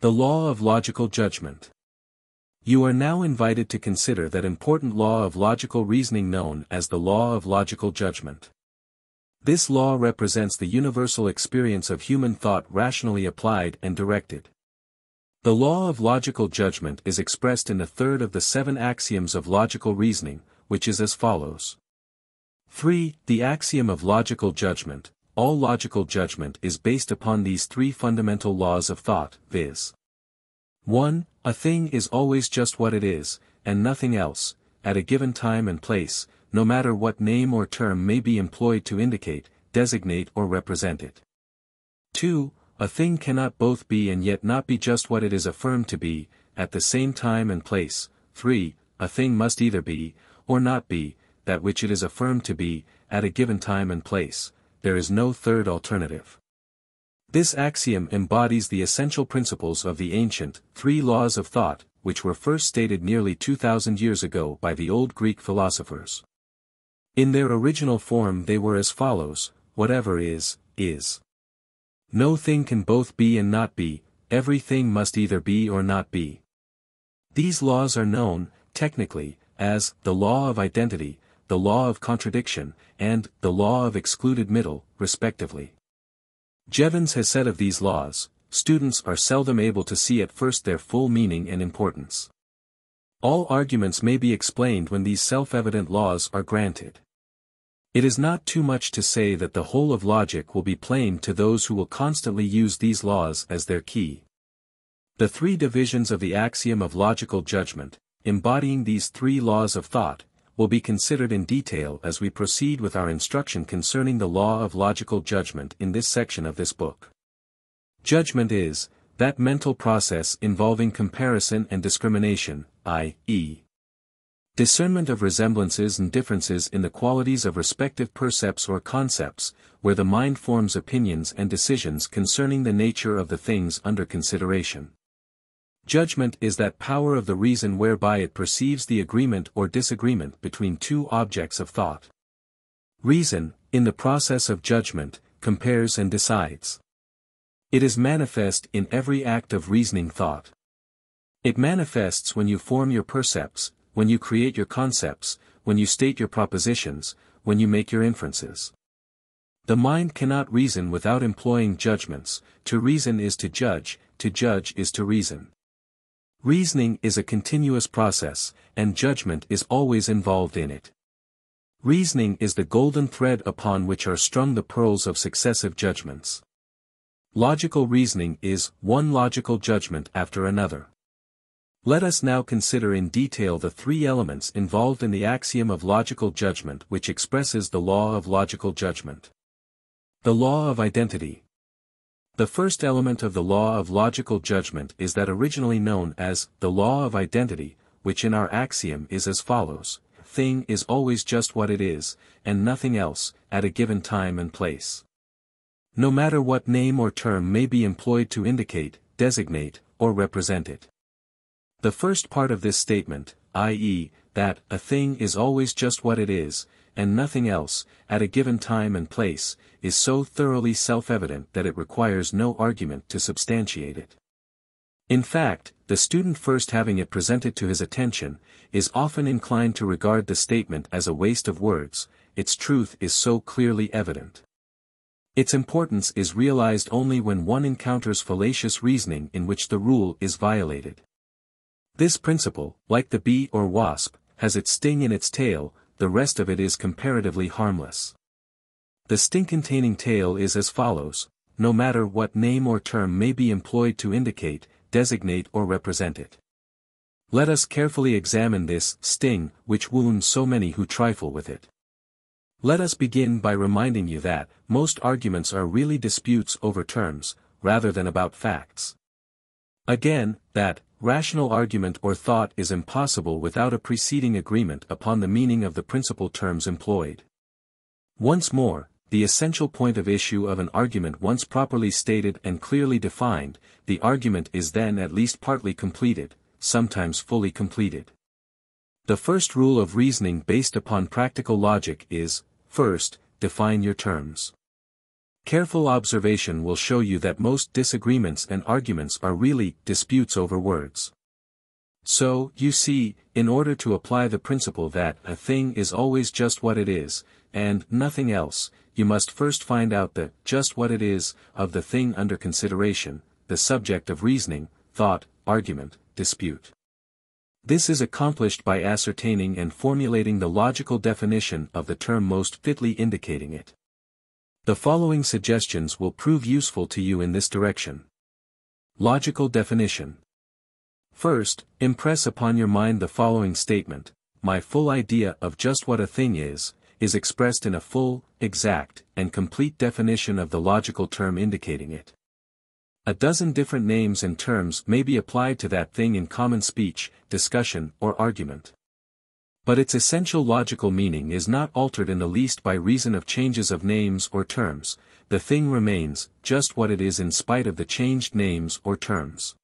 The Law of Logical Judgment. You are now invited to consider that important law of logical reasoning known as the Law of Logical Judgment. This law represents the universal experience of human thought rationally applied and directed. The law of logical judgment is expressed in the third of the 7 axioms of logical reasoning, which is as follows. 3. The axiom of logical judgment. All logical judgment is based upon these 3 fundamental laws of thought, viz. 1. A thing is always just what it is, and nothing else, at a given time and place, no matter what name or term may be employed to indicate, designate or represent it. 2. A thing cannot both be and yet not be just what it is affirmed to be, at the same time and place. 3. A thing must either be, or not be, that which it is affirmed to be, at a given time and place. There is no third alternative. This axiom embodies the essential principles of the ancient 3 laws of thought, which were first stated nearly 2,000 years ago by the old Greek philosophers. In their original form they were as follows: whatever is, is. No thing can both be and not be, everything must either be or not be. These laws are known, technically, as the law of identity, the law of contradiction, and the law of excluded middle, respectively. Jevons has said of these laws, students are seldom able to see at first their full meaning and importance. All arguments may be explained when these self-evident laws are granted. It is not too much to say that the whole of logic will be plain to those who will constantly use these laws as their key. The 3 divisions of the axiom of logical judgment, embodying these 3 laws of thought, will be considered in detail as we proceed with our instruction concerning the law of logical judgment in this section of this book. Judgment is that mental process involving comparison and discrimination, i.e., discernment of resemblances and differences in the qualities of respective percepts or concepts, where the mind forms opinions and decisions concerning the nature of the things under consideration. Judgment is that power of the reason whereby it perceives the agreement or disagreement between 2 objects of thought. Reason, in the process of judgment, compares and decides. It is manifest in every act of reasoning thought. It manifests when you form your percepts, when you create your concepts, when you state your propositions, when you make your inferences. The mind cannot reason without employing judgments. To reason is to judge is to reason. Reasoning is a continuous process, and judgment is always involved in it. Reasoning is the golden thread upon which are strung the pearls of successive judgments. Logical reasoning is one logical judgment after another. Let us now consider in detail the 3 elements involved in the axiom of logical judgment which expresses the law of logical judgment. The law of identity. The first element of the law of logical judgment is that originally known as the law of identity, which in our axiom is as follows: thing is always just what it is, and nothing else, at a given time and place. No matter what name or term may be employed to indicate, designate, or represent it. The first part of this statement, i.e., that a thing is always just what it is, and nothing else, at a given time and place, is so thoroughly self-evident that it requires no argument to substantiate it. In fact, the student first having it presented to his attention, is often inclined to regard the statement as a waste of words, its truth is so clearly evident. Its importance is realized only when one encounters fallacious reasoning in which the rule is violated. This principle, like the bee or wasp, has its sting in its tail, the rest of it is comparatively harmless. The sting-containing tail is as follows: no matter what name or term may be employed to indicate, designate or represent it. Let us carefully examine this sting which wounds so many who trifle with it. Let us begin by reminding you that most arguments are really disputes over terms, rather than about facts. Again, that rational argument or thought is impossible without a preceding agreement upon the meaning of the principal terms employed. Once more, the essential point of issue of an argument once properly stated and clearly defined, the argument is then at least partly completed, sometimes fully completed. The first rule of reasoning based upon practical logic is, first, define your terms. Careful observation will show you that most disagreements and arguments are really disputes over words. So, you see, in order to apply the principle that a thing is always just what it is, and nothing else, you must first find out the just what it is of the thing under consideration, the subject of reasoning, thought, argument, dispute. This is accomplished by ascertaining and formulating the logical definition of the term most fitly indicating it. The following suggestions will prove useful to you in this direction. Logical definition. First, impress upon your mind the following statement: my full idea of just what a thing is expressed in a full, exact, and complete definition of the logical term indicating it. A dozen different names and terms may be applied to that thing in common speech, discussion, or argument. But its essential logical meaning is not altered in the least by reason of changes of names or terms. The thing remains just what it is in spite of the changed names or terms.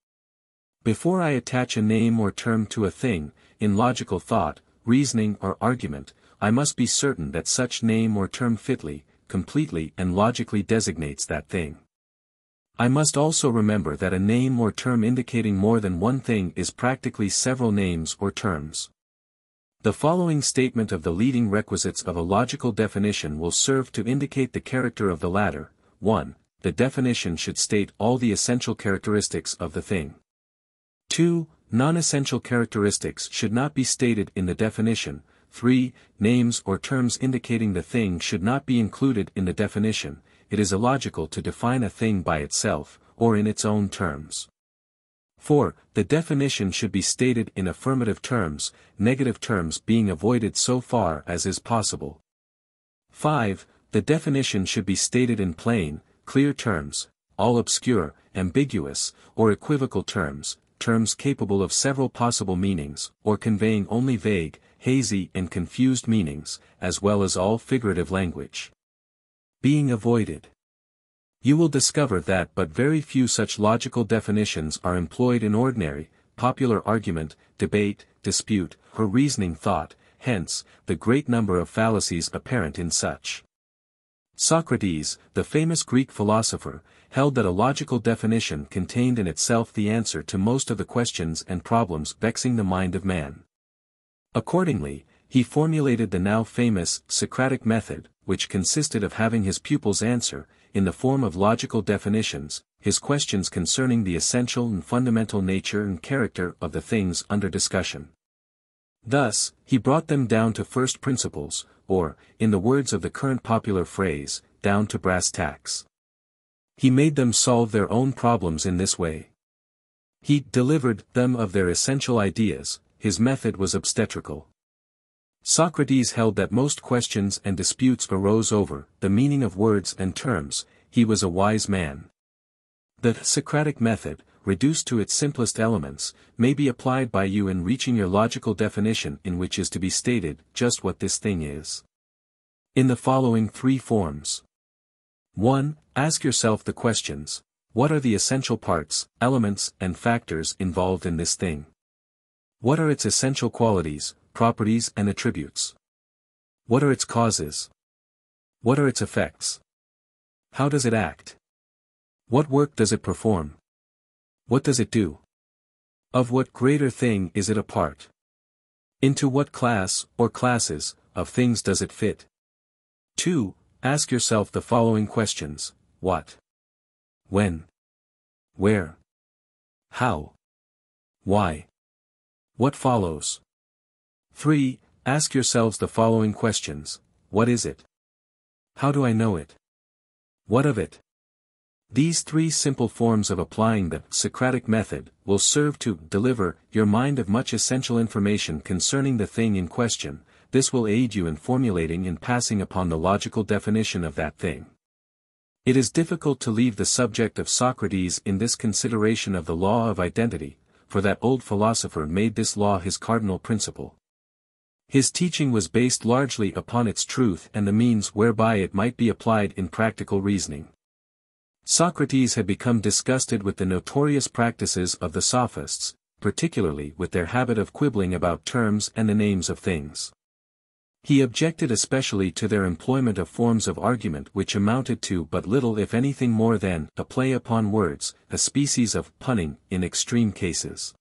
Before I attach a name or term to a thing, in logical thought, reasoning or argument, I must be certain that such name or term fitly, completely and logically designates that thing. I must also remember that a name or term indicating more than one thing is practically several names or terms. The following statement of the leading requisites of a logical definition will serve to indicate the character of the latter. 1. The definition should state all the essential characteristics of the thing. 2. Non-essential characteristics should not be stated in the definition. 3. Names or terms indicating the thing should not be included in the definition. It is illogical to define a thing by itself, or in its own terms. 4. The definition should be stated in affirmative terms, negative terms being avoided so far as is possible. 5. The definition should be stated in plain, clear terms, all obscure, ambiguous, or equivocal terms, terms capable of several possible meanings, or conveying only vague, hazy and confused meanings, as well as all figurative language. Being avoided. You will discover that but very few such logical definitions are employed in ordinary, popular argument, debate, dispute, or reasoning thought, hence, the great number of fallacies apparent in such. Socrates, the famous Greek philosopher, held that a logical definition contained in itself the answer to most of the questions and problems vexing the mind of man. Accordingly, he formulated the now famous Socratic method, which consisted of having his pupils answer, in the form of logical definitions, his questions concerning the essential and fundamental nature and character of the things under discussion. Thus, he brought them down to first principles, or, in the words of the current popular phrase, down to brass tacks. He made them solve their own problems in this way. He delivered them of their essential ideas. His method was obstetrical. Socrates held that most questions and disputes arose over the meaning of words and terms. He was a wise man. The Socratic method, reduced to its simplest elements, may be applied by you in reaching your logical definition, in which is to be stated just what this thing is. In the following three forms. 1. Ask yourself the questions: what are the essential parts, elements, and factors involved in this thing? What are its essential qualities, properties and attributes? What are its causes? What are its effects? How does it act? What work does it perform? What does it do? Of what greater thing is it a part? Into what class, or classes, of things does it fit? 2. Ask yourself the following questions: what? When? Where? How? Why? What follows? 3. Ask yourselves the following questions: what is it? How do I know it? What of it? These three simple forms of applying the Socratic method will serve to deliver your mind of much essential information concerning the thing in question. This will aid you in formulating and passing upon the logical definition of that thing. It is difficult to leave the subject of Socrates in this consideration of the law of identity, for that old philosopher made this law his cardinal principle. His teaching was based largely upon its truth and the means whereby it might be applied in practical reasoning. Socrates had become disgusted with the notorious practices of the sophists, particularly with their habit of quibbling about terms and the names of things. He objected especially to their employment of forms of argument which amounted to but little if anything more than a play upon words, a species of punning in extreme cases.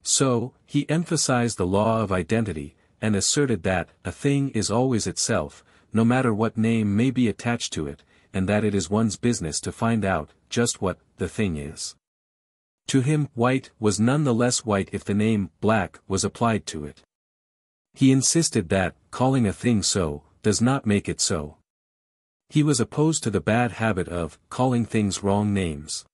So, he emphasized the law of identity, and asserted that a thing is always itself, no matter what name may be attached to it, and that it is one's business to find out just what the thing is. To him, white was none the less white if the name black was applied to it. He insisted that, calling a thing so, does not make it so. He was opposed to the bad habit of calling things wrong names.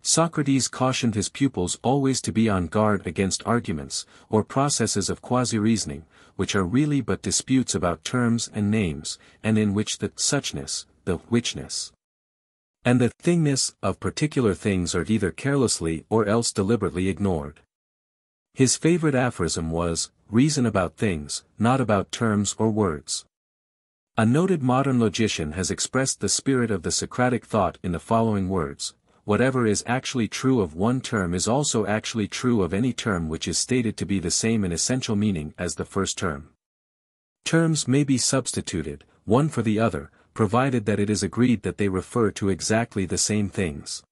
Socrates cautioned his pupils always to be on guard against arguments, or processes of quasi-reasoning, which are really but disputes about terms and names, and in which the suchness, the whichness, and the thingness of particular things are either carelessly or else deliberately ignored. His favorite aphorism was, "Reason about things, not about terms or words." A noted modern logician has expressed the spirit of the Socratic thought in the following words: "Whatever is actually true of one term is also actually true of any term which is stated to be the same in essential meaning as the first term. Terms may be substituted, one for the other, provided that it is agreed that they refer to exactly the same things.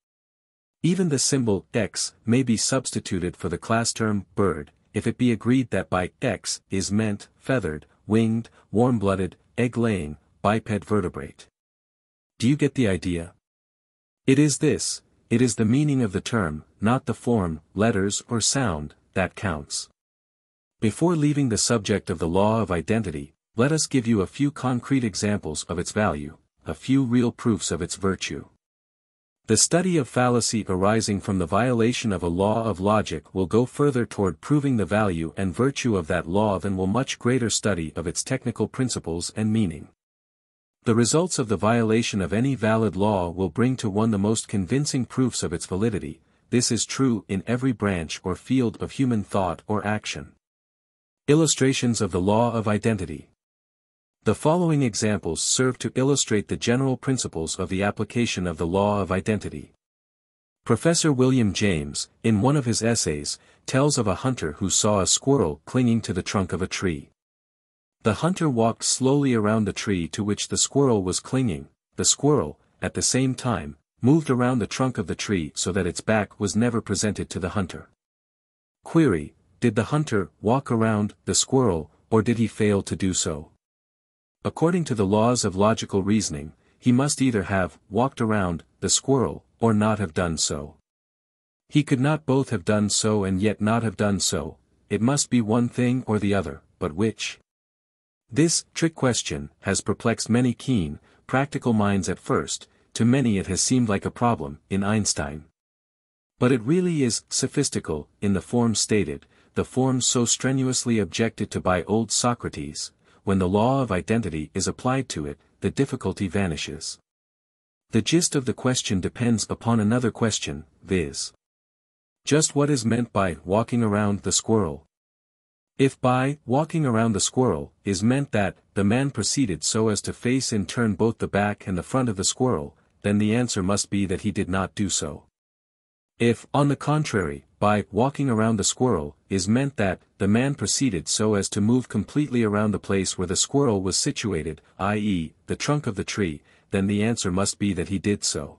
Even the symbol X may be substituted for the class term bird, if it be agreed that by X is meant feathered, winged, warm-blooded, egg-laying, biped vertebrate. Do you get the idea? It is this, it is the meaning of the term, not the form, letters or sound, that counts. Before leaving the subject of the law of identity, let us give you a few concrete examples of its value, a few real proofs of its virtue. The study of fallacy arising from the violation of a law of logic will go further toward proving the value and virtue of that law than will much greater study of its technical principles and meaning. The results of the violation of any valid law will bring to one the most convincing proofs of its validity. This is true in every branch or field of human thought or action. Illustrations of the law of identity. The following examples serve to illustrate the general principles of the application of the law of identity. Professor William James, in one of his essays, tells of a hunter who saw a squirrel clinging to the trunk of a tree. The hunter walked slowly around the tree to which the squirrel was clinging. The squirrel, at the same time, moved around the trunk of the tree so that its back was never presented to the hunter. Query: did the hunter walk around the squirrel, or did he fail to do so? According to the laws of logical reasoning, he must either have walked around the squirrel, or not have done so. He could not both have done so and yet not have done so. It must be one thing or the other, but which? This trick question has perplexed many keen, practical minds at first. To many it has seemed like a problem in Einstein. But it really is sophistical in the form stated, the form so strenuously objected to by old Socrates. When the law of identity is applied to it, the difficulty vanishes. The gist of the question depends upon another question, viz. Just what is meant by walking around the squirrel? If by walking around the squirrel is meant that the man proceeded so as to face in turn both the back and the front of the squirrel, then the answer must be that he did not do so. If, on the contrary, by walking around the squirrel is meant that the man proceeded so as to move completely around the place where the squirrel was situated, i.e., the trunk of the tree, then the answer must be that he did so.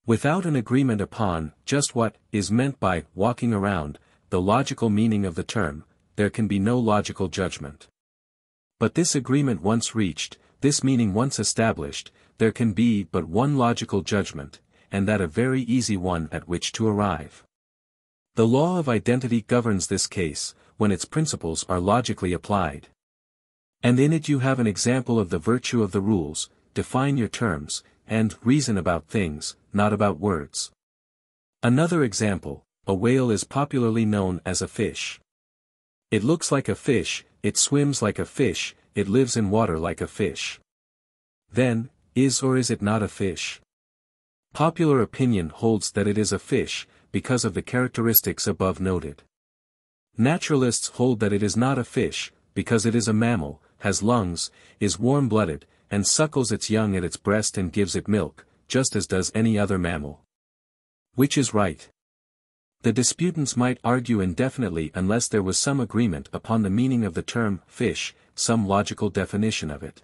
Without an agreement upon just what is meant by walking around, the logical meaning of the term, there can be no logical judgment. But this agreement once reached, this meaning once established, there can be but one logical judgment, and that a very easy one at which to arrive. The law of identity governs this case, when its principles are logically applied. And in it you have an example of the virtue of the rules: define your terms, and reason about things, not about words. Another example: a whale is popularly known as a fish. It looks like a fish, it swims like a fish, it lives in water like a fish. Then, is or is it not a fish? Popular opinion holds that it is a fish, because of the characteristics above noted. Naturalists hold that it is not a fish, because it is a mammal, has lungs, is warm-blooded, and suckles its young at its breast and gives it milk, just as does any other mammal. Which is right? The disputants might argue indefinitely unless there was some agreement upon the meaning of the term fish, some logical definition of it.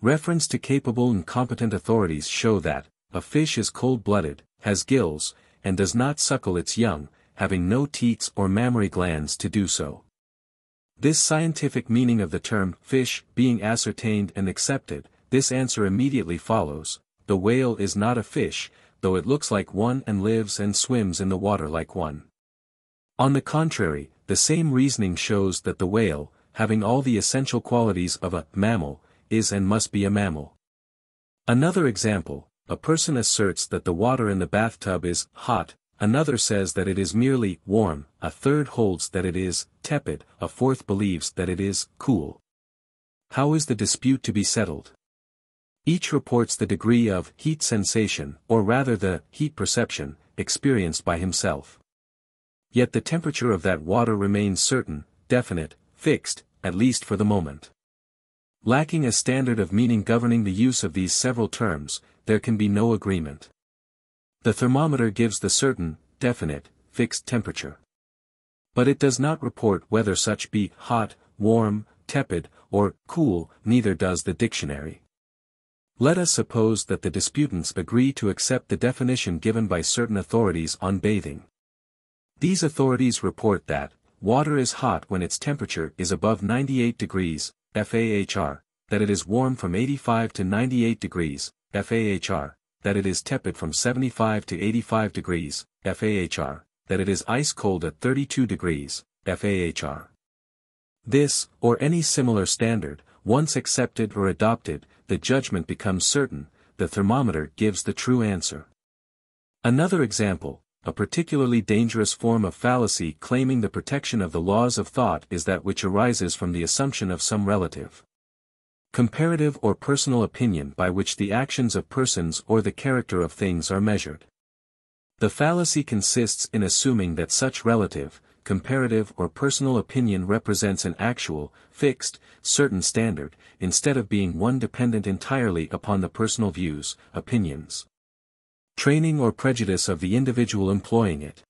Reference to capable and competent authorities show that, a fish is cold-blooded, has gills, and does not suckle its young, having no teats or mammary glands to do so. This scientific meaning of the term fish being ascertained and accepted, this answer immediately follows: the whale is not a fish, though it looks like one and lives and swims in the water like one. On the contrary, the same reasoning shows that the whale, having all the essential qualities of a mammal, is and must be a mammal. Another example: a person asserts that the water in the bathtub is hot, another says that it is merely warm, a third holds that it is tepid, a fourth believes that it is cool. How is the dispute to be settled? Each reports the degree of heat sensation, or rather the heat perception, experienced by himself. Yet the temperature of that water remains certain, definite, fixed, at least for the moment. Lacking a standard of meaning governing the use of these several terms, there can be no agreement. The thermometer gives the certain, definite, fixed temperature. But it does not report whether such be hot, warm, tepid, or cool, neither does the dictionary. Let us suppose that the disputants agree to accept the definition given by certain authorities on bathing. These authorities report that, water is hot when its temperature is above 98 degrees, FAHR, that it is warm from 85 to 98 degrees, FAHR, that it is tepid from 75 to 85 degrees, FAHR, that it is ice cold at 32 degrees, FAHR. This, or any similar standard, once accepted or adopted, the judgment becomes certain, the thermometer gives the true answer. Another example, a particularly dangerous form of fallacy claiming the protection of the laws of thought is that which arises from the assumption of some relative, comparative or personal opinion by which the actions of persons or the character of things are measured. The fallacy consists in assuming that such relative, comparative or personal opinion represents an actual, fixed, certain standard, instead of being one dependent entirely upon the personal views, opinions, training or prejudice of the individual employing it.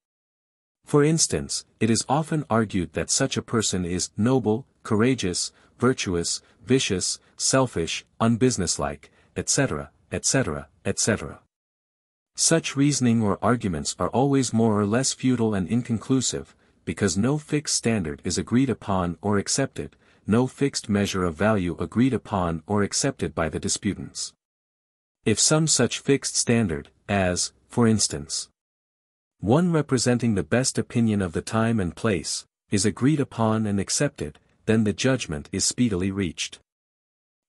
For instance, it is often argued that such a person is noble, courageous, virtuous, vicious, selfish, unbusinesslike, etc., etc., etc. Such reasoning or arguments are always more or less futile and inconclusive, because no fixed standard is agreed upon or accepted, no fixed measure of value agreed upon or accepted by the disputants. If some such fixed standard, as, for instance, one representing the best opinion of the time and place, is agreed upon and accepted, then the judgment is speedily reached.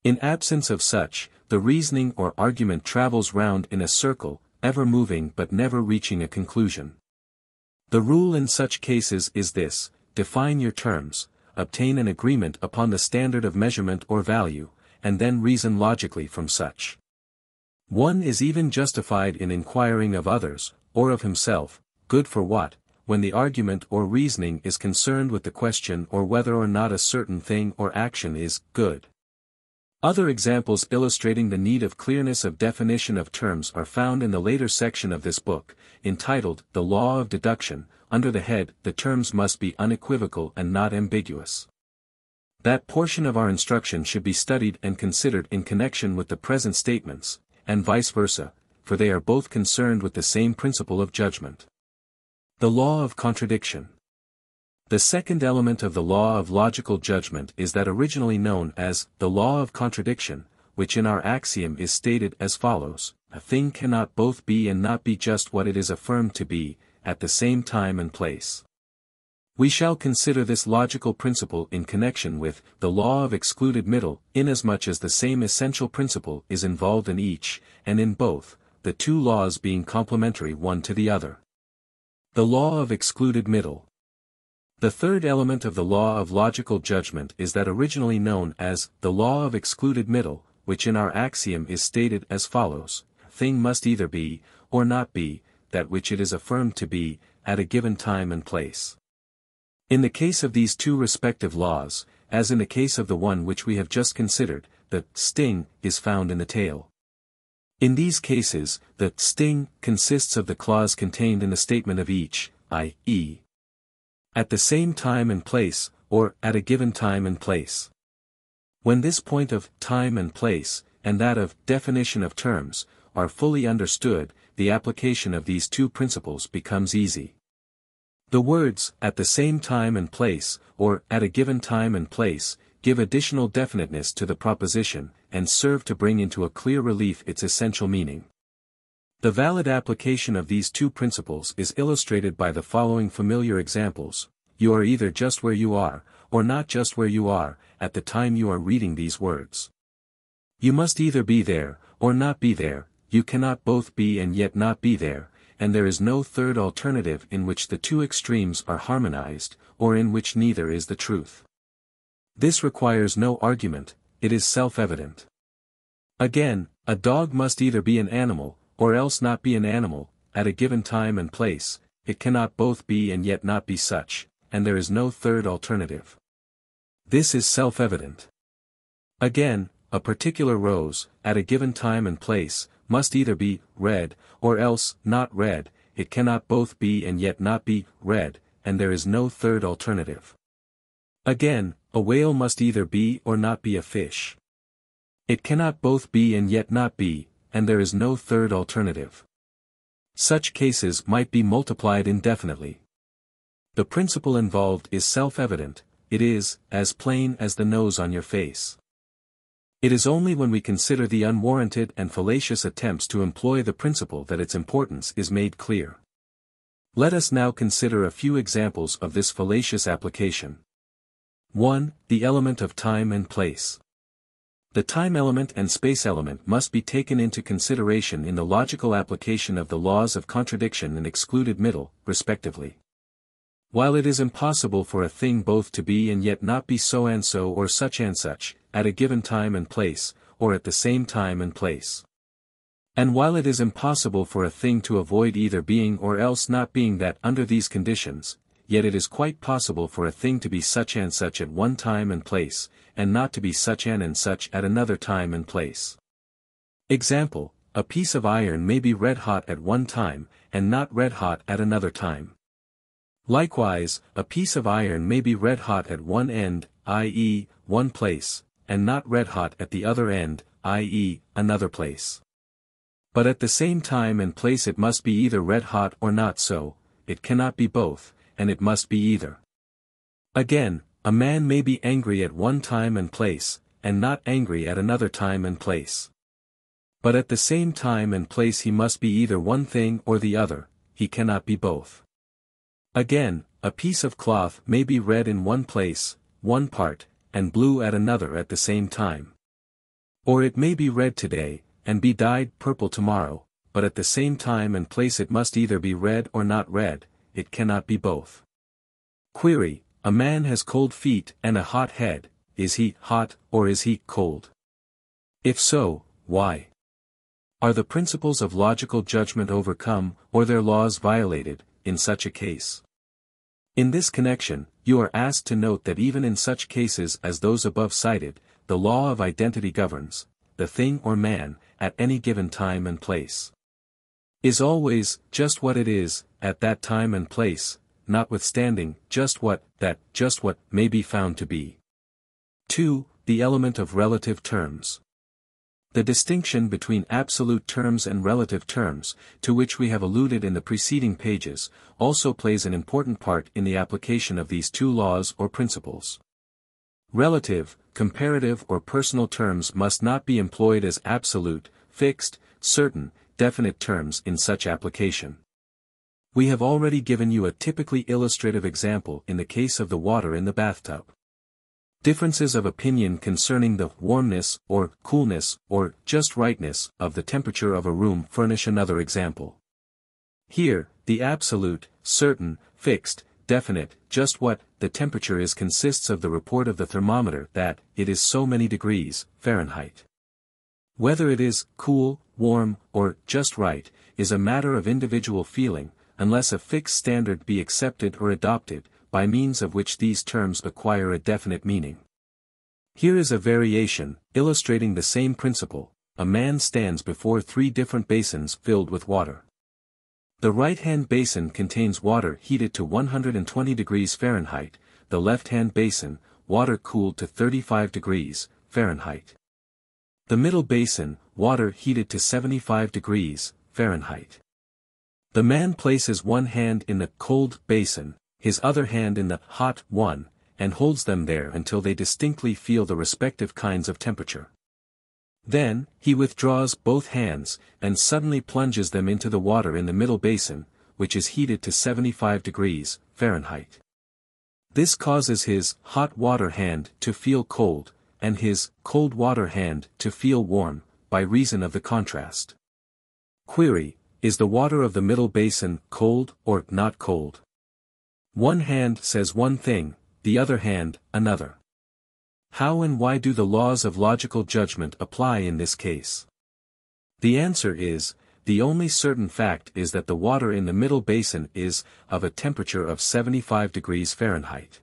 In absence of such, the reasoning or argument travels round in a circle, ever moving but never reaching a conclusion. The rule in such cases is this: define your terms, obtain an agreement upon the standard of measurement or value, and then reason logically from such. One is even justified in inquiring of others, or of himself, good for what, when the argument or reasoning is concerned with the question or whether or not a certain thing or action is good. Other examples illustrating the need of clearness of definition of terms are found in the later section of this book, entitled The Law of Deduction, under the head, The Terms Must Be Unequivocal and Not Ambiguous. That portion of our instruction should be studied and considered in connection with the present statements, and vice versa, for they are both concerned with the same principle of judgment. The Law of Contradiction. The second element of the law of logical judgment is that originally known as the law of contradiction, which in our axiom is stated as follows: a thing cannot both be and not be just what it is affirmed to be, at the same time and place. We shall consider this logical principle in connection with the law of excluded middle, inasmuch as the same essential principle is involved in each, and in both, the two laws being complementary one to the other. The law of excluded middle. The third element of the law of logical judgment is that originally known as the law of excluded middle, which in our axiom is stated as follows: a thing must either be, or not be, that which it is affirmed to be, at a given time and place. In the case of these two respective laws, as in the case of the one which we have just considered, the sting is found in the tail. In these cases, the sting consists of the clause contained in the statement of each, i.e., at the same time and place, or at a given time and place. When this point of time and place, and that of definition of terms, are fully understood, the application of these two principles becomes easy. The words, at the same time and place, or at a given time and place, give additional definiteness to the proposition, and serve to bring into a clear relief its essential meaning. The valid application of these two principles is illustrated by the following familiar examples. You are either just where you are, or not just where you are, at the time you are reading these words. You must either be there, or not be there, you cannot both be and yet not be there, and there is no third alternative in which the two extremes are harmonized, or in which neither is the truth. This requires no argument, it is self-evident. Again, a dog must either be an animal, or else not be an animal, at a given time and place, it cannot both be and yet not be such, and there is no third alternative. This is self-evident. Again, a particular rose, at a given time and place, must either be red, or else not red, it cannot both be and yet not be red, and there is no third alternative. Again, a whale must either be or not be a fish. It cannot both be and yet not be, and there is no third alternative. Such cases might be multiplied indefinitely. The principle involved is self-evident, it is, as plain as the nose on your face. It is only when we consider the unwarranted and fallacious attempts to employ the principle that its importance is made clear. Let us now consider a few examples of this fallacious application. 1. The element of time and place. The time element and space element must be taken into consideration in the logical application of the laws of contradiction and excluded middle, respectively. While it is impossible for a thing both to be and yet not be so and so or such and such, at a given time and place, or at the same time and place. And while it is impossible for a thing to avoid either being or else not being that under these conditions, yet it is quite possible for a thing to be such and such at one time and place, and not to be such and such at another time and place. Example, a piece of iron may be red hot at one time, and not red hot at another time. Likewise, a piece of iron may be red hot at one end, i.e., one place, and not red hot at the other end, i.e., another place. But at the same time and place it must be either red hot or not so, it cannot be both, and it must be either. Again, a man may be angry at one time and place, and not angry at another time and place. But at the same time and place he must be either one thing or the other, he cannot be both. Again, a piece of cloth may be red in one place, one part, and blue at another at the same time. Or it may be red today, and be dyed purple tomorrow, but at the same time and place it must either be red or not red, it cannot be both. Query, a man has cold feet and a hot head, is he hot or is he cold? If so, why? Are the principles of logical judgment overcome, or their laws violated, in such a case? In this connection, you are asked to note that even in such cases as those above cited, the law of identity governs, the thing or man, at any given time and place, is always just what it is, at that time and place, notwithstanding just what may be found to be. 2. The element of relative terms. The distinction between absolute terms and relative terms, to which we have alluded in the preceding pages, also plays an important part in the application of these two laws or principles. Relative, comparative or personal terms must not be employed as absolute, fixed, certain, definite terms in such application. We have already given you a typically illustrative example in the case of the water in the bathtub. Differences of opinion concerning the warmness or coolness or just rightness of the temperature of a room furnish another example. Here, the absolute, certain, fixed, definite, just what the temperature is consists of the report of the thermometer that it is so many degrees, Fahrenheit. Whether it is cool, warm, or just right, is a matter of individual feeling, unless a fixed standard be accepted or adopted, by means of which these terms acquire a definite meaning. Here is a variation, illustrating the same principle. A man stands before 3 different basins filled with water. The right-hand basin contains water heated to 120 degrees Fahrenheit, the left-hand basin, water cooled to 35 degrees, Fahrenheit. The middle basin, water heated to 75 degrees Fahrenheit. The man places one hand in the cold basin, his other hand in the hot one, and holds them there until they distinctly feel the respective kinds of temperature. Then, he withdraws both hands, and suddenly plunges them into the water in the middle basin, which is heated to 75 degrees Fahrenheit. This causes his hot water hand to feel cold, and his cold water hand to feel warm, by reason of the contrast. Query: is the water of the middle basin cold or not cold? One hand says one thing, the other hand, another. How and why do the laws of logical judgment apply in this case? The answer is, the only certain fact is that the water in the middle basin is of a temperature of 75 degrees Fahrenheit.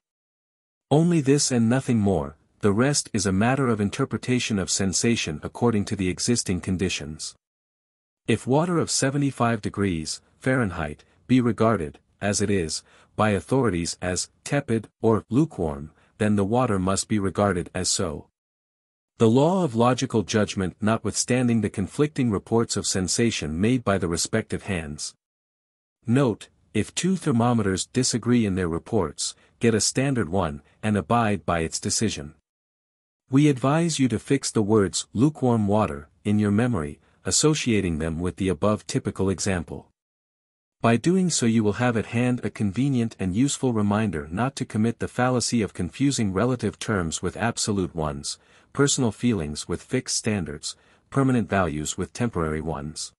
Only this and nothing more, the rest is a matter of interpretation of sensation according to the existing conditions. If water of 75 degrees Fahrenheit be regarded, as it is, by authorities as tepid or lukewarm, then the water must be regarded as so. The law of logical judgment notwithstanding the conflicting reports of sensation made by the respective hands. Note: if two thermometers disagree in their reports, get a standard one, and abide by its decision. We advise you to fix the words lukewarm water in your memory, associating them with the above typical example. By doing so you will have at hand a convenient and useful reminder not to commit the fallacy of confusing relative terms with absolute ones, personal feelings with fixed standards, permanent values with temporary ones.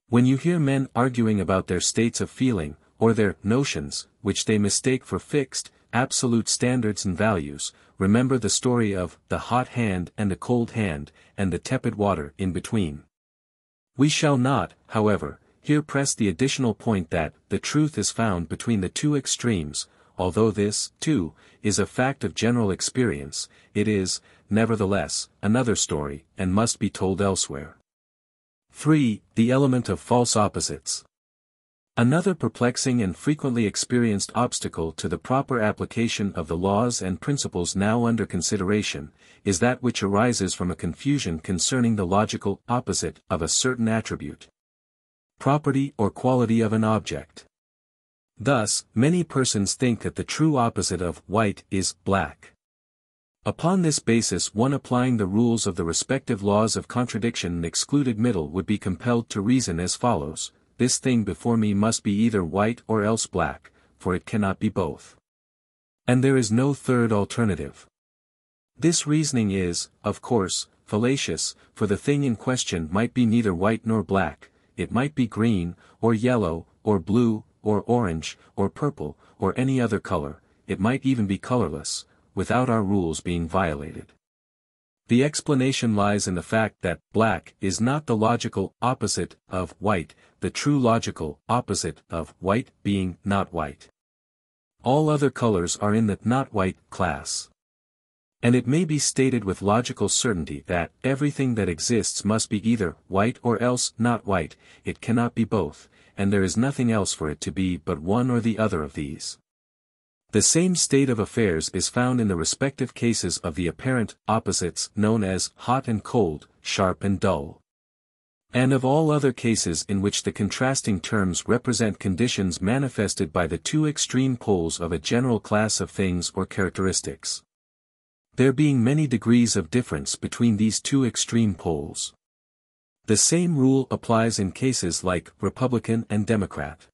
When you hear men arguing about their states of feeling, or their notions, which they mistake for fixed, absolute standards and values, remember the story of the hot hand and the cold hand, and the tepid water in between. We shall not, however, here press the additional point that the truth is found between the two extremes. Although this, too, is a fact of general experience, it is, nevertheless, another story, and must be told elsewhere. 3. The element of false opposites. Another perplexing and frequently experienced obstacle to the proper application of the laws and principles now under consideration, is that which arises from a confusion concerning the logical opposite of a certain attribute, property or quality of an object. Thus, many persons think that the true opposite of white is black. Upon this basis one applying the rules of the respective laws of contradiction and excluded middle would be compelled to reason as follows: this thing before me must be either white or else black, for it cannot be both. And there is no third alternative. This reasoning is, of course, fallacious, for the thing in question might be neither white nor black, it might be green, or yellow, or blue, or orange, or purple, or any other color, it might even be colorless, without our rules being violated. The explanation lies in the fact that black is not the logical opposite of white, the true logical opposite of white being not white. All other colors are in the not white class. And it may be stated with logical certainty that everything that exists must be either white or else not white, it cannot be both, and there is nothing else for it to be but one or the other of these. The same state of affairs is found in the respective cases of the apparent opposites known as hot and cold, sharp and dull, and of all other cases in which the contrasting terms represent conditions manifested by the two extreme poles of a general class of things or characteristics. There being many degrees of difference between these two extreme poles. The same rule applies in cases like Republican and Democrat,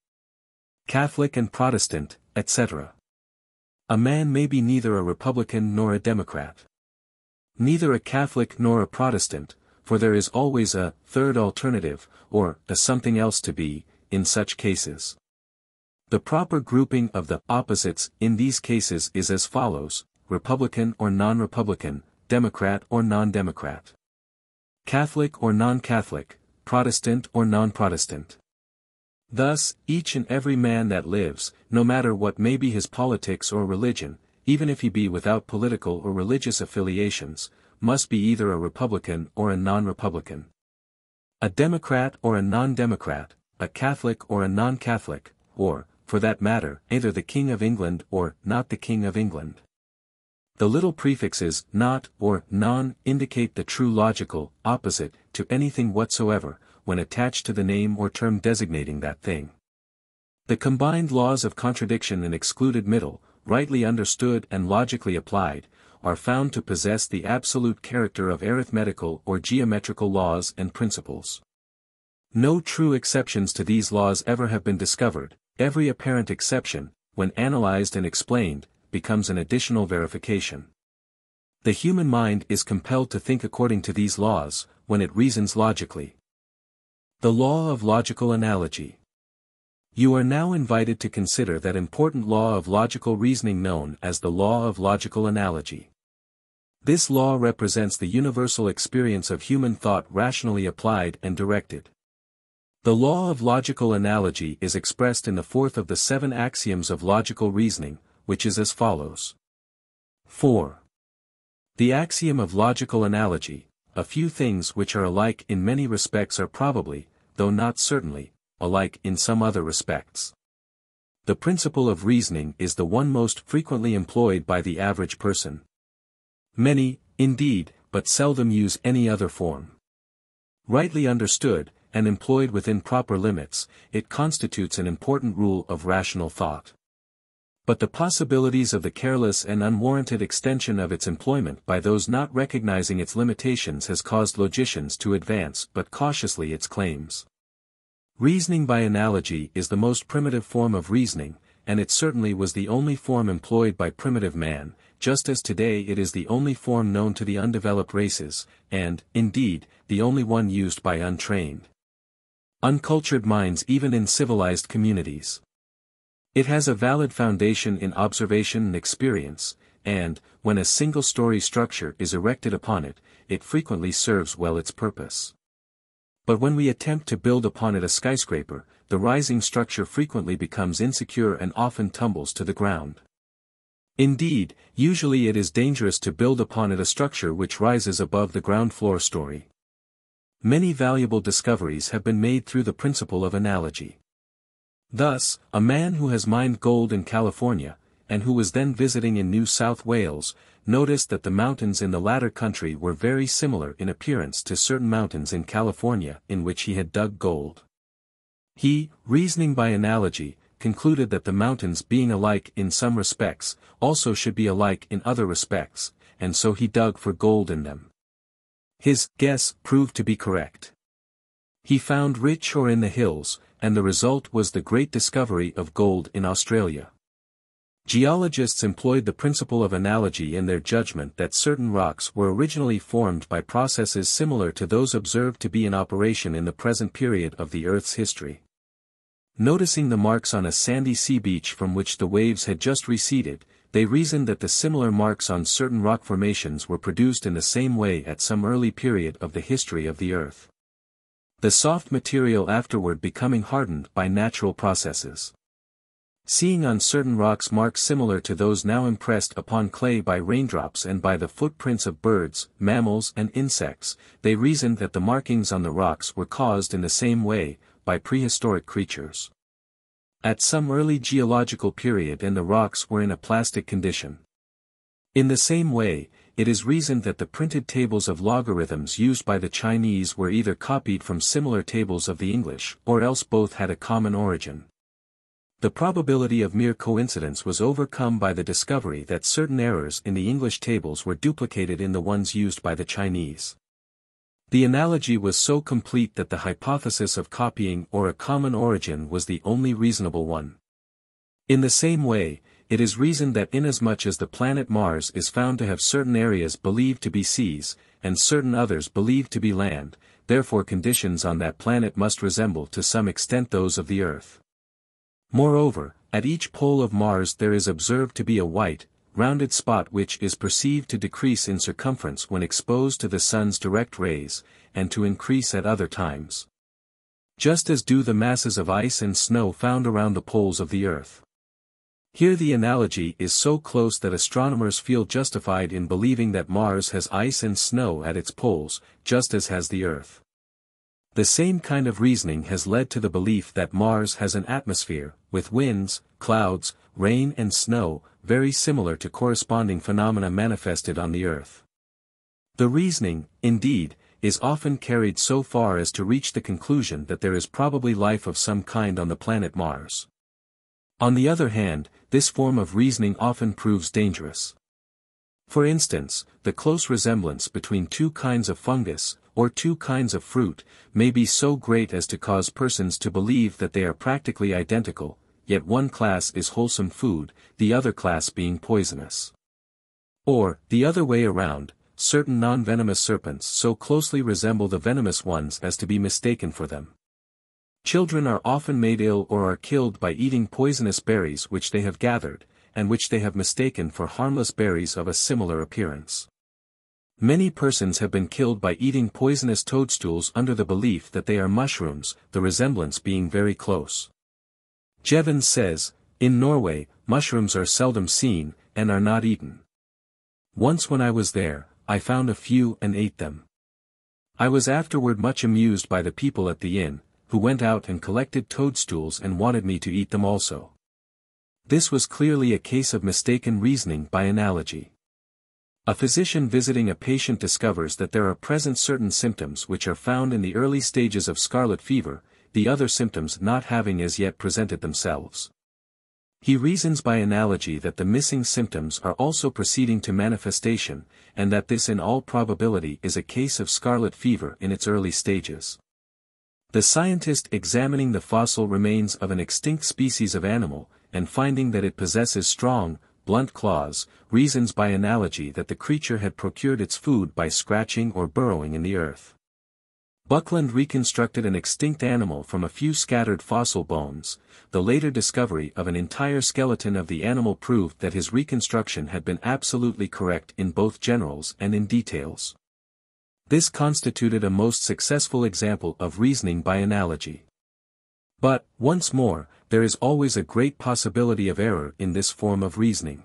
Catholic and Protestant, etc. A man may be neither a Republican nor a Democrat, neither a Catholic nor a Protestant, for there is always a third alternative, or a something else to be, in such cases. The proper grouping of the opposites in these cases is as follows: Republican or non-Republican, Democrat or non-Democrat, Catholic or non-Catholic, Protestant or non-Protestant. Thus, each and every man that lives, no matter what may be his politics or religion, even if he be without political or religious affiliations, must be either a Republican or a non-Republican, a Democrat or a non-Democrat, a Catholic or a non-Catholic, or, for that matter, either the King of England or not the King of England. The little prefixes not or non indicate the true logical opposite to anything whatsoever, when attached to the name or term designating that thing. The combined laws of contradiction and excluded middle, rightly understood and logically applied, are found to possess the absolute character of arithmetical or geometrical laws and principles. No true exceptions to these laws ever have been discovered. Every apparent exception, when analyzed and explained, becomes an additional verification. The human mind is compelled to think according to these laws, when it reasons logically. The Law of Logical Analogy. You are now invited to consider that important law of logical reasoning known as the Law of Logical Analogy. This law represents the universal experience of human thought rationally applied and directed. The Law of Logical Analogy is expressed in the fourth of the 7 axioms of logical reasoning, which is as follows. 4. The axiom of logical analogy: a few things which are alike in many respects are probably, though not certainly, alike in some other respects. The principle of reasoning is the one most frequently employed by the average person. Many, indeed, but seldom use any other form. Rightly understood, and employed within proper limits, it constitutes an important rule of rational thought. But the possibilities of the careless and unwarranted extension of its employment by those not recognizing its limitations has caused logicians to advance but cautiously its claims. Reasoning by analogy is the most primitive form of reasoning, and it certainly was the only form employed by primitive man, just as today it is the only form known to the undeveloped races, and, indeed, the only one used by untrained, uncultured minds even in civilized communities. It has a valid foundation in observation and experience, and, when a single-story structure is erected upon it, it frequently serves well its purpose. But when we attempt to build upon it a skyscraper, the rising structure frequently becomes insecure and often tumbles to the ground. Indeed, usually it is dangerous to build upon it a structure which rises above the ground floor story. Many valuable discoveries have been made through the principle of analogy. Thus, a man who has mined gold in California, and who was then visiting in New South Wales, noticed that the mountains in the latter country were very similar in appearance to certain mountains in California in which he had dug gold. He, reasoning by analogy, concluded that the mountains being alike in some respects, also should be alike in other respects, and so he dug for gold in them. His guess proved to be correct. He found rich ore in the hills, and the result was the great discovery of gold in Australia. Geologists employed the principle of analogy in their judgment that certain rocks were originally formed by processes similar to those observed to be in operation in the present period of the Earth's history. Noticing the marks on a sandy sea beach from which the waves had just receded, they reasoned that the similar marks on certain rock formations were produced in the same way at some early period of the history of the Earth. The soft material afterward becoming hardened by natural processes. Seeing on certain rocks marks similar to those now impressed upon clay by raindrops and by the footprints of birds, mammals and insects, they reasoned that the markings on the rocks were caused in the same way, by prehistoric creatures. At some early geological period and the rocks were in a plastic condition. In the same way, it is reasoned that the printed tables of logarithms used by the Chinese were either copied from similar tables of the English, or else both had a common origin. The probability of mere coincidence was overcome by the discovery that certain errors in the English tables were duplicated in the ones used by the Chinese. The analogy was so complete that the hypothesis of copying or a common origin was the only reasonable one. In the same way, it is reasoned that inasmuch as the planet Mars is found to have certain areas believed to be seas, and certain others believed to be land, therefore conditions on that planet must resemble to some extent those of the Earth. Moreover, at each pole of Mars there is observed to be a white, rounded spot which is perceived to decrease in circumference when exposed to the sun's direct rays, and to increase at other times. Just as do the masses of ice and snow found around the poles of the Earth. Here the analogy is so close that astronomers feel justified in believing that Mars has ice and snow at its poles, just as has the Earth. The same kind of reasoning has led to the belief that Mars has an atmosphere, with winds, clouds, rain and snow, very similar to corresponding phenomena manifested on the Earth. The reasoning, indeed, is often carried so far as to reach the conclusion that there is probably life of some kind on the planet Mars. On the other hand, this form of reasoning often proves dangerous. For instance, the close resemblance between two kinds of fungus, or two kinds of fruit, may be so great as to cause persons to believe that they are practically identical, yet one class is wholesome food, the other class being poisonous. Or, the other way around, certain non-venomous serpents so closely resemble the venomous ones as to be mistaken for them. Children are often made ill or are killed by eating poisonous berries which they have gathered, and which they have mistaken for harmless berries of a similar appearance. Many persons have been killed by eating poisonous toadstools under the belief that they are mushrooms, the resemblance being very close. Jevons says, "In Norway, mushrooms are seldom seen, and are not eaten. Once when I was there, I found a few and ate them. I was afterward much amused by the people at the inn, who went out and collected toadstools and wanted me to eat them also." This was clearly a case of mistaken reasoning by analogy. A physician visiting a patient discovers that there are present certain symptoms which are found in the early stages of scarlet fever, the other symptoms not having as yet presented themselves. He reasons by analogy that the missing symptoms are also proceeding to manifestation, and that this in all probability is a case of scarlet fever in its early stages. The scientist examining the fossil remains of an extinct species of animal, and finding that it possesses strong, blunt claws, reasons by analogy that the creature had procured its food by scratching or burrowing in the earth. Buckland reconstructed an extinct animal from a few scattered fossil bones. The later discovery of an entire skeleton of the animal proved that his reconstruction had been absolutely correct in both generals and in details. This constituted a most successful example of reasoning by analogy. But, once more, there is always a great possibility of error in this form of reasoning.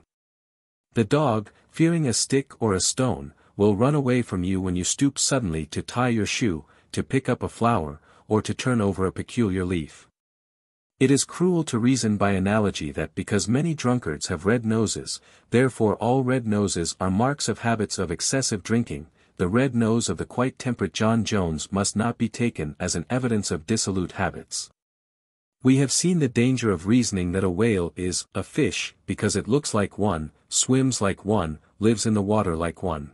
The dog, fearing a stick or a stone, will run away from you when you stoop suddenly to tie your shoe, to pick up a flower, or to turn over a peculiar leaf. It is cruel to reason by analogy that because many drunkards have red noses, therefore all red noses are marks of habits of excessive drinking. The red nose of the quite temperate John Jones must not be taken as an evidence of dissolute habits. We have seen the danger of reasoning that a whale is a fish because it looks like one, swims like one, lives in the water like one.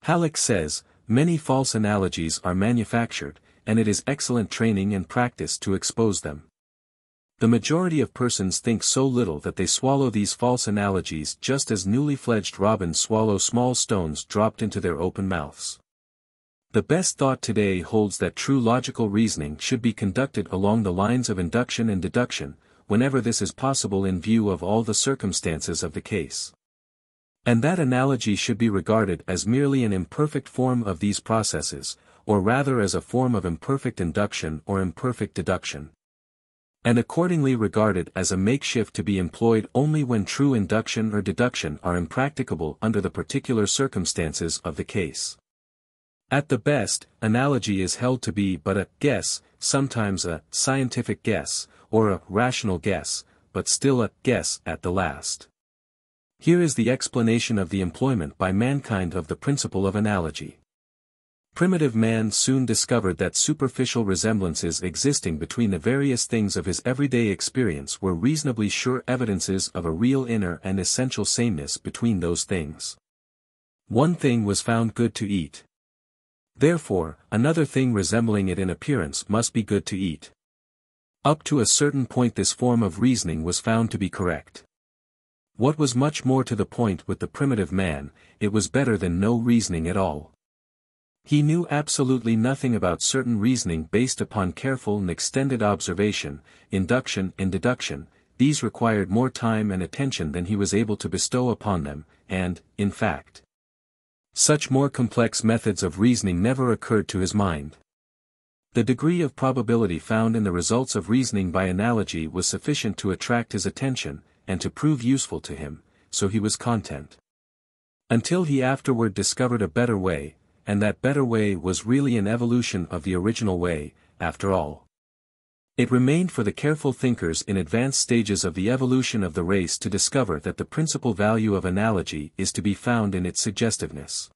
Halleck says, "Many false analogies are manufactured, and it is excellent training and practice to expose them." The majority of persons think so little that they swallow these false analogies just as newly fledged robins swallow small stones dropped into their open mouths. The best thought today holds that true logical reasoning should be conducted along the lines of induction and deduction, whenever this is possible in view of all the circumstances of the case. And that analogy should be regarded as merely an imperfect form of these processes, or rather as a form of imperfect induction or imperfect deduction. And accordingly regarded as a makeshift to be employed only when true induction or deduction are impracticable under the particular circumstances of the case. At the best, analogy is held to be but a guess, sometimes a scientific guess, or a rational guess, but still a guess at the last. Here is the explanation of the employment by mankind of the principle of analogy. Primitive man soon discovered that superficial resemblances existing between the various things of his everyday experience were reasonably sure evidences of a real inner and essential sameness between those things. One thing was found good to eat. Therefore, another thing resembling it in appearance must be good to eat. Up to a certain point this form of reasoning was found to be correct. What was much more to the point with the primitive man, it was better than no reasoning at all. He knew absolutely nothing about certain reasoning based upon careful and extended observation, induction and deduction. These required more time and attention than he was able to bestow upon them, and, in fact, such more complex methods of reasoning never occurred to his mind. The degree of probability found in the results of reasoning by analogy was sufficient to attract his attention, and to prove useful to him, so he was content. Until he afterward discovered a better way, and that better way was really an evolution of the original way, after all. It remained for the careful thinkers in advanced stages of the evolution of the race to discover that the principal value of analogy is to be found in its suggestiveness.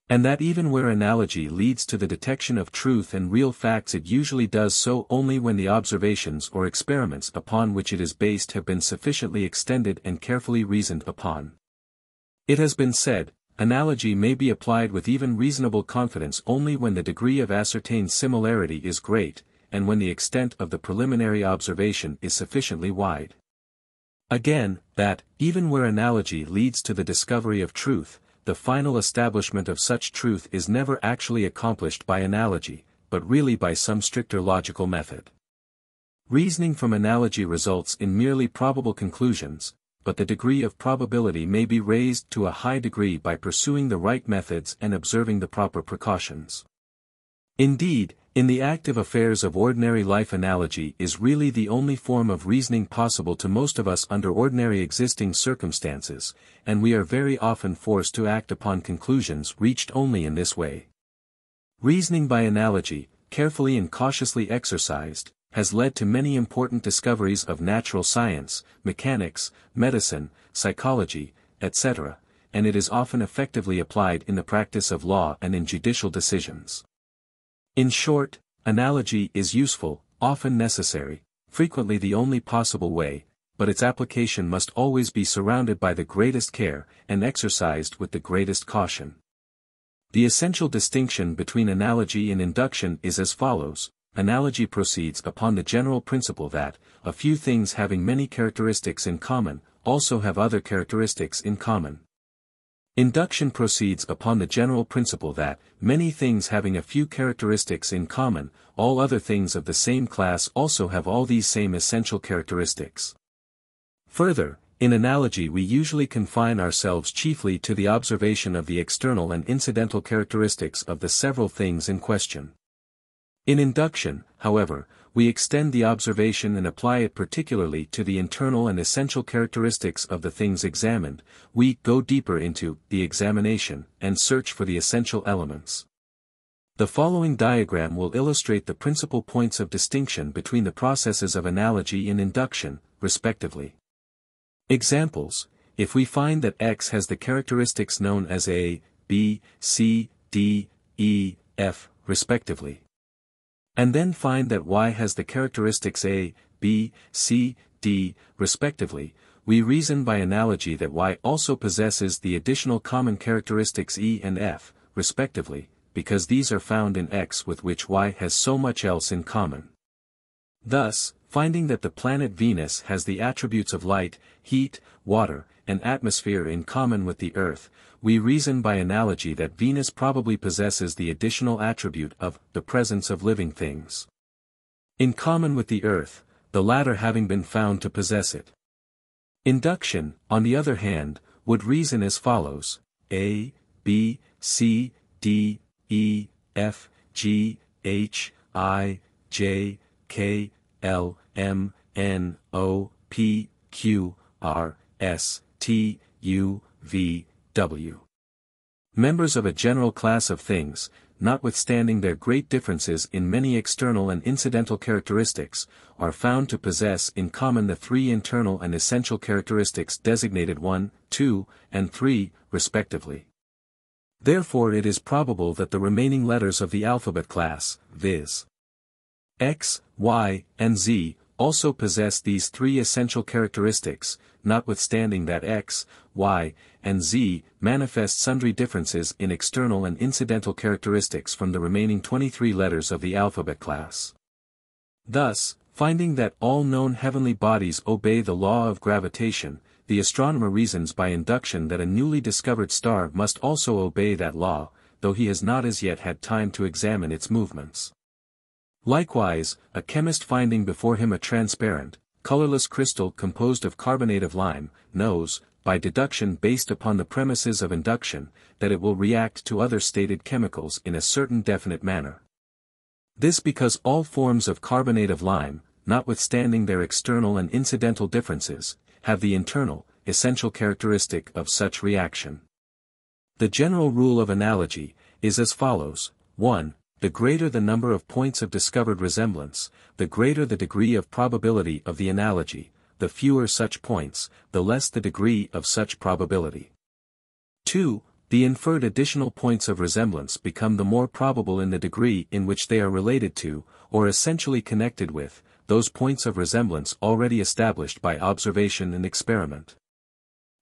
And that even where analogy leads to the detection of truth and real facts, it usually does so only when the observations or experiments upon which it is based have been sufficiently extended and carefully reasoned upon. It has been said, analogy may be applied with even reasonable confidence only when the degree of ascertained similarity is great, and when the extent of the preliminary observation is sufficiently wide. Again, that, even where analogy leads to the discovery of truth, the final establishment of such truth is never actually accomplished by analogy, but really by some stricter logical method. Reasoning from analogy results in merely probable conclusions, but the degree of probability may be raised to a high degree by pursuing the right methods and observing the proper precautions. Indeed, in the active affairs of ordinary life, analogy is really the only form of reasoning possible to most of us under ordinary existing circumstances, and we are very often forced to act upon conclusions reached only in this way. Reasoning by analogy, carefully and cautiously exercised, has led to many important discoveries of natural science, mechanics, medicine, psychology, etc., and it is often effectively applied in the practice of law and in judicial decisions. In short, analogy is useful, often necessary, frequently the only possible way, but its application must always be surrounded by the greatest care, and exercised with the greatest caution. The essential distinction between analogy and induction is as follows. Analogy proceeds upon the general principle that, a few things having many characteristics in common, also have other characteristics in common. Induction proceeds upon the general principle that, many things having a few characteristics in common, all other things of the same class also have all these same essential characteristics. Further, in analogy we usually confine ourselves chiefly to the observation of the external and incidental characteristics of the several things in question. In induction, however, we extend the observation and apply it particularly to the internal and essential characteristics of the things examined. We go deeper into the examination and search for the essential elements. The following diagram will illustrate the principal points of distinction between the processes of analogy and induction, respectively. Examples: if we find that X has the characteristics known as A, B, C, D, E, F, respectively, and then find that Y has the characteristics A, B, C, D, respectively, we reason by analogy that Y also possesses the additional common characteristics E and F, respectively, because these are found in X with which Y has so much else in common. Thus, finding that the planet Venus has the attributes of light, heat, water, and atmosphere in common with the Earth, we reason by analogy that Venus probably possesses the additional attribute of the presence of living things in common with the Earth, the latter having been found to possess it. Induction, on the other hand, would reason as follows: A, B, C, D, E, F, G, H, I, J, K, L, M, N, O, P, Q, R, S, T, U, V, W. Members of a general class of things, notwithstanding their great differences in many external and incidental characteristics, are found to possess in common the three internal and essential characteristics designated 1, 2, and 3, respectively. Therefore it is probable that the remaining letters of the alphabet class, viz. X, Y, and Z, also possess these three essential characteristics, notwithstanding that X, Y, and Z manifest sundry differences in external and incidental characteristics from the remaining 23 letters of the alphabet class. Thus, finding that all known heavenly bodies obey the law of gravitation, the astronomer reasons by induction that a newly discovered star must also obey that law, though he has not as yet had time to examine its movements. Likewise, a chemist finding before him a transparent, colorless crystal composed of carbonate of lime, knows, by deduction based upon the premises of induction, that it will react to other stated chemicals in a certain definite manner. This because all forms of carbonate of lime, notwithstanding their external and incidental differences, have the internal, essential characteristic of such reaction. The general rule of analogy is as follows: 1. the greater the number of points of discovered resemblance, the greater the degree of probability of the analogy, the fewer such points, the less the degree of such probability. 2. The inferred additional points of resemblance become the more probable in the degree in which they are related to, or essentially connected with, those points of resemblance already established by observation and experiment.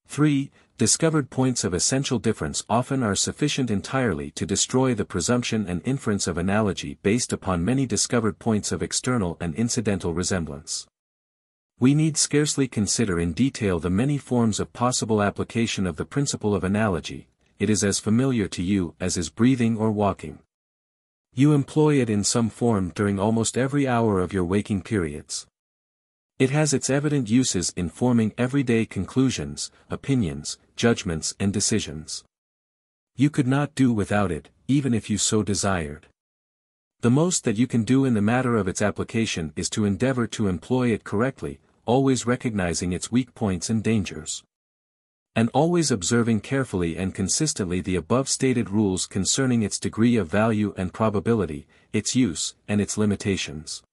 3. Discovered points of essential difference often are sufficient entirely to destroy the presumption and inference of analogy based upon many discovered points of external and incidental resemblance. We need scarcely consider in detail the many forms of possible application of the principle of analogy. It is as familiar to you as is breathing or walking. You employ it in some form during almost every hour of your waking periods. It has its evident uses in forming everyday conclusions, opinions, judgments and decisions. You could not do without it, even if you so desired. The most that you can do in the matter of its application is to endeavor to employ it correctly, always recognizing its weak points and dangers, and always observing carefully and consistently the above-stated rules concerning its degree of value and probability, its use, and its limitations.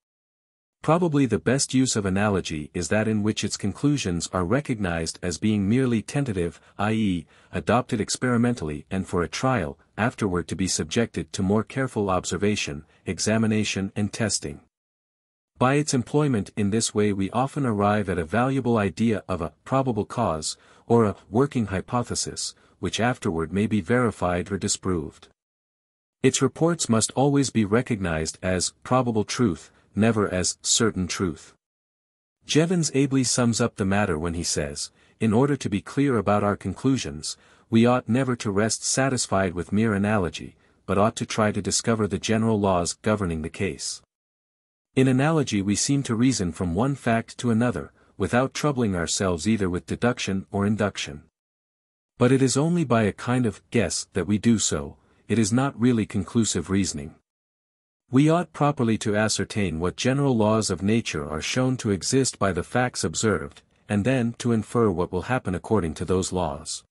Probably the best use of analogy is that in which its conclusions are recognized as being merely tentative, i.e., adopted experimentally and for a trial, afterward to be subjected to more careful observation, examination and testing. By its employment in this way we often arrive at a valuable idea of a probable cause, or a working hypothesis, which afterward may be verified or disproved. Its reports must always be recognized as probable truth, never as certain truth. Jevons ably sums up the matter when he says, in order to be clear about our conclusions, we ought never to rest satisfied with mere analogy, but ought to try to discover the general laws governing the case. In analogy we seem to reason from one fact to another, without troubling ourselves either with deduction or induction. But it is only by a kind of guess that we do so, it is not really conclusive reasoning. We ought properly to ascertain what general laws of nature are shown to exist by the facts observed, and then to infer what will happen according to those laws.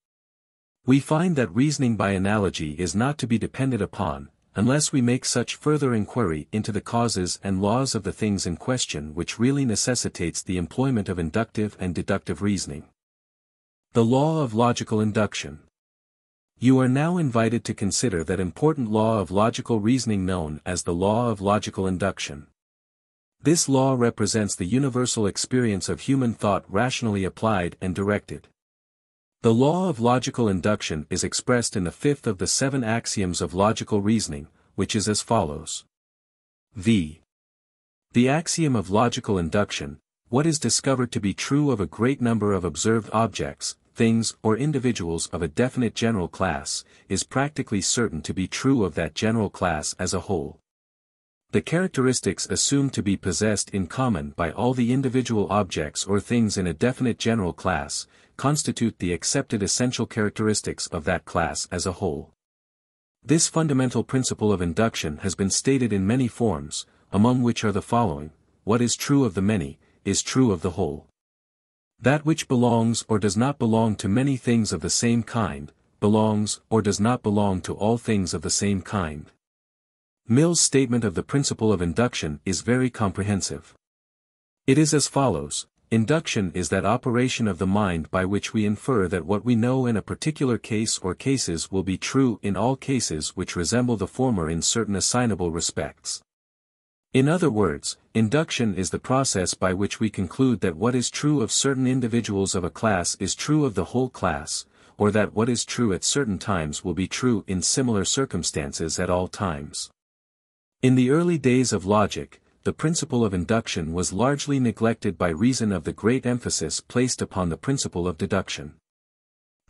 We find that reasoning by analogy is not to be depended upon, unless we make such further inquiry into the causes and laws of the things in question which really necessitates the employment of inductive and deductive reasoning. The Law of Logical Induction. You are now invited to consider that important law of logical reasoning known as the Law of Logical Induction. This law represents the universal experience of human thought rationally applied and directed. The law of logical induction is expressed in the fifth of the 7 axioms of logical reasoning, which is as follows. V. The axiom of logical induction: what is discovered to be true of a great number of observed objects, things or individuals of a definite general class, is practically certain to be true of that general class as a whole. The characteristics assumed to be possessed in common by all the individual objects or things in a definite general class, constitute the accepted essential characteristics of that class as a whole. This fundamental principle of induction has been stated in many forms, among which are the following: what is true of the many, is true of the whole. That which belongs or does not belong to many things of the same kind, belongs or does not belong to all things of the same kind. Mill's statement of the principle of induction is very comprehensive. It is as follows: induction is that operation of the mind by which we infer that what we know in a particular case or cases will be true in all cases which resemble the former in certain assignable respects. In other words, induction is the process by which we conclude that what is true of certain individuals of a class is true of the whole class, or that what is true at certain times will be true in similar circumstances at all times. In the early days of logic, the principle of induction was largely neglected by reason of the great emphasis placed upon the principle of deduction.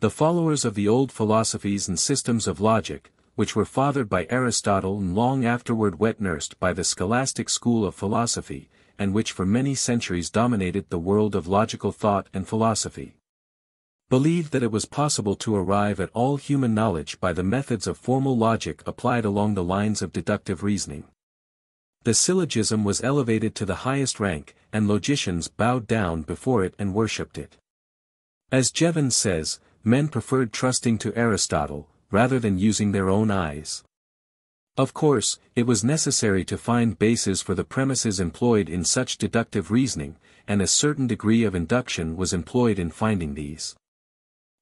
The followers of the old philosophies and systems of logic, which were fathered by Aristotle and long afterward wet-nursed by the scholastic school of philosophy, and which for many centuries dominated the world of logical thought and philosophy, believed that it was possible to arrive at all human knowledge by the methods of formal logic applied along the lines of deductive reasoning. The syllogism was elevated to the highest rank, and logicians bowed down before it and worshipped it. As Jevons says, men preferred trusting to Aristotle, rather than using their own eyes. Of course, it was necessary to find bases for the premises employed in such deductive reasoning, and a certain degree of induction was employed in finding these.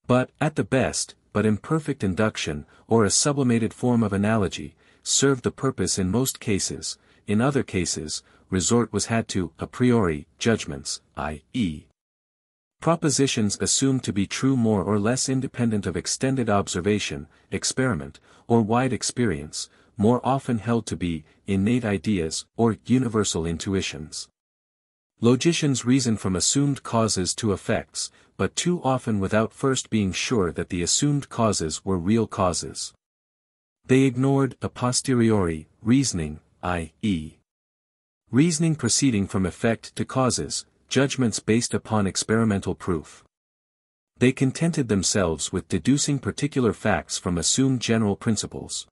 But, at the best, but imperfect induction, or a sublimated form of analogy, served the purpose in most cases. In other cases, resort was had to a priori judgments, i.e., propositions assumed to be true more or less independent of extended observation, experiment, or wide experience, more often held to be innate ideas or universal intuitions. Logicians reason from assumed causes to effects, but too often without first being sure that the assumed causes were real causes. They ignored a posteriori reasoning, i.e., reasoning proceeding from effect to causes, judgments based upon experimental proof. They contented themselves with deducing particular facts from assumed general principles.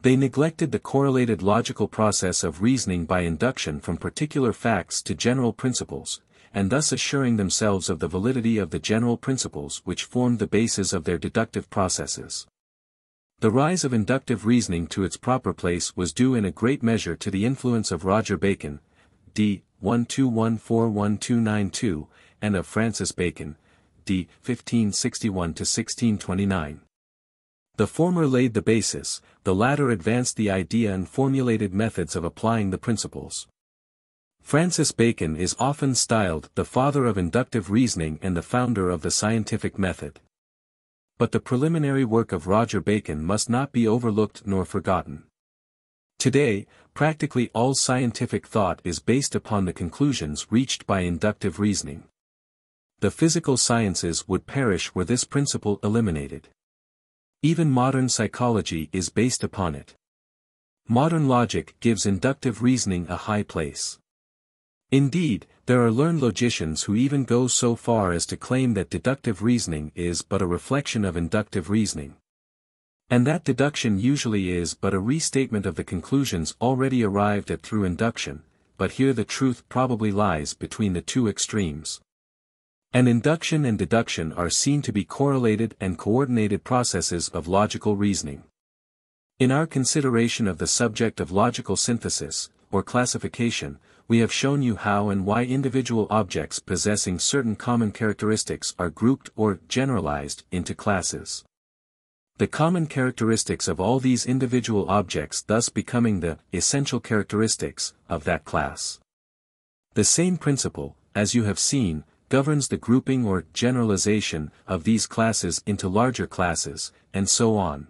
They neglected the correlated logical process of reasoning by induction from particular facts to general principles, and thus assuring themselves of the validity of the general principles which formed the basis of their deductive processes. The rise of inductive reasoning to its proper place was due in a great measure to the influence of Roger Bacon, d. 12141292, and of Francis Bacon, d. 1561–1629. The former laid the basis, the latter advanced the idea and formulated methods of applying the principles. Francis Bacon is often styled the father of inductive reasoning and the founder of the scientific method. But the preliminary work of Roger Bacon must not be overlooked nor forgotten. Today, practically all scientific thought is based upon the conclusions reached by inductive reasoning. The physical sciences would perish were this principle eliminated. Even modern psychology is based upon it. Modern logic gives inductive reasoning a high place. Indeed, there are learned logicians who even go so far as to claim that deductive reasoning is but a reflection of inductive reasoning. And that deduction usually is but a restatement of the conclusions already arrived at through induction, but here the truth probably lies between the two extremes. And induction and deduction are seen to be correlated and coordinated processes of logical reasoning. In our consideration of the subject of logical synthesis, or classification, we have shown you how and why individual objects possessing certain common characteristics are grouped or generalized into classes. The common characteristics of all these individual objects thus becoming the essential characteristics of that class. The same principle, as you have seen, governs the grouping or generalization of these classes into larger classes, and so on.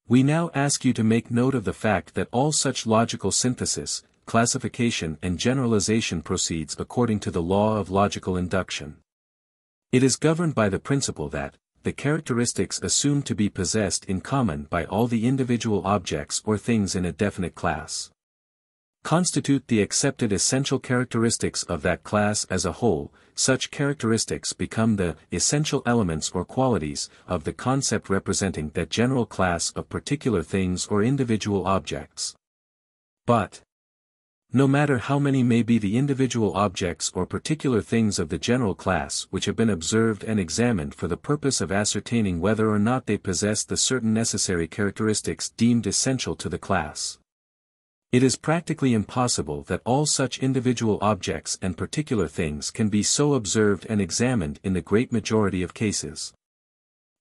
We now ask you to make note of the fact that all such logical synthesis, classification and generalization proceeds according to the law of logical induction. It is governed by the principle that, the characteristics assumed to be possessed in common by all the individual objects or things in a definite class constitute the accepted essential characteristics of that class as a whole. Such characteristics become the essential elements or qualities of the concept representing that general class of particular things or individual objects. But, no matter how many may be the individual objects or particular things of the general class which have been observed and examined for the purpose of ascertaining whether or not they possess the certain necessary characteristics deemed essential to the class, it is practically impossible that all such individual objects and particular things can be so observed and examined in the great majority of cases.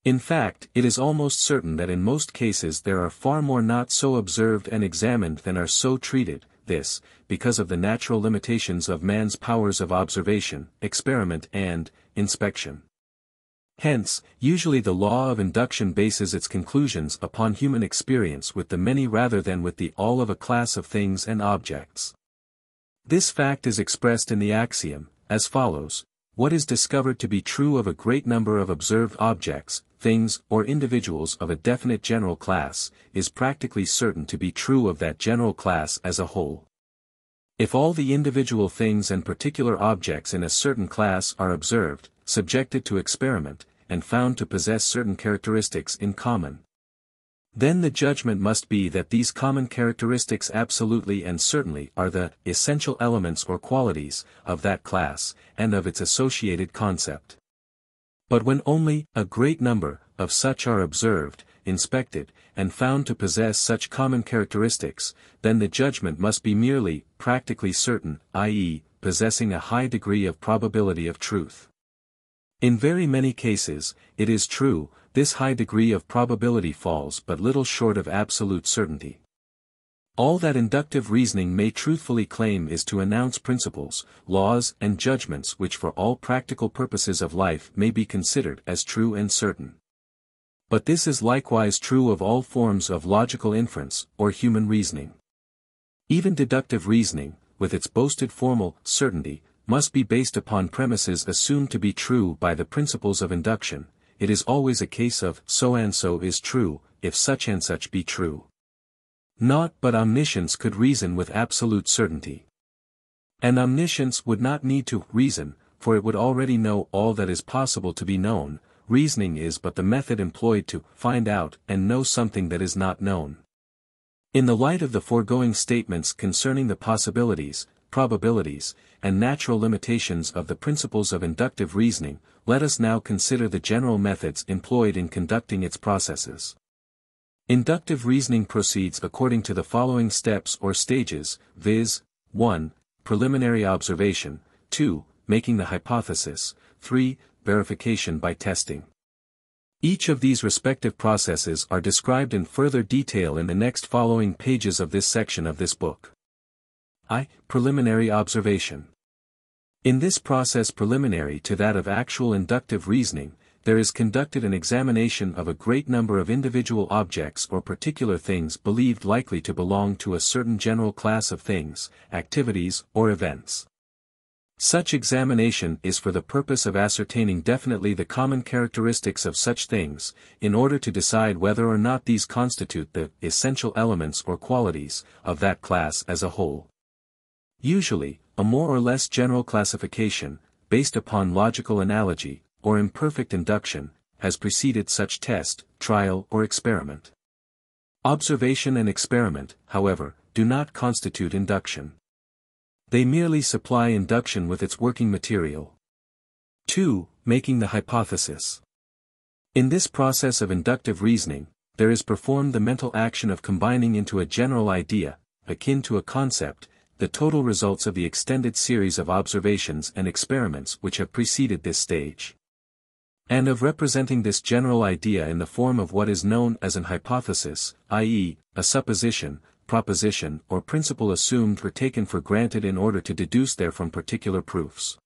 In fact, it is almost certain that in most cases there are far more not so observed and examined than are so treated, this, because of the natural limitations of man's powers of observation, experiment and inspection. Hence, usually the law of induction bases its conclusions upon human experience with the many rather than with the all of a class of things and objects. This fact is expressed in the axiom, as follows: what is discovered to be true of a great number of observed objects, things, or individuals of a definite general class, is practically certain to be true of that general class as a whole. If all the individual things and particular objects in a certain class are observed, subjected to experiment, and found to possess certain characteristics in common, then the judgment must be that these common characteristics absolutely and certainly are the essential elements or qualities of that class, and of its associated concept. But when only a great number of such are observed, inspected, and found to possess such common characteristics, then the judgment must be merely, practically certain, i.e., possessing a high degree of probability of truth. In very many cases, it is true, this high degree of probability falls but little short of absolute certainty. All that inductive reasoning may truthfully claim is to announce principles, laws and judgments which for all practical purposes of life may be considered as true and certain. But this is likewise true of all forms of logical inference, or human reasoning. Even deductive reasoning, with its boasted formal certainty, must be based upon premises assumed to be true by the principles of induction. It is always a case of so and so is true, if such and such be true. Not but omniscience could reason with absolute certainty. And omniscience would not need to reason, for it would already know all that is possible to be known. Reasoning is but the method employed to find out and know something that is not known. In the light of the foregoing statements concerning the possibilities, probabilities, and natural limitations of the principles of inductive reasoning, let us now consider the general methods employed in conducting its processes. Inductive reasoning proceeds according to the following steps or stages, viz. 1. Preliminary observation, 2. Making the hypothesis, 3. Verification by testing. Each of these respective processes are described in further detail in the next following pages of this section of this book. I. Preliminary observation. In this process preliminary to that of actual inductive reasoning, there is conducted an examination of a great number of individual objects or particular things believed likely to belong to a certain general class of things, activities, or events. Such examination is for the purpose of ascertaining definitely the common characteristics of such things, in order to decide whether or not these constitute the essential elements or qualities of that class as a whole. Usually, a more or less general classification, based upon logical analogy, or imperfect induction, has preceded such test, trial or experiment. Observation and experiment, however, do not constitute induction. They merely supply induction with its working material. 2. Making the hypothesis. In this process of inductive reasoning, there is performed the mental action of combining into a general idea, akin to a concept, the total results of the extended series of observations and experiments which have preceded this stage. And of representing this general idea in the form of what is known as an hypothesis, i.e., a supposition, proposition or principle assumed or taken for granted in order to deduce therefrom particular proofs.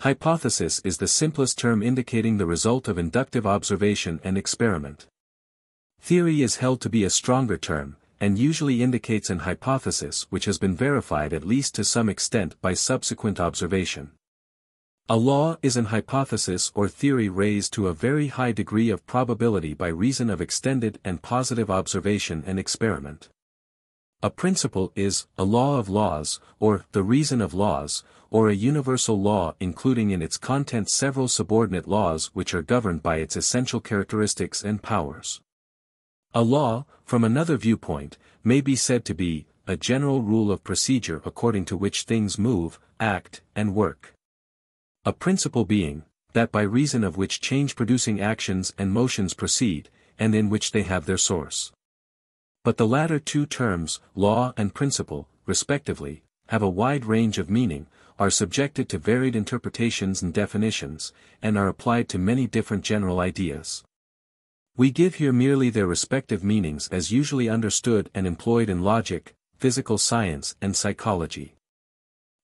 Hypothesis is the simplest term indicating the result of inductive observation and experiment. Theory is held to be a stronger term, and usually indicates an hypothesis which has been verified at least to some extent by subsequent observation. A law is an hypothesis or theory raised to a very high degree of probability by reason of extended and positive observation and experiment. A principle is a law of laws, or the reason of laws, or a universal law including in its content several subordinate laws which are governed by its essential characteristics and powers. A law, from another viewpoint, may be said to be a general rule of procedure according to which things move, act, and work. A principle being, that by reason of which change-producing actions and motions proceed, and in which they have their source. But the latter two terms, law and principle, respectively, have a wide range of meaning, are subjected to varied interpretations and definitions, and are applied to many different general ideas. We give here merely their respective meanings as usually understood and employed in logic, physical science and psychology.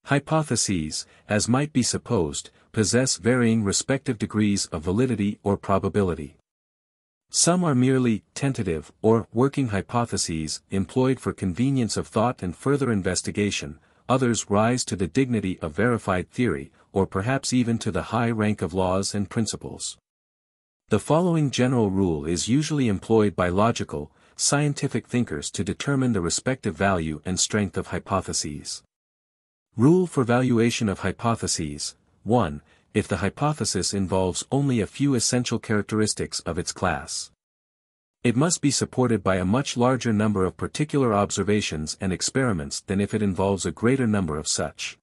Hypotheses, as might be supposed, possess varying respective degrees of validity or probability. Some are merely tentative or working hypotheses employed for convenience of thought and further investigation, others rise to the dignity of verified theory, or perhaps even to the high rank of laws and principles. The following general rule is usually employed by logical, scientific thinkers to determine the respective value and strength of hypotheses. Rule for valuation of hypotheses. 1. If the hypothesis involves only a few essential characteristics of its class, it must be supported by a much larger number of particular observations and experiments than if it involves a greater number of such.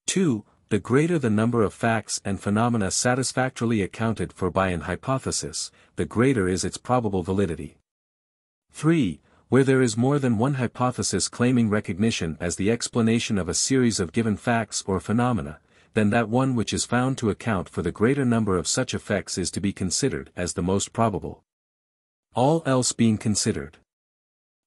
2. The greater the number of facts and phenomena satisfactorily accounted for by an hypothesis, the greater is its probable validity. 3. Where there is more than one hypothesis claiming recognition as the explanation of a series of given facts or phenomena, then that one which is found to account for the greater number of such effects is to be considered as the most probable. All else being considered.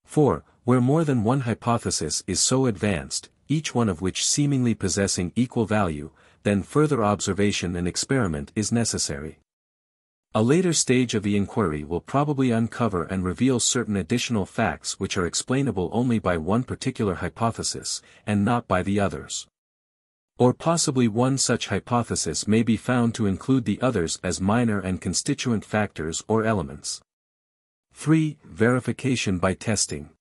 4. Where more than one hypothesis is so advanced, each one of which seemingly possessing equal value, then further observation and experiment is necessary. A later stage of the inquiry will probably uncover and reveal certain additional facts which are explainable only by one particular hypothesis, and not by the others. Or possibly one such hypothesis may be found to include the others as minor and constituent factors or elements. 3. Verification by testing.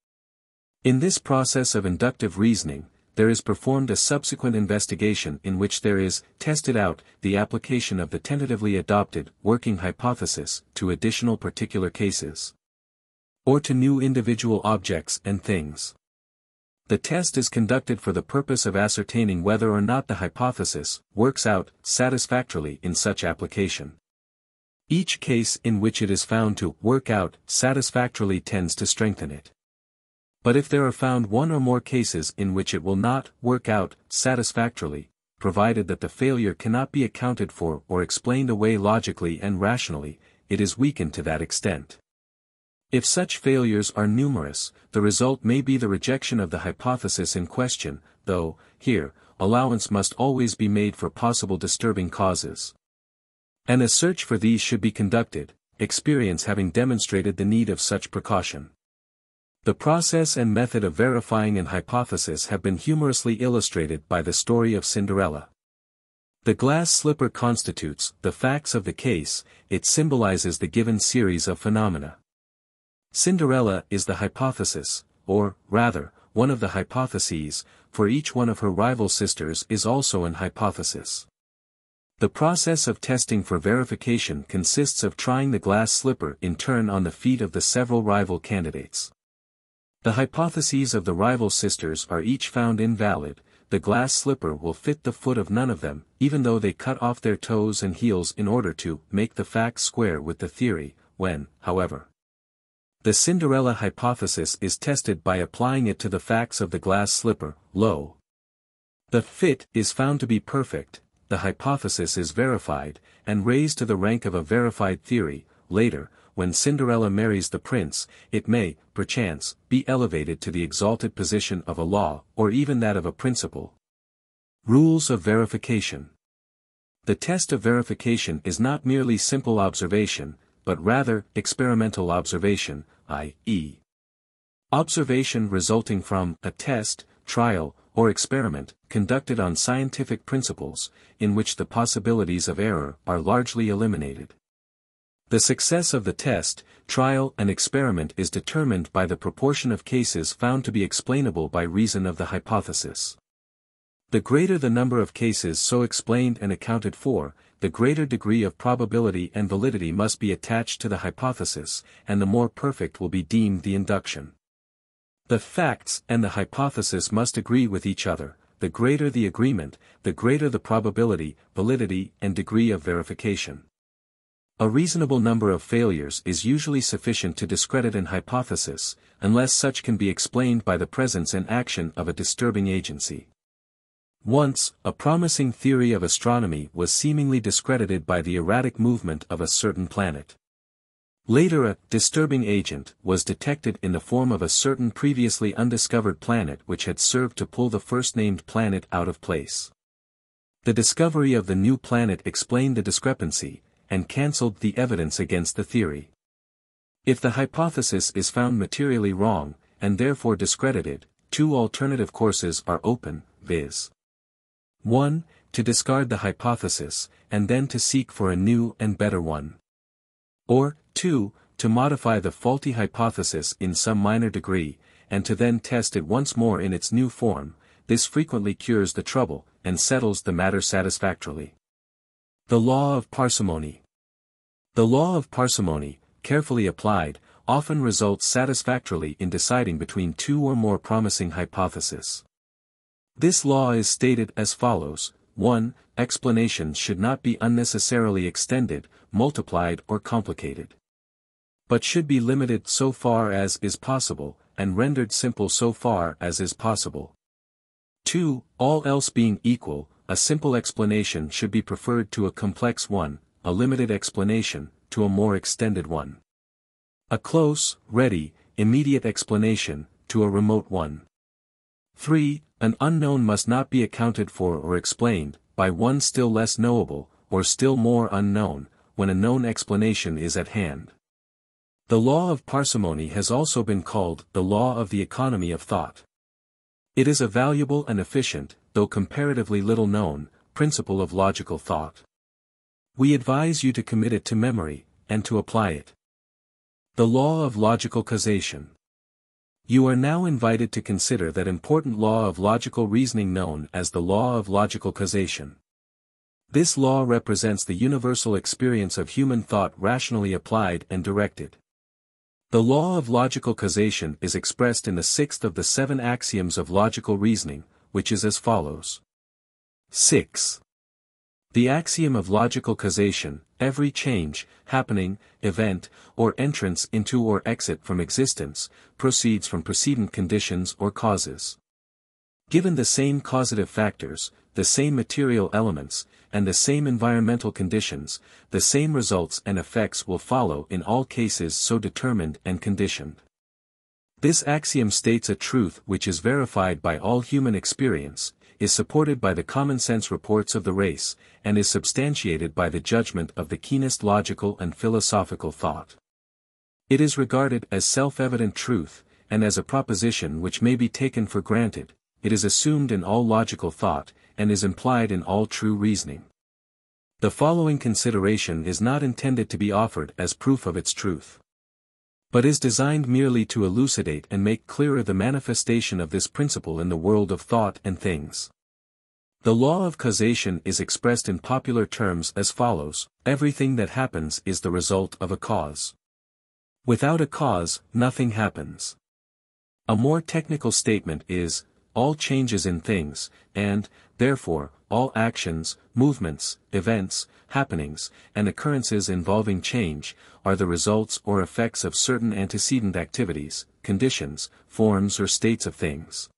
In this process of inductive reasoning, there is performed a subsequent investigation in which there is tested out the application of the tentatively adopted working hypothesis to additional particular cases, or to new individual objects and things. The test is conducted for the purpose of ascertaining whether or not the hypothesis works out satisfactorily in such application. Each case in which it is found to work out satisfactorily tends to strengthen it. But if there are found one or more cases in which it will not work out satisfactorily, provided that the failure cannot be accounted for or explained away logically and rationally, it is weakened to that extent. If such failures are numerous, the result may be the rejection of the hypothesis in question, though, here, allowance must always be made for possible disturbing causes. And a search for these should be conducted, experience having demonstrated the need of such precaution. The process and method of verifying an hypothesis have been humorously illustrated by the story of Cinderella. The glass slipper constitutes the facts of the case, it symbolizes the given series of phenomena. Cinderella is the hypothesis, or, rather, one of the hypotheses, for each one of her rival sisters is also an hypothesis. The process of testing for verification consists of trying the glass slipper in turn on the feet of the several rival candidates. The hypotheses of the rival sisters are each found invalid, the glass slipper will fit the foot of none of them, even though they cut off their toes and heels in order to make the facts square with the theory, when, however, the Cinderella hypothesis is tested by applying it to the facts of the glass slipper, lo! The fit is found to be perfect, the hypothesis is verified, and raised to the rank of a verified theory. Later, when Cinderella marries the prince, it may, perchance, be elevated to the exalted position of a law, or even that of a principle. Rules of verification. The test of verification is not merely simple observation, but rather experimental observation, i.e., observation resulting from a test, trial, or experiment, conducted on scientific principles, in which the possibilities of error are largely eliminated. The success of the test, trial and experiment is determined by the proportion of cases found to be explainable by reason of the hypothesis. The greater the number of cases so explained and accounted for, the greater degree of probability and validity must be attached to the hypothesis, and the more perfect will be deemed the induction. The facts and the hypothesis must agree with each other. The greater the agreement, the greater the probability, validity, and degree of verification. A reasonable number of failures is usually sufficient to discredit an hypothesis, unless such can be explained by the presence and action of a disturbing agency. Once, a promising theory of astronomy was seemingly discredited by the erratic movement of a certain planet. Later a disturbing agent was detected in the form of a certain previously undiscovered planet which had served to pull the first-named planet out of place. The discovery of the new planet explained the discrepancy, and cancelled the evidence against the theory. If the hypothesis is found materially wrong, and therefore discredited, two alternative courses are open, viz. 1. To discard the hypothesis, and then to seek for a new and better one. Or, 2. To modify the faulty hypothesis in some minor degree, and to then test it once more in its new form. This frequently cures the trouble, and settles the matter satisfactorily. The Law of Parsimony. The law of parsimony, carefully applied, often results satisfactorily in deciding between two or more promising hypotheses. This law is stated as follows: 1. Explanations should not be unnecessarily extended, multiplied or complicated, but should be limited so far as is possible, and rendered simple so far as is possible. 2. All else being equal, a simple explanation should be preferred to a complex one, a limited explanation to a more extended one. A close, ready, immediate explanation to a remote one. 3. An unknown must not be accounted for or explained by one still less knowable, or still more unknown, when a known explanation is at hand. The law of parsimony has also been called the law of the economy of thought. It is a valuable and efficient, though comparatively little known, principle of logical thought. We advise you to commit it to memory, and to apply it. The law of logical causation. You are now invited to consider that important law of logical reasoning known as the law of logical causation. This law represents the universal experience of human thought rationally applied and directed. The law of logical causation is expressed in the sixth of the 7 axioms of logical reasoning, which is as follows. 6. The axiom of logical causation: every change, happening, event, or entrance into or exit from existence, proceeds from precedent conditions or causes. Given the same causative factors, the same material elements, and the same environmental conditions, the same results and effects will follow in all cases so determined and conditioned. This axiom states a truth which is verified by all human experience, is supported by the common-sense reports of the race, and is substantiated by the judgment of the keenest logical and philosophical thought. It is regarded as self-evident truth, and as a proposition which may be taken for granted. It is assumed in all logical thought, and is implied in all true reasoning. The following consideration is not intended to be offered as proof of its truth, but is designed merely to elucidate and make clearer the manifestation of this principle in the world of thought and things. The law of causation is expressed in popular terms as follows: everything that happens is the result of a cause. Without a cause, nothing happens. A more technical statement is, all changes in things, and, therefore, all actions, movements, events, happenings, and occurrences involving change, are the results or effects of certain antecedent activities, conditions, forms or states of things,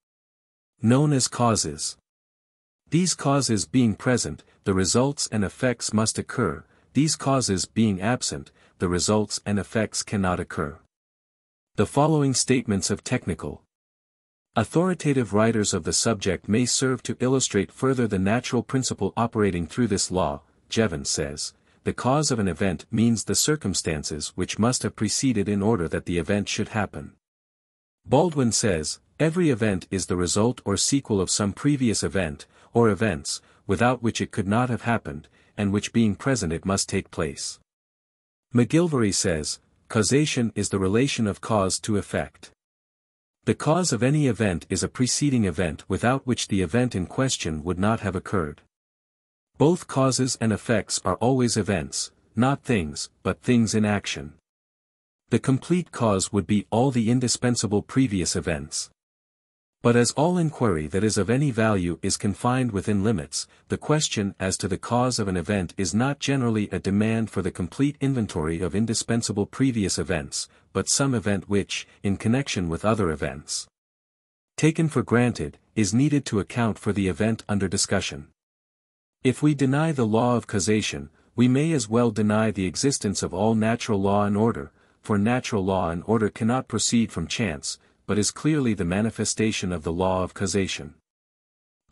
known as causes. These causes being present, the results and effects must occur; these causes being absent, the results and effects cannot occur. The following statements of technical, authoritative writers of the subject may serve to illustrate further the natural principle operating through this law. Jevons says, the cause of an event means the circumstances which must have preceded in order that the event should happen. Baldwin says, every event is the result or sequel of some previous event, or events, without which it could not have happened, and which being present it must take place. McGilvary says, causation is the relation of cause to effect. The cause of any event is a preceding event without which the event in question would not have occurred. Both causes and effects are always events, not things, but things in action. The complete cause would be all the indispensable previous events. But as all inquiry that is of any value is confined within limits, the question as to the cause of an event is not generally a demand for the complete inventory of indispensable previous events, but some event which, in connection with other events, taken for granted, is needed to account for the event under discussion. If we deny the law of causation, we may as well deny the existence of all natural law and order, for natural law and order cannot proceed from chance, but is clearly the manifestation of the law of causation.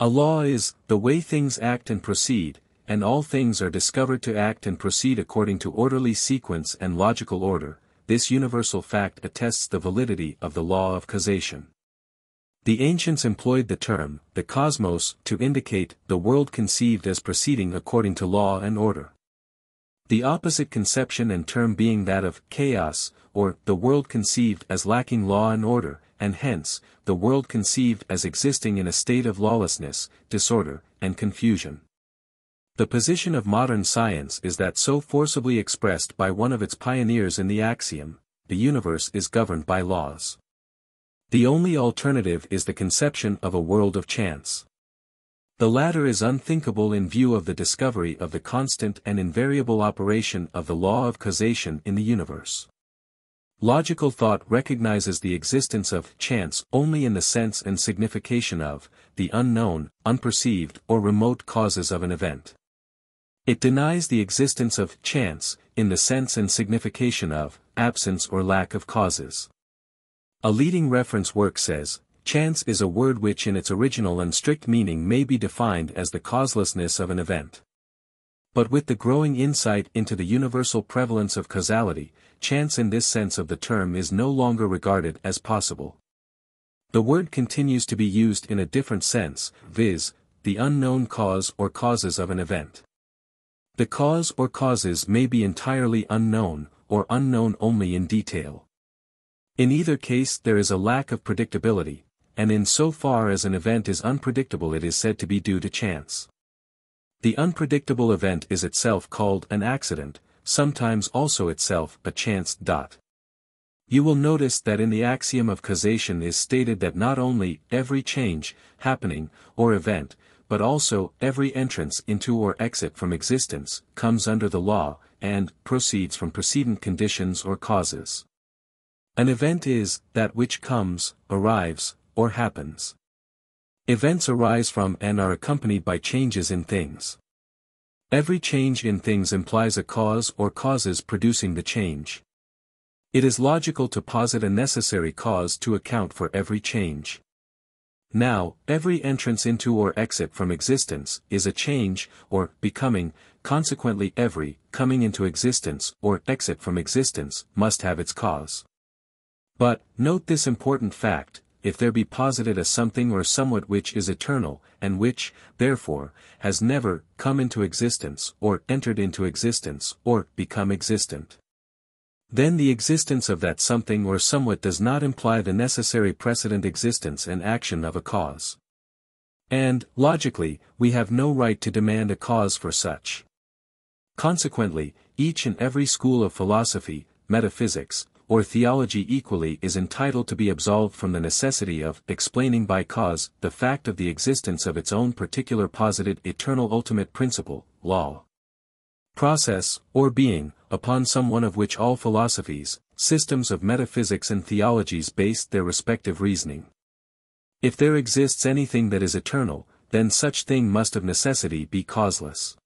A law is the way things act and proceed, and all things are discovered to act and proceed according to orderly sequence and logical order. This universal fact attests the validity of the law of causation. The ancients employed the term, the cosmos, to indicate the world conceived as proceeding according to law and order. The opposite conception and term being that of chaos, or the world conceived as lacking law and order, and hence, the world conceived as existing in a state of lawlessness, disorder, and confusion. The position of modern science is that so forcibly expressed by one of its pioneers in the axiom, the universe is governed by laws. The only alternative is the conception of a world of chance. The latter is unthinkable in view of the discovery of the constant and invariable operation of the law of causation in the universe. Logical thought recognizes the existence of chance only in the sense and signification of the unknown, unperceived, or remote causes of an event. It denies the existence of chance in the sense and signification of absence or lack of causes. A leading reference work says, "Chance is a word which in its original and strict meaning may be defined as the causelessness of an event. But with the growing insight into the universal prevalence of causality, chance in this sense of the term is no longer regarded as possible." The word continues to be used in a different sense, viz., the unknown cause or causes of an event. The cause or causes may be entirely unknown, or unknown only in detail. In either case there is a lack of predictability, and in so far as an event is unpredictable it is said to be due to chance. The unpredictable event is itself called an accident, sometimes also itself a chance. You will notice that in the axiom of causation is stated that not only every change, happening, or event, but also every entrance into or exit from existence, comes under the law, and proceeds from precedent conditions or causes. An event is that which comes, arrives, or happens. Events arise from and are accompanied by changes in things. Every change in things implies a cause or causes producing the change. It is logical to posit a necessary cause to account for every change. Now, every entrance into or exit from existence is a change, or becoming, consequently every coming into existence or exit from existence must have its cause. But, note this important fact, if there be posited a something or somewhat which is eternal, and which, therefore, has never come into existence, or entered into existence, or become existent, then the existence of that something or somewhat does not imply the necessary precedent existence and action of a cause. And, logically, we have no right to demand a cause for such. Consequently, each and every school of philosophy, metaphysics, or theology equally is entitled to be absolved from the necessity of explaining by cause the fact of the existence of its own particular posited eternal ultimate principle, law, process, or being, upon some one of which all philosophies, systems of metaphysics and theologies based their respective reasoning. If there exists anything that is eternal, then such thing must of necessity be causeless.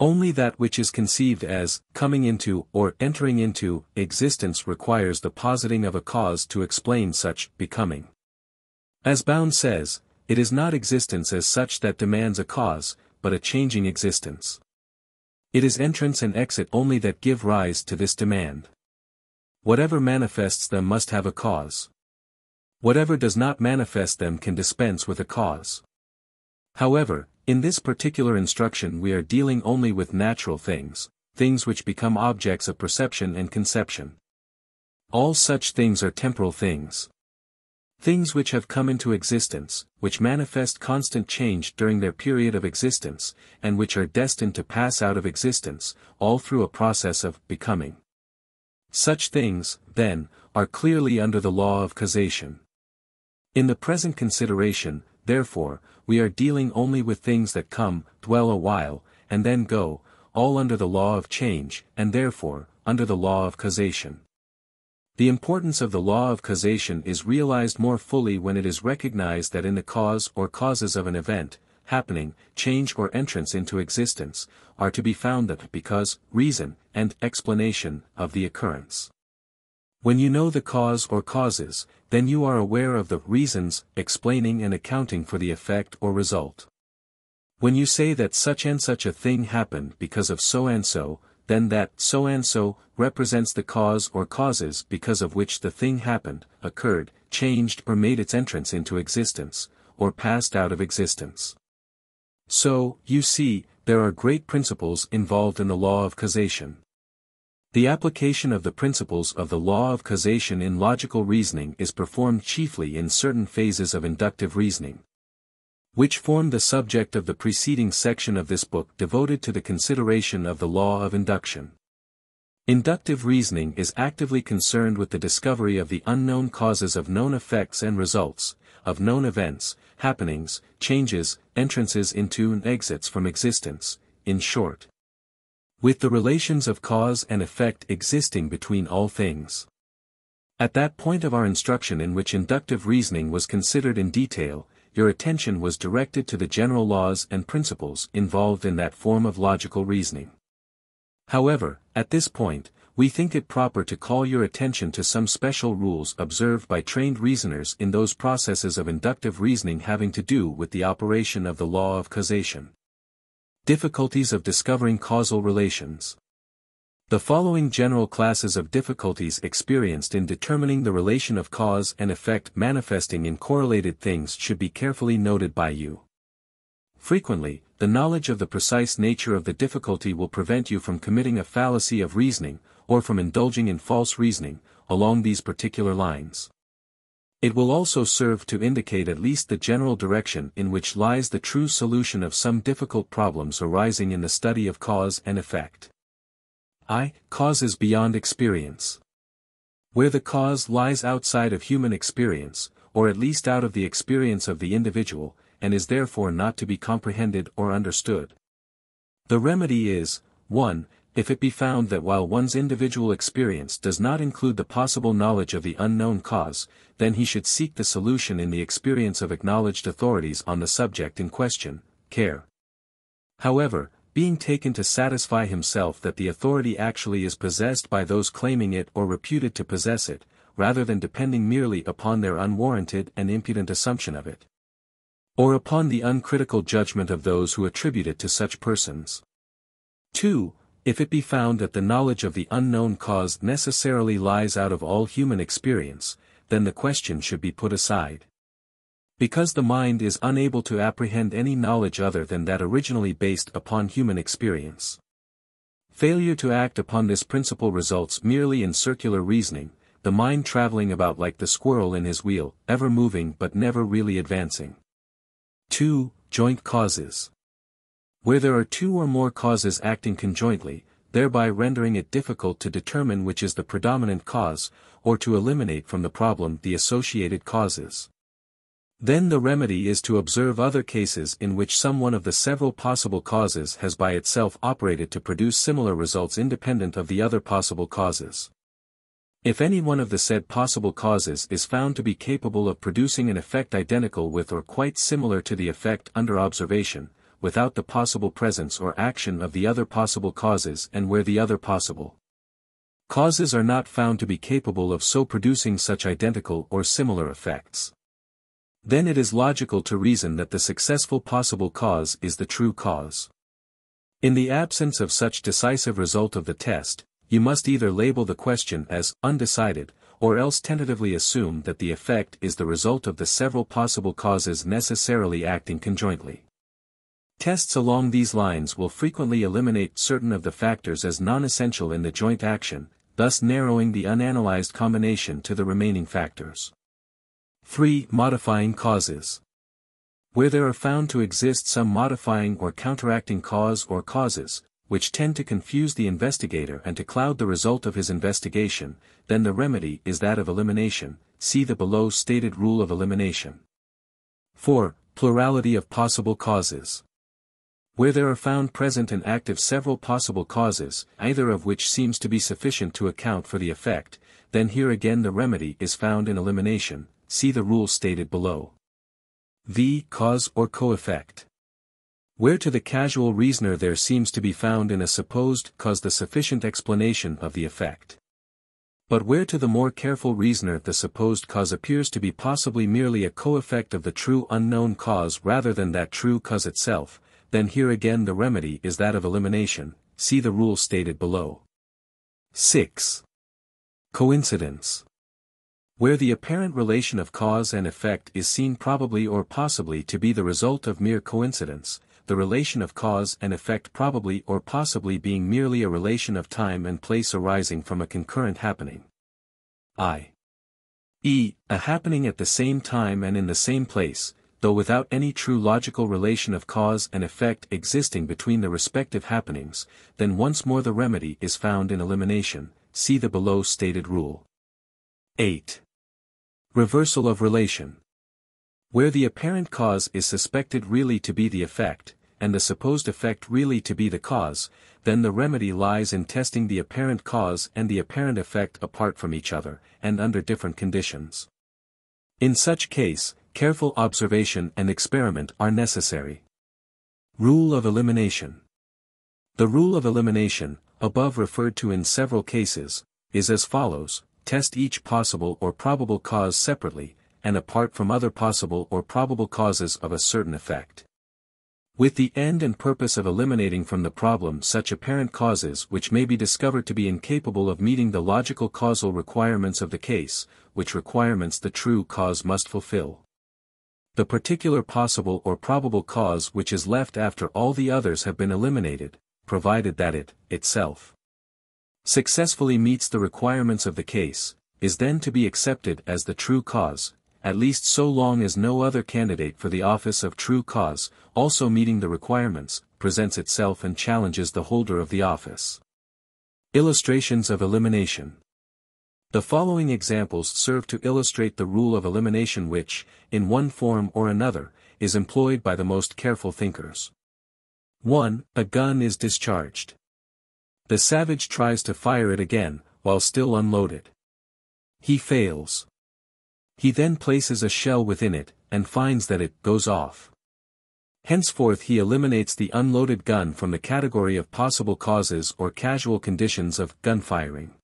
Only that which is conceived as coming into or entering into existence requires the positing of a cause to explain such becoming. As Bound says, it is not existence as such that demands a cause, but a changing existence. It is entrance and exit only that give rise to this demand. Whatever manifests them must have a cause. Whatever does not manifest them can dispense with a cause. However, in this particular instruction we are dealing only with natural things, things which become objects of perception and conception. All such things are temporal things. Things which have come into existence, which manifest constant change during their period of existence, and which are destined to pass out of existence, all through a process of becoming. Such things, then, are clearly under the law of causation. In the present consideration, therefore, we are dealing only with things that come, dwell a while, and then go, all under the law of change, and therefore, under the law of causation. The importance of the law of causation is realized more fully when it is recognized that in the cause or causes of an event, happening, change or entrance into existence, are to be found the because, reason, and explanation of the occurrence. When you know the cause or causes, then you are aware of the reasons, explaining and accounting for the effect or result. When you say that such and such a thing happened because of so and so, then that so and so represents the cause or causes because of which the thing happened, occurred, changed or made its entrance into existence, or passed out of existence. So, you see, there are great principles involved in the law of causation. The application of the principles of the law of causation in logical reasoning is performed chiefly in certain phases of inductive reasoning, which form the subject of the preceding section of this book devoted to the consideration of the law of induction. Inductive reasoning is actively concerned with the discovery of the unknown causes of known effects and results, of known events, happenings, changes, entrances into and exits from existence, in short. With the relations of cause and effect existing between all things. At that point of our instruction in which inductive reasoning was considered in detail, your attention was directed to the general laws and principles involved in that form of logical reasoning. However, at this point, we think it proper to call your attention to some special rules observed by trained reasoners in those processes of inductive reasoning having to do with the operation of the law of causation. Difficulties of discovering causal relations. The following general classes of difficulties experienced in determining the relation of cause and effect manifesting in correlated things should be carefully noted by you. Frequently, the knowledge of the precise nature of the difficulty will prevent you from committing a fallacy of reasoning, or from indulging in false reasoning, along these particular lines. It will also serve to indicate at least the general direction in which lies the true solution of some difficult problems arising in the study of cause and effect. Causes beyond experience. Where the cause lies outside of human experience, or at least out of the experience of the individual, and is therefore not to be comprehended or understood. The remedy is, 1. If it be found that while one's individual experience does not include the possible knowledge of the unknown cause, then he should seek the solution in the experience of acknowledged authorities on the subject in question, care. However, being taken to satisfy himself that the authority actually is possessed by those claiming it or reputed to possess it, rather than depending merely upon their unwarranted and impudent assumption of it, or upon the uncritical judgment of those who attribute it to such persons. 2. If it be found that the knowledge of the unknown cause necessarily lies out of all human experience, then the question should be put aside. Because the mind is unable to apprehend any knowledge other than that originally based upon human experience. Failure to act upon this principle results merely in circular reasoning, the mind traveling about like the squirrel in his wheel, ever moving but never really advancing. 2. Joint causes. Where there are two or more causes acting conjointly, thereby rendering it difficult to determine which is the predominant cause, or to eliminate from the problem the associated causes. Then the remedy is to observe other cases in which some one of the several possible causes has by itself operated to produce similar results independent of the other possible causes. If any one of the said possible causes is found to be capable of producing an effect identical with or quite similar to the effect under observation, without the possible presence or action of the other possible causes, and where the other possible causes are not found to be capable of so producing such identical or similar effects, then it is logical to reason that the successful possible cause is the true cause. In the absence of such decisive result of the test, you must either label the question as undecided, or else tentatively assume that the effect is the result of the several possible causes necessarily acting conjointly. Tests along these lines will frequently eliminate certain of the factors as non-essential in the joint action, thus narrowing the unanalyzed combination to the remaining factors. 3. Modifying causes. Where there are found to exist some modifying or counteracting cause or causes, which tend to confuse the investigator and to cloud the result of his investigation, then the remedy is that of elimination, see the below stated rule of elimination. 4. Plurality of possible causes. Where there are found present and active several possible causes, either of which seems to be sufficient to account for the effect, then here again the remedy is found in elimination, see the rule stated below. V. Cause or co-effect. Where to the casual reasoner there seems to be found in a supposed cause the sufficient explanation of the effect. But where to the more careful reasoner the supposed cause appears to be possibly merely a co-effect of the true unknown cause rather than that true cause itself, then here again the remedy is that of elimination, see the rule stated below. 6. Coincidence. Where the apparent relation of cause and effect is seen probably or possibly to be the result of mere coincidence, the relation of cause and effect probably or possibly being merely a relation of time and place arising from a concurrent happening, i.e., a happening at the same time and in the same place, though without any true logical relation of cause and effect existing between the respective happenings, then once more the remedy is found in elimination. See the below stated rule. 8. Reversal of relation. Where the apparent cause is suspected really to be the effect, and the supposed effect really to be the cause, then the remedy lies in testing the apparent cause and the apparent effect apart from each other, and under different conditions. In such case, careful observation and experiment are necessary. Rule of elimination. The rule of elimination, above referred to in several cases, is as follows: test each possible or probable cause separately, and apart from other possible or probable causes of a certain effect, with the end and purpose of eliminating from the problem such apparent causes which may be discovered to be incapable of meeting the logical causal requirements of the case, which requirements the true cause must fulfill. The particular possible or probable cause which is left after all the others have been eliminated, provided that it, itself, successfully meets the requirements of the case, is then to be accepted as the true cause, at least so long as no other candidate for the office of true cause, also meeting the requirements, presents itself and challenges the holder of the office. Illustrations of elimination. The following examples serve to illustrate the rule of elimination which, in one form or another, is employed by the most careful thinkers. 1. A gun is discharged. The savage tries to fire it again, while still unloaded. He fails. He then places a shell within it, and finds that it goes off. Henceforth he eliminates the unloaded gun from the category of possible causes or casual conditions of gun firing.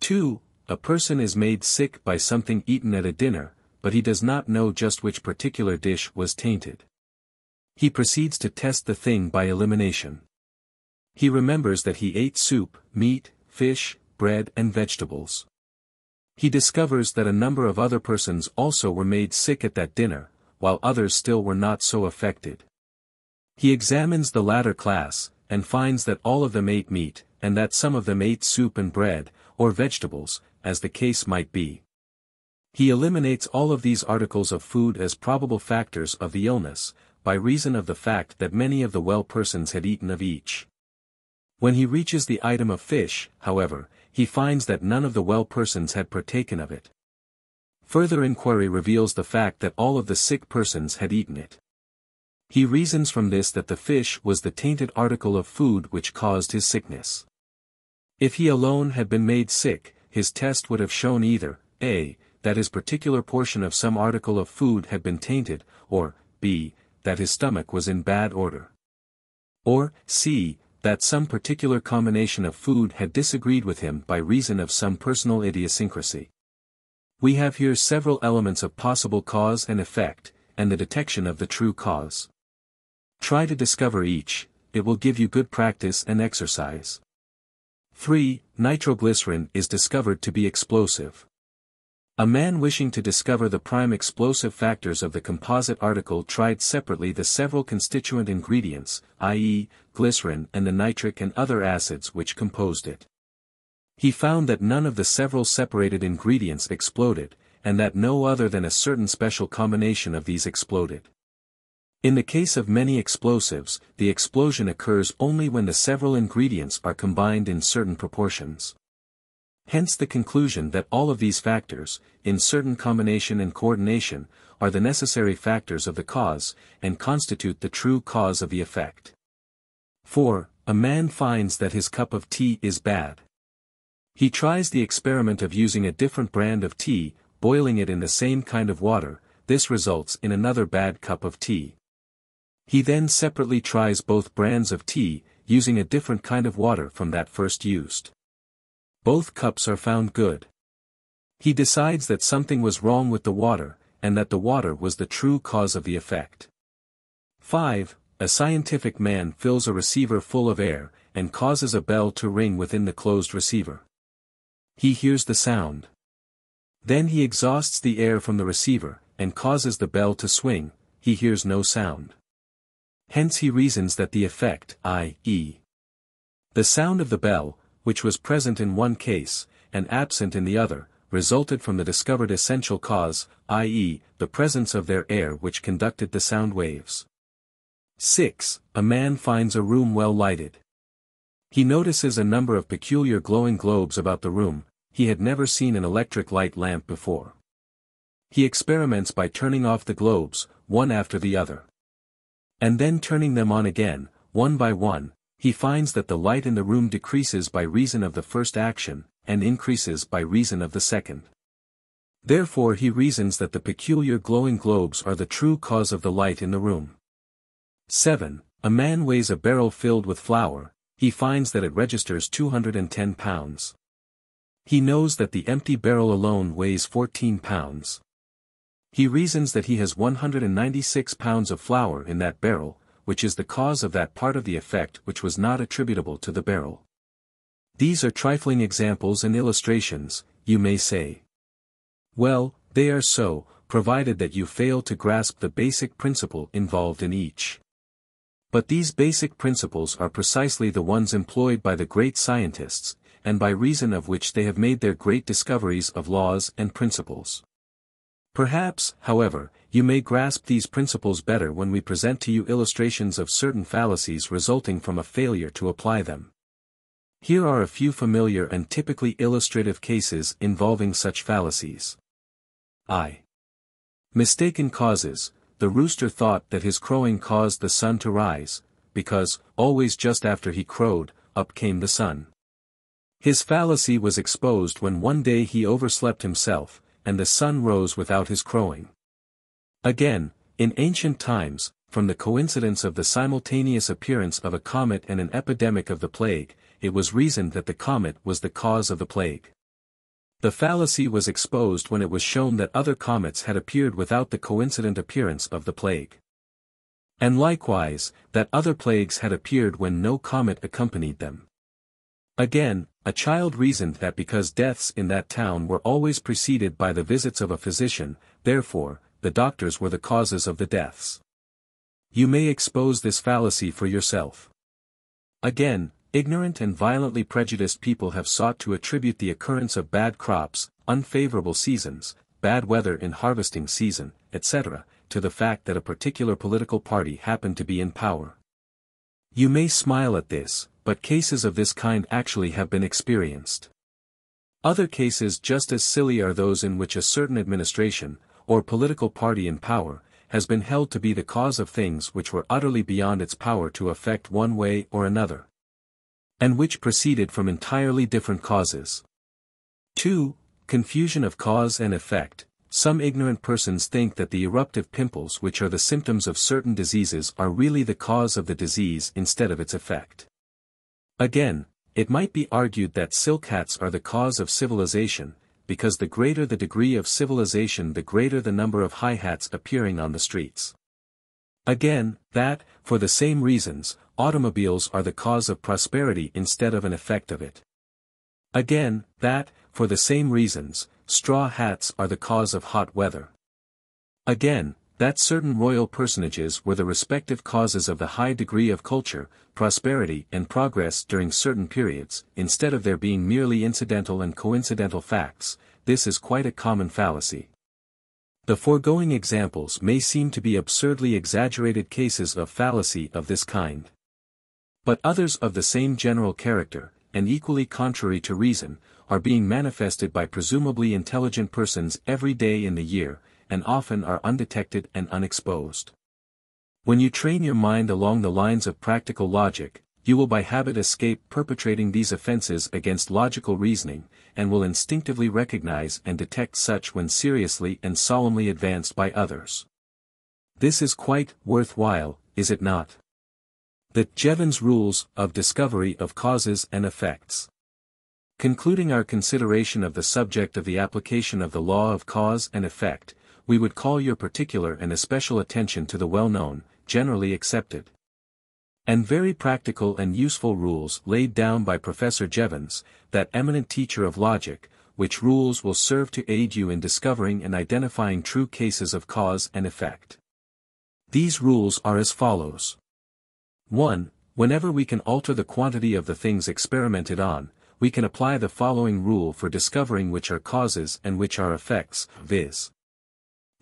2. A person is made sick by something eaten at a dinner, but he does not know just which particular dish was tainted. He proceeds to test the thing by elimination. He remembers that he ate soup, meat, fish, bread and vegetables. He discovers that a number of other persons also were made sick at that dinner, while others still were not so affected. He examines the latter class, and finds that all of them ate meat, and that some of them ate soup and bread, or vegetables, as the case might be. He eliminates all of these articles of food as probable factors of the illness, by reason of the fact that many of the well persons had eaten of each. When he reaches the item of fish, however, he finds that none of the well persons had partaken of it. Further inquiry reveals the fact that all of the sick persons had eaten it. He reasons from this that the fish was the tainted article of food which caused his sickness. If he alone had been made sick, his test would have shown either, a, that his particular portion of some article of food had been tainted, or, b, that his stomach was in bad order. Or, c, that some particular combination of food had disagreed with him by reason of some personal idiosyncrasy. We have here several elements of possible cause and effect, and the detection of the true cause. Try to discover each, it will give you good practice and exercise. 3. Nitroglycerin is discovered to be explosive. A man wishing to discover the prime explosive factors of the composite article tried separately the several constituent ingredients, i.e., glycerin and the nitric and other acids which composed it. He found that none of the several separated ingredients exploded, and that no other than a certain special combination of these exploded. In the case of many explosives, the explosion occurs only when the several ingredients are combined in certain proportions. Hence the conclusion that all of these factors, in certain combination and coordination, are the necessary factors of the cause, and constitute the true cause of the effect. 4. A man finds that his cup of tea is bad. He tries the experiment of using a different brand of tea, boiling it in the same kind of water. This results in another bad cup of tea. He then separately tries both brands of tea, using a different kind of water from that first used. Both cups are found good. He decides that something was wrong with the water, and that the water was the true cause of the effect. 5. A scientific man fills a receiver full of air, and causes a bell to ring within the closed receiver. He hears the sound. Then he exhausts the air from the receiver, and causes the bell to swing. He hears no sound. Hence he reasons that the effect, i.e., the sound of the bell, which was present in one case, and absent in the other, resulted from the discovered essential cause, i.e., the presence of their air which conducted the sound waves. 6. A man finds a room well lighted. He notices a number of peculiar glowing globes about the room. He had never seen an electric light lamp before. He experiments by turning off the globes, one after the other. And then turning them on again, one by one. He finds that the light in the room decreases by reason of the first action, and increases by reason of the second. Therefore he reasons that the peculiar glowing globes are the true cause of the light in the room. 7. A man weighs a barrel filled with flour. He finds that it registers 210 pounds. He knows that the empty barrel alone weighs 14 pounds. He reasons that he has 196 pounds of flour in that barrel, which is the cause of that part of the effect which was not attributable to the barrel. These are trifling examples and illustrations, you may say. Well, they are so, provided that you fail to grasp the basic principle involved in each. But these basic principles are precisely the ones employed by the great scientists, and by reason of which they have made their great discoveries of laws and principles. Perhaps, however, you may grasp these principles better when we present to you illustrations of certain fallacies resulting from a failure to apply them. Here are a few familiar and typically illustrative cases involving such fallacies. I. Mistaken causes. The rooster thought that his crowing caused the sun to rise, because, always just after he crowed, up came the sun. His fallacy was exposed when one day he overslept himself, and the sun rose without his crowing. Again, in ancient times, from the coincidence of the simultaneous appearance of a comet and an epidemic of the plague, it was reasoned that the comet was the cause of the plague. The fallacy was exposed when it was shown that other comets had appeared without the coincident appearance of the plague. And likewise, that other plagues had appeared when no comet accompanied them. Again, a child reasoned that because deaths in that town were always preceded by the visits of a physician, therefore, the doctors were the causes of the deaths. You may expose this fallacy for yourself. Again, ignorant and violently prejudiced people have sought to attribute the occurrence of bad crops, unfavorable seasons, bad weather in harvesting season, etc., to the fact that a particular political party happened to be in power. You may smile at this, but cases of this kind actually have been experienced. Other cases just as silly are those in which a certain administration, or political party in power, has been held to be the cause of things which were utterly beyond its power to affect one way or another, and which proceeded from entirely different causes. 2. Confusion of cause and effect. Some ignorant persons think that the eruptive pimples which are the symptoms of certain diseases are really the cause of the disease instead of its effect. Again, it might be argued that silk hats are the cause of civilization, because the greater the degree of civilization the greater the number of high hats appearing on the streets. Again, that, for the same reasons, automobiles are the cause of prosperity instead of an effect of it. Again, that, for the same reasons, straw hats are the cause of hot weather. Again, that certain royal personages were the respective causes of the high degree of culture, prosperity and progress during certain periods, instead of their being merely incidental and coincidental facts. This is quite a common fallacy. The foregoing examples may seem to be absurdly exaggerated cases of fallacy of this kind. But others of the same general character, and equally contrary to reason, are being manifested by presumably intelligent persons every day in the year, and often are undetected and unexposed. When you train your mind along the lines of practical logic, you will by habit escape perpetrating these offenses against logical reasoning, and will instinctively recognize and detect such when seriously and solemnly advanced by others. This is quite worthwhile, is it not? The Jevons Rules of Discovery of Causes and Effects. Concluding our consideration of the subject of the application of the law of cause and effect, we would call your particular and especial attention to the well-known, generally accepted, and very practical and useful rules laid down by Professor Jevons, that eminent teacher of logic, which rules will serve to aid you in discovering and identifying true cases of cause and effect. These rules are as follows. 1. Whenever we can alter the quantity of the things experimented on, we can apply the following rule for discovering which are causes and which are effects, viz.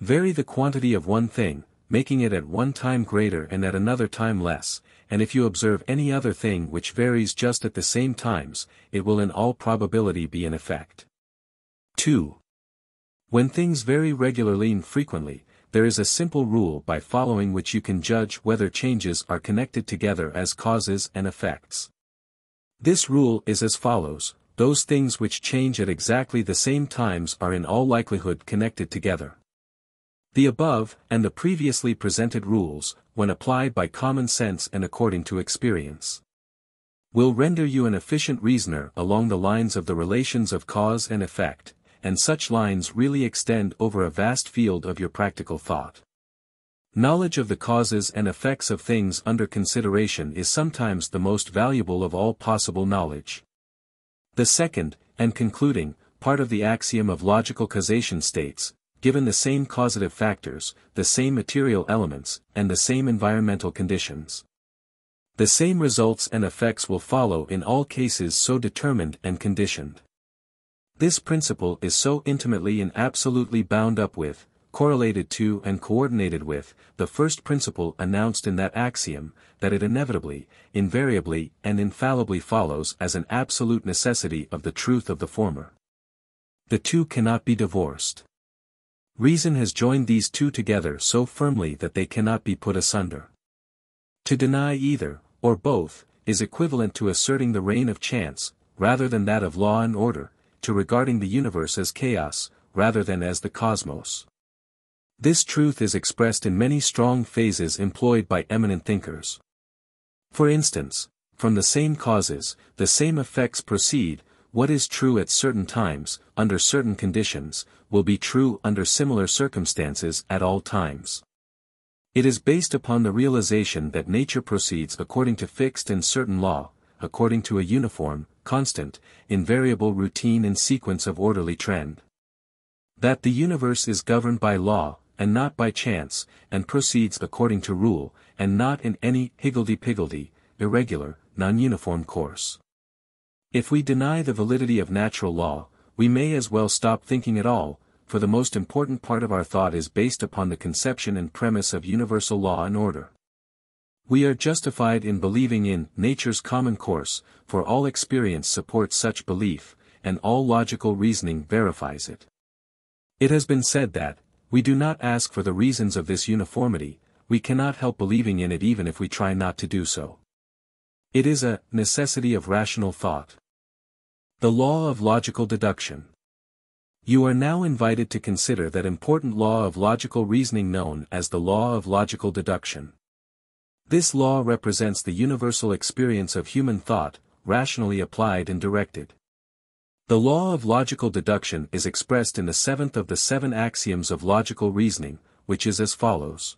Vary the quantity of one thing, making it at one time greater and at another time less, and if you observe any other thing which varies just at the same times, it will in all probability be an effect. 2. When things vary regularly and frequently, there is a simple rule by following which you can judge whether changes are connected together as causes and effects. This rule is as follows: those things which change at exactly the same times are in all likelihood connected together. The above, and the previously presented rules, when applied by common sense and according to experience, will render you an efficient reasoner along the lines of the relations of cause and effect, and such lines really extend over a vast field of your practical thought. Knowledge of the causes and effects of things under consideration is sometimes the most valuable of all possible knowledge. The second, and concluding, part of the axiom of logical causation states, given the same causative factors, the same material elements, and the same environmental conditions, the same results and effects will follow in all cases so determined and conditioned. This principle is so intimately and absolutely bound up with, correlated to and coordinated with, the first principle announced in that axiom, that it inevitably, invariably and infallibly follows as an absolute necessity of the truth of the former. The two cannot be divorced. Reason has joined these two together so firmly that they cannot be put asunder. To deny either, or both, is equivalent to asserting the reign of chance, rather than that of law and order, to regarding the universe as chaos, rather than as the cosmos. This truth is expressed in many strong phases employed by eminent thinkers. For instance, from the same causes, the same effects proceed. What is true at certain times, under certain conditions, will be true under similar circumstances at all times. It is based upon the realization that nature proceeds according to fixed and certain law, according to a uniform, constant, invariable routine and sequence of orderly trend. That the universe is governed by law, and not by chance, and proceeds according to rule, and not in any higgledy-piggledy, irregular, non-uniform course. If we deny the validity of natural law, we may as well stop thinking at all, for the most important part of our thought is based upon the conception and premise of universal law and order. We are justified in believing in nature's common course, for all experience supports such belief, and all logical reasoning verifies it. It has been said that, we do not ask for the reasons of this uniformity, we cannot help believing in it even if we try not to do so. It is a necessity of rational thought. The Law of Logical Deduction. You are now invited to consider that important law of logical reasoning known as the Law of Logical Deduction. This law represents the universal experience of human thought, rationally applied and directed. The law of logical deduction is expressed in the seventh of the 7 axioms of logical reasoning, which is as follows.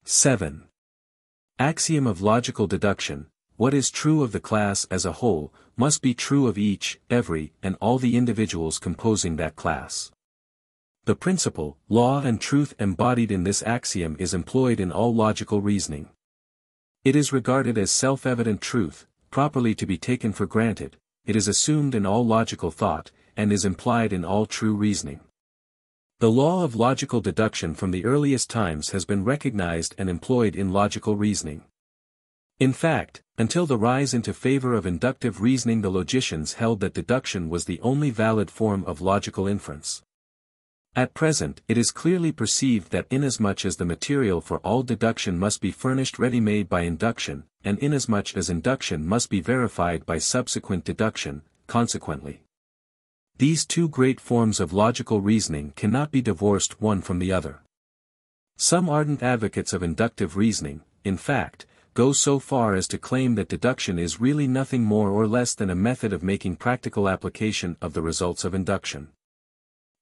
7. Axiom of logical deduction: what is true of the class as a whole, must be true of each, every, and all the individuals composing that class. The principle, law and truth embodied in this axiom is employed in all logical reasoning. It is regarded as self-evident truth, properly to be taken for granted. It is assumed in all logical thought, and is implied in all true reasoning. The law of logical deduction from the earliest times has been recognized and employed in logical reasoning. In fact, until the rise into favor of inductive reasoning, the logicians held that deduction was the only valid form of logical inference. At present, it is clearly perceived that inasmuch as the material for all deduction must be furnished ready-made by induction, and inasmuch as induction must be verified by subsequent deduction, consequently, these two great forms of logical reasoning cannot be divorced one from the other. Some ardent advocates of inductive reasoning, in fact, go so far as to claim that deduction is really nothing more or less than a method of making practical application of the results of induction,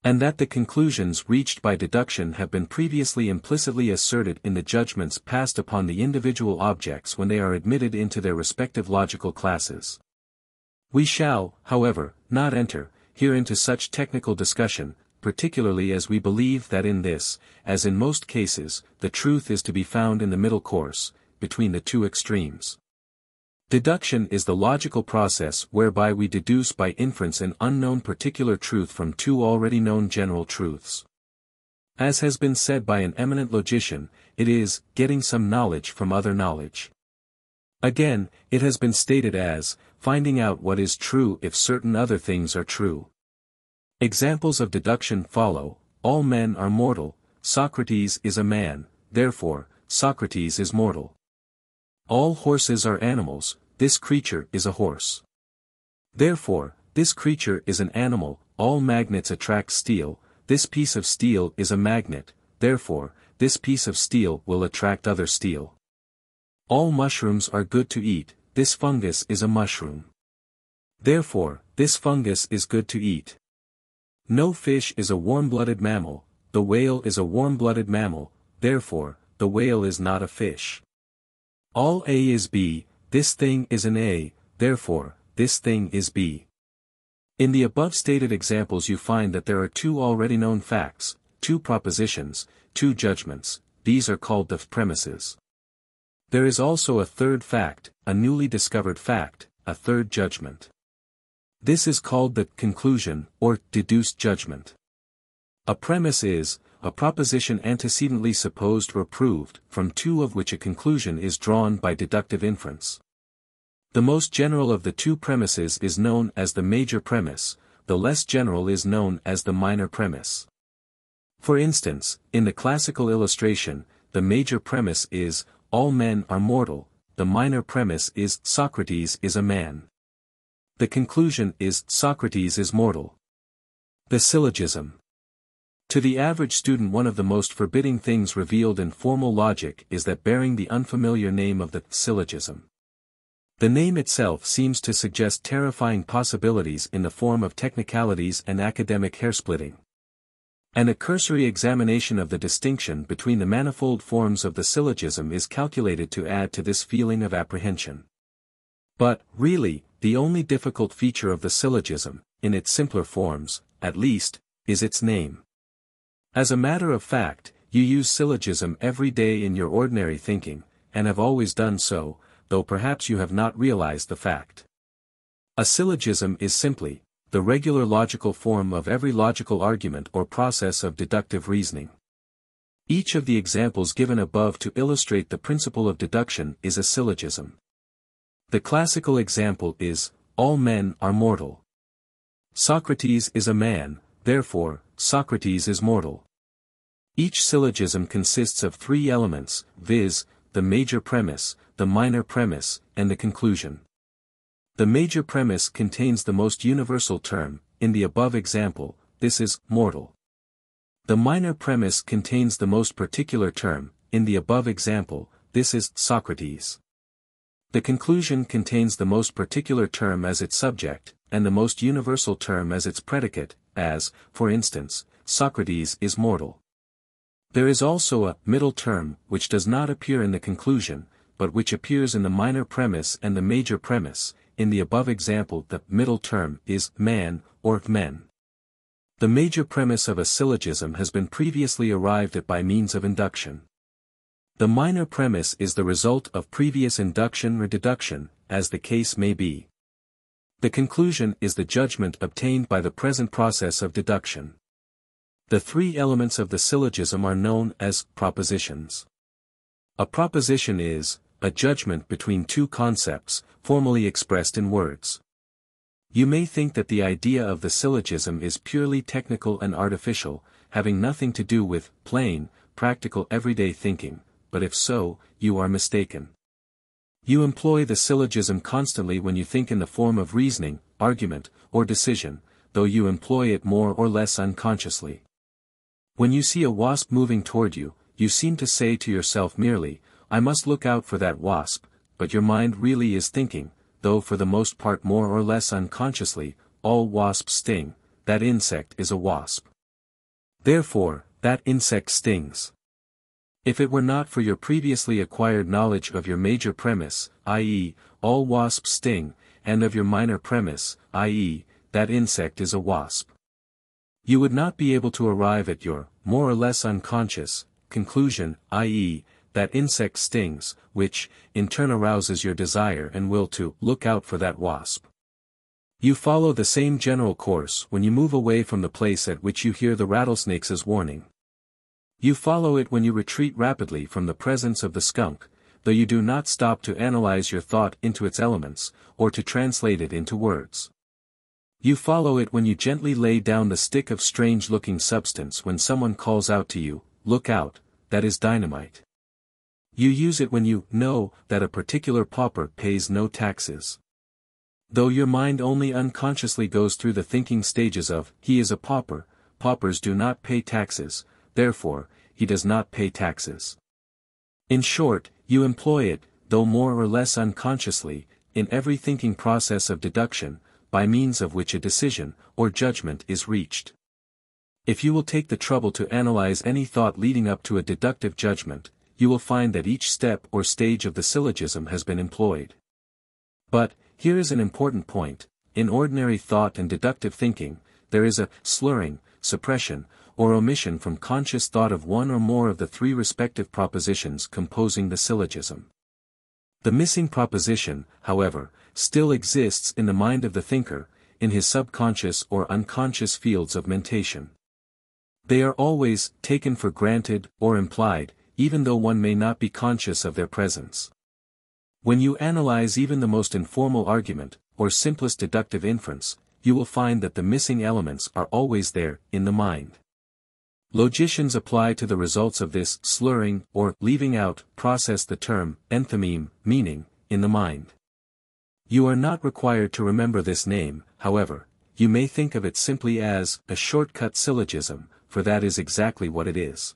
and that the conclusions reached by deduction have been previously implicitly asserted in the judgments passed upon the individual objects when they are admitted into their respective logical classes. We shall, however, not enter here into such technical discussion, particularly as we believe that in this, as in most cases, the truth is to be found in the middle course, between the two extremes. Deduction is the logical process whereby we deduce by inference an unknown particular truth from two already known general truths. As has been said by an eminent logician, it is getting some knowledge from other knowledge. Again, it has been stated as finding out what is true if certain other things are true. Examples of deduction follow: all men are mortal, Socrates is a man, therefore, Socrates is mortal. All horses are animals, this creature is a horse. Therefore, this creature is an animal. All magnets attract steel, this piece of steel is a magnet, therefore, this piece of steel will attract other steel. All mushrooms are good to eat, this fungus is a mushroom. Therefore, this fungus is good to eat. No fish is a warm-blooded mammal, the whale is a warm-blooded mammal, therefore, the whale is not a fish. All A is B, this thing is an A, therefore, this thing is B. In the above stated examples you find that there are two already known facts, two propositions, two judgments, these are called the premises. There is also a third fact, a newly discovered fact, a third judgment. This is called the conclusion, or deduced judgment. A premise is a proposition antecedently supposed or proved, from two of which a conclusion is drawn by deductive inference. The most general of the two premises is known as the major premise, the less general is known as the minor premise. For instance, in the classical illustration, the major premise is, all men are mortal, the minor premise is, Socrates is a man. The conclusion is, Socrates is mortal. The syllogism. To the average student, one of the most forbidding things revealed in formal logic is that bearing the unfamiliar name of the syllogism. The name itself seems to suggest terrifying possibilities in the form of technicalities and academic hairsplitting. An cursory examination of the distinction between the manifold forms of the syllogism is calculated to add to this feeling of apprehension. But, really, the only difficult feature of the syllogism, in its simpler forms, at least, is its name. As a matter of fact, you use syllogism every day in your ordinary thinking, and have always done so, though perhaps you have not realized the fact. A syllogism is simply the regular logical form of every logical argument or process of deductive reasoning. Each of the examples given above to illustrate the principle of deduction is a syllogism. The classical example is, all men are mortal. Socrates is a man, therefore, Socrates is mortal. Each syllogism consists of three elements, viz., the major premise, the minor premise, and the conclusion. The major premise contains the most universal term, in the above example, this is, mortal. The minor premise contains the most particular term, in the above example, this is, Socrates. The conclusion contains the most particular term as its subject, and the most universal term as its predicate, as, for instance, Socrates is mortal. There is also a middle term which does not appear in the conclusion, but which appears in the minor premise and the major premise. In the above example, the middle term is man or men. The major premise of a syllogism has been previously arrived at by means of induction. The minor premise is the result of previous induction or deduction, as the case may be. The conclusion is the judgment obtained by the present process of deduction. The three elements of the syllogism are known as propositions. A proposition is a judgment between two concepts, formally expressed in words. You may think that the idea of the syllogism is purely technical and artificial, having nothing to do with plain, practical everyday thinking, but if so, you are mistaken. You employ the syllogism constantly when you think in the form of reasoning, argument, or decision, though you employ it more or less unconsciously. When you see a wasp moving toward you, you seem to say to yourself merely, I must look out for that wasp, but your mind really is thinking, though for the most part more or less unconsciously, all wasps sting, that insect is a wasp. Therefore, that insect stings. If it were not for your previously acquired knowledge of your major premise, i.e., all wasps sting, and of your minor premise, i.e., that insect is a wasp, you would not be able to arrive at your, more or less unconscious, conclusion, i.e., that insect stings, which, in turn arouses your desire and will to look out for that wasp. You follow the same general course when you move away from the place at which you hear the rattlesnake's warning. You follow it when you retreat rapidly from the presence of the skunk, though you do not stop to analyze your thought into its elements, or to translate it into words. You follow it when you gently lay down the stick of strange-looking substance when someone calls out to you, "Look out, that is dynamite." You use it when you know that a particular pauper pays no taxes. Though your mind only unconsciously goes through the thinking stages of, "He is a pauper, paupers do not pay taxes, therefore, he does not pay taxes." In short, you employ it, though more or less unconsciously, in every thinking process of deduction, by means of which a decision, or judgment is reached. If you will take the trouble to analyze any thought leading up to a deductive judgment, you will find that each step or stage of the syllogism has been employed. But, here is an important point: in ordinary thought and deductive thinking, there is a slurring, suppression, or omission from conscious thought of one or more of the three respective propositions composing the syllogism. The missing proposition, however, still exists in the mind of the thinker, in his subconscious or unconscious fields of mentation. They are always taken for granted or implied, even though one may not be conscious of their presence. When you analyze even the most informal argument, or simplest deductive inference, you will find that the missing elements are always there, in the mind. Logicians apply to the results of this slurring or leaving out process the term enthymeme, meaning, in the mind. You are not required to remember this name, however. You may think of it simply as a shortcut syllogism, for that is exactly what it is.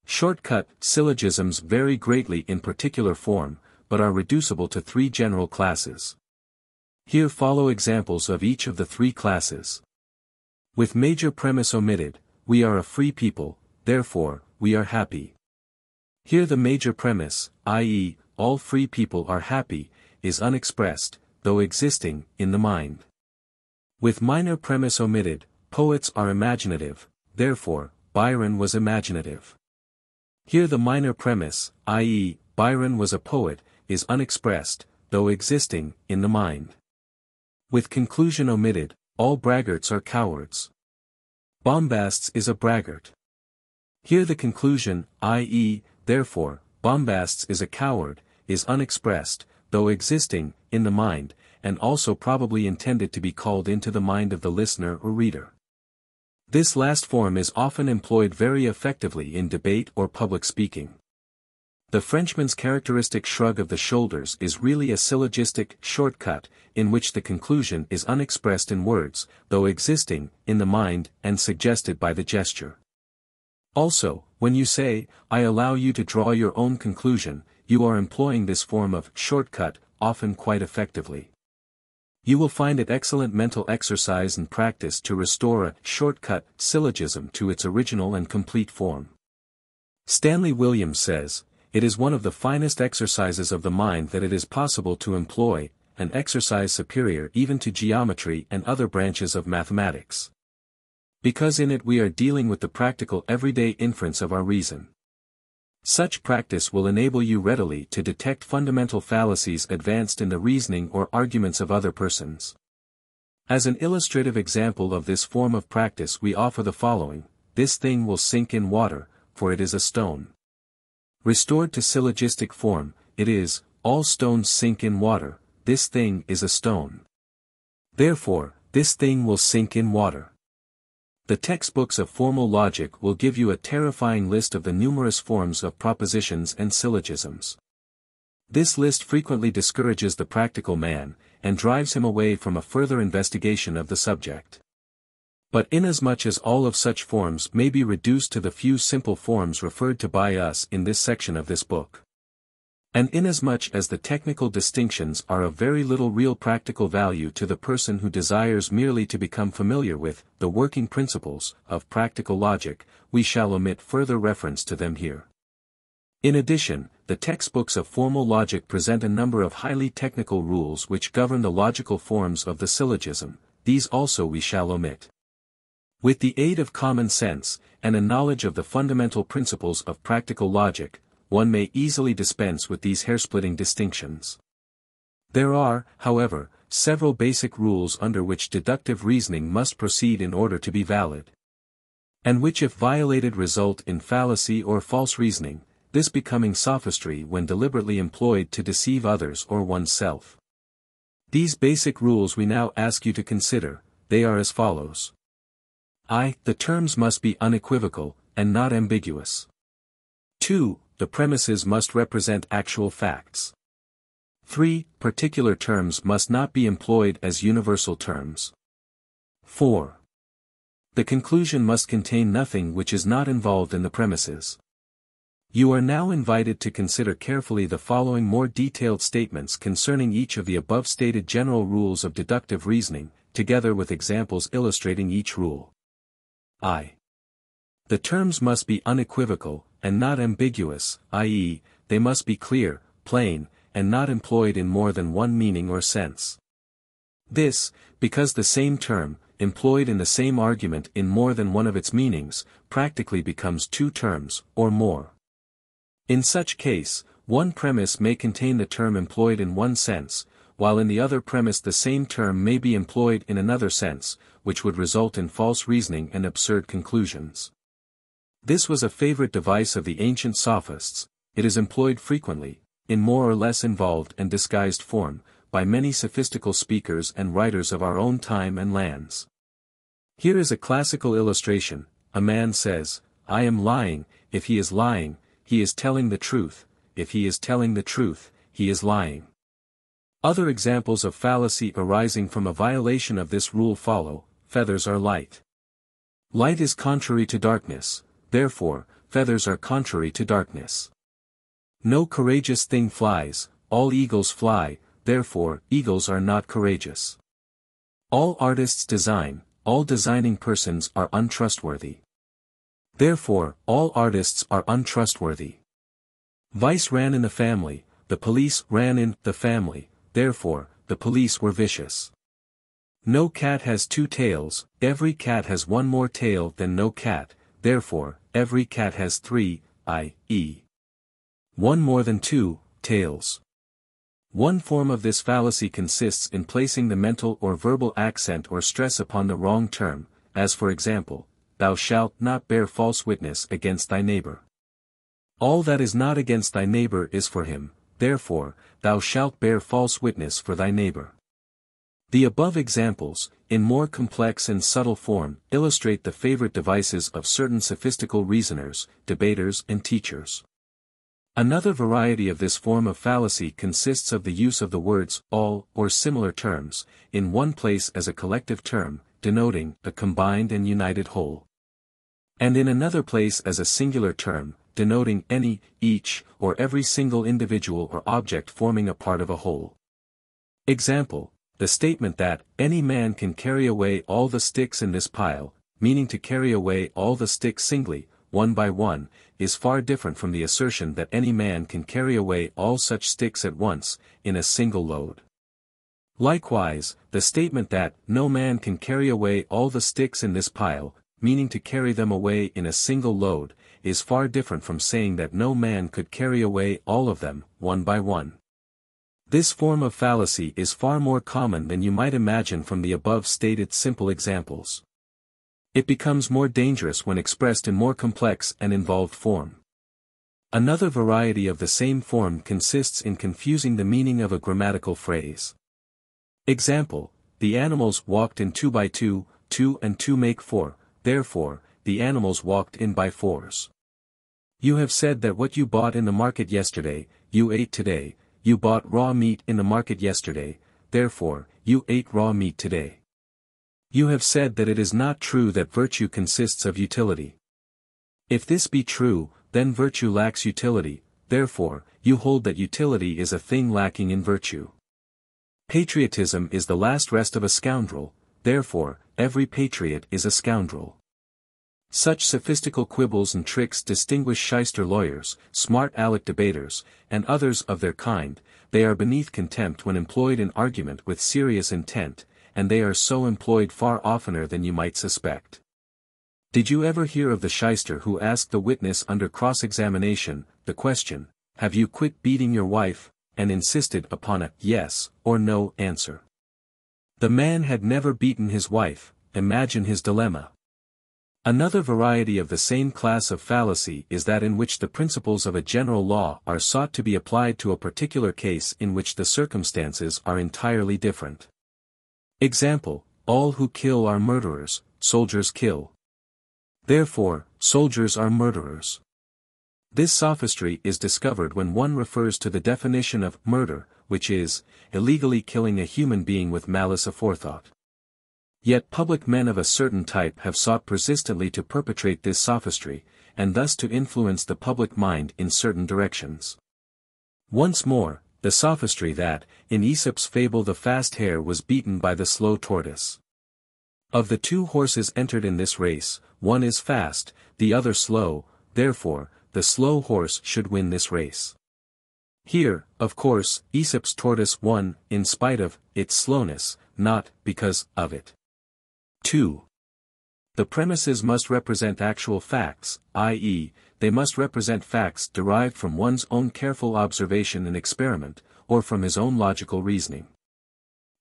Shortcut syllogisms vary greatly in particular form, but are reducible to three general classes. Here follow examples of each of the three classes. With major premise omitted, we are a free people, therefore, we are happy. Here the major premise, i.e., all free people are happy, is unexpressed, though existing, in the mind. With minor premise omitted, poets are imaginative, therefore, Byron was imaginative. Here the minor premise, i.e., Byron was a poet, is unexpressed, though existing, in the mind. With conclusion omitted, all braggarts are cowards. Bombasts is a braggart. Here the conclusion, i.e., therefore, Bombasts is a coward, is unexpressed, though existing, in the mind, and also probably intended to be called into the mind of the listener or reader. This last form is often employed very effectively in debate or public speaking. The Frenchman's characteristic shrug of the shoulders is really a syllogistic shortcut, in which the conclusion is unexpressed in words, though existing, in the mind, and suggested by the gesture. Also, when you say, "I allow you to draw your own conclusion," you are employing this form of shortcut, often quite effectively. You will find it excellent mental exercise and practice to restore a shortcut syllogism to its original and complete form. Stanley Williams says, "It is one of the finest exercises of the mind that it is possible to employ, an exercise superior even to geometry and other branches of mathematics. Because in it we are dealing with the practical everyday inference of our reason. Such practice will enable you readily to detect fundamental fallacies advanced in the reasoning or arguments of other persons." As an illustrative example of this form of practice we offer the following: "This thing will sink in water, for it is a stone." Restored to syllogistic form, it is, "All stones sink in water, this thing is a stone. Therefore, this thing will sink in water." The textbooks of formal logic will give you a terrifying list of the numerous forms of propositions and syllogisms. This list frequently discourages the practical man, and drives him away from a further investigation of the subject. But inasmuch as all of such forms may be reduced to the few simple forms referred to by us in this section of this book, and inasmuch as the technical distinctions are of very little real practical value to the person who desires merely to become familiar with the working principles of practical logic, we shall omit further reference to them here. In addition, the textbooks of formal logic present a number of highly technical rules which govern the logical forms of the syllogism. These also we shall omit. With the aid of common sense, and a knowledge of the fundamental principles of practical logic, one may easily dispense with these hair-splitting distinctions. There are, however, several basic rules under which deductive reasoning must proceed in order to be valid, and which if violated result in fallacy or false reasoning, this becoming sophistry when deliberately employed to deceive others or oneself. These basic rules we now ask you to consider. They are as follows. I. The terms must be unequivocal, and not ambiguous. 2. The premises must represent actual facts. 3. Particular terms must not be employed as universal terms. 4. The conclusion must contain nothing which is not involved in the premises. You are now invited to consider carefully the following more detailed statements concerning each of the above stated general rules of deductive reasoning, together with examples illustrating each rule. I. The terms must be unequivocal, and not ambiguous, i.e., they must be clear, plain, and not employed in more than one meaning or sense. This, because the same term, employed in the same argument in more than one of its meanings, practically becomes two terms, or more. In such case, one premise may contain the term employed in one sense, while in the other premise the same term may be employed in another sense, which would result in false reasoning and absurd conclusions. This was a favorite device of the ancient sophists. It is employed frequently, in more or less involved and disguised form, by many sophistical speakers and writers of our own time and lands. Here is a classical illustration. A man says, I am lying. If he is lying, he is telling the truth. If he is telling the truth, he is lying. Other examples of fallacy arising from a violation of this rule follow. Feathers are light. Light is contrary to darkness, therefore, feathers are contrary to darkness. No courageous thing flies, all eagles fly, therefore, eagles are not courageous. All artists design, all designing persons are untrustworthy. Therefore, all artists are untrustworthy. Vice ran in the family, the police ran in the family, therefore, the police were vicious. No cat has two tails, every cat has one more tail than no cat, therefore, every cat has three, i.e. one more than two, tails. One form of this fallacy consists in placing the mental or verbal accent or stress upon the wrong term, as for example, thou shalt not bear false witness against thy neighbor. All that is not against thy neighbor is for him, therefore, thou shalt bear false witness for thy neighbor. The above examples, in more complex and subtle form, illustrate the favorite devices of certain sophistical reasoners, debaters and teachers. Another variety of this form of fallacy consists of the use of the words, all, or similar terms, in one place as a collective term, denoting a combined and united whole. And in another place as a singular term, denoting any, each, or every single individual or object forming a part of a whole. Example, the statement that, any man can carry away all the sticks in this pile, meaning to carry away all the sticks singly, one by one, is far different from the assertion that any man can carry away all such sticks at once, in a single load. Likewise, the statement that, no man can carry away all the sticks in this pile, meaning to carry them away in a single load, is far different from saying that no man could carry away all of them, one by one. This form of fallacy is far more common than you might imagine from the above stated simple examples. It becomes more dangerous when expressed in more complex and involved form. Another variety of the same form consists in confusing the meaning of a grammatical phrase. Example, the animals walked in 2 by 2, 2 and 2 make 4, therefore, the animals walked in by fours. You have said that what you bought in the market yesterday, you ate today. You bought raw meat in the market yesterday, therefore, you ate raw meat today. You have said that it is not true that virtue consists of utility. If this be true, then virtue lacks utility, therefore, you hold that utility is a thing lacking in virtue. Patriotism is the last rest of a scoundrel, therefore, every patriot is a scoundrel. Such sophistical quibbles and tricks distinguish shyster lawyers, smart aleck debaters, and others of their kind. They are beneath contempt when employed in argument with serious intent, and they are so employed far oftener than you might suspect. Did you ever hear of the shyster who asked the witness under cross-examination, the question, "Have you quit beating your wife?" and insisted upon a yes or no answer? The man had never beaten his wife. Imagine his dilemma. Another variety of the same class of fallacy is that in which the principles of a general law are sought to be applied to a particular case in which the circumstances are entirely different. Example, all who kill are murderers, soldiers kill. Therefore, soldiers are murderers. This sophistry is discovered when one refers to the definition of murder, which is, illegally killing a human being with malice aforethought. Yet public men of a certain type have sought persistently to perpetrate this sophistry, and thus to influence the public mind in certain directions. Once more, the sophistry that, in Aesop's fable the fast hare was beaten by the slow tortoise. Of the two horses entered in this race, one is fast, the other slow, therefore, the slow horse should win this race. Here, of course, Aesop's tortoise won, in spite of its slowness, not because of it. 2. The premises must represent actual facts, i.e., they must represent facts derived from one's own careful observation and experiment, or from his own logical reasoning.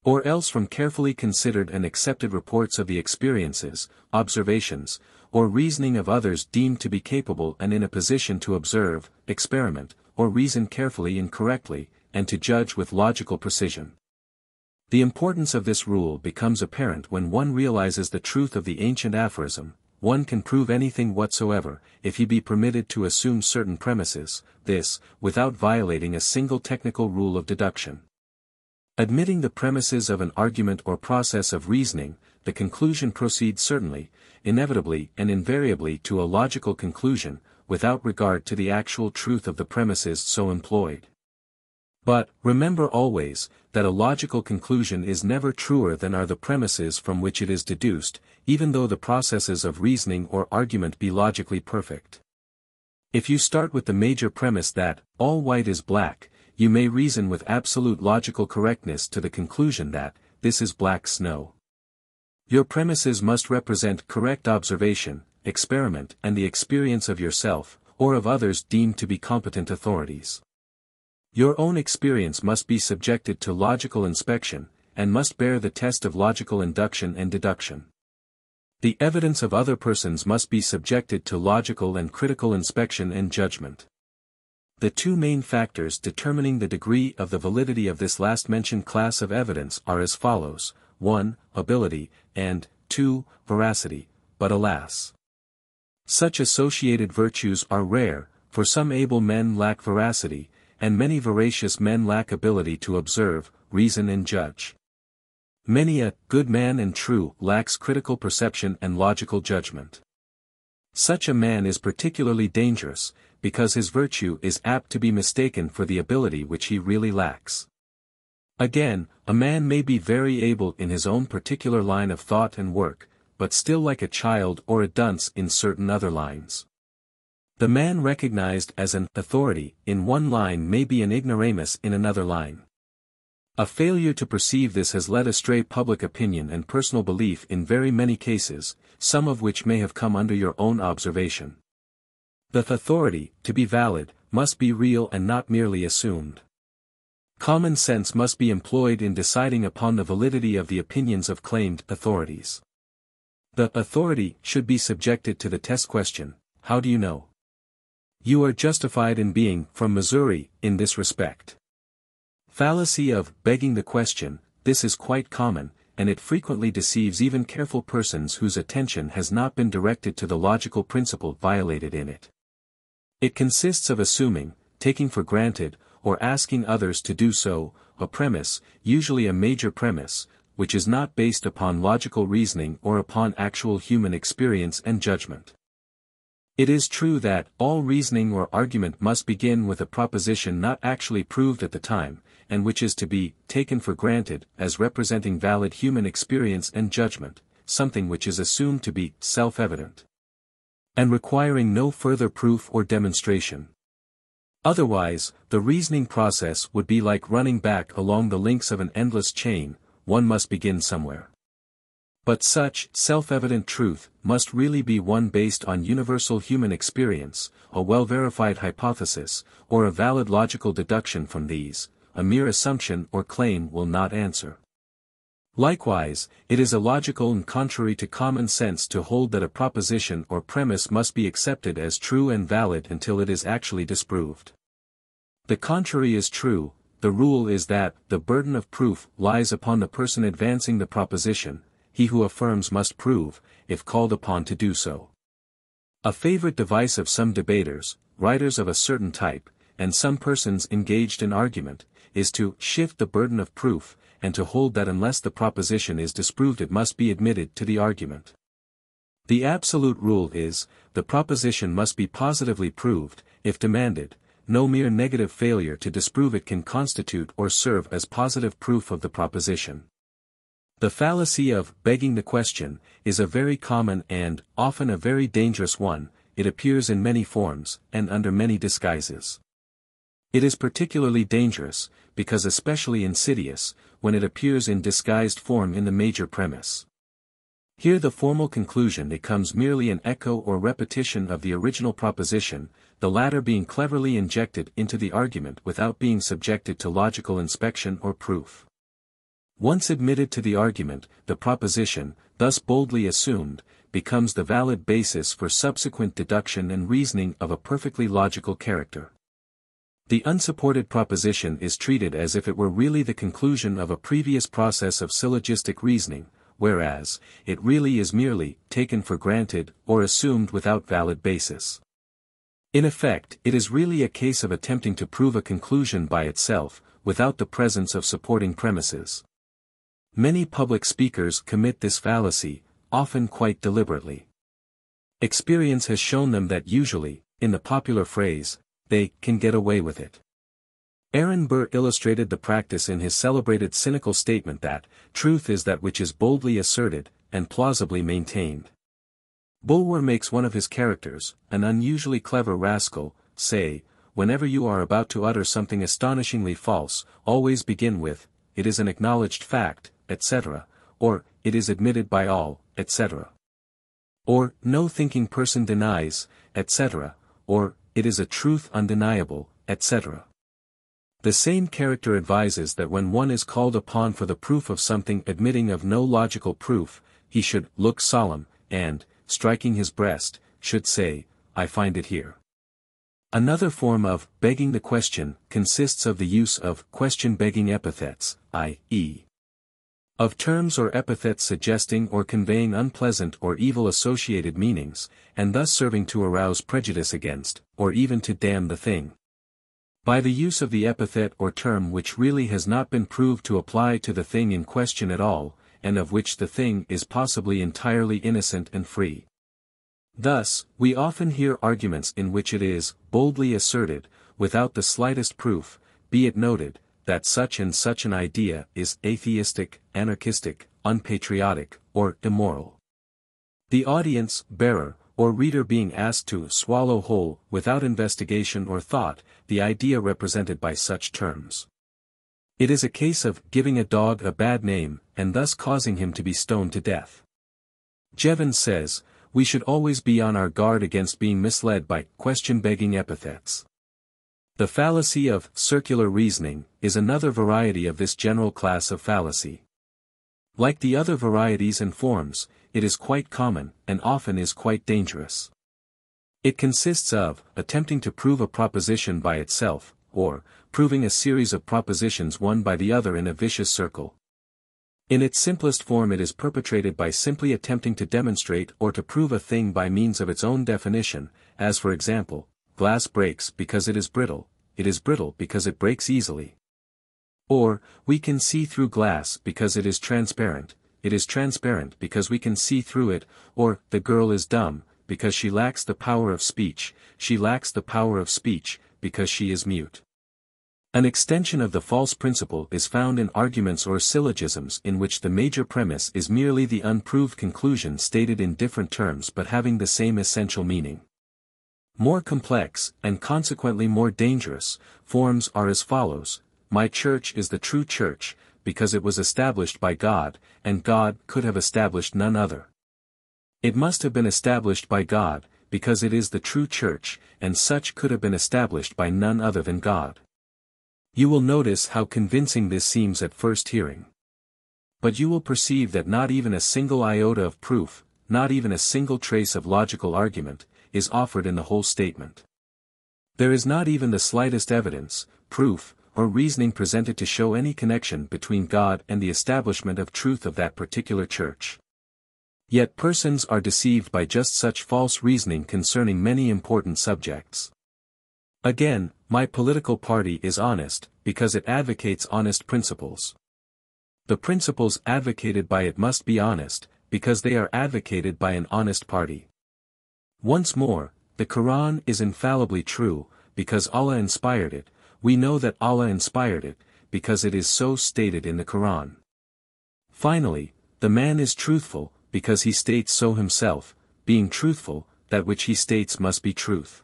Or else from carefully considered and accepted reports of the experiences, observations, or reasoning of others deemed to be capable and in a position to observe, experiment, or reason carefully and correctly, and to judge with logical precision. The importance of this rule becomes apparent when one realizes the truth of the ancient aphorism, one can prove anything whatsoever, if he be permitted to assume certain premises, this, without violating a single technical rule of deduction. Admitting the premises of an argument or process of reasoning, the conclusion proceeds certainly, inevitably and invariably to a logical conclusion, without regard to the actual truth of the premises so employed. But, remember always, that a logical conclusion is never truer than are the premises from which it is deduced, even though the processes of reasoning or argument be logically perfect. If you start with the major premise that, all white is black, you may reason with absolute logical correctness to the conclusion that, this is black snow. Your premises must represent correct observation, experiment and the experience of yourself, or of others deemed to be competent authorities. Your own experience must be subjected to logical inspection, and must bear the test of logical induction and deduction. The evidence of other persons must be subjected to logical and critical inspection and judgment. The two main factors determining the degree of the validity of this last-mentioned class of evidence are as follows: 1. Ability, and 2. Veracity, but alas! Such associated virtues are rare, for some able men lack veracity, and many veracious men lack ability to observe, reason and judge. Many a good man and true lacks critical perception and logical judgment. Such a man is particularly dangerous, because his virtue is apt to be mistaken for the ability which he really lacks. Again, a man may be very able in his own particular line of thought and work, but still like a child or a dunce in certain other lines. The man recognized as an authority in one line may be an ignoramus in another line. A failure to perceive this has led astray public opinion and personal belief in very many cases, some of which may have come under your own observation. The authority, to be valid, must be real and not merely assumed. Common sense must be employed in deciding upon the validity of the opinions of claimed authorities. The authority should be subjected to the test question, how do you know? You are justified in being from Missouri, in this respect. Fallacy of begging the question, this is quite common, and it frequently deceives even careful persons whose attention has not been directed to the logical principle violated in it. It consists of assuming, taking for granted, or asking others to do so, a premise, usually a major premise, which is not based upon logical reasoning or upon actual human experience and judgment. It is true that all reasoning or argument must begin with a proposition not actually proved at the time, and which is to be taken for granted as representing valid human experience and judgment, something which is assumed to be self-evident, and requiring no further proof or demonstration. Otherwise, the reasoning process would be like running back along the links of an endless chain, one must begin somewhere. But such self-evident truth must really be one based on universal human experience, a well-verified hypothesis, or a valid logical deduction from these. A mere assumption or claim will not answer. Likewise, it is illogical and contrary to common sense to hold that a proposition or premise must be accepted as true and valid until it is actually disproved. The contrary is true. The rule is that the burden of proof lies upon the person advancing the proposition. He who affirms must prove, if called upon to do so. A favorite device of some debaters, writers of a certain type, and some persons engaged in argument, is to shift the burden of proof, and to hold that unless the proposition is disproved it must be admitted to the argument. The absolute rule is, the proposition must be positively proved. If demanded, no mere negative failure to disprove it can constitute or serve as positive proof of the proposition. The fallacy of begging the question is a very common and, often a very dangerous one. It appears in many forms, and under many disguises. It is particularly dangerous, because especially insidious, when it appears in disguised form in the major premise. Here the formal conclusion becomes merely an echo or repetition of the original proposition, the latter being cleverly injected into the argument without being subjected to logical inspection or proof. Once admitted to the argument, the proposition, thus boldly assumed, becomes the valid basis for subsequent deduction and reasoning of a perfectly logical character. The unsupported proposition is treated as if it were really the conclusion of a previous process of syllogistic reasoning, whereas, it really is merely taken for granted or assumed without valid basis. In effect, it is really a case of attempting to prove a conclusion by itself, without the presence of supporting premises. Many public speakers commit this fallacy, often quite deliberately. Experience has shown them that usually, in the popular phrase, they can get away with it. Aaron Burr illustrated the practice in his celebrated cynical statement that, truth is that which is boldly asserted, and plausibly maintained. Bulwer makes one of his characters, an unusually clever rascal, say, whenever you are about to utter something astonishingly false, always begin with, it is an acknowledged fact, etc., or, it is admitted by all, etc. Or, no thinking person denies, etc., or, it is a truth undeniable, etc. The same character advises that when one is called upon for the proof of something admitting of no logical proof, he should look solemn, and, striking his breast, should say, I find it here. Another form of begging the question consists of the use of question-begging epithets, i.e., of terms or epithets suggesting or conveying unpleasant or evil associated meanings, and thus serving to arouse prejudice against, or even to damn the thing. By the use of the epithet or term which really has not been proved to apply to the thing in question at all, and of which the thing is possibly entirely innocent and free. Thus, we often hear arguments in which it is boldly asserted, without the slightest proof, be it noted, that such and such an idea is atheistic, anarchistic, unpatriotic, or immoral. The audience, bearer, or reader being asked to swallow whole, without investigation or thought, the idea represented by such terms. It is a case of giving a dog a bad name, and thus causing him to be stoned to death. Jevons says, we should always be on our guard against being misled by question-begging epithets. The fallacy of circular reasoning is another variety of this general class of fallacy. Like the other varieties and forms, it is quite common, and often is quite dangerous. It consists of attempting to prove a proposition by itself, or proving a series of propositions one by the other in a vicious circle. In its simplest form it is perpetrated by simply attempting to demonstrate or to prove a thing by means of its own definition, as for example, glass breaks because it is brittle because it breaks easily. Or, we can see through glass because it is transparent because we can see through it, or, the girl is dumb, because she lacks the power of speech because she is mute. An extension of the false principle is found in arguments or syllogisms in which the major premise is merely the unproved conclusion stated in different terms but having the same essential meaning. More complex, and consequently more dangerous, forms are as follows: my church is the true church, because it was established by God, and God could have established none other. It must have been established by God, because it is the true church, and such could have been established by none other than God. You will notice how convincing this seems at first hearing. But you will perceive that not even a single iota of proof, not even a single trace of logical argument, is offered in the whole statement. There is not even the slightest evidence, proof, or reasoning presented to show any connection between God and the establishment of truth of that particular church. Yet persons are deceived by just such false reasoning concerning many important subjects. Again, my political party is honest, because it advocates honest principles. The principles advocated by it must be honest, because they are advocated by an honest party. Once more, the Quran is infallibly true, because Allah inspired it. We know that Allah inspired it, because it is so stated in the Quran. Finally, the man is truthful, because he states so himself. Being truthful, that which he states must be truth.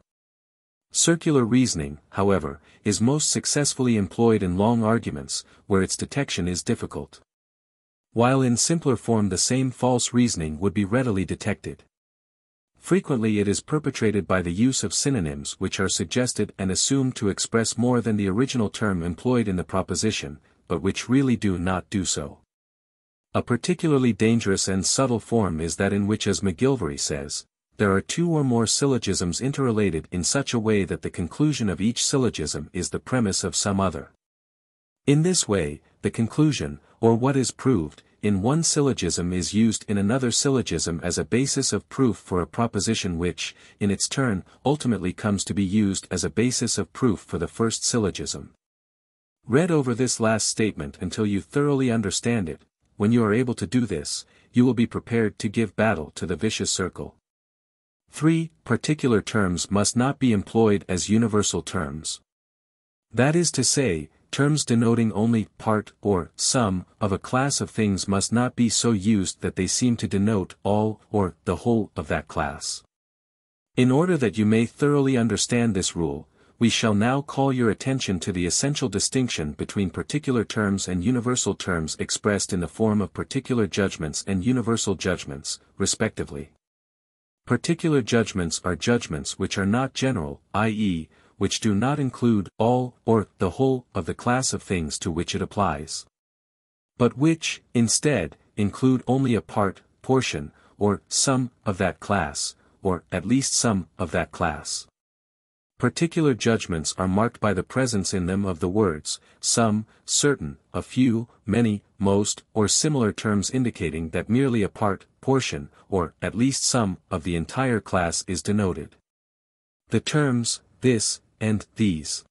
Circular reasoning, however, is most successfully employed in long arguments, where its detection is difficult. While in simpler form the same false reasoning would be readily detected. Frequently it is perpetrated by the use of synonyms which are suggested and assumed to express more than the original term employed in the proposition, but which really do not do so. A particularly dangerous and subtle form is that in which, as McGilvray says, there are two or more syllogisms interrelated in such a way that the conclusion of each syllogism is the premise of some other. In this way, the conclusion, or what is proved, in one syllogism is used in another syllogism as a basis of proof for a proposition which, in its turn, ultimately comes to be used as a basis of proof for the first syllogism. Read over this last statement until you thoroughly understand it. When you are able to do this, you will be prepared to give battle to the vicious circle. 3. Particular terms must not be employed as universal terms. That is to say, terms denoting only part or some of a class of things must not be so used that they seem to denote all or the whole of that class. In order that you may thoroughly understand this rule, we shall now call your attention to the essential distinction between particular terms and universal terms expressed in the form of particular judgments and universal judgments, respectively. Particular judgments are judgments which are not general, i.e., which do not include all or the whole of the class of things to which it applies. But which, instead, include only a part, portion, or some of that class, or at least some of that class. Particular judgments are marked by the presence in them of the words, some, certain, a few, many, most, or similar terms indicating that merely a part, portion, or at least some of the entire class is denoted. The terms, this, and these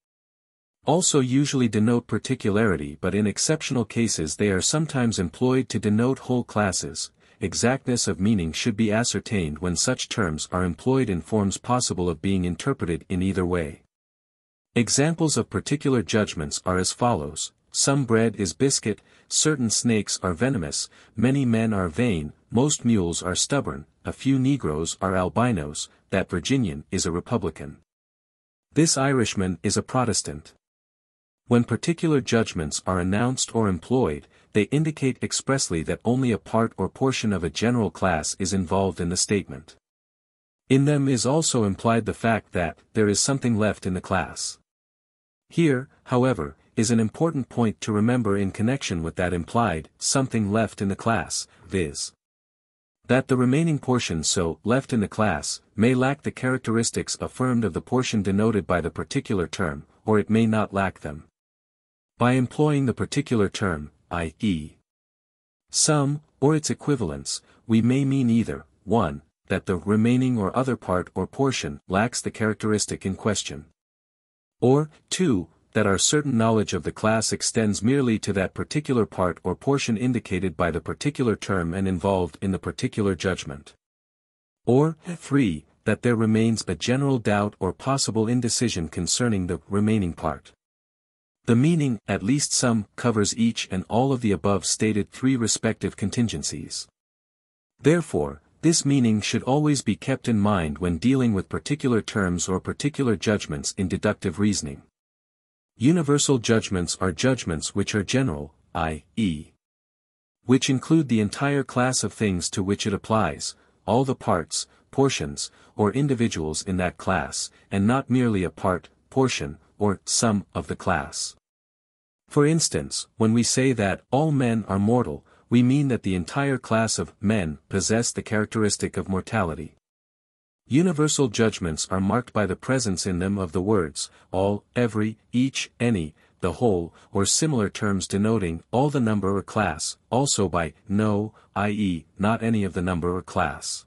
also usually denote particularity, but in exceptional cases they are sometimes employed to denote whole classes. Exactness of meaning should be ascertained when such terms are employed in forms possible of being interpreted in either way. Examples of particular judgments are as follows: some bread is biscuit, certain snakes are venomous, many men are vain, most mules are stubborn, a few Negroes are albinos, that Virginian is a Republican. This Irishman is a Protestant. When particular judgments are announced or employed, they indicate expressly that only a part or portion of a general class is involved in the statement. In them is also implied the fact that there is something left in the class. Here, however, is an important point to remember in connection with that implied something left in the class, viz. that the remaining portion so left in the class may lack the characteristics affirmed of the portion denoted by the particular term, or it may not lack them. By employing the particular term, i.e., some, or its equivalents, we may mean either, 1, that the remaining or other part or portion lacks the characteristic in question, or, 2, that our certain knowledge of the class extends merely to that particular part or portion indicated by the particular term and involved in the particular judgment, or, 3, that there remains a general doubt or possible indecision concerning the remaining part. The meaning, at least some, covers each and all of the above stated three respective contingencies. Therefore, this meaning should always be kept in mind when dealing with particular terms or particular judgments in deductive reasoning. Universal judgments are judgments which are general, i.e., which include the entire class of things to which it applies, all the parts, portions, or individuals in that class, and not merely a part, portion, or some of the class. For instance, when we say that all men are mortal, we mean that the entire class of men possess the characteristic of mortality. Universal judgments are marked by the presence in them of the words, all, every, each, any, the whole, or similar terms denoting all the number or class, also by no, i.e., not any of the number or class.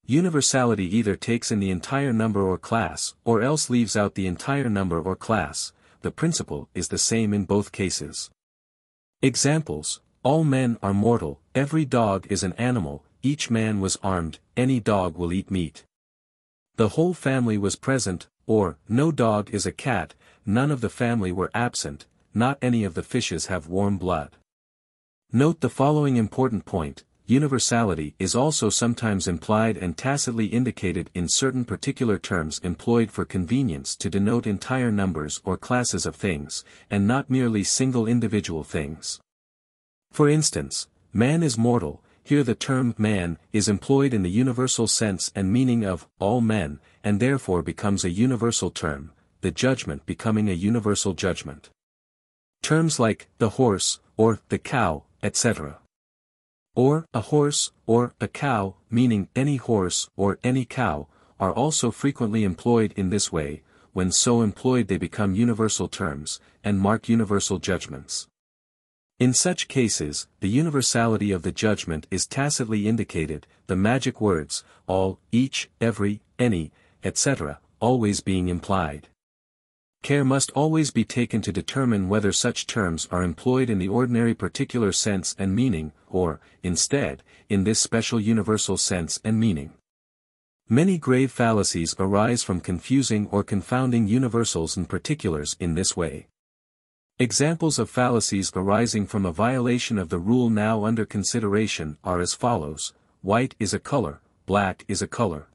Universality either takes in the entire number or class, or else leaves out the entire number or class. The principle is the same in both cases. Examples: all men are mortal, every dog is an animal, each man was armed, any dog will eat meat. The whole family was present, or, no dog is a cat, none of the family were absent, not any of the fishes have warm blood. Note the following important point: universality is also sometimes implied and tacitly indicated in certain particular terms employed for convenience to denote entire numbers or classes of things, and not merely single individual things. For instance, man is mortal. Here the term man is employed in the universal sense and meaning of all men, and therefore becomes a universal term, the judgment becoming a universal judgment. Terms like the horse, or the cow, etc. Or a horse, or a cow, meaning any horse or any cow, are also frequently employed in this way. When so employed they become universal terms, and mark universal judgments. In such cases, the universality of the judgment is tacitly indicated, the magic words, all, each, every, any, etc., always being implied. Care must always be taken to determine whether such terms are employed in the ordinary particular sense and meaning, or, instead, in this special universal sense and meaning. Many grave fallacies arise from confusing or confounding universals and particulars in this way. Examples of fallacies arising from a violation of the rule now under consideration are as follows: white is a color, black is a color.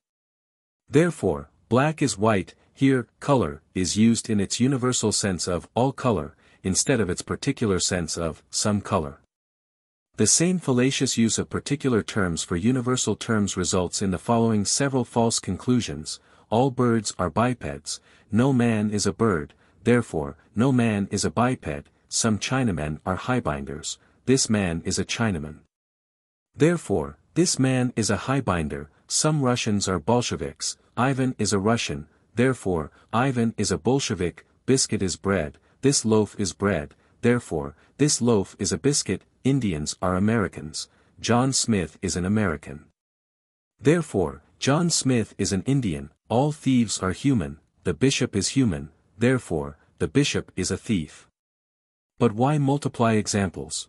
Therefore, black is white. Here, color is used in its universal sense of all color, instead of its particular sense of some color. The same fallacious use of particular terms for universal terms results in the following several false conclusions: all birds are bipeds, no man is a bird, therefore, no man is a biped, some Chinamen are highbinders, this man is a Chinaman. Therefore, this man is a highbinder, some Russians are Bolsheviks, Ivan is a Russian, therefore, Ivan is a Bolshevik, biscuit is bread, this loaf is bread, therefore, this loaf is a biscuit, Indians are Americans, John Smith is an American. Therefore, John Smith is an Indian, all thieves are human, the bishop is human, therefore, the bishop is a thief. But why multiply examples?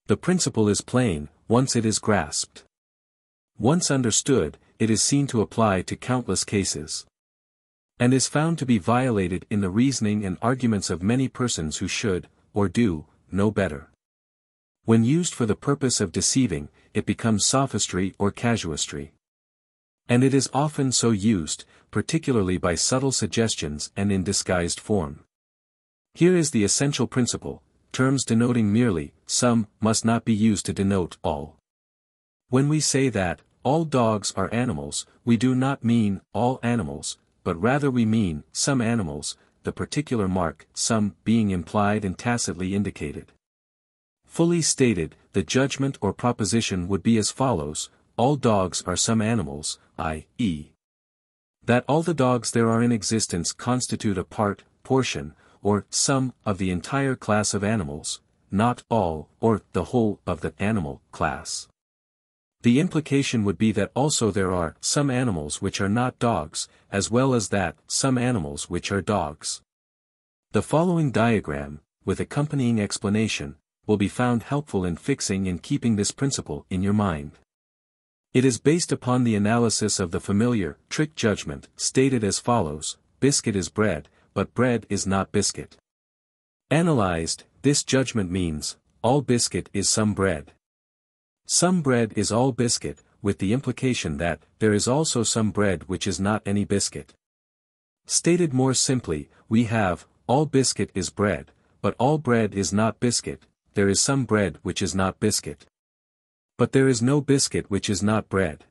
The principle is plain, once it is grasped. Once understood, it is seen to apply to countless cases. And is found to be violated in the reasoning and arguments of many persons who should, or do, know better. When used for the purpose of deceiving, it becomes sophistry or casuistry. And it is often so used, particularly by subtle suggestions and in disguised form. Here is the essential principle: terms denoting merely some must not be used to denote all. When we say that all dogs are animals, we do not mean all animals, but rather we mean some animals, the particular mark some being implied and tacitly indicated. Fully stated, the judgment or proposition would be as follows: all dogs are some animals, i.e., that all the dogs there are in existence constitute a part, portion, or some of the entire class of animals, not all, or the whole of the animal class. The implication would be that also there are some animals which are not dogs, as well as that some animals which are dogs. The following diagram, with accompanying explanation, will be found helpful in fixing and keeping this principle in your mind. It is based upon the analysis of the familiar trick judgment, stated as follows: biscuit is bread, but bread is not biscuit. Analyzed, this judgment means, all biscuit is some bread. Some bread is all biscuit, with the implication that there is also some bread which is not any biscuit. Stated more simply, we have, all biscuit is bread, but all bread is not biscuit, there is some bread which is not biscuit. But there is no biscuit which is not bread.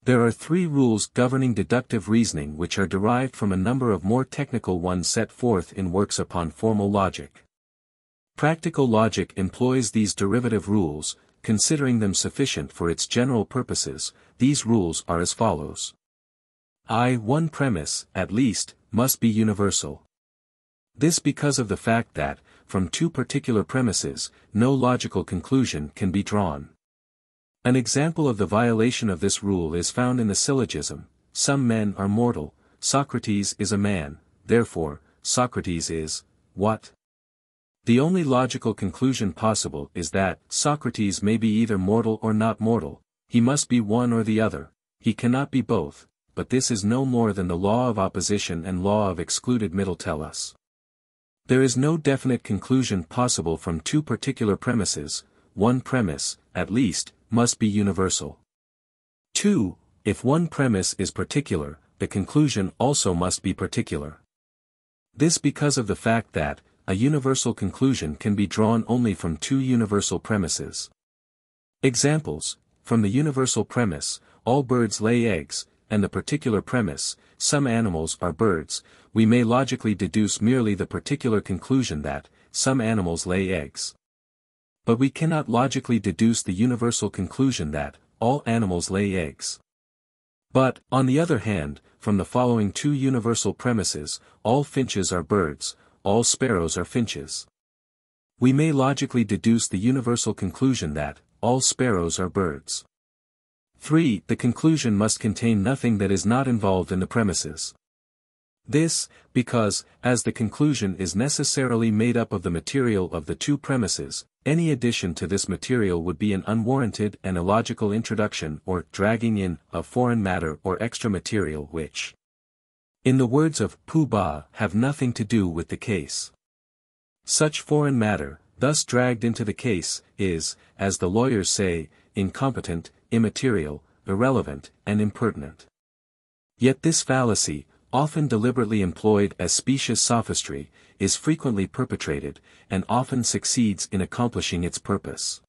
There are three rules governing deductive reasoning which are derived from a number of more technical ones set forth in works upon formal logic. Practical logic employs these derivative rules, considering them sufficient for its general purposes. These rules are as follows. One premise, at least, must be universal. This because of the fact that, from two particular premises, no logical conclusion can be drawn. An example of the violation of this rule is found in the syllogism, some men are mortal, Socrates is a man, therefore, Socrates is, what? The only logical conclusion possible is that Socrates may be either mortal or not mortal, he must be one or the other, he cannot be both, but this is no more than the law of opposition and law of excluded middle tell us. There is no definite conclusion possible from two particular premises. One premise, at least, must be universal. 2. If one premise is particular, the conclusion also must be particular. This because of the fact that, a universal conclusion can be drawn only from two universal premises. Examples, from the universal premise, all birds lay eggs, and the particular premise, some animals are birds, we may logically deduce merely the particular conclusion that, some animals lay eggs. But we cannot logically deduce the universal conclusion that, all animals lay eggs. But, on the other hand, from the following two universal premises, all finches are birds, all sparrows are finches. We may logically deduce the universal conclusion that, all sparrows are birds. 3. The conclusion must contain nothing that is not involved in the premises. This, because, as the conclusion is necessarily made up of the material of the two premises, any addition to this material would be an unwarranted and illogical introduction or dragging in of foreign matter or extra material which, in the words of Pooh Bah, have nothing to do with the case. Such foreign matter, thus dragged into the case, is, as the lawyers say, incompetent, immaterial, irrelevant, and impertinent. Yet this fallacy, often deliberately employed as specious sophistry, is frequently perpetrated, and often succeeds in accomplishing its purpose.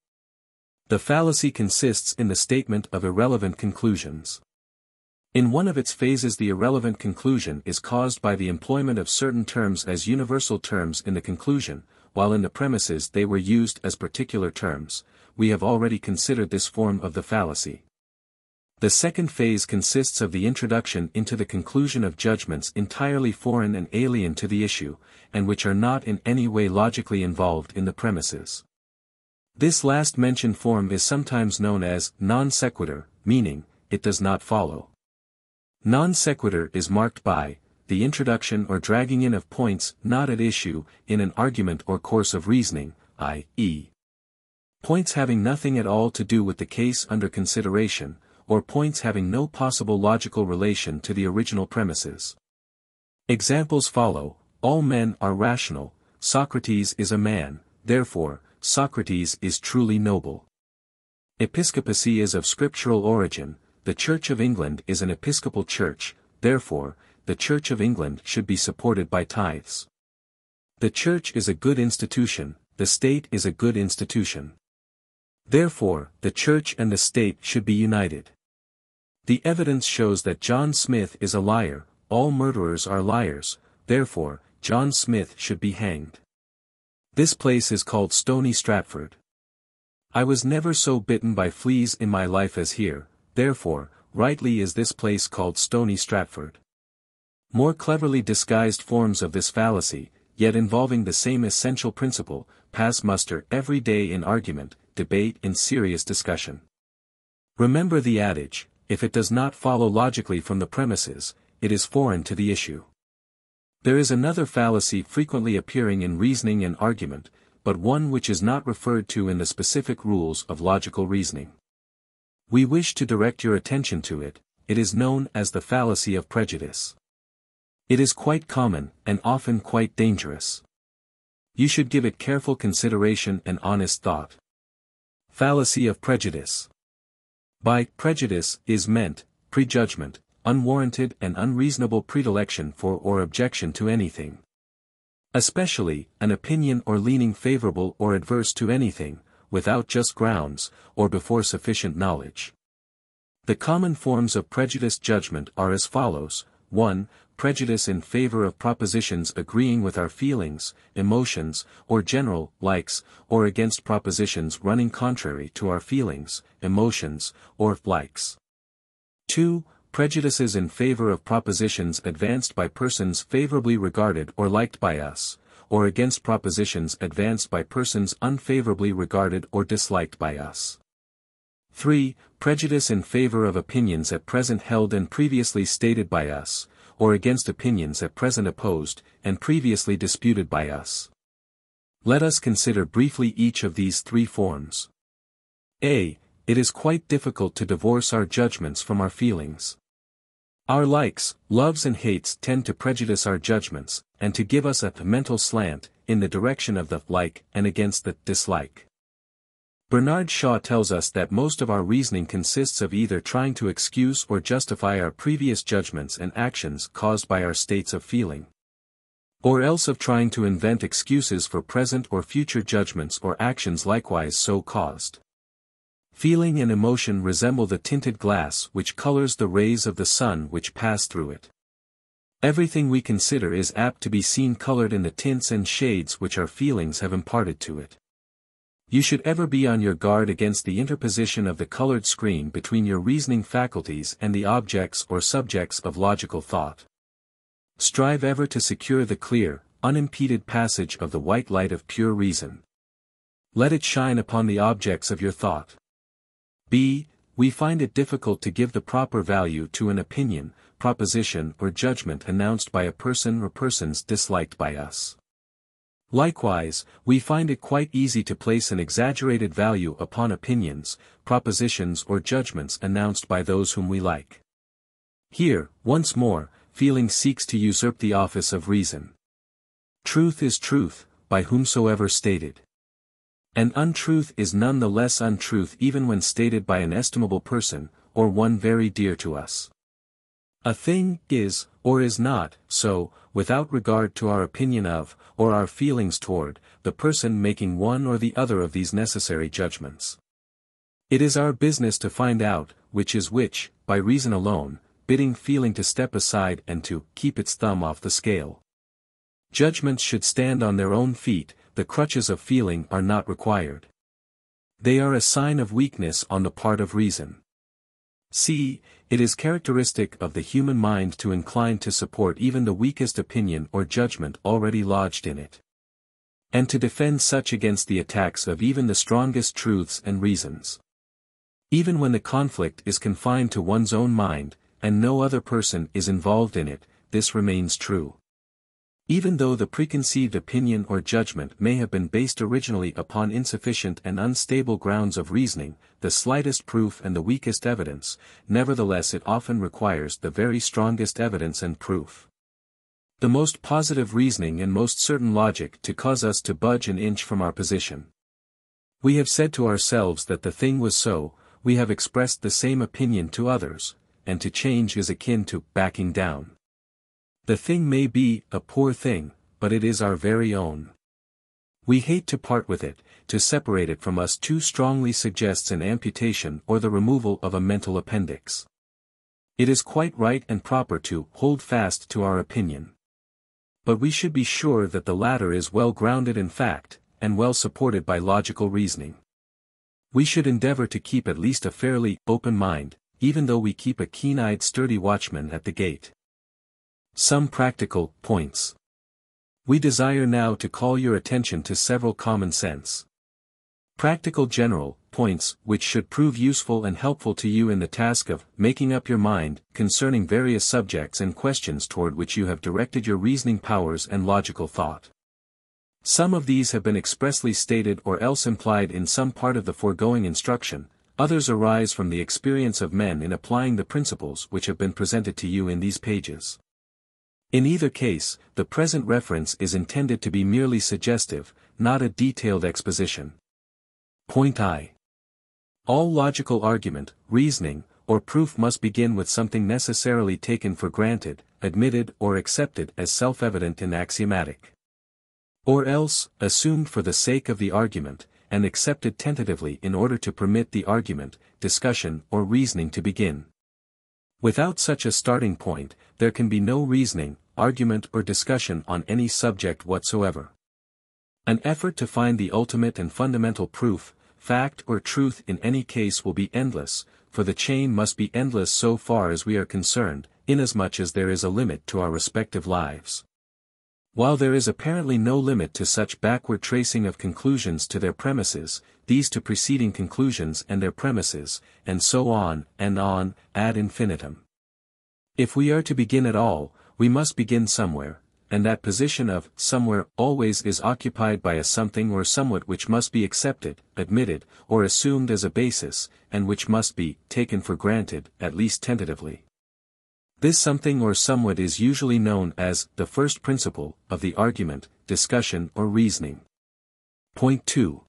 The fallacy consists in the statement of irrelevant conclusions. In one of its phases the irrelevant conclusion is caused by the employment of certain terms as universal terms in the conclusion, while in the premises they were used as particular terms. We have already considered this form of the fallacy. The second phase consists of the introduction into the conclusion of judgments entirely foreign and alien to the issue, and which are not in any way logically involved in the premises. This last mentioned form is sometimes known as non sequitur, meaning, it does not follow. Non sequitur is marked by the introduction or dragging in of points not at issue in an argument or course of reasoning, i.e., points having nothing at all to do with the case under consideration, or points having no possible logical relation to the original premises. Examples follow: all men are rational, Socrates is a man, therefore, Socrates is truly noble. Episcopacy is of scriptural origin, the Church of England is an episcopal church, therefore, the Church of England should be supported by tithes. The Church is a good institution, the state is a good institution. Therefore, the Church and the state should be united. The evidence shows that John Smith is a liar, all murderers are liars, therefore, John Smith should be hanged. This place is called Stony Stratford. I was never so bitten by fleas in my life as here, therefore, rightly is this place called Stony Stratford. More cleverly disguised forms of this fallacy, yet involving the same essential principle, pass muster every day in argument, debate and serious discussion. Remember the adage, if it does not follow logically from the premises, it is foreign to the issue. There is another fallacy frequently appearing in reasoning and argument, but one which is not referred to in the specific rules of logical reasoning. We wish to direct your attention to it. It is known as the fallacy of prejudice. It is quite common, and often quite dangerous. You should give it careful consideration and honest thought. Fallacy of prejudice. By prejudice is meant prejudgment, unwarranted and unreasonable predilection for or objection to anything. Especially, an opinion or leaning favorable or adverse to anything, without just grounds, or before sufficient knowledge. The common forms of prejudiced judgment are as follows: 1. Prejudice in favor of propositions agreeing with our feelings, emotions, or general likes, or against propositions running contrary to our feelings, emotions, or likes. 2. Prejudices in favor of propositions advanced by persons favorably regarded or liked by us, or against propositions advanced by persons unfavorably regarded or disliked by us. 3. Prejudice in favor of opinions at present held and previously stated by us, or against opinions at present opposed, and previously disputed by us. Let us consider briefly each of these three forms. A. It is quite difficult to divorce our judgments from our feelings. Our likes, loves and hates tend to prejudice our judgments, and to give us a mental slant, in the direction of the like and against the dislike. Bernard Shaw tells us that most of our reasoning consists of either trying to excuse or justify our previous judgments and actions caused by our states of feeling, or else of trying to invent excuses for present or future judgments or actions likewise so caused. Feeling and emotion resemble the tinted glass which colors the rays of the sun which pass through it. Everything we consider is apt to be seen colored in the tints and shades which our feelings have imparted to it. You should ever be on your guard against the interposition of the colored screen between your reasoning faculties and the objects or subjects of logical thought. Strive ever to secure the clear, unimpeded passage of the white light of pure reason. Let it shine upon the objects of your thought. B. We find it difficult to give the proper value to an opinion, proposition or judgment announced by a person or persons disliked by us. Likewise, we find it quite easy to place an exaggerated value upon opinions, propositions or judgments announced by those whom we like. Here, once more, feeling seeks to usurp the office of reason. Truth is truth, by whomsoever stated. And untruth is none the less untruth even when stated by an estimable person, or one very dear to us. A thing is, or is not, so, without regard to our opinion of, or our feelings toward, the person making one or the other of these necessary judgments. It is our business to find out, which is which, by reason alone, bidding feeling to step aside and to keep its thumb off the scale. Judgments should stand on their own feet, the crutches of feeling are not required. They are a sign of weakness on the part of reason. C. It is characteristic of the human mind to incline to support even the weakest opinion or judgment already lodged in it, and to defend such against the attacks of even the strongest truths and reasons. Even when the conflict is confined to one's own mind, and no other person is involved in it, this remains true. Even though the preconceived opinion or judgment may have been based originally upon insufficient and unstable grounds of reasoning, the slightest proof and the weakest evidence, nevertheless it often requires the very strongest evidence and proof, the most positive reasoning and most certain logic to cause us to budge an inch from our position. We have said to ourselves that the thing was so, we have expressed the same opinion to others, and to change is akin to backing down. The thing may be a poor thing, but it is our very own. We hate to part with it, to separate it from us too strongly suggests an amputation or the removal of a mental appendix. It is quite right and proper to hold fast to our opinion. But we should be sure that the latter is well grounded in fact, and well supported by logical reasoning. We should endeavor to keep at least a fairly open mind, even though we keep a keen-eyed sturdy watchman at the gate. Some practical points. We desire now to call your attention to several common sense, practical general points which should prove useful and helpful to you in the task of making up your mind concerning various subjects and questions toward which you have directed your reasoning powers and logical thought. Some of these have been expressly stated or else implied in some part of the foregoing instruction, others arise from the experience of men in applying the principles which have been presented to you in these pages. In either case, the present reference is intended to be merely suggestive, not a detailed exposition. Point I. All logical argument, reasoning, or proof must begin with something necessarily taken for granted, admitted or accepted as self-evident and axiomatic. or else, assumed for the sake of the argument, and accepted tentatively in order to permit the argument, discussion or reasoning to begin. Without such a starting point, there can be no reasoning, argument or discussion on any subject whatsoever. An effort to find the ultimate and fundamental proof, fact or truth in any case will be endless, for the chain must be endless so far as we are concerned, inasmuch as there is a limit to our respective lives. While there is apparently no limit to such backward tracing of conclusions to their premises, these to preceding conclusions and their premises, and so on, ad infinitum. If we are to begin at all, we must begin somewhere, and that position of somewhere always is occupied by a something or somewhat which must be accepted, admitted, or assumed as a basis, and which must be taken for granted, at least tentatively. This something or somewhat is usually known as the first principle of the argument, discussion or reasoning. Point 2.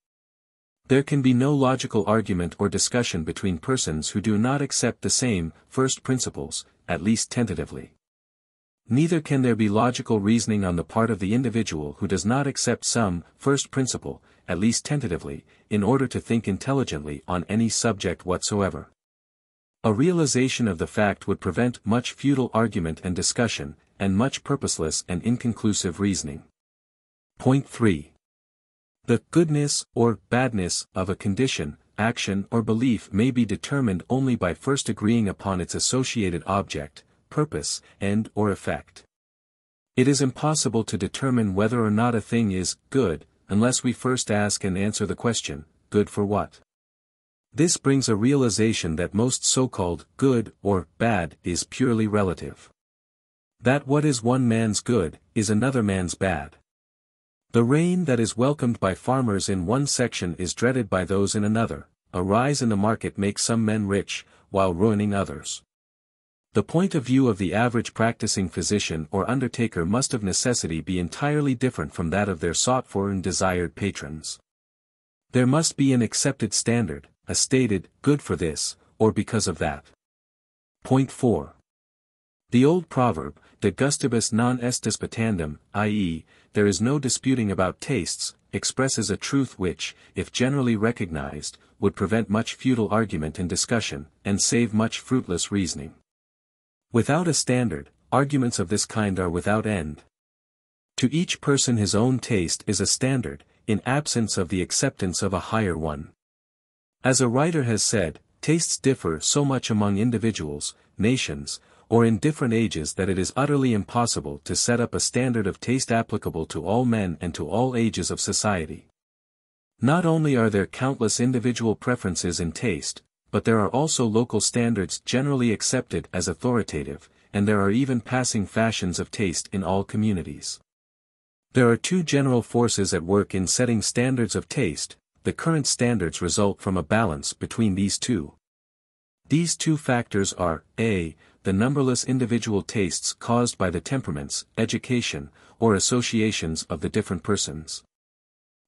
There can be no logical argument or discussion between persons who do not accept the same first principles, at least tentatively. Neither can there be logical reasoning on the part of the individual who does not accept some first principle, at least tentatively, in order to think intelligently on any subject whatsoever. A realization of the fact would prevent much futile argument and discussion, and much purposeless and inconclusive reasoning. Point 3. The goodness or badness of a condition, action or belief may be determined only by first agreeing upon its associated object, purpose, end or effect. It is impossible to determine whether or not a thing is good, unless we first ask and answer the question, good for what? This brings a realization that most so-called good or bad is purely relative. That what is one man's good, is another man's bad. The rain that is welcomed by farmers in one section is dreaded by those in another. A rise in the market makes some men rich, while ruining others. The point of view of the average practicing physician or undertaker must of necessity be entirely different from that of their sought-for and desired patrons. There must be an accepted standard, a stated, good for this, or because of that. Point 4. The old proverb, de gustibus non est disputandum, i.e., there is no disputing about tastes, expresses a truth which, if generally recognized, would prevent much futile argument and discussion, and save much fruitless reasoning. Without a standard, arguments of this kind are without end. To each person his own taste is a standard, in absence of the acceptance of a higher one. As a writer has said, tastes differ so much among individuals, nations, or in different ages that it is utterly impossible to set up a standard of taste applicable to all men and to all ages of society. Not only are there countless individual preferences in taste, but there are also local standards generally accepted as authoritative, and there are even passing fashions of taste in all communities. There are two general forces at work in setting standards of taste. The current standards result from a balance between these two. These two factors are, a, the numberless individual tastes caused by the temperaments, education, or associations of the different persons.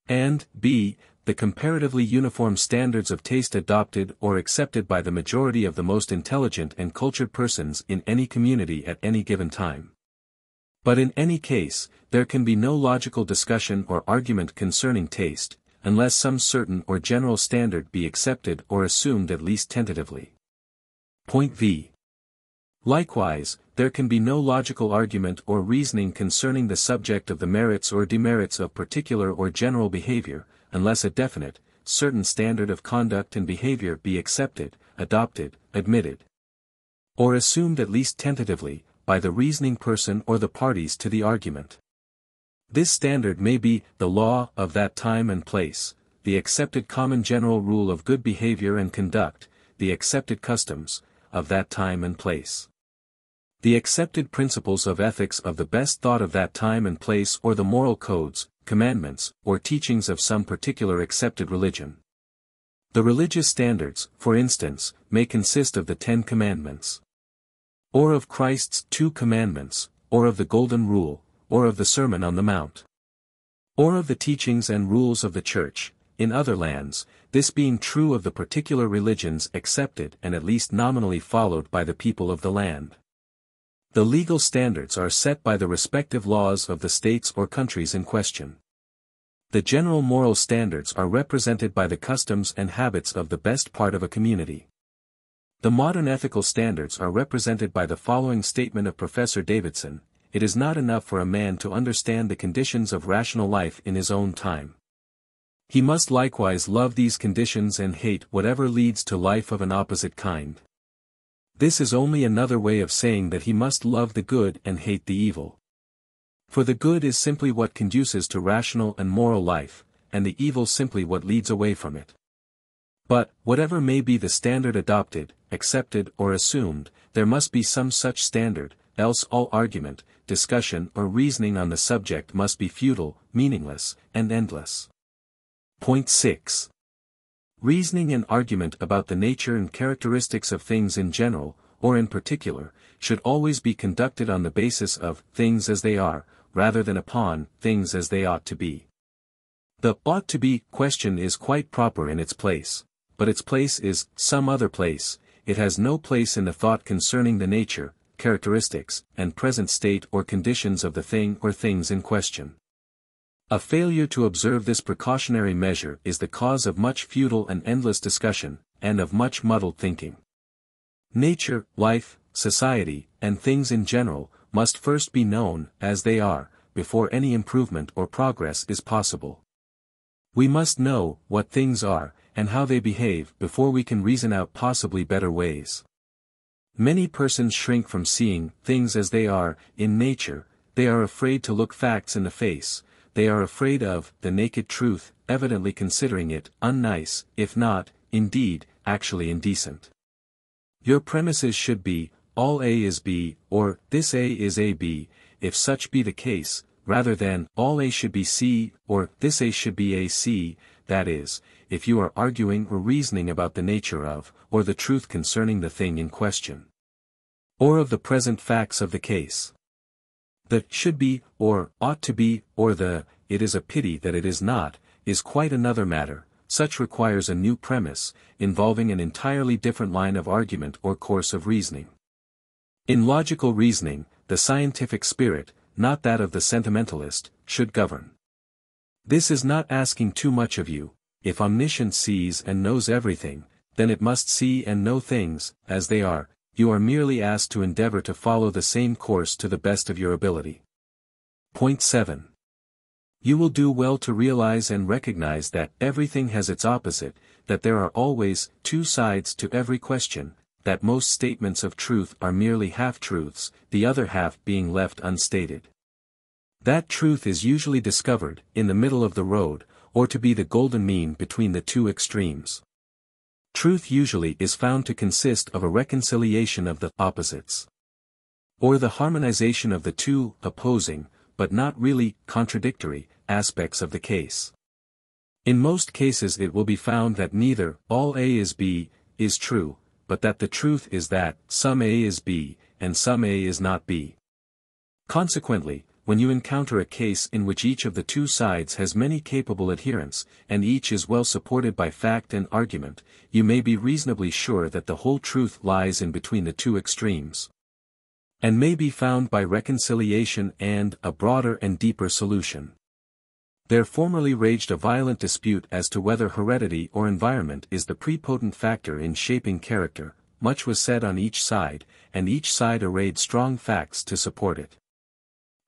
And, b, the comparatively uniform standards of taste adopted or accepted by the majority of the most intelligent and cultured persons in any community at any given time. But in any case, there can be no logical discussion or argument concerning taste, unless some certain or general standard be accepted or assumed at least tentatively. Point v. Likewise, there can be no logical argument or reasoning concerning the subject of the merits or demerits of particular or general behavior, unless a definite, certain standard of conduct and behavior be accepted, adopted, admitted, or assumed at least tentatively, by the reasoning person or the parties to the argument. This standard may be the law of that time and place, the accepted common general rule of good behavior and conduct, the accepted customs of that time and place, the accepted principles of ethics of the best thought of that time and place, or the moral codes, commandments, or teachings of some particular accepted religion. The religious standards, for instance, may consist of the 10 Commandments, or of Christ's 2 Commandments, or of the Golden Rule, or of the Sermon on the Mount, or of the teachings and rules of the Church, in other lands, this being true of the particular religions accepted and at least nominally followed by the people of the land. The legal standards are set by the respective laws of the states or countries in question. The general moral standards are represented by the customs and habits of the best part of a community. The modern ethical standards are represented by the following statement of Professor Davidson: "It is not enough for a man to understand the conditions of rational life in his own time. He must likewise love these conditions and hate whatever leads to life of an opposite kind. This is only another way of saying that he must love the good and hate the evil. For the good is simply what conduces to rational and moral life, and the evil simply what leads away from it. But, whatever may be the standard adopted, accepted or assumed, there must be some such standard, else all argument, discussion or reasoning on the subject must be futile, meaningless, and endless." Point 6. Reasoning and argument about the nature and characteristics of things in general, or in particular, should always be conducted on the basis of things as they are, rather than upon things as they ought to be. The ought to be question is quite proper in its place, but its place is some other place. It has no place in the thought concerning the nature, characteristics, and present state or conditions of the thing or things in question. A failure to observe this precautionary measure is the cause of much futile and endless discussion, and of much muddled thinking. Nature, life, society, and things in general, must first be known as they are, before any improvement or progress is possible. We must know what things are, and how they behave before we can reason out possibly better ways. Many persons shrink from seeing things as they are in nature. They are afraid to look facts in the face. They are afraid of the naked truth, evidently considering it unnice, if not, indeed, actually indecent. Your premises should be, all A is B, or this A is AB, if such be the case, rather than, all A should be C, or this A should be AC, that is, if you are arguing or reasoning about the nature of, or the truth concerning the thing in question, or of the present facts of the case. The should be, or ought to be, or the it is a pity that it is not, is quite another matter. Such requires a new premise, involving an entirely different line of argument or course of reasoning. In logical reasoning, the scientific spirit, not that of the sentimentalist, should govern. This is not asking too much of you. If omniscience sees and knows everything, then it must see and know things as they are. You are merely asked to endeavor to follow the same course to the best of your ability. Point 7. You will do well to realize and recognize that everything has its opposite, that there are always two sides to every question, that most statements of truth are merely half-truths, the other half being left unstated. That truth is usually discovered in the middle of the road, or to be the golden mean between the two extremes. Truth usually is found to consist of a reconciliation of the opposites, or the harmonization of the two opposing, but not really contradictory, aspects of the case. In most cases it will be found that neither all A is B is true, but that the truth is that some A is B, and some A is not B. Consequently, when you encounter a case in which each of the two sides has many capable adherents, and each is well supported by fact and argument, you may be reasonably sure that the whole truth lies in between the two extremes, and may be found by reconciliation and a broader and deeper solution. There formerly raged a violent dispute as to whether heredity or environment is the prepotent factor in shaping character. Much was said on each side, and each side arrayed strong facts to support it.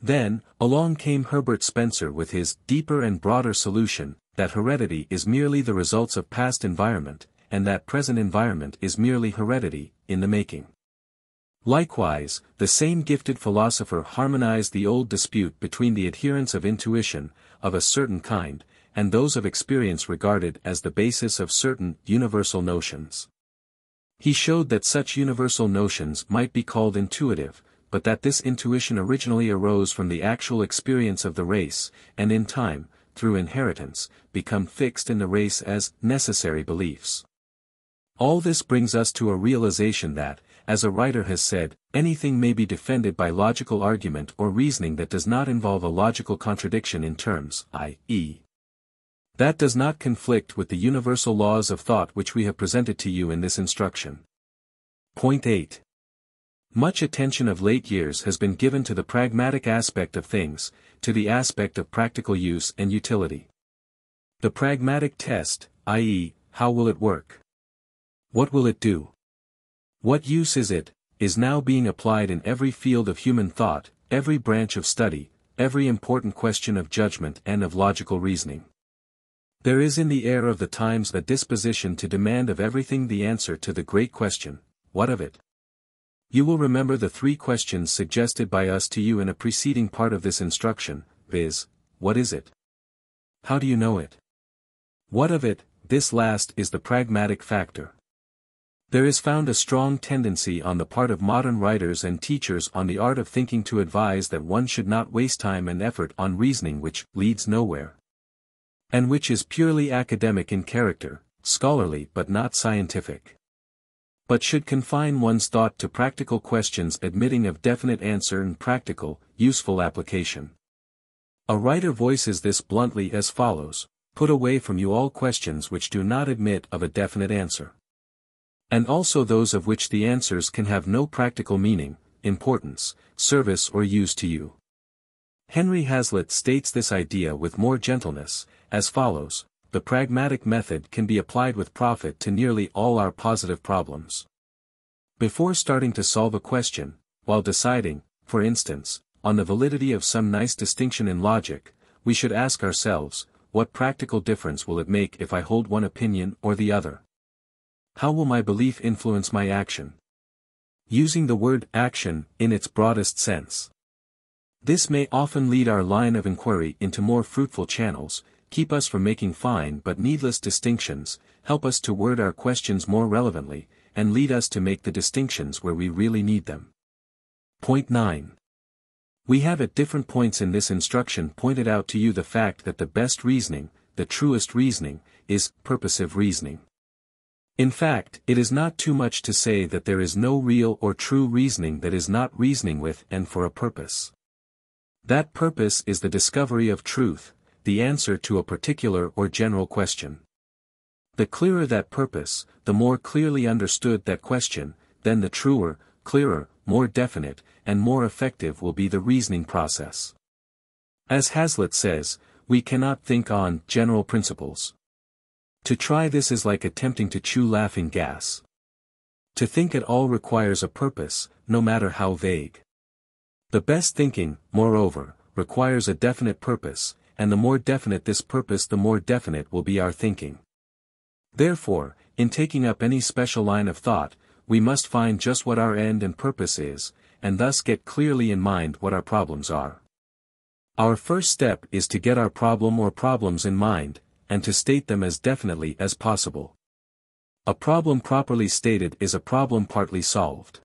Then, along came Herbert Spencer with his deeper and broader solution, that heredity is merely the results of past environment, and that present environment is merely heredity, in the making. Likewise, the same gifted philosopher harmonized the old dispute between the adherents of intuition, of a certain kind, and those of experience regarded as the basis of certain universal notions. He showed that such universal notions might be called intuitive, but that this intuition originally arose from the actual experience of the race, and in time, through inheritance, become fixed in the race as necessary beliefs. All this brings us to a realization that, as a writer has said, anything may be defended by logical argument or reasoning that does not involve a logical contradiction in terms, i.e., that does not conflict with the universal laws of thought which we have presented to you in this instruction. Point 8. Much attention of late years has been given to the pragmatic aspect of things, to the aspect of practical use and utility. The pragmatic test, i.e., how will it work? What will it do? What use is it, is now being applied in every field of human thought, every branch of study, every important question of judgment and of logical reasoning. There is in the air of the times a disposition to demand of everything the answer to the great question, what of it? You will remember the three questions suggested by us to you in a preceding part of this instruction, viz., what is it? How do you know it? What of it? This last is the pragmatic factor. There is found a strong tendency on the part of modern writers and teachers on the art of thinking to advise that one should not waste time and effort on reasoning which leads nowhere, and which is purely academic in character, scholarly but not scientific, but should confine one's thought to practical questions admitting of definite answer and practical, useful application. A writer voices this bluntly as follows: put away from you all questions which do not admit of a definite answer, and also those of which the answers can have no practical meaning, importance, service or use to you. Henry Hazlitt states this idea with more gentleness, as follows: the pragmatic method can be applied with profit to nearly all our positive problems. Before starting to solve a question, while deciding, for instance, on the validity of some nice distinction in logic, we should ask ourselves, what practical difference will it make if I hold one opinion or the other? How will my belief influence my action? Using the word action in its broadest sense. This may often lead our line of inquiry into more fruitful channels, keep us from making fine but needless distinctions, help us to word our questions more relevantly, and lead us to make the distinctions where we really need them. Point 9. We have at different points in this instruction pointed out to you the fact that the best reasoning, the truest reasoning, is purposive reasoning. In fact, it is not too much to say that there is no real or true reasoning that is not reasoning with and for a purpose. That purpose is the discovery of truth, the answer to a particular or general question. The clearer that purpose, the more clearly understood that question, then the truer, clearer, more definite, and more effective will be the reasoning process. As Hazlitt says, we cannot think on general principles. To try this is like attempting to chew laughing gas. To think at all requires a purpose, no matter how vague. The best thinking, moreover, requires a definite purpose, and the more definite this purpose the more definite will be our thinking. Therefore, in taking up any special line of thought, we must find just what our end and purpose is, and thus get clearly in mind what our problems are. Our first step is to get our problem or problems in mind, and to state them as definitely as possible. A problem properly stated is a problem partly solved.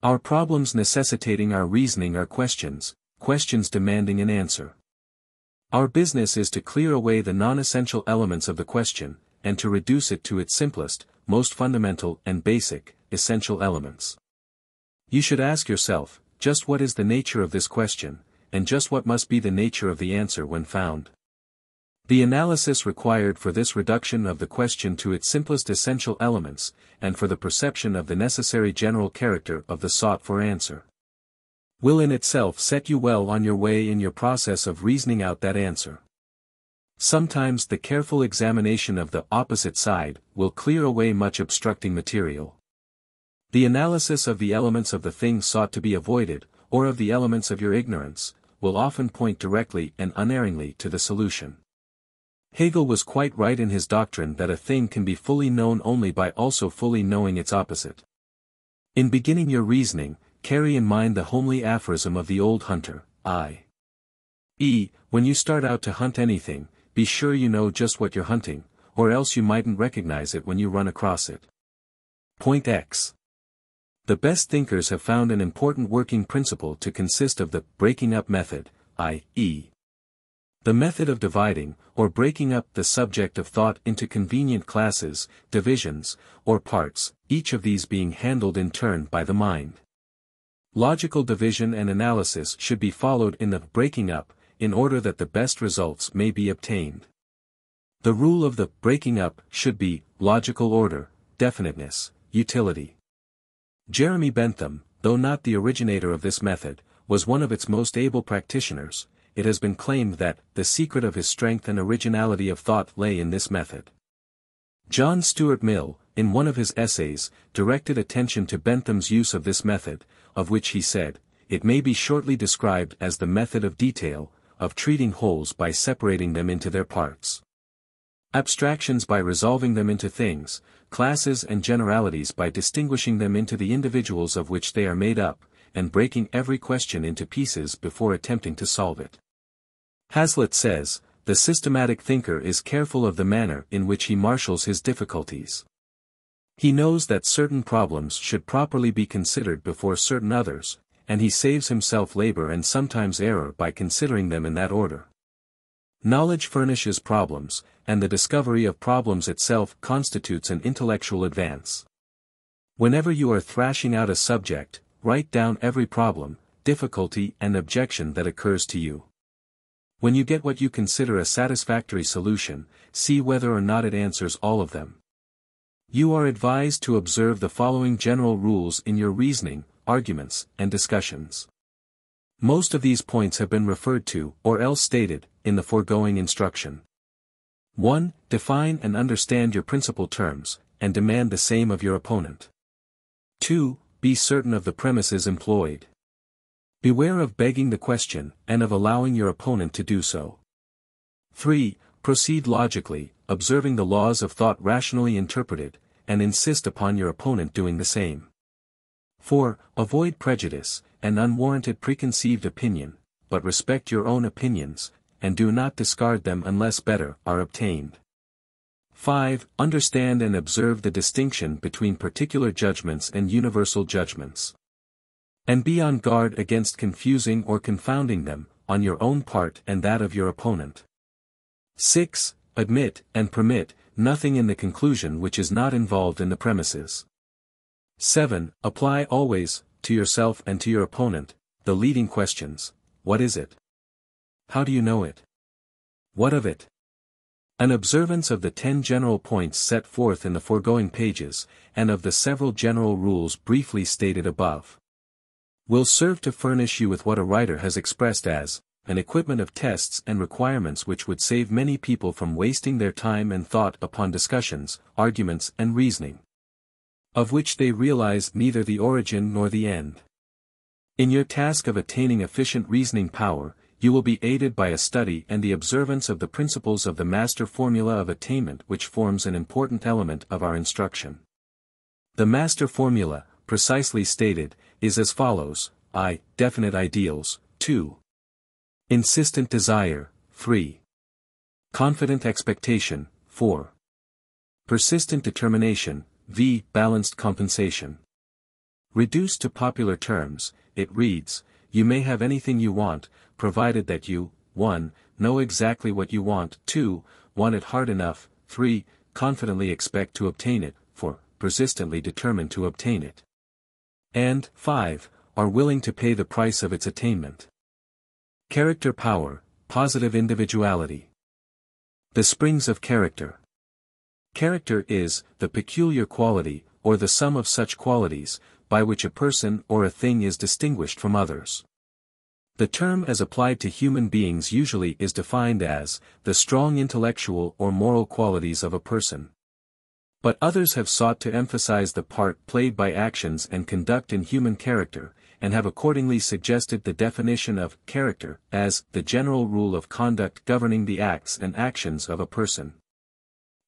Our problems necessitating our reasoning are questions, questions demanding an answer. Our business is to clear away the non-essential elements of the question, and to reduce it to its simplest, most fundamental and basic, essential elements. You should ask yourself, just what is the nature of this question, and just what must be the nature of the answer when found. The analysis required for this reduction of the question to its simplest essential elements, and for the perception of the necessary general character of the sought-for answer, will in itself set you well on your way in your process of reasoning out that answer. Sometimes the careful examination of the opposite side will clear away much obstructing material. The analysis of the elements of the thing sought to be avoided, or of the elements of your ignorance, will often point directly and unerringly to the solution. Hegel was quite right in his doctrine that a thing can be fully known only by also fully knowing its opposite. In beginning your reasoning, carry in mind the homely aphorism of the old hunter, i.e., when you start out to hunt anything, be sure you know just what you're hunting, or else you mightn't recognize it when you run across it. Point X. The best thinkers have found an important working principle to consist of the breaking up method, i.e., the method of dividing, or breaking up the subject of thought into convenient classes, divisions, or parts, each of these being handled in turn by the mind. Logical division and analysis should be followed in the breaking up, in order that the best results may be obtained. The rule of the breaking up should be logical order, definiteness, utility. Jeremy Bentham, though not the originator of this method, was one of its most able practitioners, it has been claimed that the secret of his strength and originality of thought lay in this method. John Stuart Mill, in one of his essays, directed attention to Bentham's use of this method, of which he said, "It may be shortly described as the method of detail, of treating wholes by separating them into their parts. Abstractions by resolving them into things, classes and generalities by distinguishing them into the individuals of which they are made up, and breaking every question into pieces before attempting to solve it." Hazlitt says, "The systematic thinker is careful of the manner in which he marshals his difficulties. He knows that certain problems should properly be considered before certain others, and he saves himself labor and sometimes error by considering them in that order. Knowledge furnishes problems, and the discovery of problems itself constitutes an intellectual advance. Whenever you are thrashing out a subject, write down every problem, difficulty and objection that occurs to you. When you get what you consider a satisfactory solution, see whether or not it answers all of them. You are advised to observe the following general rules in your reasoning, arguments, and discussions. Most of these points have been referred to, or else stated, in the foregoing instruction. 1. Define and understand your principal terms, and demand the same of your opponent. 2. Be certain of the premises employed. Beware of begging the question, and of allowing your opponent to do so. 3. Proceed logically, observing the laws of thought rationally interpreted, and insist upon your opponent doing the same. 4. Avoid prejudice, and unwarranted preconceived opinion, but respect your own opinions, and do not discard them unless better are obtained. 5. Understand and observe the distinction between particular judgments and universal judgments. And be on guard against confusing or confounding them, on your own part and that of your opponent. 6. Admit and permit nothing in the conclusion which is not involved in the premises. 7. Apply always, to yourself and to your opponent, the leading questions: what is it? How do you know it? What of it? An observance of the 10 general points set forth in the foregoing pages, and of the several general rules briefly stated above, will serve to furnish you with what a writer has expressed as an equipment of tests and requirements which would save many people from wasting their time and thought upon discussions, arguments and reasoning, of which they realize neither the origin nor the end. In your task of attaining efficient reasoning power, you will be aided by a study and the observance of the principles of the master formula of attainment, which forms an important element of our instruction. The master formula, precisely stated, is as follows: I. Definite ideals. 2. Insistent desire. 3. Confident expectation. 4. Persistent determination. V. Balanced compensation. Reduced to popular terms, it reads: you may have anything you want, provided that you, 1. Know exactly what you want, 2. Want it hard enough, 3. Confidently expect to obtain it, 4. Persistently determined to obtain it, and 5. Are willing to pay the price of its attainment. Character power, positive individuality. The springs of character. Character is the peculiar quality, or the sum of such qualities, by which a person or a thing is distinguished from others. The term as applied to human beings usually is defined as the strong intellectual or moral qualities of a person. But others have sought to emphasize the part played by actions and conduct in human character, and have accordingly suggested the definition of character as the general rule of conduct governing the acts and actions of a person.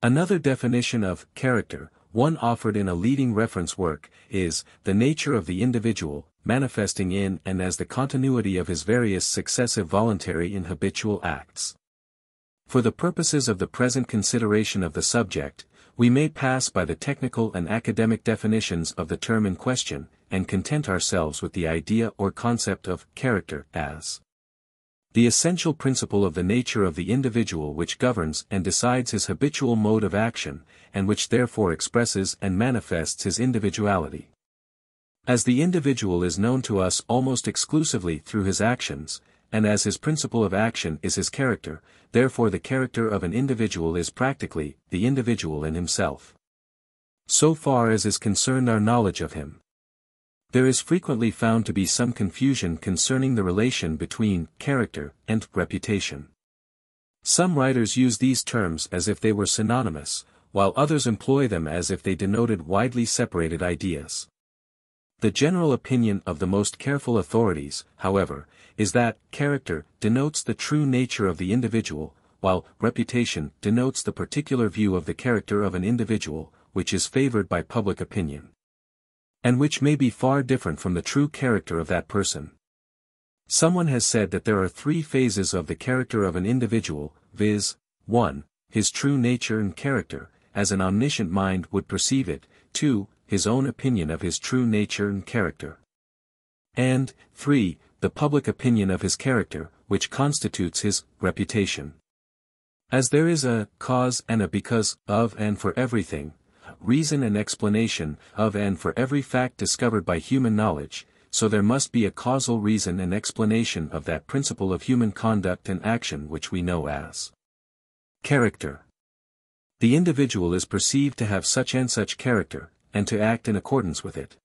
Another definition of character, one offered in a leading reference work, is the nature of the individual, manifesting in and as the continuity of his various successive voluntary and habitual acts. For the purposes of the present consideration of the subject, we may pass by the technical and academic definitions of the term in question, and content ourselves with the idea or concept of character as the essential principle of the nature of the individual which governs and decides his habitual mode of action, and which therefore expresses and manifests his individuality. As the individual is known to us almost exclusively through his actions, and as his principle of action is his character, therefore the character of an individual is practically the individual in himself, so far as is concerned our knowledge of him. There is frequently found to be some confusion concerning the relation between character and reputation. Some writers use these terms as if they were synonymous, while others employ them as if they denoted widely separated ideas. The general opinion of the most careful authorities, however, is that character denotes the true nature of the individual, while reputation denotes the particular view of the character of an individual, which is favored by public opinion, and which may be far different from the true character of that person. Someone has said that there are three phases of the character of an individual, viz. 1. His true nature and character, as an omniscient mind would perceive it, 2. His own opinion of his true nature and character, and 3. The public opinion of his character, which constitutes his reputation. As there is a cause and a because of and for everything, reason and explanation of and for every fact discovered by human knowledge, so there must be a causal reason and explanation of that principle of human conduct and action which we know as character. The individual is perceived to have such and such character, and to act in accordance with it.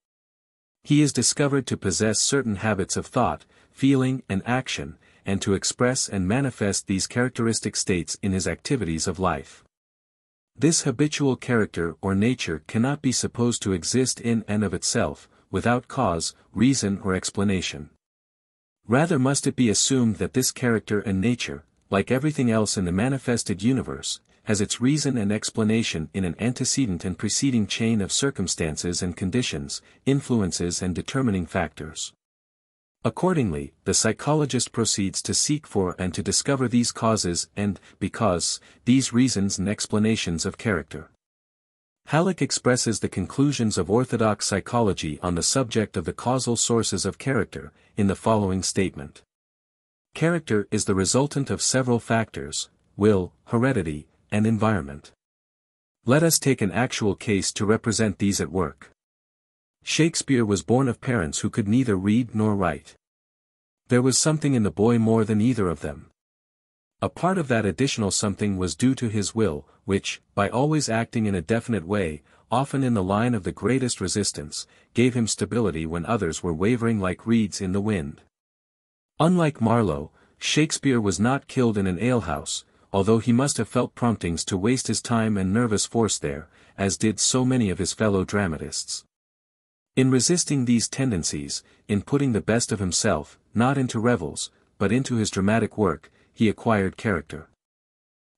He is discovered to possess certain habits of thought, feeling and action, and to express and manifest these characteristic states in his activities of life. This habitual character or nature cannot be supposed to exist in and of itself, without cause, reason or explanation. Rather must it be assumed that this character and nature, like everything else in the manifested universe, has its reason and explanation in an antecedent and preceding chain of circumstances and conditions, influences and determining factors. Accordingly, the psychologist proceeds to seek for and to discover these causes and, because, these reasons and explanations of character. Halleck expresses the conclusions of orthodox psychology on the subject of the causal sources of character, in the following statement. Character is the resultant of several factors: will, heredity, and environment. Let us take an actual case to represent these at work. Shakespeare was born of parents who could neither read nor write. There was something in the boy more than either of them. A part of that additional something was due to his will, which, by always acting in a definite way, often in the line of the greatest resistance, gave him stability when others were wavering like reeds in the wind. Unlike Marlowe, Shakespeare was not killed in an alehouse, although he must have felt promptings to waste his time and nervous force there, as did so many of his fellow dramatists. In resisting these tendencies, in putting the best of himself, not into revels, but into his dramatic work, he acquired character.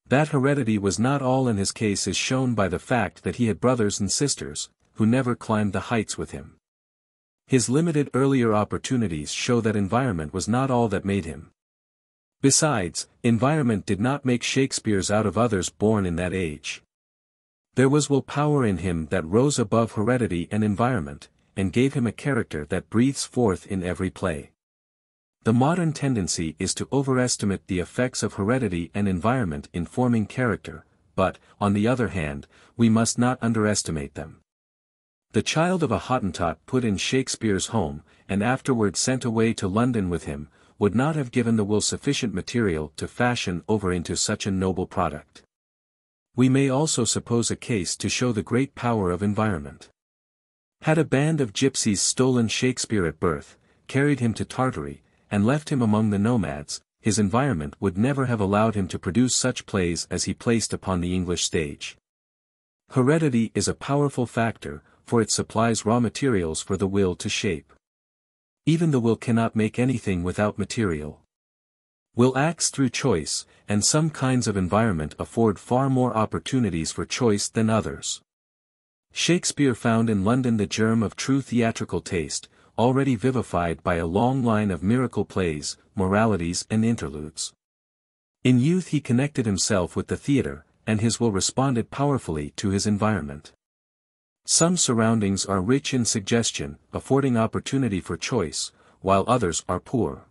That heredity was not all in his case is shown by the fact that he had brothers and sisters, who never climbed the heights with him. His limited earlier opportunities show that environment was not all that made him. Besides, environment did not make Shakespeare's out of others born in that age. There was will power in him that rose above heredity and environment, and gave him a character that breathes forth in every play. The modern tendency is to overestimate the effects of heredity and environment in forming character, but, on the other hand, we must not underestimate them. The child of a Hottentot put in Shakespeare's home, and afterward sent away to London with him, would not have given the will sufficient material to fashion over into such a noble product. We may also suppose a case to show the great power of environment. Had a band of gypsies stolen Shakespeare at birth, carried him to Tartary, and left him among the nomads, his environment would never have allowed him to produce such plays as he placed upon the English stage. Heredity is a powerful factor, for it supplies raw materials for the will to shape. Even the will cannot make anything without material. Will acts through choice, and some kinds of environment afford far more opportunities for choice than others. Shakespeare found in London the germ of true theatrical taste, already vivified by a long line of miracle plays, moralities and interludes. In youth he connected himself with the theatre, and his will responded powerfully to his environment. Some surroundings are rich in suggestion, affording opportunity for choice, while others are poor.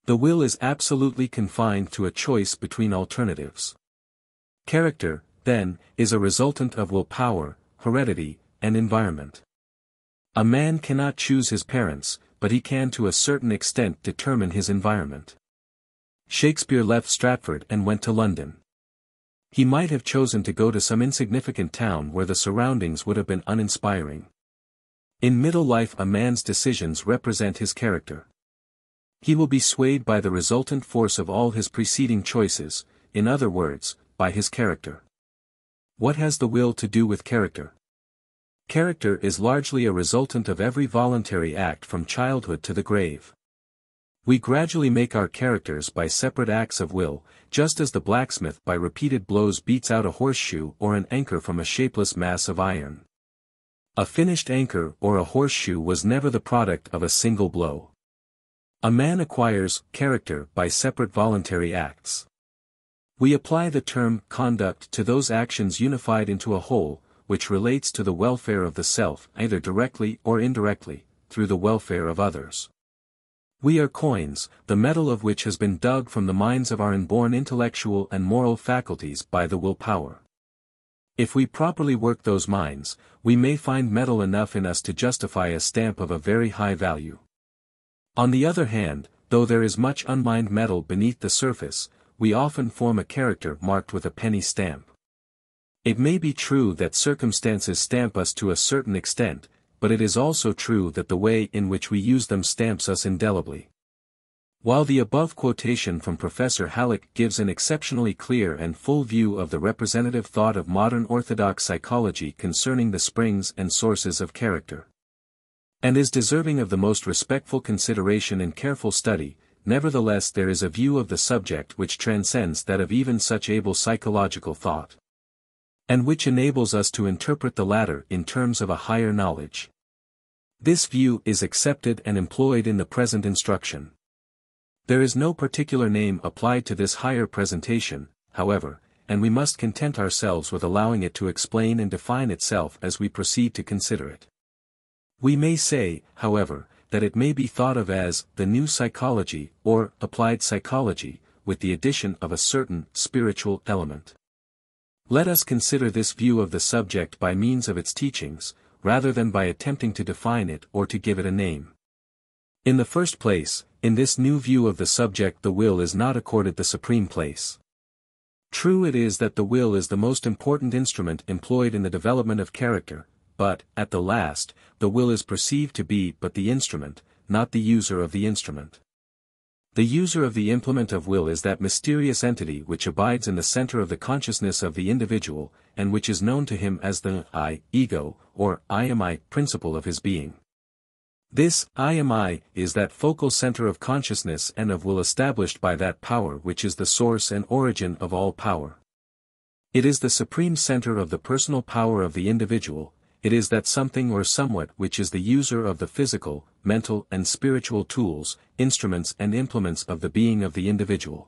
The will is absolutely confined to a choice between alternatives. Character, then, is a resultant of will power, heredity, and environment. A man cannot choose his parents, but he can to a certain extent determine his environment. Shakespeare left Stratford and went to London. He might have chosen to go to some insignificant town where the surroundings would have been uninspiring. In middle life a man's decisions represent his character. He will be swayed by the resultant force of all his preceding choices, in other words, by his character. What has the will to do with character? Character is largely a resultant of every voluntary act from childhood to the grave. We gradually make our characters by separate acts of will, just as the blacksmith by repeated blows beats out a horseshoe or an anchor from a shapeless mass of iron. A finished anchor or a horseshoe was never the product of a single blow. A man acquires character by separate voluntary acts. We apply the term conduct to those actions unified into a whole, which relates to the welfare of the self either directly or indirectly, through the welfare of others. We are coins, the metal of which has been dug from the mines of our inborn intellectual and moral faculties by the will power. If we properly work those mines, we may find metal enough in us to justify a stamp of a very high value. On the other hand, though there is much unmined metal beneath the surface, we often form a character marked with a penny stamp. It may be true that circumstances stamp us to a certain extent, but it is also true that the way in which we use them stamps us indelibly. While the above quotation from Professor Halleck gives an exceptionally clear and full view of the representative thought of modern orthodox psychology concerning the springs and sources of character, and is deserving of the most respectful consideration and careful study, nevertheless there is a view of the subject which transcends that of even such able psychological thought, and which enables us to interpret the latter in terms of a higher knowledge. This view is accepted and employed in the present instruction. There is no particular name applied to this higher presentation, however, and we must content ourselves with allowing it to explain and define itself as we proceed to consider it. We may say, however, that it may be thought of as the new psychology or applied psychology, with the addition of a certain spiritual element. Let us consider this view of the subject by means of its teachings, rather than by attempting to define it or to give it a name. In the first place, in this new view of the subject the will is not accorded the supreme place. True it is that the will is the most important instrument employed in the development of character, but, at the last, the will is perceived to be but the instrument, not the user of the instrument. The user of the implement of will is that mysterious entity which abides in the center of the consciousness of the individual, and which is known to him as the I, ego, or I am I principle of his being. This I am I is that focal center of consciousness and of will established by that power which is the source and origin of all power. It is the supreme center of the personal power of the individual. It is that something or somewhat which is the user of the physical, mental and spiritual tools, instruments and implements of the being of the individual.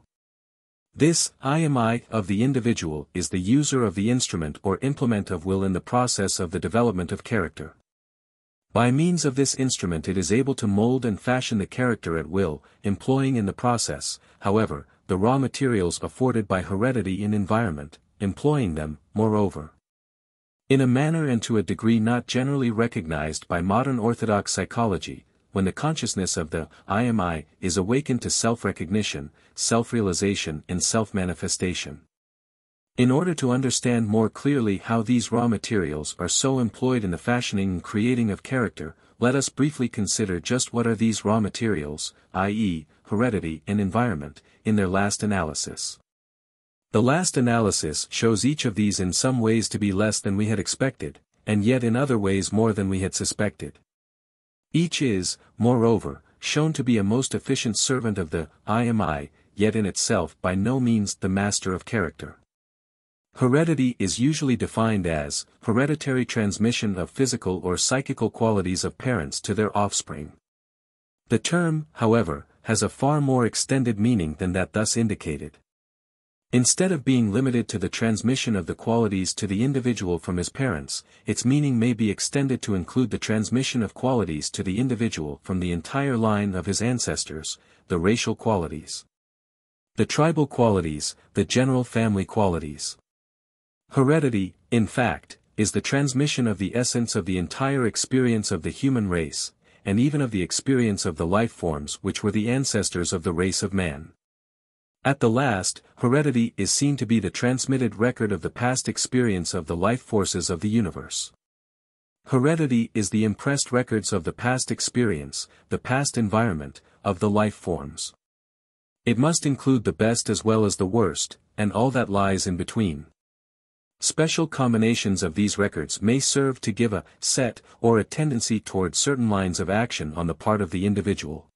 This I am I of the individual is the user of the instrument or implement of will in the process of the development of character. By means of this instrument it is able to mold and fashion the character at will, employing in the process, however, the raw materials afforded by heredity and environment, employing them, moreover, in a manner and to a degree not generally recognized by modern orthodox psychology, when the consciousness of the I am I is awakened to self-recognition, self-realization and self-manifestation. In order to understand more clearly how these raw materials are so employed in the fashioning and creating of character, let us briefly consider just what are these raw materials, i.e., heredity and environment, in their last analysis. The last analysis shows each of these in some ways to be less than we had expected, and yet in other ways more than we had suspected. Each is, moreover, shown to be a most efficient servant of the I am I, yet in itself by no means the master of character. Heredity is usually defined as hereditary transmission of physical or psychical qualities of parents to their offspring. The term, however, has a far more extended meaning than that thus indicated. Instead of being limited to the transmission of the qualities to the individual from his parents, its meaning may be extended to include the transmission of qualities to the individual from the entire line of his ancestors, the racial qualities, the tribal qualities, the general family qualities. Heredity, in fact, is the transmission of the essence of the entire experience of the human race, and even of the experience of the life forms which were the ancestors of the race of man. At the last, heredity is seen to be the transmitted record of the past experience of the life forces of the universe. Heredity is the impressed records of the past experience, the past environment, of the life forms. It must include the best as well as the worst, and all that lies in between. Special combinations of these records may serve to give a set or a tendency toward certain lines of action on the part of the individual.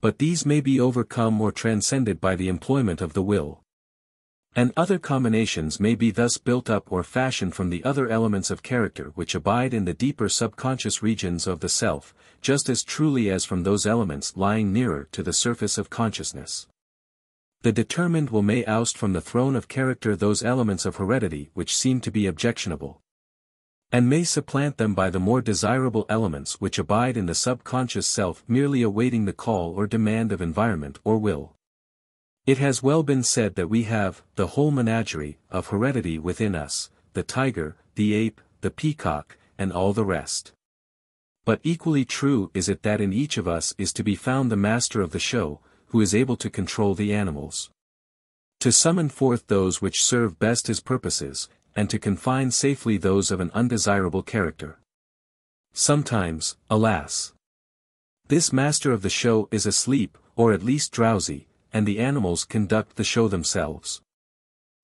But these may be overcome or transcended by the employment of the will. And other combinations may be thus built up or fashioned from the other elements of character which abide in the deeper subconscious regions of the self, just as truly as from those elements lying nearer to the surface of consciousness. The determined will may oust from the throne of character those elements of heredity which seem to be objectionable, and may supplant them by the more desirable elements which abide in the subconscious self merely awaiting the call or demand of environment or will. It has well been said that we have the whole menagerie of heredity within us, the tiger, the ape, the peacock, and all the rest. But equally true is it that in each of us is to be found the master of the show, who is able to control the animals, to summon forth those which serve best his purposes, and to confine safely those of an undesirable character. Sometimes, alas, this master of the show is asleep, or at least drowsy, and the animals conduct the show themselves.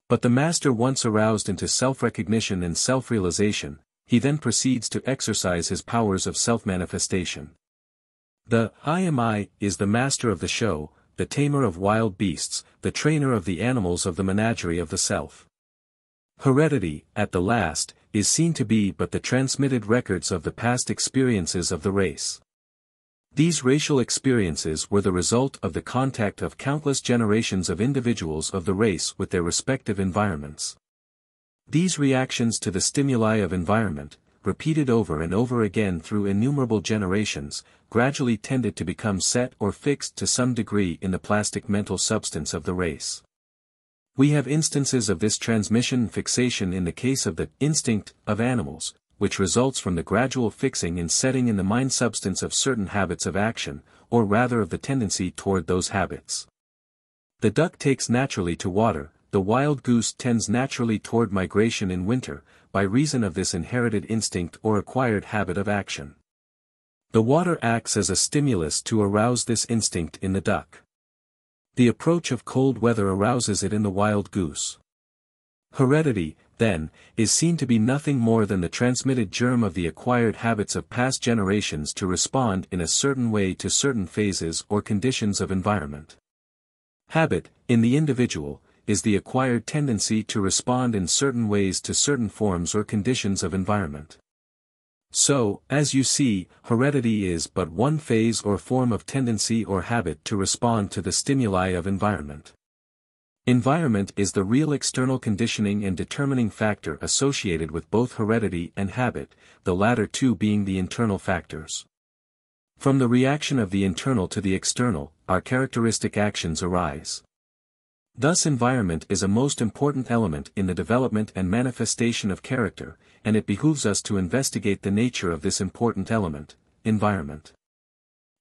But the master once aroused into self-recognition and self-realization, he then proceeds to exercise his powers of self-manifestation. The I am I is the master of the show, the tamer of wild beasts, the trainer of the animals of the menagerie of the self. Heredity, at the last, is seen to be but the transmitted records of the past experiences of the race. These racial experiences were the result of the contact of countless generations of individuals of the race with their respective environments. These reactions to the stimuli of environment, repeated over and over again through innumerable generations, gradually tended to become set or fixed to some degree in the plastic mental substance of the race. We have instances of this transmission and fixation in the case of the instinct of animals, which results from the gradual fixing and setting in the mind substance of certain habits of action, or rather of the tendency toward those habits. The duck takes naturally to water, the wild goose tends naturally toward migration in winter, by reason of this inherited instinct or acquired habit of action. The water acts as a stimulus to arouse this instinct in the duck. The approach of cold weather arouses it in the wild goose. Heredity, then, is seen to be nothing more than the transmitted germ of the acquired habits of past generations to respond in a certain way to certain phases or conditions of environment. Habit, in the individual, is the acquired tendency to respond in certain ways to certain forms or conditions of environment. So, as you see, heredity is but one phase or form of tendency or habit to respond to the stimuli of environment. Environment is the real external conditioning and determining factor associated with both heredity and habit, the latter two being the internal factors. From the reaction of the internal to the external, our characteristic actions arise. Thus environment is a most important element in the development and manifestation of character, and it behooves us to investigate the nature of this important element, environment.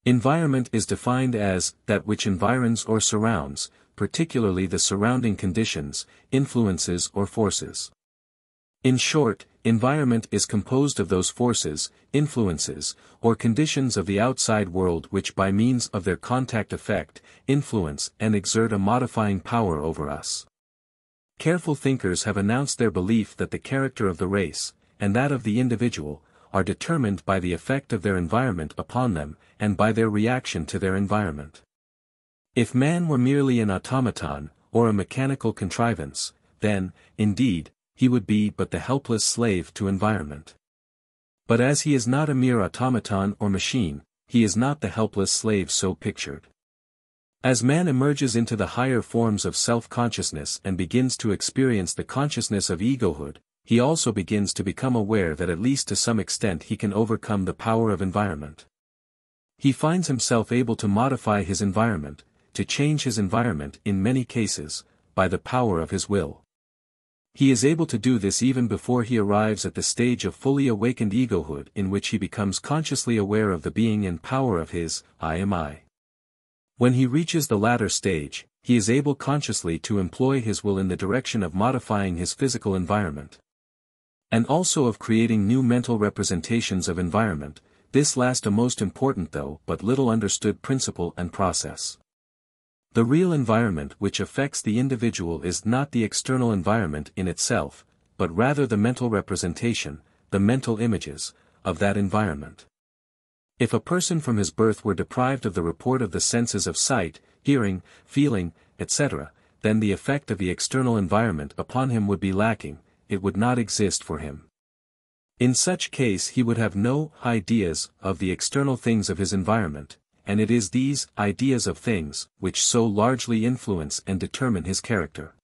Environment is defined as that which environs or surrounds, particularly the surrounding conditions, influences or forces. In short, environment is composed of those forces, influences, or conditions of the outside world which by means of their contact affect, influence and exert a modifying power over us. Careful thinkers have announced their belief that the character of the race, and that of the individual, are determined by the effect of their environment upon them, and by their reaction to their environment. If man were merely an automaton, or a mechanical contrivance, then, indeed, he would be but the helpless slave to environment. But as he is not a mere automaton or machine, he is not the helpless slave so pictured. As man emerges into the higher forms of self-consciousness and begins to experience the consciousness of egohood, he also begins to become aware that at least to some extent he can overcome the power of environment. He finds himself able to modify his environment, to change his environment in many cases, by the power of his will. He is able to do this even before he arrives at the stage of fully awakened egohood in which he becomes consciously aware of the being and power of his I am I. When he reaches the latter stage, he is able consciously to employ his will in the direction of modifying his physical environment. And also of creating new mental representations of environment, this last a most important though but little understood principle and process. The real environment which affects the individual is not the external environment in itself, but rather the mental representation, the mental images, of that environment. If a person from his birth were deprived of the report of the senses of sight, hearing, feeling, etc., then the effect of the external environment upon him would be lacking, it would not exist for him. In such case he would have no ideas of the external things of his environment, and it is these ideas of things which so largely influence and determine his character.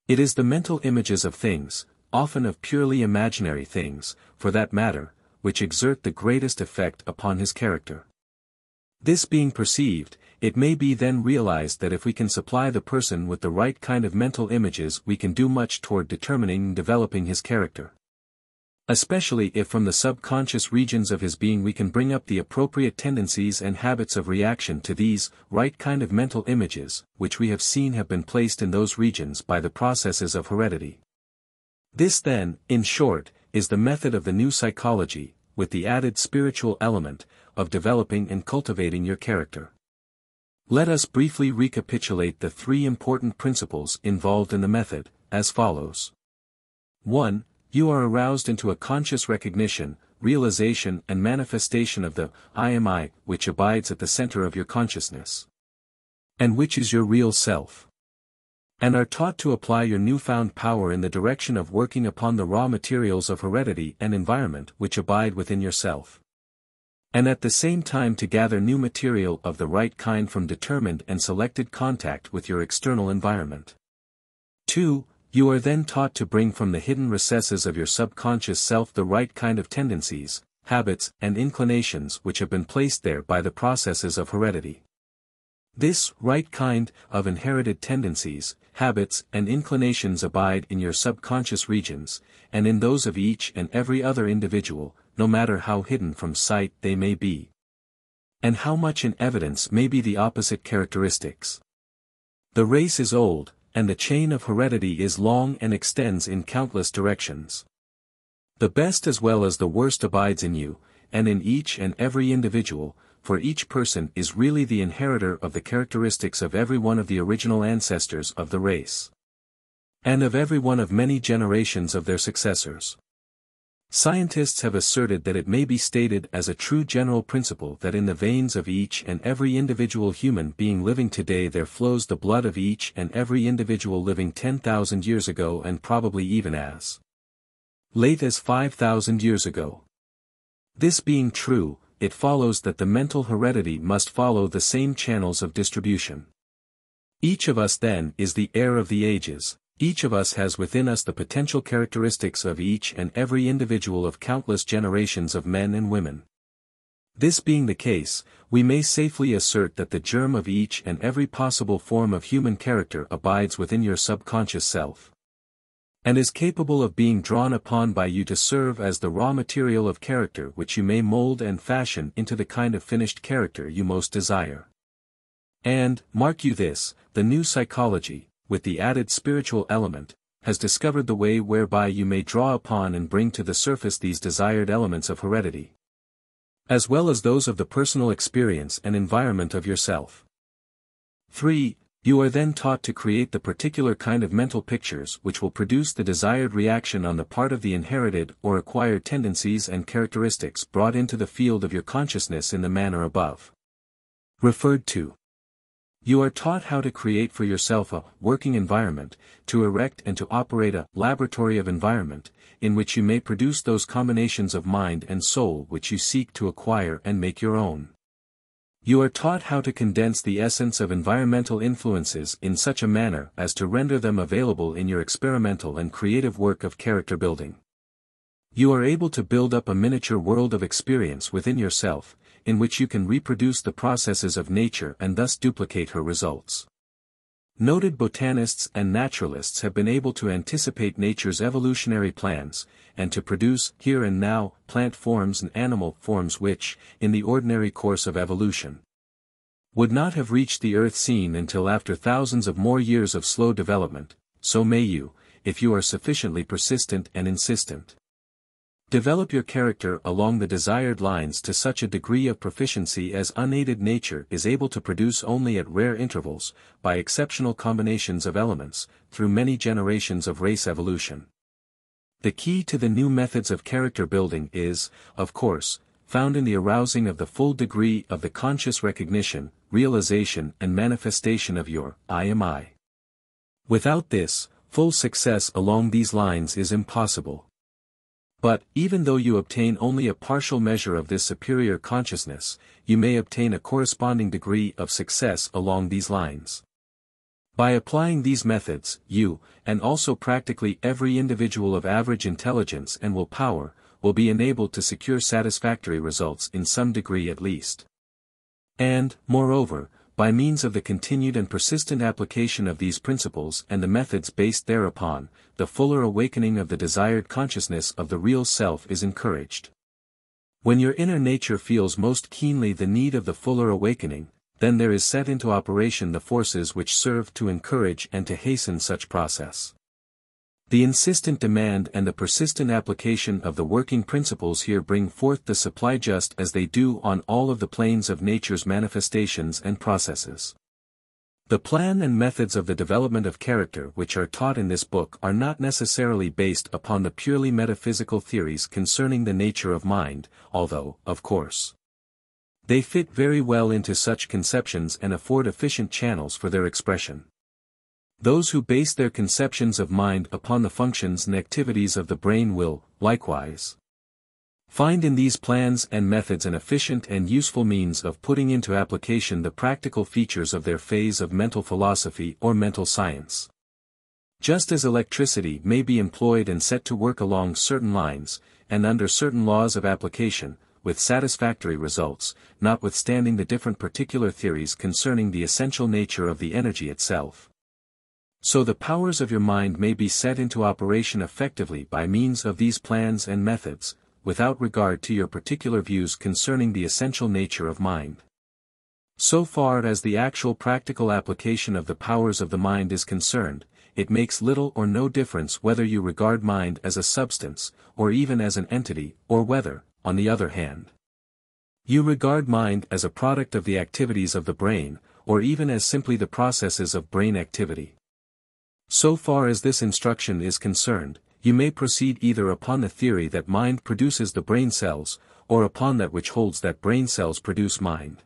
It is the mental images of things, often of purely imaginary things, for that matter, which exert the greatest effect upon his character. This being perceived, it may be then realized that if we can supply the person with the right kind of mental images we can do much toward determining and developing his character. Especially if from the subconscious regions of his being we can bring up the appropriate tendencies and habits of reaction to these right kind of mental images, which we have seen have been placed in those regions by the processes of heredity. This then, in short, is the method of the new psychology, with the added spiritual element, of developing and cultivating your character. Let us briefly recapitulate the three important principles involved in the method, as follows. 1. You are aroused into a conscious recognition, realization and manifestation of the I am I, which abides at the center of your consciousness. And which is your real self. And are taught to apply your newfound power in the direction of working upon the raw materials of heredity and environment which abide within yourself. And at the same time to gather new material of the right kind from determined and selected contact with your external environment. 2. You are then taught to bring from the hidden recesses of your subconscious self the right kind of tendencies, habits and inclinations which have been placed there by the processes of heredity. This right kind of inherited tendencies, habits and inclinations abide in your subconscious regions, and in those of each and every other individual, no matter how hidden from sight they may be. And how much in evidence may be the opposite characteristics. The race is old, and the chain of heredity is long and extends in countless directions. The best as well as the worst abides in you, and in each and every individual, for each person is really the inheritor of the characteristics of every one of the original ancestors of the race. And of every one of many generations of their successors. Scientists have asserted that it may be stated as a true general principle that in the veins of each and every individual human being living today there flows the blood of each and every individual living 10,000 years ago and probably even as late as 5,000 years ago. This being true, it follows that the mental heredity must follow the same channels of distribution. Each of us then is the heir of the ages. Each of us has within us the potential characteristics of each and every individual of countless generations of men and women. This being the case, we may safely assert that the germ of each and every possible form of human character abides within your subconscious self. And is capable of being drawn upon by you to serve as the raw material of character which you may mold and fashion into the kind of finished character you most desire. And, mark you this, the new psychology, with the added spiritual element, has discovered the way whereby you may draw upon and bring to the surface these desired elements of heredity, as well as those of the personal experience and environment of yourself. 3. You are then taught to create the particular kind of mental pictures which will produce the desired reaction on the part of the inherited or acquired tendencies and characteristics brought into the field of your consciousness in the manner above referred to. You are taught how to create for yourself a working environment, to erect and to operate a laboratory of environment, in which you may produce those combinations of mind and soul which you seek to acquire and make your own. You are taught how to condense the essence of environmental influences in such a manner as to render them available in your experimental and creative work of character building. You are able to build up a miniature world of experience within yourself, in which you can reproduce the processes of nature and thus duplicate her results. Noted botanists and naturalists have been able to anticipate nature's evolutionary plans, and to produce, here and now, plant forms and animal forms which, in the ordinary course of evolution, would not have reached the earth scene until after thousands of more years of slow development. So may you, if you are sufficiently persistent and insistent. Develop your character along the desired lines to such a degree of proficiency as unaided nature is able to produce only at rare intervals, by exceptional combinations of elements, through many generations of race evolution. The key to the new methods of character building is, of course, found in the arousing of the full degree of the conscious recognition, realization and manifestation of your I am I. Without this, full success along these lines is impossible. But, even though you obtain only a partial measure of this superior consciousness, you may obtain a corresponding degree of success along these lines. By applying these methods, you, and also practically every individual of average intelligence and will power, will be enabled to secure satisfactory results in some degree at least. And, moreover, by means of the continued and persistent application of these principles and the methods based thereupon, the fuller awakening of the desired consciousness of the real self is encouraged. When your inner nature feels most keenly the need of the fuller awakening, then there is set into operation the forces which serve to encourage and to hasten such process. The insistent demand and the persistent application of the working principles here bring forth the supply just as they do on all of the planes of nature's manifestations and processes. The plan and methods of the development of character which are taught in this book are not necessarily based upon the purely metaphysical theories concerning the nature of mind, although, of course, they fit very well into such conceptions and afford efficient channels for their expression. Those who base their conceptions of mind upon the functions and activities of the brain will, likewise, find in these plans and methods an efficient and useful means of putting into application the practical features of their phase of mental philosophy or mental science. Just as electricity may be employed and set to work along certain lines, and under certain laws of application, with satisfactory results, notwithstanding the different particular theories concerning the essential nature of the energy itself, so the powers of your mind may be set into operation effectively by means of these plans and methods, without regard to your particular views concerning the essential nature of mind. So far as the actual practical application of the powers of the mind is concerned, it makes little or no difference whether you regard mind as a substance, or even as an entity, or whether, on the other hand, you regard mind as a product of the activities of the brain, or even as simply the processes of brain activity. So far as this instruction is concerned, you may proceed either upon the theory that mind produces the brain cells, or upon that which holds that brain cells produce mind.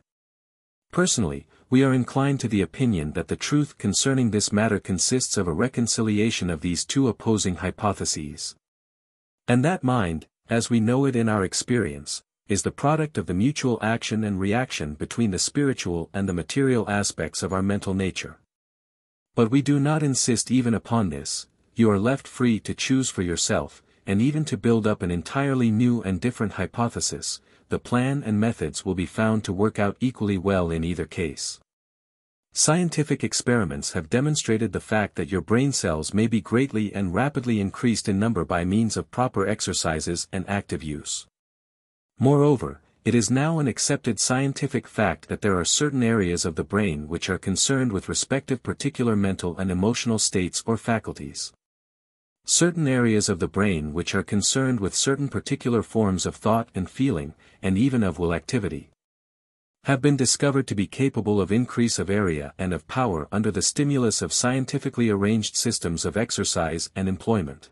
Personally, we are inclined to the opinion that the truth concerning this matter consists of a reconciliation of these two opposing hypotheses. And that mind, as we know it in our experience, is the product of the mutual action and reaction between the spiritual and the material aspects of our mental nature. But we do not insist even upon this. You are left free to choose for yourself, and even to build up an entirely new and different hypothesis. The plan and methods will be found to work out equally well in either case. Scientific experiments have demonstrated the fact that your brain cells may be greatly and rapidly increased in number by means of proper exercises and active use. Moreover, it is now an accepted scientific fact that there are certain areas of the brain which are concerned with respective particular mental and emotional states or faculties. Certain areas of the brain which are concerned with certain particular forms of thought and feeling, and even of will activity, have been discovered to be capable of increase of area and of power under the stimulus of scientifically arranged systems of exercise and employment.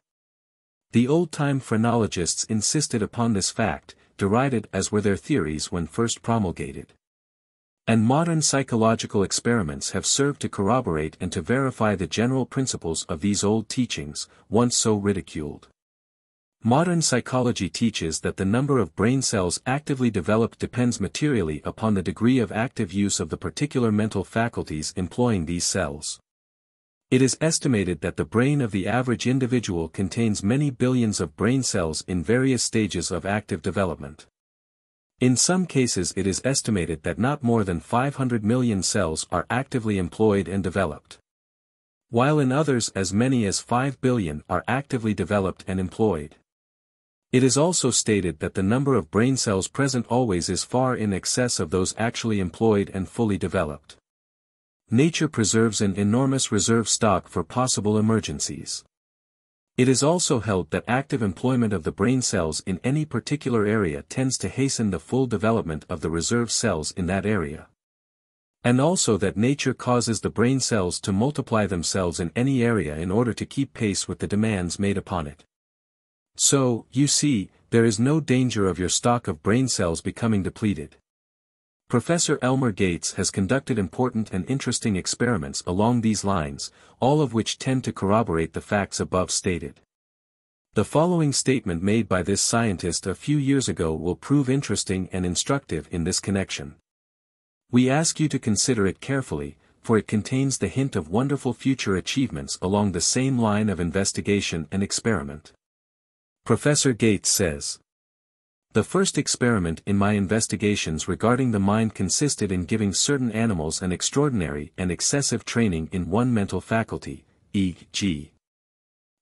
The old-time phrenologists insisted upon this fact, derided as were their theories when first promulgated. And modern psychological experiments have served to corroborate and to verify the general principles of these old teachings, once so ridiculed. Modern psychology teaches that the number of brain cells actively developed depends materially upon the degree of active use of the particular mental faculties employing these cells. It is estimated that the brain of the average individual contains many billions of brain cells in various stages of active development. In some cases it is estimated that not more than 500 million cells are actively employed and developed, while in others as many as 5 billion are actively developed and employed. It is also stated that the number of brain cells present always is far in excess of those actually employed and fully developed. Nature preserves an enormous reserve stock for possible emergencies. It is also held that active employment of the brain cells in any particular area tends to hasten the full development of the reserve cells in that area. And also that nature causes the brain cells to multiply themselves in any area in order to keep pace with the demands made upon it. So, you see, there is no danger of your stock of brain cells becoming depleted. Professor Elmer Gates has conducted important and interesting experiments along these lines, all of which tend to corroborate the facts above stated. The following statement made by this scientist a few years ago will prove interesting and instructive in this connection. We ask you to consider it carefully, for it contains the hint of wonderful future achievements along the same line of investigation and experiment. Professor Gates says, "The first experiment in my investigations regarding the mind consisted in giving certain animals an extraordinary and excessive training in one mental faculty, e.g.,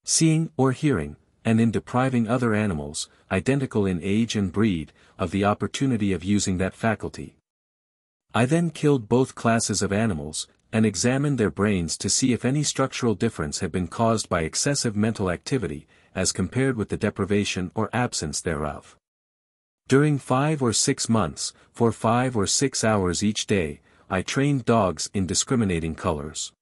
seeing or hearing, and in depriving other animals, identical in age and breed, of the opportunity of using that faculty. I then killed both classes of animals, and examined their brains to see if any structural difference had been caused by excessive mental activity, as compared with the deprivation or absence thereof. During 5 or 6 months, for 5 or 6 hours each day, I trained dogs in discriminating colors.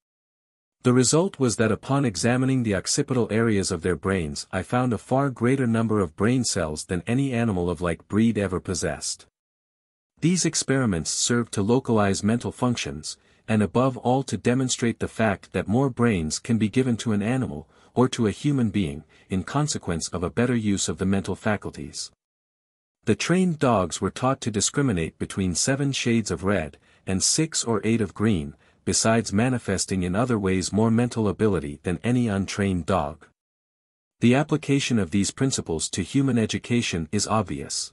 The result was that upon examining the occipital areas of their brains I found a far greater number of brain cells than any animal of like breed ever possessed. These experiments served to localize mental functions, and above all to demonstrate the fact that more brains can be given to an animal, or to a human being, in consequence of a better use of the mental faculties. The trained dogs were taught to discriminate between 7 shades of red, and 6 or 8 of green, besides manifesting in other ways more mental ability than any untrained dog. The application of these principles to human education is obvious.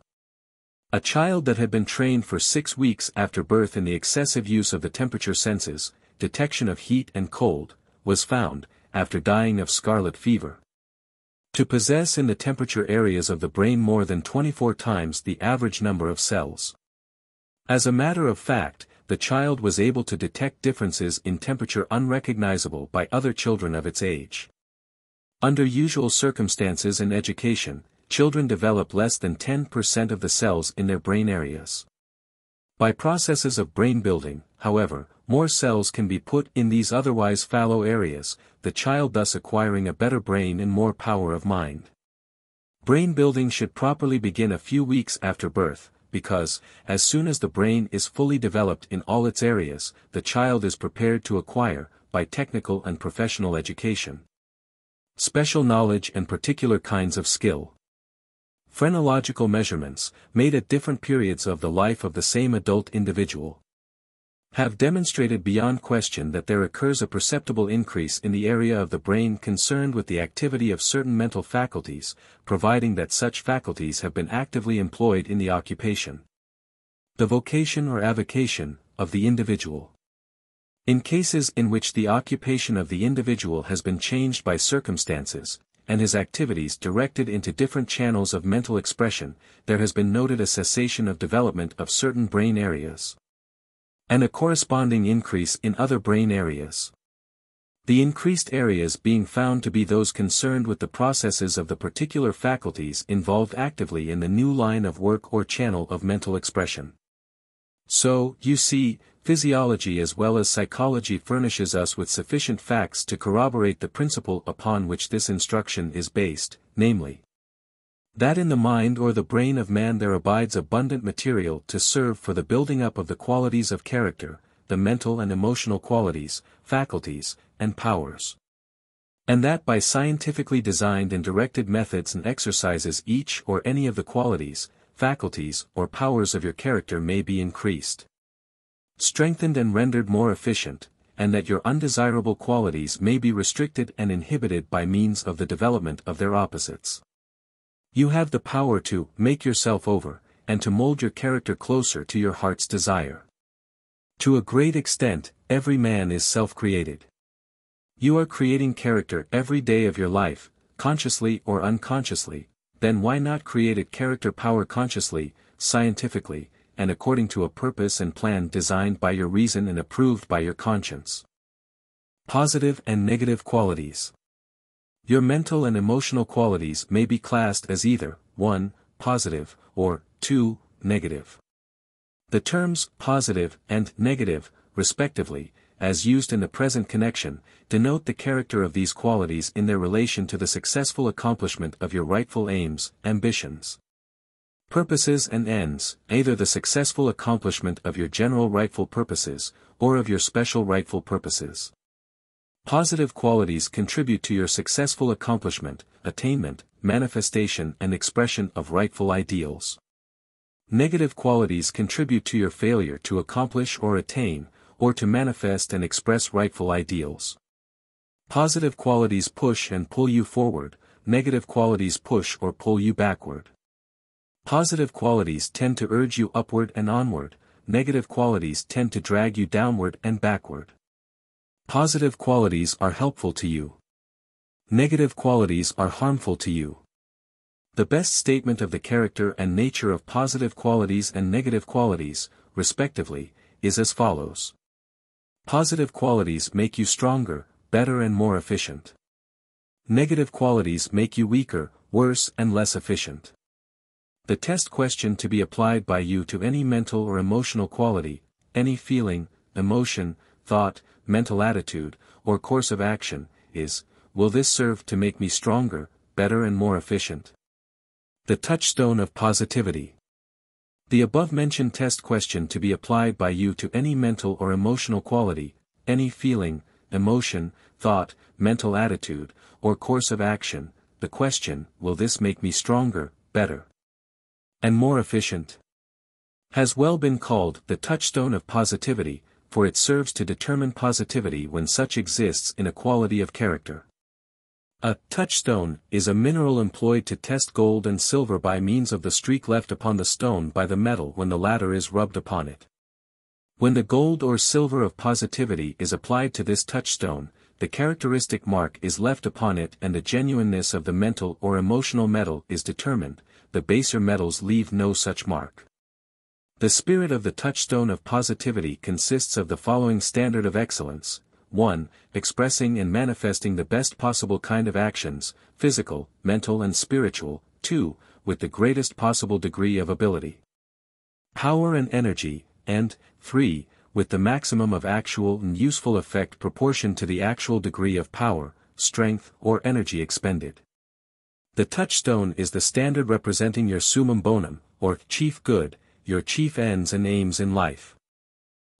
A child that had been trained for 6 weeks after birth in the excessive use of the temperature senses, detection of heat and cold, was found, after dying of scarlet fever, to possess in the temperature areas of the brain more than 24 times the average number of cells. As a matter of fact, the child was able to detect differences in temperature unrecognizable by other children of its age. Under usual circumstances in education, children develop less than 10% of the cells in their brain areas. By processes of brain building, however, more cells can be put in these otherwise fallow areas, the child thus acquiring a better brain and more power of mind. Brain building should properly begin a few weeks after birth, because, as soon as the brain is fully developed in all its areas, the child is prepared to acquire, by technical and professional education, special knowledge and particular kinds of skill. Phrenological measurements, made at different periods of the life of the same adult individual, have demonstrated beyond question that there occurs a perceptible increase in the area of the brain concerned with the activity of certain mental faculties, providing that such faculties have been actively employed in the occupation, the vocation or avocation, of the individual. In cases in which the occupation of the individual has been changed by circumstances, and his activities directed into different channels of mental expression, there has been noted a cessation of development of certain brain areas, and a corresponding increase in other brain areas. The increased areas being found to be those concerned with the processes of the particular faculties involved actively in the new line of work or channel of mental expression. So, you see, physiology as well as psychology furnishes us with sufficient facts to corroborate the principle upon which this instruction is based, namely, that in the mind or the brain of man there abides abundant material to serve for the building up of the qualities of character, the mental and emotional qualities, faculties, and powers. And that by scientifically designed and directed methods and exercises each or any of the qualities, faculties, or powers of your character may be increased, strengthened and rendered more efficient, and that your undesirable qualities may be restricted and inhibited by means of the development of their opposites. You have the power to make yourself over, and to mold your character closer to your heart's desire. To a great extent, every man is self-created. You are creating character every day of your life, consciously or unconsciously, then why not create a character power consciously, scientifically, and according to a purpose and plan designed by your reason and approved by your conscience? Positive and negative qualities. Your mental and emotional qualities may be classed as either 1. Positive, or 2. Negative. The terms positive and negative, respectively, as used in the present connection, denote the character of these qualities in their relation to the successful accomplishment of your rightful aims, ambitions, purposes and ends, either the successful accomplishment of your general rightful purposes, or of your special rightful purposes. Positive qualities contribute to your successful accomplishment, attainment, manifestation and expression of rightful ideals. Negative qualities contribute to your failure to accomplish or attain, or to manifest and express rightful ideals. Positive qualities push and pull you forward, negative qualities push or pull you backward. Positive qualities tend to urge you upward and onward, negative qualities tend to drag you downward and backward. Positive qualities are helpful to you. Negative qualities are harmful to you. The best statement of the character and nature of positive qualities and negative qualities, respectively, is as follows. Positive qualities make you stronger, better and more efficient. Negative qualities make you weaker, worse and less efficient. The test question to be applied by you to any mental or emotional quality, any feeling, emotion, thought, mental attitude, or course of action, is, will this serve to make me stronger, better and more efficient? The touchstone of positivity. The above-mentioned test question to be applied by you to any mental or emotional quality, any feeling, emotion, thought, mental attitude, or course of action, the question, will this make me stronger, better, and more efficient? Has well been called the touchstone of positivity, for it serves to determine positivity when such exists in a quality of character. A touchstone is a mineral employed to test gold and silver by means of the streak left upon the stone by the metal when the latter is rubbed upon it. When the gold or silver of positivity is applied to this touchstone, the characteristic mark is left upon it and the genuineness of the mental or emotional metal is determined, the baser metals leave no such mark. The spirit of the touchstone of positivity consists of the following standard of excellence. 1. Expressing and manifesting the best possible kind of actions, physical, mental and spiritual. 2. With the greatest possible degree of ability, power and energy, and 3. With the maximum of actual and useful effect proportioned to the actual degree of power, strength or energy expended. The touchstone is the standard representing your summum bonum, or chief good, your chief ends and aims in life.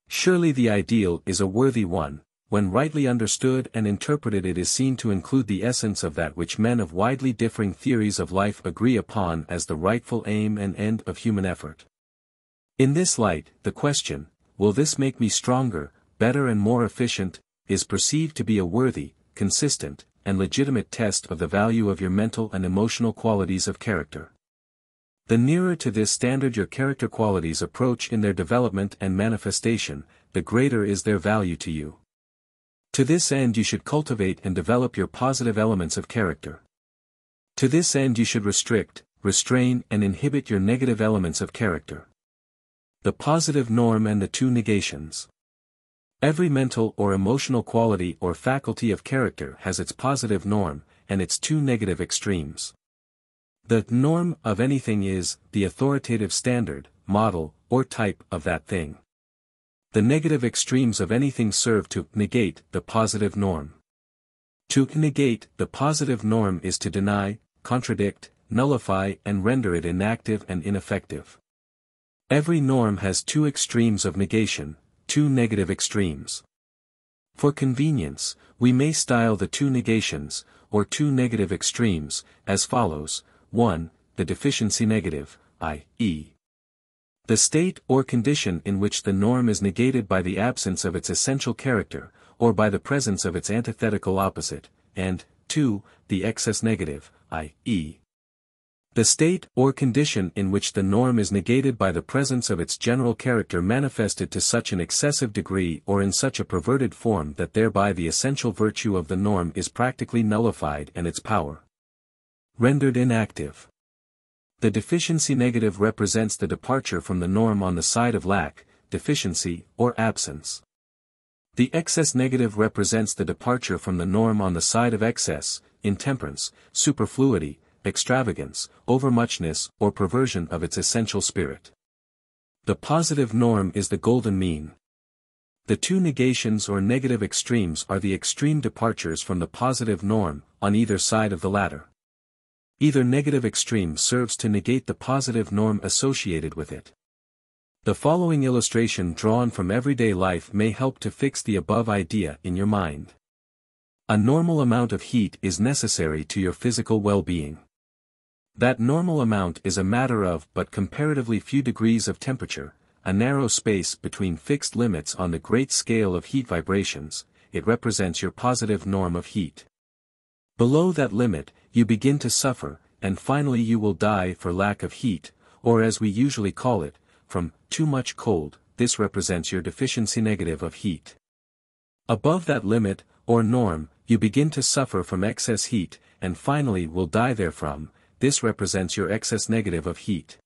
Surely the ideal is a worthy one. When rightly understood and interpreted it is seen to include the essence of that which men of widely differing theories of life agree upon as the rightful aim and end of human effort. In this light, the question, will this make me stronger, better and more efficient, is perceived to be a worthy, consistent, and legitimate test of the value of your mental and emotional qualities of character. The nearer to this standard your character qualities approach in their development and manifestation, the greater is their value to you. To this end you should cultivate and develop your positive elements of character. To this end you should restrict, restrain and inhibit your negative elements of character. The positive norm and the two negations. Every mental or emotional quality or faculty of character has its positive norm, and its two negative extremes. The norm of anything is the authoritative standard, model, or type of that thing. The negative extremes of anything serve to negate the positive norm. To negate the positive norm is to deny, contradict, nullify and render it inactive and ineffective. Every norm has two extremes of negation, two negative extremes. For convenience, we may style the two negations, or two negative extremes, as follows. 1. The deficiency negative, i.e. the state or condition in which the norm is negated by the absence of its essential character, or by the presence of its antithetical opposite, and 2. The excess negative, i.e. the state or condition in which the norm is negated by the presence of its general character manifested to such an excessive degree or in such a perverted form that thereby the essential virtue of the norm is practically nullified and its power rendered inactive. The deficiency negative represents the departure from the norm on the side of lack, deficiency, or absence. The excess negative represents the departure from the norm on the side of excess, intemperance, superfluity, extravagance, overmuchness, or perversion of its essential spirit. The positive norm is the golden mean. The two negations or negative extremes are the extreme departures from the positive norm, on either side of the latter. Either negative extreme serves to negate the positive norm associated with it. The following illustration drawn from everyday life may help to fix the above idea in your mind. A normal amount of heat is necessary to your physical well-being. That normal amount is a matter of but comparatively few degrees of temperature, a narrow space between fixed limits on the great scale of heat vibrations. It represents your positive norm of heat. Below that limit, you begin to suffer, and finally you will die for lack of heat, or as we usually call it, from too much cold. This represents your deficiency negative of heat. Above that limit, or norm, you begin to suffer from excess heat, and finally will die therefrom. This represents your excess negative of heat.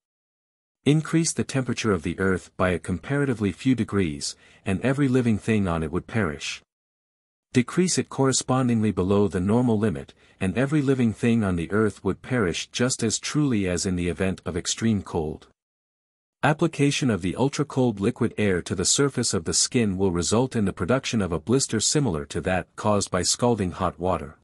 Increase the temperature of the earth by a comparatively few degrees, and every living thing on it would perish. Decrease it correspondingly below the normal limit, and every living thing on the earth would perish just as truly as in the event of extreme cold. Application of the ultra-cold liquid air to the surface of the skin will result in the production of a blister similar to that caused by scalding hot water.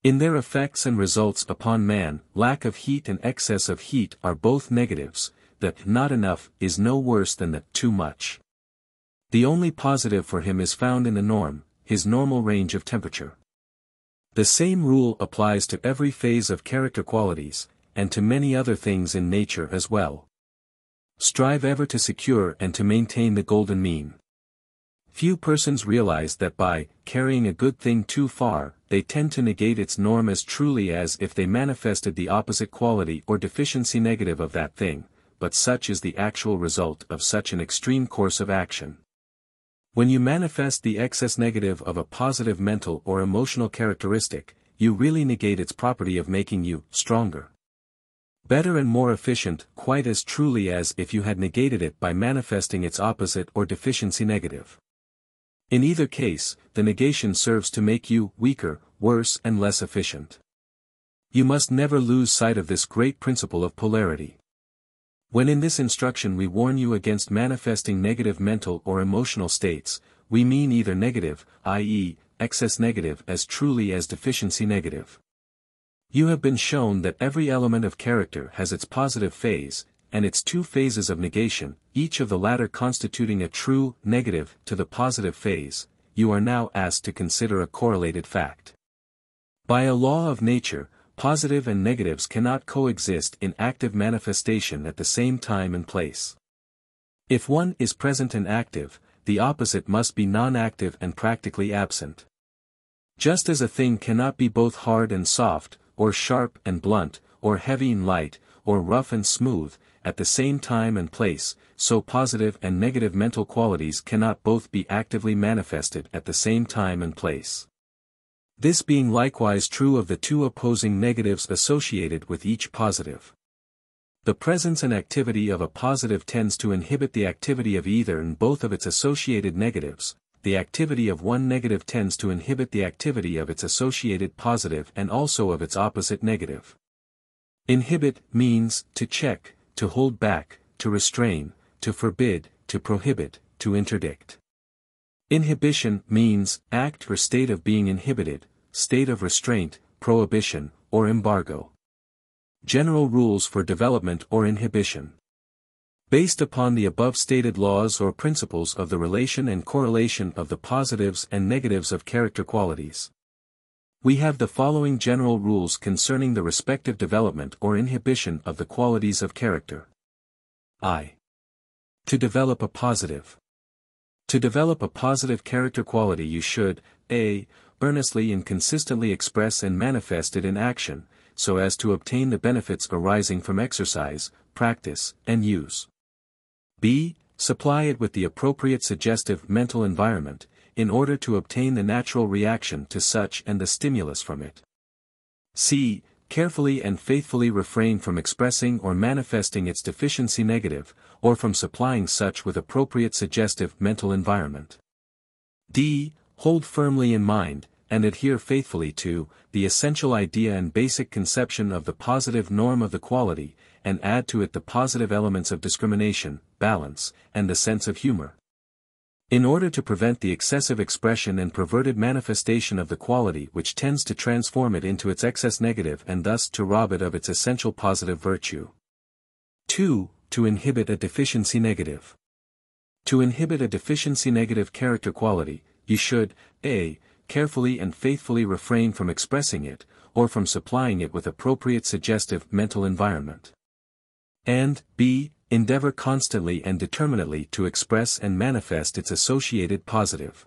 In their effects and results upon man, lack of heat and excess of heat are both negatives. The not enough is no worse than the too much. The only positive for him is found in the norm, his normal range of temperature. The same rule applies to every phase of character qualities, and to many other things in nature as well. Strive ever to secure and to maintain the golden mean. Few persons realize that by carrying a good thing too far, they tend to negate its norm as truly as if they manifested the opposite quality or deficiency negative of that thing, but such is the actual result of such an extreme course of action. When you manifest the excess negative of a positive mental or emotional characteristic, you really negate its property of making you stronger, better and more efficient, quite as truly as if you had negated it by manifesting its opposite or deficiency negative. In either case, the negation serves to make you weaker, worse and less efficient. You must never lose sight of this great principle of polarity. When in this instruction we warn you against manifesting negative mental or emotional states, we mean either negative, i.e., excess negative as truly as deficiency negative. You have been shown that every element of character has its positive phase, and its two phases of negation, each of the latter constituting a true negative to the positive phase. You are now asked to consider a correlated fact. By a law of nature, positive and negatives cannot coexist in active manifestation at the same time and place. If one is present and active, the opposite must be non-active and practically absent. Just as a thing cannot be both hard and soft, or sharp and blunt, or heavy and light, or rough and smooth, at the same time and place, so positive and negative mental qualities cannot both be actively manifested at the same time and place. This being likewise true of the two opposing negatives associated with each positive. The presence and activity of a positive tends to inhibit the activity of either and both of its associated negatives. The activity of one negative tends to inhibit the activity of its associated positive and also of its opposite negative. Inhibit means to check, to hold back, to restrain, to forbid, to prohibit, to interdict. Inhibition means act or state of being inhibited, state of restraint, prohibition, or embargo. General rules for development or inhibition. Based upon the above stated laws or principles of the relation and correlation of the positives and negatives of character qualities, we have the following general rules concerning the respective development or inhibition of the qualities of character. I. To develop a positive. To develop a positive character quality you should, a. Earnestly and consistently express and manifest it in action, so as to obtain the benefits arising from exercise, practice, and use. b. Supply it with the appropriate suggestive mental environment, in order to obtain the natural reaction to such and the stimulus from it. c. Carefully and faithfully refrain from expressing or manifesting its deficiency negative, or from supplying such with appropriate suggestive mental environment. D. Hold firmly in mind, and adhere faithfully to, the essential idea and basic conception of the positive norm of the quality, and add to it the positive elements of discrimination, balance, and the sense of humor. In order to prevent the excessive expression and perverted manifestation of the quality which tends to transform it into its excess negative and thus to rob it of its essential positive virtue. 2. To inhibit a deficiency negative. To inhibit a deficiency negative character quality, you should, a. Carefully and faithfully refrain from expressing it, or from supplying it with appropriate suggestive mental environment. And, b. Endeavor constantly and determinately to express and manifest its associated positive.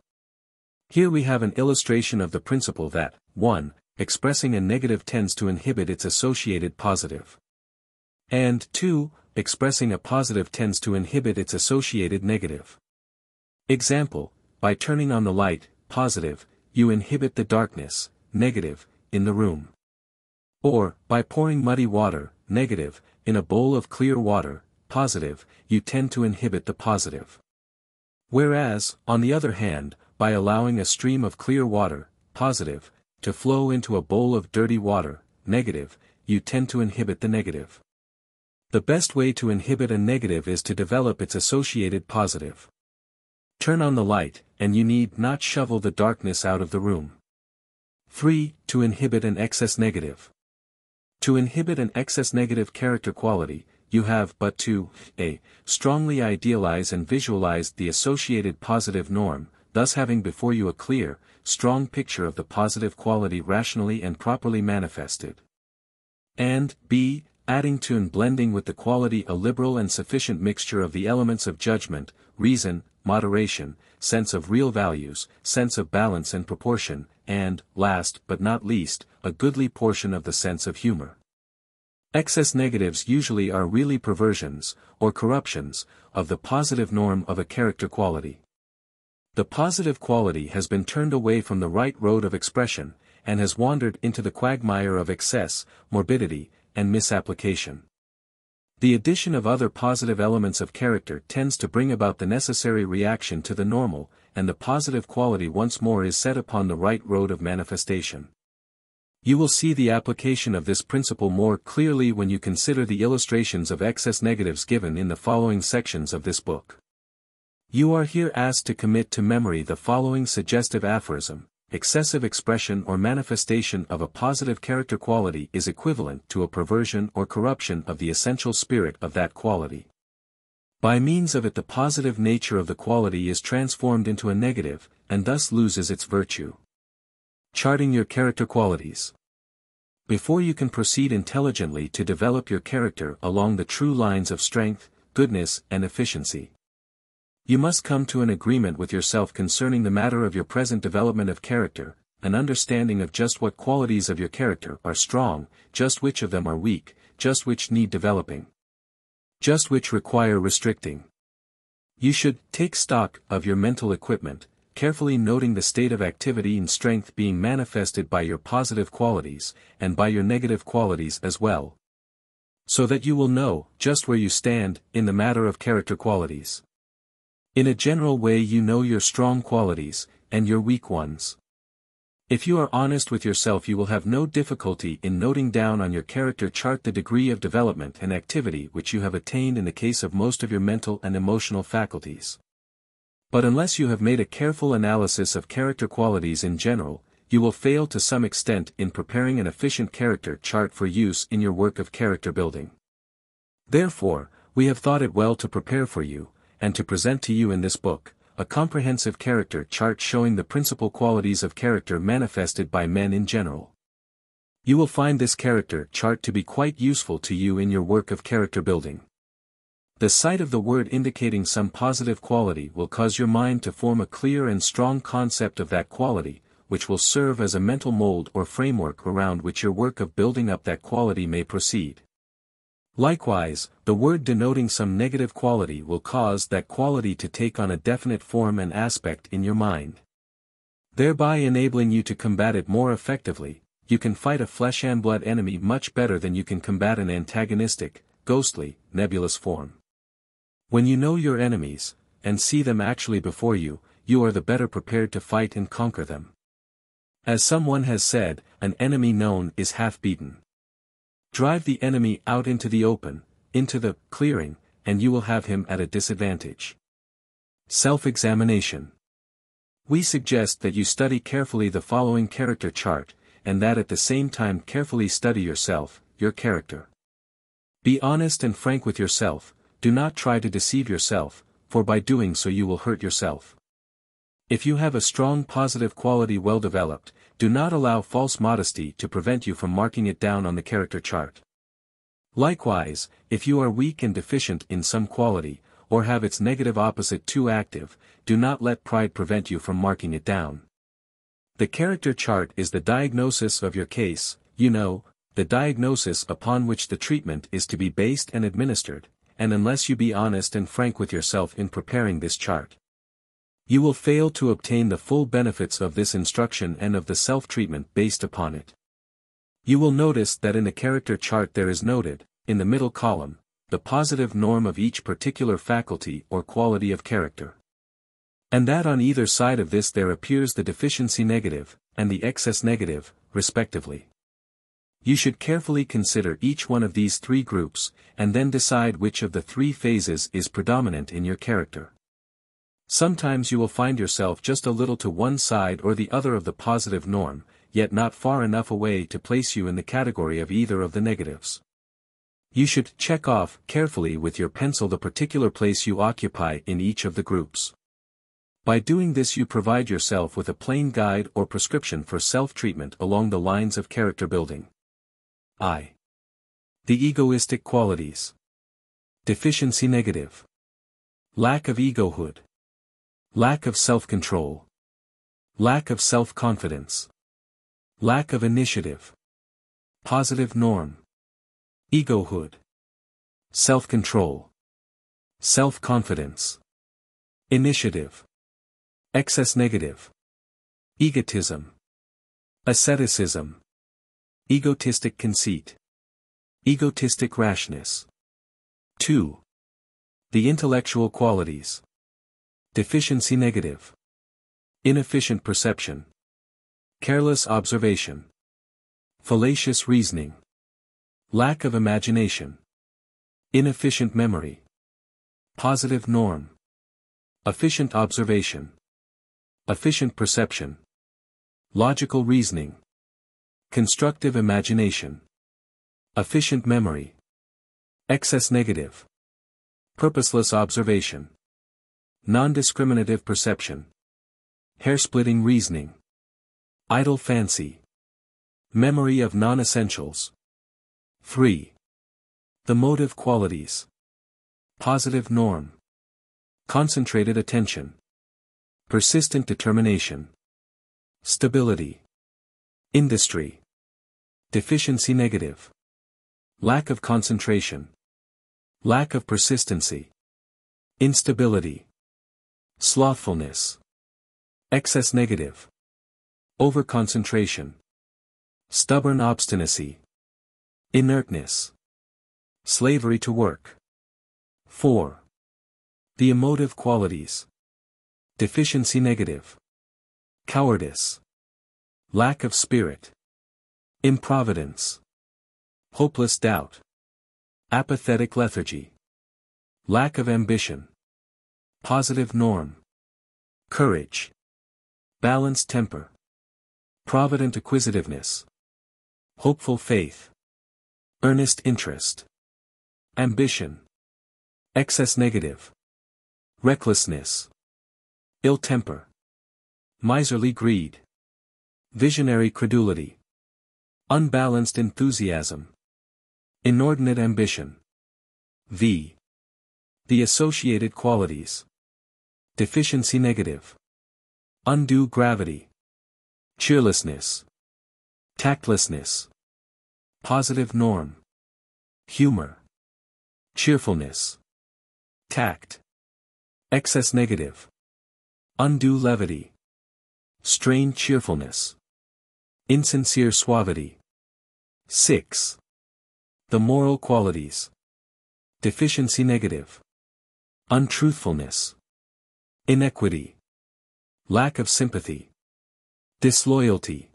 Here we have an illustration of the principle that, 1. Expressing a negative tends to inhibit its associated positive. And, 2. Expressing a positive tends to inhibit its associated negative. Example, by turning on the light, positive, you inhibit the darkness, negative, in the room. Or, by pouring muddy water, negative, in a bowl of clear water, positive, you tend to inhibit the positive. Whereas, on the other hand, by allowing a stream of clear water, positive, to flow into a bowl of dirty water, negative, you tend to inhibit the negative. The best way to inhibit a negative is to develop its associated positive. Turn on the light, and you need not shovel the darkness out of the room. 3. To inhibit an excess negative. To inhibit an excess negative character quality, you have but to, a. Strongly idealize and visualize the associated positive norm, thus having before you a clear, strong picture of the positive quality rationally and properly manifested. And, b. Adding to and blending with the quality a liberal and sufficient mixture of the elements of judgment, reason, moderation, sense of real values, sense of balance and proportion, and, last but not least, a goodly portion of the sense of humor. Excess negatives usually are really perversions, or corruptions, of the positive norm of a character quality. The positive quality has been turned away from the right road of expression, and has wandered into the quagmire of excess, morbidity, and misapplication. The addition of other positive elements of character tends to bring about the necessary reaction to the normal, and the positive quality once more is set upon the right road of manifestation. You will see the application of this principle more clearly when you consider the illustrations of excess negatives given in the following sections of this book. You are here asked to commit to memory the following suggestive aphorism: excessive expression or manifestation of a positive character quality is equivalent to a perversion or corruption of the essential spirit of that quality. By means of it the positive nature of the quality is transformed into a negative, and thus loses its virtue. Charting your character qualities. Before you can proceed intelligently to develop your character along the true lines of strength, goodness, and efficiency, you must come to an agreement with yourself concerning the matter of your present development of character, an understanding of just what qualities of your character are strong, just which of them are weak, just which need developing, just which require restricting. You should take stock of your mental equipment, carefully noting the state of activity and strength being manifested by your positive qualities, and by your negative qualities as well, so that you will know just where you stand in the matter of character qualities. In a general way you know your strong qualities, and your weak ones. If you are honest with yourself you will have no difficulty in noting down on your character chart the degree of development and activity which you have attained in the case of most of your mental and emotional faculties. But unless you have made a careful analysis of character qualities in general, you will fail to some extent in preparing an efficient character chart for use in your work of character building. Therefore, we have thought it well to prepare for you, and to present to you in this book, a comprehensive character chart showing the principal qualities of character manifested by men in general. You will find this character chart to be quite useful to you in your work of character building. The sight of the word indicating some positive quality will cause your mind to form a clear and strong concept of that quality, which will serve as a mental mold or framework around which your work of building up that quality may proceed. Likewise, the word denoting some negative quality will cause that quality to take on a definite form and aspect in your mind, thereby enabling you to combat it more effectively. You can fight a flesh and blood enemy much better than you can combat an antagonistic, ghostly, nebulous form. When you know your enemies, and see them actually before you, you are the better prepared to fight and conquer them. As someone has said, an enemy known is half beaten. Drive the enemy out into the open, into the clearing, and you will have him at a disadvantage. Self-examination. We suggest that you study carefully the following character chart, and that at the same time carefully study yourself, your character. Be honest and frank with yourself, do not try to deceive yourself, for by doing so you will hurt yourself. If you have a strong positive quality well developed, do not allow false modesty to prevent you from marking it down on the character chart. Likewise, if you are weak and deficient in some quality, or have its negative opposite too active, do not let pride prevent you from marking it down. The character chart is the diagnosis of your case, the diagnosis upon which the treatment is to be based and administered, and unless you be honest and frank with yourself in preparing this chart, you will fail to obtain the full benefits of this instruction and of the self-treatment based upon it. You will notice that in the character chart there is noted, in the middle column, the positive norm of each particular faculty or quality of character. And that on either side of this there appears the deficiency negative, and the excess negative, respectively. You should carefully consider each one of these three groups, and then decide which of the three phases is predominant in your character. Sometimes you will find yourself just a little to one side or the other of the positive norm, yet not far enough away to place you in the category of either of the negatives. You should check off carefully with your pencil the particular place you occupy in each of the groups. By doing this you provide yourself with a plain guide or prescription for self-treatment along the lines of character building. I. The egoistic qualities. Deficiency negative. Lack of egohood. Lack of self-control. Lack of self-confidence. Lack of initiative. Positive norm. Egohood. Self-control. Self-confidence. Initiative. Excess negative. Egotism. Asceticism. Egotistic conceit. Egotistic rashness. 2. The intellectual qualities. Deficiency negative. Inefficient perception. Careless observation. Fallacious reasoning. Lack of imagination. Inefficient memory. Positive norm. Efficient observation. Efficient perception. Logical reasoning. Constructive imagination. Efficient memory. Excess negative. Purposeless observation. Non-discriminative perception. Hair-splitting reasoning. Idle fancy. Memory of non-essentials. 3. The motive qualities. Positive norm. Concentrated attention. Persistent determination. Stability. Industry. Deficiency negative. Lack of concentration. Lack of persistency. Instability. Slothfulness. Excess negative. Overconcentration. Stubborn obstinacy. Inertness. Slavery to work. 4. The emotive qualities. Deficiency negative. Cowardice. Lack of spirit. Improvidence. Hopeless doubt. Apathetic lethargy. Lack of ambition. Positive norm. Courage. Balanced temper. Provident acquisitiveness. Hopeful faith. Earnest interest. Ambition. Excess negative. Recklessness. Ill temper. Miserly greed. Visionary credulity. Unbalanced enthusiasm. Inordinate ambition. V. The associated qualities. Deficiency negative. Undue gravity. Cheerlessness. Tactlessness. Positive norm. Humor. Cheerfulness. Tact. Excess negative. Undue levity. Strained cheerfulness. Insincere suavity. 6. The moral qualities. Deficiency negative. Untruthfulness. Inequity. lack of sympathy, disloyalty,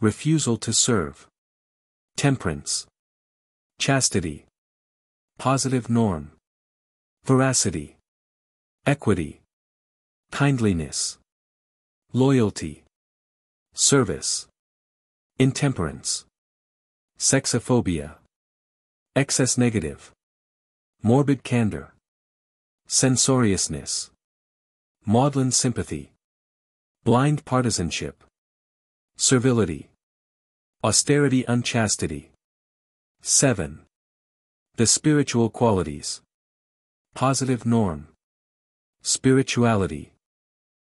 refusal to serve, temperance, chastity, positive norm, veracity, equity, kindliness, loyalty, service, intemperance, sexophobia, excess negative, morbid candor, censoriousness, maudlin sympathy, blind partisanship, servility, austerity unchastity. 7. The spiritual qualities. Positive norm, spirituality,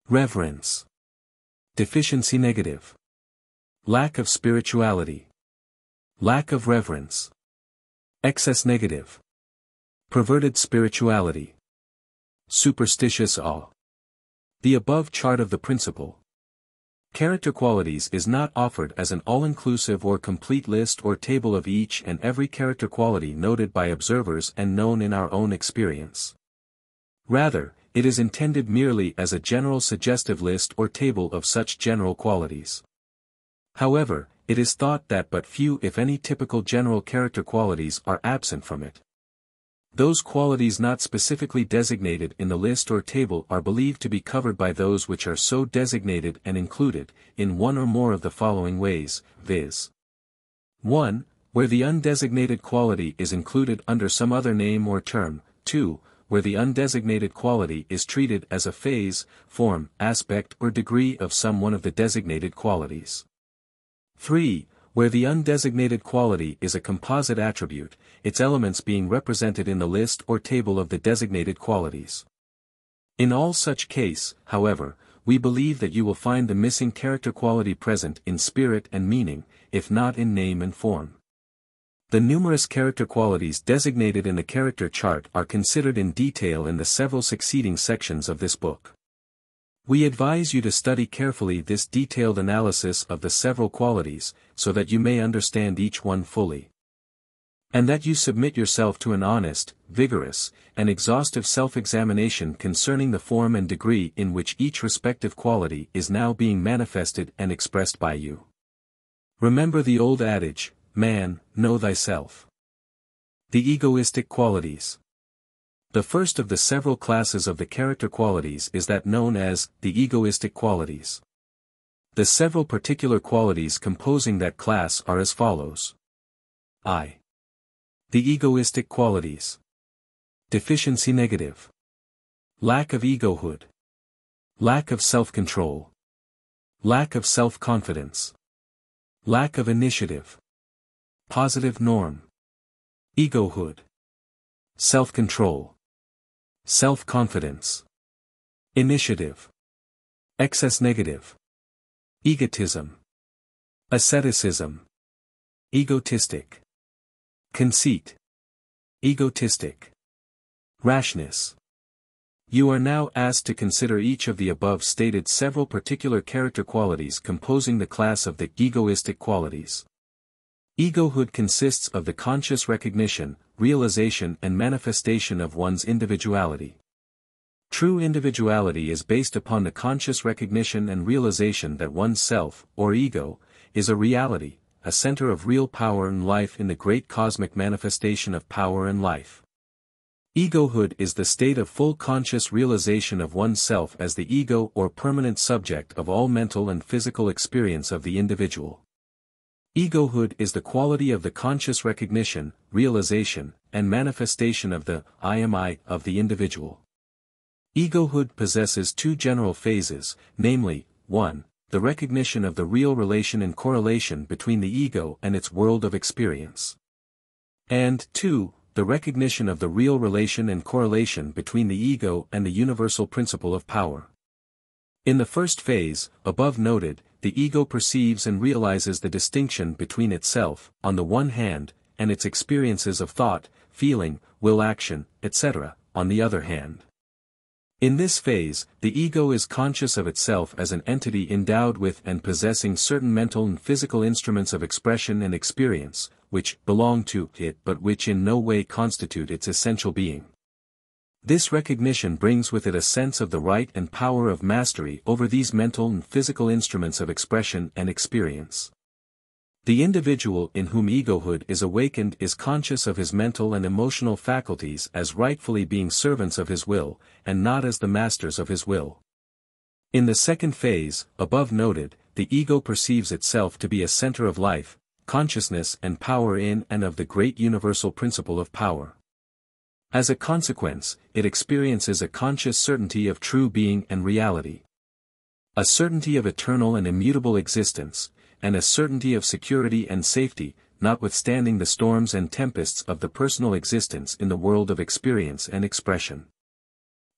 reverence, deficiency negative, lack of spirituality, lack of reverence, excess negative, perverted spirituality, superstitious awe. The above chart of the principle. Character qualities is not offered as an all-inclusive or complete list or table of each and every character quality noted by observers and known in our own experience. Rather, it is intended merely as a general suggestive list or table of such general qualities. However, it is thought that but few if any typical general character qualities are absent from it. Those qualities not specifically designated in the list or table are believed to be covered by those which are so designated and included, in one or more of the following ways, viz. 1. Where the undesignated quality is included under some other name or term. 2. Where the undesignated quality is treated as a phase, form, aspect or degree of some one of the designated qualities. 3. Where the undesignated quality is a composite attribute, its elements being represented in the list or table of the designated qualities. In all such case, however, we believe that you will find the missing character quality present in spirit and meaning, if not in name and form. The numerous character qualities designated in the character chart are considered in detail in the several succeeding sections of this book. We advise you to study carefully this detailed analysis of the several qualities, so that you may understand each one fully. And that you submit yourself to an honest, vigorous, and exhaustive self-examination concerning the form and degree in which each respective quality is now being manifested and expressed by you. Remember the old adage, man, know thyself. The egoistic qualities. The first of the several classes of the character qualities is that known as the egoistic qualities. The several particular qualities composing that class are as follows. I. The egoistic qualities. Deficiency negative. Lack of egohood. Lack of self-control. Lack of self-confidence. Lack of initiative. Positive norm. Egohood. Self-control. Self-confidence. Initiative. Excess negative. Egotism. Asceticism. Egotistic. Conceit. Egotistic. Rashness. You are now asked to consider each of the above stated several particular character qualities composing the class of the egoistic qualities. Egohood consists of the conscious recognition, realization and manifestation of one's individuality. True individuality is based upon the conscious recognition and realization that one's self, or ego, is a reality, a center of real power and life in the great cosmic manifestation of power and life. Egohood is the state of full conscious realization of oneself as the ego or permanent subject of all mental and physical experience of the individual. Egohood is the quality of the conscious recognition, realization, and manifestation of the I am I of the individual. Egohood possesses two general phases, namely, 1. The recognition of the real relation and correlation between the ego and its world of experience. And 2. The recognition of the real relation and correlation between the ego and the universal principle of power. In the first phase, above noted, the ego perceives and realizes the distinction between itself, on the one hand, and its experiences of thought, feeling, will action, etc., on the other hand. In this phase, the ego is conscious of itself as an entity endowed with and possessing certain mental and physical instruments of expression and experience, which belong to it but which in no way constitute its essential being. This recognition brings with it a sense of the right and power of mastery over these mental and physical instruments of expression and experience. The individual in whom egohood is awakened is conscious of his mental and emotional faculties as rightfully being servants of his will, and not as the masters of his will. In the second phase, above noted, the ego perceives itself to be a center of life, consciousness and power in and of the great universal principle of power. As a consequence, it experiences a conscious certainty of true being and reality. A certainty of eternal and immutable existence, and a certainty of security and safety, notwithstanding the storms and tempests of the personal existence in the world of experience and expression.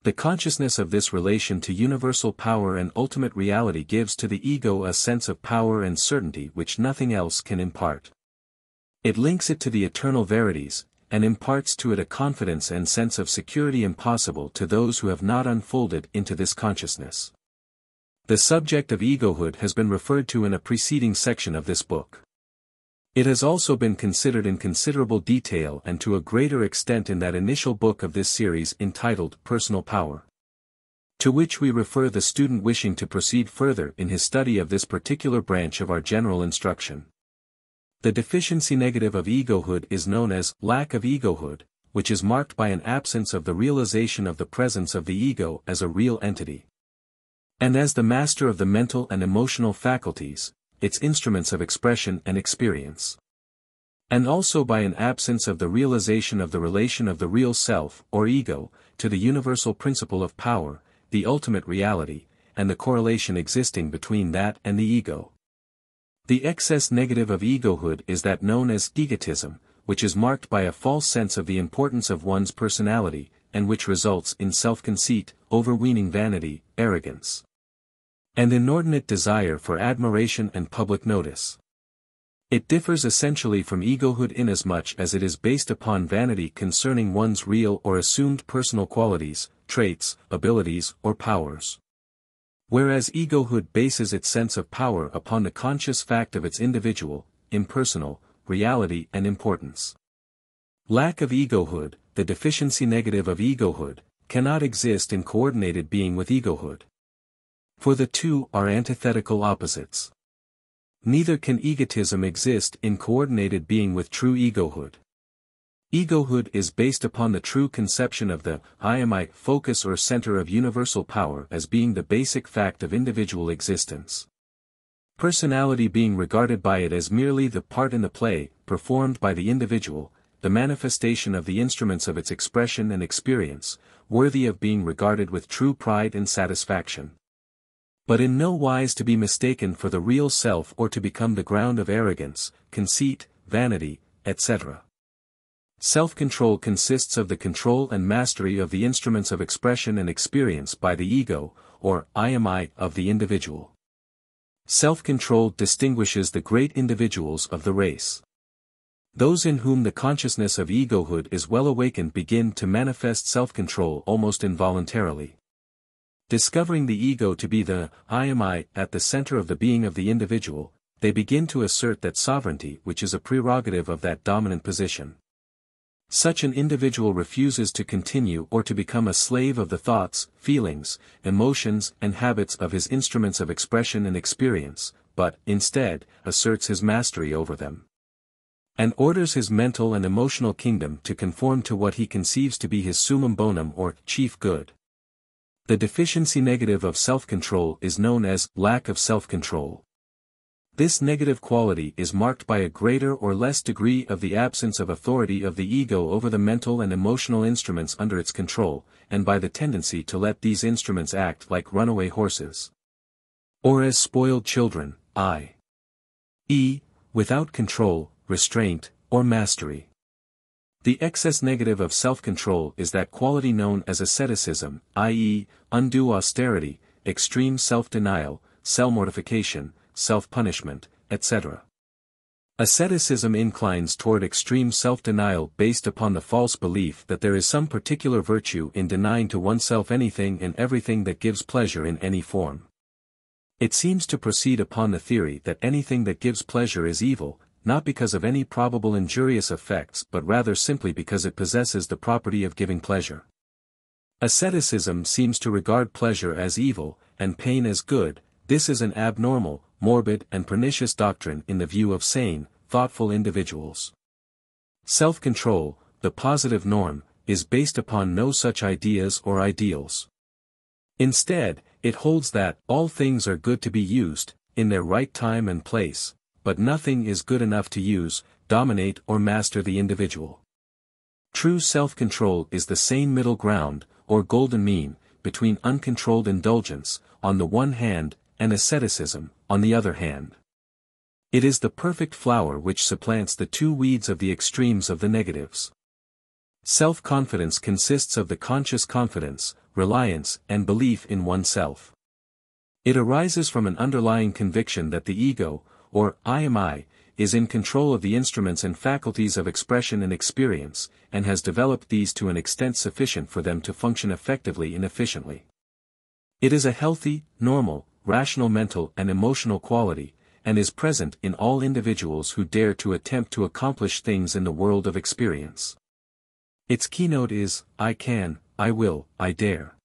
The consciousness of this relation to universal power and ultimate reality gives to the ego a sense of power and certainty which nothing else can impart. It links it to the eternal verities, and imparts to it a confidence and sense of security impossible to those who have not unfolded into this consciousness. The subject of egohood has been referred to in a preceding section of this book. It has also been considered in considerable detail and to a greater extent in that initial book of this series entitled Personal Power, to which we refer the student wishing to proceed further in his study of this particular branch of our general instruction. The deficiency negative of egohood is known as lack of egohood, which is marked by an absence of the realization of the presence of the ego as a real entity, and as the master of the mental and emotional faculties, its instruments of expression and experience. And also by an absence of the realization of the relation of the real self, or ego, to the universal principle of power, the ultimate reality, and the correlation existing between that and the ego. The excess negative of egohood is that known as egotism, which is marked by a false sense of the importance of one's personality, and which results in self-conceit, overweening vanity, arrogance, and inordinate desire for admiration and public notice. It differs essentially from egohood inasmuch as it is based upon vanity concerning one's real or assumed personal qualities, traits, abilities, or powers. Whereas egohood bases its sense of power upon the conscious fact of its individual, impersonal, reality and importance. Lack of egohood, the deficiency negative of egohood, cannot exist in coordinated being with egohood. For the two are antithetical opposites. Neither can egotism exist in coordinated being with true egohood. Egohood is based upon the true conception of the I am I focus or center of universal power as being the basic fact of individual existence. Personality being regarded by it as merely the part in the play, performed by the individual, the manifestation of the instruments of its expression and experience, worthy of being regarded with true pride and satisfaction, but in no wise to be mistaken for the real self or to become the ground of arrogance, conceit, vanity, etc. Self-control consists of the control and mastery of the instruments of expression and experience by the ego, or I am I, of the individual. Self-control distinguishes the great individuals of the race. Those in whom the consciousness of egohood is well awakened begin to manifest self-control almost involuntarily. Discovering the ego to be the I am I at the center of the being of the individual, they begin to assert that sovereignty which is a prerogative of that dominant position. Such an individual refuses to continue or to become a slave of the thoughts, feelings, emotions and habits of his instruments of expression and experience, but, instead, asserts his mastery over them, and orders his mental and emotional kingdom to conform to what he conceives to be his summum bonum or chief good. The deficiency negative of self-control is known as lack of self-control. This negative quality is marked by a greater or less degree of the absence of authority of the ego over the mental and emotional instruments under its control, and by the tendency to let these instruments act like runaway horses, or as spoiled children, i.e., without control, restraint, or mastery. The excess negative of self-control is that quality known as asceticism, i.e., undue austerity, extreme self-denial, self-mortification, self-punishment, etc. Asceticism inclines toward extreme self-denial based upon the false belief that there is some particular virtue in denying to oneself anything and everything that gives pleasure in any form. It seems to proceed upon the theory that anything that gives pleasure is evil, not because of any probable injurious effects but rather simply because it possesses the property of giving pleasure. Asceticism seems to regard pleasure as evil, and pain as good. This is an abnormal, morbid and pernicious doctrine in the view of sane, thoughtful individuals. Self-control, the positive norm, is based upon no such ideas or ideals. Instead, it holds that all things are good to be used, in their right time and place, but nothing is good enough to use, dominate or master the individual. True self-control is the sane middle ground, or golden mean, between uncontrolled indulgence, on the one hand, and asceticism, on the other hand. It is the perfect flower which supplants the two weeds of the extremes of the negatives. Self-confidence consists of the conscious confidence, reliance, and belief in oneself. It arises from an underlying conviction that the ego, or I am I, is in control of the instruments and faculties of expression and experience, and has developed these to an extent sufficient for them to function effectively and efficiently. It is a healthy, normal, rational mental and emotional quality, and is present in all individuals who dare to attempt to accomplish things in the world of experience. Its keynote is, I can, I will, I dare.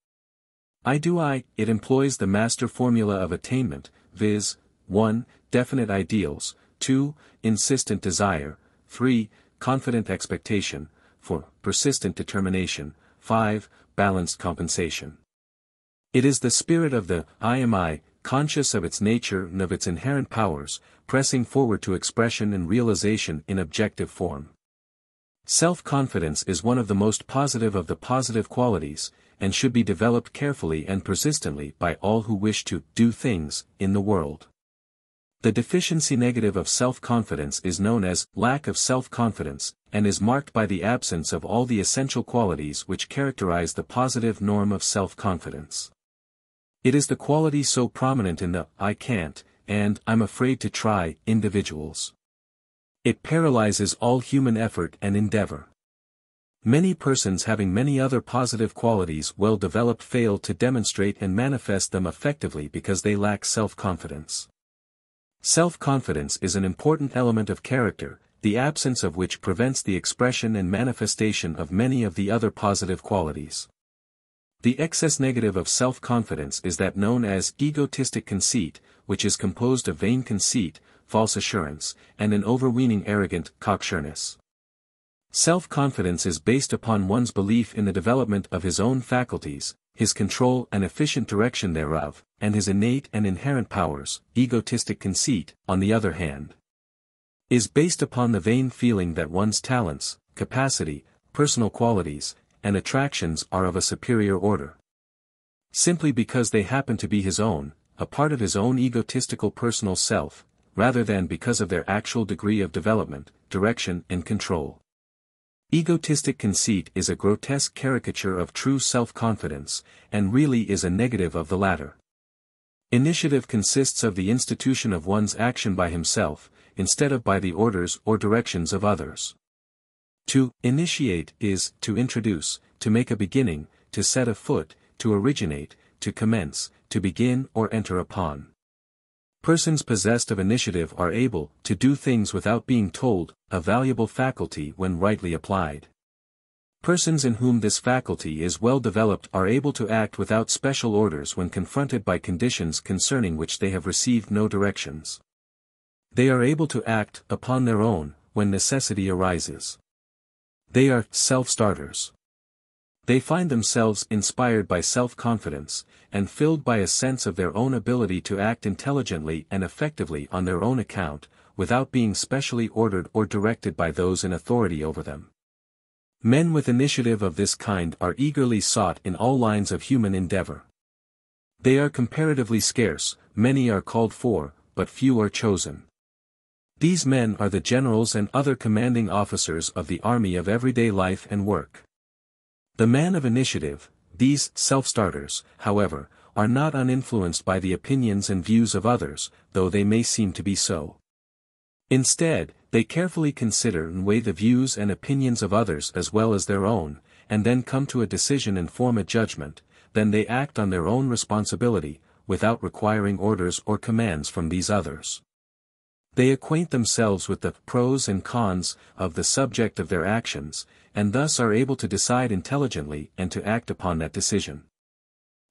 I do I. It employs the master formula of attainment, viz. 1. Definite ideals, 2. Insistent desire, 3. Confident expectation, 4. Persistent determination, 5. Balanced compensation. It is the spirit of the I am I, conscious of its nature and of its inherent powers, pressing forward to expression and realization in objective form. Self-confidence is one of the most positive of the positive qualities, and should be developed carefully and persistently by all who wish to do things in the world. The deficiency negative of self-confidence is known as lack of self-confidence, and is marked by the absence of all the essential qualities which characterize the positive norm of self-confidence. It is the quality so prominent in the I can't, and I'm afraid to try individuals. It paralyzes all human effort and endeavor. Many persons having many other positive qualities well developed fail to demonstrate and manifest them effectively because they lack self-confidence. Self-confidence is an important element of character, the absence of which prevents the expression and manifestation of many of the other positive qualities. The excess negative of self-confidence is that known as egotistic conceit, which is composed of vain conceit, false assurance, and an overweening arrogant cocksureness. Self-confidence is based upon one's belief in the development of his own faculties, his control and efficient direction thereof, and his innate and inherent powers. Egotistic conceit, on the other hand, is based upon the vain feeling that one's talents, capacity, personal qualities, and attractions are of a superior order. Simply because they happen to be his own, a part of his own egotistical personal self, rather than because of their actual degree of development, direction and control. Egotistic conceit is a grotesque caricature of true self-confidence, and really is a negative of the latter. Initiative consists of the institution of one's action by himself, instead of by the orders or directions of others. To initiate is to introduce, to make a beginning, to set afoot, to originate, to commence, to begin or enter upon. Persons possessed of initiative are able to do things without being told, a valuable faculty when rightly applied. Persons in whom this faculty is well developed are able to act without special orders when confronted by conditions concerning which they have received no directions. They are able to act upon their own, when necessity arises. They are self-starters. They find themselves inspired by self-confidence, and filled by a sense of their own ability to act intelligently and effectively on their own account, without being specially ordered or directed by those in authority over them. Men with initiative of this kind are eagerly sought in all lines of human endeavor. They are comparatively scarce, many are called for, but few are chosen. These men are the generals and other commanding officers of the army of everyday life and work. The man of initiative, these self-starters, however, are not uninfluenced by the opinions and views of others, though they may seem to be so. Instead, they carefully consider and weigh the views and opinions of others as well as their own, and then come to a decision and form a judgment. Then they act on their own responsibility, without requiring orders or commands from these others. They acquaint themselves with the pros and cons of the subject of their actions, and thus are able to decide intelligently and to act upon that decision.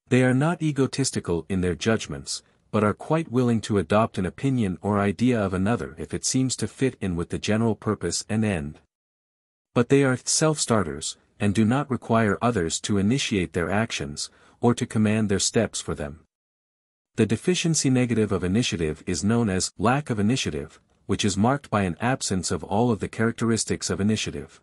They are not egotistical in their judgments, but are quite willing to adopt an opinion or idea of another if it seems to fit in with the general purpose and end. But they are self-starters, and do not require others to initiate their actions, or to command their steps for them. The deficiency negative of initiative is known as lack of initiative, which is marked by an absence of all of the characteristics of initiative.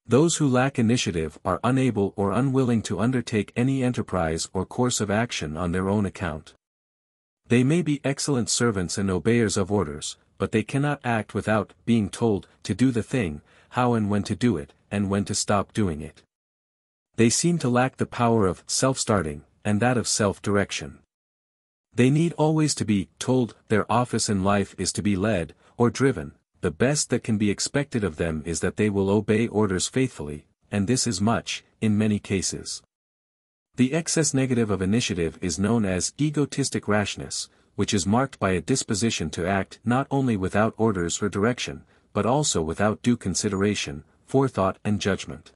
Those who lack initiative are unable or unwilling to undertake any enterprise or course of action on their own account. They may be excellent servants and obeyers of orders, but they cannot act without being told to do the thing, how and when to do it, and when to stop doing it. They seem to lack the power of self-starting, and that of self-direction. They need always to be told their office in life is to be led, or driven. The best that can be expected of them is that they will obey orders faithfully, and this is much, in many cases. The excess negative of initiative is known as egotistic rashness, which is marked by a disposition to act not only without orders or direction, but also without due consideration, forethought and judgment.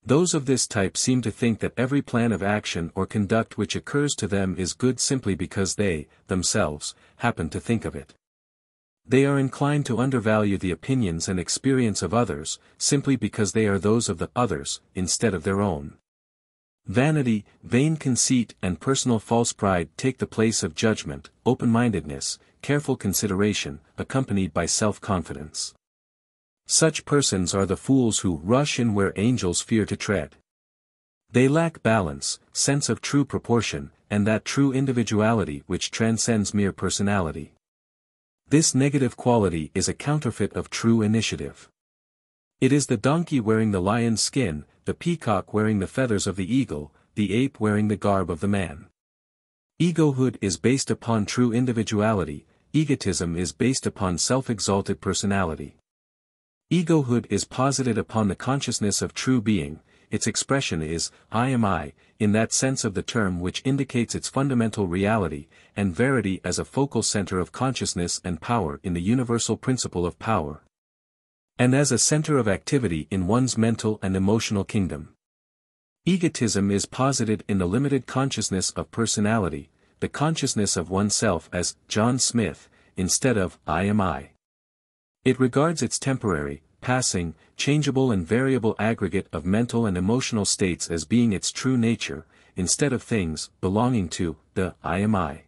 Those of this type seem to think that every plan of action or conduct which occurs to them is good simply because they, themselves, happen to think of it. They are inclined to undervalue the opinions and experience of others, simply because they are those of the others, instead of their own. Vanity, vain conceit and personal false pride take the place of judgment, open-mindedness, careful consideration, accompanied by self-confidence. Such persons are the fools who rush in where angels fear to tread. They lack balance, sense of true proportion, and that true individuality which transcends mere personality. This negative quality is a counterfeit of true initiative. It is the donkey wearing the lion's skin, the peacock wearing the feathers of the eagle, the ape wearing the garb of the man. Egohood is based upon true individuality, egotism is based upon self-exalted personality. Egohood is posited upon the consciousness of true being, its expression is, I am I, in that sense of the term which indicates its fundamental reality, and verity as a focal center of consciousness and power in the universal principle of power, and as a center of activity in one's mental and emotional kingdom. Egotism is posited in the limited consciousness of personality, the consciousness of oneself as John Smith, instead of I am I. It regards its temporary, passing, changeable and variable aggregate of mental and emotional states as being its true nature, instead of things belonging to the I am I.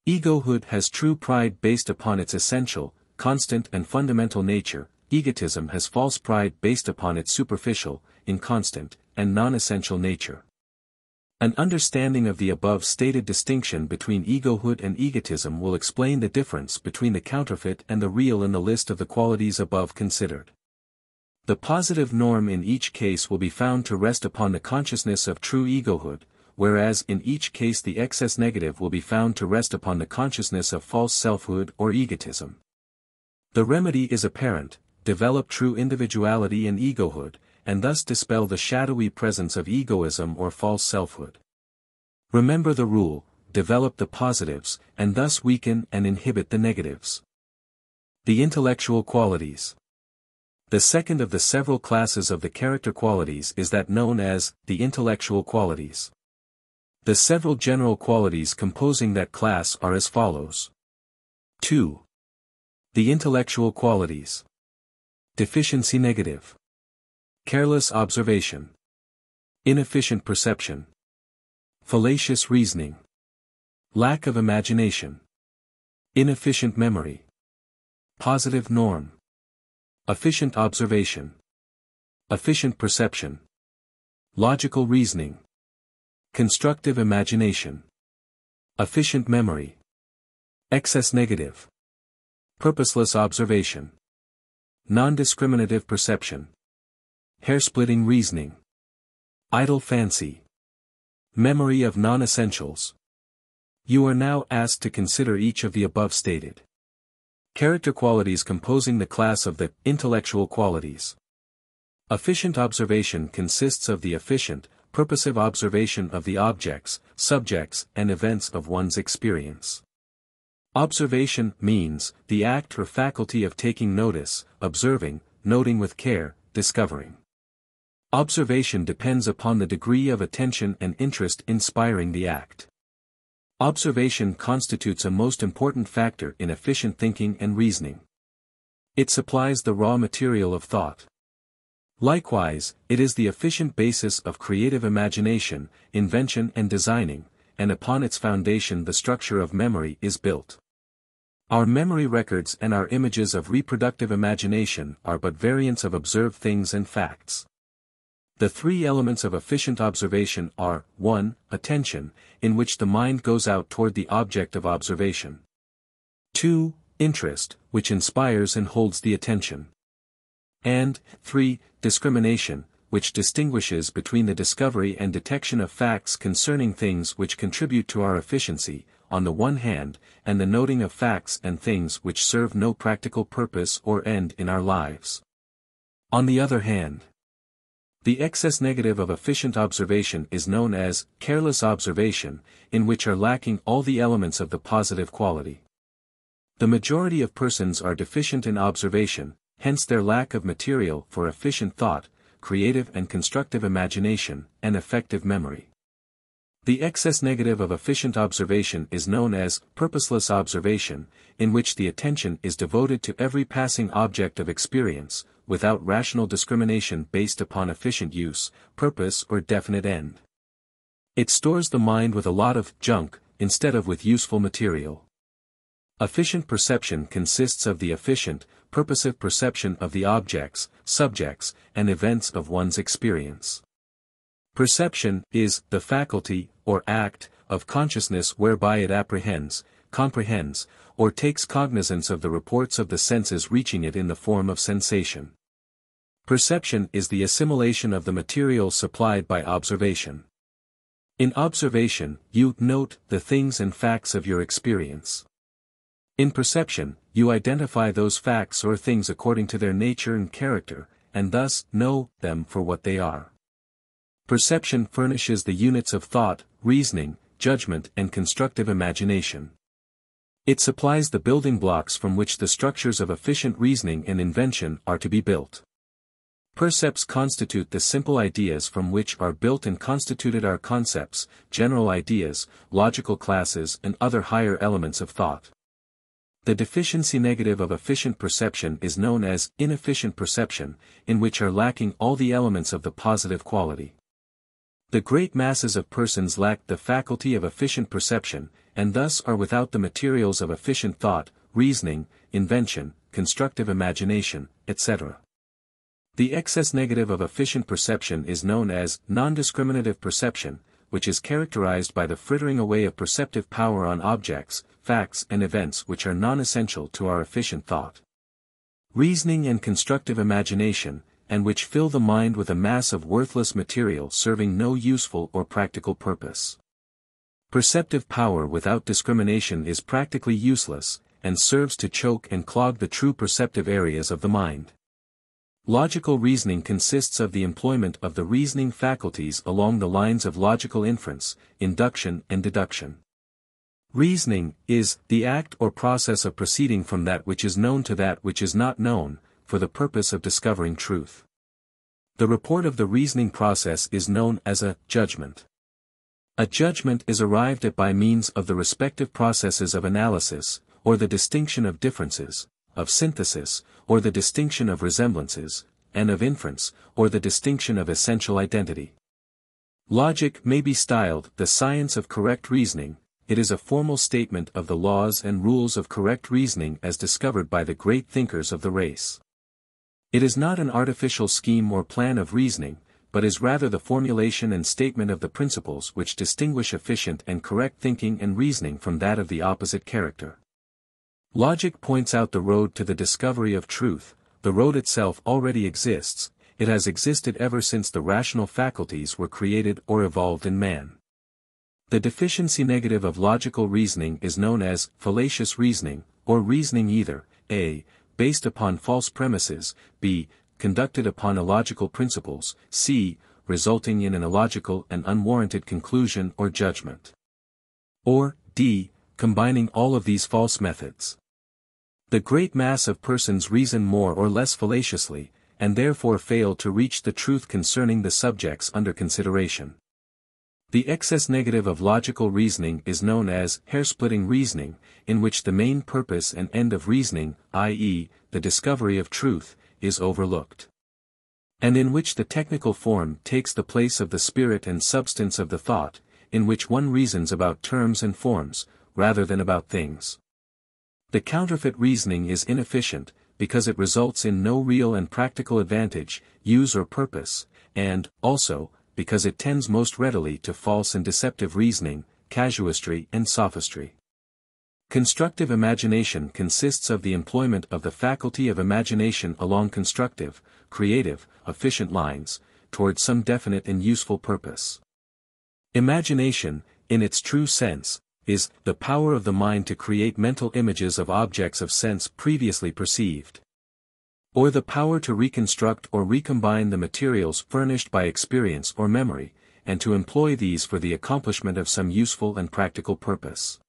Egohood has true pride based upon its essential, constant and fundamental nature. Egotism has false pride based upon its superficial, inconstant, and non-essential nature. An understanding of the above-stated distinction between egohood and egotism will explain the difference between the counterfeit and the real in the list of the qualities above considered. The positive norm in each case will be found to rest upon the consciousness of true egohood, whereas in each case the excess negative will be found to rest upon the consciousness of false selfhood or egotism. The remedy is apparent: develop true individuality and egohood, and thus dispel the shadowy presence of egoism or false selfhood. Remember the rule: develop the positives, and thus weaken and inhibit the negatives. The intellectual qualities. The second of the several classes of the character qualities is that known as the intellectual qualities. The several general qualities composing that class are as follows. 2. The intellectual qualities. Deficiency negative. Careless observation. Inefficient perception. Fallacious reasoning. Lack of imagination. Inefficient memory. Positive norm. Efficient observation. Efficient perception. Logical reasoning. Constructive imagination. Efficient memory. Excess negative. Purposeless observation. Non-discriminative perception. Hair-splitting reasoning. Idle fancy. Memory of non-essentials. You are now asked to consider each of the above stated character qualities composing the class of the intellectual qualities. Efficient observation consists of the efficient, purposive observation of the objects, subjects, and events of one's experience. Observation means the act or faculty of taking notice, observing, noting with care, discovering. Observation depends upon the degree of attention and interest inspiring the act. Observation constitutes a most important factor in efficient thinking and reasoning. It supplies the raw material of thought. Likewise, it is the efficient basis of creative imagination, invention and designing, and upon its foundation the structure of memory is built. Our memory records and our images of reproductive imagination are but variants of observed things and facts. The three elements of efficient observation are, 1. Attention, in which the mind goes out toward the object of observation. 2. Interest, which inspires and holds the attention. And, 3. Discrimination, which distinguishes between the discovery and detection of facts concerning things which contribute to our efficiency, on the one hand, and the noting of facts and things which serve no practical purpose or end in our lives, on the other hand. The excess negative of efficient observation is known as careless observation, in which are lacking all the elements of the positive quality. The majority of persons are deficient in observation, hence their lack of material for efficient thought, creative and constructive imagination, and effective memory. The excess negative of efficient observation is known as purposeless observation, in which the attention is devoted to every passing object of experience, without rational discrimination based upon efficient use, purpose or definite end. It stores the mind with a lot of junk, instead of with useful material. Efficient perception consists of the efficient, purposive perception of the objects, subjects, and events of one's experience. Perception is the faculty, or act, of consciousness whereby it apprehends, comprehends, or takes cognizance of the reports of the senses reaching it in the form of sensation. Perception is the assimilation of the material supplied by observation. In observation, you note the things and facts of your experience. In perception, you identify those facts or things according to their nature and character, and thus know them for what they are. Perception furnishes the units of thought, reasoning, judgment and constructive imagination. It supplies the building blocks from which the structures of efficient reasoning and invention are to be built. Percepts constitute the simple ideas from which are built and constituted our concepts, general ideas, logical classes and other higher elements of thought. The deficiency negative of efficient perception is known as inefficient perception, in which are lacking all the elements of the positive quality. The great masses of persons lack the faculty of efficient perception, and thus are without the materials of efficient thought, reasoning, invention, constructive imagination, etc. The excess negative of efficient perception is known as non-discriminative perception, which is characterized by the frittering away of perceptive power on objects, facts and events which are non-essential to our efficient thought, reasoning and constructive imagination, and which fill the mind with a mass of worthless material serving no useful or practical purpose. Perceptive power without discrimination is practically useless, and serves to choke and clog the true perceptive areas of the mind. Logical reasoning consists of the employment of the reasoning faculties along the lines of logical inference, induction and deduction. Reasoning is the act or process of proceeding from that which is known to that which is not known, for the purpose of discovering truth. The report of the reasoning process is known as a judgment. A judgment is arrived at by means of the respective processes of analysis, or the distinction of differences, of synthesis, or the distinction of resemblances, and of inference, or the distinction of essential identity. Logic may be styled the science of correct reasoning. It is a formal statement of the laws and rules of correct reasoning as discovered by the great thinkers of the race. It is not an artificial scheme or plan of reasoning, but is rather the formulation and statement of the principles which distinguish efficient and correct thinking and reasoning from that of the opposite character. Logic points out the road to the discovery of truth. The road itself already exists, it has existed ever since the rational faculties were created or evolved in man. The deficiency negative of logical reasoning is known as fallacious reasoning, or reasoning either, a. based upon false premises, b. conducted upon illogical principles, c. resulting in an illogical and unwarranted conclusion or judgment, or d. combining all of these false methods. The great mass of persons reason more or less fallaciously, and therefore fail to reach the truth concerning the subjects under consideration. The excess negative of logical reasoning is known as hair-splitting reasoning, in which the main purpose and end of reasoning, i.e., the discovery of truth, is overlooked. And in which the technical form takes the place of the spirit and substance of the thought, in which one reasons about terms and forms, rather than about things. The counterfeit reasoning is inefficient, because it results in no real and practical advantage, use or purpose, and, also, because it tends most readily to false and deceptive reasoning, casuistry and sophistry. Constructive imagination consists of the employment of the faculty of imagination along constructive, creative, efficient lines, towards some definite and useful purpose. Imagination, in its true sense, is the power of the mind to create mental images of objects of sense previously perceived. Or the power to reconstruct or recombine the materials furnished by experience or memory, and to employ these for the accomplishment of some useful and practical purpose.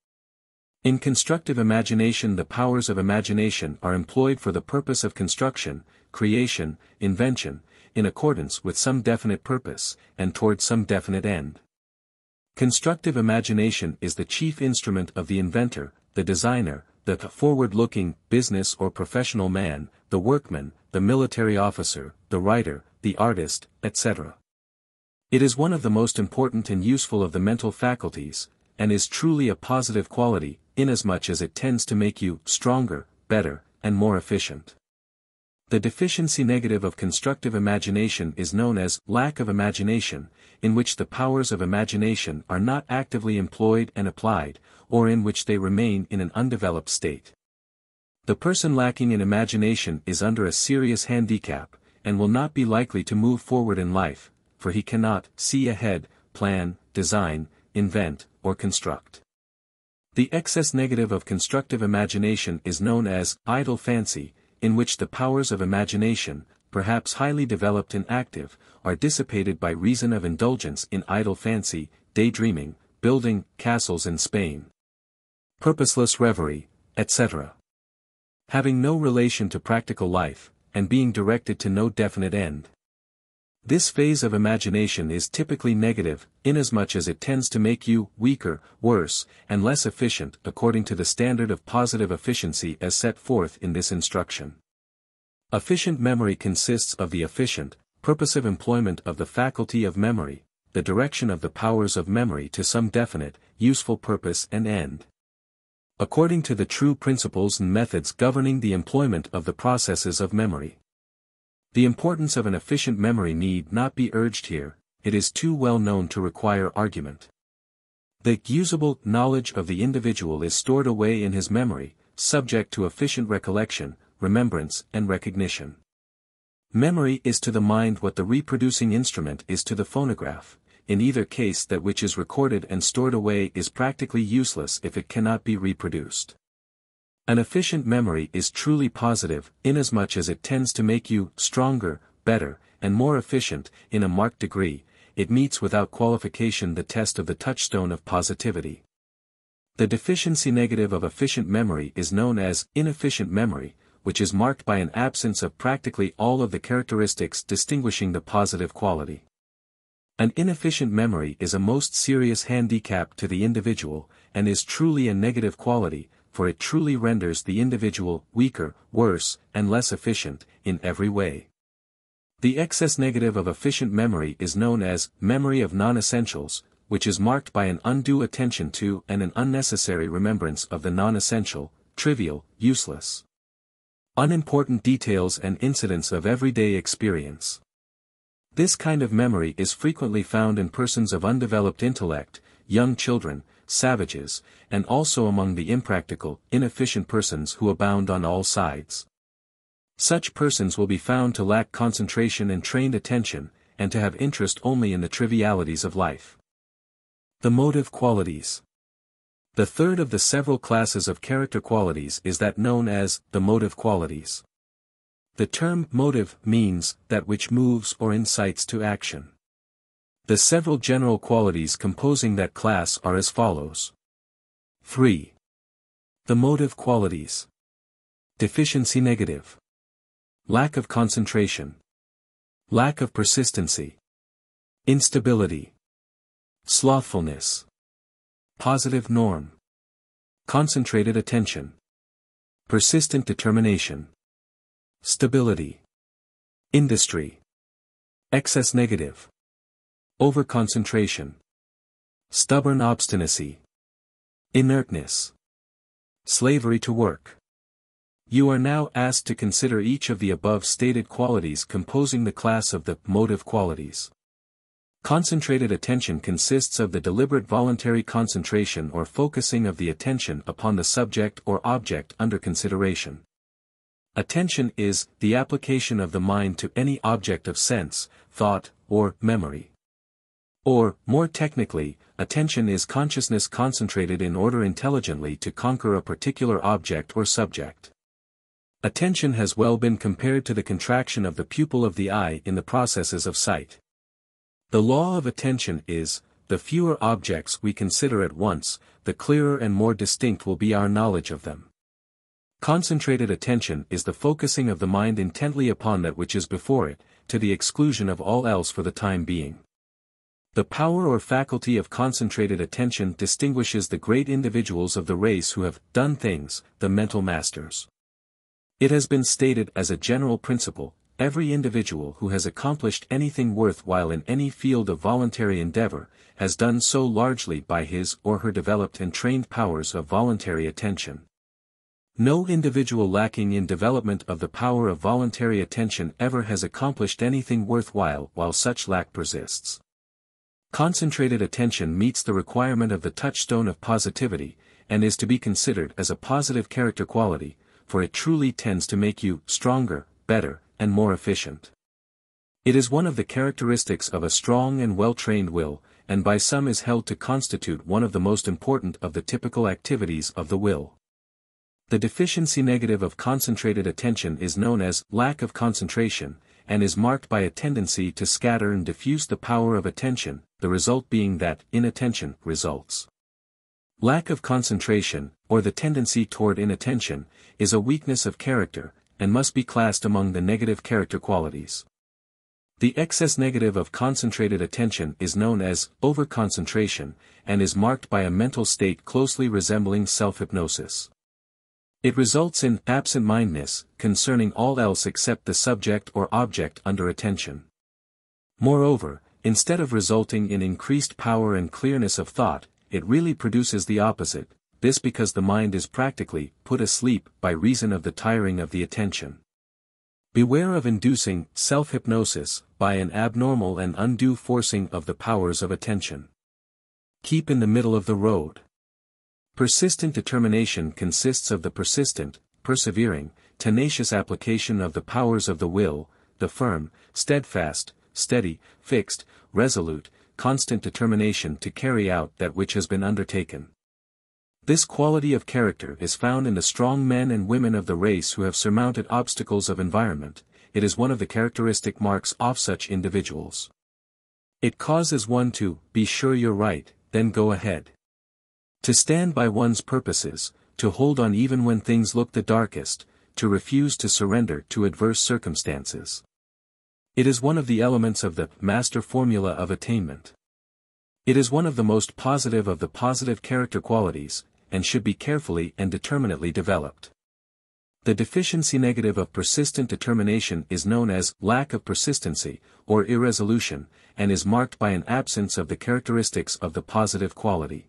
In constructive imagination, the powers of imagination are employed for the purpose of construction, creation, invention, in accordance with some definite purpose, and towards some definite end. Constructive imagination is the chief instrument of the inventor, the designer, the forward-looking, business or professional man, the workman, the military officer, the writer, the artist, etc. It is one of the most important and useful of the mental faculties, and is truly a positive quality, inasmuch as it tends to make you stronger, better, and more efficient. The deficiency negative of constructive imagination is known as lack of imagination, in which the powers of imagination are not actively employed and applied, or in which they remain in an undeveloped state. The person lacking in imagination is under a serious handicap, and will not be likely to move forward in life, for he cannot see ahead, plan, design, invent, or construct. The excess negative of constructive imagination is known as idle fancy, in which the powers of imagination, perhaps highly developed and active, are dissipated by reason of indulgence in idle fancy, daydreaming, building castles in Spain, purposeless reverie, etc. Having no relation to practical life, and being directed to no definite end. This phase of imagination is typically negative, inasmuch as it tends to make you weaker, worse, and less efficient according to the standard of positive efficiency as set forth in this instruction. Efficient memory consists of the efficient, purposive employment of the faculty of memory, the direction of the powers of memory to some definite, useful purpose and end. According to the true principles and methods governing the employment of the processes of memory. The importance of an efficient memory need not be urged here, it is too well known to require argument. The usable knowledge of the individual is stored away in his memory, subject to efficient recollection, remembrance and recognition. Memory is to the mind what the reproducing instrument is to the phonograph. In either case, that which is recorded and stored away is practically useless if it cannot be reproduced. An efficient memory is truly positive, inasmuch as it tends to make you stronger, better, and more efficient, in a marked degree. It meets without qualification the test of the touchstone of positivity. The deficiency negative of efficient memory is known as inefficient memory, which is marked by an absence of practically all of the characteristics distinguishing the positive quality. An inefficient memory is a most serious handicap to the individual, and is truly a negative quality, for it truly renders the individual weaker, worse, and less efficient, in every way. The excess negative of efficient memory is known as memory of non-essentials, which is marked by an undue attention to and an unnecessary remembrance of the non-essential, trivial, useless, unimportant details and incidents of everyday experience. This kind of memory is frequently found in persons of undeveloped intellect, young children, savages, and also among the impractical, inefficient persons who abound on all sides. Such persons will be found to lack concentration and trained attention, and to have interest only in the trivialities of life. The motive qualities. The third of the several classes of character qualities is that known as the motive qualities. The term motive means that which moves or incites to action. The several general qualities composing that class are as follows. 3. Emotive qualities. Deficiency negative. Lack of concentration. Lack of persistency. Instability. Slothfulness. Positive norm. Concentrated attention. Persistent determination. Stability. Industry. Excess negative. Overconcentration. Stubborn obstinacy. Inertness. Slavery to work. You are now asked to consider each of the above stated qualities composing the class of the emotive qualities. Concentrated attention consists of the deliberate voluntary concentration or focusing of the attention upon the subject or object under consideration. Attention is the application of the mind to any object of sense, thought, or memory. Or, more technically, attention is consciousness concentrated in order intelligently to conquer a particular object or subject. Attention has well been compared to the contraction of the pupil of the eye in the processes of sight. The law of attention is, the fewer objects we consider at once, the clearer and more distinct will be our knowledge of them. Concentrated attention is the focusing of the mind intently upon that which is before it, to the exclusion of all else for the time being. The power or faculty of concentrated attention distinguishes the great individuals of the race who have done things, the mental masters. It has been stated as a general principle, every individual who has accomplished anything worthwhile in any field of voluntary endeavor, has done so largely by his or her developed and trained powers of voluntary attention. No individual lacking in development of the power of voluntary attention ever has accomplished anything worthwhile while such lack persists. Concentrated attention meets the requirement of the touchstone of positivity, and is to be considered as a positive character quality, for it truly tends to make you stronger, better, and more efficient. It is one of the characteristics of a strong and well-trained will, and by some is held to constitute one of the most important of the typical activities of the will. The deficiency negative of concentrated attention is known as lack of concentration, and is marked by a tendency to scatter and diffuse the power of attention, the result being that inattention results. Lack of concentration, or the tendency toward inattention, is a weakness of character, and must be classed among the negative character qualities. The excess negative of concentrated attention is known as overconcentration, and is marked by a mental state closely resembling self-hypnosis. It results in absent-mindedness, concerning all else except the subject or object under attention. Moreover, instead of resulting in increased power and clearness of thought, it really produces the opposite, this because the mind is practically put asleep by reason of the tiring of the attention. Beware of inducing self-hypnosis by an abnormal and undue forcing of the powers of attention. Keep in the middle of the road. Persistent determination consists of the persistent, persevering, tenacious application of the powers of the will, the firm, steadfast, steady, fixed, resolute, constant determination to carry out that which has been undertaken. This quality of character is found in the strong men and women of the race who have surmounted obstacles of environment. It is one of the characteristic marks of such individuals. It causes one to be sure you're right, then go ahead. To stand by one's purposes, to hold on even when things look the darkest, to refuse to surrender to adverse circumstances. It is one of the elements of the master formula of attainment. It is one of the most positive of the positive character qualities, and should be carefully and determinately developed. The deficiency negative of persistent determination is known as lack of persistency, or irresolution, and is marked by an absence of the characteristics of the positive quality.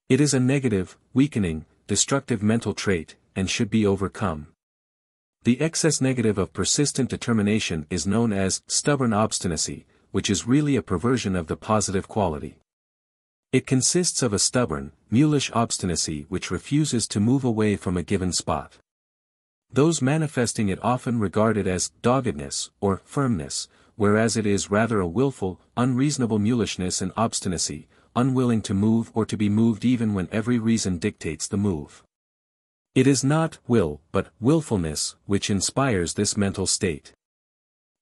It is a negative, weakening, destructive mental trait, and should be overcome. The excess negative of persistent determination is known as stubborn obstinacy, which is really a perversion of the positive quality. It consists of a stubborn, mulish obstinacy which refuses to move away from a given spot. Those manifesting it often regard it as doggedness or firmness, whereas it is rather a willful, unreasonable mulishness and obstinacy, unwilling to move or to be moved even when every reason dictates the move. It is not will but willfulness which inspires this mental state.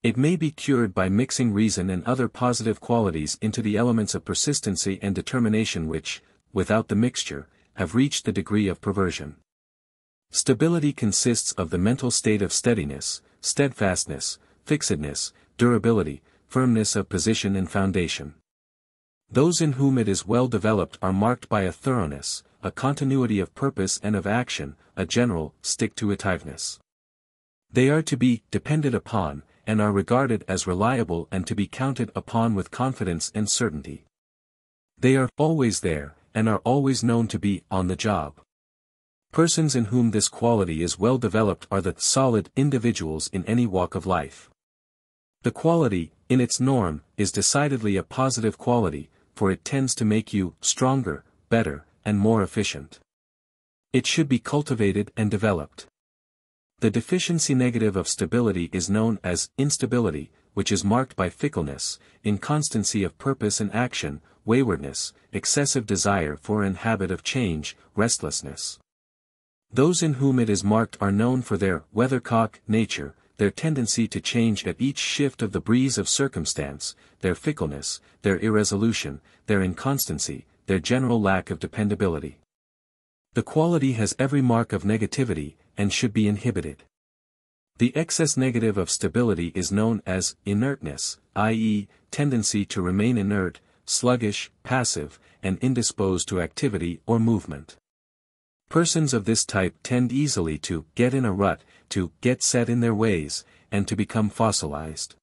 It may be cured by mixing reason and other positive qualities into the elements of persistency and determination which, without the mixture, have reached the degree of perversion. Stability consists of the mental state of steadiness, steadfastness, fixedness, durability, firmness of position and foundation. Those in whom it is well developed are marked by a thoroughness, a continuity of purpose and of action, a general, stick-to-itiveness. They are to be depended upon, and are regarded as reliable and to be counted upon with confidence and certainty. They are always there, and are always known to be on the job. Persons in whom this quality is well developed are the solid individuals in any walk of life. The quality, in its norm, is decidedly a positive quality, for it tends to make you stronger, better, and more efficient. It should be cultivated and developed. The deficiency negative of stability is known as instability, which is marked by fickleness, inconstancy of purpose and action, waywardness, excessive desire for and habit of change, restlessness. Those in whom it is marked are known for their weathercock nature, their tendency to change at each shift of the breeze of circumstance, their fickleness, their irresolution, their inconstancy, their general lack of dependability. The quality has every mark of negativity, and should be inhibited. The excess negative of stability is known as inertness, i.e., tendency to remain inert, sluggish, passive, and indisposed to activity or movement. Persons of this type tend easily to get in a rut, to get set in their ways, and to become fossilized.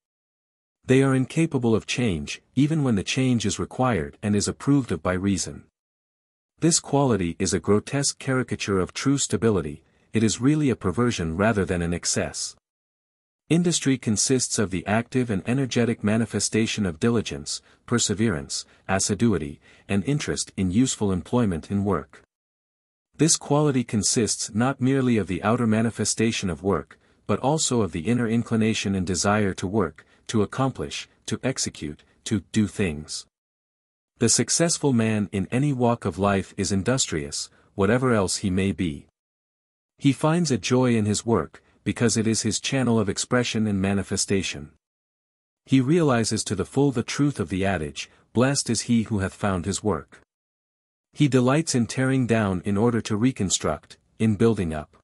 They are incapable of change, even when the change is required and is approved of by reason. This quality is a grotesque caricature of true stability. It is really a perversion rather than an excess. Industry consists of the active and energetic manifestation of diligence, perseverance, assiduity, and interest in useful employment in work. This quality consists not merely of the outer manifestation of work, but also of the inner inclination and desire to work, to accomplish, to execute, to do things. The successful man in any walk of life is industrious, whatever else he may be. He finds a joy in his work, because it is his channel of expression and manifestation. He realizes to the full the truth of the adage, "Blessed is he who hath found his work." He delights in tearing down in order to reconstruct, in building up.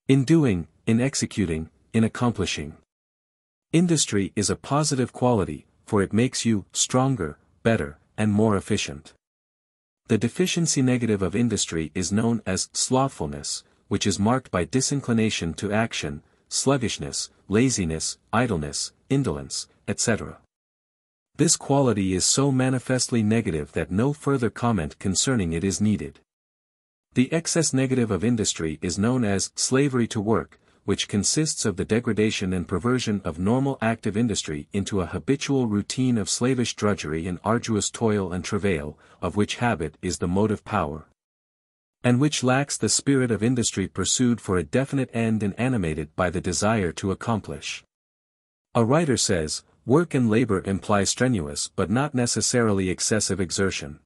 In doing, in executing, in accomplishing. Industry is a positive quality, for it makes you stronger, better, and more efficient. The deficiency negative of industry is known as slothfulness, which is marked by disinclination to action, sluggishness, laziness, idleness, indolence, etc. This quality is so manifestly negative that no further comment concerning it is needed. The excess negative of industry is known as slavery to work, which consists of the degradation and perversion of normal active industry into a habitual routine of slavish drudgery and arduous toil and travail, of which habit is the motive power, and which lacks the spirit of industry pursued for a definite end and animated by the desire to accomplish. A writer says, "Work and labor imply strenuous but not necessarily excessive exertion.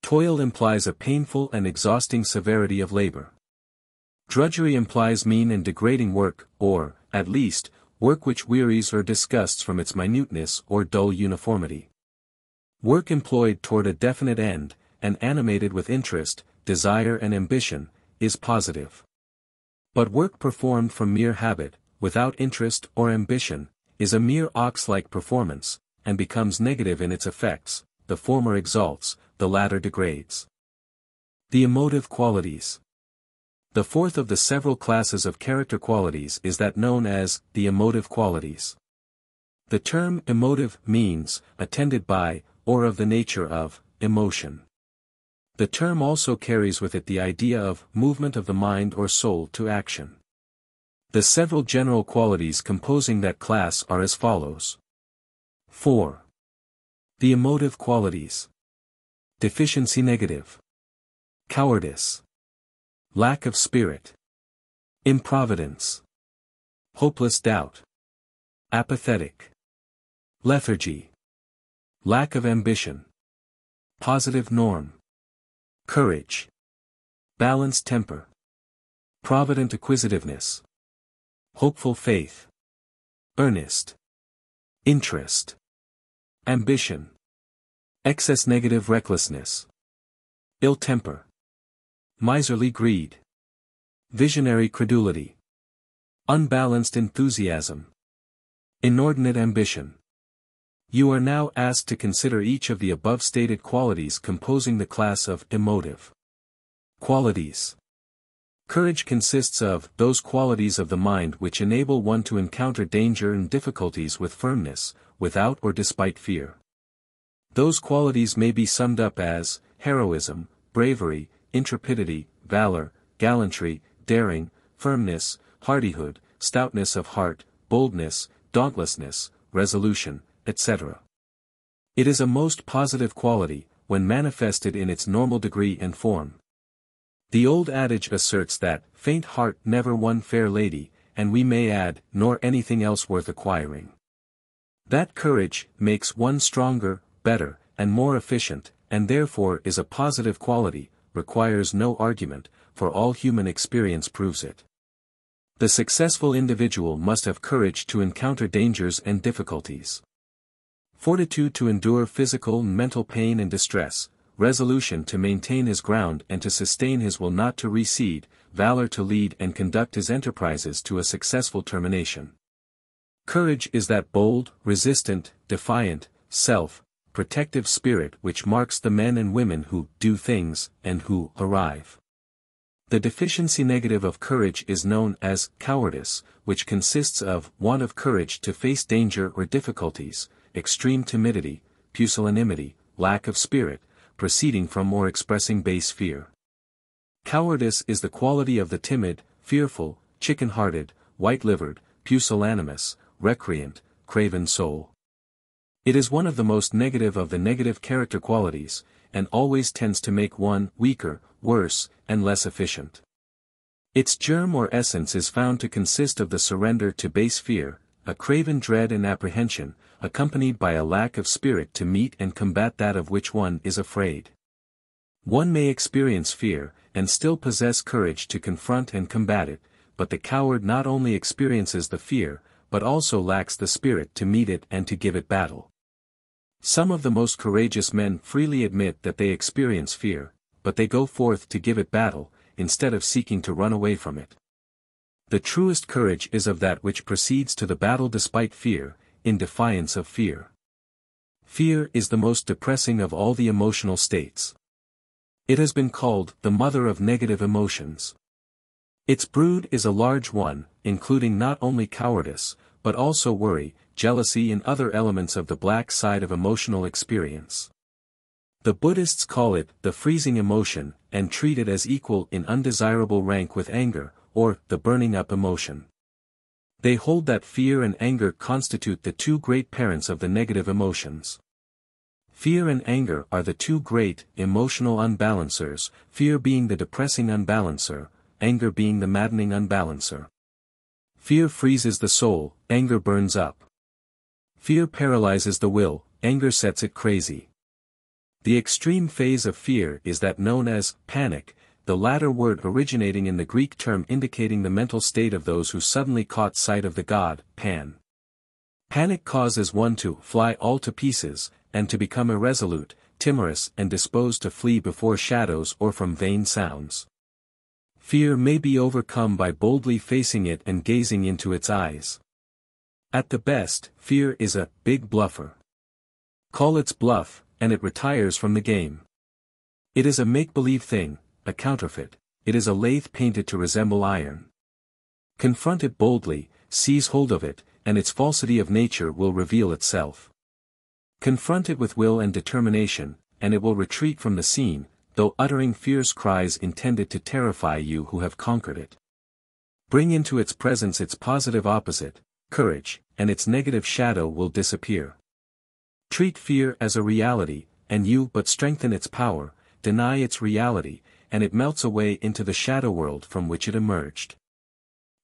Toil implies a painful and exhausting severity of labor. Drudgery implies mean and degrading work, or, at least, work which wearies or disgusts from its minuteness or dull uniformity. Work employed toward a definite end, and animated with interest, desire and ambition, is positive. But work performed from mere habit, without interest or ambition, is a mere ox-like performance, and becomes negative in its effects. The former exalts, the latter degrades." The emotive qualities. The fourth of the several classes of character qualities is that known as the emotive qualities. The term emotive means, attended by, or of the nature of, emotion. The term also carries with it the idea of movement of the mind or soul to action. The several general qualities composing that class are as follows. 4. The emotive qualities. Deficiency negative. Cowardice. Lack of spirit. Improvidence. Hopeless doubt. Apathetic. Lethargy. Lack of ambition. Positive norm. Courage. Balanced temper. Provident acquisitiveness. Hopeful faith. Earnest. Interest. Ambition. Excess negative recklessness. Ill temper. Miserly greed. Visionary credulity. Unbalanced enthusiasm. Inordinate ambition. You are now asked to consider each of the above stated qualities composing the class of emotive qualities. Courage consists of those qualities of the mind which enable one to encounter danger and difficulties with firmness, without or despite fear. Those qualities may be summed up as heroism, bravery, intrepidity, valor, gallantry, daring, firmness, hardihood, stoutness of heart, boldness, dauntlessness, resolution, etc. It is a most positive quality, when manifested in its normal degree and form. The old adage asserts that, faint heart never won fair lady, and we may add, nor anything else worth acquiring. That courage makes one stronger, better, and more efficient, and therefore is a positive quality, requires no argument, for all human experience proves it. The successful individual must have courage to encounter dangers and difficulties. Fortitude to endure physical and mental pain and distress, resolution to maintain his ground and to sustain his will not to recede, valor to lead and conduct his enterprises to a successful termination. Courage is that bold, resistant, defiant, self-protective spirit which marks the men and women who do things and who arrive. The deficiency negative of courage is known as cowardice, which consists of want of courage to face danger or difficulties, extreme timidity, pusillanimity, lack of spirit, proceeding from or expressing base fear. Cowardice is the quality of the timid, fearful, chicken-hearted, white-livered, pusillanimous, recreant, craven soul. It is one of the most negative of the negative character qualities, and always tends to make one weaker, worse, and less efficient. Its germ or essence is found to consist of the surrender to base fear, a craven dread and apprehension, accompanied by a lack of spirit to meet and combat that of which one is afraid. One may experience fear, and still possess courage to confront and combat it, but the coward not only experiences the fear, but also lacks the spirit to meet it and to give it battle. Some of the most courageous men freely admit that they experience fear, but they go forth to give it battle, instead of seeking to run away from it. The truest courage is of that which proceeds to the battle despite fear, in defiance of fear. Fear is the most depressing of all the emotional states. It has been called the mother of negative emotions. Its brood is a large one, including not only cowardice, but also worry, jealousy and other elements of the black side of emotional experience. The Buddhists call it the freezing emotion, and treat it as equal in undesirable rank with anger, or the burning up emotion. They hold that fear and anger constitute the two great parents of the negative emotions. Fear and anger are the two great, emotional unbalancers, fear being the depressing unbalancer, anger being the maddening unbalancer. Fear freezes the soul, anger burns up. Fear paralyzes the will, anger sets it crazy. The extreme phase of fear is that known as panic, the latter word originating in the Greek term indicating the mental state of those who suddenly caught sight of the god, Pan. Panic causes one to fly all to pieces, and to become irresolute, timorous and disposed to flee before shadows or from vain sounds. Fear may be overcome by boldly facing it and gazing into its eyes. At the best, fear is a big bluffer. Call its bluff, and it retires from the game. It is a make-believe thing, a counterfeit, it is a lathe painted to resemble iron. Confront it boldly, seize hold of it, and its falsity of nature will reveal itself. Confront it with will and determination, and it will retreat from the scene, though uttering fierce cries intended to terrify you who have conquered it. Bring into its presence its positive opposite, courage, and its negative shadow will disappear. Treat fear as a reality, and you but strengthen its power, deny its reality, and it melts away into the shadow world from which it emerged.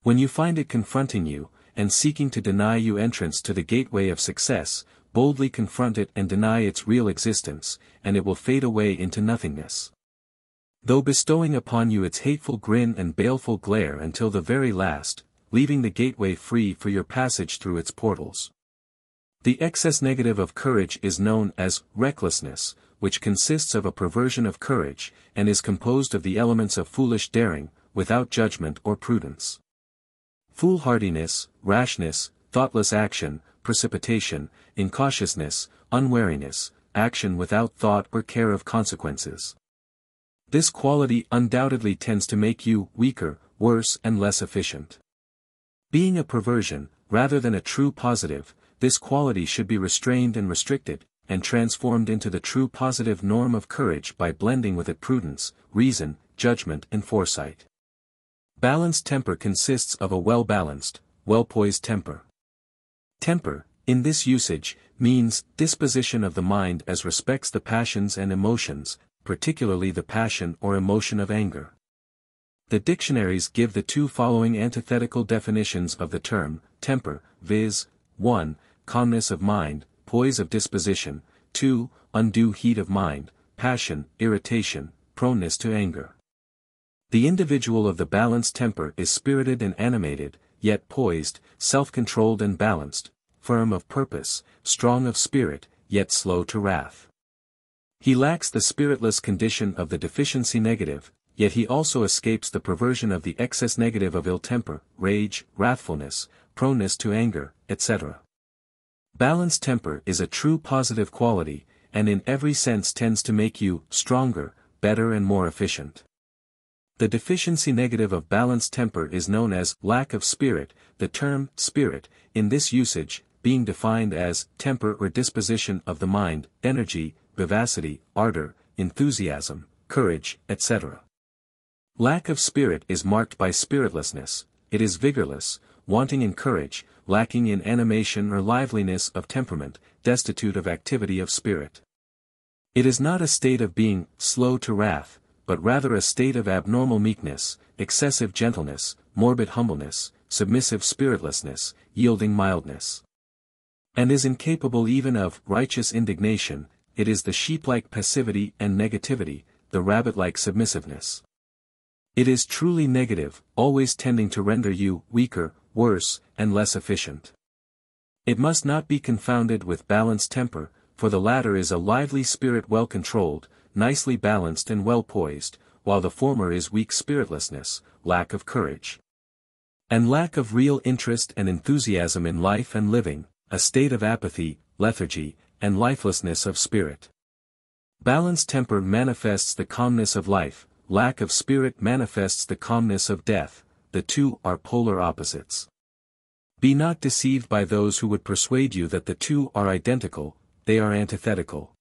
When you find it confronting you, and seeking to deny you entrance to the gateway of success, boldly confront it and deny its real existence, and it will fade away into nothingness. Though bestowing upon you its hateful grin and baleful glare until the very last, leaving the gateway free for your passage through its portals. The excess negative of courage is known as recklessness, which consists of a perversion of courage, and is composed of the elements of foolish daring, without judgment or prudence. Foolhardiness, rashness, thoughtless action, precipitation, incautiousness, unwariness, action without thought or care of consequences. This quality undoubtedly tends to make you weaker, worse and less efficient. Being a perversion, rather than a true positive, this quality should be restrained and restricted, and transformed into the true positive norm of courage by blending with it prudence, reason, judgment and foresight. Balanced temper consists of a well-balanced, well-poised temper. Temper, in this usage, means disposition of the mind as respects the passions and emotions, particularly the passion or emotion of anger. The dictionaries give the two following antithetical definitions of the term, temper, viz. 1. Calmness of mind, poise of disposition, 2. Undue heat of mind, passion, irritation, proneness to anger. The individual of the balanced temper is spirited and animated, yet poised, self-controlled and balanced, firm of purpose, strong of spirit, yet slow to wrath. He lacks the spiritless condition of the deficiency negative, yet he also escapes the perversion of the excess negative of ill temper, rage, wrathfulness, proneness to anger, etc. Balanced temper is a true positive quality, and in every sense tends to make you stronger, better and more efficient. The deficiency negative of balanced temper is known as lack of spirit, the term spirit, in this usage, being defined as temper or disposition of the mind, energy, vivacity, ardor, enthusiasm, courage, etc. Lack of spirit is marked by spiritlessness, it is vigorless, wanting in courage, lacking in animation or liveliness of temperament, destitute of activity of spirit. It is not a state of being slow to wrath, but rather a state of abnormal meekness, excessive gentleness, morbid humbleness, submissive spiritlessness, yielding mildness. And is incapable even of righteous indignation, it is the sheep-like passivity and negativity, the rabbit-like submissiveness. It is truly negative, always tending to render you weaker, worse, and less efficient. It must not be confounded with balanced temper, for the latter is a lively spirit well controlled, nicely balanced and well poised, while the former is weak spiritlessness, lack of courage, and lack of real interest and enthusiasm in life and living, a state of apathy, lethargy, and lifelessness of spirit. Balanced temper manifests the calmness of life, lack of spirit manifests the calmness of death, the two are polar opposites. Be not deceived by those who would persuade you that the two are identical, they are antithetical.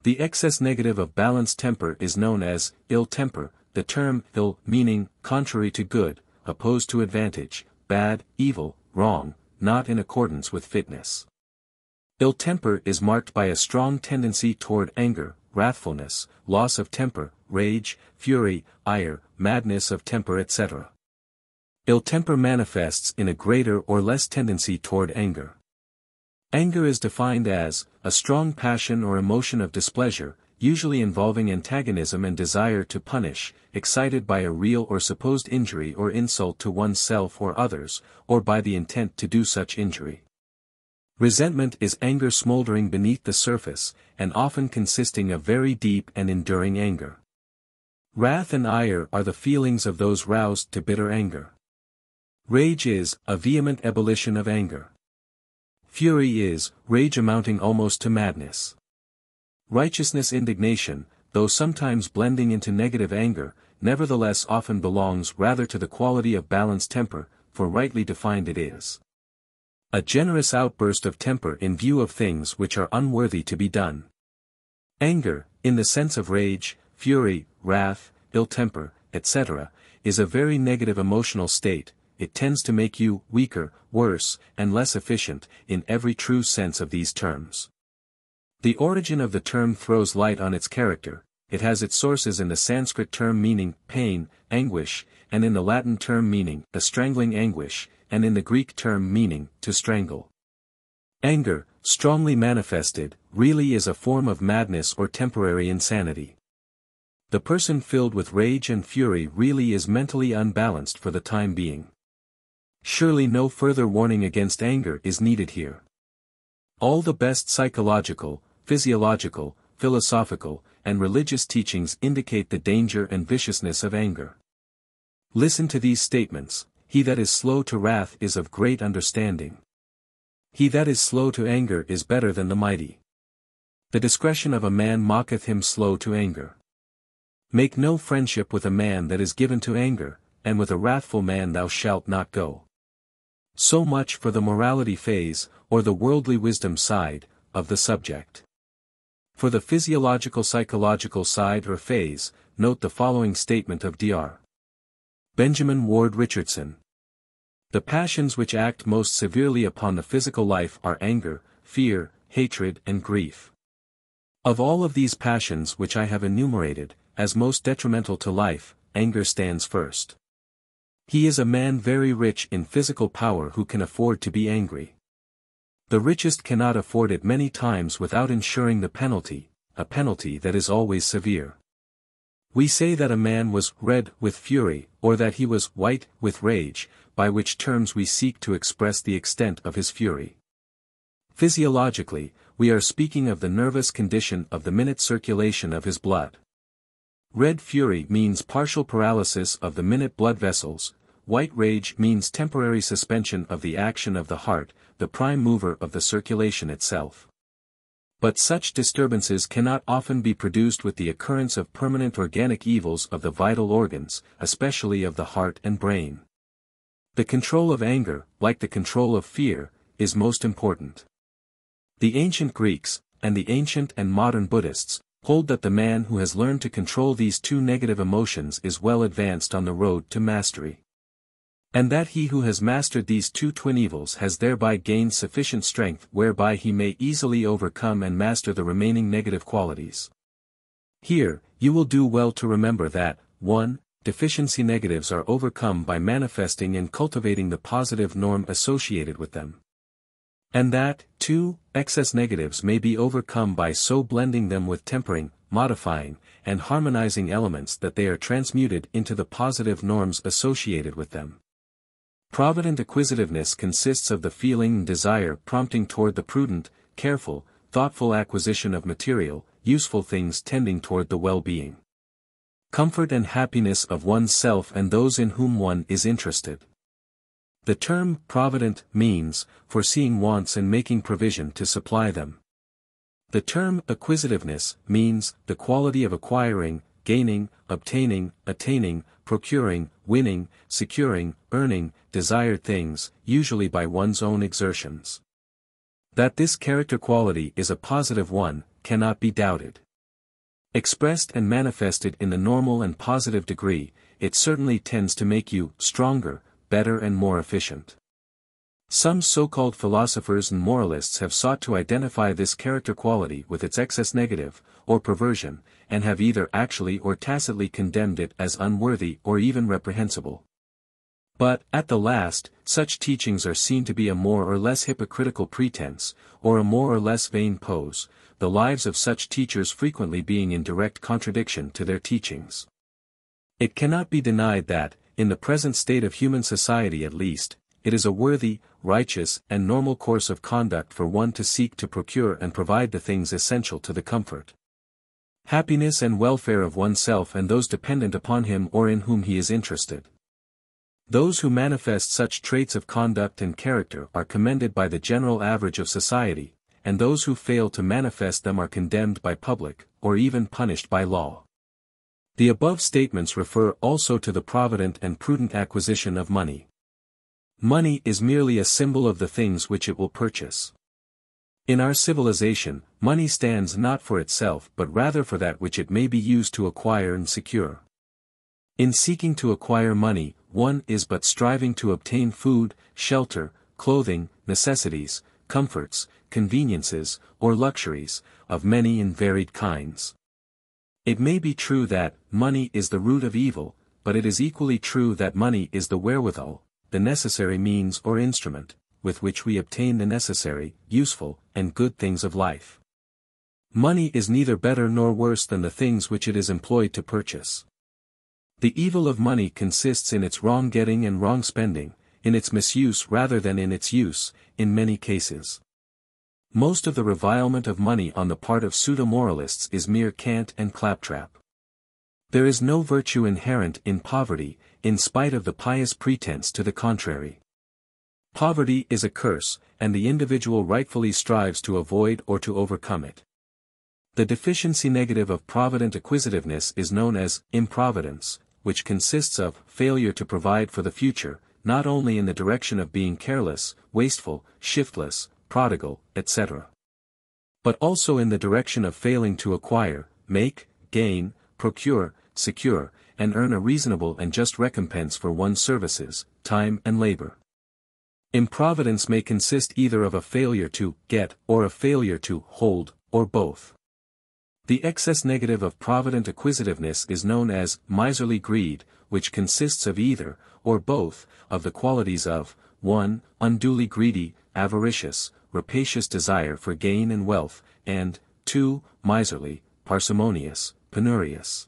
The excess negative of balanced temper is known as ill temper, the term ill meaning contrary to good, opposed to advantage, bad, evil, wrong, not in accordance with fitness. Ill temper is marked by a strong tendency toward anger, wrathfulness, loss of temper, rage, fury, ire, madness of temper etc. Ill temper manifests in a greater or less tendency toward anger. Anger is defined as a strong passion or emotion of displeasure, usually involving antagonism and desire to punish, excited by a real or supposed injury or insult to oneself or others, or by the intent to do such injury. Resentment is anger smoldering beneath the surface, and often consisting of very deep and enduring anger. Wrath and ire are the feelings of those roused to bitter anger. Rage is a vehement ebullition of anger. Fury is rage amounting almost to madness. Righteousness indignation, though sometimes blending into negative anger, nevertheless often belongs rather to the quality of balanced temper, for rightly defined it is a generous outburst of temper in view of things which are unworthy to be done. Anger, in the sense of rage, fury, wrath, ill temper, etc., is a very negative emotional state. It tends to make you weaker, worse, and less efficient, in every true sense of these terms. The origin of the term throws light on its character. It has its sources in the Sanskrit term meaning pain, anguish, and in the Latin term meaning a strangling anguish, and in the Greek term meaning to strangle. Anger, strongly manifested, really is a form of madness or temporary insanity. The person filled with rage and fury really is mentally unbalanced for the time being. Surely no further warning against anger is needed here. All the best psychological, physiological, philosophical, and religious teachings indicate the danger and viciousness of anger. Listen to these statements: he that is slow to wrath is of great understanding. He that is slow to anger is better than the mighty. The discretion of a man mocketh him slow to anger. Make no friendship with a man that is given to anger, and with a wrathful man thou shalt not go. So much for the morality phase, or the worldly wisdom side, of the subject. For the physiological-psychological side or phase, note the following statement of Dr. Benjamin Ward Richardson. The passions which act most severely upon the physical life are anger, fear, hatred and grief. Of all of these passions which I have enumerated, as most detrimental to life, anger stands first. He is a man very rich in physical power who can afford to be angry. The richest cannot afford it many times without incurring the penalty, a penalty that is always severe. We say that a man was red with fury, or that he was white with rage, by which terms we seek to express the extent of his fury. Physiologically, we are speaking of the nervous condition of the minute circulation of his blood. Red fury means partial paralysis of the minute blood vessels. White rage means temporary suspension of the action of the heart, the prime mover of the circulation itself. But such disturbances cannot often be produced with the occurrence of permanent organic evils of the vital organs, especially of the heart and brain. The control of anger, like the control of fear, is most important. The ancient Greeks, and the ancient and modern Buddhists, hold that the man who has learned to control these two negative emotions is well advanced on the road to mastery. And that he who has mastered these two twin evils has thereby gained sufficient strength whereby he may easily overcome and master the remaining negative qualities. Here, you will do well to remember that, 1. Deficiency negatives are overcome by manifesting and cultivating the positive norm associated with them. And that, 2. Excess negatives may be overcome by so blending them with tempering, modifying, and harmonizing elements that they are transmuted into the positive norms associated with them. Provident acquisitiveness consists of the feeling and desire prompting toward the prudent, careful, thoughtful acquisition of material, useful things tending toward the well-being, comfort and happiness of one's self and those in whom one is interested. The term provident means foreseeing wants and making provision to supply them. The term acquisitiveness means the quality of acquiring, gaining, obtaining, attaining, procuring, winning, securing, earning, desired things, usually by one's own exertions. That this character quality is a positive one, cannot be doubted. Expressed and manifested in the normal and positive degree, it certainly tends to make you stronger, better and more efficient. Some so-called philosophers and moralists have sought to identify this character quality with its excess negative, or perversion, and have either actually or tacitly condemned it as unworthy or even reprehensible. But, at the last, such teachings are seen to be a more or less hypocritical pretense, or a more or less vain pose, the lives of such teachers frequently being in direct contradiction to their teachings. It cannot be denied that, in the present state of human society at least, it is a worthy, righteous, and normal course of conduct for one to seek to procure and provide the things essential to the comfort, happiness and welfare of oneself and those dependent upon him or in whom he is interested. Those who manifest such traits of conduct and character are commended by the general average of society, and those who fail to manifest them are condemned by public, or even punished by law. The above statements refer also to the provident and prudent acquisition of money. Money is merely a symbol of the things which it will purchase. In our civilization, money stands not for itself but rather for that which it may be used to acquire and secure. In seeking to acquire money, one is but striving to obtain food, shelter, clothing, necessities, comforts, conveniences, or luxuries, of many and varied kinds. It may be true that money is the root of evil, but it is equally true that money is the wherewithal, the necessary means or instrument, with which we obtain the necessary, useful, and good things of life. Money is neither better nor worse than the things which it is employed to purchase. The evil of money consists in its wrong getting and wrong spending, in its misuse rather than in its use, in many cases. Most of the revilement of money on the part of pseudo-moralists is mere cant and claptrap. There is no virtue inherent in poverty, in spite of the pious pretense to the contrary. Poverty is a curse, and the individual rightfully strives to avoid or to overcome it. The deficiency negative of provident acquisitiveness is known as improvidence, which consists of failure to provide for the future, not only in the direction of being careless, wasteful, shiftless, prodigal, etc., but also in the direction of failing to acquire, make, gain, procure, secure, and earn a reasonable and just recompense for one's services, time and labor. Improvidence may consist either of a failure to get or a failure to hold, or both. The excess negative of provident acquisitiveness is known as miserly greed, which consists of either, or both, of the qualities of 1. Unduly greedy, avaricious, rapacious desire for gain and wealth, and 2. Miserly, parsimonious, penurious,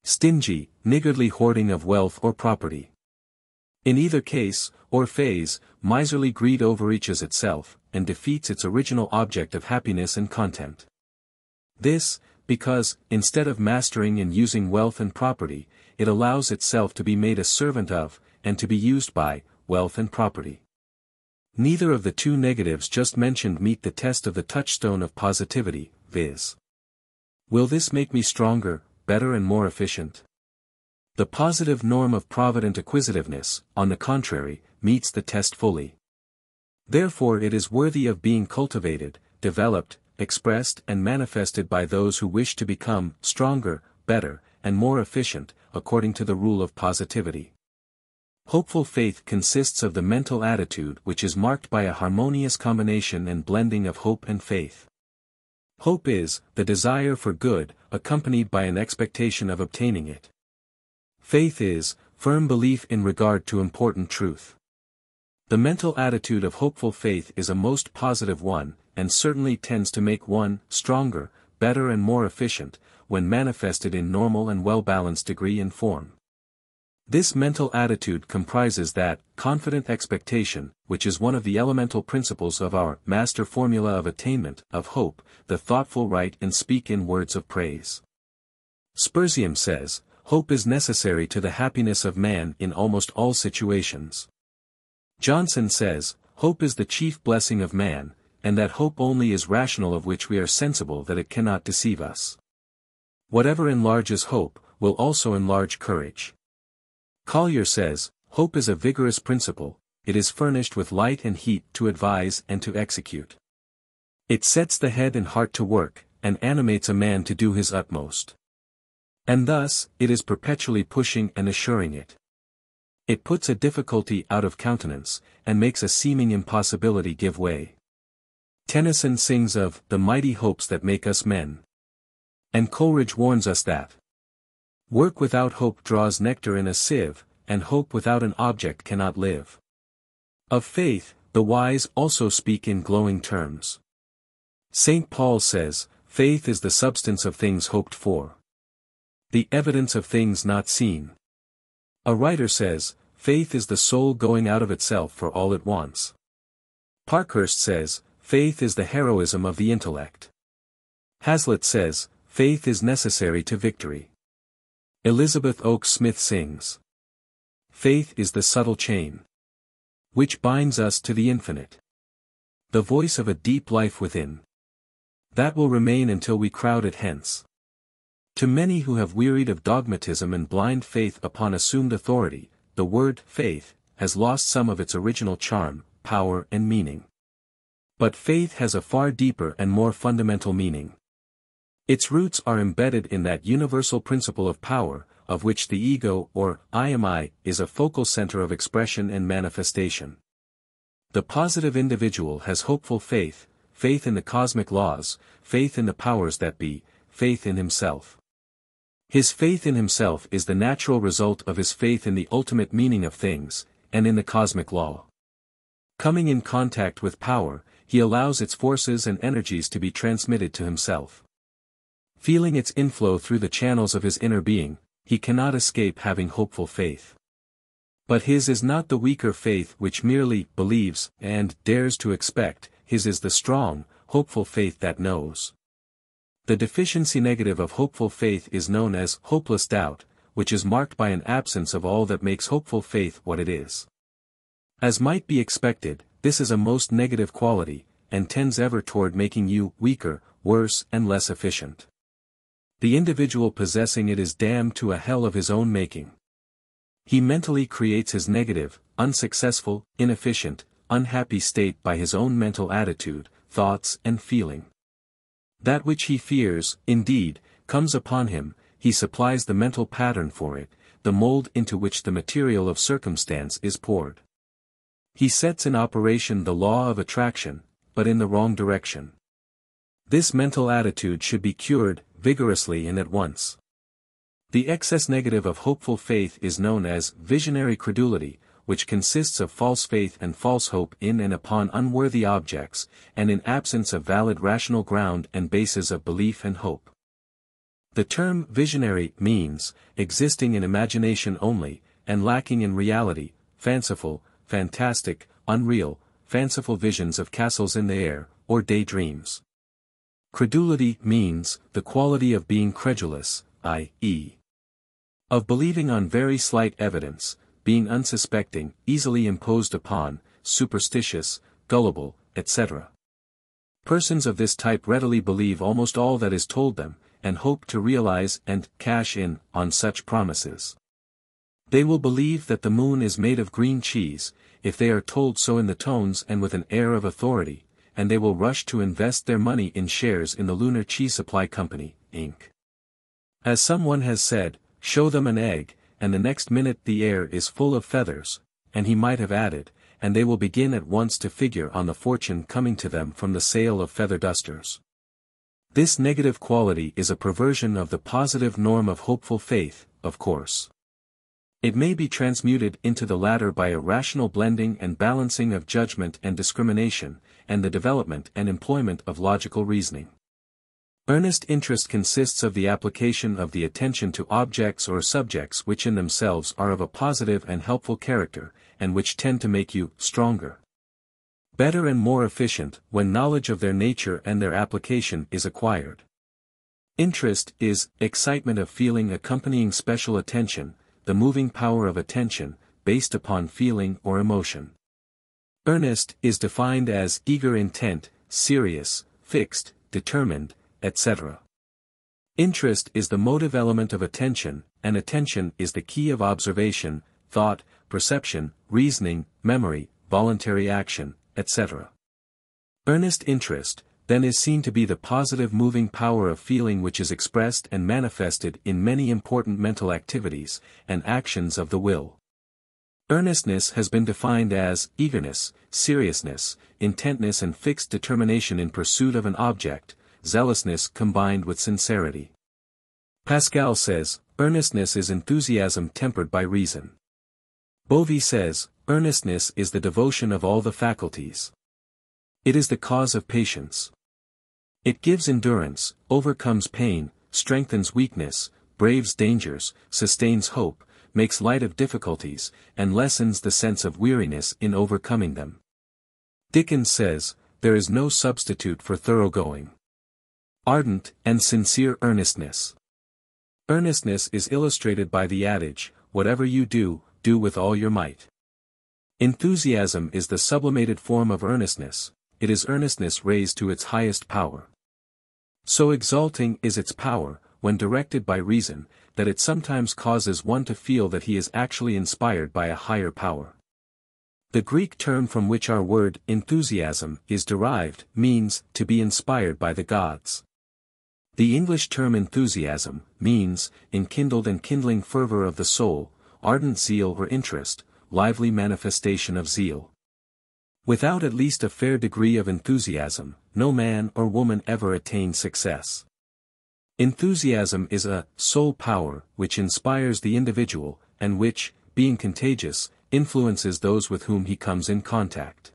stingy, niggardly hoarding of wealth or property. In either case, or phase, miserly greed overreaches itself, and defeats its original object of happiness and content. This, because, instead of mastering and using wealth and property, it allows itself to be made a servant of, and to be used by, wealth and property. Neither of the two negatives just mentioned meet the test of the touchstone of positivity, viz. Will this make me stronger, better and more efficient? The positive norm of provident acquisitiveness, on the contrary, meets the test fully. Therefore it is worthy of being cultivated, developed, expressed and manifested by those who wish to become stronger, better, and more efficient, according to the rule of positivity. Hopeful faith consists of the mental attitude which is marked by a harmonious combination and blending of hope and faith. Hope is the desire for good, accompanied by an expectation of obtaining it. Faith is firm belief in regard to important truth. The mental attitude of hopeful faith is a most positive one, and certainly tends to make one stronger, better and more efficient, when manifested in normal and well-balanced degree and form. This mental attitude comprises that confident expectation, which is one of the elemental principles of our master formula of attainment, of hope, the thoughtful write and speak in words of praise. Spurzheim says, hope is necessary to the happiness of man in almost all situations. Johnson says, hope is the chief blessing of man, and that hope only is rational of which we are sensible that it cannot deceive us. Whatever enlarges hope, will also enlarge courage. Collier says, hope is a vigorous principle, it is furnished with light and heat to advise and to execute. It sets the head and heart to work, and animates a man to do his utmost. And thus, it is perpetually pushing and assuring it. It puts a difficulty out of countenance, and makes a seeming impossibility give way. Tennyson sings of the mighty hopes that make us men. And Coleridge warns us that work without hope draws nectar in a sieve, and hope without an object cannot live. Of faith, the wise also speak in glowing terms. St. Paul says, faith is the substance of things hoped for, the evidence of things not seen. A writer says, faith is the soul going out of itself for all it wants. Parkhurst says, faith is the heroism of the intellect. Hazlitt says, faith is necessary to victory. Elizabeth Oakes Smith sings, faith is the subtle chain which binds us to the infinite. The voice of a deep life within, that will remain until we crowd it hence. To many who have wearied of dogmatism and blind faith upon assumed authority, the word faith has lost some of its original charm, power and meaning. But faith has a far deeper and more fundamental meaning. Its roots are embedded in that universal principle of power, of which the ego or I am I is a focal center of expression and manifestation. The positive individual has hopeful faith, faith in the cosmic laws, faith in the powers that be, faith in himself. His faith in himself is the natural result of his faith in the ultimate meaning of things, and in the cosmic law. Coming in contact with power, he allows its forces and energies to be transmitted to himself. Feeling its inflow through the channels of his inner being, he cannot escape having hopeful faith. But his is not the weaker faith which merely believes and dares to expect, his is the strong, hopeful faith that knows. The deficiency negative of hopeful faith is known as hopeless doubt, which is marked by an absence of all that makes hopeful faith what it is. As might be expected, this is a most negative quality, and tends ever toward making you weaker, worse and less efficient. The individual possessing it is damned to a hell of his own making. He mentally creates his negative, unsuccessful, inefficient, unhappy state by his own mental attitude, thoughts and feeling. That which he fears, indeed, comes upon him, he supplies the mental pattern for it, the mold into which the material of circumstance is poured. He sets in operation the law of attraction, but in the wrong direction. This mental attitude should be cured, vigorously and at once. The excess negative of hopeful faith is known as visionary credulity, which consists of false faith and false hope in and upon unworthy objects, and in absence of valid rational ground and bases of belief and hope. The term visionary means existing in imagination only, and lacking in reality, fanciful, fantastic, unreal, fanciful visions of castles in the air, or daydreams. Credulity means the quality of being credulous, i.e., of believing on very slight evidence, being unsuspecting, easily imposed upon, superstitious, gullible, etc. Persons of this type readily believe almost all that is told them, and hope to realize and cash in on such promises. They will believe that the moon is made of green cheese, if they are told so in the tones and with an air of authority, and they will rush to invest their money in shares in the Lunar Cheese Supply Company, Inc. As someone has said, show them an egg, and the next minute the air is full of feathers, and he might have added, and they will begin at once to figure on the fortune coming to them from the sale of feather dusters. This negative quality is a perversion of the positive norm of hopeful faith, of course. It may be transmuted into the latter by a rational blending and balancing of judgment and discrimination, and the development and employment of logical reasoning. Earnest interest consists of the application of the attention to objects or subjects which in themselves are of a positive and helpful character, and which tend to make you stronger, better and more efficient, when knowledge of their nature and their application is acquired. Interest is excitement of feeling accompanying special attention, the moving power of attention, based upon feeling or emotion. Earnest is defined as eager intent, serious, fixed, determined, etc. Interest is the motive element of attention, and attention is the key of observation, thought, perception, reasoning, memory, voluntary action, etc. Earnest interest, then, is seen to be the positive moving power of feeling which is expressed and manifested in many important mental activities and actions of the will. Earnestness has been defined as eagerness, seriousness, intentness and fixed determination in pursuit of an object, zealousness combined with sincerity. Pascal says, earnestness is enthusiasm tempered by reason. Bovey says, earnestness is the devotion of all the faculties. It is the cause of patience. It gives endurance, overcomes pain, strengthens weakness, braves dangers, sustains hope, makes light of difficulties, and lessens the sense of weariness in overcoming them. Dickens says, there is no substitute for thoroughgoing, ardent, and sincere earnestness. Earnestness is illustrated by the adage, whatever you do, do with all your might. Enthusiasm is the sublimated form of earnestness, it is earnestness raised to its highest power. So exalting is its power, when directed by reason, that it sometimes causes one to feel that he is actually inspired by a higher power. The Greek term from which our word enthusiasm is derived means to be inspired by the gods. The English term enthusiasm means enkindled and kindling fervor of the soul, ardent zeal or interest, lively manifestation of zeal. Without at least a fair degree of enthusiasm, no man or woman ever attains success. Enthusiasm is a soul power which inspires the individual, and which, being contagious, influences those with whom he comes in contact.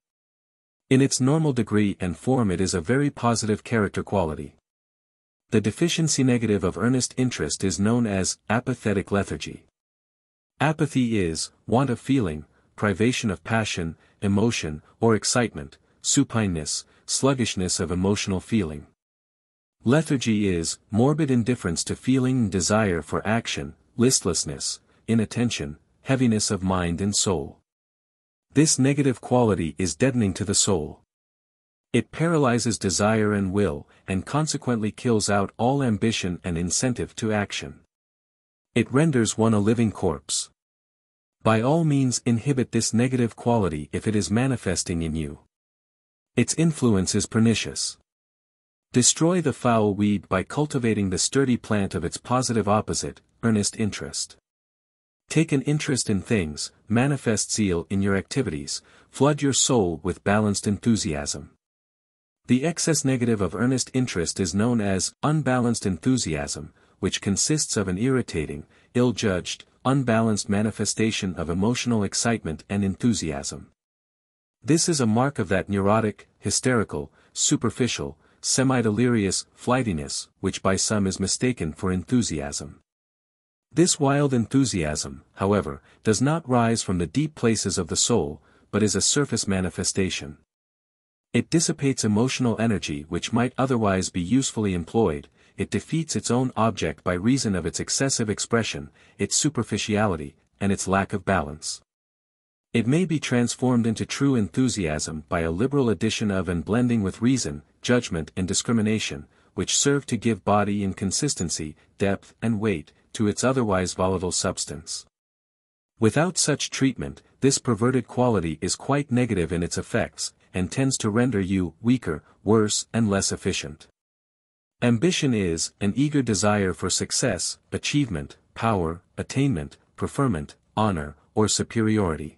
In its normal degree and form it is a very positive character quality. The deficiency negative of earnest interest is known as apathetic lethargy. Apathy is want of feeling, privation of passion, emotion, or excitement, supineness, sluggishness of emotional feeling. Lethargy is morbid indifference to feeling and desire for action, listlessness, inattention, heaviness of mind and soul. This negative quality is deadening to the soul. It paralyzes desire and will, and consequently kills out all ambition and incentive to action. It renders one a living corpse. By all means inhibit this negative quality if it is manifesting in you. Its influence is pernicious. Destroy the foul weed by cultivating the sturdy plant of its positive opposite, earnest interest. Take an interest in things, manifest zeal in your activities, flood your soul with balanced enthusiasm. The excess negative of earnest interest is known as unbalanced enthusiasm, which consists of an irritating, ill-judged, unbalanced manifestation of emotional excitement and enthusiasm. This is a mark of that neurotic, hysterical, superficial, semi-delirious flightiness which by some is mistaken for enthusiasm. This wild enthusiasm, however, does not rise from the deep places of the soul, but is a surface manifestation. It dissipates emotional energy which might otherwise be usefully employed, it defeats its own object by reason of its excessive expression, its superficiality, and its lack of balance. It may be transformed into true enthusiasm by a liberal addition of and blending with reason, judgment and discrimination, which serve to give body and consistency, depth and weight, to its otherwise volatile substance. Without such treatment, this perverted quality is quite negative in its effects, and tends to render you weaker, worse and less efficient. Ambition is an eager desire for success, achievement, power, attainment, preferment, honor, or superiority.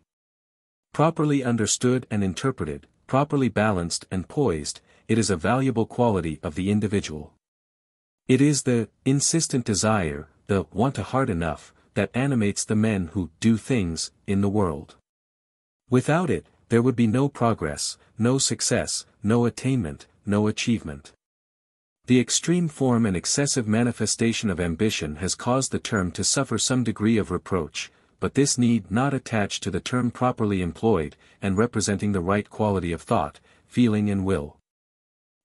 Properly understood and interpreted, properly balanced and poised, it is a valuable quality of the individual. It is the insistent desire, the want to hard enough, that animates the men who do things in the world. Without it, there would be no progress, no success, no attainment, no achievement. The extreme form and excessive manifestation of ambition has caused the term to suffer some degree of reproach, but this need not attach to the term properly employed, and representing the right quality of thought, feeling and will.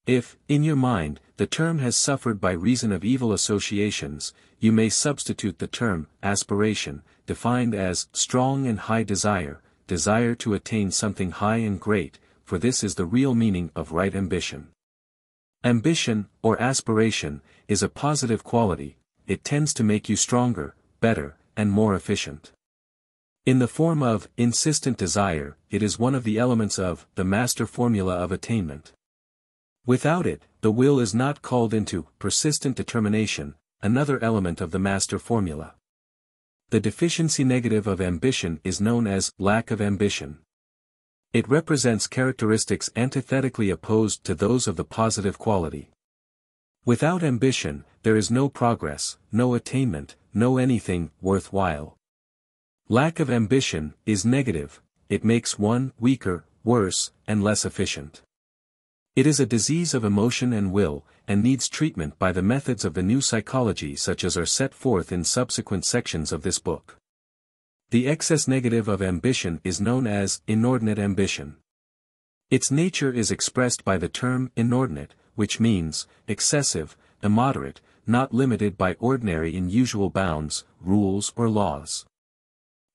If, in your mind, the term has suffered by reason of evil associations, you may substitute the term aspiration, defined as strong and high desire, desire to attain something high and great, for this is the real meaning of right ambition. Ambition, or aspiration, is a positive quality, it tends to make you stronger, better, and more efficient. In the form of insistent desire, it is one of the elements of the master formula of attainment. Without it, the will is not called into persistent determination, another element of the master formula. The deficiency negative of ambition is known as lack of ambition. It represents characteristics antithetically opposed to those of the positive quality. Without ambition, there is no progress, no attainment, no anything worthwhile. Lack of ambition is negative, it makes one weaker, worse, and less efficient. It is a disease of emotion and will, and needs treatment by the methods of the new psychology such as are set forth in subsequent sections of this book. The excess negative of ambition is known as inordinate ambition. Its nature is expressed by the term inordinate, which means excessive, immoderate, not limited by ordinary and usual bounds, rules or laws.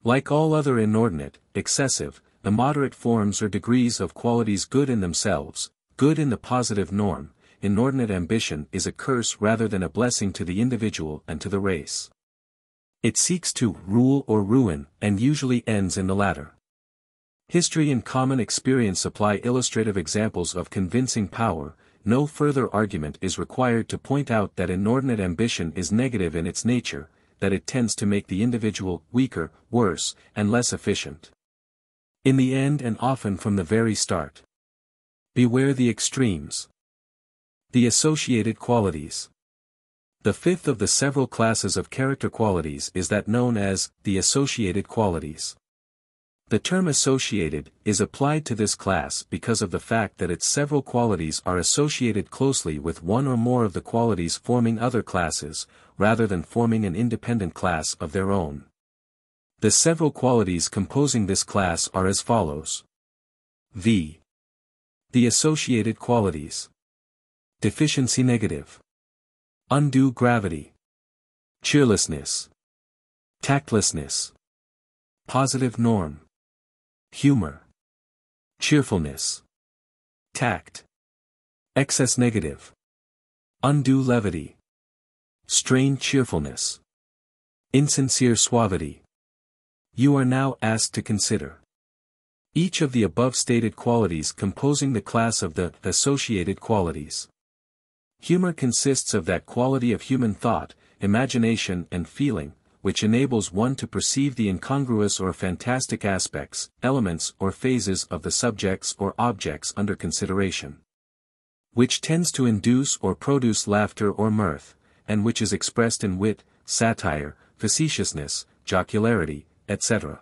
Like all other inordinate, excessive, immoderate forms or degrees of qualities good in themselves, good in the positive norm, inordinate ambition is a curse rather than a blessing to the individual and to the race. It seeks to rule or ruin, and usually ends in the latter. History and common experience supply illustrative examples of convincing power. No further argument is required to point out that inordinate ambition is negative in its nature, that it tends to make the individual weaker, worse, and less efficient. In the end and often from the very start. Beware the extremes. The associated qualities. The fifth of the several classes of character qualities is that known as the associated qualities. The term associated is applied to this class because of the fact that its several qualities are associated closely with one or more of the qualities forming other classes, rather than forming an independent class of their own. The several qualities composing this class are as follows. V. The associated qualities. Deficiency negative. Undue gravity. Cheerlessness. Tactlessness. Positive norm. Humor. Cheerfulness. Tact. Excess negative. Undue levity. Strained cheerfulness. Insincere suavity. You are now asked to consider each of the above stated qualities composing the class of the associated qualities. Humor consists of that quality of human thought, imagination and feeling, which enables one to perceive the incongruous or fantastic aspects, elements or phases of the subjects or objects under consideration. Which tends to induce or produce laughter or mirth, and which is expressed in wit, satire, facetiousness, jocularity, etc.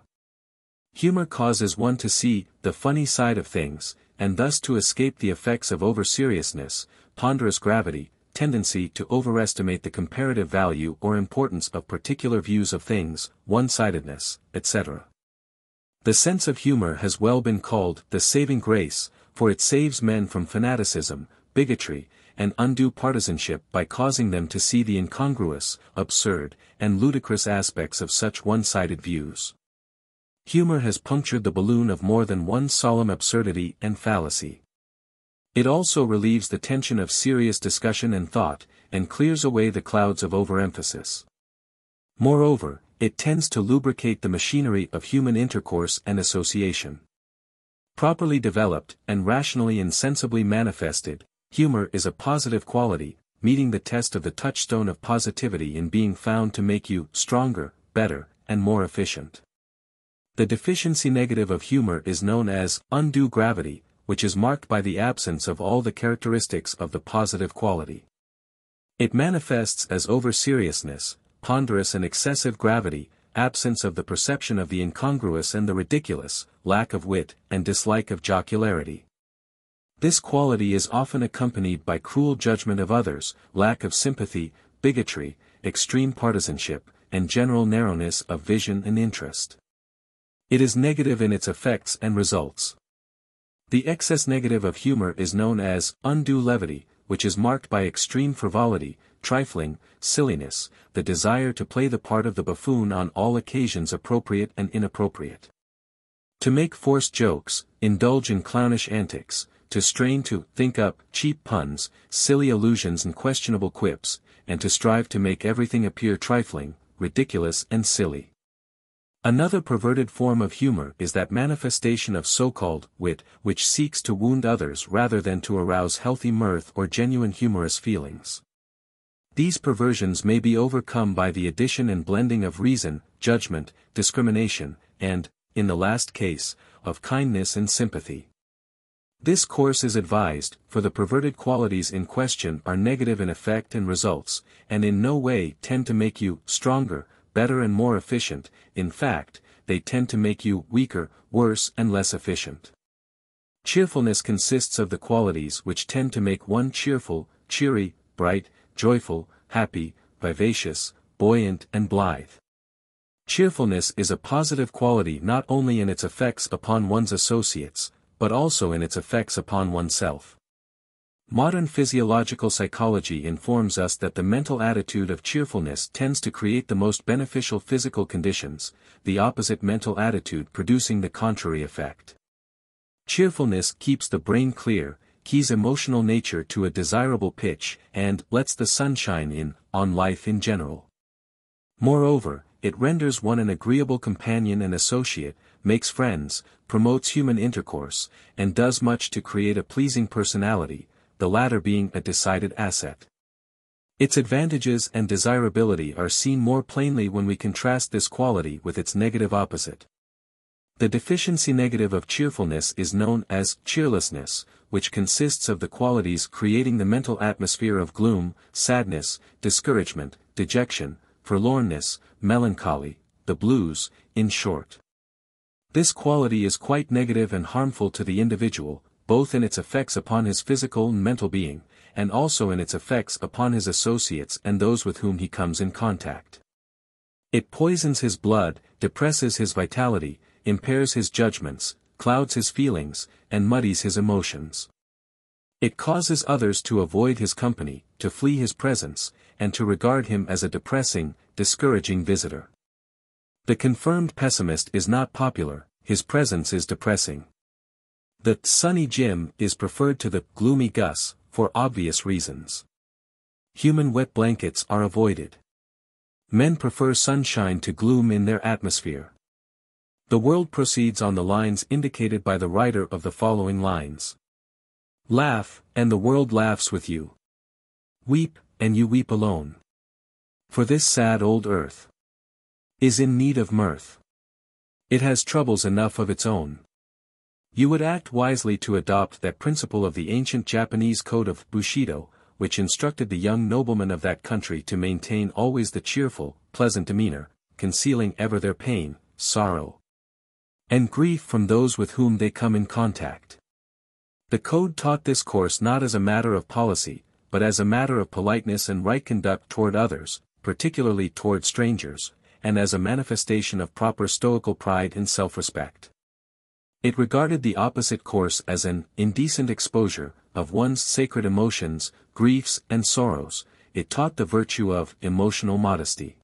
Humor causes one to see the funny side of things, and thus to escape the effects of over-seriousness, ponderous gravity, tendency to overestimate the comparative value or importance of particular views of things, one-sidedness, etc. The sense of humor has well been called the saving grace, for it saves men from fanaticism, bigotry, and undue partisanship by causing them to see the incongruous, absurd, and ludicrous aspects of such one-sided views. Humor has punctured the balloon of more than one solemn absurdity and fallacy. It also relieves the tension of serious discussion and thought, and clears away the clouds of overemphasis. Moreover, it tends to lubricate the machinery of human intercourse and association. Properly developed, and rationally and sensibly manifested, humor is a positive quality, meeting the test of the touchstone of positivity in being found to make you stronger, better, and more efficient. The deficiency negative of humor is known as undue gravity, which is marked by the absence of all the characteristics of the positive quality. It manifests as over-seriousness, ponderous and excessive gravity, absence of the perception of the incongruous and the ridiculous, lack of wit, and dislike of jocularity. This quality is often accompanied by cruel judgment of others, lack of sympathy, bigotry, extreme partisanship, and general narrowness of vision and interest. It is negative in its effects and results. The excess negative of humor is known as undue levity, which is marked by extreme frivolity, trifling, silliness, the desire to play the part of the buffoon on all occasions appropriate and inappropriate. To make forced jokes, indulge in clownish antics, to strain to think up cheap puns, silly allusions and questionable quips, and to strive to make everything appear trifling, ridiculous and silly. Another perverted form of humor is that manifestation of so-called wit, which seeks to wound others rather than to arouse healthy mirth or genuine humorous feelings. These perversions may be overcome by the addition and blending of reason, judgment, discrimination, and, in the last case, of kindness and sympathy. This course is advised, for the perverted qualities in question are negative in effect and results, and in no way tend to make you stronger, better and more efficient. In fact, they tend to make you weaker, worse and less efficient. Cheerfulness consists of the qualities which tend to make one cheerful, cheery, bright, joyful, happy, vivacious, buoyant and blithe. Cheerfulness is a positive quality not only in its effects upon one's associates, but also in its effects upon oneself. Modern physiological psychology informs us that the mental attitude of cheerfulness tends to create the most beneficial physical conditions, the opposite mental attitude producing the contrary effect. Cheerfulness keeps the brain clear, keys emotional nature to a desirable pitch, and lets the sun shine in, on life in general. Moreover, it renders one an agreeable companion and associate, makes friends, promotes human intercourse, and does much to create a pleasing personality, the latter being a decided asset. Its advantages and desirability are seen more plainly when we contrast this quality with its negative opposite. The deficiency negative of cheerfulness is known as cheerlessness, which consists of the qualities creating the mental atmosphere of gloom, sadness, discouragement, dejection, forlornness, melancholy, the blues, in short. This quality is quite negative and harmful to the individual, both in its effects upon his physical and mental being, and also in its effects upon his associates and those with whom he comes in contact. It poisons his blood, depresses his vitality, impairs his judgments, clouds his feelings, and muddies his emotions. It causes others to avoid his company, to flee his presence, and to regard him as a depressing, discouraging visitor. The confirmed pessimist is not popular, his presence is depressing. The sunny Jim is preferred to the gloomy Gus, for obvious reasons. Human wet blankets are avoided. Men prefer sunshine to gloom in their atmosphere. The world proceeds on the lines indicated by the writer of the following lines. Laugh, and the world laughs with you. Weep, and you weep alone. For this sad old earth is in need of mirth. It has troubles enough of its own. You would act wisely to adopt that principle of the ancient Japanese code of Bushido, which instructed the young noblemen of that country to maintain always the cheerful, pleasant demeanor, concealing ever their pain, sorrow, and grief from those with whom they come in contact. The code taught this course not as a matter of policy, but as a matter of politeness and right conduct toward others, particularly toward strangers, and as a manifestation of proper stoical pride and self-respect. It regarded the opposite course as an indecent exposure of one's sacred emotions, griefs and sorrows. It taught the virtue of emotional modesty.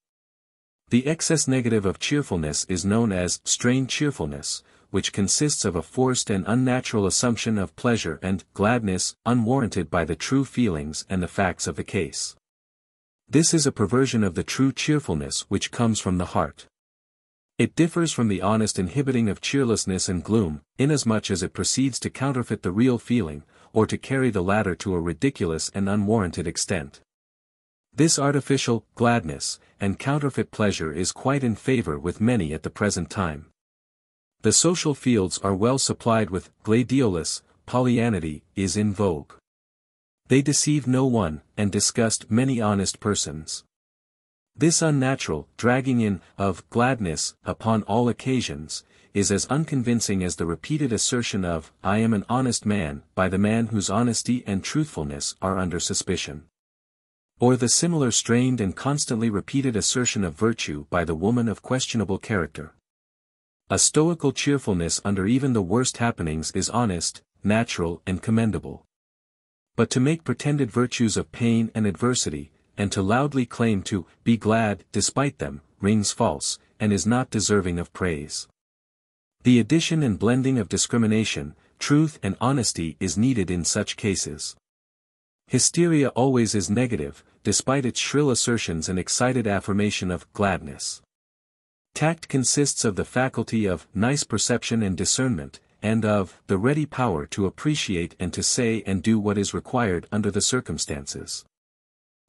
The excess negative of cheerfulness is known as strained cheerfulness, which consists of a forced and unnatural assumption of pleasure and gladness unwarranted by the true feelings and the facts of the case. This is a perversion of the true cheerfulness which comes from the heart. It differs from the honest inhibiting of cheerlessness and gloom, inasmuch as it proceeds to counterfeit the real feeling, or to carry the latter to a ridiculous and unwarranted extent. This artificial gladness and counterfeit pleasure is quite in favor with many at the present time. The social fields are well supplied with gladiolus, Pollyanity is in vogue. They deceive no one, and disgust many honest persons. This unnatural dragging in of gladness upon all occasions is as unconvincing as the repeated assertion of "I am an honest man" by the man whose honesty and truthfulness are under suspicion. Or the similar strained and constantly repeated assertion of virtue by the woman of questionable character. A stoical cheerfulness under even the worst happenings is honest, natural and commendable. But to make pretended virtues of pain and adversity, and to loudly claim to be glad despite them, rings false, and is not deserving of praise. The addition and blending of discrimination, truth and honesty is needed in such cases. Hysteria always is negative, despite its shrill assertions and excited affirmation of gladness. Tact consists of the faculty of nice perception and discernment, and of the ready power to appreciate and to say and do what is required under the circumstances.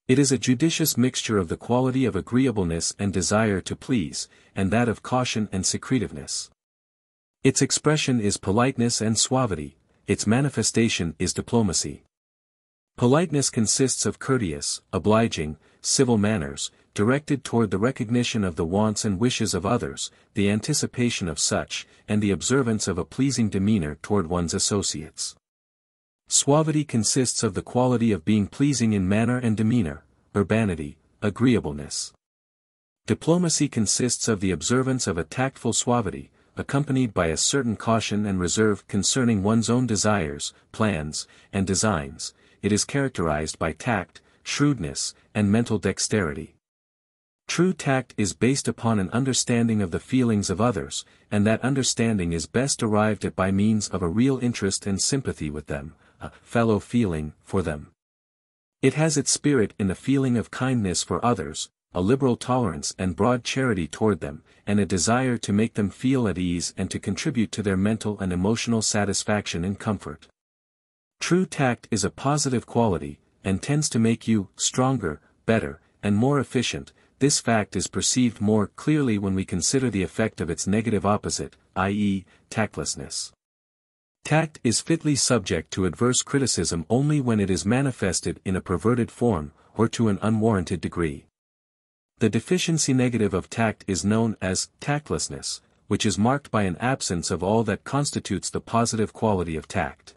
It is a judicious mixture of the quality of agreeableness and desire to please, and that of caution and secretiveness. Its expression is politeness and suavity, its manifestation is diplomacy. Politeness consists of courteous, obliging, civil manners, directed toward the recognition of the wants and wishes of others, the anticipation of such, and the observance of a pleasing demeanor toward one's associates. Suavity consists of the quality of being pleasing in manner and demeanor, urbanity, agreeableness. Diplomacy consists of the observance of a tactful suavity, accompanied by a certain caution and reserve concerning one's own desires, plans, and designs. It is characterized by tact, shrewdness, and mental dexterity. True tact is based upon an understanding of the feelings of others, and that understanding is best arrived at by means of a real interest and sympathy with them, a fellow feeling for them. It has its spirit in a feeling of kindness for others, a liberal tolerance and broad charity toward them, and a desire to make them feel at ease and to contribute to their mental and emotional satisfaction and comfort. True tact is a positive quality, and tends to make you stronger, better, and more efficient. This fact is perceived more clearly when we consider the effect of its negative opposite, i.e., tactlessness. Tact is fitly subject to adverse criticism only when it is manifested in a perverted form, or to an unwarranted degree. The deficiency negative of tact is known as tactlessness, which is marked by an absence of all that constitutes the positive quality of tact.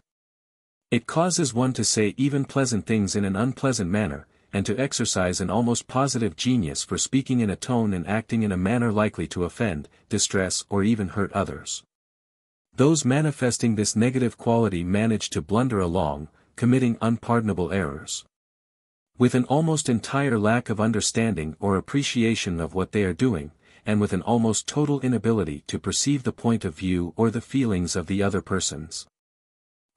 It causes one to say even pleasant things in an unpleasant manner, and to exercise an almost positive genius for speaking in a tone and acting in a manner likely to offend, distress or even hurt others. Those manifesting this negative quality manage to blunder along, committing unpardonable errors. With an almost entire lack of understanding or appreciation of what they are doing, and with an almost total inability to perceive the point of view or the feelings of the other persons.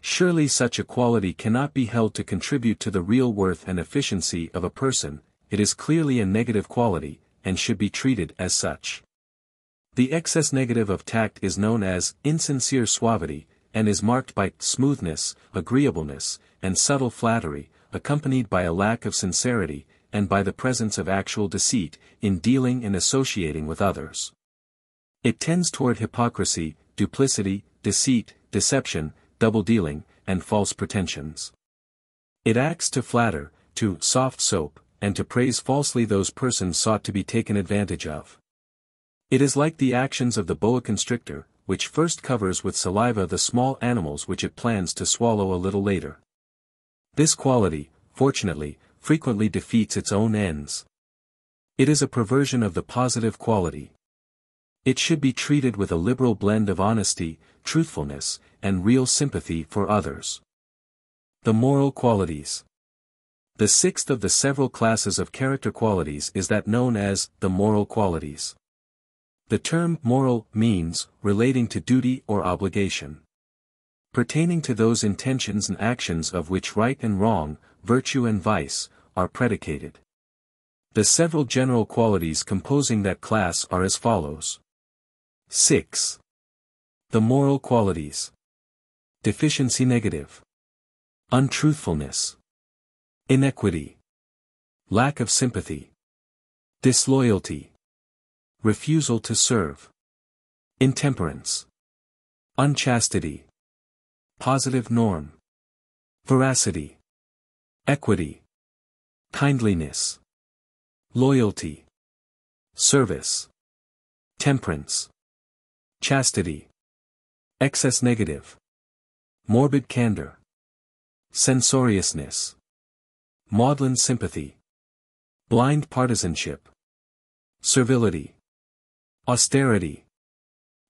Surely such a quality cannot be held to contribute to the real worth and efficiency of a person. It is clearly a negative quality, and should be treated as such. The excess negative of tact is known as insincere suavity, and is marked by smoothness, agreeableness, and subtle flattery, accompanied by a lack of sincerity, and by the presence of actual deceit, in dealing and associating with others. It tends toward hypocrisy, duplicity, deceit, deception, double-dealing, and false pretensions. It acts to flatter, to soft soap, and to praise falsely those persons sought to be taken advantage of. It is like the actions of the boa constrictor, which first covers with saliva the small animals which it plans to swallow a little later. This quality, fortunately, frequently defeats its own ends. It is a perversion of the positive quality. It should be treated with a liberal blend of honesty, truthfulness, and real sympathy for others. The moral qualities. The sixth of the several classes of character qualities is that known as the moral qualities. The term moral means relating to duty or obligation. Pertaining to those intentions and actions of which right and wrong, virtue and vice, are predicated. The several general qualities composing that class are as follows. 6. The moral qualities. Deficiency negative. Untruthfulness. Inequity. Lack of sympathy. Disloyalty. Refusal to serve. Intemperance. Unchastity. Positive norm. Veracity. Equity. Kindliness. Loyalty. Service. Temperance. Chastity. Excess negative. Morbid candor. Censoriousness. Maudlin sympathy. Blind partisanship. Servility. Austerity.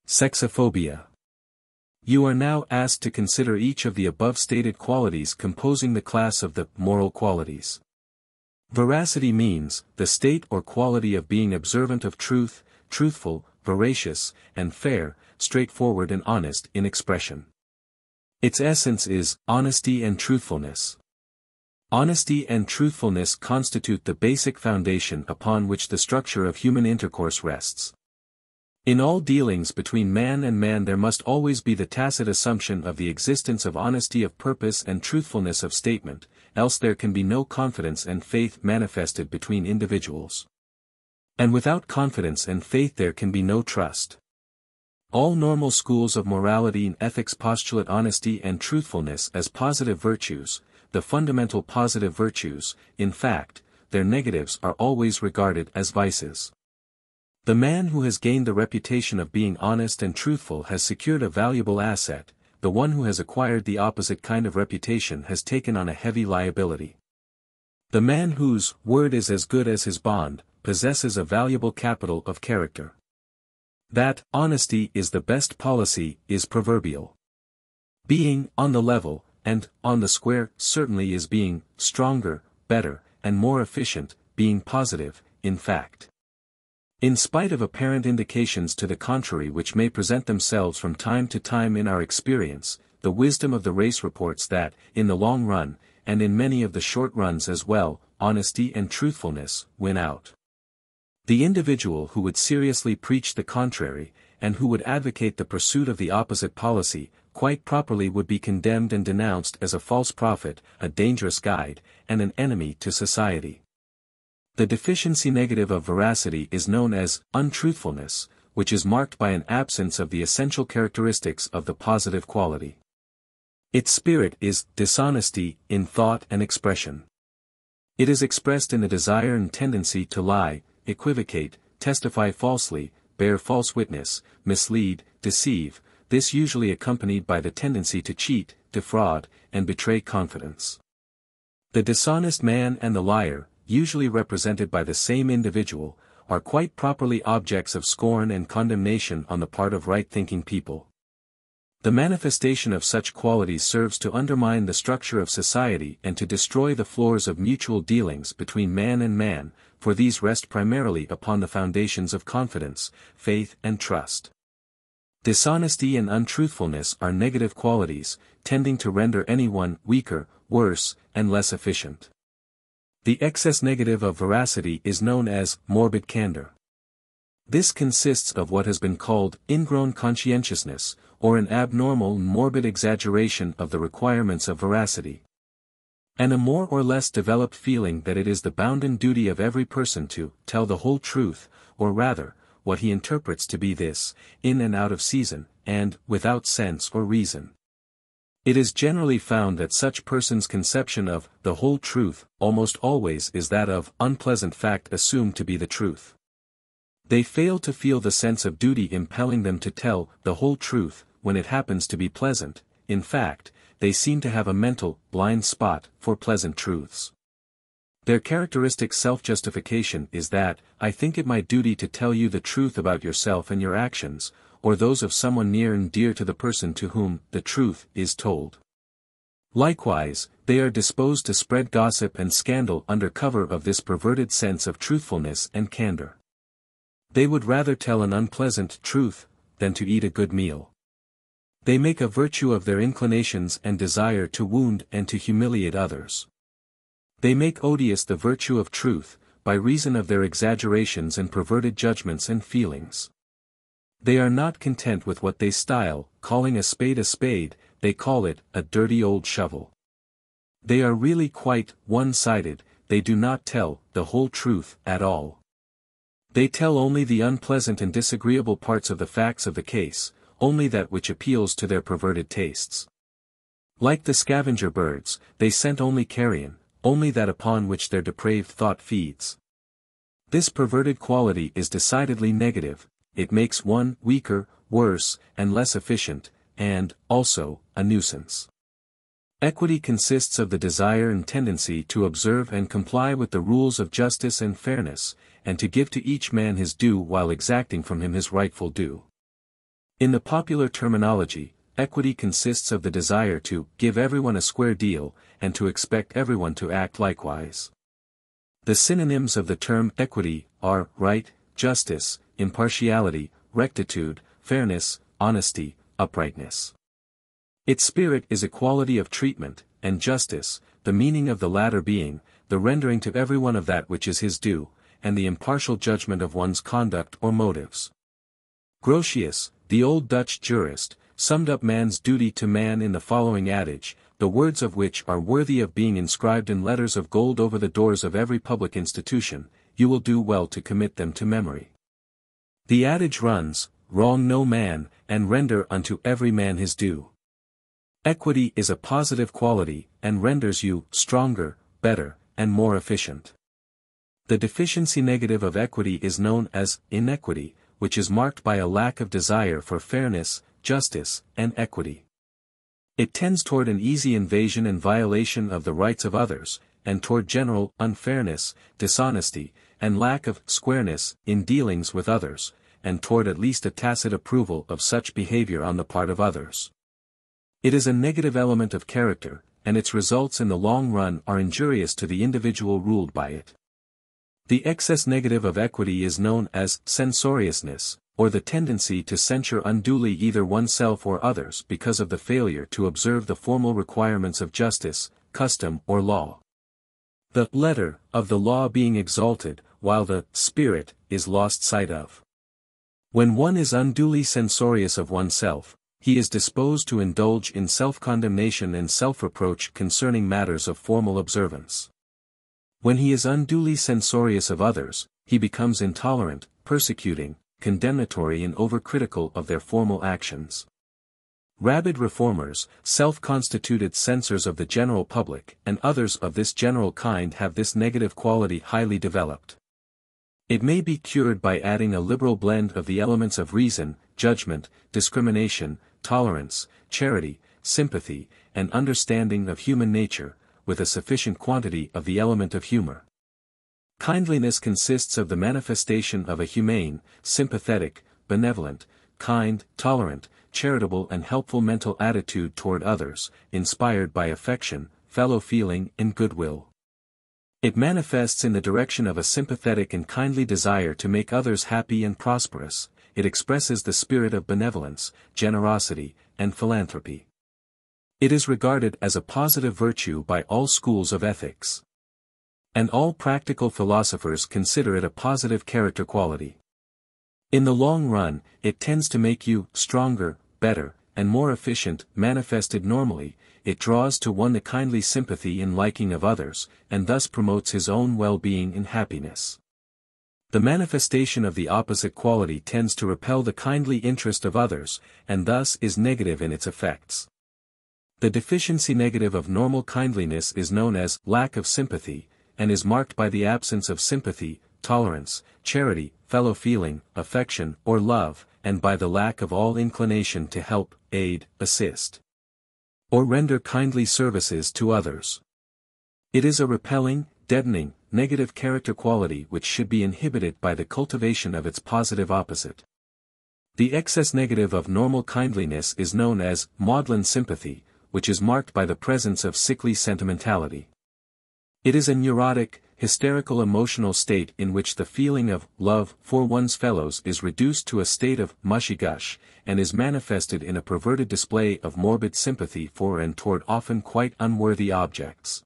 Sexophobia. You are now asked to consider each of the above stated qualities composing the class of the moral qualities. Veracity means the state or quality of being observant of truth, truthful, veracious, and fair, straightforward and honest in expression. Its essence is honesty and truthfulness. Honesty and truthfulness constitute the basic foundation upon which the structure of human intercourse rests. In all dealings between man and man there must always be the tacit assumption of the existence of honesty of purpose and truthfulness of statement, else there can be no confidence and faith manifested between individuals. And without confidence and faith there can be no trust. All normal schools of morality and ethics postulate honesty and truthfulness as positive virtues, the fundamental positive virtues. In fact, their negatives are always regarded as vices. The man who has gained the reputation of being honest and truthful has secured a valuable asset, the one who has acquired the opposite kind of reputation has taken on a heavy liability. The man whose word is as good as his bond, possesses a valuable capital of character. That honesty is the best policy is proverbial. Being on the level, and on the square, certainly is being stronger, better, and more efficient, being positive, in fact. In spite of apparent indications to the contrary which may present themselves from time to time in our experience, the wisdom of the race reports that, in the long run, and in many of the short runs as well, honesty and truthfulness win out. The individual who would seriously preach the contrary, and who would advocate the pursuit of the opposite policy, quite properly would be condemned and denounced as a false prophet, a dangerous guide, and an enemy to society. The deficiency negative of veracity is known as untruthfulness, which is marked by an absence of the essential characteristics of the positive quality. Its spirit is dishonesty in thought and expression. It is expressed in the desire and tendency to lie, equivocate, testify falsely, bear false witness, mislead, deceive, this usually accompanied by the tendency to cheat, defraud, and betray confidence. The dishonest man and the liar, usually represented by the same individual, are quite properly objects of scorn and condemnation on the part of right-thinking people. The manifestation of such qualities serves to undermine the structure of society and to destroy the floors of mutual dealings between man and man, for these rest primarily upon the foundations of confidence, faith and trust. Dishonesty and untruthfulness are negative qualities, tending to render anyone weaker, worse, and less efficient. The excess negative of veracity is known as morbid candor. This consists of what has been called ingrown conscientiousness, or an abnormal and morbid exaggeration of the requirements of veracity, and a more or less developed feeling that it is the bounden duty of every person to tell the whole truth, or rather, what he interprets to be this, in and out of season, and without sense or reason. It is generally found that such persons' conception of the whole truth almost always is that of unpleasant fact assumed to be the truth. They fail to feel the sense of duty impelling them to tell the whole truth when it happens to be pleasant. In fact, they seem to have a mental blind spot for pleasant truths. Their characteristic self-justification is that, I think it my duty to tell you the truth about yourself and your actions, or those of someone near and dear to the person to whom the truth is told. Likewise, they are disposed to spread gossip and scandal under cover of this perverted sense of truthfulness and candor. They would rather tell an unpleasant truth than to eat a good meal. They make a virtue of their inclinations and desire to wound and to humiliate others. They make odious the virtue of truth, by reason of their exaggerations and perverted judgments and feelings. They are not content with what they style, calling a spade, they call it a dirty old shovel. They are really quite one-sided, they do not tell the whole truth at all. They tell only the unpleasant and disagreeable parts of the facts of the case, only that which appeals to their perverted tastes. Like the scavenger birds, they scent only carrion, only that upon which their depraved thought feeds. This perverted quality is decidedly negative, it makes one weaker, worse, and less efficient, and, also, a nuisance. Equity consists of the desire and tendency to observe and comply with the rules of justice and fairness, and to give to each man his due while exacting from him his rightful due. In the popular terminology, equity consists of the desire to give everyone a square deal, and to expect everyone to act likewise. The synonyms of the term equity are right, justice, impartiality, rectitude, fairness, honesty, uprightness. Its spirit is equality of treatment, and justice, the meaning of the latter being, the rendering to everyone of that which is his due, and the impartial judgment of one's conduct or motives. Grotius, the old Dutch jurist, summed up man's duty to man in the following adage, the words of which are worthy of being inscribed in letters of gold over the doors of every public institution: you will do well to commit them to memory. The adage runs, wrong no man, and render unto every man his due. Equity is a positive quality, and renders you stronger, better, and more efficient. The deficiency negative of equity is known as inequity, which is marked by a lack of desire for fairness, justice, and equity. It tends toward an easy invasion and violation of the rights of others, and toward general unfairness, dishonesty, and lack of squareness in dealings with others, and toward at least a tacit approval of such behavior on the part of others. It is a negative element of character, and its results in the long run are injurious to the individual ruled by it. The excess negative of equity is known as censoriousness, or the tendency to censure unduly either oneself or others because of the failure to observe the formal requirements of justice, custom or law. The letter of the law being exalted, while the spirit is lost sight of. When one is unduly censorious of oneself, he is disposed to indulge in self-condemnation and self-reproach concerning matters of formal observance. When he is unduly censorious of others, he becomes intolerant, persecuting, condemnatory and overcritical of their formal actions. Rabid reformers, self-constituted censors of the general public, and others of this general kind have this negative quality highly developed. It may be cured by adding a liberal blend of the elements of reason, judgment, discrimination, tolerance, charity, sympathy, and understanding of human nature, with a sufficient quantity of the element of humor. Kindliness consists of the manifestation of a humane, sympathetic, benevolent, kind, tolerant, charitable and helpful mental attitude toward others, inspired by affection, fellow feeling and goodwill. It manifests in the direction of a sympathetic and kindly desire to make others happy and prosperous. It expresses the spirit of benevolence, generosity, and philanthropy. It is regarded as a positive virtue by all schools of ethics. And all practical philosophers consider it a positive character quality. In the long run, it tends to make you stronger, better, and more efficient. Manifested normally, it draws to one the kindly sympathy and liking of others, and thus promotes his own well-being and happiness. The manifestation of the opposite quality tends to repel the kindly interest of others, and thus is negative in its effects. The deficiency negative of normal kindliness is known as lack of sympathy, and is marked by the absence of sympathy, tolerance, charity, fellow feeling, affection, or love, and by the lack of all inclination to help, aid, assist, or render kindly services to others. It is a repelling, deadening, negative character quality which should be inhibited by the cultivation of its positive opposite. The excess negative of normal kindliness is known as maudlin sympathy, which is marked by the presence of sickly sentimentality. It is a neurotic, hysterical emotional state in which the feeling of love for one's fellows is reduced to a state of mushy gush, and is manifested in a perverted display of morbid sympathy for and toward often quite unworthy objects.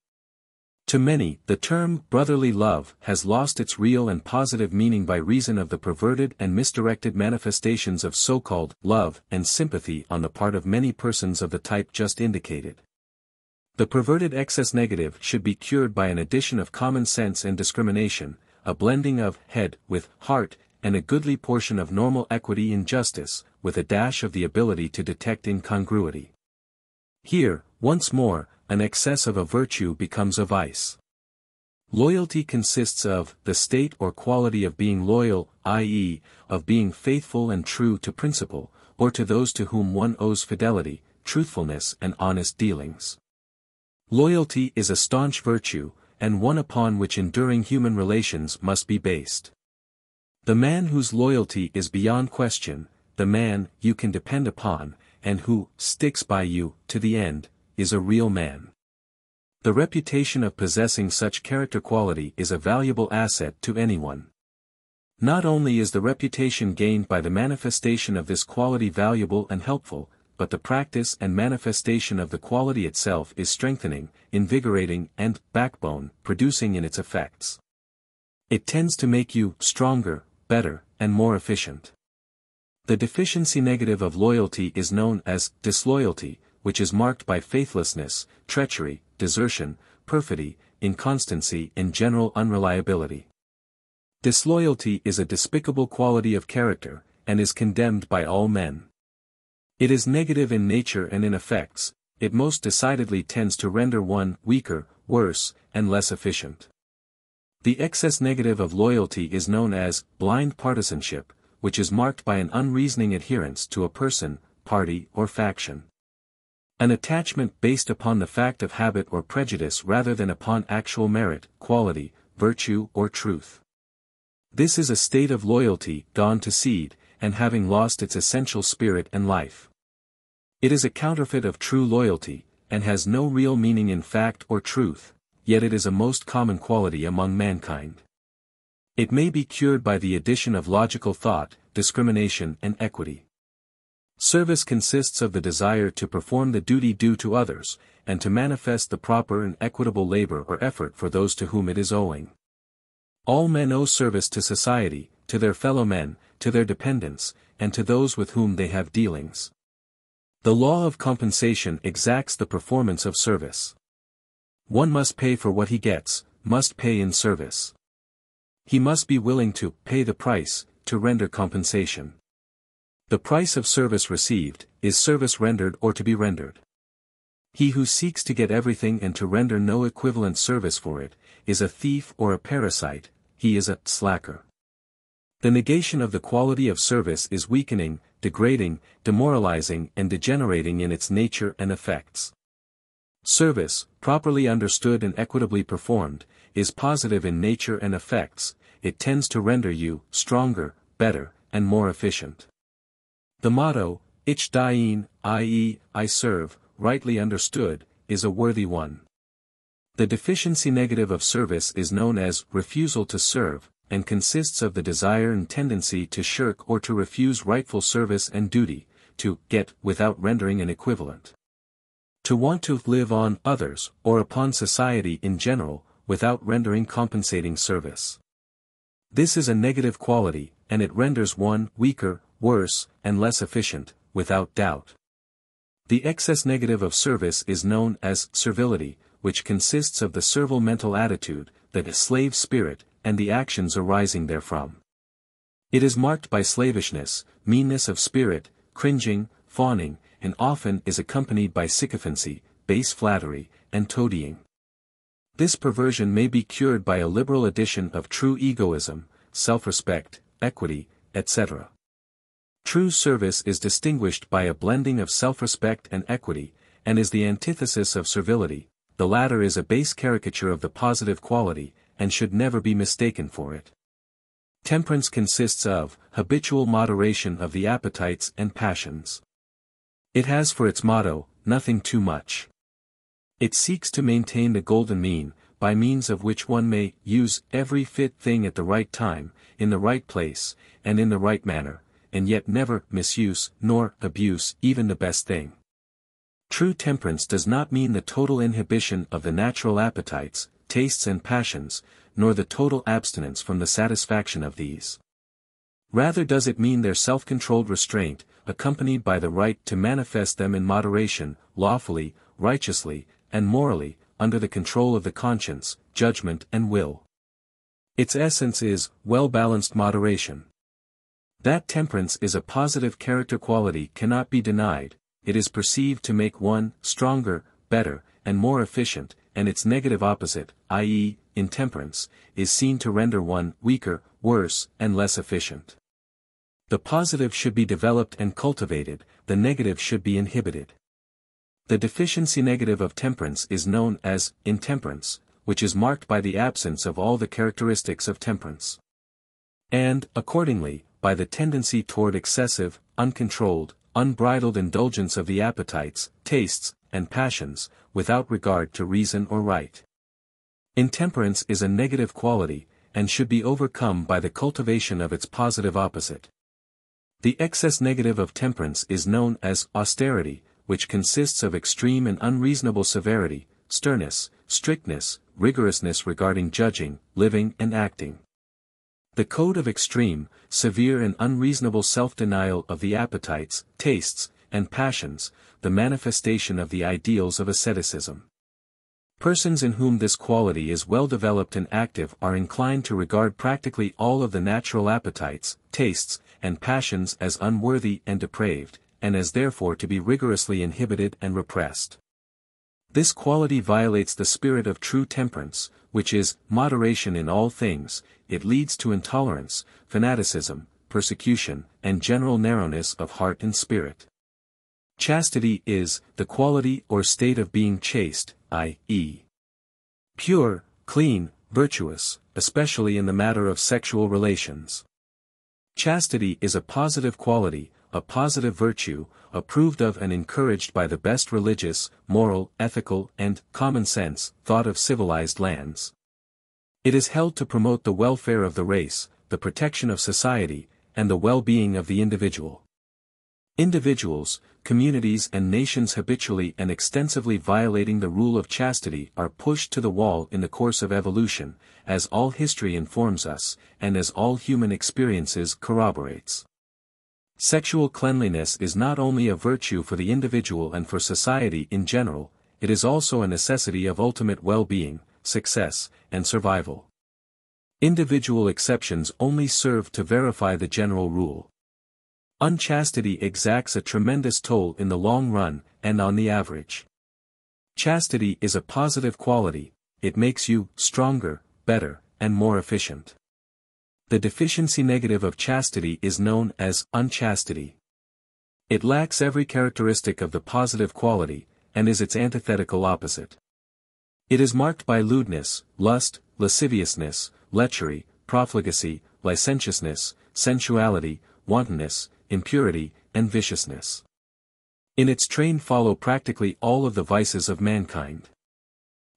To many, the term brotherly love has lost its real and positive meaning by reason of the perverted and misdirected manifestations of so-called love and sympathy on the part of many persons of the type just indicated. The perverted excess negative should be cured by an addition of common sense and discrimination, a blending of head with heart, and a goodly portion of normal equity and justice, with a dash of the ability to detect incongruity. Here, once more, an excess of a virtue becomes a vice. Loyalty consists of the state or quality of being loyal, i.e., of being faithful and true to principle, or to those to whom one owes fidelity, truthfulness and honest dealings. Loyalty is a staunch virtue, and one upon which enduring human relations must be based. The man whose loyalty is beyond question, the man you can depend upon, and who sticks by you to the end, is a real man. The reputation of possessing such character quality is a valuable asset to anyone. Not only is the reputation gained by the manifestation of this quality valuable and helpful, but the practice and manifestation of the quality itself is strengthening, invigorating and, backbone, producing in its effects. It tends to make you stronger, better, and more efficient. The deficiency negative of loyalty is known as disloyalty, which is marked by faithlessness, treachery, desertion, perfidy, inconstancy and general unreliability. Disloyalty is a despicable quality of character, and is condemned by all men. It is negative in nature and in effects. It most decidedly tends to render one weaker, worse, and less efficient. The excess negative of loyalty is known as blind partisanship, which is marked by an unreasoning adherence to a person, party, or faction. An attachment based upon the fact of habit or prejudice rather than upon actual merit, quality, virtue, or truth. This is a state of loyalty gone to seed, and having lost its essential spirit and life. It is a counterfeit of true loyalty, and has no real meaning in fact or truth, yet it is a most common quality among mankind. It may be cured by the addition of logical thought, discrimination and equity. Service consists of the desire to perform the duty due to others, and to manifest the proper and equitable labor or effort for those to whom it is owing. All men owe service to society, to their fellow men, to their dependents, and to those with whom they have dealings. The law of compensation exacts the performance of service. One must pay for what he gets, must pay in service. He must be willing to pay the price, to render compensation. The price of service received, is service rendered or to be rendered. He who seeks to get everything and to render no equivalent service for it, is a thief or a parasite, he is a slacker. The negation of the quality of service is weakening, degrading, demoralizing and degenerating in its nature and effects. Service, properly understood and equitably performed, is positive in nature and effects. It tends to render you stronger, better, and more efficient. The motto, Ich diene, i.e., I serve, rightly understood, is a worthy one. The deficiency negative of service is known as refusal to serve, and consists of the desire and tendency to shirk or to refuse rightful service and duty, to get without rendering an equivalent. To want to live on others, or upon society in general, without rendering compensating service. This is a negative quality, and it renders one weaker, worse, and less efficient, without doubt. The excess negative of service is known as servility, which consists of the servile mental attitude, the slave spirit, and the actions arising therefrom. It is marked by slavishness, meanness of spirit, cringing, fawning, and often is accompanied by sycophancy, base flattery, and toadying. This perversion may be cured by a liberal addition of true egoism, self-respect, equity, etc. True service is distinguished by a blending of self-respect and equity, and is the antithesis of servility. The latter is a base caricature of the positive quality, and should never be mistaken for it. Temperance consists of habitual moderation of the appetites and passions. It has for its motto, nothing too much. It seeks to maintain the golden mean, by means of which one may use every fit thing at the right time, in the right place, and in the right manner, and yet never misuse nor abuse even the best thing. True temperance does not mean the total inhibition of the natural appetites, tastes and passions, nor the total abstinence from the satisfaction of these. Rather does it mean their self-controlled restraint, accompanied by the right to manifest them in moderation, lawfully, righteously, and morally, under the control of the conscience, judgment and will. Its essence is well-balanced moderation. That temperance is a positive character quality cannot be denied. It is perceived to make one stronger, better, and more efficient, and its negative opposite, i.e., intemperance, is seen to render one weaker, worse, and less efficient. The positive should be developed and cultivated, the negative should be inhibited. The deficiency negative of temperance is known as intemperance, which is marked by the absence of all the characteristics of temperance. And, accordingly, by the tendency toward excessive, uncontrolled, unbridled indulgence of the appetites, tastes, and passions, without regard to reason or right. Intemperance is a negative quality, and should be overcome by the cultivation of its positive opposite. The excess negative of temperance is known as austerity, which consists of extreme and unreasonable severity, sternness, strictness, rigorousness regarding judging, living and acting. The code of extreme, severe and unreasonable self-denial of the appetites, tastes, and passions, the manifestation of the ideals of asceticism. Persons in whom this quality is well developed and active are inclined to regard practically all of the natural appetites, tastes, and passions as unworthy and depraved, and as therefore to be rigorously inhibited and repressed. This quality violates the spirit of true temperance, which is moderation in all things. It leads to intolerance, fanaticism, persecution, and general narrowness of heart and spirit. Chastity is the quality or state of being chaste, i.e., pure, clean, virtuous, especially in the matter of sexual relations. Chastity is a positive quality, a positive virtue, approved of and encouraged by the best religious, moral, ethical, and common sense thought of civilized lands. It is held to promote the welfare of the race, the protection of society, and the well-being of the individual. Individuals, communities and nations habitually and extensively violating the rule of chastity are pushed to the wall in the course of evolution, as all history informs us, and as all human experiences corroborates. Sexual cleanliness is not only a virtue for the individual and for society in general, it is also a necessity of ultimate well-being, success, and survival. Individual exceptions only serve to verify the general rule. Unchastity exacts a tremendous toll in the long run, and on the average. Chastity is a positive quality, it makes you stronger, better, and more efficient. The deficiency negative of chastity is known as unchastity. It lacks every characteristic of the positive quality, and is its antithetical opposite. It is marked by lewdness, lust, lasciviousness, lechery, profligacy, licentiousness, sensuality, wantonness, impurity, and viciousness. In its train follow practically all of the vices of mankind.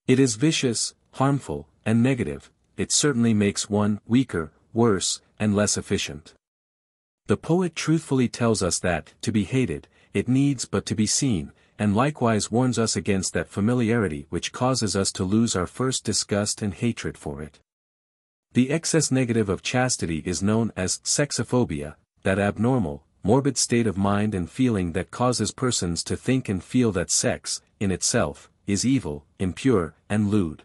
It is vicious, harmful, and negative. It certainly makes one weaker, worse, and less efficient. The poet truthfully tells us that, to be hated, it needs but to be seen, and likewise warns us against that familiarity which causes us to lose our first disgust and hatred for it. The excess negative of chastity is known as sexophobia, that abnormal, morbid state of mind and feeling that causes persons to think and feel that sex, in itself, is evil, impure, and lewd.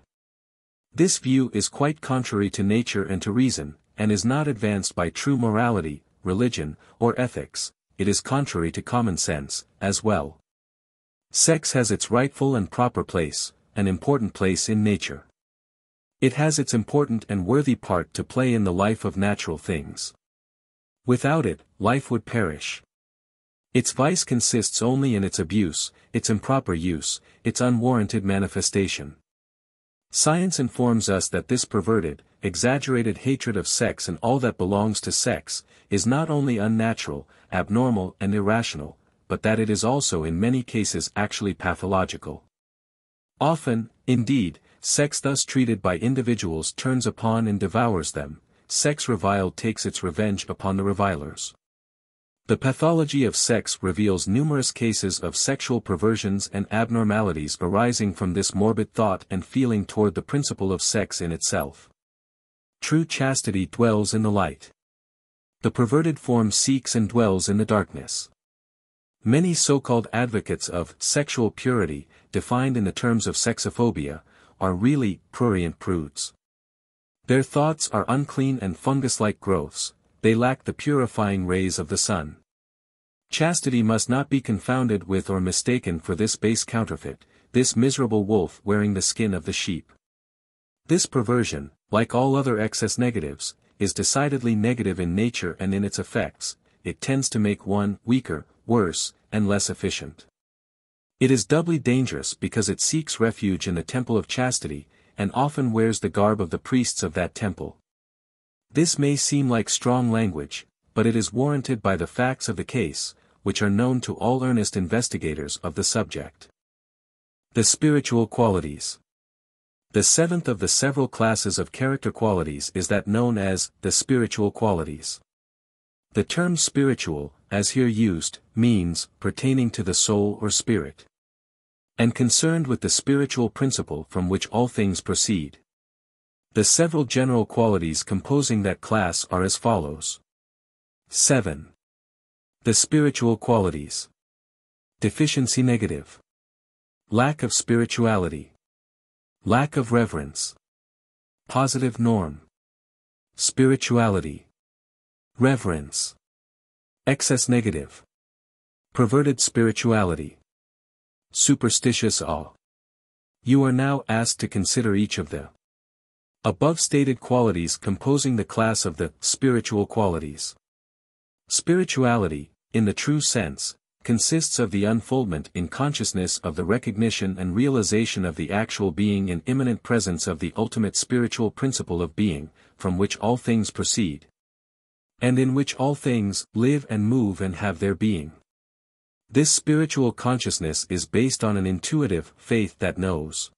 This view is quite contrary to nature and to reason, and is not advanced by true morality, religion, or ethics. It is contrary to common sense, as well. Sex has its rightful and proper place, an important place in nature. It has its important and worthy part to play in the life of natural things. Without it, life would perish. Its vice consists only in its abuse, its improper use, its unwarranted manifestation. Science informs us that this perverted, exaggerated hatred of sex and all that belongs to sex, is not only unnatural, abnormal and irrational, but that it is also in many cases actually pathological. Often, indeed, sex thus treated by individuals turns upon and devours them. Sex reviled takes its revenge upon the revilers. The pathology of sex reveals numerous cases of sexual perversions and abnormalities arising from this morbid thought and feeling toward the principle of sex in itself. True chastity dwells in the light. The perverted form seeks and dwells in the darkness. Many so-called advocates of sexual purity, defined in the terms of sexophobia, are really prurient prudes. Their thoughts are unclean and fungus-like growths. They lack the purifying rays of the sun. Chastity must not be confounded with or mistaken for this base counterfeit, this miserable wolf wearing the skin of the sheep. This perversion, like all other excess negatives, is decidedly negative in nature and in its effects. It tends to make one weaker, worse, and less efficient. It is doubly dangerous because it seeks refuge in the temple of chastity, and often wears the garb of the priests of that temple. This may seem like strong language, but it is warranted by the facts of the case, which are known to all earnest investigators of the subject. The spiritual qualities. The seventh of the several classes of character qualities is that known as the spiritual qualities. The term spiritual, as here used, means pertaining to the soul or spirit, and concerned with the spiritual principle from which all things proceed. The several general qualities composing that class are as follows. 7. The spiritual qualities. Deficiency negative. Lack of spirituality. Lack of reverence. Positive norm. Spirituality. Reverence. Excess negative. Perverted spirituality. Superstitious awe. You are now asked to consider each of the above stated qualities composing the class of the spiritual qualities. Spirituality, in the true sense, consists of the unfoldment in consciousness of the recognition and realization of the actual being and immanent presence of the ultimate spiritual principle of being, from which all things proceed, and in which all things live and move and have their being. This spiritual consciousness is based on an intuitive faith that knows,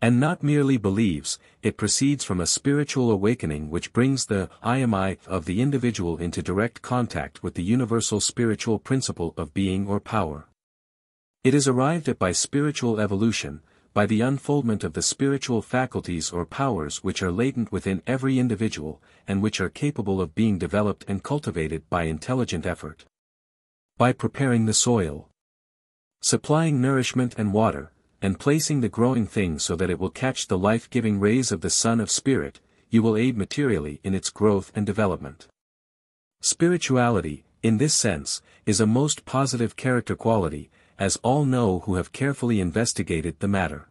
and not merely believes. It proceeds from a spiritual awakening which brings the I am I of the individual into direct contact with the universal spiritual principle of being or power. It is arrived at by spiritual evolution, by the unfoldment of the spiritual faculties or powers which are latent within every individual, and which are capable of being developed and cultivated by intelligent effort. By preparing the soil, supplying nourishment and water, and placing the growing thing so that it will catch the life-giving rays of the Sun of Spirit, you will aid materially in its growth and development. Spirituality, in this sense, is a most positive character quality, as all know who have carefully investigated the matter.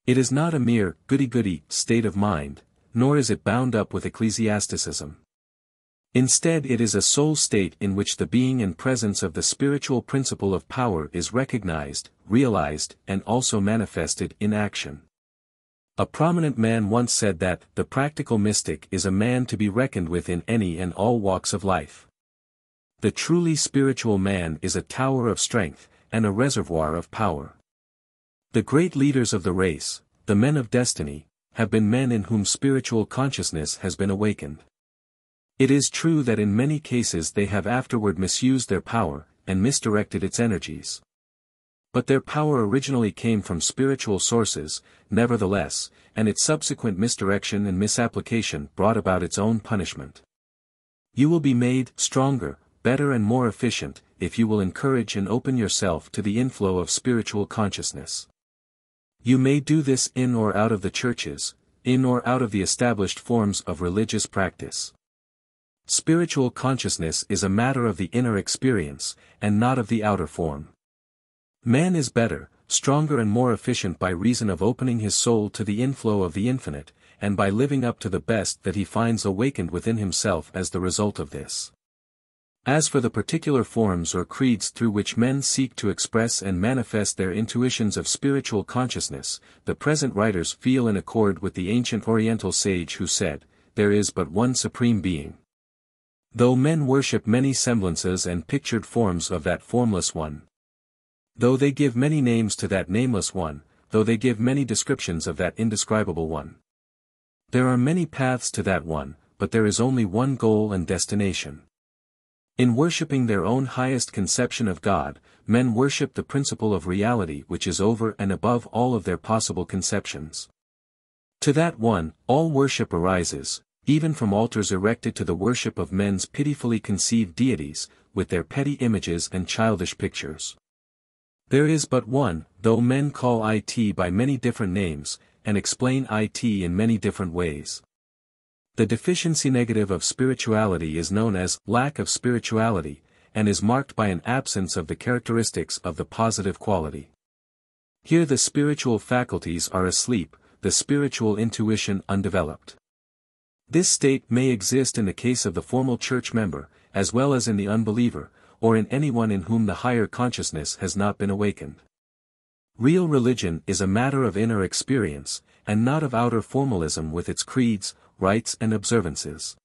It is not a mere goody-goody state of mind, nor is it bound up with ecclesiasticism. Instead, it is a soul state in which the being and presence of the spiritual principle of power is recognized, realized, and also manifested in action. A prominent man once said that the practical mystic is a man to be reckoned with in any and all walks of life. The truly spiritual man is a tower of strength, and a reservoir of power. The great leaders of the race, the men of destiny, have been men in whom spiritual consciousness has been awakened. It is true that in many cases they have afterward misused their power, and misdirected its energies. But their power originally came from spiritual sources, nevertheless, and its subsequent misdirection and misapplication brought about its own punishment. You will be made stronger, better and more efficient, if you will encourage and open yourself to the inflow of spiritual consciousness. You may do this in or out of the churches, in or out of the established forms of religious practice. Spiritual consciousness is a matter of the inner experience, and not of the outer form. Man is better, stronger and more efficient by reason of opening his soul to the inflow of the infinite, and by living up to the best that he finds awakened within himself as the result of this. As for the particular forms or creeds through which men seek to express and manifest their intuitions of spiritual consciousness, the present writers feel in accord with the ancient Oriental sage who said, "There is but one supreme being." Though men worship many semblances and pictured forms of that formless one, though they give many names to that nameless one, though they give many descriptions of that indescribable one, there are many paths to that one, but there is only one goal and destination. In worshipping their own highest conception of God, men worship the principle of reality which is over and above all of their possible conceptions. To that one, all worship arises, even from altars erected to the worship of men's pitifully conceived deities, with their petty images and childish pictures. There is but one, though men call it by many different names, and explain it in many different ways. The deficiency negative of spirituality is known as lack of spirituality, and is marked by an absence of the characteristics of the positive quality. Here the spiritual faculties are asleep, the spiritual intuition undeveloped. This state may exist in the case of the formal church member, as well as in the unbeliever, or in anyone in whom the higher consciousness has not been awakened. Real religion is a matter of inner experience, and not of outer formalism with its creeds, rites and observances.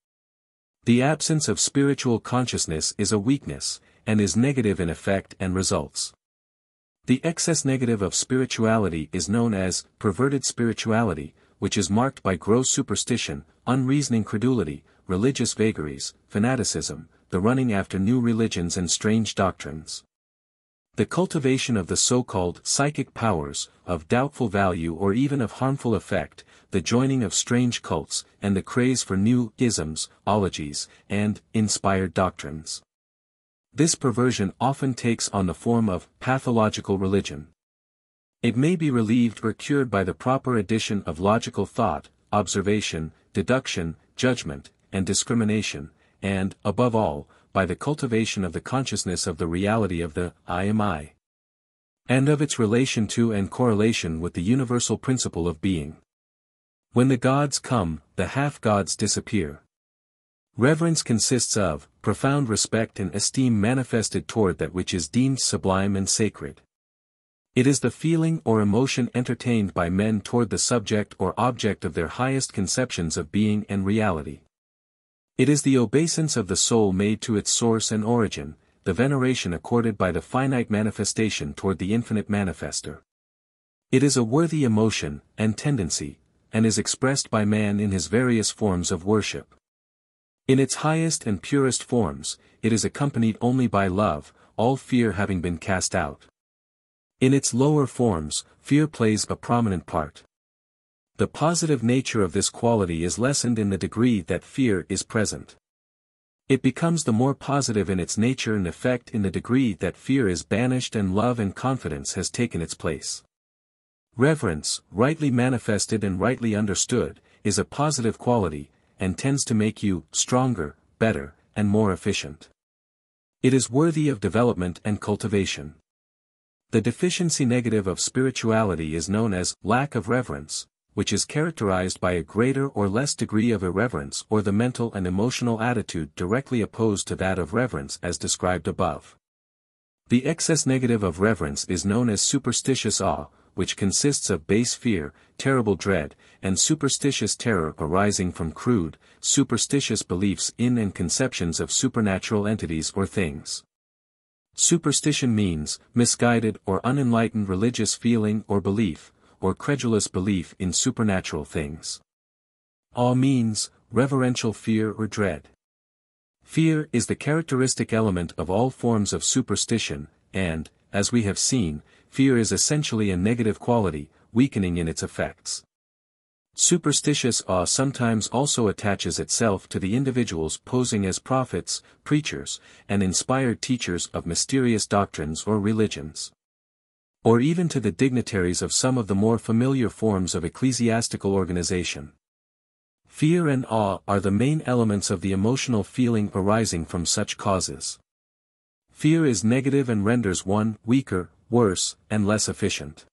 The absence of spiritual consciousness is a weakness, and is negative in effect and results. The excess negative of spirituality is known as perverted spirituality, which is marked by gross superstition, unreasoning credulity, religious vagaries, fanaticism, the running after new religions and strange doctrines. The cultivation of the so-called psychic powers, of doubtful value or even of harmful effect, the joining of strange cults, and the craze for new isms, ologies, and inspired doctrines. This perversion often takes on the form of pathological religion. It may be relieved or cured by the proper addition of logical thought, observation, deduction, judgment, and discrimination, and, above all, by the cultivation of the consciousness of the reality of the I am I, and of its relation to and correlation with the universal principle of being. When the gods come, the half-gods disappear. Reverence consists of profound respect and esteem manifested toward that which is deemed sublime and sacred. It is the feeling or emotion entertained by men toward the subject or object of their highest conceptions of being and reality. It is the obeisance of the soul made to its source and origin, the veneration accorded by the finite manifestation toward the infinite manifester. It is a worthy emotion, and tendency, and is expressed by man in his various forms of worship. In its highest and purest forms, it is accompanied only by love, all fear having been cast out. In its lower forms, fear plays a prominent part. The positive nature of this quality is lessened in the degree that fear is present. It becomes the more positive in its nature and effect in the degree that fear is banished and love and confidence has taken its place. Reverence, rightly manifested and rightly understood, is a positive quality, and tends to make you stronger, better, and more efficient. It is worthy of development and cultivation. The deficiency negative of spirituality is known as lack of reverence, which is characterized by a greater or less degree of irreverence or the mental and emotional attitude directly opposed to that of reverence as described above. The excess negative of reverence is known as superstitious awe, which consists of base fear, terrible dread, and superstitious terror arising from crude, superstitious beliefs in and conceptions of supernatural entities or things. Superstition means misguided or unenlightened religious feeling or belief, or credulous belief in supernatural things. Awe means reverential fear or dread. Fear is the characteristic element of all forms of superstition, and, as we have seen, fear is essentially a negative quality, weakening in its effects. Superstitious awe sometimes also attaches itself to the individuals posing as prophets, preachers, and inspired teachers of mysterious doctrines or religions. Or even to the dignitaries of some of the more familiar forms of ecclesiastical organization. Fear and awe are the main elements of the emotional feeling arising from such causes. Fear is negative and renders one weaker, worse, and less efficient.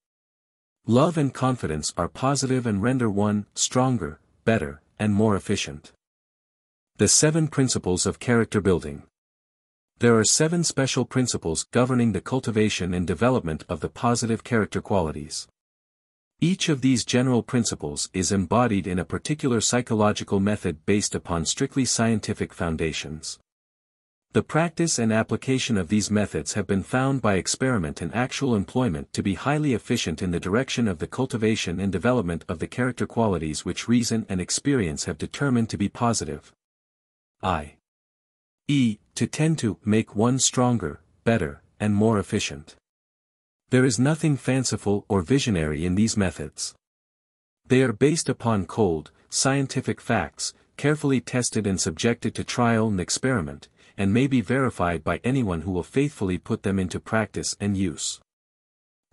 Love and confidence are positive and render one stronger, better, and more efficient. The 7 principles of character building. There are 7 special principles governing the cultivation and development of the positive character qualities. Each of these general principles is embodied in a particular psychological method based upon strictly scientific foundations. The practice and application of these methods have been found by experiment and actual employment to be highly efficient in the direction of the cultivation and development of the character qualities which reason and experience have determined to be positive. i.e., to tend to make one stronger, better, and more efficient. There is nothing fanciful or visionary in these methods. They are based upon cold, scientific facts, carefully tested and subjected to trial and experiment, and may be verified by anyone who will faithfully put them into practice and use.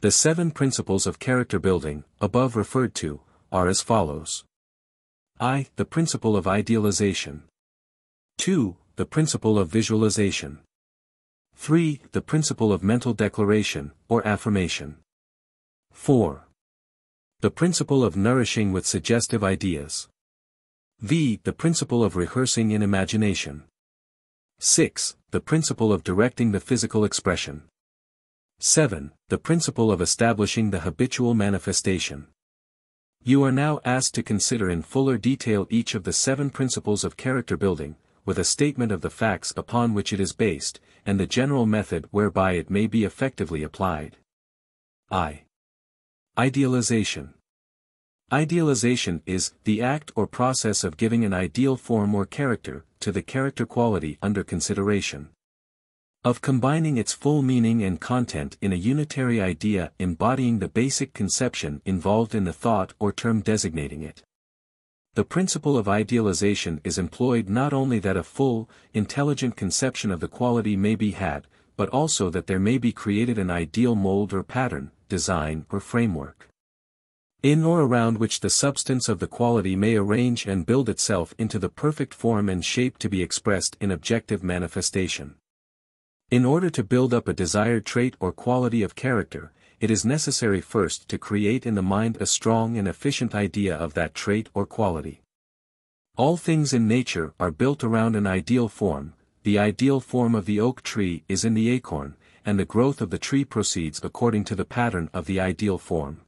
The 7 principles of character building, above referred to, are as follows. I. The principle of idealization. 2. The principle of visualization. 3. The principle of mental declaration, or affirmation. 4. The principle of nourishing with suggestive ideas. V. The principle of rehearsing in imagination. 6. The principle of directing the physical expression. 7. The principle of establishing the habitual manifestation. You are now asked to consider in fuller detail each of the 7 principles of character building, with a statement of the facts upon which it is based, and the general method whereby it may be effectively applied. I. Idealization. Idealization is the act or process of giving an ideal form or character to the character quality under consideration. Of combining its full meaning and content in a unitary idea embodying the basic conception involved in the thought or term designating it. The principle of idealization is employed not only that a full, intelligent conception of the quality may be had, but also that there may be created an ideal mold or pattern, design or framework, in or around which the substance of the quality may arrange and build itself into the perfect form and shape to be expressed in objective manifestation. In order to build up a desired trait or quality of character, it is necessary first to create in the mind a strong and efficient idea of that trait or quality. All things in nature are built around an ideal form. The ideal form of the oak tree is in the acorn, and the growth of the tree proceeds according to the pattern of the ideal form.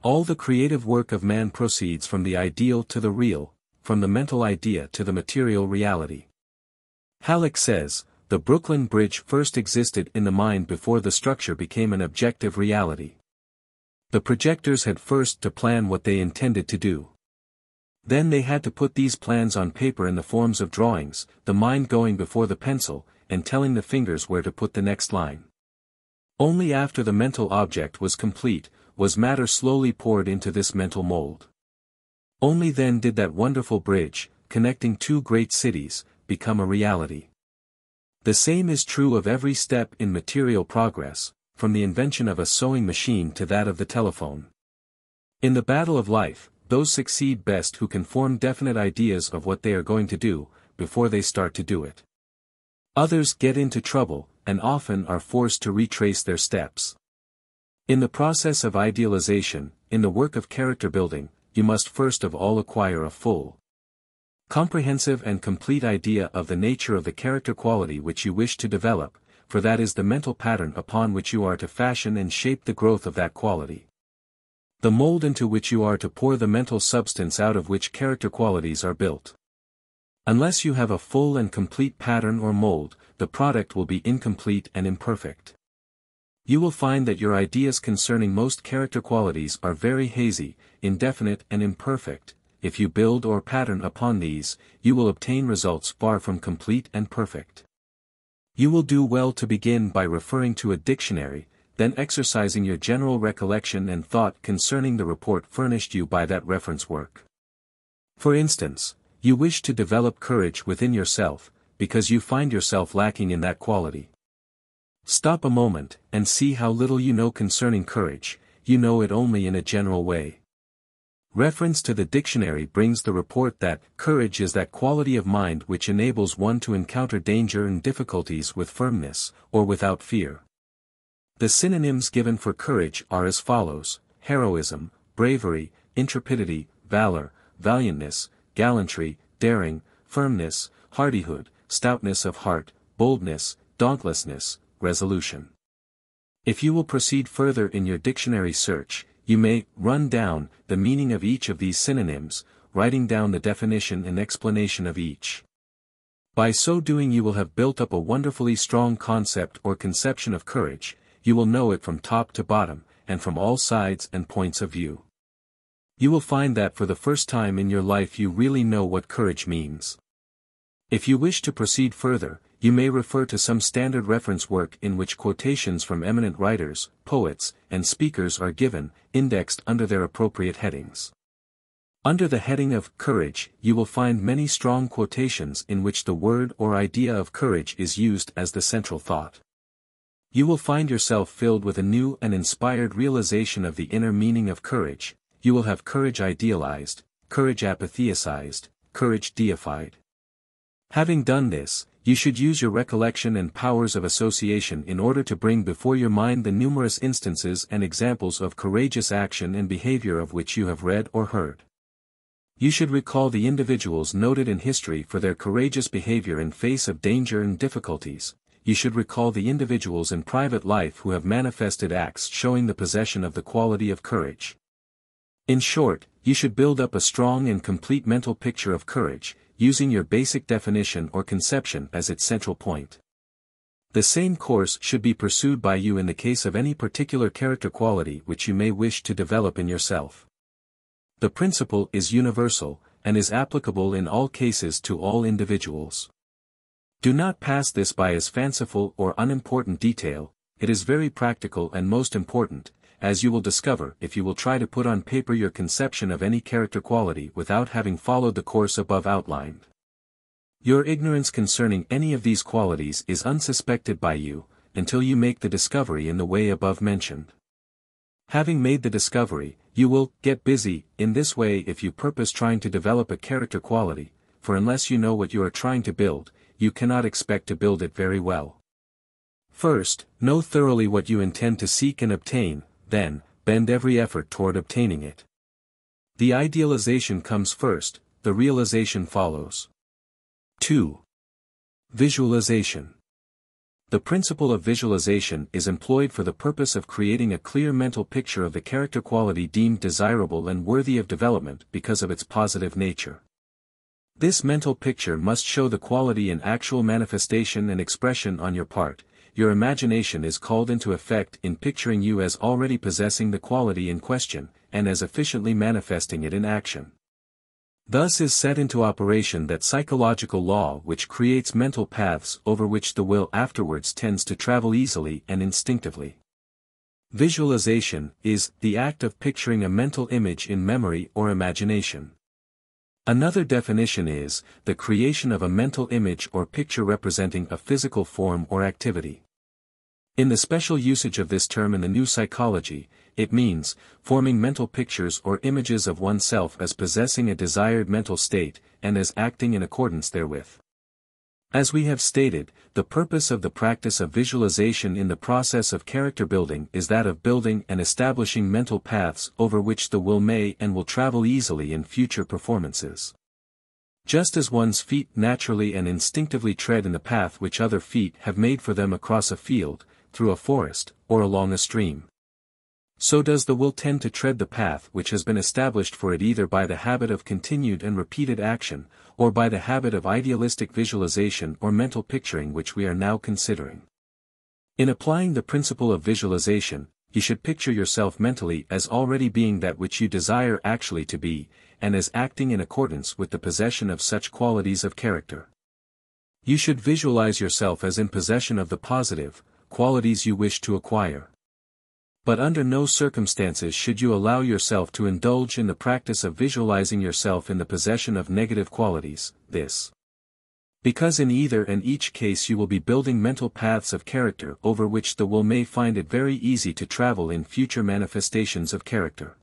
All the creative work of man proceeds from the ideal to the real, from the mental idea to the material reality. Halleck says, the Brooklyn Bridge first existed in the mind before the structure became an objective reality. The projectors had first to plan what they intended to do. Then they had to put these plans on paper in the forms of drawings, the mind going before the pencil, and telling the fingers where to put the next line. Only after the mental object was complete, was matter slowly poured into this mental mold. Only then did that wonderful bridge, connecting 2 great cities, become a reality. The same is true of every step in material progress, from the invention of a sewing machine to that of the telephone. In the battle of life, those succeed best who can form definite ideas of what they are going to do, before they start to do it. Others get into trouble, and often are forced to retrace their steps. In the process of idealization, in the work of character building, you must first of all acquire a full, comprehensive and complete idea of the nature of the character quality which you wish to develop, for that is the mental pattern upon which you are to fashion and shape the growth of that quality. The mold into which you are to pour the mental substance out of which character qualities are built. Unless you have a full and complete pattern or mold, the product will be incomplete and imperfect. You will find that your ideas concerning most character qualities are very hazy, indefinite and imperfect. If you build or pattern upon these, you will obtain results far from complete and perfect. You will do well to begin by referring to a dictionary, then exercising your general recollection and thought concerning the report furnished you by that reference work. For instance, you wish to develop courage within yourself, because you find yourself lacking in that quality. Stop a moment, and see how little you know concerning courage. You know it only in a general way. Reference to the dictionary brings the report that courage is that quality of mind which enables one to encounter danger and difficulties with firmness, or without fear. The synonyms given for courage are as follows: heroism, bravery, intrepidity, valor, valiantness, gallantry, daring, firmness, hardihood, stoutness of heart, boldness, dauntlessness, resolution. If you will proceed further in your dictionary search, you may run down the meaning of each of these synonyms, writing down the definition and explanation of each. By so doing you will have built up a wonderfully strong concept or conception of courage. You will know it from top to bottom, and from all sides and points of view. You will find that for the first time in your life you really know what courage means. If you wish to proceed further, you may refer to some standard reference work in which quotations from eminent writers, poets, and speakers are given, indexed under their appropriate headings. Under the heading of courage, you will find many strong quotations in which the word or idea of courage is used as the central thought. You will find yourself filled with a new and inspired realization of the inner meaning of courage. You will have courage idealized, courage apatheicized, courage deified. Having done this, you should use your recollection and powers of association in order to bring before your mind the numerous instances and examples of courageous action and behavior of which you have read or heard. You should recall the individuals noted in history for their courageous behavior in face of danger and difficulties. You should recall the individuals in private life who have manifested acts showing the possession of the quality of courage. In short, you should build up a strong and complete mental picture of courage, using your basic definition or conception as its central point. The same course should be pursued by you in the case of any particular character quality which you may wish to develop in yourself. The principle is universal, and is applicable in all cases to all individuals. Do not pass this by as fanciful or unimportant detail. It is very practical and most important, as you will discover if you will try to put on paper your conception of any character quality without having followed the course above outlined. Your ignorance concerning any of these qualities is unsuspected by you, until you make the discovery in the way above mentioned. Having made the discovery, you will get busy in this way if you purpose trying to develop a character quality, for unless you know what you are trying to build, you cannot expect to build it very well. First, know thoroughly what you intend to seek and obtain, then, bend every effort toward obtaining it. The idealization comes first, the realization follows. 2. Visualization. The principle of visualization is employed for the purpose of creating a clear mental picture of the character quality deemed desirable and worthy of development because of its positive nature. This mental picture must show the quality in actual manifestation and expression on your part. Your imagination is called into effect in picturing you as already possessing the quality in question, and as efficiently manifesting it in action. Thus is set into operation that psychological law which creates mental paths over which the will afterwards tends to travel easily and instinctively. Visualization is the act of picturing a mental image in memory or imagination. Another definition is the creation of a mental image or picture representing a physical form or activity. In the special usage of this term in the new psychology, it means forming mental pictures or images of oneself as possessing a desired mental state, and as acting in accordance therewith. As we have stated, the purpose of the practice of visualization in the process of character building is that of building and establishing mental paths over which the will may and will travel easily in future performances. Just as one's feet naturally and instinctively tread in the path which other feet have made for them across a field, through a forest, or along a stream. so does the will tend to tread the path which has been established for it either by the habit of continued and repeated action, or by the habit of idealistic visualization or mental picturing which we are now considering. In applying the principle of visualization, you should picture yourself mentally as already being that which you desire actually to be, and as acting in accordance with the possession of such qualities of character. You should visualize yourself as in possession of the positive qualities you wish to acquire. But under no circumstances should you allow yourself to indulge in the practice of visualizing yourself in the possession of negative qualities, because in either and each case you will be building mental paths of character over which the will may find it very easy to travel in future manifestations of character.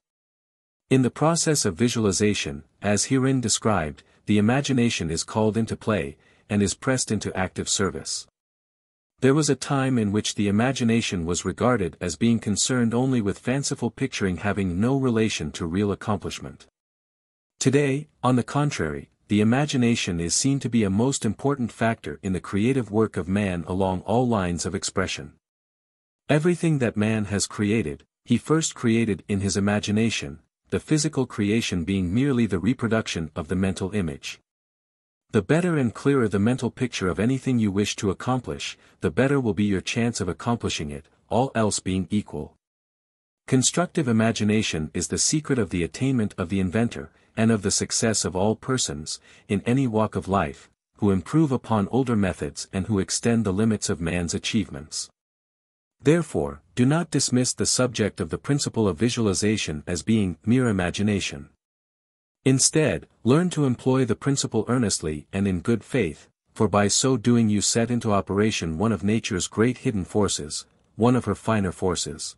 In the process of visualization, as herein described, the imagination is called into play, and is pressed into active service. There was a time in which the imagination was regarded as being concerned only with fanciful picturing having no relation to real accomplishment. Today, on the contrary, the imagination is seen to be a most important factor in the creative work of man along all lines of expression. Everything that man has created, he first created in his imagination, the physical creation being merely the reproduction of the mental image. The better and clearer the mental picture of anything you wish to accomplish, the better will be your chance of accomplishing it, all else being equal. Constructive imagination is the secret of the attainment of the inventor, and of the success of all persons, in any walk of life, who improve upon older methods and who extend the limits of man's achievements. Therefore, do not dismiss the subject of the principle of visualization as being mere imagination. Instead, learn to employ the principle earnestly and in good faith, for by so doing you set into operation one of nature's great hidden forces, one of her finer forces.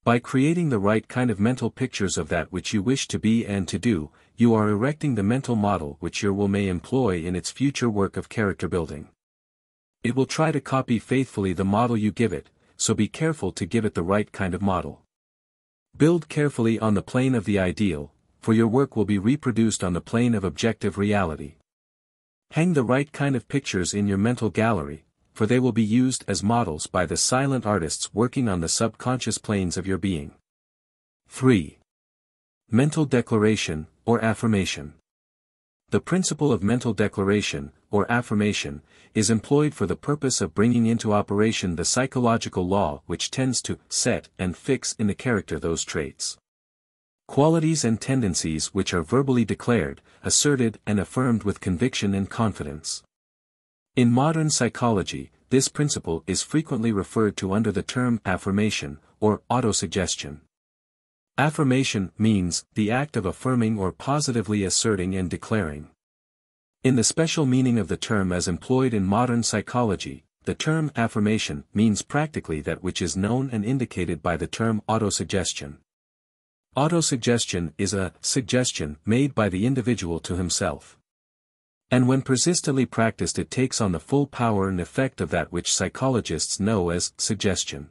By creating the right kind of mental pictures of that which you wish to be and to do, you are erecting the mental model which your will may employ in its future work of character building. It will try to copy faithfully the model you give it, so be careful to give it the right kind of model. Build carefully on the plane of the ideal, for your work will be reproduced on the plane of objective reality. Hang the right kind of pictures in your mental gallery, for they will be used as models by the silent artists working on the subconscious planes of your being. 3. Mental declaration, or affirmation. The principle of mental declaration, or affirmation, is employed for the purpose of bringing into operation the psychological law which tends to set and fix in the character those traits, qualities and tendencies which are verbally declared, asserted and affirmed with conviction and confidence. In modern psychology, this principle is frequently referred to under the term affirmation, or autosuggestion. Affirmation means the act of affirming or positively asserting and declaring. In the special meaning of the term as employed in modern psychology, the term affirmation means practically that which is known and indicated by the term autosuggestion. Autosuggestion is a suggestion made by the individual to himself. And when persistently practiced it takes on the full power and effect of that which psychologists know as suggestion.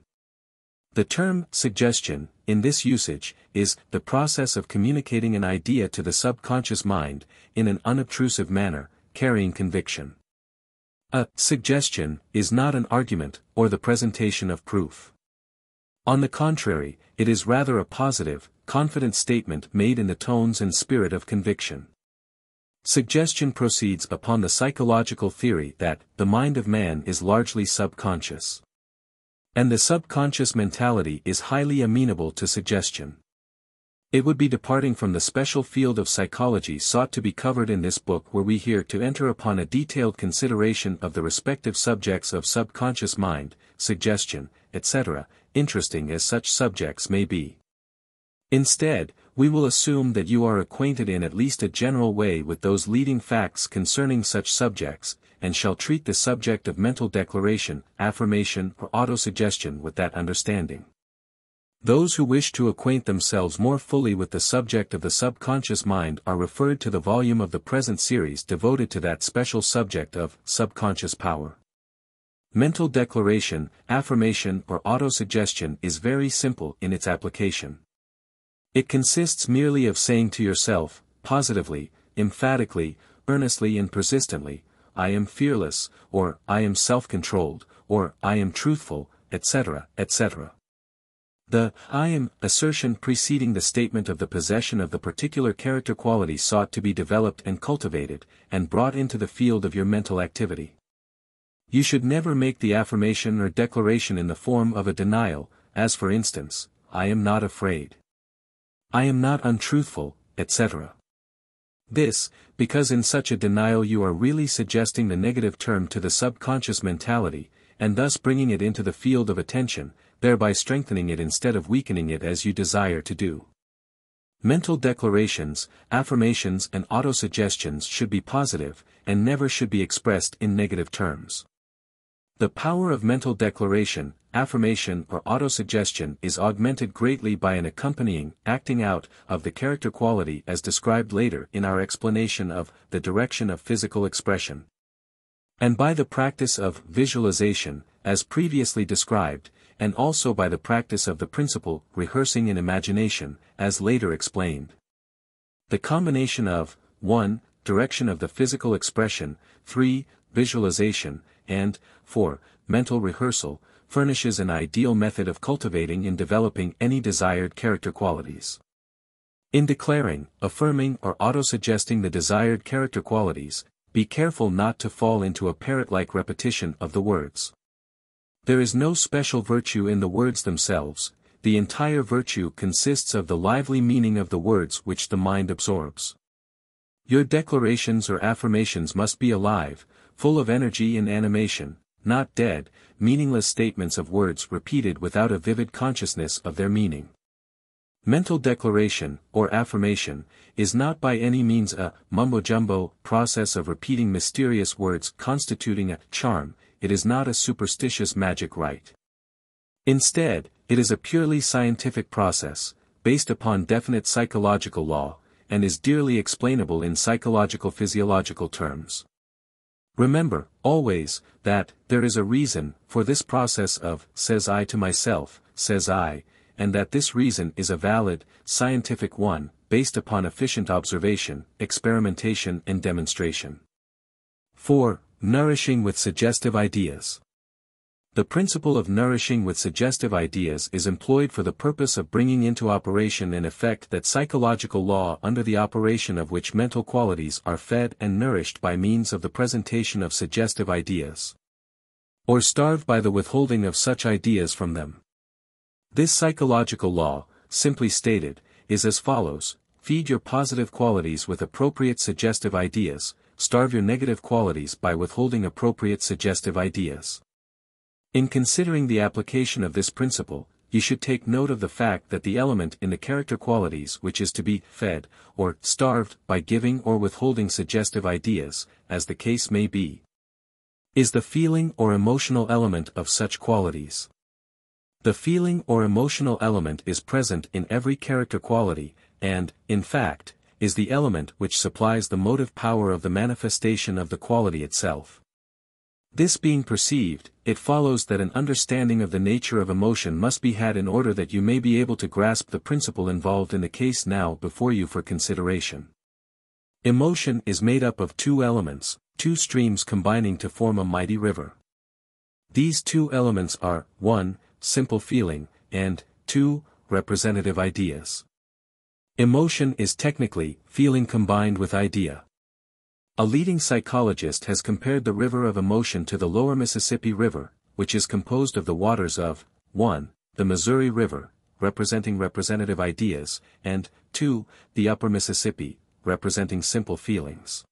The term suggestion, in this usage, is the process of communicating an idea to the subconscious mind, in an unobtrusive manner, carrying conviction. A suggestion is not an argument, or the presentation of proof. On the contrary, it is rather a positive, confident statement made in the tones and spirit of conviction. Suggestion proceeds upon the psychological theory that the mind of man is largely subconscious. And the subconscious mentality is highly amenable to suggestion. It would be departing from the special field of psychology sought to be covered in this book were we here to enter upon a detailed consideration of the respective subjects of subconscious mind, suggestion, etc., interesting as such subjects may be. Instead, we will assume that you are acquainted in at least a general way with those leading facts concerning such subjects, and shall treat the subject of mental declaration, affirmation or autosuggestion with that understanding. Those who wish to acquaint themselves more fully with the subject of the subconscious mind are referred to the volume of the present series devoted to that special subject of subconscious power. Mental declaration, affirmation or autosuggestion is very simple in its application. It consists merely of saying to yourself, positively, emphatically, earnestly and persistently, I am fearless, or I am self-controlled, or I am truthful, etc., etc. The I am assertion preceding the statement of the possession of the particular character quality sought to be developed and cultivated, and brought into the field of your mental activity. You should never make the affirmation or declaration in the form of a denial, as for instance, I am not afraid. I am not untruthful, etc. This, because in such a denial you are really suggesting the negative term to the subconscious mentality, and thus bringing it into the field of attention, thereby strengthening it instead of weakening it as you desire to do. Mental declarations, affirmations and autosuggestions should be positive, and never should be expressed in negative terms. The power of mental declaration, affirmation or autosuggestion is augmented greatly by an accompanying acting out of the character quality as described later in our explanation of the direction of physical expression. And by the practice of visualization, as previously described, and also by the practice of the principle rehearsing in imagination, as later explained. The combination of 1. Direction of the physical expression, 3. Visualization, and 4. Mental rehearsal, furnishes an ideal method of cultivating and developing any desired character qualities. In declaring, affirming or autosuggesting the desired character qualities, be careful not to fall into a parrot-like repetition of the words. There is no special virtue in the words themselves, the entire virtue consists of the lively meaning of the words which the mind absorbs. Your declarations or affirmations must be alive, full of energy and animation, not dead, meaningless statements of words repeated without a vivid consciousness of their meaning. Mental declaration, or affirmation, is not by any means a mumbo-jumbo process of repeating mysterious words constituting a charm, it is not a superstitious magic rite. Instead, it is a purely scientific process, based upon definite psychological law, and is dearly explainable in psychological-physiological terms. Remember, always, that there is a reason for this process of says I to myself, says I, and that this reason is a valid, scientific one, based upon efficient observation, experimentation and demonstration. 4. Nourishing with suggestive ideas. The principle of nourishing with suggestive ideas is employed for the purpose of bringing into operation an effect that psychological law under the operation of which mental qualities are fed and nourished by means of the presentation of suggestive ideas. Or starved by the withholding of such ideas from them. This psychological law, simply stated, is as follows: feed your positive qualities with appropriate suggestive ideas, starve your negative qualities by withholding appropriate suggestive ideas. In considering the application of this principle, you should take note of the fact that the element in the character qualities which is to be fed, or starved by giving or withholding suggestive ideas, as the case may be, is the feeling or emotional element of such qualities. The feeling or emotional element is present in every character quality, and, in fact, is the element which supplies the motive power of the manifestation of the quality itself. This being perceived, it follows that an understanding of the nature of emotion must be had in order that you may be able to grasp the principle involved in the case now before you for consideration. Emotion is made up of two elements, two streams combining to form a mighty river. These two elements are, 1. Simple feeling, and 2. Representative ideas. Emotion is technically feeling combined with idea. A leading psychologist has compared the river of emotion to the lower Mississippi River, which is composed of the waters of 1. The Missouri River, representing representative ideas, and 2. The upper Mississippi, representing simple feelings.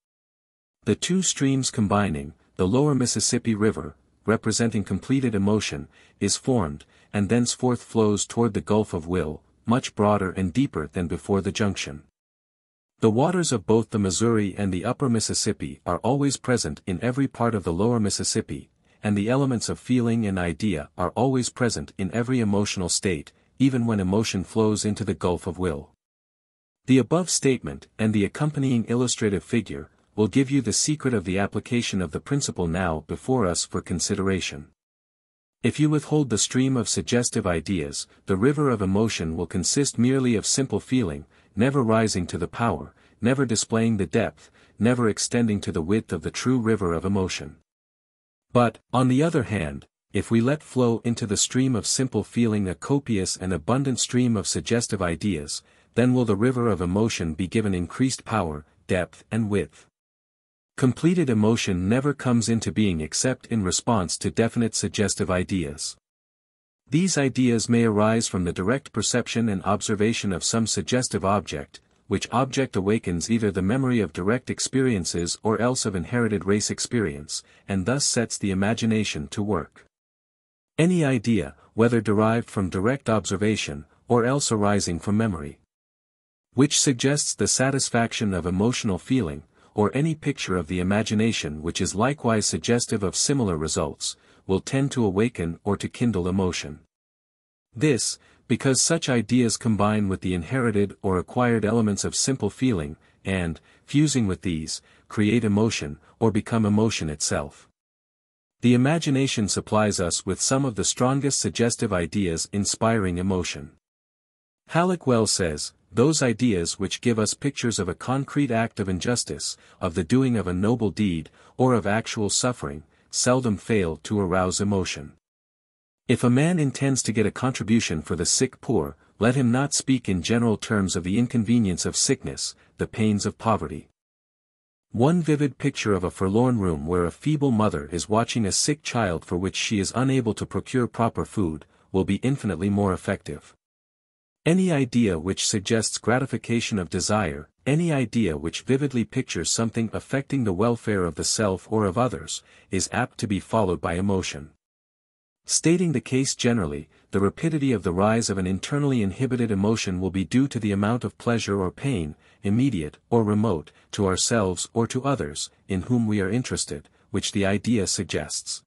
The two streams combining, the lower Mississippi River, representing completed emotion, is formed, and thenceforth flows toward the Gulf of Will, much broader and deeper than before the junction. The waters of both the Missouri and the upper Mississippi are always present in every part of the lower Mississippi, and the elements of feeling and idea are always present in every emotional state, even when emotion flows into the Gulf of Will. The above statement, and the accompanying illustrative figure, will give you the secret of the application of the principle now before us for consideration. If you withhold the stream of suggestive ideas, the river of emotion will consist merely of simple feeling, never rising to the power, never displaying the depth, never extending to the width of the true river of emotion. But, on the other hand, If we let flow into the stream of simple feeling a copious and abundant stream of suggestive ideas, then will the river of emotion be given increased power, depth and width. Completed emotion never comes into being except in response to definite suggestive ideas. These ideas may arise from the direct perception and observation of some suggestive object, which object awakens either the memory of direct experiences or else of inherited race experience, and thus sets the imagination to work. Any idea, whether derived from direct observation, or else arising from memory, which suggests the satisfaction of emotional feeling, or any picture of the imagination which is likewise suggestive of similar results, will tend to awaken or to kindle emotion. This, because such ideas combine with the inherited or acquired elements of simple feeling, and, fusing with these, create emotion, or become emotion itself. The imagination supplies us with some of the strongest suggestive ideas inspiring emotion. Halleck well says, "Those ideas which give us pictures of a concrete act of injustice, of the doing of a noble deed, or of actual suffering, seldom fail to arouse emotion." If a man intends to get a contribution for the sick poor, let him not speak in general terms of the inconvenience of sickness, the pains of poverty. One vivid picture of a forlorn room where a feeble mother is watching a sick child for which she is unable to procure proper food, will be infinitely more effective. Any idea which suggests gratification of desire, any idea which vividly pictures something affecting the welfare of the self or of others, is apt to be followed by emotion. Stating the case generally, the rapidity of the rise of an internally inhibited emotion will be due to the amount of pleasure or pain, immediate or remote, to ourselves or to others, in whom we are interested, which the idea suggests.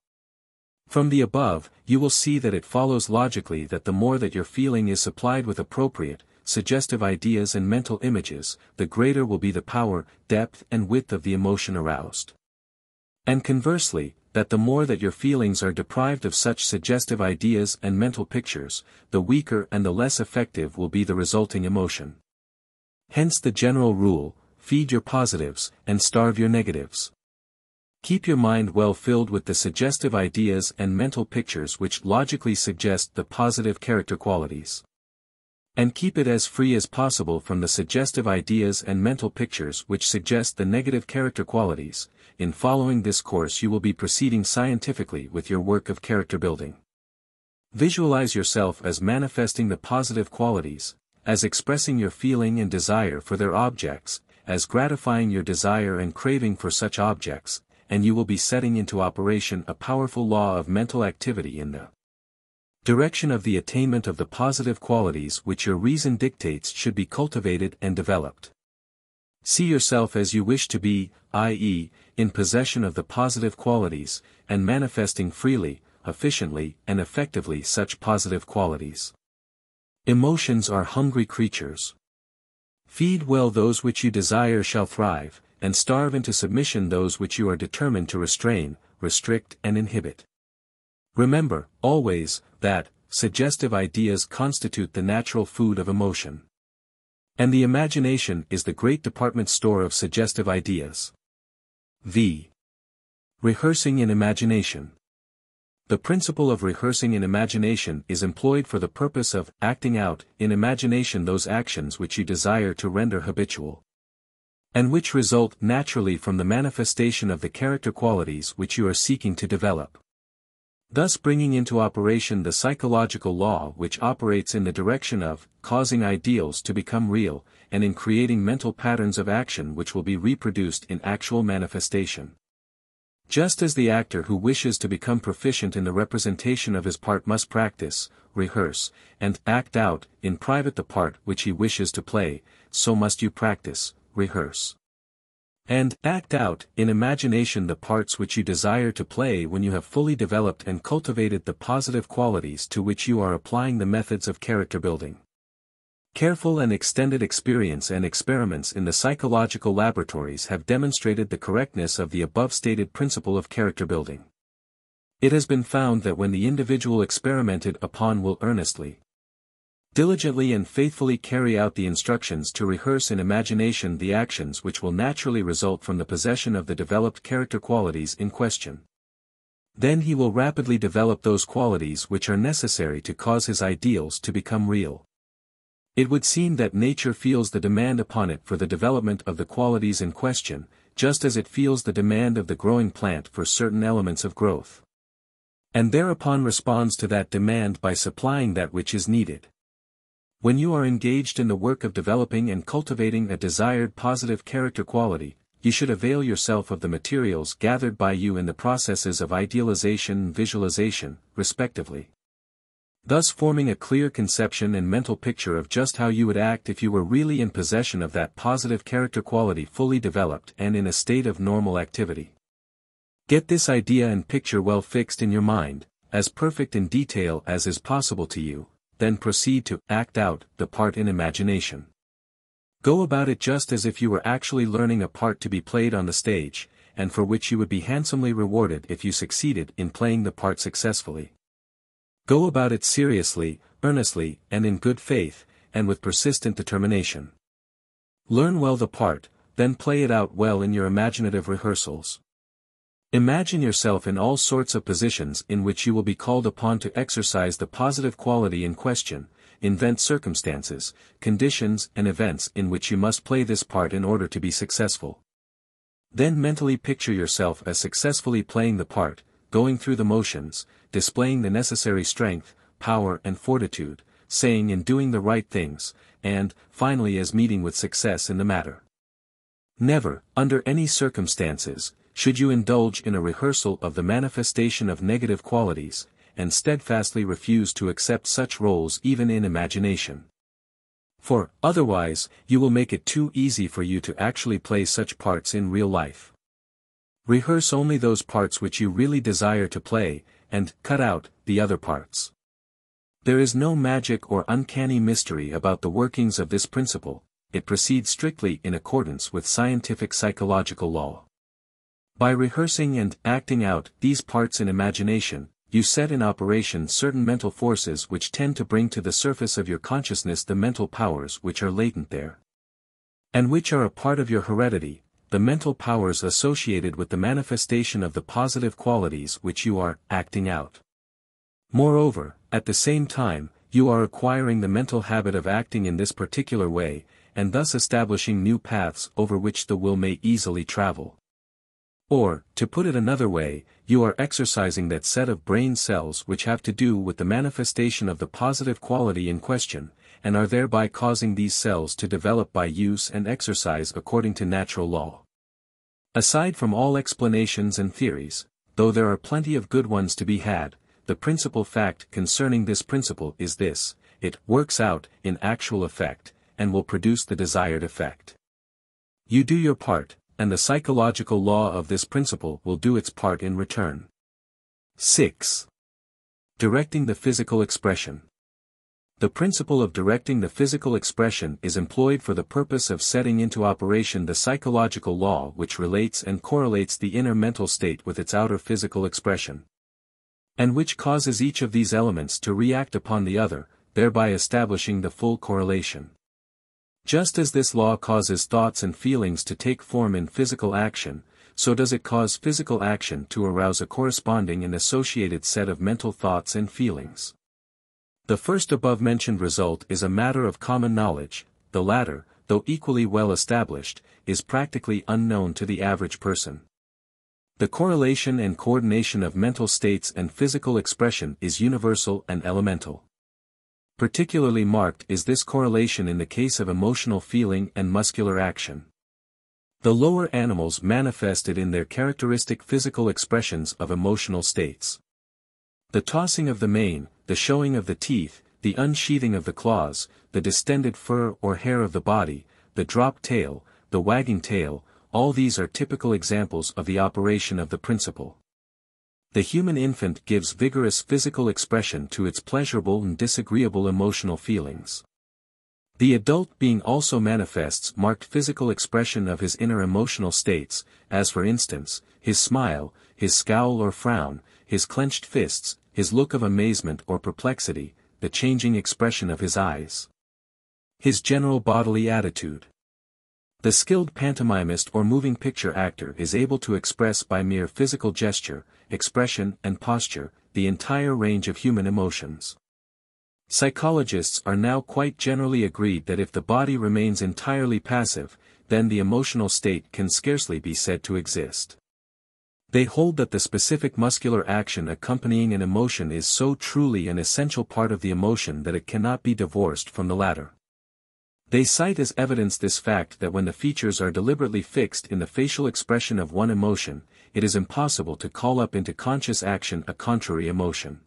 From the above, you will see that it follows logically that the more that your feeling is supplied with appropriate, suggestive ideas and mental images, the greater will be the power, depth and width of the emotion aroused. And conversely, that the more that your feelings are deprived of such suggestive ideas and mental pictures, the weaker and the less effective will be the resulting emotion. Hence the general rule, feed your positives, and starve your negatives. Keep your mind well filled with the suggestive ideas and mental pictures which logically suggest the positive character qualities. And keep it as free as possible from the suggestive ideas and mental pictures which suggest the negative character qualities. In following this course you will be proceeding scientifically with your work of character building. Visualize yourself as manifesting the positive qualities, as expressing your feeling and desire for their objects, as gratifying your desire and craving for such objects, and you will be setting into operation a powerful law of mental activity in the direction of the attainment of the positive qualities which your reason dictates should be cultivated and developed. See yourself as you wish to be, i.e., in possession of the positive qualities, and manifesting freely, efficiently and effectively such positive qualities. Emotions are hungry creatures. Feed well those which you desire shall thrive, and starve into submission those which you are determined to restrain, restrict and inhibit. Remember, always, that, suggestive ideas constitute the natural food of emotion. And the imagination is the great department store of suggestive ideas. V. Rehearsing in imagination. The principle of rehearsing in imagination is employed for the purpose of acting out in imagination those actions which you desire to render habitual, and which result naturally from the manifestation of the character qualities which you are seeking to develop. Thus bringing into operation the psychological law which operates in the direction of causing ideals to become real, and in creating mental patterns of action which will be reproduced in actual manifestation. Just as the actor who wishes to become proficient in the representation of his part must practice, rehearse, and act out in private the part which he wishes to play, so must you practice, rehearse, and act out in imagination the parts which you desire to play when you have fully developed and cultivated the positive qualities to which you are applying the methods of character building. Careful and extended experience and experiments in the psychological laboratories have demonstrated the correctness of the above-stated principle of character building. It has been found that when the individual experimented upon will earnestly, diligently and faithfully carry out the instructions to rehearse in imagination the actions which will naturally result from the possession of the developed character qualities in question, Then he will rapidly develop those qualities which are necessary to cause his ideals to become real. It would seem that nature feels the demand upon it for the development of the qualities in question, just as it feels the demand of the growing plant for certain elements of growth. And thereupon responds to that demand by supplying that which is needed. When you are engaged in the work of developing and cultivating a desired positive character quality, you should avail yourself of the materials gathered by you in the processes of idealization and visualization, respectively. Thus forming a clear conception and mental picture of just how you would act if you were really in possession of that positive character quality fully developed and in a state of normal activity. Get this idea and picture well fixed in your mind, as perfect in detail as is possible to you, then proceed to act out the part in imagination. Go about it just as if you were actually learning a part to be played on the stage, and for which you would be handsomely rewarded if you succeeded in playing the part successfully. Go about it seriously, earnestly, and in good faith, and with persistent determination. Learn well the part, then play it out well in your imaginative rehearsals. Imagine yourself in all sorts of positions in which you will be called upon to exercise the positive quality in question, invent circumstances, conditions and events in which you must play this part in order to be successful. Then mentally picture yourself as successfully playing the part, going through the motions, displaying the necessary strength, power and fortitude, saying and doing the right things, and, finally as meeting with success in the matter. Never, under any circumstances, should you indulge in a rehearsal of the manifestation of negative qualities, and steadfastly refuse to accept such roles even in imagination. For, otherwise, you will make it too easy for you to actually play such parts in real life. Rehearse only those parts which you really desire to play, and cut out the other parts. There is no magic or uncanny mystery about the workings of this principle, it proceeds strictly in accordance with scientific psychological law. By rehearsing and acting out these parts in imagination, you set in operation certain mental forces which tend to bring to the surface of your consciousness the mental powers which are latent there, and which are a part of your heredity, the mental powers associated with the manifestation of the positive qualities which you are acting out. Moreover, at the same time, you are acquiring the mental habit of acting in this particular way, and thus establishing new paths over which the will may easily travel. Or, to put it another way, you are exercising that set of brain cells which have to do with the manifestation of the positive quality in question, and are thereby causing these cells to develop by use and exercise according to natural law. Aside from all explanations and theories, though there are plenty of good ones to be had, the principal fact concerning this principle is this: it works out in actual effect, and will produce the desired effect. You do your part, and the psychological law of this principle will do its part in return. 6. Directing the physical expression. The principle of directing the physical expression is employed for the purpose of setting into operation the psychological law which relates and correlates the inner mental state with its outer physical expression, and which causes each of these elements to react upon the other, thereby establishing the full correlation. Just as this law causes thoughts and feelings to take form in physical action, so does it cause physical action to arouse a corresponding and associated set of mental thoughts and feelings. The first above-mentioned result is a matter of common knowledge, the latter, though equally well established, is practically unknown to the average person. The correlation and coordination of mental states and physical expression is universal and elemental. Particularly marked is this correlation in the case of emotional feeling and muscular action. The lower animals manifest it in their characteristic physical expressions of emotional states. The tossing of the mane, the showing of the teeth, the unsheathing of the claws, the distended fur or hair of the body, the dropped tail, the wagging tail, all these are typical examples of the operation of the principle. The human infant gives vigorous physical expression to its pleasurable and disagreeable emotional feelings. The adult being also manifests marked physical expression of his inner emotional states, as for instance, his smile, his scowl or frown, his clenched fists, his look of amazement or perplexity, the changing expression of his eyes, his general bodily attitude. The skilled pantomimist or moving picture actor is able to express by mere physical gesture, expression and posture, the entire range of human emotions. Psychologists are now quite generally agreed that if the body remains entirely passive, then the emotional state can scarcely be said to exist. They hold that the specific muscular action accompanying an emotion is so truly an essential part of the emotion that it cannot be divorced from the latter. They cite as evidence this fact that when the features are deliberately fixed in the facial expression of one emotion, it is impossible to call up into conscious action a contrary emotion.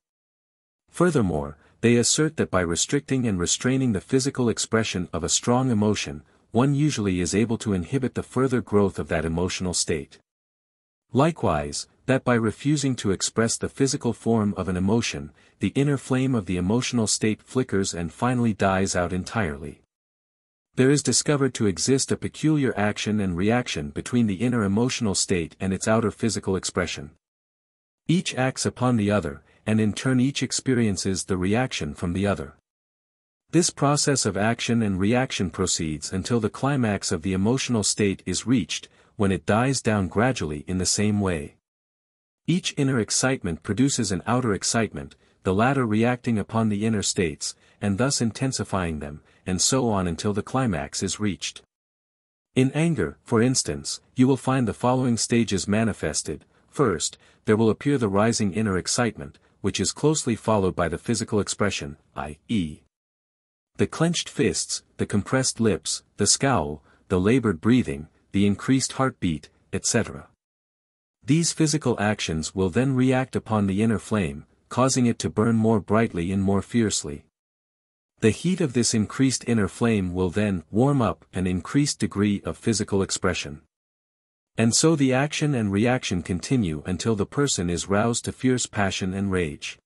Furthermore, they assert that by restricting and restraining the physical expression of a strong emotion, one usually is able to inhibit the further growth of that emotional state. Likewise, that by refusing to express the physical form of an emotion, the inner flame of the emotional state flickers and finally dies out entirely. There is discovered to exist a peculiar action and reaction between the inner emotional state and its outer physical expression. Each acts upon the other, and in turn each experiences the reaction from the other. This process of action and reaction proceeds until the climax of the emotional state is reached, when it dies down gradually in the same way. Each inner excitement produces an outer excitement, the latter reacting upon the inner states, and thus intensifying them, and so on until the climax is reached. In anger, for instance, you will find the following stages manifested. First, there will appear the rising inner excitement, which is closely followed by the physical expression, i.e., the clenched fists, the compressed lips, the scowl, the labored breathing, the increased heartbeat, etc. These physical actions will then react upon the inner flame, causing it to burn more brightly and more fiercely. The heat of this increased inner flame will then warm up an increased degree of physical expression. And so the action and reaction continue until the person is roused to fierce passion and rage.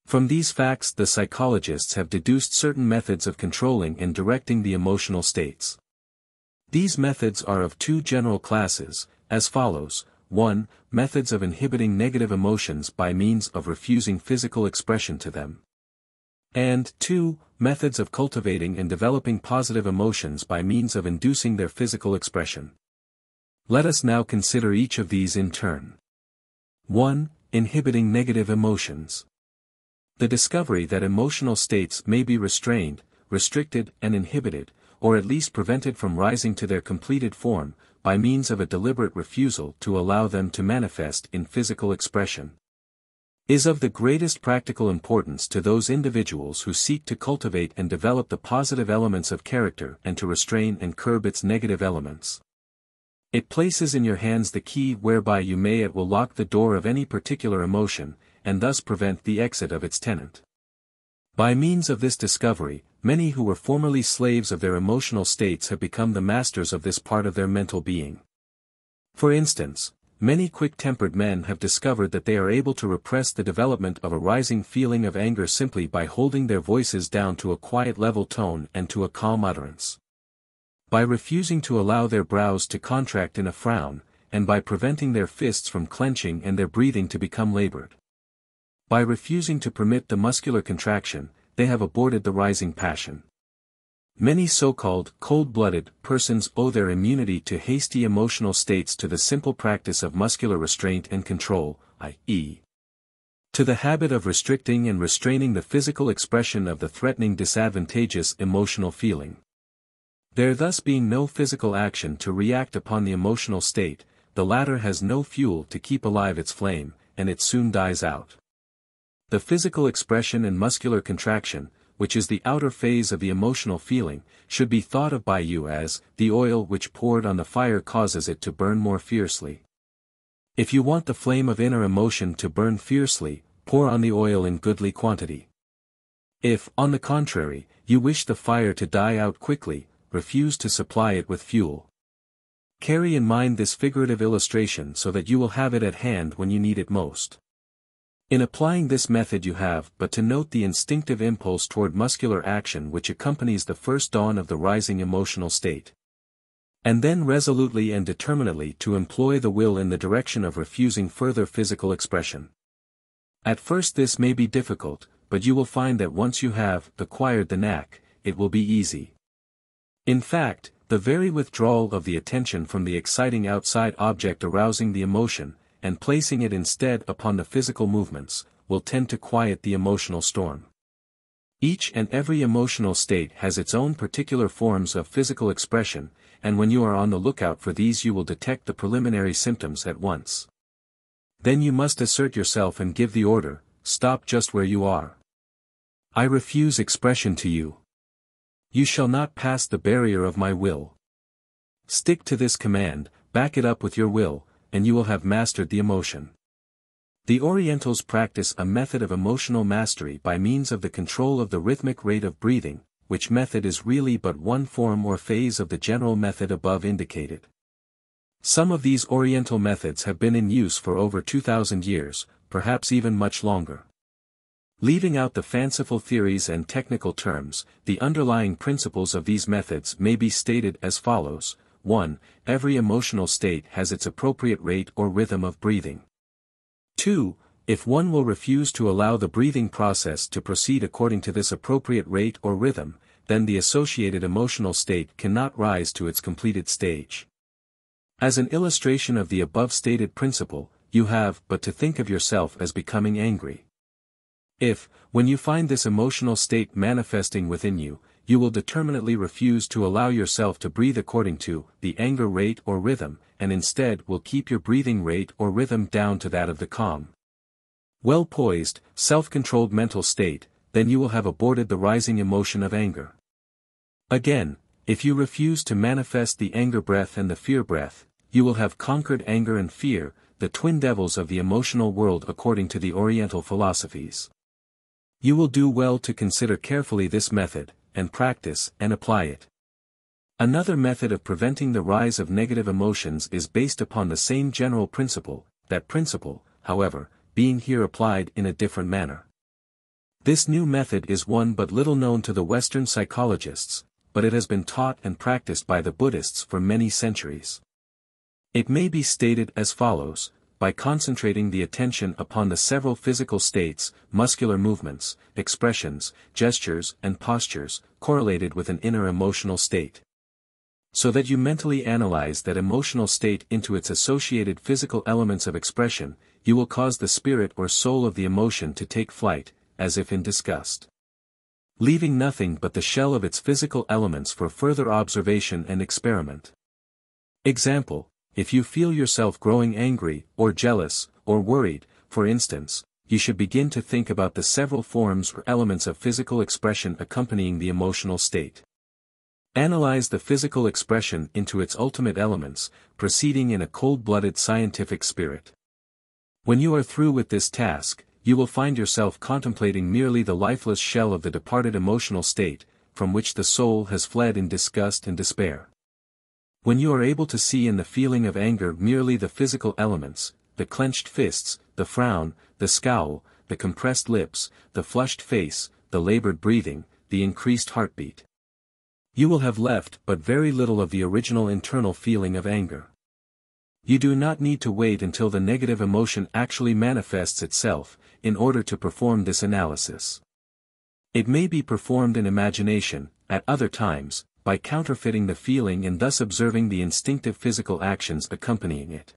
From these facts the psychologists have deduced certain methods of controlling and directing the emotional states. These methods are of two general classes, as follows: 1. Methods of inhibiting negative emotions by means of refusing physical expression to them. And 2. Methods of cultivating and developing positive emotions by means of inducing their physical expression. Let us now consider each of these in turn. 1. Inhibiting negative emotions. The discovery that emotional states may be restrained, restricted and inhibited, or at least prevented from rising to their completed form, by means of a deliberate refusal to allow them to manifest in physical expression, is of the greatest practical importance to those individuals who seek to cultivate and develop the positive elements of character and to restrain and curb its negative elements. It places in your hands the key whereby you may at will lock the door of any particular emotion, and thus prevent the exit of its tenant. By means of this discovery, many who were formerly slaves of their emotional states have become the masters of this part of their mental being. For instance, many quick-tempered men have discovered that they are able to repress the development of a rising feeling of anger simply by holding their voices down to a quiet level tone and to a calm utterance. By refusing to allow their brows to contract in a frown, and by preventing their fists from clenching and their breathing to become labored. By refusing to permit the muscular contraction, they have aborted the rising passion. Many so-called cold-blooded persons owe their immunity to hasty emotional states to the simple practice of muscular restraint and control, i.e., to the habit of restricting and restraining the physical expression of the threatening disadvantageous emotional feeling. There thus being no physical action to react upon the emotional state, the latter has no fuel to keep alive its flame, and it soon dies out. The physical expression and muscular contraction, which is the outer phase of the emotional feeling, should be thought of by you as the oil which poured on the fire causes it to burn more fiercely. If you want the flame of inner emotion to burn fiercely, pour on the oil in goodly quantity. If, on the contrary, you wish the fire to die out quickly, refuse to supply it with fuel. Carry in mind this figurative illustration so that you will have it at hand when you need it most. In applying this method you have but to note the instinctive impulse toward muscular action which accompanies the first dawn of the rising emotional state. And then resolutely and determinately to employ the will in the direction of refusing further physical expression. At first this may be difficult, but you will find that once you have acquired the knack, it will be easy. In fact, The very withdrawal of the attention from the exciting outside object arousing the emotion, and placing it instead upon the physical movements, will tend to quiet the emotional storm. Each and every emotional state has its own particular forms of physical expression, and when you are on the lookout for these you will detect the preliminary symptoms at once. Then you must assert yourself and give the order, stop just where you are. I refuse expression to you. You shall not pass the barrier of my will. Stick to this command, back it up with your will, and you will have mastered the emotion. The Orientals practice a method of emotional mastery by means of the control of the rhythmic rate of breathing, which method is really but one form or phase of the general method above indicated. Some of these Oriental methods have been in use for over 2,000 years, perhaps even much longer. Leaving out the fanciful theories and technical terms, the underlying principles of these methods may be stated as follows. 1. Every emotional state has its appropriate rate or rhythm of breathing. 2. If one will refuse to allow the breathing process to proceed according to this appropriate rate or rhythm, then the associated emotional state cannot rise to its completed stage. As an illustration of the above stated principle, you have but to think of yourself as becoming angry. If, when you find this emotional state manifesting within you, you will determinately refuse to allow yourself to breathe according to the anger rate or rhythm, and instead will keep your breathing rate or rhythm down to that of the calm, well-poised, self-controlled mental state, then you will have aborted the rising emotion of anger. Again, if you refuse to manifest the anger breath and the fear breath, you will have conquered anger and fear, the twin devils of the emotional world according to the Oriental philosophies. You will do well to consider carefully this method, and practice and apply it. Another method of preventing the rise of negative emotions is based upon the same general principle, that principle, however, being here applied in a different manner. This new method is one but little known to the Western psychologists, but it has been taught and practiced by the Buddhists for many centuries. It may be stated as follows: by concentrating the attention upon the several physical states, muscular movements, expressions, gestures and postures, correlated with an inner emotional state. So that you mentally analyze that emotional state into its associated physical elements of expression, you will cause the spirit or soul of the emotion to take flight, as if in disgust, leaving nothing but the shell of its physical elements for further observation and experiment. Example: if you feel yourself growing angry, or jealous, or worried, for instance, you should begin to think about the several forms or elements of physical expression accompanying the emotional state. Analyze the physical expression into its ultimate elements, proceeding in a cold-blooded scientific spirit. When you are through with this task, you will find yourself contemplating merely the lifeless shell of the departed emotional state, from which the soul has fled in disgust and despair. When you are able to see in the feeling of anger merely the physical elements, the clenched fists, the frown, the scowl, the compressed lips, the flushed face, the labored breathing, the increased heartbeat, you will have left but very little of the original internal feeling of anger. You do not need to wait until the negative emotion actually manifests itself, in order to perform this analysis. It may be performed in imagination, at other times, by counterfeiting the feeling and thus observing the instinctive physical actions accompanying it.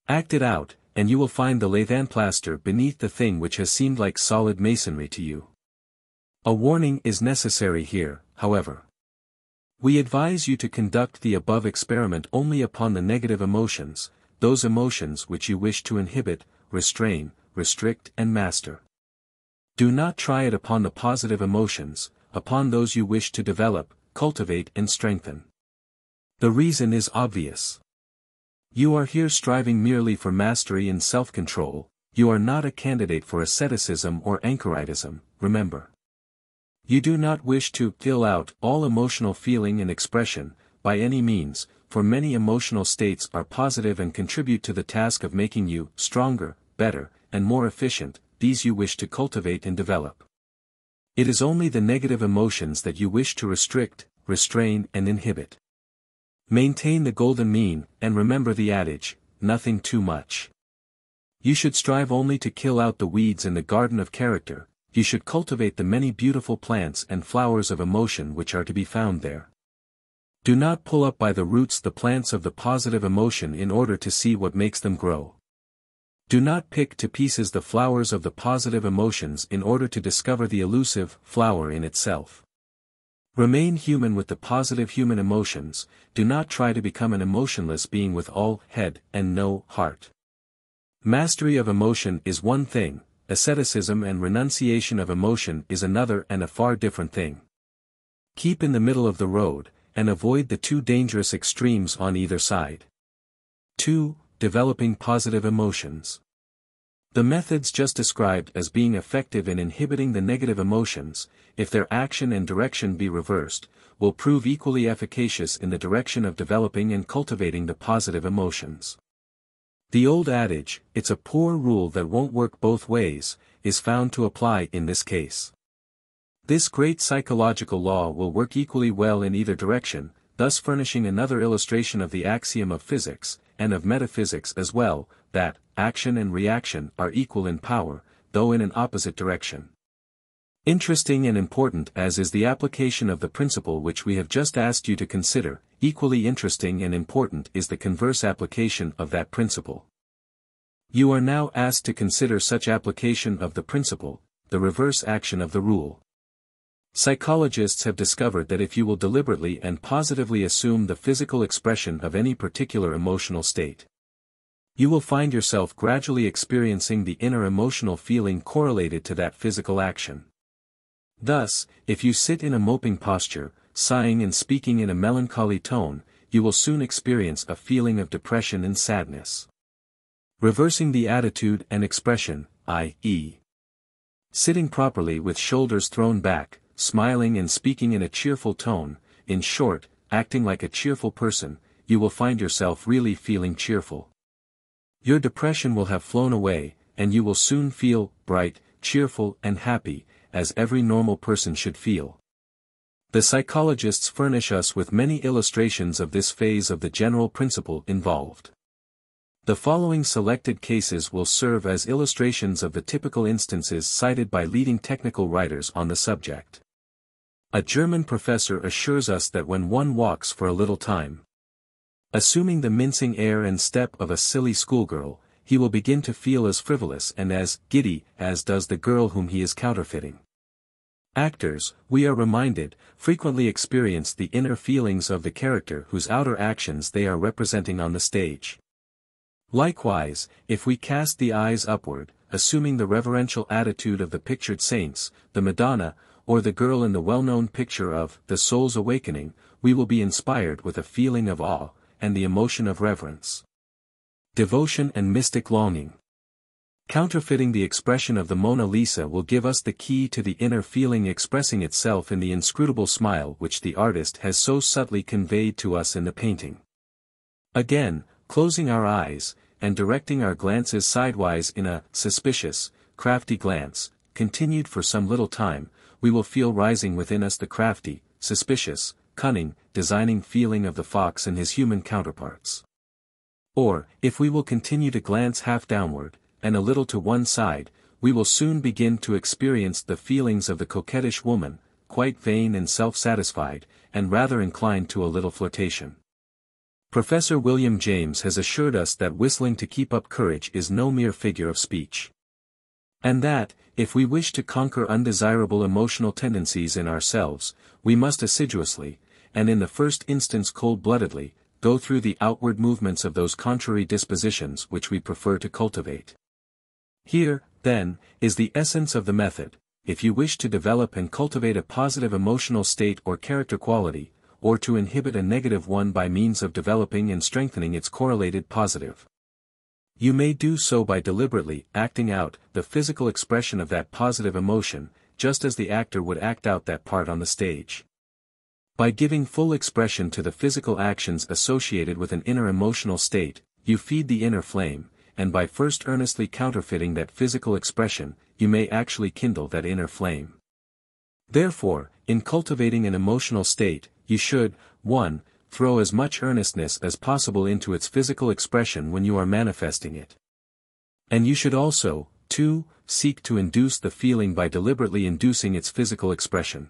Act it out, and you will find the lathan plaster beneath the thing which has seemed like solid masonry to you. A warning is necessary here, however. We advise you to conduct the above experiment only upon the negative emotions, those emotions which you wish to inhibit, restrain, restrict and master. Do not try it upon the positive emotions, upon those you wish to develop, cultivate and strengthen. The reason is obvious. You are here striving merely for mastery and self-control, you are not a candidate for asceticism or anchoritism, remember. You do not wish to kill out all emotional feeling and expression, by any means, for many emotional states are positive and contribute to the task of making you stronger, better, and more efficient, these you wish to cultivate and develop. It is only the negative emotions that you wish to restrict, restrain and inhibit. Maintain the golden mean, and remember the adage, nothing too much. You should strive only to kill out the weeds in the garden of character, you should cultivate the many beautiful plants and flowers of emotion which are to be found there. Do not pull up by the roots the plants of the positive emotion in order to see what makes them grow. Do not pick to pieces the flowers of the positive emotions in order to discover the elusive flower in itself. Remain human with the positive human emotions, do not try to become an emotionless being with all head and no heart. Mastery of emotion is one thing, asceticism and renunciation of emotion is another and a far different thing. Keep in the middle of the road, and avoid the two dangerous extremes on either side. 2. Developing positive emotions. The methods just described as being effective in inhibiting the negative emotions, if their action and direction be reversed, will prove equally efficacious in the direction of developing and cultivating the positive emotions. The old adage, "It's a poor rule that won't work both ways," is found to apply in this case. This great psychological law will work equally well in either direction, thus furnishing another illustration of the axiom of physics, and of metaphysics as well, that action and reaction are equal in power, though in an opposite direction. Interesting and important as is the application of the principle which we have just asked you to consider, equally interesting and important is the converse application of that principle. You are now asked to consider such application of the principle, the reverse action of the rule. Psychologists have discovered that if you will deliberately and positively assume the physical expression of any particular emotional state, you will find yourself gradually experiencing the inner emotional feeling correlated to that physical action. Thus, if you sit in a moping posture, sighing and speaking in a melancholy tone, you will soon experience a feeling of depression and sadness. Reversing the attitude and expression, i.e., sitting properly with shoulders thrown back, smiling and speaking in a cheerful tone, in short, acting like a cheerful person, you will find yourself really feeling cheerful. Your depression will have flown away, and you will soon feel bright, cheerful and happy, as every normal person should feel. The psychologists furnish us with many illustrations of this phase of the general principle involved. The following selected cases will serve as illustrations of the typical instances cited by leading technical writers on the subject. A German professor assures us that when one walks for a little time, assuming the mincing air and step of a silly schoolgirl, he will begin to feel as frivolous and as giddy as does the girl whom he is counterfeiting. Actors, we are reminded, frequently experience the inner feelings of the character whose outer actions they are representing on the stage. Likewise, if we cast the eyes upward, assuming the reverential attitude of the pictured saints, the Madonna, or the girl in the well-known picture of The Soul's Awakening, we will be inspired with a feeling of awe, and the emotion of reverence, devotion and mystic longing. Counterfeiting the expression of the Mona Lisa will give us the key to the inner feeling expressing itself in the inscrutable smile which the artist has so subtly conveyed to us in the painting. Again, closing our eyes, and directing our glances sidewise in a suspicious, crafty glance, continued for some little time, we will feel rising within us the crafty, suspicious, cunning, designing feeling of the fox and his human counterparts. Or, if we will continue to glance half downward, and a little to one side, we will soon begin to experience the feelings of the coquettish woman, quite vain and self-satisfied, and rather inclined to a little flirtation. Professor William James has assured us that whistling to keep up courage is no mere figure of speech. And that, if we wish to conquer undesirable emotional tendencies in ourselves, we must assiduously, and in the first instance cold-bloodedly, go through the outward movements of those contrary dispositions which we prefer to cultivate. Here, then, is the essence of the method. If you wish to develop and cultivate a positive emotional state or character quality, or to inhibit a negative one by means of developing and strengthening its correlated positive, you may do so by deliberately acting out the physical expression of that positive emotion, just as the actor would act out that part on the stage. By giving full expression to the physical actions associated with an inner emotional state, you feed the inner flame, and by first earnestly counterfeiting that physical expression, you may actually kindle that inner flame. Therefore, in cultivating an emotional state, you should, 1. Throw as much earnestness as possible into its physical expression when you are manifesting it. And you should also, 2. Seek to induce the feeling by deliberately inducing its physical expression.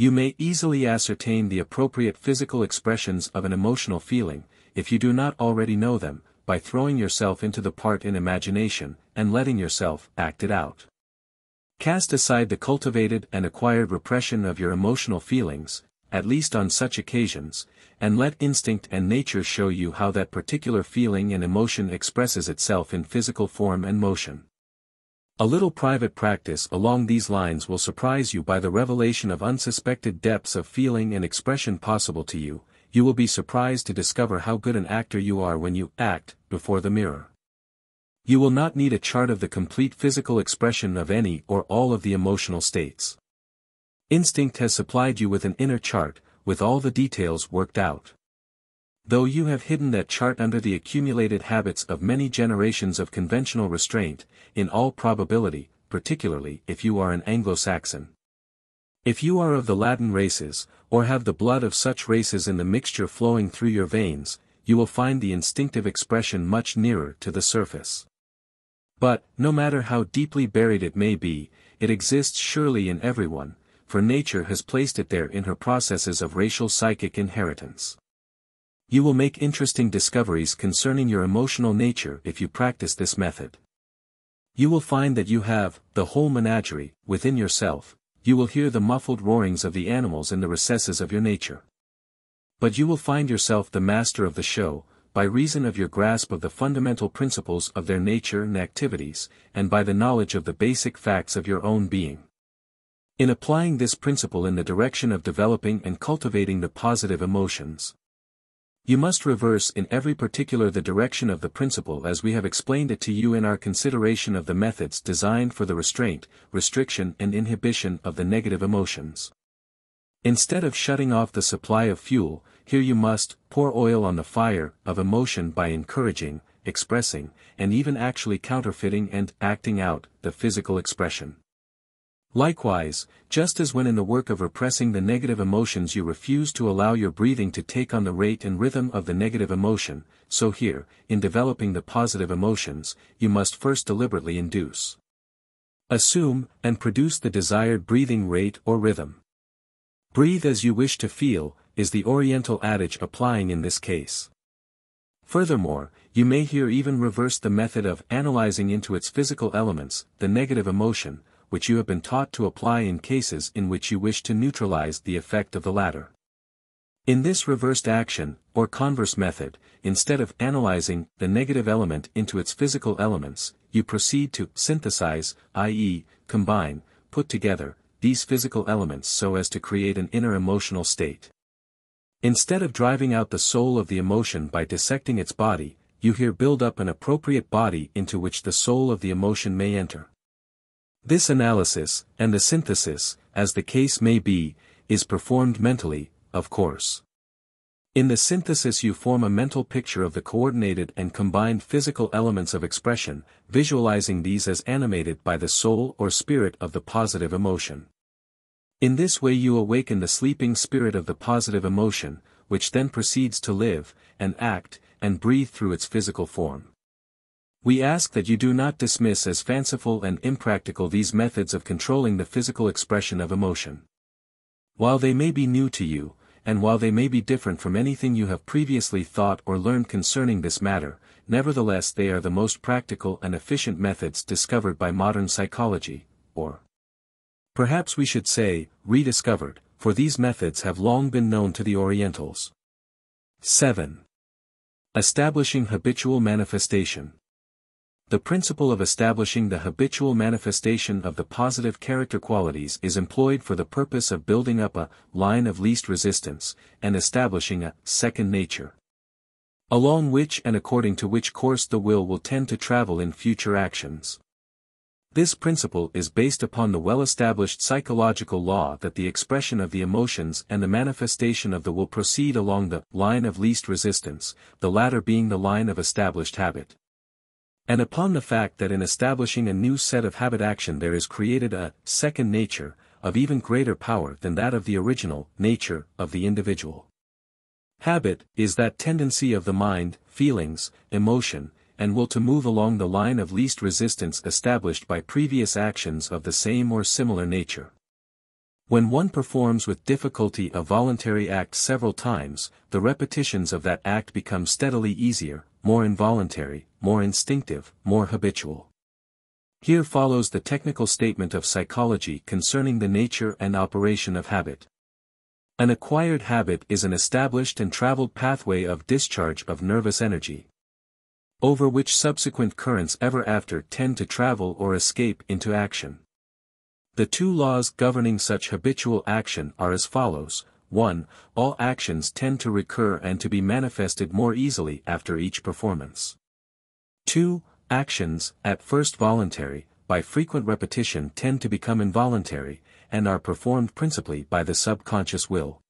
You may easily ascertain the appropriate physical expressions of an emotional feeling, if you do not already know them, by throwing yourself into the part in imagination, and letting yourself act it out. Cast aside the cultivated and acquired repression of your emotional feelings, at least on such occasions, and let instinct and nature show you how that particular feeling and emotion expresses itself in physical form and motion. A little private practice along these lines will surprise you by the revelation of unsuspected depths of feeling and expression possible to you. You will be surprised to discover how good an actor you are when you act before the mirror. You will not need a chart of the complete physical expression of any or all of the emotional states. Instinct has supplied you with an inner chart, with all the details worked out. Though you have hidden that chart under the accumulated habits of many generations of conventional restraint, in all probability, particularly if you are an Anglo-Saxon. If you are of the Latin races, or have the blood of such races in the mixture flowing through your veins, you will find the instinctive expression much nearer to the surface. But, no matter how deeply buried it may be, it exists surely in everyone, for nature has placed it there in her processes of racial psychic inheritance. You will make interesting discoveries concerning your emotional nature if you practice this method. You will find that you have the whole menagerie within yourself. You will hear the muffled roarings of the animals in the recesses of your nature. But you will find yourself the master of the show, by reason of your grasp of the fundamental principles of their nature and activities, and by the knowledge of the basic facts of your own being. In applying this principle in the direction of developing and cultivating the positive emotions, you must reverse in every particular the direction of the principle as we have explained it to you in our consideration of the methods designed for the restraint, restriction and inhibition of the negative emotions. Instead of shutting off the supply of fuel, here you must pour oil on the fire of emotion by encouraging, expressing, and even actually counterfeiting and acting out the physical expression. Likewise, just as when in the work of repressing the negative emotions you refuse to allow your breathing to take on the rate and rhythm of the negative emotion, so here, in developing the positive emotions, you must first deliberately induce, assume, and produce the desired breathing rate or rhythm. Breathe as you wish to feel, is the Oriental adage applying in this case. Furthermore, you may here even reverse the method of analyzing into its physical elements, the negative emotion, which you have been taught to apply in cases in which you wish to neutralize the effect of the latter. In this reversed action, or converse method, instead of analyzing the negative element into its physical elements, you proceed to synthesize, i.e., combine, put together, these physical elements so as to create an inner emotional state. Instead of driving out the soul of the emotion by dissecting its body, you here build up an appropriate body into which the soul of the emotion may enter. This analysis, and the synthesis, as the case may be, is performed mentally, of course. In the synthesis you form a mental picture of the coordinated and combined physical elements of expression, visualizing these as animated by the soul or spirit of the positive emotion. In this way you awaken the sleeping spirit of the positive emotion, which then proceeds to live, and act, and breathe through its physical form. We ask that you do not dismiss as fanciful and impractical these methods of controlling the physical expression of emotion. While they may be new to you, and while they may be different from anything you have previously thought or learned concerning this matter, nevertheless they are the most practical and efficient methods discovered by modern psychology, or perhaps we should say, rediscovered, for these methods have long been known to the Orientals. 7. Establishing habitual manifestation. The principle of establishing the habitual manifestation of the positive character qualities is employed for the purpose of building up a line of least resistance, and establishing a second nature, along which and according to which course the will tend to travel in future actions. This principle is based upon the well-established psychological law that the expression of the emotions and the manifestation of the will proceed along the line of least resistance, the latter being the line of established habit. And upon the fact that in establishing a new set of habit action there is created a second nature, of even greater power than that of the original nature of the individual. Habit is that tendency of the mind, feelings, emotion, and will to move along the line of least resistance established by previous actions of the same or similar nature. When one performs with difficulty a voluntary act several times, the repetitions of that act become steadily easier, more involuntary, more instinctive, more habitual. Here follows the technical statement of psychology concerning the nature and operation of habit. An acquired habit is an established and traveled pathway of discharge of nervous energy, over which subsequent currents ever after tend to travel or escape into action. The two laws governing such habitual action are as follows. 1. All actions tend to recur and to be manifested more easily after each performance. 2. Actions, at first voluntary, by frequent repetition tend to become involuntary, and are performed principally by the subconscious will.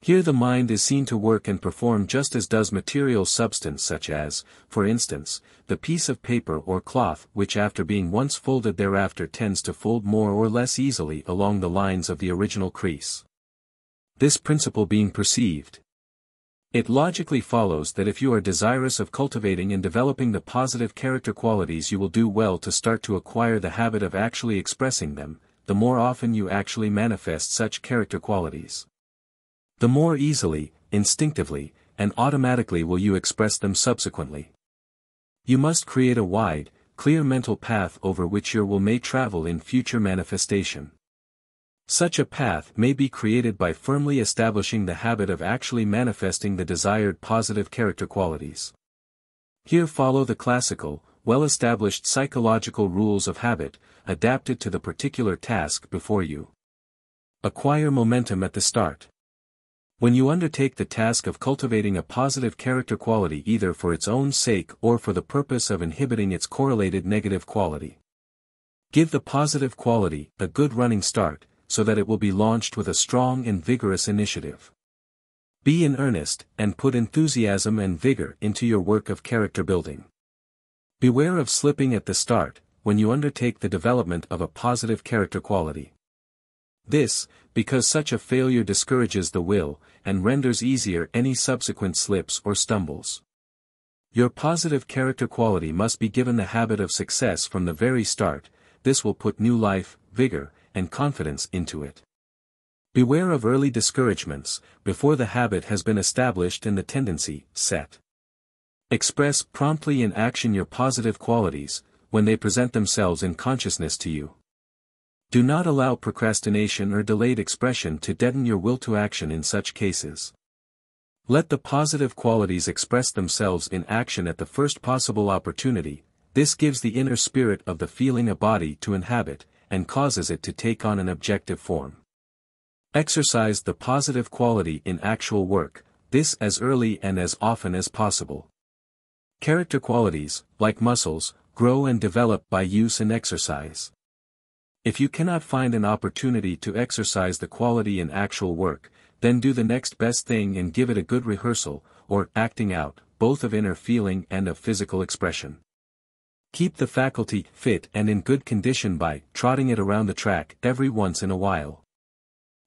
Here the mind is seen to work and perform just as does material substance such as, for instance, the piece of paper or cloth which after being once folded thereafter tends to fold more or less easily along the lines of the original crease. This principle being perceived, it logically follows that if you are desirous of cultivating and developing the positive character qualities, you will do well to start to acquire the habit of actually expressing them. The more often you actually manifest such character qualities, the more easily, instinctively, and automatically will you express them subsequently. You must create a wide, clear mental path over which your will may travel in future manifestation. Such a path may be created by firmly establishing the habit of actually manifesting the desired positive character qualities. Here follow the classical, well-established psychological rules of habit, adapted to the particular task before you. Acquire momentum at the start. When you undertake the task of cultivating a positive character quality either for its own sake or for the purpose of inhibiting its correlated negative quality, give the positive quality a good running start, so that it will be launched with a strong and vigorous initiative. Be in earnest, and put enthusiasm and vigor into your work of character building. Beware of slipping at the start, when you undertake the development of a positive character quality. This, because such a failure discourages the will, and renders easier any subsequent slips or stumbles. Your positive character quality must be given the habit of success from the very start. This will put new life, vigor, and confidence into it. Beware of early discouragements, before the habit has been established and the tendency set. Express promptly in action your positive qualities, when they present themselves in consciousness to you. Do not allow procrastination or delayed expression to deaden your will to action in such cases. Let the positive qualities express themselves in action at the first possible opportunity. This gives the inner spirit of the feeling a body to inhabit, and causes it to take on an objective form. Exercise the positive quality in actual work, this as early and as often as possible. Character qualities, like muscles, grow and develop by use and exercise. If you cannot find an opportunity to exercise the quality in actual work, then do the next best thing and give it a good rehearsal, or acting out, both of inner feeling and of physical expression. Keep the faculty fit and in good condition by trotting it around the track every once in a while.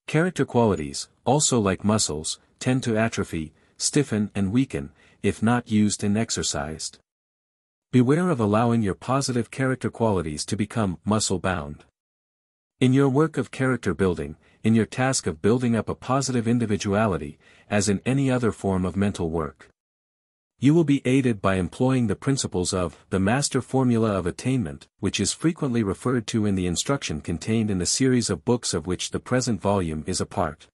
Character qualities, also like muscles, tend to atrophy, stiffen and weaken, if not used and exercised. Beware of allowing your positive character qualities to become muscle-bound. In your work of character building, in your task of building up a positive individuality, as in any other form of mental work, you will be aided by employing the principles of the master formula of attainment, which is frequently referred to in the instruction contained in the series of books of which the present volume is a part.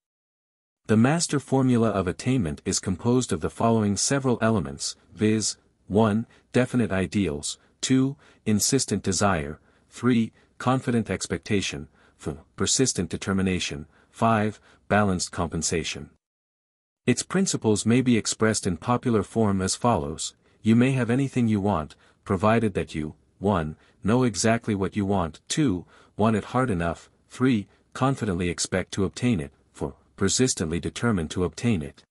The master formula of attainment is composed of the following several elements, viz. 1. Definite ideals, 2. Insistent desire, 3. Confident expectation, 4. Persistent determination, 5. Balanced compensation. Its principles may be expressed in popular form as follows: you may have anything you want, provided that you, 1. Know exactly what you want, 2. Want it hard enough, 3. Confidently expect to obtain it, 4. Persistently determined to obtain it,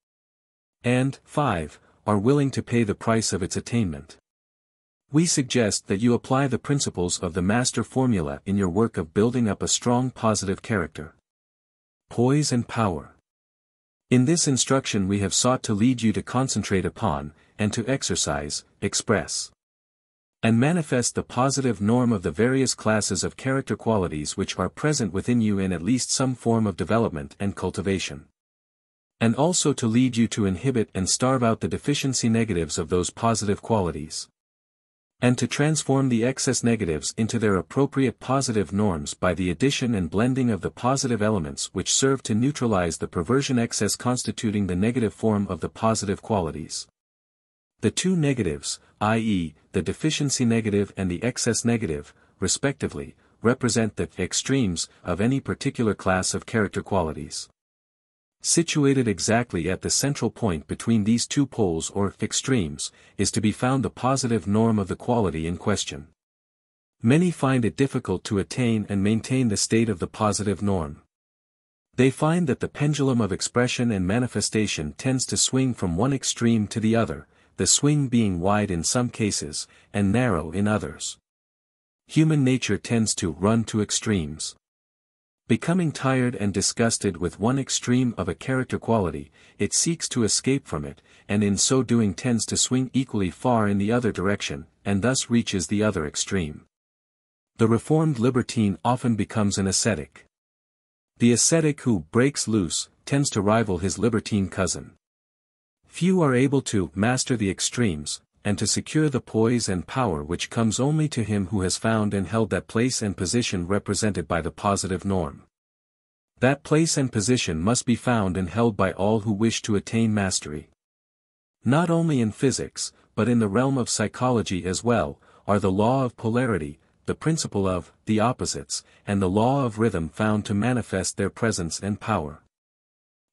and 5. Are willing to pay the price of its attainment. We suggest that you apply the principles of the master formula in your work of building up a strong positive character. Poise and power. In this instruction we have sought to lead you to concentrate upon, and to exercise, express and manifest the positive norm of the various classes of character qualities which are present within you in at least some form of development and cultivation. And also to lead you to inhibit and starve out the deficiency negatives of those positive qualities. And to transform the excess negatives into their appropriate positive norms by the addition and blending of the positive elements which serve to neutralize the perversion excess constituting the negative form of the positive qualities. The two negatives, i.e., the deficiency negative and the excess negative, respectively, represent the extremes of any particular class of character qualities. Situated exactly at the central point between these two poles or extremes, is to be found the positive norm of the quality in question. Many find it difficult to attain and maintain the state of the positive norm. They find that the pendulum of expression and manifestation tends to swing from one extreme to the other, the swing being wide in some cases, and narrow in others. Human nature tends to run to extremes. Becoming tired and disgusted with one extreme of a character quality, it seeks to escape from it, and in so doing tends to swing equally far in the other direction, and thus reaches the other extreme. The reformed libertine often becomes an ascetic. The ascetic who breaks loose tends to rival his libertine cousin. Few are able to master the extremes, and to secure the poise and power which comes only to him who has found and held that place and position represented by the positive norm. That place and position must be found and held by all who wish to attain mastery. Not only in physics, but in the realm of psychology as well, are the law of polarity, the principle of the opposites, and the law of rhythm found to manifest their presence and power.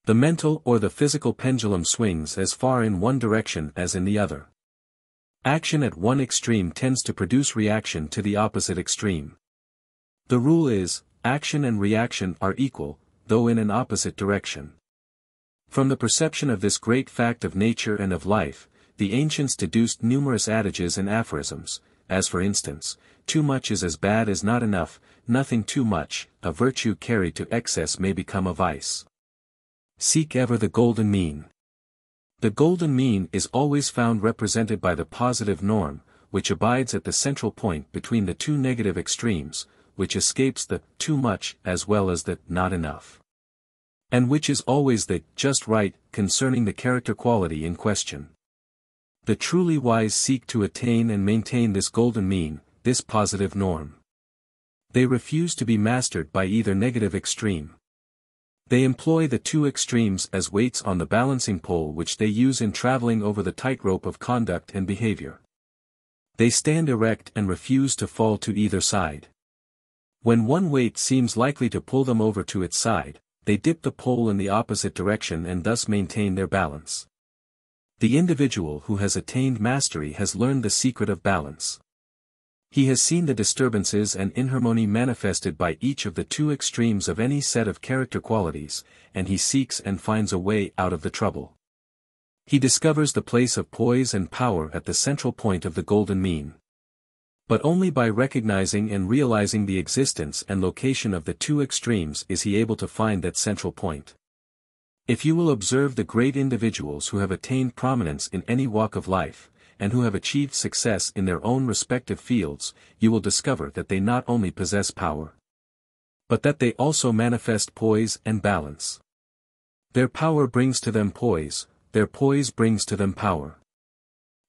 The mental or the physical pendulum swings as far in one direction as in the other. Action at one extreme tends to produce reaction to the opposite extreme. The rule is, action and reaction are equal, though in an opposite direction. From the perception of this great fact of nature and of life, the ancients deduced numerous adages and aphorisms, as for instance, too much is as bad as not enough, nothing too much, a virtue carried to excess may become a vice. Seek ever the golden mean. The golden mean is always found represented by the positive norm, which abides at the central point between the two negative extremes, which escapes the too much as well as the not enough. And which is always the just right concerning the character quality in question. The truly wise seek to attain and maintain this golden mean, this positive norm. They refuse to be mastered by either negative extreme. They employ the two extremes as weights on the balancing pole which they use in traveling over the tightrope of conduct and behavior. They stand erect and refuse to fall to either side. When one weight seems likely to pull them over to its side, they dip the pole in the opposite direction and thus maintain their balance. The individual who has attained mastery has learned the secret of balance. He has seen the disturbances and inharmony manifested by each of the two extremes of any set of character qualities, and he seeks and finds a way out of the trouble. He discovers the place of poise and power at the central point of the golden mean. But only by recognizing and realizing the existence and location of the two extremes is he able to find that central point. If you will observe the great individuals who have attained prominence in any walk of life, and who have achieved success in their own respective fields, you will discover that they not only possess power, but that they also manifest poise and balance. Their power brings to them poise, their poise brings to them power.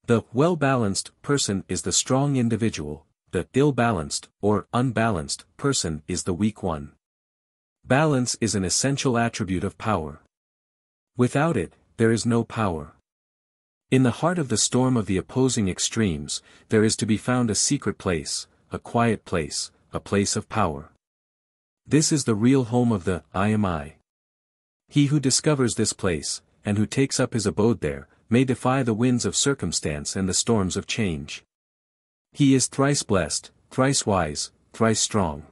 The well-balanced person is the strong individual, the ill-balanced, or unbalanced, person is the weak one. Balance is an essential attribute of power. Without it, there is no power. In the heart of the storm of the opposing extremes, there is to be found a secret place, a quiet place, a place of power. This is the real home of the I am I. He who discovers this place, and who takes up his abode there, may defy the winds of circumstance and the storms of change. He is thrice blessed, thrice wise, thrice strong.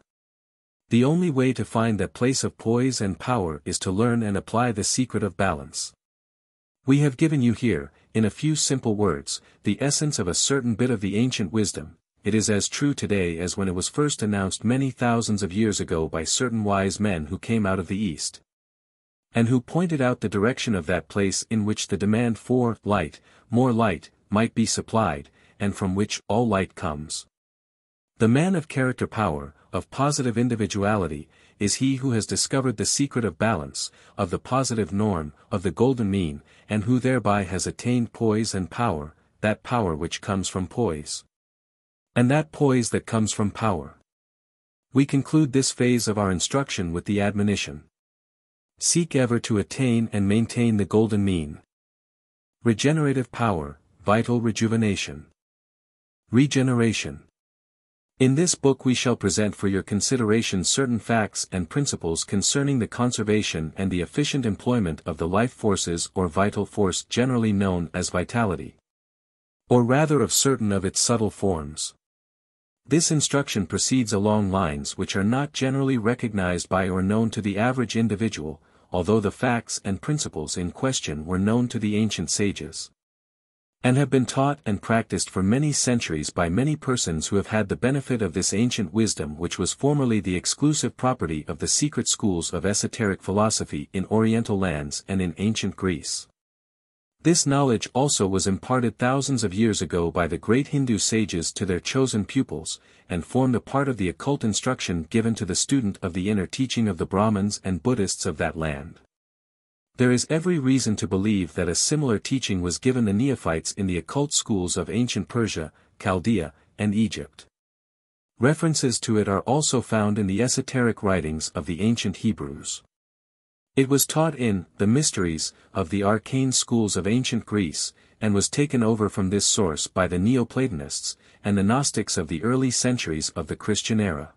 The only way to find that place of poise and power is to learn and apply the secret of balance. We have given you here, in a few simple words, the essence of a certain bit of the ancient wisdom. It is as true today as when it was first announced many thousands of years ago by certain wise men who came out of the East, and who pointed out the direction of that place in which the demand for light, more light, might be supplied, and from which all light comes. The man of character power, of positive individuality, is he who has discovered the secret of balance, of the positive norm, of the golden mean, and who thereby has attained poise and power, that power which comes from poise. And that poise that comes from power. We conclude this phase of our instruction with the admonition. Seek ever to attain and maintain the golden mean. Regenerative power, vital rejuvenation. Regeneration. In this book we shall present for your consideration certain facts and principles concerning the conservation and the efficient employment of the life forces or vital force generally known as vitality. Or rather of certain of its subtle forms. This instruction proceeds along lines which are not generally recognized by or known to the average individual, although the facts and principles in question were known to the ancient sages, and have been taught and practiced for many centuries by many persons who have had the benefit of this ancient wisdom which was formerly the exclusive property of the secret schools of esoteric philosophy in Oriental lands and in ancient Greece. This knowledge also was imparted thousands of years ago by the great Hindu sages to their chosen pupils, and formed a part of the occult instruction given to the student of the inner teaching of the Brahmins and Buddhists of that land. There is every reason to believe that a similar teaching was given the neophytes in the occult schools of ancient Persia, Chaldea, and Egypt. References to it are also found in the esoteric writings of the ancient Hebrews. It was taught in the mysteries of the arcane schools of ancient Greece, and was taken over from this source by the Neoplatonists and the Gnostics of the early centuries of the Christian era.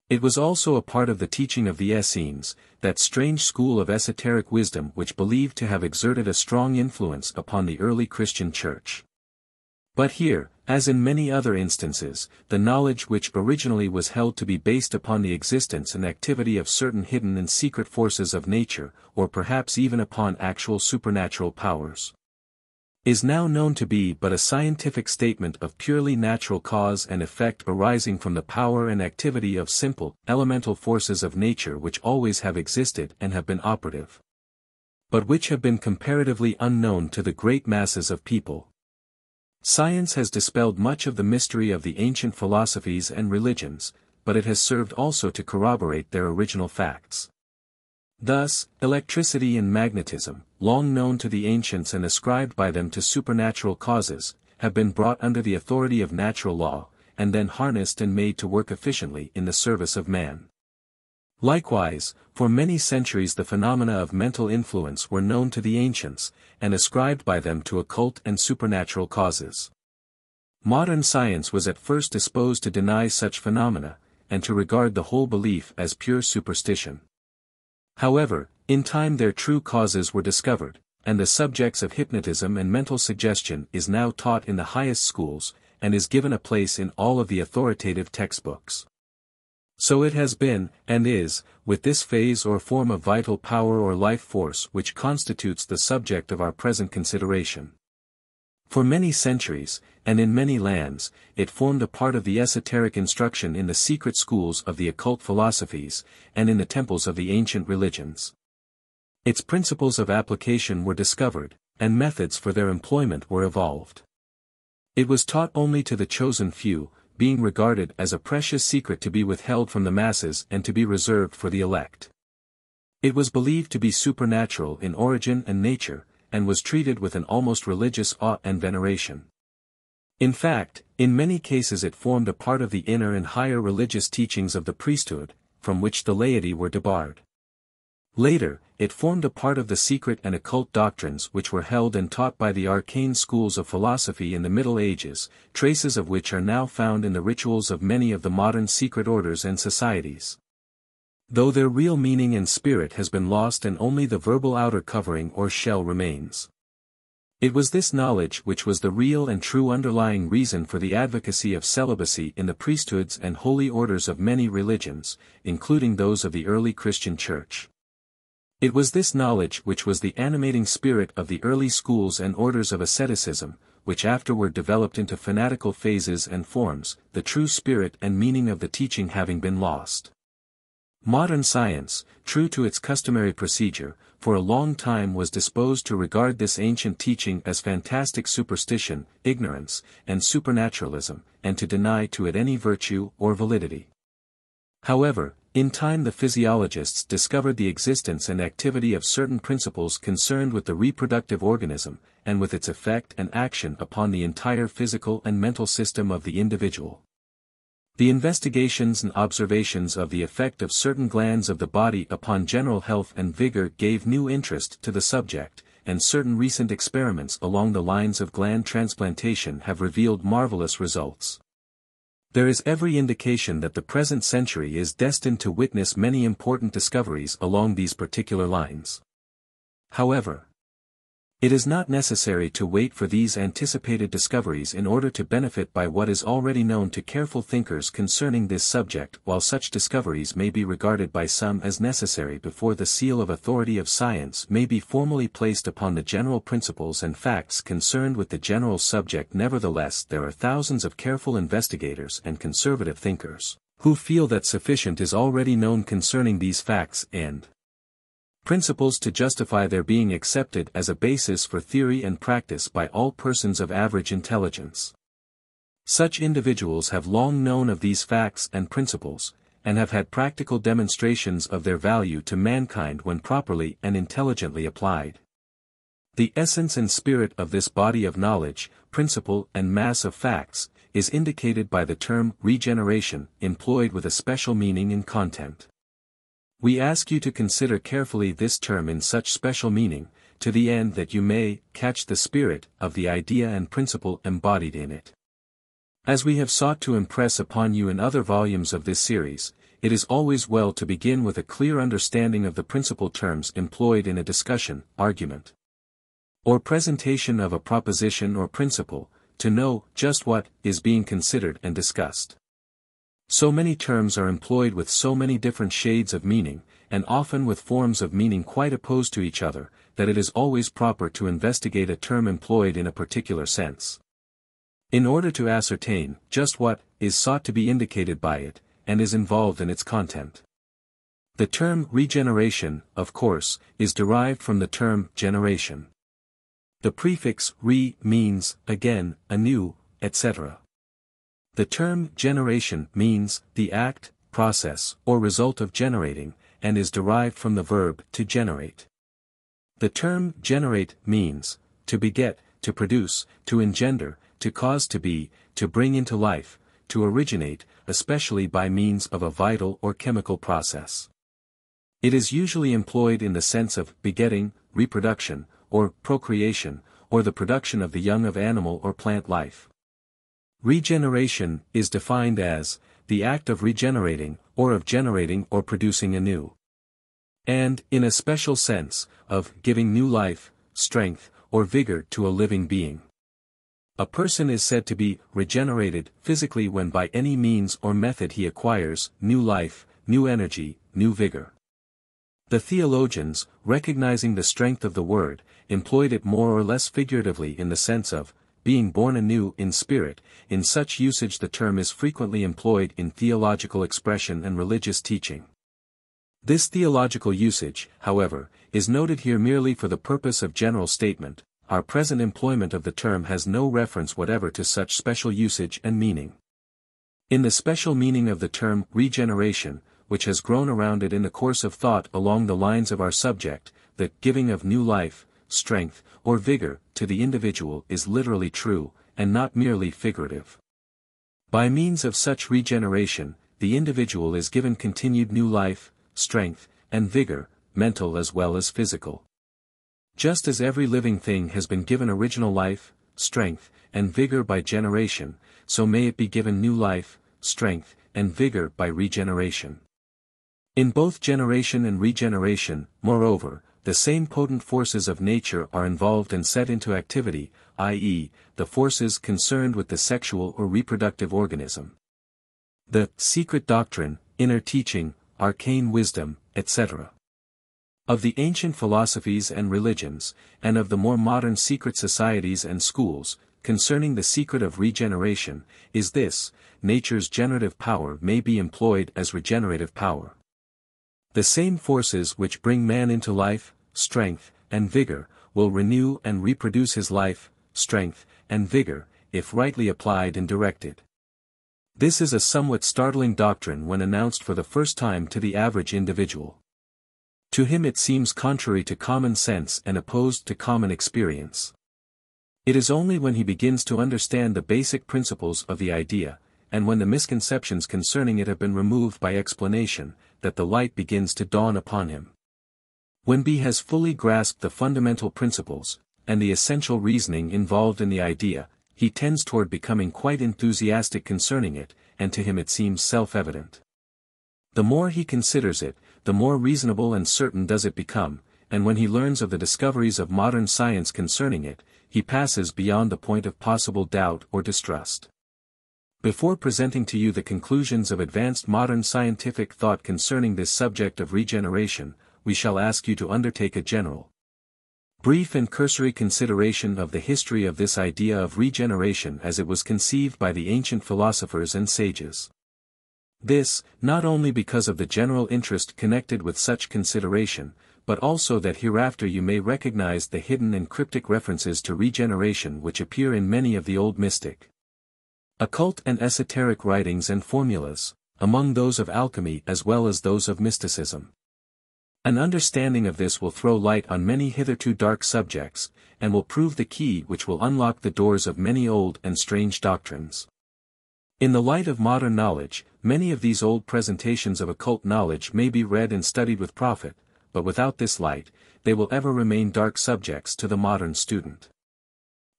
It was also a part of the teaching of the Essenes, that strange school of esoteric wisdom which believed to have exerted a strong influence upon the early Christian Church. But here, as in many other instances, the knowledge which originally was held to be based upon the existence and activity of certain hidden and secret forces of nature, or perhaps even upon actual supernatural powers, is now known to be but a scientific statement of purely natural cause and effect arising from the power and activity of simple, elemental forces of nature which always have existed and have been operative, but which have been comparatively unknown to the great masses of people. Science has dispelled much of the mystery of the ancient philosophies and religions, but it has served also to corroborate their original facts. Thus, electricity and magnetism, long known to the ancients and ascribed by them to supernatural causes, have been brought under the authority of natural law, and then harnessed and made to work efficiently in the service of man. Likewise, for many centuries the phenomena of mental influence were known to the ancients, and ascribed by them to occult and supernatural causes. Modern science was at first disposed to deny such phenomena, and to regard the whole belief as pure superstition. However, in time their true causes were discovered, and the subjects of hypnotism and mental suggestion is now taught in the highest schools, and is given a place in all of the authoritative textbooks. So it has been, and is, with this phase or form of vital power or life force which constitutes the subject of our present consideration. For many centuries, and in many lands, it formed a part of the esoteric instruction in the secret schools of the occult philosophies, and in the temples of the ancient religions. Its principles of application were discovered, and methods for their employment were evolved. It was taught only to the chosen few, being regarded as a precious secret to be withheld from the masses and to be reserved for the elect. It was believed to be supernatural in origin and nature, and was treated with an almost religious awe and veneration. In fact, in many cases it formed a part of the inner and higher religious teachings of the priesthood, from which the laity were debarred. Later, it formed a part of the secret and occult doctrines which were held and taught by the arcane schools of philosophy in the Middle Ages, traces of which are now found in the rituals of many of the modern secret orders and societies. Though their real meaning and spirit has been lost and only the verbal outer covering or shell remains. It was this knowledge which was the real and true underlying reason for the advocacy of celibacy in the priesthoods and holy orders of many religions, including those of the early Christian Church. It was this knowledge which was the animating spirit of the early schools and orders of asceticism, which afterward developed into fanatical phases and forms, the true spirit and meaning of the teaching having been lost. Modern science, true to its customary procedure, for a long time was disposed to regard this ancient teaching as fantastic superstition, ignorance, and supernaturalism, and to deny to it any virtue or validity. However, in time the physiologists discovered the existence and activity of certain principles concerned with the reproductive organism, and with its effect and action upon the entire physical and mental system of the individual. The investigations and observations of the effect of certain glands of the body upon general health and vigor gave new interest to the subject, and certain recent experiments along the lines of gland transplantation have revealed marvelous results. There is every indication that the present century is destined to witness many important discoveries along these particular lines. However, it is not necessary to wait for these anticipated discoveries in order to benefit by what is already known to careful thinkers concerning this subject. While such discoveries may be regarded by some as necessary before the seal of authority of science may be formally placed upon the general principles and facts concerned with the general subject, nevertheless there are thousands of careful investigators and conservative thinkers, who feel that sufficient is already known concerning these facts and principles to justify their being accepted as a basis for theory and practice by all persons of average intelligence. Such individuals have long known of these facts and principles, and have had practical demonstrations of their value to mankind when properly and intelligently applied. The essence and spirit of this body of knowledge, principle and mass of facts, is indicated by the term regeneration, employed with a special meaning and content. We ask you to consider carefully this term in such special meaning, to the end that you may catch the spirit of the idea and principle embodied in it. As we have sought to impress upon you in other volumes of this series, it is always well to begin with a clear understanding of the principal terms employed in a discussion, argument, or presentation of a proposition or principle, to know just what is being considered and discussed. So many terms are employed with so many different shades of meaning, and often with forms of meaning quite opposed to each other, that it is always proper to investigate a term employed in a particular sense, in order to ascertain just what is sought to be indicated by it, and is involved in its content. The term regeneration, of course, is derived from the term generation. The prefix re means again, anew, etc. The term generation means the act, process, or result of generating, and is derived from the verb to generate. The term generate means to beget, to produce, to engender, to cause to be, to bring into life, to originate, especially by means of a vital or chemical process. It is usually employed in the sense of begetting, reproduction, or procreation, or the production of the young of animal or plant life. Regeneration is defined as the act of regenerating, or of generating or producing anew. And, in a special sense, of giving new life, strength, or vigor to a living being. A person is said to be regenerated physically when by any means or method he acquires new life, new energy, new vigor. The theologians, recognizing the strength of the word, employed it more or less figuratively in the sense of being born anew in spirit. In such usage the term is frequently employed in theological expression and religious teaching. This theological usage, however, is noted here merely for the purpose of general statement. Our present employment of the term has no reference whatever to such special usage and meaning. In the special meaning of the term regeneration, which has grown around it in the course of thought along the lines of our subject, the giving of new life, strength, or vigor to the individual is literally true, and not merely figurative. By means of such regeneration, the individual is given continued new life, strength, and vigor, mental as well as physical. Just as every living thing has been given original life, strength, and vigor by generation, so may it be given new life, strength, and vigor by regeneration. In both generation and regeneration, moreover, the same potent forces of nature are involved and set into activity, i.e., the forces concerned with the sexual or reproductive organism. The secret doctrine, inner teaching, arcane wisdom, etc. of the ancient philosophies and religions, and of the more modern secret societies and schools, concerning the secret of regeneration, is this: nature's generative power may be employed as regenerative power. The same forces which bring man into life, strength, and vigor, will renew and reproduce his life, strength, and vigor, if rightly applied and directed. This is a somewhat startling doctrine when announced for the first time to the average individual. To him it seems contrary to common sense and opposed to common experience. It is only when he begins to understand the basic principles of the idea, and when the misconceptions concerning it have been removed by explanation, that the light begins to dawn upon him. When B has fully grasped the fundamental principles, and the essential reasoning involved in the idea, he tends toward becoming quite enthusiastic concerning it, and to him it seems self-evident. The more he considers it, the more reasonable and certain does it become, and when he learns of the discoveries of modern science concerning it, he passes beyond the point of possible doubt or distrust. Before presenting to you the conclusions of advanced modern scientific thought concerning this subject of regeneration, we shall ask you to undertake a general, brief and cursory consideration of the history of this idea of regeneration as it was conceived by the ancient philosophers and sages. This, not only because of the general interest connected with such consideration, but also that hereafter you may recognize the hidden and cryptic references to regeneration which appear in many of the old mystic, occult and esoteric writings and formulas, among those of alchemy as well as those of mysticism. An understanding of this will throw light on many hitherto dark subjects, and will prove the key which will unlock the doors of many old and strange doctrines. In the light of modern knowledge, many of these old presentations of occult knowledge may be read and studied with profit, but without this light, they will ever remain dark subjects to the modern student.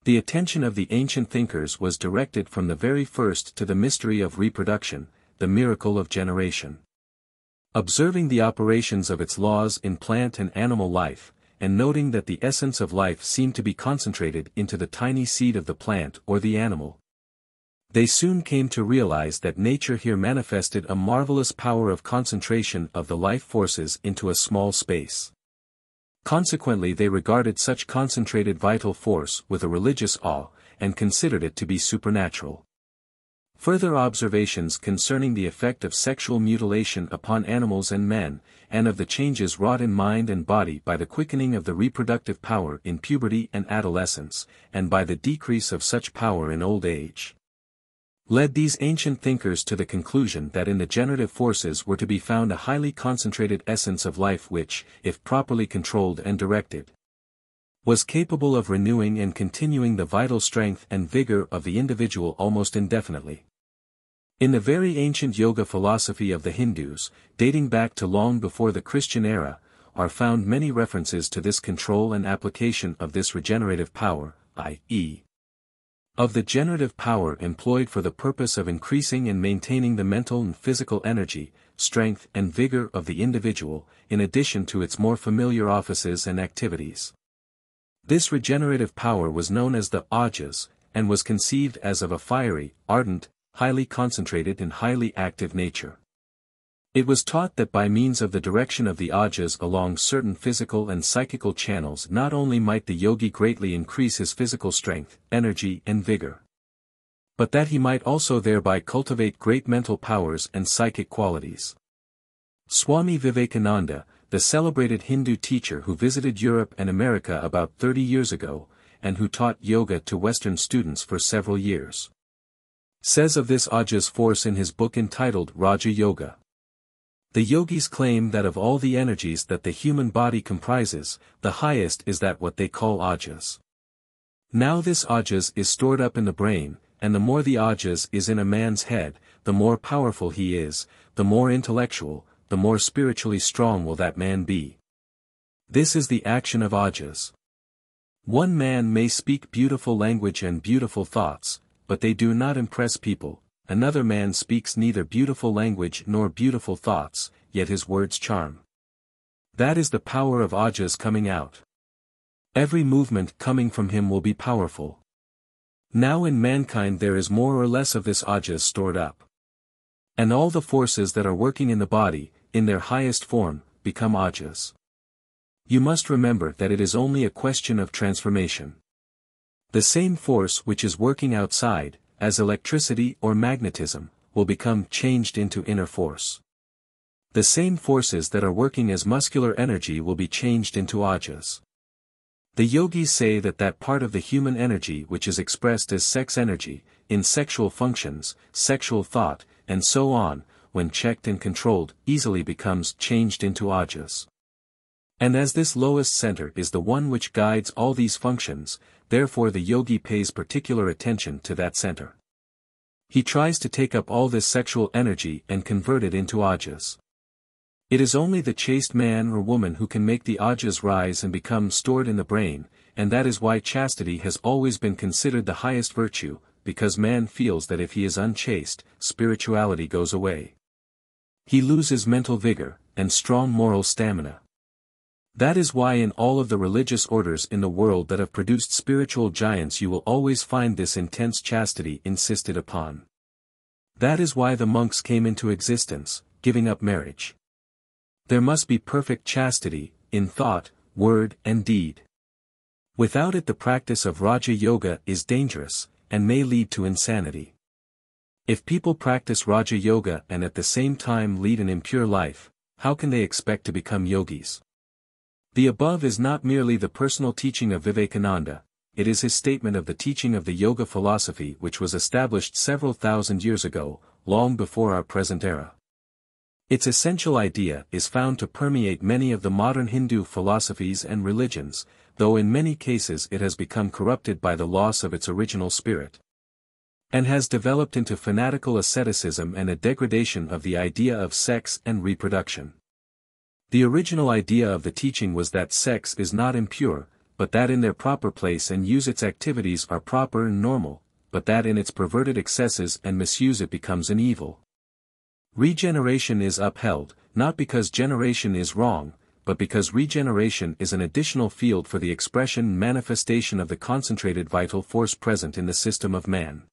The attention of the ancient thinkers was directed from the very first to the mystery of reproduction, the miracle of generation. Observing the operations of its laws in plant and animal life, and noting that the essence of life seemed to be concentrated into the tiny seed of the plant or the animal, they soon came to realize that nature here manifested a marvelous power of concentration of the life forces into a small space. Consequently they regarded such concentrated vital force with a religious awe, and considered it to be supernatural. Further observations concerning the effect of sexual mutilation upon animals and men, and of the changes wrought in mind and body by the quickening of the reproductive power in puberty and adolescence, and by the decrease of such power in old age, led these ancient thinkers to the conclusion that in the generative forces were to be found a highly concentrated essence of life which, if properly controlled and directed, was capable of renewing and continuing the vital strength and vigor of the individual almost indefinitely. In the very ancient yoga philosophy of the Hindus, dating back to long before the Christian era, are found many references to this control and application of this regenerative power, i.e., of the generative power employed for the purpose of increasing and maintaining the mental and physical energy, strength and vigor of the individual, in addition to its more familiar offices and activities. This regenerative power was known as the ojas, and was conceived as of a fiery, ardent, highly concentrated and highly active nature. It was taught that by means of the direction of the ojas along certain physical and psychical channels not only might the yogi greatly increase his physical strength, energy and vigor, but that he might also thereby cultivate great mental powers and psychic qualities. Swami Vivekananda, the celebrated Hindu teacher who visited Europe and America about 30 years ago, and who taught yoga to Western students for several years, says of this ojas force in his book entitled Raja Yoga. The yogis claim that of all the energies that the human body comprises, the highest is that what they call ojas. Now this ojas is stored up in the brain, and the more the ojas is in a man's head, the more powerful he is, the more intellectual, the more spiritually strong will that man be. This is the action of ojas. One man may speak beautiful language and beautiful thoughts, but they do not impress people. Another man speaks neither beautiful language nor beautiful thoughts, yet his words charm. That is the power of ojas coming out. Every movement coming from him will be powerful. Now in mankind there is more or less of this ojas stored up. And all the forces that are working in the body, in their highest form, become ojas. You must remember that it is only a question of transformation. The same force which is working outside, as electricity or magnetism, will become changed into inner force. The same forces that are working as muscular energy will be changed into ojas. The yogis say that that part of the human energy which is expressed as sex energy, in sexual functions, sexual thought, and so on, when checked and controlled, easily becomes changed into ojas. And as this lowest center is the one which guides all these functions, therefore the yogi pays particular attention to that center. He tries to take up all this sexual energy and convert it into ojas. It is only the chaste man or woman who can make the ojas rise and become stored in the brain, and that is why chastity has always been considered the highest virtue, because man feels that if he is unchaste, spirituality goes away. He loses mental vigor, and strong moral stamina. That is why in all of the religious orders in the world that have produced spiritual giants you will always find this intense chastity insisted upon. That is why the monks came into existence, giving up marriage. There must be perfect chastity, in thought, word and deed. Without it the practice of Raja Yoga is dangerous, and may lead to insanity. If people practice Raja Yoga and at the same time lead an impure life, how can they expect to become yogis? The above is not merely the personal teaching of Vivekananda, it is his statement of the teaching of the yoga philosophy which was established several thousand years ago, long before our present era. Its essential idea is found to permeate many of the modern Hindu philosophies and religions, though in many cases it has become corrupted by the loss of its original spirit, and has developed into fanatical asceticism and a degradation of the idea of sex and reproduction. The original idea of the teaching was that sex is not impure, but that in their proper place and use its activities are proper and normal, but that in its perverted excesses and misuse it becomes an evil. Regeneration is upheld, not because generation is wrong, but because regeneration is an additional field for the expression and manifestation of the concentrated vital force present in the system of man.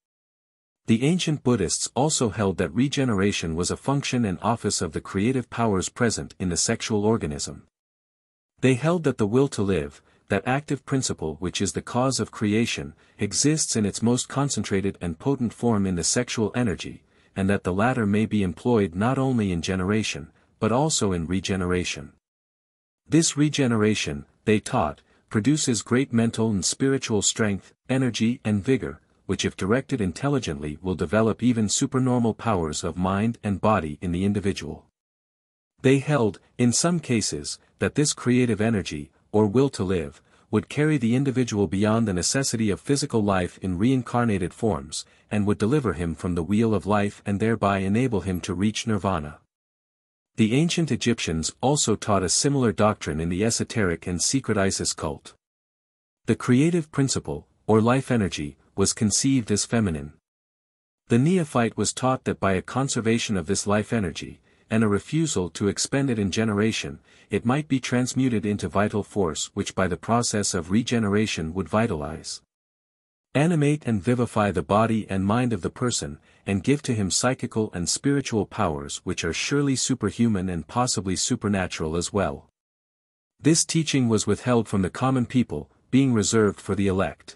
The ancient Buddhists also held that regeneration was a function and office of the creative powers present in the sexual organism. They held that the will to live, that active principle which is the cause of creation, exists in its most concentrated and potent form in the sexual energy, and that the latter may be employed not only in generation, but also in regeneration. This regeneration, they taught, produces great mental and spiritual strength, energy and vigor, which if directed intelligently will develop even supernormal powers of mind and body in the individual. They held, in some cases, that this creative energy, or will to live, would carry the individual beyond the necessity of physical life in reincarnated forms, and would deliver him from the wheel of life and thereby enable him to reach nirvana. The ancient Egyptians also taught a similar doctrine in the esoteric and secret Isis cult. The creative principle, or life energy, was conceived as feminine. The neophyte was taught that by a conservation of this life energy, and a refusal to expend it in generation, it might be transmuted into vital force which by the process of regeneration would vitalize, animate and vivify the body and mind of the person, and give to him psychical and spiritual powers which are surely superhuman and possibly supernatural as well. This teaching was withheld from the common people, being reserved for the elect.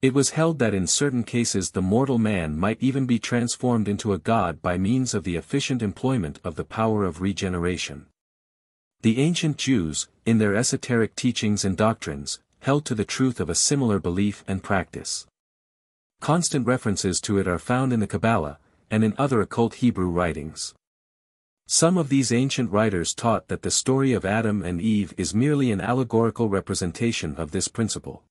It was held that in certain cases the mortal man might even be transformed into a god by means of the efficient employment of the power of regeneration. The ancient Jews, in their esoteric teachings and doctrines, held to the truth of a similar belief and practice. Constant references to it are found in the Kabbalah, and in other occult Hebrew writings. Some of these ancient writers taught that the story of Adam and Eve is merely an allegorical representation of this principle.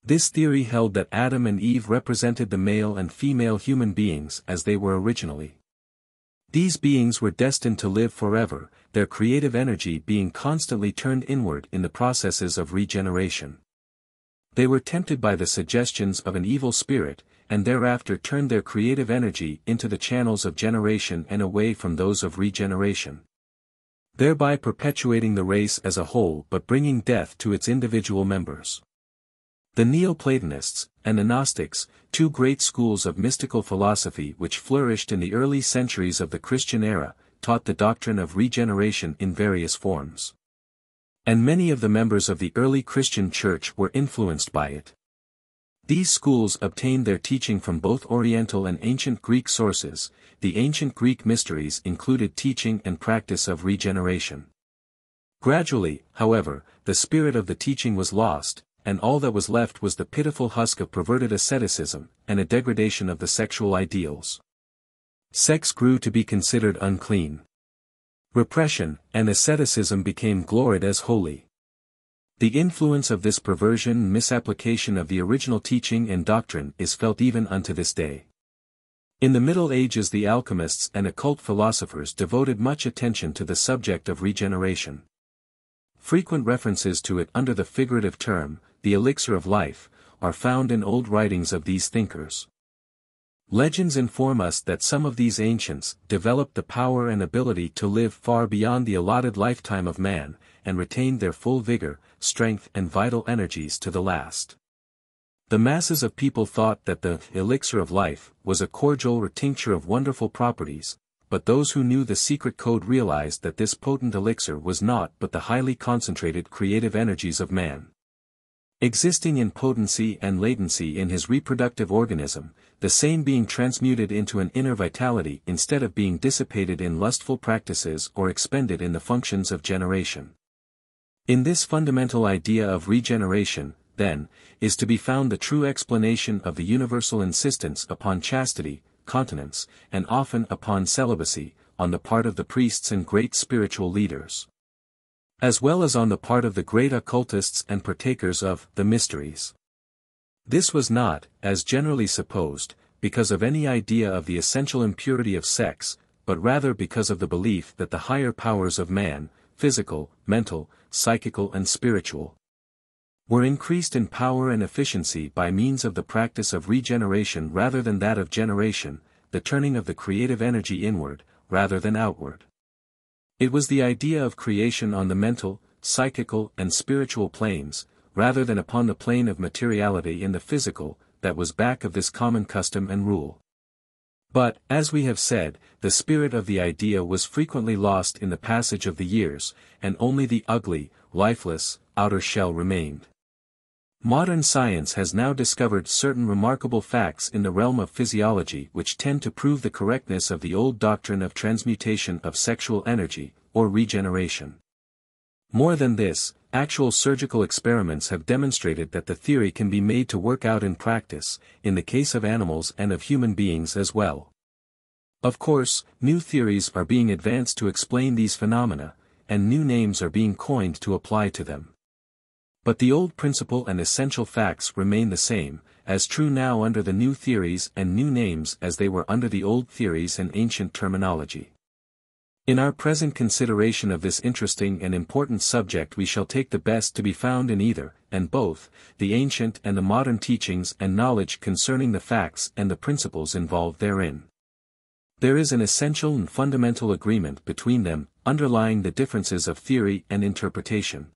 This theory held that Adam and Eve represented the male and female human beings as they were originally. These beings were destined to live forever, their creative energy being constantly turned inward in the processes of regeneration. They were tempted by the suggestions of an evil spirit, and thereafter turned their creative energy into the channels of generation and away from those of regeneration, thereby perpetuating the race as a whole but bringing death to its individual members. The Neoplatonists, and the Gnostics, two great schools of mystical philosophy which flourished in the early centuries of the Christian era, taught the doctrine of regeneration in various forms. And many of the members of the early Christian Church were influenced by it. These schools obtained their teaching from both Oriental and ancient Greek sources. The ancient Greek mysteries included teaching and practice of regeneration. Gradually, however, the spirit of the teaching was lost, and all that was left was the pitiful husk of perverted asceticism, and a degradation of the sexual ideals. Sex grew to be considered unclean. Repression and asceticism became gloried as holy. The influence of this perversion and misapplication of the original teaching and doctrine is felt even unto this day. In the Middle Ages, the alchemists and occult philosophers devoted much attention to the subject of regeneration. Frequent references to it under the figurative term, the elixir of life, are found in old writings of these thinkers. Legends inform us that some of these ancients developed the power and ability to live far beyond the allotted lifetime of man, and retained their full vigor, strength and vital energies to the last. The masses of people thought that the elixir of life was a cordial or tincture of wonderful properties, but those who knew the secret code realized that this potent elixir was naught but the highly concentrated creative energies of man. Existing in potency and latency in his reproductive organism, the same being transmuted into an inner vitality instead of being dissipated in lustful practices or expended in the functions of generation. In this fundamental idea of regeneration, then, is to be found the true explanation of the universal insistence upon chastity, continence, and often upon celibacy, on the part of the priests and great spiritual leaders, as well as on the part of the great occultists and partakers of the mysteries. This was not, as generally supposed, because of any idea of the essential impurity of sex, but rather because of the belief that the higher powers of man, physical, mental, psychical and spiritual, were increased in power and efficiency by means of the practice of regeneration rather than that of generation, the turning of the creative energy inward, rather than outward. It was the idea of creation on the mental, psychical and spiritual planes, rather than upon the plane of materiality in the physical, that was back of this common custom and rule. But, as we have said, the spirit of the idea was frequently lost in the passage of the years, and only the ugly, lifeless, outer shell remained. Modern science has now discovered certain remarkable facts in the realm of physiology which tend to prove the correctness of the old doctrine of transmutation of sexual energy, or regeneration. More than this, actual surgical experiments have demonstrated that the theory can be made to work out in practice, in the case of animals and of human beings as well. Of course, new theories are being advanced to explain these phenomena, and new names are being coined to apply to them. But the old principle and essential facts remain the same, as true now under the new theories and new names as they were under the old theories and ancient terminology. In our present consideration of this interesting and important subject we shall take the best to be found in either, and both, the ancient and the modern teachings and knowledge concerning the facts and the principles involved therein. There is an essential and fundamental agreement between them, underlying the differences of theory and interpretation.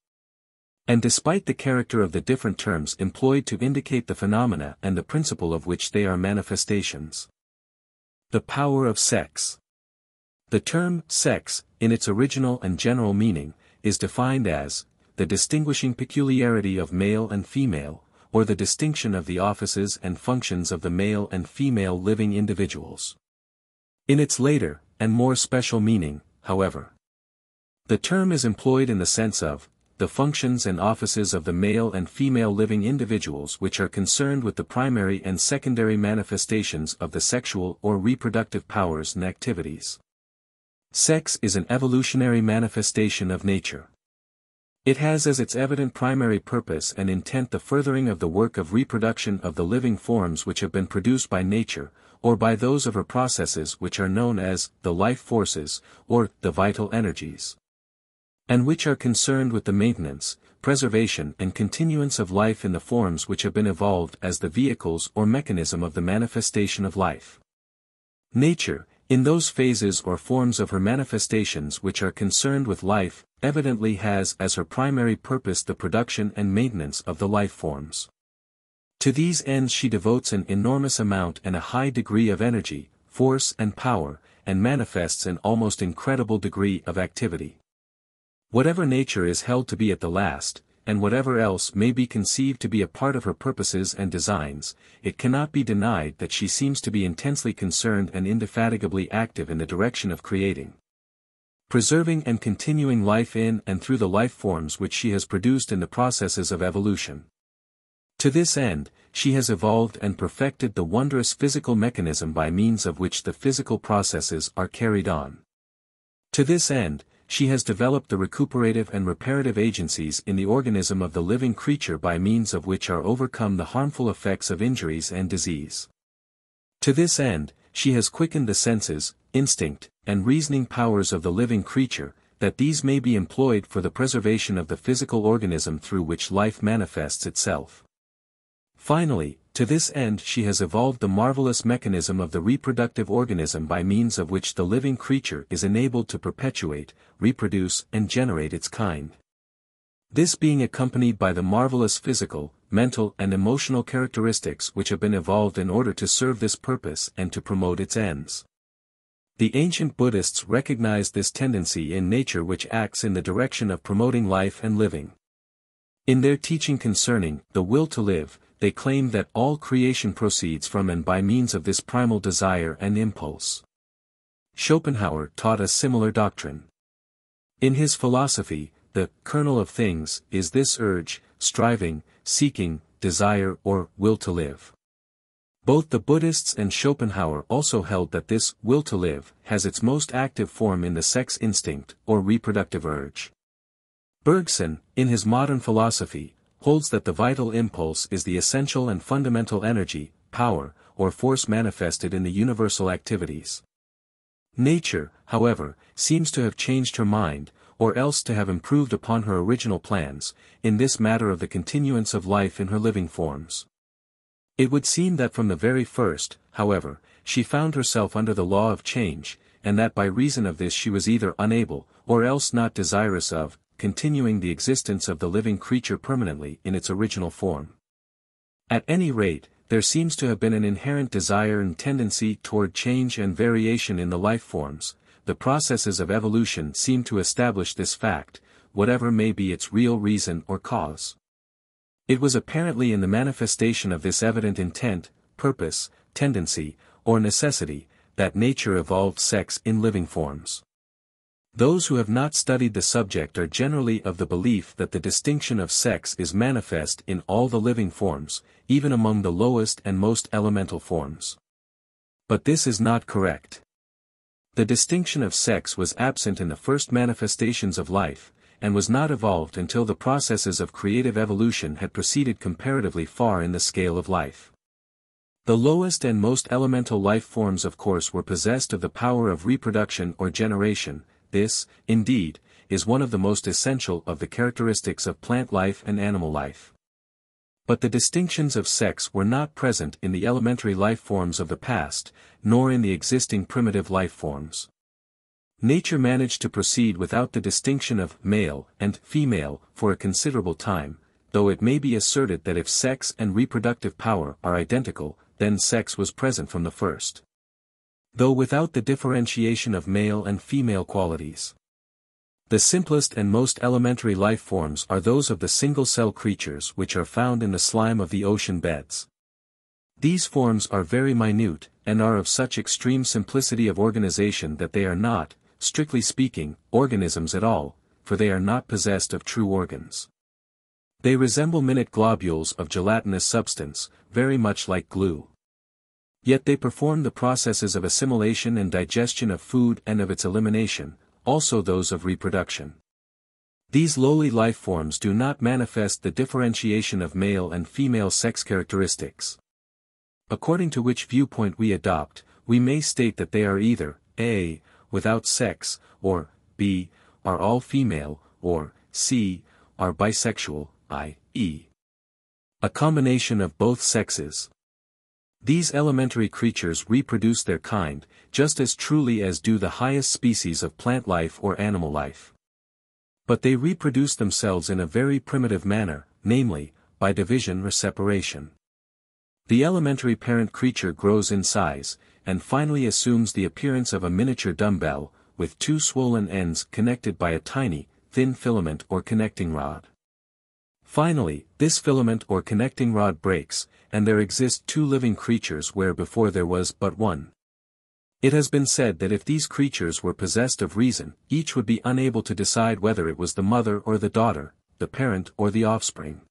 And despite the character of the different terms employed to indicate the phenomena and the principle of which they are manifestations. The power of sex. The term sex, in its original and general meaning, is defined as the distinguishing peculiarity of male and female, or the distinction of the offices and functions of the male and female living individuals. In its later, and more special meaning, however, the term is employed in the sense of the functions and offices of the male and female living individuals which are concerned with the primary and secondary manifestations of the sexual or reproductive powers and activities. Sex is an evolutionary manifestation of nature. It has as its evident primary purpose and intent the furthering of the work of reproduction of the living forms which have been produced by nature, or by those of her processes which are known as the life forces, or the vital energies, and which are concerned with the maintenance, preservation and continuance of life in the forms which have been evolved as the vehicles or mechanism of the manifestation of life. Nature, in those phases or forms of her manifestations which are concerned with life, evidently has as her primary purpose the production and maintenance of the life forms. To these ends she devotes an enormous amount and a high degree of energy, force and power, and manifests an almost incredible degree of activity. Whatever nature is held to be at the last, and whatever else may be conceived to be a part of her purposes and designs, it cannot be denied that she seems to be intensely concerned and indefatigably active in the direction of creating, preserving and continuing life in and through the life forms which she has produced in the processes of evolution. To this end, she has evolved and perfected the wondrous physical mechanism by means of which the physical processes are carried on. To this end, she has developed the recuperative and reparative agencies in the organism of the living creature by means of which are overcome the harmful effects of injuries and disease. To this end, she has quickened the senses, instinct, and reasoning powers of the living creature, that these may be employed for the preservation of the physical organism through which life manifests itself. Finally, to this end she has evolved the marvelous mechanism of the reproductive organism by means of which the living creature is enabled to perpetuate, reproduce and generate its kind. This being accompanied by the marvelous physical, mental and emotional characteristics which have been evolved in order to serve this purpose and to promote its ends. The ancient Buddhists recognized this tendency in nature which acts in the direction of promoting life and living. In their teaching concerning the will to live, they claim that all creation proceeds from and by means of this primal desire and impulse. Schopenhauer taught a similar doctrine. In his philosophy, the kernel of things is this urge, striving, seeking, desire or will to live. Both the Buddhists and Schopenhauer also held that this will to live has its most active form in the sex instinct or reproductive urge. Bergson, in his modern philosophy, holds that the vital impulse is the essential and fundamental energy, power, or force manifested in the universal activities. Nature, however, seems to have changed her mind, or else to have improved upon her original plans, in this matter of the continuance of life in her living forms. It would seem that from the very first, however, she found herself under the law of change, and that by reason of this she was either unable, or else not desirous of, continuing the existence of the living creature permanently in its original form. At any rate, there seems to have been an inherent desire and tendency toward change and variation in the life forms. The processes of evolution seem to establish this fact, whatever may be its real reason or cause. It was apparently in the manifestation of this evident intent, purpose, tendency, or necessity, that nature evolved sex in living forms. Those who have not studied the subject are generally of the belief that the distinction of sex is manifest in all the living forms, even among the lowest and most elemental forms. But this is not correct. The distinction of sex was absent in the first manifestations of life, and was not evolved until the processes of creative evolution had proceeded comparatively far in the scale of life. The lowest and most elemental life forms of course were possessed of the power of reproduction or generation. This, indeed, is one of the most essential of the characteristics of plant life and animal life. But the distinctions of sex were not present in the elementary life forms of the past, nor in the existing primitive life forms. Nature managed to proceed without the distinction of male and female for a considerable time, though it may be asserted that if sex and reproductive power are identical, then sex was present from the first, though without the differentiation of male and female qualities. The simplest and most elementary life forms are those of the single-cell creatures which are found in the slime of the ocean beds. These forms are very minute, and are of such extreme simplicity of organization that they are not, strictly speaking, organisms at all, for they are not possessed of true organs. They resemble minute globules of gelatinous substance, very much like glue. Yet they perform the processes of assimilation and digestion of food and of its elimination, also those of reproduction. These lowly life forms do not manifest the differentiation of male and female sex characteristics. According to which viewpoint we adopt, we may state that they are either, a, without sex, or, b, are all female, or, c, are bisexual, i.e., a combination of both sexes. These elementary creatures reproduce their kind, just as truly as do the highest species of plant life or animal life. But they reproduce themselves in a very primitive manner, namely, by division or separation. The elementary parent creature grows in size, and finally assumes the appearance of a miniature dumbbell, with two swollen ends connected by a tiny, thin filament or connecting rod. Finally, this filament or connecting rod breaks, and there exist two living creatures where before there was but one. It has been said that if these creatures were possessed of reason, each would be unable to decide whether it was the mother or the daughter, the parent or the offspring.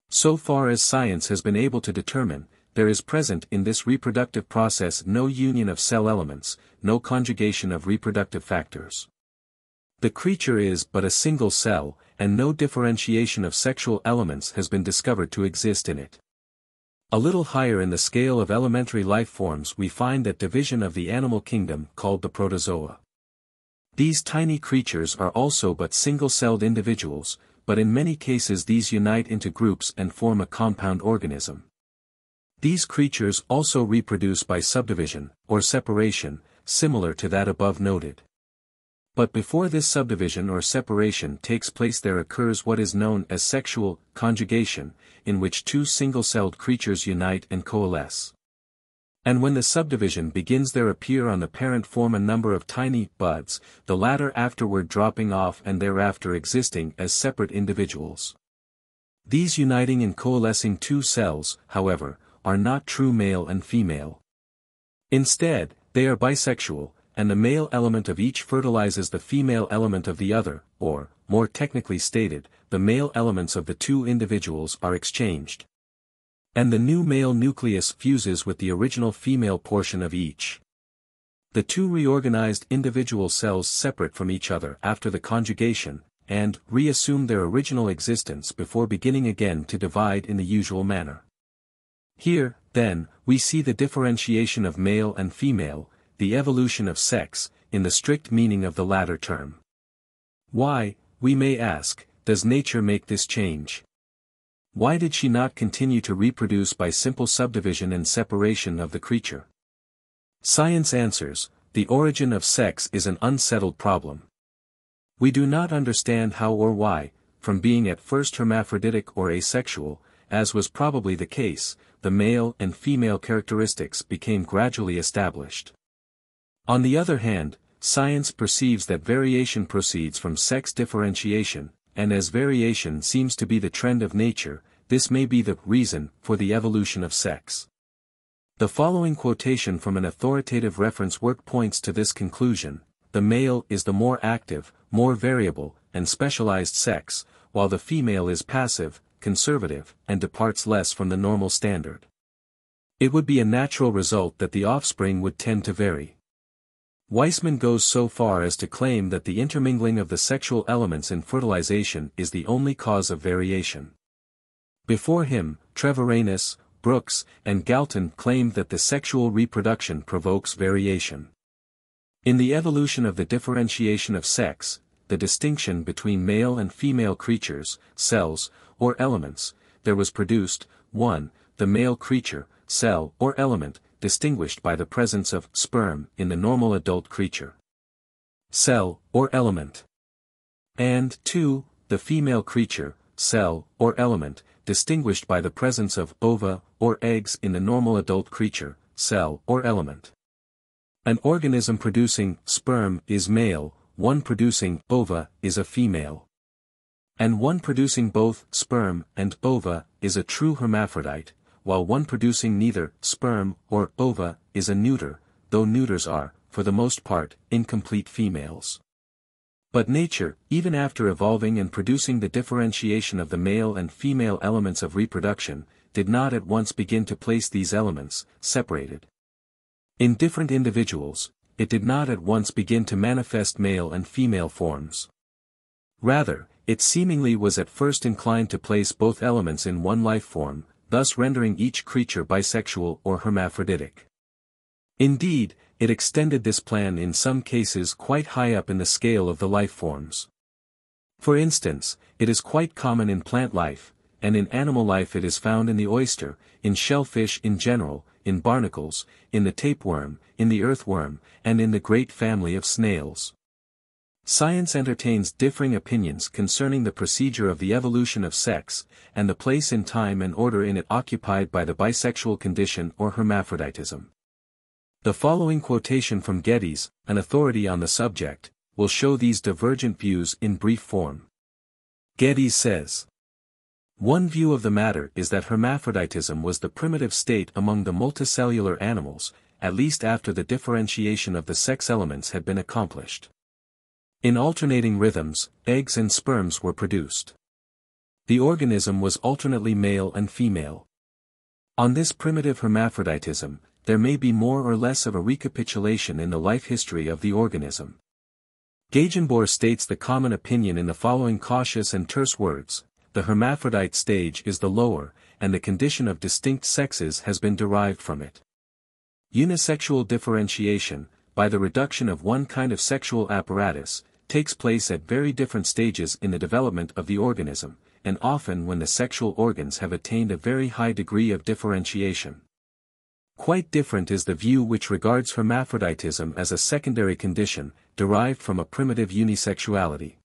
So far as science has been able to determine, there is present in this reproductive process no union of cell elements, no conjugation of reproductive factors. The creature is but a single cell, and no differentiation of sexual elements has been discovered to exist in it. A little higher in the scale of elementary life forms we find that division of the animal kingdom called the protozoa. These tiny creatures are also but single-celled individuals, but in many cases these unite into groups and form a compound organism. These creatures also reproduce by subdivision, or separation, similar to that above noted. But before this subdivision or separation takes place there occurs what is known as sexual conjugation, in which two single-celled creatures unite and coalesce. And when the subdivision begins there appear on the parent form a number of tiny buds, the latter afterward dropping off and thereafter existing as separate individuals. These uniting and coalescing two cells, however, are not true male and female. Instead, they are bisexual, and the male element of each fertilizes the female element of the other, or, more technically stated, the male elements of the two individuals are exchanged. And the new male nucleus fuses with the original female portion of each. The two reorganized individual cells separate from each other after the conjugation, and reassume their original existence before beginning again to divide in the usual manner. Here, then, we see the differentiation of male and female, the evolution of sex, in the strict meaning of the latter term. Why, we may ask, does nature make this change? Why did she not continue to reproduce by simple subdivision and separation of the creature? Science answers, the origin of sex is an unsettled problem. We do not understand how or why, from being at first hermaphroditic or asexual, as was probably the case, the male and female characteristics became gradually established. On the other hand, science perceives that variation proceeds from sex differentiation, and as variation seems to be the trend of nature, this may be the reason for the evolution of sex. The following quotation from an authoritative reference work points to this conclusion: the male is the more active, more variable, and specialized sex, while the female is passive, conservative, and departs less from the normal standard. It would be a natural result that the offspring would tend to vary. Weismann goes so far as to claim that the intermingling of the sexual elements in fertilization is the only cause of variation. Before him, Treviranus, Brooks, and Galton claimed that the sexual reproduction provokes variation. In the evolution of the differentiation of sex, the distinction between male and female creatures, cells, or elements, there was produced, 1. The male creature, cell or element, distinguished by the presence of sperm in the normal adult creature, cell or element. And 2. The female creature, cell or element, distinguished by the presence of ova or eggs in the normal adult creature, cell or element. An organism producing sperm is male, one producing ova is a female. And one producing both sperm and ova is a true hermaphrodite, while one producing neither sperm or ova is a neuter, though neuters are, for the most part, incomplete females. But nature, even after evolving and producing the differentiation of the male and female elements of reproduction, did not at once begin to place these elements, separated, in different individuals. It did not at once begin to manifest male and female forms. Rather, it seemingly was at first inclined to place both elements in one life form, thus rendering each creature bisexual or hermaphroditic. Indeed, it extended this plan in some cases quite high up in the scale of the life forms. For instance, it is quite common in plant life, and in animal life it is found in the oyster, in shellfish in general, in barnacles, in the tapeworm, in the earthworm, and in the great family of snails. Science entertains differing opinions concerning the procedure of the evolution of sex, and the place in time and order in it occupied by the bisexual condition or hermaphroditism. The following quotation from Geddes, an authority on the subject, will show these divergent views in brief form. Geddes says, One view of the matter is that hermaphroditism was the primitive state among the multicellular animals, at least after the differentiation of the sex elements had been accomplished. In alternating rhythms, eggs and sperms were produced. The organism was alternately male and female. On this primitive hermaphroditism, there may be more or less of a recapitulation in the life history of the organism. Gagenbohr states the common opinion in the following cautious and terse words: the hermaphrodite stage is the lower, and the condition of distinct sexes has been derived from it. Unisexual differentiation, by the reduction of one kind of sexual apparatus, takes place at very different stages in the development of the organism, and often when the sexual organs have attained a very high degree of differentiation. Quite different is the view which regards hermaphroditism as a secondary condition, derived from a primitive unisexuality.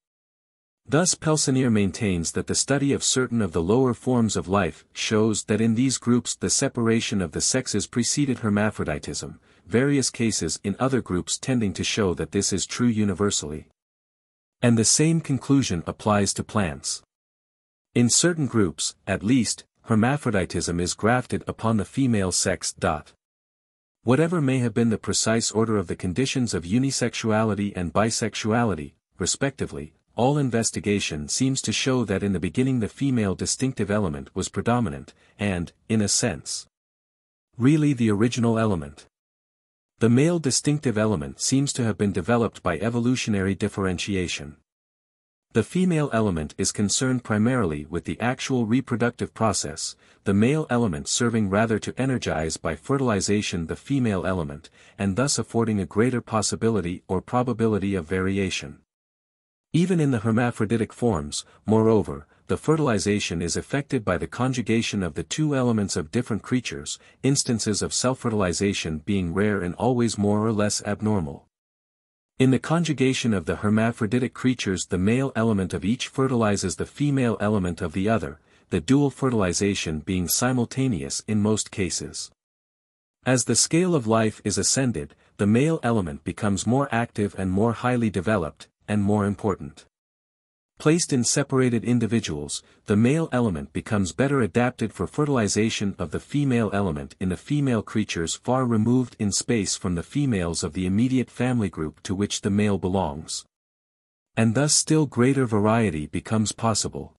Thus Pelsenir maintains that the study of certain of the lower forms of life shows that in these groups the separation of the sexes preceded hermaphroditism, various cases in other groups tending to show that this is true universally. And the same conclusion applies to plants. In certain groups, at least, hermaphroditism is grafted upon the female sex. Whatever may have been the precise order of the conditions of unisexuality and bisexuality, respectively, all investigation seems to show that in the beginning the female distinctive element was predominant, and, in a sense, really the original element. The male distinctive element seems to have been developed by evolutionary differentiation. The female element is concerned primarily with the actual reproductive process, the male element serving rather to energize by fertilization the female element, and thus affording a greater possibility or probability of variation. Even in the hermaphroditic forms, moreover, the fertilization is effected by the conjugation of the two elements of different creatures, instances of self-fertilization being rare and always more or less abnormal. In the conjugation of the hermaphroditic creatures the male element of each fertilizes the female element of the other, the dual fertilization being simultaneous in most cases. As the scale of life is ascended, the male element becomes more active and more highly developed, and more important. Placed in separated individuals, the male element becomes better adapted for fertilization of the female element in the female creatures far removed in space from the females of the immediate family group to which the male belongs. And thus still greater variety becomes possible.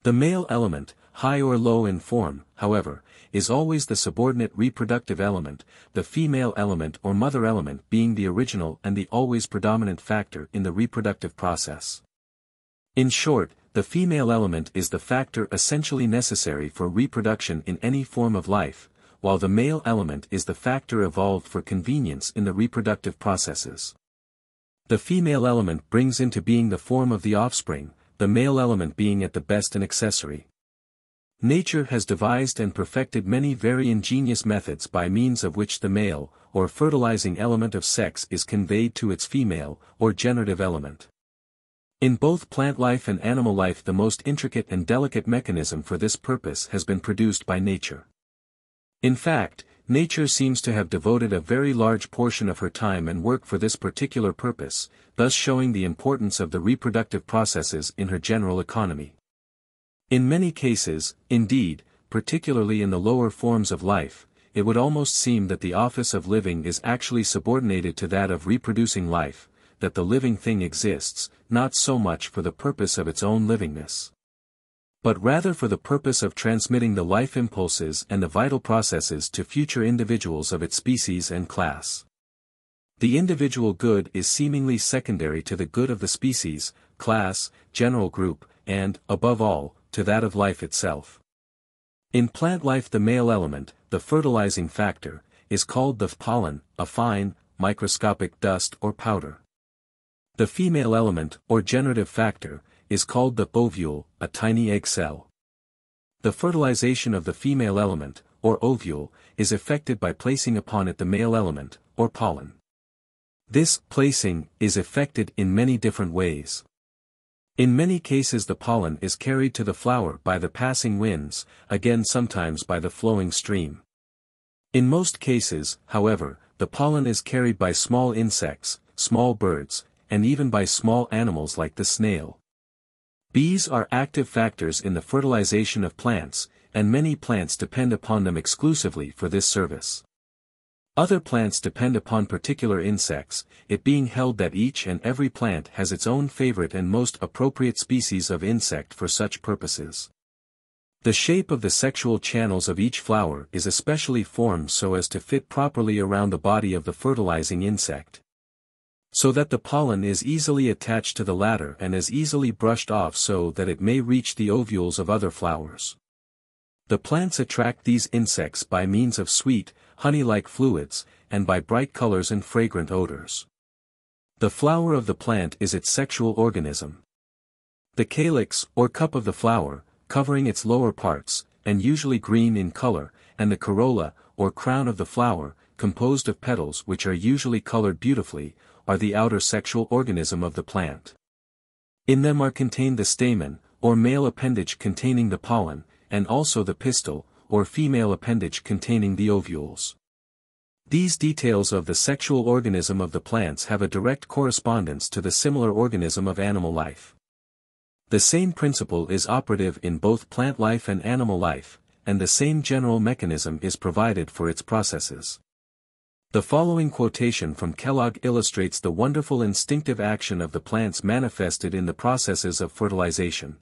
The male element, high or low in form, however, is always the subordinate reproductive element, the female element or mother element being the original and the always predominant factor in the reproductive process. In short, the female element is the factor essentially necessary for reproduction in any form of life, while the male element is the factor evolved for convenience in the reproductive processes. The female element brings into being the form of the offspring, the male element being at the best an accessory. Nature has devised and perfected many very ingenious methods by means of which the male, or fertilizing element of sex is conveyed to its female, or generative element. In both plant life and animal life the most intricate and delicate mechanism for this purpose has been produced by nature. In fact, nature seems to have devoted a very large portion of her time and work for this particular purpose, thus showing the importance of the reproductive processes in her general economy. In many cases, indeed, particularly in the lower forms of life, it would almost seem that the office of living is actually subordinated to that of reproducing life, that the living thing exists, not so much for the purpose of its own livingness, but rather for the purpose of transmitting the life impulses and the vital processes to future individuals of its species and class. The individual good is seemingly secondary to the good of the species, class, general group, and, above all, to that of life itself. In plant life the male element, the fertilizing factor, is called the pollen, a fine, microscopic dust or powder. The female element, or generative factor, is called the ovule, a tiny egg cell. The fertilization of the female element, or ovule, is effected by placing upon it the male element, or pollen. This placing is effected in many different ways. In many cases the pollen is carried to the flower by the passing winds, again sometimes by the flowing stream. In most cases, however, the pollen is carried by small insects, small birds, and even by small animals like the snail. Bees are active factors in the fertilization of plants, and many plants depend upon them exclusively for this service. Other plants depend upon particular insects, it being held that each and every plant has its own favorite and most appropriate species of insect for such purposes. The shape of the sexual channels of each flower is especially formed so as to fit properly around the body of the fertilizing insect, so that the pollen is easily attached to the latter and as easily brushed off so that it may reach the ovules of other flowers. The plants attract these insects by means of sweet, honey-like fluids, and by bright colors and fragrant odors. The flower of the plant is its sexual organism. The calyx, or cup of the flower, covering its lower parts, and usually green in color, and the corolla, or crown of the flower, composed of petals which are usually colored beautifully, are the outer sexual organism of the plant. In them are contained the stamen, or male appendage containing the pollen, and also the pistil, or female appendage containing the ovules. These details of the sexual organism of the plants have a direct correspondence to the similar organism of animal life. The same principle is operative in both plant life and animal life, and the same general mechanism is provided for its processes. The following quotation from Kellogg illustrates the wonderful instinctive action of the plants manifested in the processes of fertilization.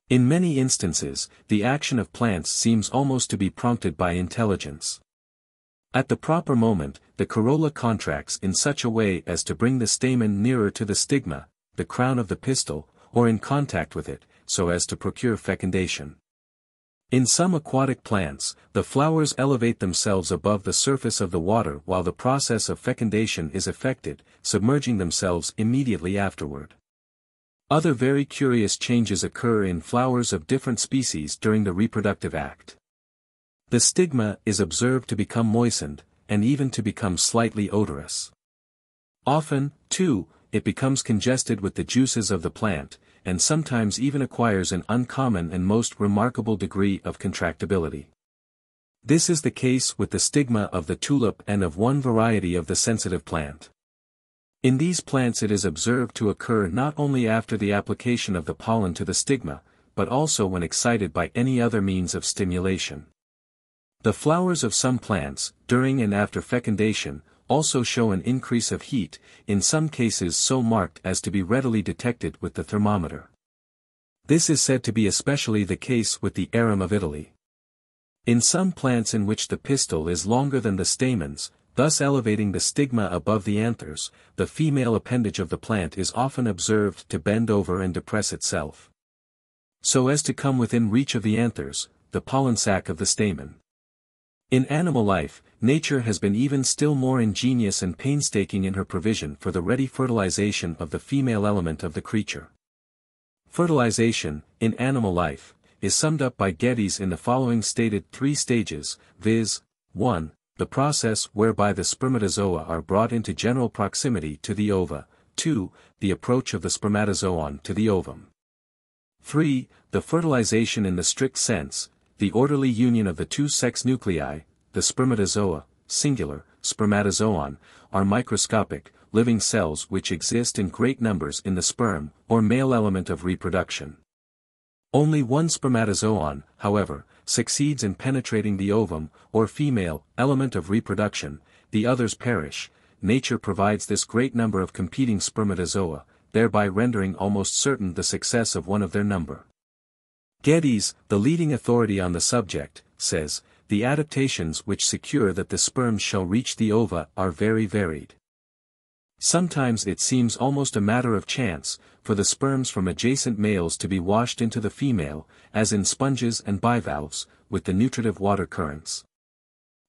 In many instances, the action of plants seems almost to be prompted by intelligence. At the proper moment, the corolla contracts in such a way as to bring the stamen nearer to the stigma, the crown of the pistil, or in contact with it, so as to procure fecundation. In some aquatic plants, the flowers elevate themselves above the surface of the water while the process of fecundation is effected, submerging themselves immediately afterward. Other very curious changes occur in flowers of different species during the reproductive act. The stigma is observed to become moistened, and even to become slightly odorous. Often, too, it becomes congested with the juices of the plant, and sometimes even acquires an uncommon and most remarkable degree of contractibility. This is the case with the stigma of the tulip and of one variety of the sensitive plant. In these plants it is observed to occur not only after the application of the pollen to the stigma, but also when excited by any other means of stimulation. The flowers of some plants, during and after fecundation, also show an increase of heat, in some cases so marked as to be readily detected with the thermometer. This is said to be especially the case with the arum of Italy. In some plants in which the pistil is longer than the stamens, thus elevating the stigma above the anthers, the female appendage of the plant is often observed to bend over and depress itself, so as to come within reach of the anthers, the pollen sac of the stamen. In animal life, nature has been even still more ingenious and painstaking in her provision for the ready fertilization of the female element of the creature. Fertilization, in animal life, is summed up by Geddes in the following stated 3 stages, viz. 1. The process whereby the spermatozoa are brought into general proximity to the ova. 2. The approach of the spermatozoon to the ovum. 3. The fertilization in the strict sense, the orderly union of the 2 sex nuclei, the spermatozoa, singular, spermatozoon, are microscopic, living cells which exist in great numbers in the sperm, or male element of reproduction. Only one spermatozoon, however, succeeds in penetrating the ovum, or female, element of reproduction, the others perish. Nature provides this great number of competing spermatozoa, thereby rendering almost certain the success of one of their number. Geddes, the leading authority on the subject, says, the adaptations which secure that the sperms shall reach the ova are very varied. Sometimes it seems almost a matter of chance, for the sperms from adjacent males to be washed into the female, as in sponges and bivalves, with the nutritive water currents.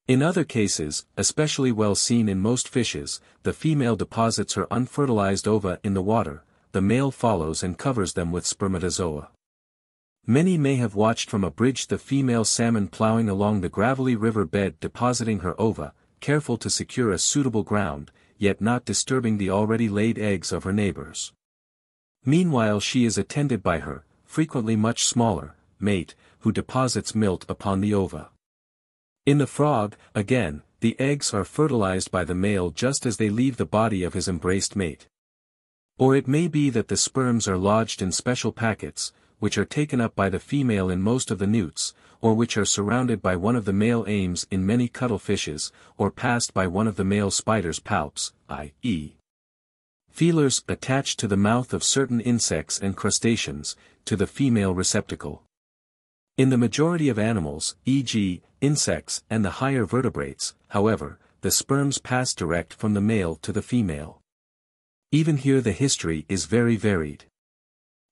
In other cases, especially well seen in most fishes, the female deposits her unfertilized ova in the water, the male follows and covers them with spermatozoa. Many may have watched from a bridge the female salmon plowing along the gravelly river bed depositing her ova, careful to secure a suitable ground, yet not disturbing the already laid eggs of her neighbors. Meanwhile she is attended by her, frequently much smaller, mate, who deposits milt upon the ova. In the frog, again, the eggs are fertilized by the male just as they leave the body of his embraced mate. Or it may be that the sperms are lodged in special packets, which are taken up by the female in most of the newts, or which are surrounded by one of the male aims in many cuttlefishes, or passed by one of the male spider's palps, i.e. feelers attached to the mouth of certain insects and crustaceans, to the female receptacle. In the majority of animals, e.g., insects and the higher vertebrates, however, the sperms pass direct from the male to the female. Even here the history is very varied.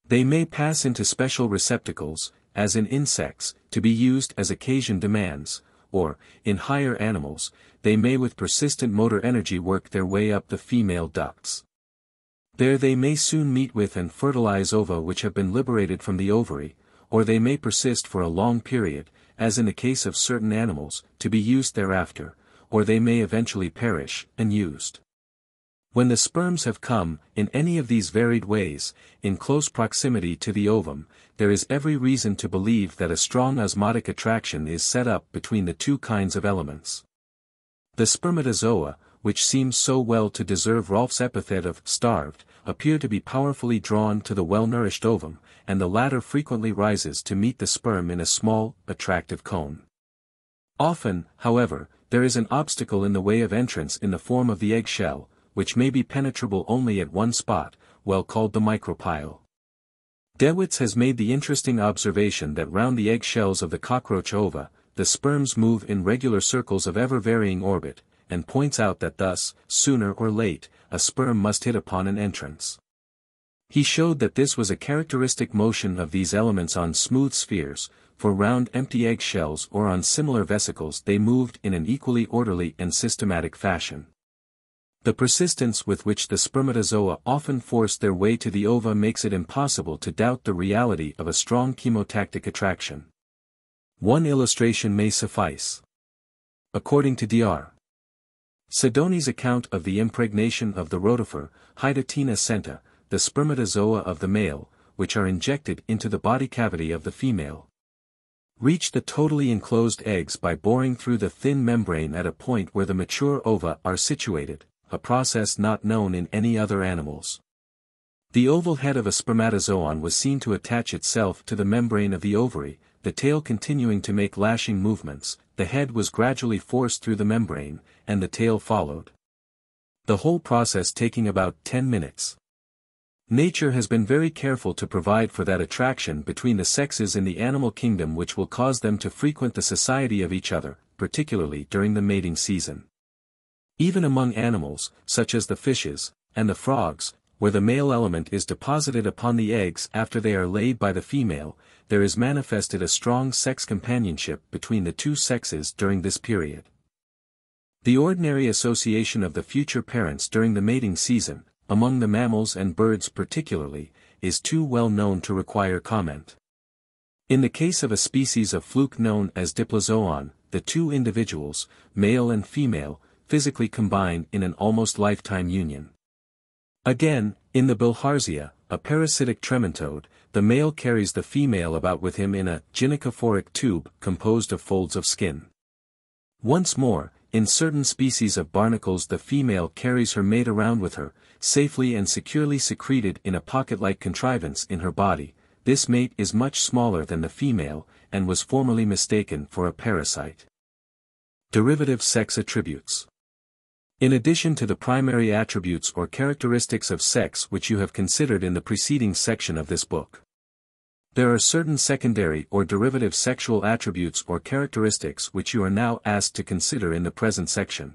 They may pass into special receptacles, as in insects, to be used as occasion demands, or, in higher animals, they may with persistent motor energy work their way up the female ducts. There they may soon meet with and fertilize ova which have been liberated from the ovary, or they may persist for a long period, as in the case of certain animals, to be used thereafter, or they may eventually perish, unused. When the sperms have come, in any of these varied ways, in close proximity to the ovum, there is every reason to believe that a strong osmotic attraction is set up between the two kinds of elements. The spermatozoa, which seems so well to deserve Rolf's epithet of starved, appear to be powerfully drawn to the well-nourished ovum, and the latter frequently rises to meet the sperm in a small, attractive cone. Often, however, there is an obstacle in the way of entrance in the form of the egg shell, which may be penetrable only at one spot, well called the micropyle. Dewitz has made the interesting observation that round the egg shells of the cockroach ova, the sperms move in regular circles of ever-varying orbit, and points out that thus, sooner or late, a sperm must hit upon an entrance. He showed that this was a characteristic motion of these elements on smooth spheres, for round empty egg shells or on similar vesicles they moved in an equally orderly and systematic fashion. The persistence with which the spermatozoa often force their way to the ova makes it impossible to doubt the reality of a strong chemotactic attraction. One illustration may suffice. According to Dr. Sidoni's account of the impregnation of the rotifer, Hydatina senta, the spermatozoa of the male, which are injected into the body cavity of the female, reach the totally enclosed eggs by boring through the thin membrane at a point where the mature ova are situated, a process not known in any other animals. The oval head of a spermatozoon was seen to attach itself to the membrane of the ovary, the tail continuing to make lashing movements, the head was gradually forced through the membrane, and the tail followed. The whole process taking about 10 minutes. Nature has been very careful to provide for that attraction between the sexes in the animal kingdom which will cause them to frequent the society of each other, particularly during the mating season. Even among animals, such as the fishes, and the frogs, where the male element is deposited upon the eggs after they are laid by the female, there is manifested a strong sex companionship between the two sexes during this period. The ordinary association of the future parents during the mating season, among the mammals and birds particularly, is too well known to require comment. In the case of a species of fluke known as Diplozoon, the two individuals, male and female, physically combine in an almost lifetime union. Again, in the Bilharzia, a parasitic trematode, the male carries the female about with him in a gynecophoric tube composed of folds of skin. Once more, in certain species of barnacles the female carries her mate around with her, safely and securely secreted in a pocket-like contrivance in her body. This mate is much smaller than the female, and was formerly mistaken for a parasite. Derivative sex attributes. In addition to the primary attributes or characteristics of sex which you have considered in the preceding section of this book, there are certain secondary or derivative sexual attributes or characteristics which you are now asked to consider in the present section.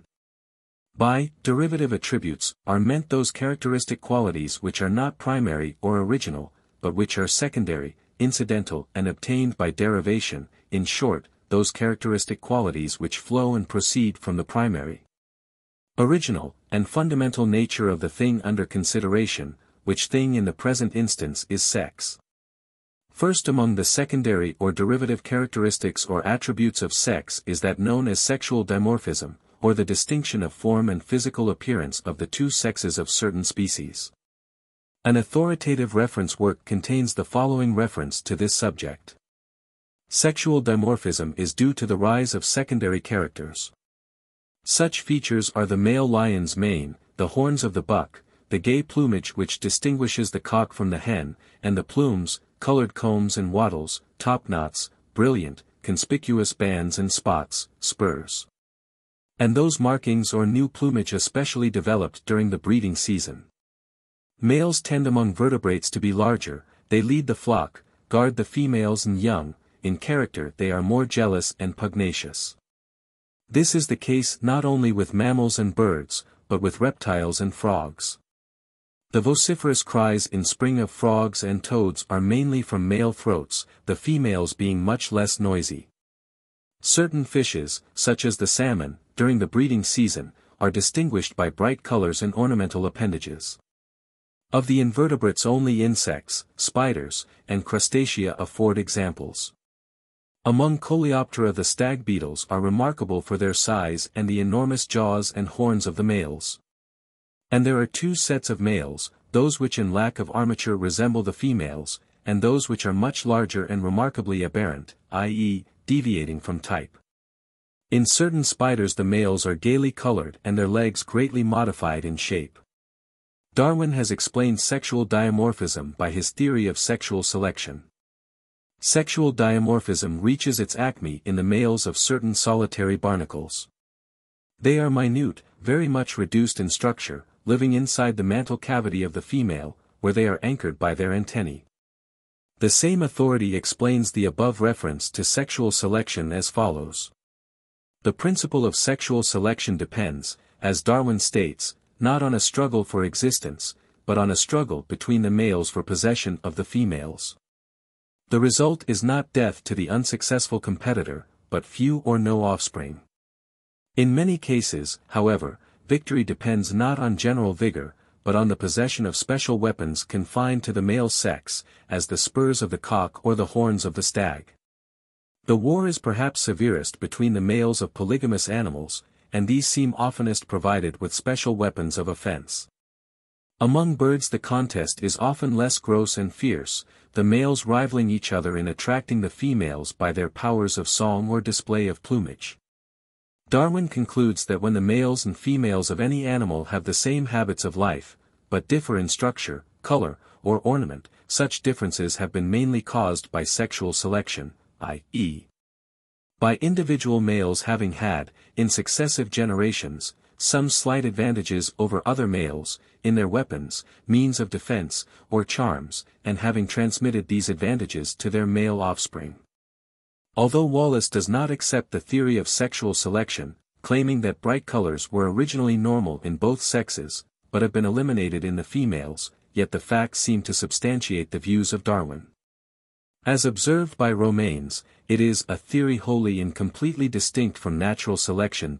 By derivative attributes are meant those characteristic qualities which are not primary or original, but which are secondary, incidental and obtained by derivation, in short, those characteristic qualities which flow and proceed from the primary, original, and fundamental nature of the thing under consideration, which thing in the present instance is sex. First among the secondary or derivative characteristics or attributes of sex is that known as sexual dimorphism, or the distinction of form and physical appearance of the two sexes of certain species. An authoritative reference work contains the following reference to this subject. Sexual dimorphism is due to the rise of secondary characters. Such features are the male lion's mane, the horns of the buck, the gay plumage which distinguishes the cock from the hen, and the plumes, colored combs and wattles, topknots, brilliant, conspicuous bands and spots, spurs. And those markings or new plumage especially developed during the breeding season. Males tend among vertebrates to be larger, they lead the flock, guard the females and young, in character they are more jealous and pugnacious. This is the case not only with mammals and birds, but with reptiles and frogs. The vociferous cries in spring of frogs and toads are mainly from male throats, the females being much less noisy. Certain fishes, such as the salmon, during the breeding season, are distinguished by bright colors and ornamental appendages. Of the invertebrates only insects, spiders, and crustacea afford examples. Among Coleoptera the stag beetles are remarkable for their size and the enormous jaws and horns of the males. And there are two sets of males, those which in lack of armature resemble the females, and those which are much larger and remarkably aberrant, i.e., deviating from type. In certain spiders the males are gaily colored and their legs greatly modified in shape. Darwin has explained sexual dimorphism by his theory of sexual selection. Sexual dimorphism reaches its acme in the males of certain solitary barnacles. They are minute, very much reduced in structure, living inside the mantle cavity of the female, where they are anchored by their antennae. The same authority explains the above reference to sexual selection as follows. The principle of sexual selection depends, as Darwin states, not on a struggle for existence, but on a struggle between the males for possession of the females. The result is not death to the unsuccessful competitor, but few or no offspring. In many cases, however, victory depends not on general vigor, but on the possession of special weapons confined to the male sex, as the spurs of the cock or the horns of the stag. The war is perhaps severest between the males of polygamous animals, and these seem oftenest provided with special weapons of offense. Among birds the contest is often less gross and fierce, the males rivaling each other in attracting the females by their powers of song or display of plumage. Darwin concludes that when the males and females of any animal have the same habits of life, but differ in structure, color, or ornament, such differences have been mainly caused by sexual selection, i.e., by individual males having had, in successive generations, some slight advantages over other males, in their weapons, means of defense, or charms, and having transmitted these advantages to their male offspring. Although Wallace does not accept the theory of sexual selection, claiming that bright colors were originally normal in both sexes, but have been eliminated in the females, yet the facts seem to substantiate the views of Darwin. As observed by Romanes, it is a theory wholly and completely distinct from natural selection.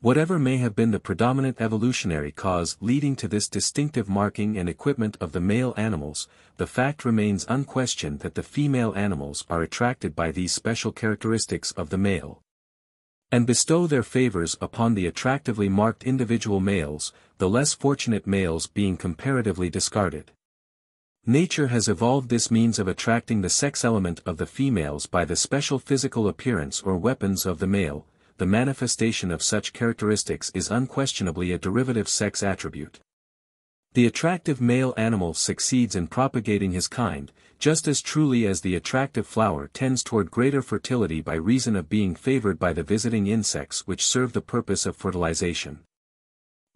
Whatever may have been the predominant evolutionary cause leading to this distinctive marking and equipment of the male animals, the fact remains unquestioned that the female animals are attracted by these special characteristics of the male, and bestow their favors upon the attractively marked individual males, the less fortunate males being comparatively discarded. Nature has evolved this means of attracting the sex element of the females by the special physical appearance or weapons of the male. The manifestation of such characteristics is unquestionably a derivative sex attribute. The attractive male animal succeeds in propagating his kind, just as truly as the attractive flower tends toward greater fertility by reason of being favored by the visiting insects which serve the purpose of fertilization.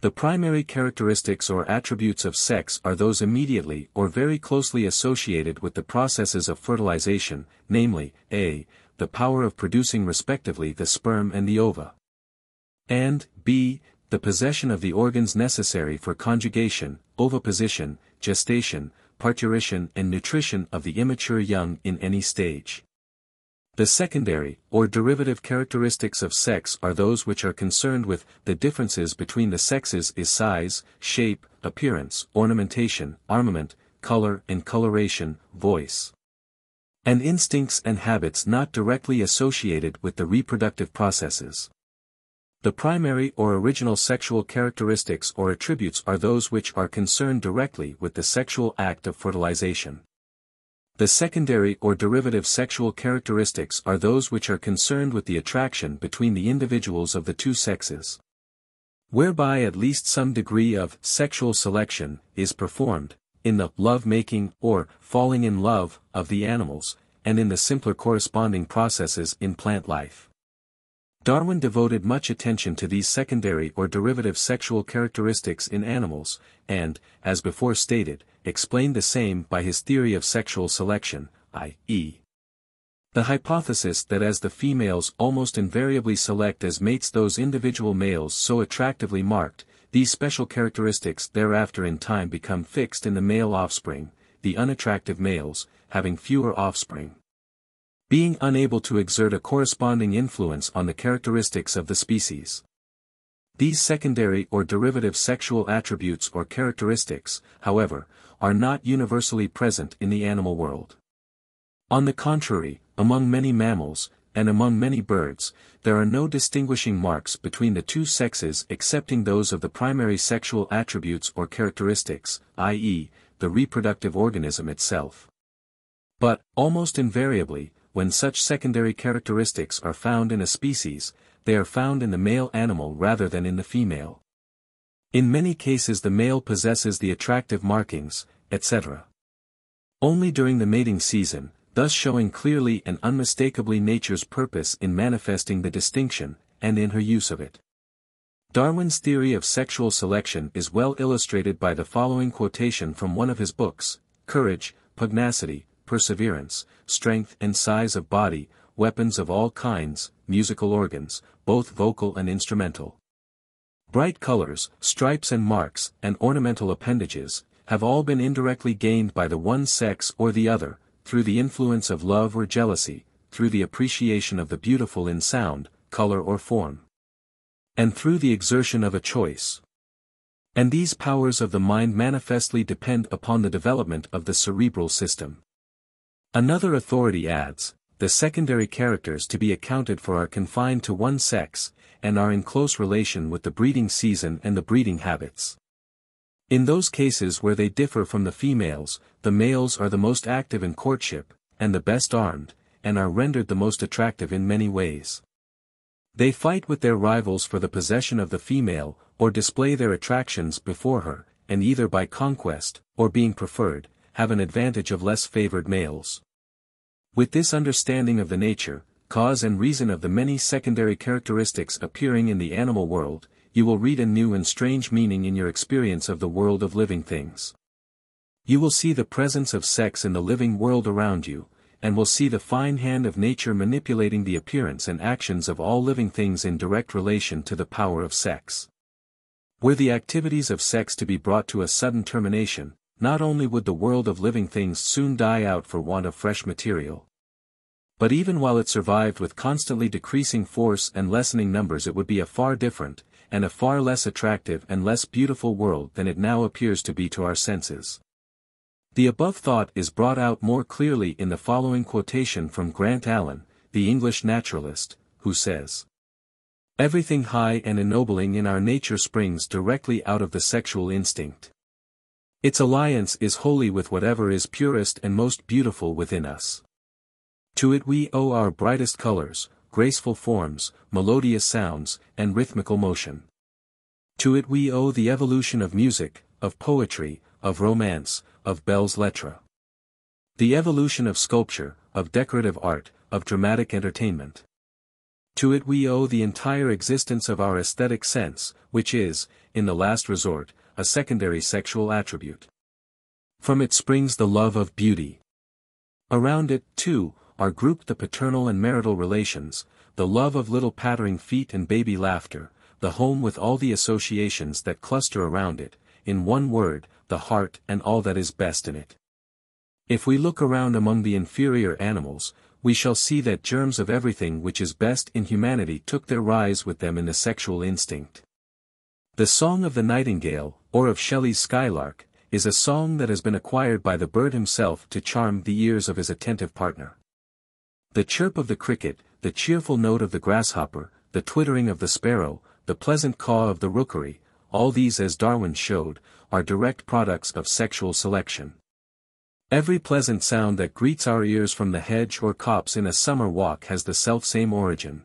The primary characteristics or attributes of sex are those immediately or very closely associated with the processes of fertilization, namely, a. the power of producing respectively the sperm and the ova, and b. the possession of the organs necessary for conjugation, oviposition, gestation, parturition and nutrition of the immature young in any stage. The secondary, or derivative characteristics of sex are those which are concerned with the differences between the sexes is size, shape, appearance, ornamentation, armament, color and coloration, voice, and instincts and habits not directly associated with the reproductive processes. The primary or original sexual characteristics or attributes are those which are concerned directly with the sexual act of fertilization. The secondary or derivative sexual characteristics are those which are concerned with the attraction between the individuals of the two sexes. whereby at least some degree of sexual selection is performed, in the love-making or falling in love of the animals, and in the simpler corresponding processes in plant life. Darwin devoted much attention to these secondary or derivative sexual characteristics in animals, and, as before stated, explained the same by his theory of sexual selection, i.e. the hypothesis that as the females almost invariably select as mates those individual males so attractively marked, these special characteristics thereafter in time become fixed in the male offspring, the unattractive males, having fewer offspring, being unable to exert a corresponding influence on the characteristics of the species. These secondary or derivative sexual attributes or characteristics, however, are not universally present in the animal world. On the contrary, among many mammals, and among many birds, there are no distinguishing marks between the two sexes excepting those of the primary sexual attributes or characteristics, i.e., the reproductive organism itself. But, almost invariably, when such secondary characteristics are found in a species, they are found in the male animal rather than in the female. In many cases the male possesses the attractive markings, etc. only during the mating season, thus showing clearly and unmistakably nature's purpose in manifesting the distinction, and in her use of it. Darwin's theory of sexual selection is well illustrated by the following quotation from one of his books: "Courage, pugnacity, perseverance, strength and size of body, weapons of all kinds, musical organs, both vocal and instrumental. Bright colors, stripes and marks, and ornamental appendages, have all been indirectly gained by the one sex or the other, through the influence of love or jealousy, through the appreciation of the beautiful in sound, color or form, and through the exertion of a choice. And these powers of the mind manifestly depend upon the development of the cerebral system." Another authority adds, "The secondary characters to be accounted for are confined to one sex, and are in close relation with the breeding season and the breeding habits. In those cases where they differ from the females, the males are the most active in courtship, and the best armed, and are rendered the most attractive in many ways. They fight with their rivals for the possession of the female, or display their attractions before her, and either by conquest, or being preferred, have an advantage of less favored males." With this understanding of the nature, cause and reason of the many secondary characteristics appearing in the animal world, you will read a new and strange meaning in your experience of the world of living things. You will see the presence of sex in the living world around you, and will see the fine hand of nature manipulating the appearance and actions of all living things in direct relation to the power of sex. Were the activities of sex to be brought to a sudden termination, not only would the world of living things soon die out for want of fresh material, but even while it survived with constantly decreasing force and lessening numbers, it would be a far different, and a far less attractive and less beautiful world than it now appears to be to our senses. The above thought is brought out more clearly in the following quotation from Grant Allen, the English naturalist, who says, "Everything high and ennobling in our nature springs directly out of the sexual instinct. Its alliance is wholly with whatever is purest and most beautiful within us. To it we owe our brightest colors, graceful forms, melodious sounds, and rhythmical motion. To it we owe the evolution of music, of poetry, of romance, of belles lettres. The evolution of sculpture, of decorative art, of dramatic entertainment. To it we owe the entire existence of our aesthetic sense, which is, in the last resort, a secondary sexual attribute. From it springs the love of beauty. Around it, too, are grouped the paternal and marital relations, the love of little pattering feet and baby laughter, the home with all the associations that cluster around it, in one word, the heart and all that is best in it. If we look around among the inferior animals, we shall see that germs of everything which is best in humanity took their rise with them in the sexual instinct. The song of the nightingale, or of Shelley's skylark, is a song that has been acquired by the bird himself to charm the ears of his attentive partner. The chirp of the cricket, the cheerful note of the grasshopper, the twittering of the sparrow, the pleasant caw of the rookery, all these, as Darwin showed, are direct products of sexual selection. Every pleasant sound that greets our ears from the hedge or copse in a summer walk has the selfsame origin.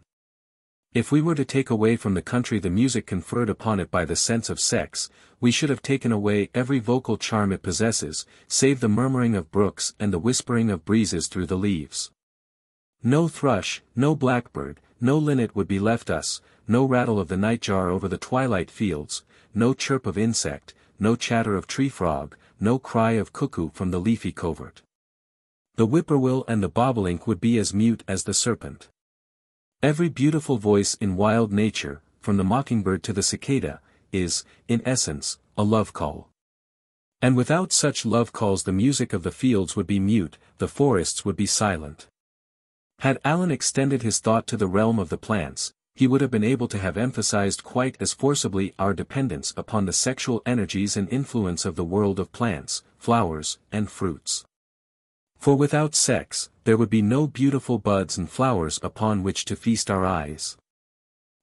If we were to take away from the country the music conferred upon it by the sense of sex, we should have taken away every vocal charm it possesses, save the murmuring of brooks and the whispering of breezes through the leaves. No thrush, no blackbird, no linnet would be left us, no rattle of the nightjar over the twilight fields, no chirp of insect, no chatter of tree frog, no cry of cuckoo from the leafy covert. The whippoorwill and the bobolink would be as mute as the serpent. Every beautiful voice in wild nature, from the mockingbird to the cicada, is, in essence, a love call. And without such love calls the music of the fields would be mute, the forests would be silent. Had Alan extended his thought to the realm of the plants, he would have been able to have emphasized quite as forcibly our dependence upon the sexual energies and influence of the world of plants, flowers, and fruits. For without sex, there would be no beautiful buds and flowers upon which to feast our eyes.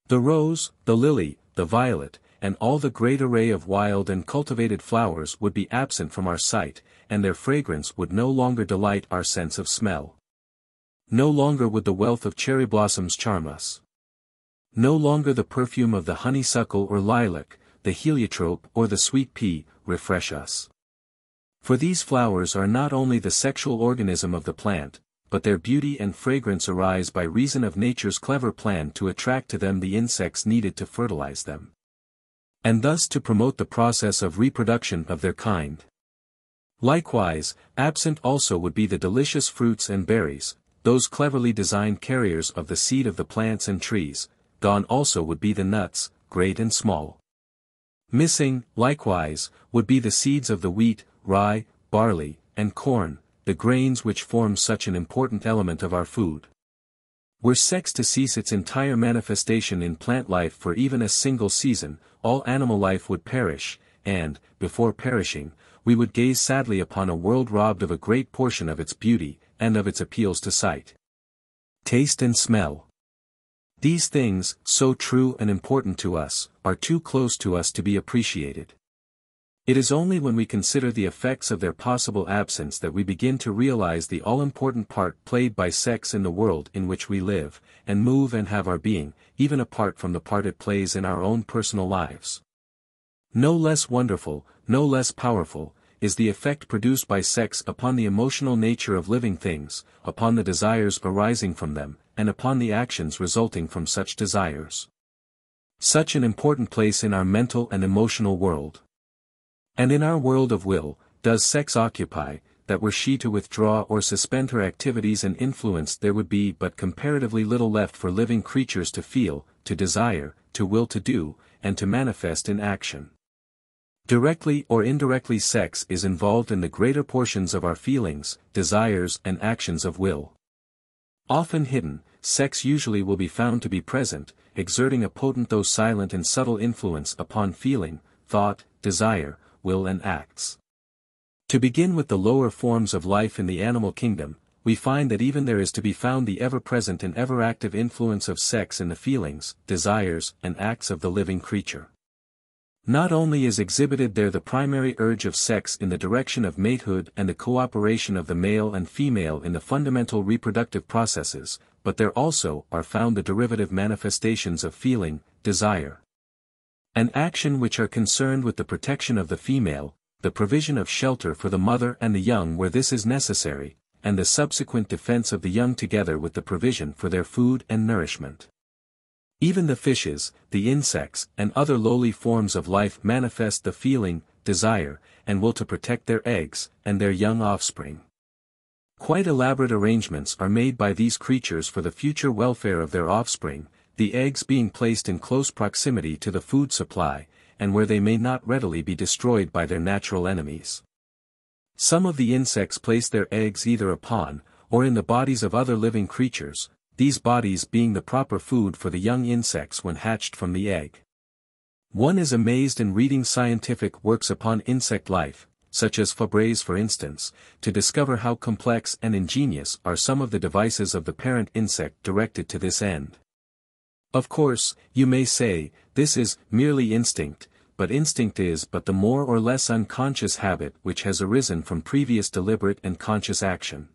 The rose, the lily, the violet, and all the great array of wild and cultivated flowers would be absent from our sight, and their fragrance would no longer delight our sense of smell. No longer would the wealth of cherry blossoms charm us. No longer the perfume of the honeysuckle or lilac, the heliotrope or the sweet pea, refresh us. For these flowers are not only the sexual organism of the plant, but their beauty and fragrance arise by reason of nature's clever plan to attract to them the insects needed to fertilize them, and thus to promote the process of reproduction of their kind. Likewise, absent also would be the delicious fruits and berries, those cleverly designed carriers of the seed of the plants and trees. Gone also would be the nuts, great and small. Missing, likewise, would be the seeds of the wheat, rye, barley, and corn, the grains which form such an important element of our food. Were sex to cease its entire manifestation in plant life for even a single season, all animal life would perish, and, before perishing, we would gaze sadly upon a world robbed of a great portion of its beauty, and of its appeals to sight, taste and smell. These things, so true and important to us, are too close to us to be appreciated. It is only when we consider the effects of their possible absence that we begin to realize the all-important part played by sex in the world in which we live, and move and have our being, even apart from the part it plays in our own personal lives. No less wonderful, no less powerful, is the effect produced by sex upon the emotional nature of living things, upon the desires arising from them, and upon the actions resulting from such desires. Such an important place in our mental and emotional world, and in our world of will, does sex occupy, that were she to withdraw or suspend her activities and influence there would be but comparatively little left for living creatures to feel, to desire, to will to do, and to manifest in action. Directly or indirectly sex is involved in the greater portions of our feelings, desires and actions of will. Often hidden, sex usually will be found to be present, exerting a potent though silent and subtle influence upon feeling, thought, desire, will and acts. To begin with the lower forms of life in the animal kingdom, we find that even there is to be found the ever-present and ever-active influence of sex in the feelings, desires, and acts of the living creature. Not only is exhibited there the primary urge of sex in the direction of matehood and the cooperation of the male and female in the fundamental reproductive processes, but there also are found the derivative manifestations of feeling, desire, and action which are concerned with the protection of the female, the provision of shelter for the mother and the young where this is necessary, and the subsequent defense of the young together with the provision for their food and nourishment. Even the fishes, the insects, and other lowly forms of life manifest the feeling, desire, and will to protect their eggs, and their young offspring. Quite elaborate arrangements are made by these creatures for the future welfare of their offspring, the eggs being placed in close proximity to the food supply, and where they may not readily be destroyed by their natural enemies. Some of the insects place their eggs either upon, or in the bodies of other living creatures, these bodies being the proper food for the young insects when hatched from the egg. One is amazed in reading scientific works upon insect life, such as Fabre's for instance, to discover how complex and ingenious are some of the devices of the parent insect directed to this end. Of course, you may say, this is merely instinct, but instinct is but the more or less unconscious habit which has arisen from previous deliberate and conscious action.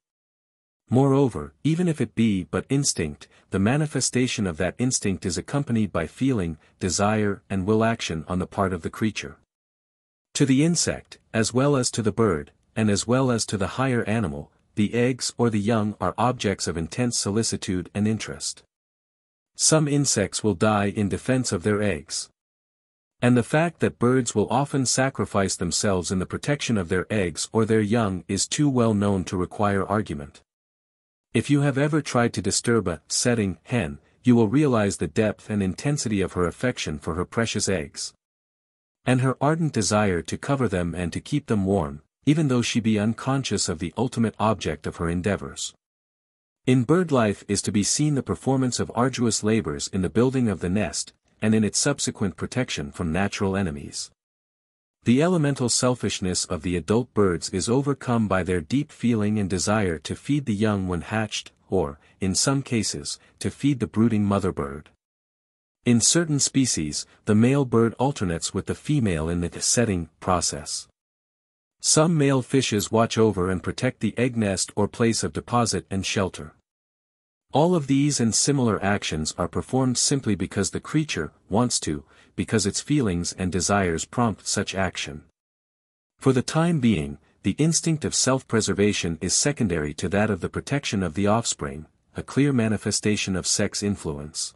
Moreover, even if it be but instinct, the manifestation of that instinct is accompanied by feeling, desire and will action on the part of the creature. To the insect, as well as to the bird, and as well as to the higher animal, the eggs or the young are objects of intense solicitude and interest. Some insects will die in defense of their eggs. And the fact that birds will often sacrifice themselves in the protection of their eggs or their young is too well known to require argument. If you have ever tried to disturb a setting hen, you will realize the depth and intensity of her affection for her precious eggs. And her ardent desire to cover them and to keep them warm, even though she be unconscious of the ultimate object of her endeavors. In bird life is to be seen the performance of arduous labors in the building of the nest, and in its subsequent protection from natural enemies. The elemental selfishness of the adult birds is overcome by their deep feeling and desire to feed the young when hatched, or, in some cases, to feed the brooding mother bird. In certain species, the male bird alternates with the female in the setting process. Some male fishes watch over and protect the egg nest or place of deposit and shelter. All of these and similar actions are performed simply because the creature wants to, because its feelings and desires prompt such action. For the time being, the instinct of self-preservation is secondary to that of the protection of the offspring, a clear manifestation of sex influence.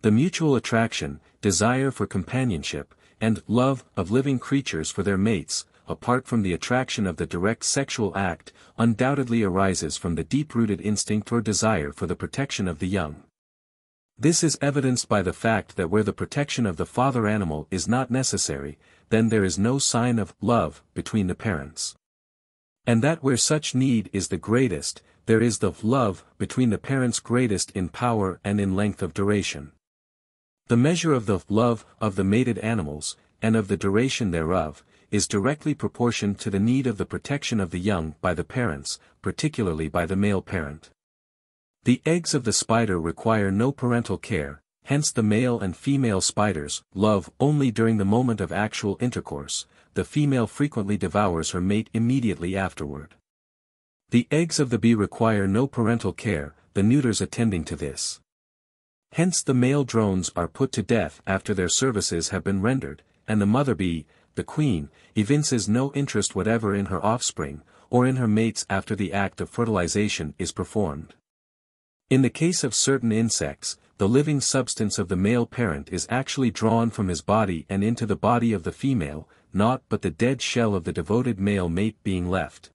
The mutual attraction, desire for companionship, and love of living creatures for their mates, apart from the attraction of the direct sexual act, undoubtedly arises from the deep-rooted instinct or desire for the protection of the young. This is evidenced by the fact that where the protection of the father animal is not necessary, then there is no sign of love between the parents. And that where such need is the greatest, there is the love between the parents greatest in power and in length of duration. The measure of the love of the mated animals, and of the duration thereof, is directly proportioned to the need of the protection of the young by the parents, particularly by the male parent. The eggs of the spider require no parental care, hence the male and female spiders love only during the moment of actual intercourse. The female frequently devours her mate immediately afterward. The eggs of the bee require no parental care, the neuters attending to this. Hence the male drones are put to death after their services have been rendered, and the mother bee, the queen, evinces no interest whatever in her offspring, or in her mates after the act of fertilization is performed. In the case of certain insects, the living substance of the male parent is actually drawn from his body and into the body of the female, naught but the dead shell of the devoted male mate being left.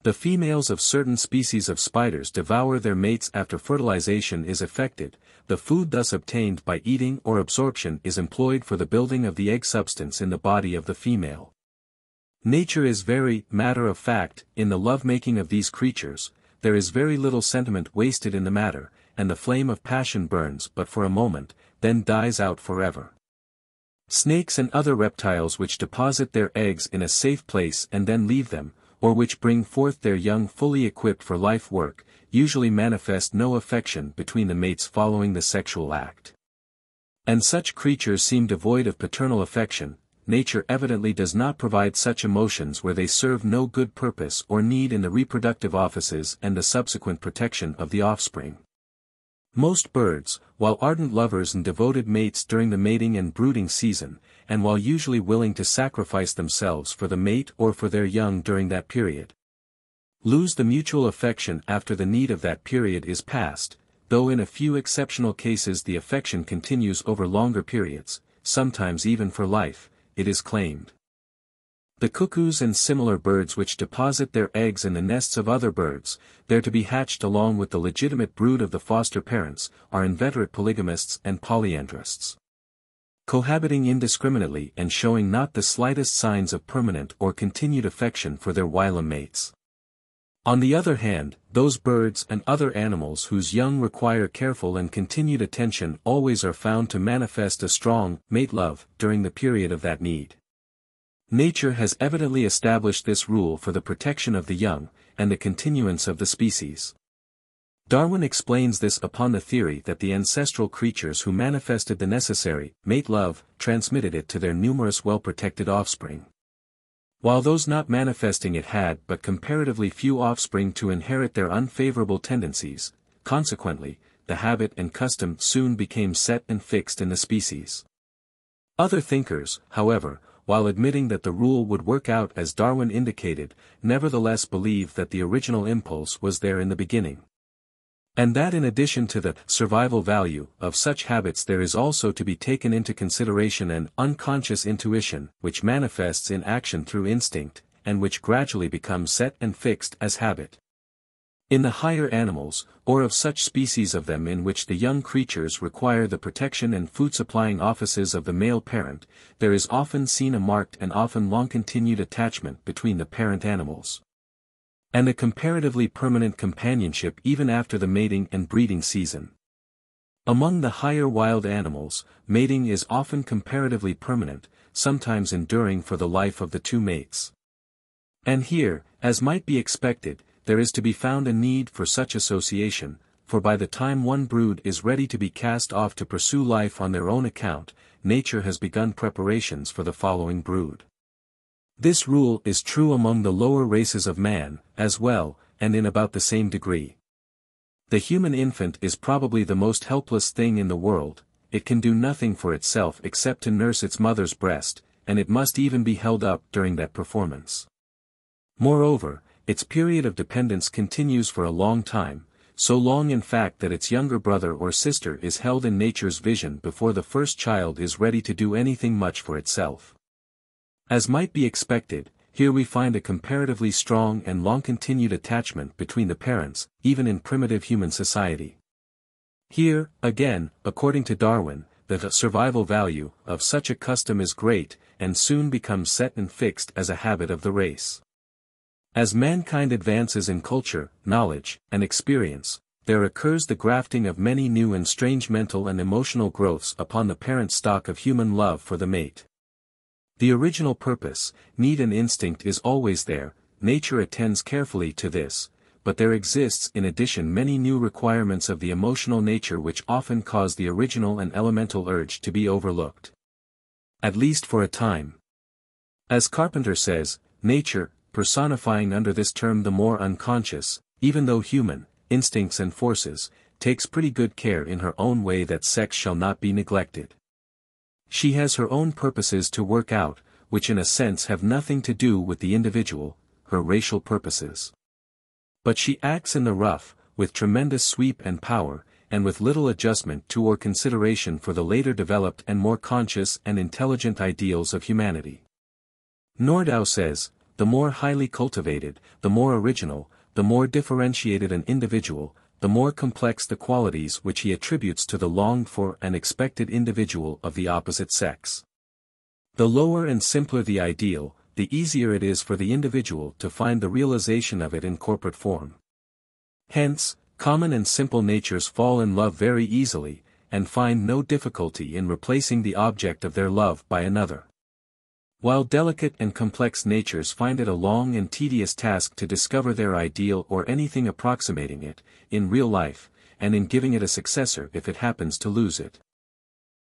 The females of certain species of spiders devour their mates after fertilization is effected. The food thus obtained by eating or absorption is employed for the building of the egg substance in the body of the female. Nature is very matter-of-fact in the love-making of these creatures. There is very little sentiment wasted in the matter, and the flame of passion burns but for a moment, then dies out forever. Snakes and other reptiles which deposit their eggs in a safe place and then leave them, or which bring forth their young fully equipped for life work, usually manifest no affection between the mates following the sexual act. And such creatures seem devoid of paternal affection. Nature evidently does not provide such emotions where they serve no good purpose or need in the reproductive offices and the subsequent protection of the offspring. Most birds, while ardent lovers and devoted mates during the mating and brooding season, and while usually willing to sacrifice themselves for the mate or for their young during that period, lose the mutual affection after the need of that period is past, though in a few exceptional cases the affection continues over longer periods, sometimes even for life, it is claimed. The cuckoos and similar birds which deposit their eggs in the nests of other birds, there to be hatched along with the legitimate brood of the foster parents, are inveterate polygamists and polyandrists, cohabiting indiscriminately and showing not the slightest signs of permanent or continued affection for their whilom mates. On the other hand, those birds and other animals whose young require careful and continued attention always are found to manifest a strong mate love during the period of that need. Nature has evidently established this rule for the protection of the young, and the continuance of the species. Darwin explains this upon the theory that the ancestral creatures who manifested the necessary mate love transmitted it to their numerous well-protected offspring. while those not manifesting it had but comparatively few offspring to inherit their unfavorable tendencies. Consequently, the habit and custom soon became set and fixed in the species. Other thinkers, however, while admitting that the rule would work out as Darwin indicated, nevertheless believe that the original impulse was there in the beginning. And that in addition to the survival value of such habits there is also to be taken into consideration an unconscious intuition which manifests in action through instinct, and which gradually becomes set and fixed as habit. In the higher animals, or of such species of them in which the young creatures require the protection and food-supplying offices of the male parent, there is often seen a marked and often long-continued attachment between the parent animals, and a comparatively permanent companionship even after the mating and breeding season. Among the higher wild animals, mating is often comparatively permanent, sometimes enduring for the life of the two mates. And here, as might be expected, there is to be found a need for such association, for by the time one brood is ready to be cast off to pursue life on their own account, nature has begun preparations for the following brood. This rule is true among the lower races of man, as well, and in about the same degree. The human infant is probably the most helpless thing in the world. It can do nothing for itself except to nurse its mother's breast, and it must even be held up during that performance. Moreover, its period of dependence continues for a long time, so long in fact that its younger brother or sister is held in nature's vision before the first child is ready to do anything much for itself. As might be expected, here we find a comparatively strong and long-continued attachment between the parents, even in primitive human society. Here, again, according to Darwin, the survival value of such a custom is great, and soon becomes set and fixed as a habit of the race. As mankind advances in culture, knowledge, and experience, there occurs the grafting of many new and strange mental and emotional growths upon the parent stock of human love for the mate. The original purpose, need and instinct is always there, nature attends carefully to this, but there exists in addition many new requirements of the emotional nature which often cause the original and elemental urge to be overlooked. At least for a time. As Carpenter says, nature, personifying under this term the more unconscious, even though human, instincts and forces, takes pretty good care in her own way that sex shall not be neglected. She has her own purposes to work out, which in a sense have nothing to do with the individual, her racial purposes. But she acts in the rough, with tremendous sweep and power, and with little adjustment to or consideration for the later developed and more conscious and intelligent ideals of humanity. Nordau says, the more highly cultivated, the more original, the more differentiated an individual, the more complex the qualities which he attributes to the longed-for and expected individual of the opposite sex. The lower and simpler the ideal, the easier it is for the individual to find the realization of it in corporate form. Hence, common and simple natures fall in love very easily, and find no difficulty in replacing the object of their love by another. While delicate and complex natures find it a long and tedious task to discover their ideal or anything approximating it, in real life, and in giving it a successor if it happens to lose it.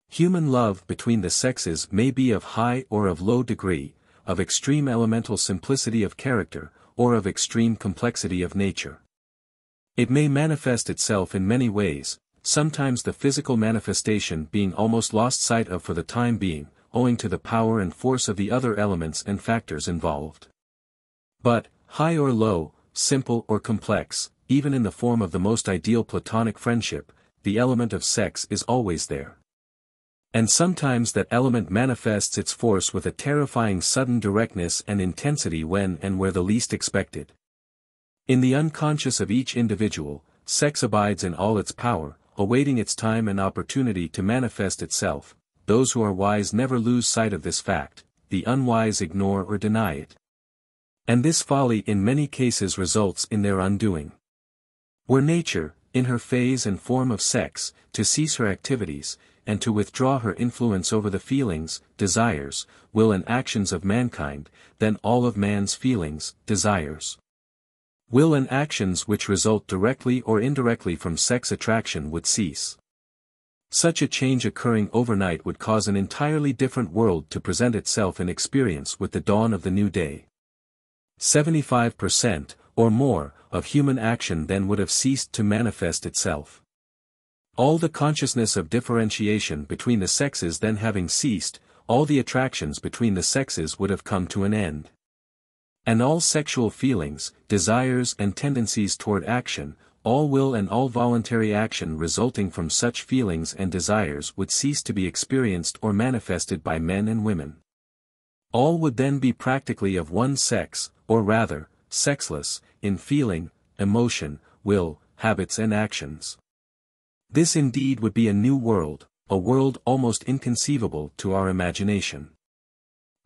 Human love between the sexes may be of high or of low degree, of extreme elemental simplicity of character, or of extreme complexity of nature. It may manifest itself in many ways, sometimes the physical manifestation being almost lost sight of for the time being, owing to the power and force of the other elements and factors involved. But, high or low, simple or complex, even in the form of the most ideal platonic friendship, the element of sex is always there. And sometimes that element manifests its force with a terrifying sudden directness and intensity when and where the least expected. In the unconscious of each individual, sex abides in all its power, awaiting its time and opportunity to manifest itself. Those who are wise never lose sight of this fact, the unwise ignore or deny it. And this folly in many cases results in their undoing. Were nature, in her phase and form of sex, to cease her activities, and to withdraw her influence over the feelings, desires, will and actions of mankind, then all of man's feelings, desires, will and actions which result directly or indirectly from sex attraction would cease. Such a change occurring overnight would cause an entirely different world to present itself in experience with the dawn of the new day. 75%, or more, of human action then would have ceased to manifest itself. All the consciousness of differentiation between the sexes then having ceased, all the attractions between the sexes would have come to an end. And all sexual feelings, desires and tendencies toward action, all will and all voluntary action resulting from such feelings and desires would cease to be experienced or manifested by men and women. All would then be practically of one sex, or rather, sexless, in feeling, emotion, will, habits and actions. This indeed would be a new world, a world almost inconceivable to our imagination.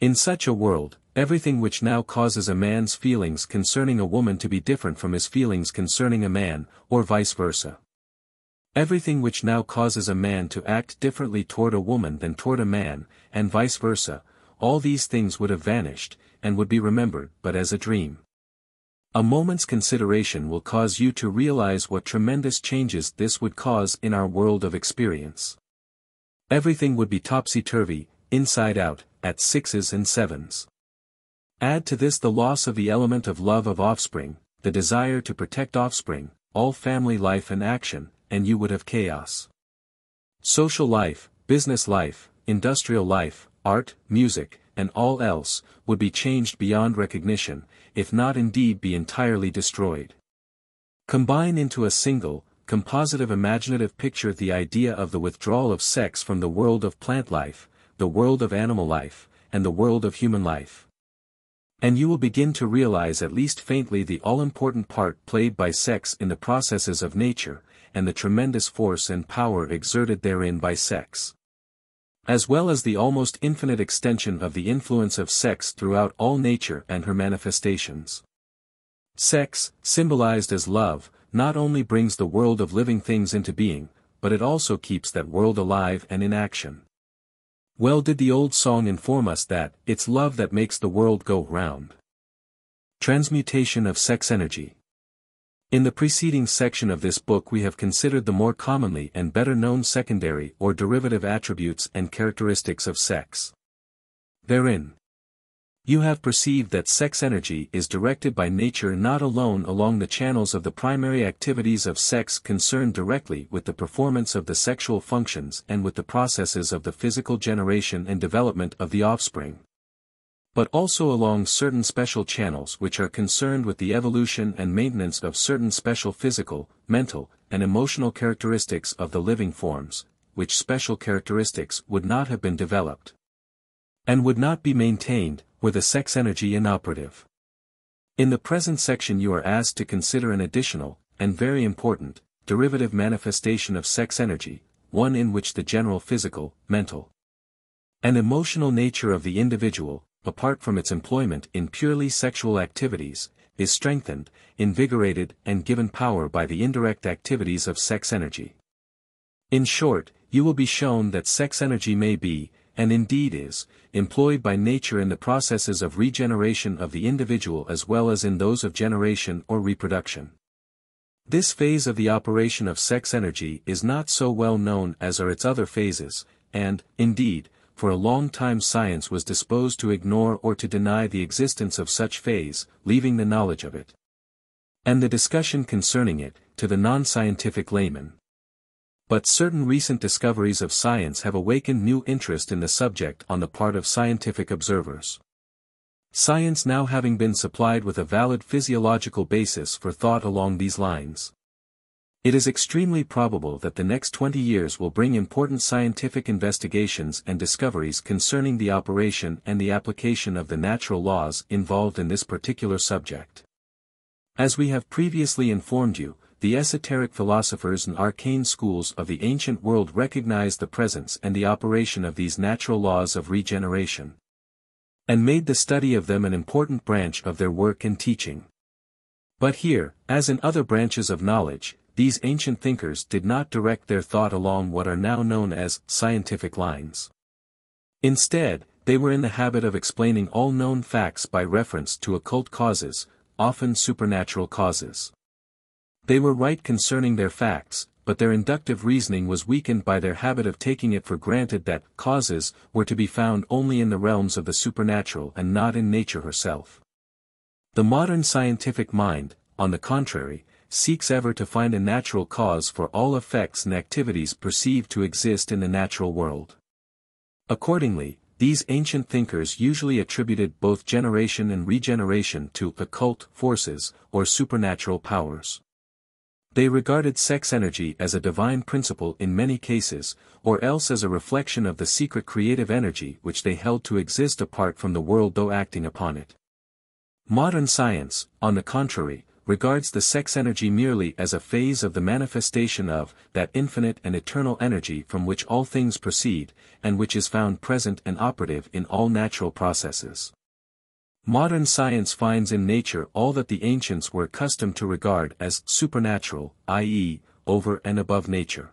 In such a world, everything which now causes a man's feelings concerning a woman to be different from his feelings concerning a man, or vice versa. Everything which now causes a man to act differently toward a woman than toward a man, and vice versa, all these things would have vanished, and would be remembered but as a dream. A moment's consideration will cause you to realize what tremendous changes this would cause in our world of experience. Everything would be topsy-turvy, inside out, at 6s and 7s. Add to this the loss of the element of love of offspring, the desire to protect offspring, all family life and action, and you would have chaos. Social life, business life, industrial life, art, music, and all else, would be changed beyond recognition, if not indeed be entirely destroyed. Combine into a single, compositive imaginative picture the idea of the withdrawal of sex from the world of plant life, the world of animal life, and the world of human life. And you will begin to realize at least faintly the all-important part played by sex in the processes of nature, and the tremendous force and power exerted therein by sex. As well as the almost infinite extension of the influence of sex throughout all nature and her manifestations. Sex, symbolized as love, not only brings the world of living things into being, but it also keeps that world alive and in action. Well did the old song inform us that, it's love that makes the world go round. Transmutation of Sex-Energy. In the preceding section of this book we have considered the more commonly and better known secondary or derivative attributes and characteristics of sex. Therein, you have perceived that sex energy is directed by nature not alone along the channels of the primary activities of sex concerned directly with the performance of the sexual functions and with the processes of the physical generation and development of the offspring, but also along certain special channels which are concerned with the evolution and maintenance of certain special physical, mental, and emotional characteristics of the living forms, which special characteristics would not have been developed and would not be maintained, were the sex energy inoperative. In the present section you are asked to consider an additional, and very important, derivative manifestation of sex energy, one in which the general physical, mental, and emotional nature of the individual, apart from its employment in purely sexual activities, is strengthened, invigorated and given power by the indirect activities of sex energy. In short, you will be shown that sex energy may be, and indeed is, employed by nature in the processes of regeneration of the individual as well as in those of generation or reproduction. This phase of the operation of sex energy is not so well known as are its other phases, and, indeed, for a long time science was disposed to ignore or to deny the existence of such phase, leaving the knowledge of it, and the discussion concerning it, to the non-scientific layman. But certain recent discoveries of science have awakened new interest in the subject on the part of scientific observers. Science now having been supplied with a valid physiological basis for thought along these lines, it is extremely probable that the next 20 years will bring important scientific investigations and discoveries concerning the operation and the application of the natural laws involved in this particular subject. As we have previously informed you, the esoteric philosophers and arcane schools of the ancient world recognized the presence and the operation of these natural laws of regeneration, and made the study of them an important branch of their work and teaching. But here, as in other branches of knowledge, these ancient thinkers did not direct their thought along what are now known as scientific lines. Instead, they were in the habit of explaining all known facts by reference to occult causes, often supernatural causes. They were right concerning their facts, but their inductive reasoning was weakened by their habit of taking it for granted that causes were to be found only in the realms of the supernatural and not in nature herself. The modern scientific mind, on the contrary, seeks ever to find a natural cause for all effects and activities perceived to exist in the natural world. Accordingly, these ancient thinkers usually attributed both generation and regeneration to occult forces, or supernatural powers. They regarded sex energy as a divine principle in many cases, or else as a reflection of the secret creative energy which they held to exist apart from the world though acting upon it. Modern science, on the contrary, regards the sex energy merely as a phase of the manifestation of that infinite and eternal energy from which all things proceed, and which is found present and operative in all natural processes. Modern science finds in nature all that the ancients were accustomed to regard as supernatural, i.e., over and above nature.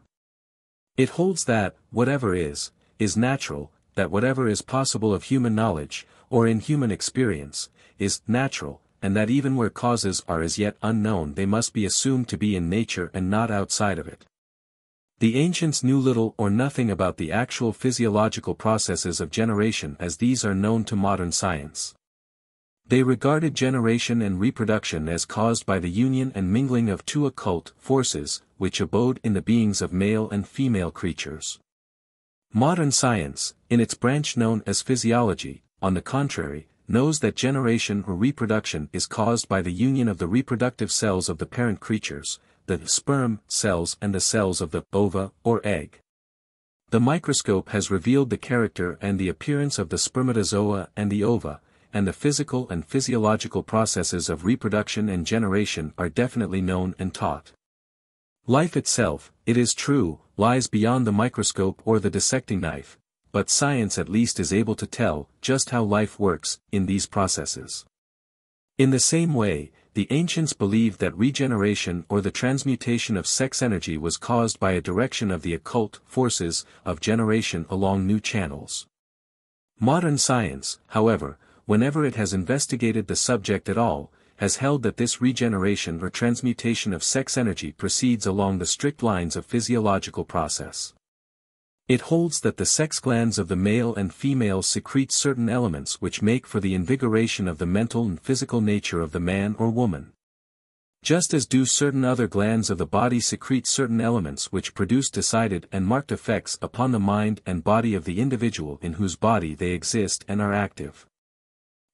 It holds that, whatever is natural, that whatever is possible of human knowledge, or in human experience, is natural, and that even where causes are as yet unknown they must be assumed to be in nature and not outside of it. The ancients knew little or nothing about the actual physiological processes of generation as these are known to modern science. They regarded generation and reproduction as caused by the union and mingling of two occult forces, which abode in the beings of male and female creatures. Modern science, in its branch known as physiology, on the contrary, knows that generation or reproduction is caused by the union of the reproductive cells of the parent creatures, the sperm cells and the cells of the ova or egg. The microscope has revealed the character and the appearance of the spermatozoa and the ova, and the physical and physiological processes of reproduction and generation are definitely known and taught. Life itself, it is true, lies beyond the microscope or the dissecting knife, but science at least is able to tell just how life works in these processes. In the same way, the ancients believed that regeneration or the transmutation of sex energy was caused by a direction of the occult forces of generation along new channels. Modern science, however, whenever it has investigated the subject at all, has held that this regeneration or transmutation of sex energy proceeds along the strict lines of physiological process. It holds that the sex glands of the male and female secrete certain elements which make for the invigoration of the mental and physical nature of the man or woman. Just as do certain other glands of the body secrete certain elements which produce decided and marked effects upon the mind and body of the individual in whose body they exist and are active.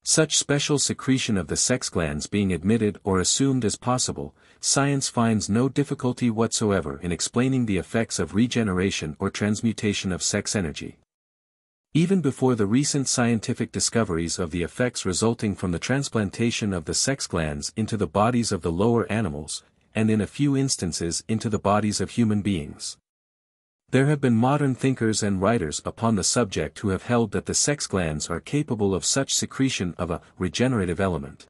Such special secretion of the sex glands being admitted or assumed as possible, science finds no difficulty whatsoever in explaining the effects of regeneration or transmutation of sex energy. Even before the recent scientific discoveries of the effects resulting from the transplantation of the sex glands into the bodies of the lower animals, and in a few instances into the bodies of human beings. There have been modern thinkers and writers upon the subject who have held that the sex glands are capable of such secretion of a regenerative element.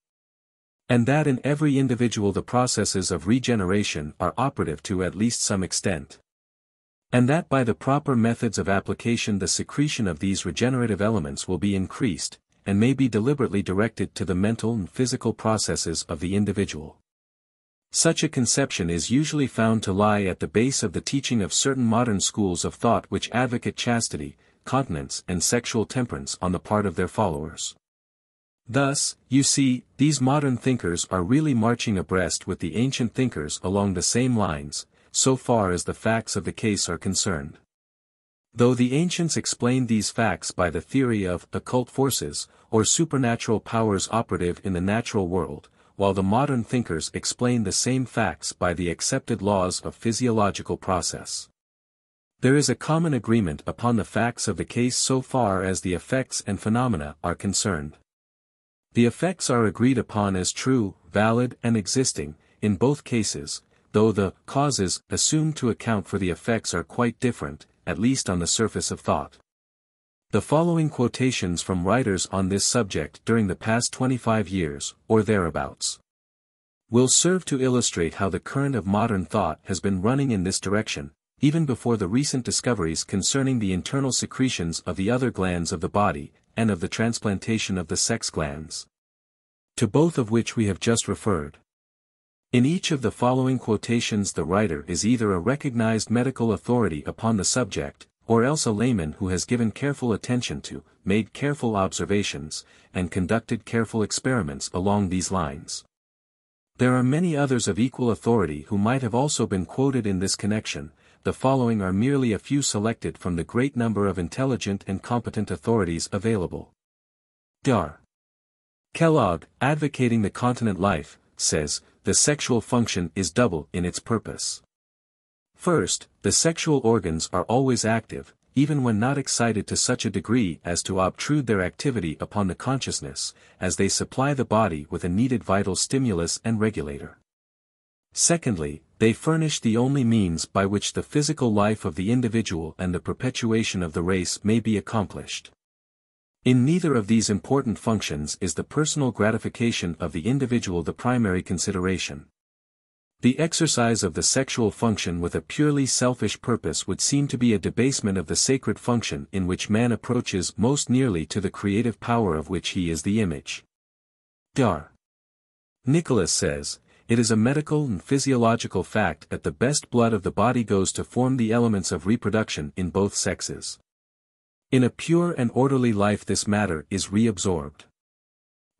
And that in every individual the processes of regeneration are operative to at least some extent. And that by the proper methods of application the secretion of these regenerative elements will be increased, and may be deliberately directed to the mental and physical processes of the individual. Such a conception is usually found to lie at the base of the teaching of certain modern schools of thought which advocate chastity, continence and sexual temperance on the part of their followers. Thus, you see, these modern thinkers are really marching abreast with the ancient thinkers along the same lines, so far as the facts of the case are concerned. Though the ancients explained these facts by the theory of occult forces, or supernatural powers operative in the natural world, while the modern thinkers explain the same facts by the accepted laws of physiological process. There is a common agreement upon the facts of the case so far as the effects and phenomena are concerned. The effects are agreed upon as true, valid and existing, in both cases, though the causes assumed to account for the effects are quite different, at least on the surface of thought. The following quotations from writers on this subject during the past 25 years, or thereabouts, will serve to illustrate how the current of modern thought has been running in this direction, even before the recent discoveries concerning the internal secretions of the other glands of the body, and of the transplantation of the sex glands, to both of which we have just referred. In each of the following quotations the writer is either a recognized medical authority upon the subject, or else a layman who has given careful attention to, made careful observations, and conducted careful experiments along these lines. There are many others of equal authority who might have also been quoted in this connection. The following are merely a few selected from the great number of intelligent and competent authorities available. Dr. Kellogg, advocating the continent life, says, the sexual function is double in its purpose. First, the sexual organs are always active, even when not excited to such a degree as to obtrude their activity upon the consciousness, as they supply the body with a needed vital stimulus and regulator. Secondly, they furnish the only means by which the physical life of the individual and the perpetuation of the race may be accomplished. In neither of these important functions is the personal gratification of the individual the primary consideration. The exercise of the sexual function with a purely selfish purpose would seem to be a debasement of the sacred function in which man approaches most nearly to the creative power of which he is the image. Dr. Nicholas says, it is a medical and physiological fact that the best blood of the body goes to form the elements of reproduction in both sexes. In a pure and orderly life this matter is reabsorbed.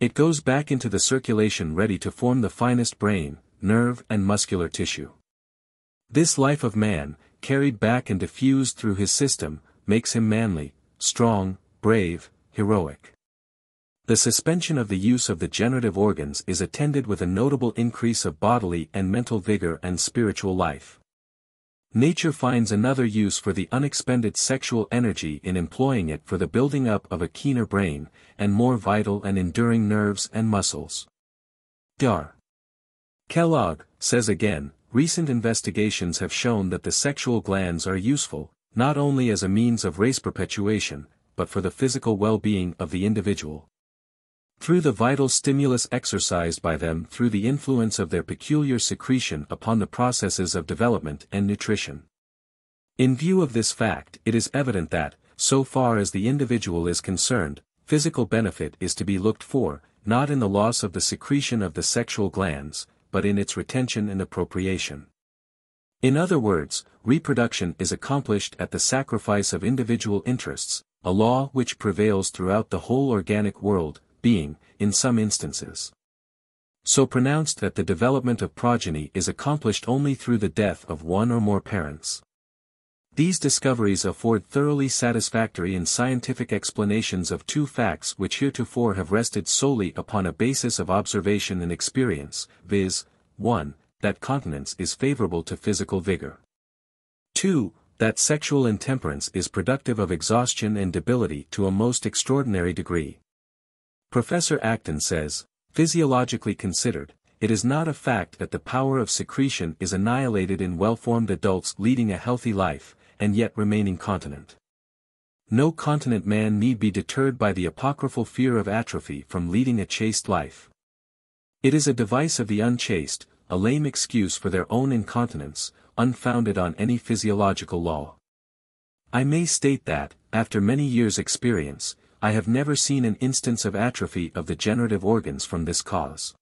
It goes back into the circulation ready to form the finest brain, nerve and muscular tissue. This life of man, carried back and diffused through his system, makes him manly, strong, brave, heroic. The suspension of the use of the generative organs is attended with a notable increase of bodily and mental vigor and spiritual life. Nature finds another use for the unexpended sexual energy in employing it for the building up of a keener brain, and more vital and enduring nerves and muscles. Dr. Kellogg says again, recent investigations have shown that the sexual glands are useful, not only as a means of race perpetuation, but for the physical well-being of the individual. Through the vital stimulus exercised by them through the influence of their peculiar secretion upon the processes of development and nutrition. In view of this fact, it is evident that, so far as the individual is concerned, physical benefit is to be looked for, not in the loss of the secretion of the sexual glands, but in its retention and appropriation. In other words, reproduction is accomplished at the sacrifice of individual interests, a law which prevails throughout the whole organic world, being, in some instances, so pronounced that the development of progeny is accomplished only through the death of one or more parents. These discoveries afford thoroughly satisfactory and scientific explanations of two facts which heretofore have rested solely upon a basis of observation and experience, viz., 1. That continence is favorable to physical vigor. 2. That sexual intemperance is productive of exhaustion and debility to a most extraordinary degree. Professor Acton says, physiologically considered, it is not a fact that the power of secretion is annihilated in well-formed adults leading a healthy life, and yet remaining continent. No continent man need be deterred by the apocryphal fear of atrophy from leading a chaste life. It is a device of the unchaste, a lame excuse for their own incontinence, unfounded on any physiological law. I may state that, after many years' experience, I have never seen an instance of atrophy of the generative organs from this cause.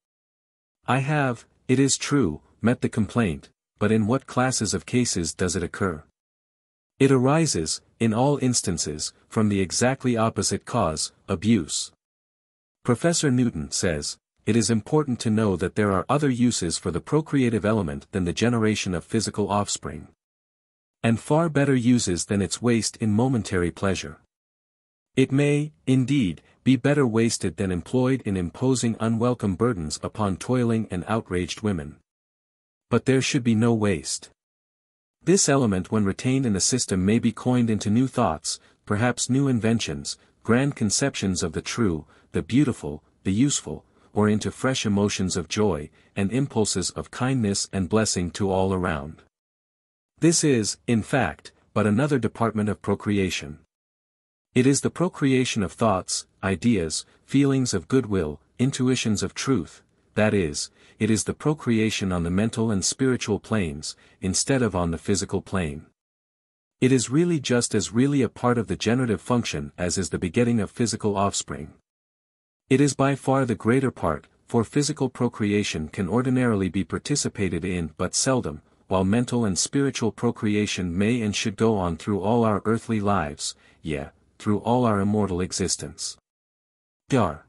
I have, it is true, met the complaint, but in what classes of cases does it occur? It arises, in all instances, from the exactly opposite cause, abuse. Professor Newton says, it is important to know that there are other uses for the procreative element than the generation of physical offspring. And far better uses than its waste in momentary pleasure. It may, indeed, be better wasted than employed in imposing unwelcome burdens upon toiling and outraged women. But there should be no waste. This element when retained in the system may be coined into new thoughts, perhaps new inventions, grand conceptions of the true, the beautiful, the useful, or into fresh emotions of joy, and impulses of kindness and blessing to all around. This is, in fact, but another department of procreation. It is the procreation of thoughts, ideas, feelings of goodwill, intuitions of truth, that is, it is the procreation on the mental and spiritual planes, instead of on the physical plane. It is really just as really a part of the generative function as is the begetting of physical offspring. It is by far the greater part, for physical procreation can ordinarily be participated in but seldom, while mental and spiritual procreation may and should go on through all our earthly lives, through all our immortal existence. R.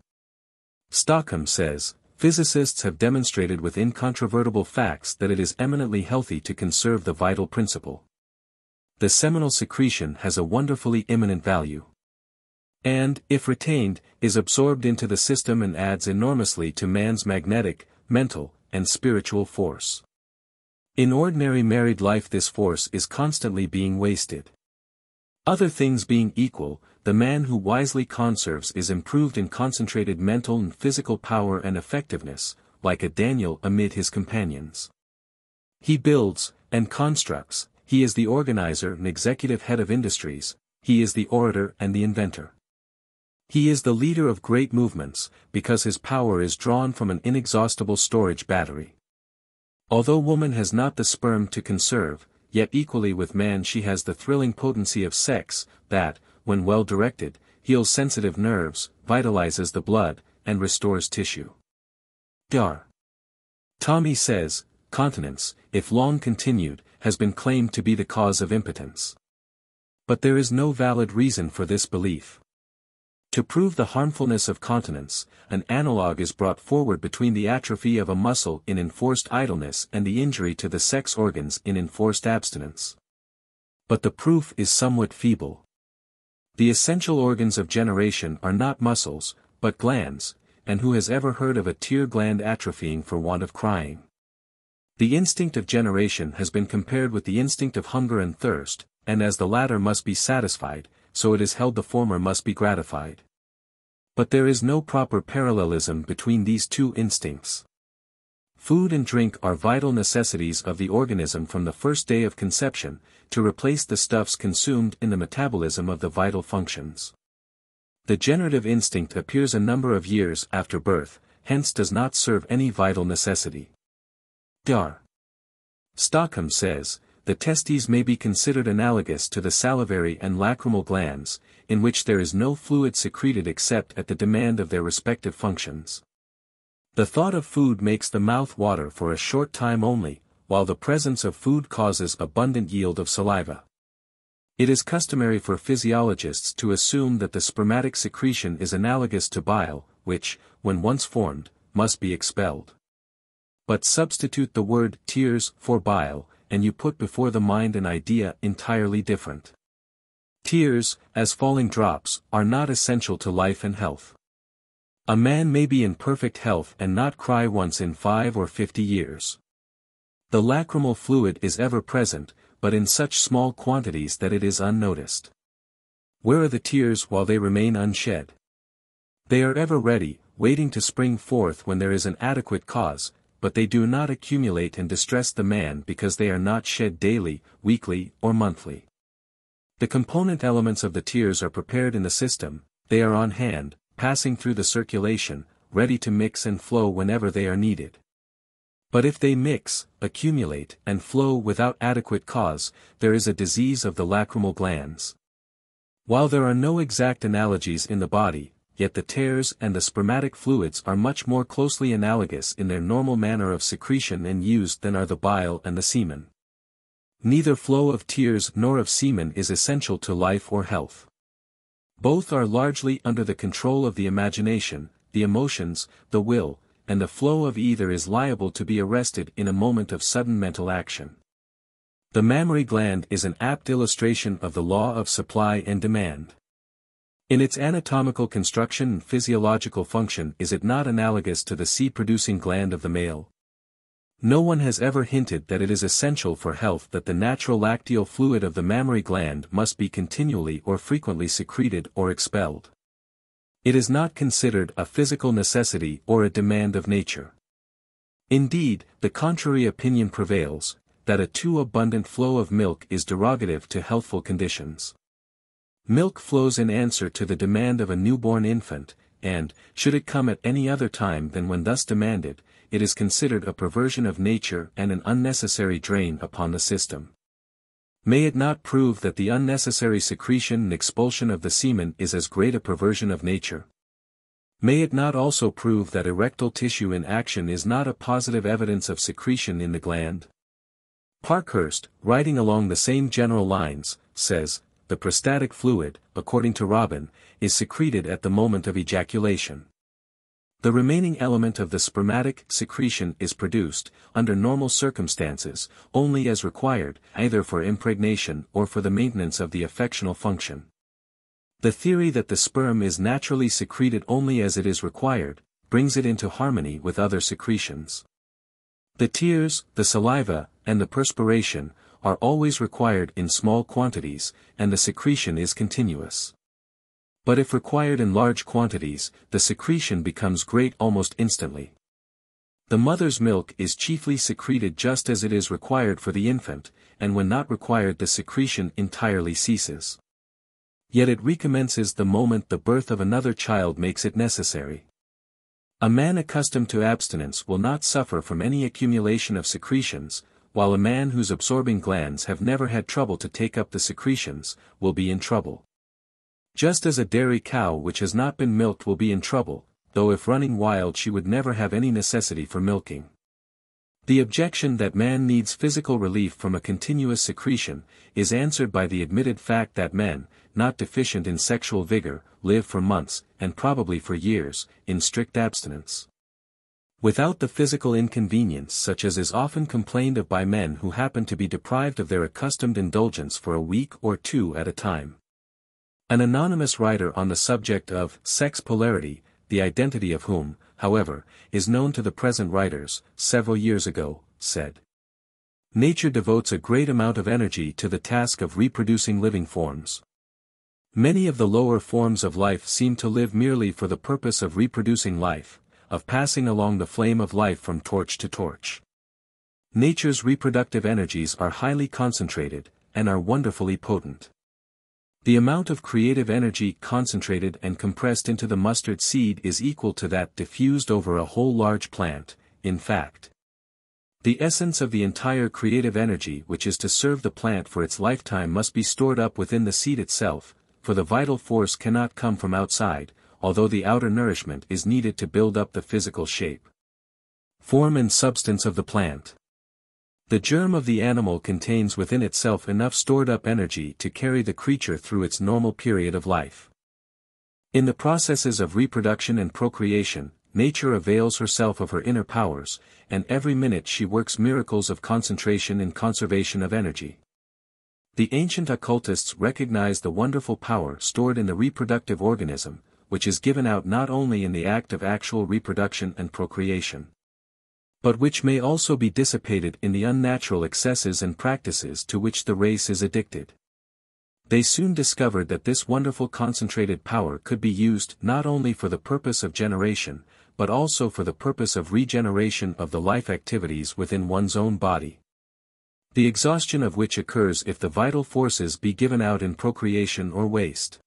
Stockham says, physicists have demonstrated with incontrovertible facts that it is eminently healthy to conserve the vital principle. The seminal secretion has a wonderfully immanent value. And, if retained, is absorbed into the system and adds enormously to man's magnetic, mental, and spiritual force. In ordinary married life this force is constantly being wasted. Other things being equal, the man who wisely conserves is improved in concentrated mental and physical power and effectiveness, like a Daniel amid his companions. He builds, and constructs, he is the organizer and executive head of industries, he is the orator and the inventor. He is the leader of great movements, because his power is drawn from an inexhaustible storage battery. Although woman has not the sperm to conserve, yet equally with man she has the thrilling potency of sex, that, when well directed, heals sensitive nerves, vitalizes the blood, and restores tissue. R. Tommy says, continence, if long continued, has been claimed to be the cause of impotence. But there is no valid reason for this belief. To prove the harmfulness of continence, an analogue is brought forward between the atrophy of a muscle in enforced idleness and the injury to the sex organs in enforced abstinence. But the proof is somewhat feeble. The essential organs of generation are not muscles, but glands, and who has ever heard of a tear gland atrophying for want of crying? The instinct of generation has been compared with the instinct of hunger and thirst, and as the latter must be satisfied, so it is held the former must be gratified. But there is no proper parallelism between these two instincts. Food and drink are vital necessities of the organism from the first day of conception, to replace the stuffs consumed in the metabolism of the vital functions. The generative instinct appears a number of years after birth, hence does not serve any vital necessity. R. Stockham says, the testes may be considered analogous to the salivary and lacrimal glands, in which there is no fluid secreted except at the demand of their respective functions. The thought of food makes the mouth water for a short time only, while the presence of food causes abundant yield of saliva. It is customary for physiologists to assume that the spermatic secretion is analogous to bile, which, when once formed, must be expelled. But substitute the word tears for bile, and you put before the mind an idea entirely different. Tears, as falling drops, are not essential to life and health. A man may be in perfect health and not cry once in 5 or 50 years. The lacrimal fluid is ever present, but in such small quantities that it is unnoticed. Where are the tears while they remain unshed? They are ever ready, waiting to spring forth when there is an adequate cause, but they do not accumulate and distress the man because they are not shed daily, weekly, or monthly. The component elements of the tears are prepared in the system, they are on hand, passing through the circulation, ready to mix and flow whenever they are needed. But if they mix, accumulate, and flow without adequate cause, there is a disease of the lacrimal glands. While there are no exact analogies in the body, yet the tears and the spermatic fluids are much more closely analogous in their normal manner of secretion and use than are the bile and the semen. Neither flow of tears nor of semen is essential to life or health. Both are largely under the control of the imagination, the emotions, the will, and the flow of either is liable to be arrested in a moment of sudden mental action. The mammary gland is an apt illustration of the law of supply and demand. In its anatomical construction and physiological function is it not analogous to the seed-producing gland of the male? No one has ever hinted that it is essential for health that the natural lacteal fluid of the mammary gland must be continually or frequently secreted or expelled. It is not considered a physical necessity or a demand of nature. Indeed, the contrary opinion prevails, that a too abundant flow of milk is derogative to healthful conditions. Milk flows in answer to the demand of a newborn infant, and, should it come at any other time than when thus demanded, it is considered a perversion of nature and an unnecessary drain upon the system. May it not prove that the unnecessary secretion and expulsion of the semen is as great a perversion of nature? May it not also prove that erectile tissue in action is not a positive evidence of secretion in the gland? Parkhurst, writing along the same general lines, says, the prostatic fluid, according to Robin, is secreted at the moment of ejaculation. The remaining element of the spermatic secretion is produced, under normal circumstances, only as required, either for impregnation or for the maintenance of the affectional function. The theory that the sperm is naturally secreted only as it is required, brings it into harmony with other secretions. The tears, the saliva, and the perspiration, are always required in small quantities, and the secretion is continuous. But if required in large quantities, the secretion becomes great almost instantly. The mother's milk is chiefly secreted just as it is required for the infant, and when not required the secretion entirely ceases. Yet it recommences the moment the birth of another child makes it necessary. A man accustomed to abstinence will not suffer from any accumulation of secretions, while a man whose absorbing glands have never had trouble to take up the secretions, will be in trouble. Just as a dairy cow which has not been milked will be in trouble, though if running wild she would never have any necessity for milking. The objection that man needs physical relief from a continuous secretion, is answered by the admitted fact that men, not deficient in sexual vigor, live for months, and probably for years, in strict abstinence. Without the physical inconvenience such as is often complained of by men who happen to be deprived of their accustomed indulgence for a week or two at a time. An anonymous writer on the subject of sex polarity, the identity of whom, however, is known to the present writers, several years ago, said, "Nature devotes a great amount of energy to the task of reproducing living forms. Many of the lower forms of life seem to live merely for the purpose of reproducing life, of passing along the flame of life from torch to torch. Nature's reproductive energies are highly concentrated, and are wonderfully potent. The amount of creative energy concentrated and compressed into the mustard seed is equal to that diffused over a whole large plant, in fact. The essence of the entire creative energy which is to serve the plant for its lifetime must be stored up within the seed itself, for the vital force cannot come from outside, although the outer nourishment is needed to build up the physical shape, form and substance of the plant. The germ of the animal contains within itself enough stored-up energy to carry the creature through its normal period of life. In the processes of reproduction and procreation, nature avails herself of her inner powers, and every minute she works miracles of concentration and conservation of energy. The ancient occultists recognized the wonderful power stored in the reproductive organism, which is given out not only in the act of actual reproduction and procreation, but which may also be dissipated in the unnatural excesses and practices to which the race is addicted. They soon discovered that this wonderful concentrated power could be used not only for the purpose of generation, but also for the purpose of regeneration of the life activities within one's own body, the exhaustion of which occurs if the vital forces be given out in procreation or waste.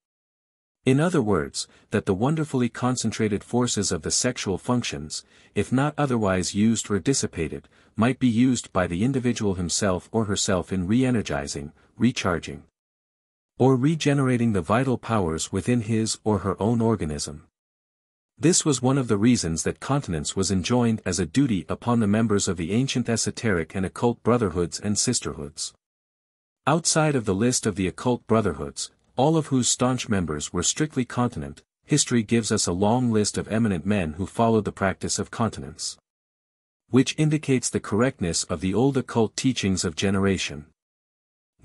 In other words, that the wonderfully concentrated forces of the sexual functions, if not otherwise used or dissipated, might be used by the individual himself or herself in re-energizing, recharging, or regenerating the vital powers within his or her own organism. This was one of the reasons that continence was enjoined as a duty upon the members of the ancient esoteric and occult brotherhoods and sisterhoods. Outside of the list of the occult brotherhoods, all of whose staunch members were strictly continent, history gives us a long list of eminent men who followed the practice of continence, which indicates the correctness of the old occult teachings of generation.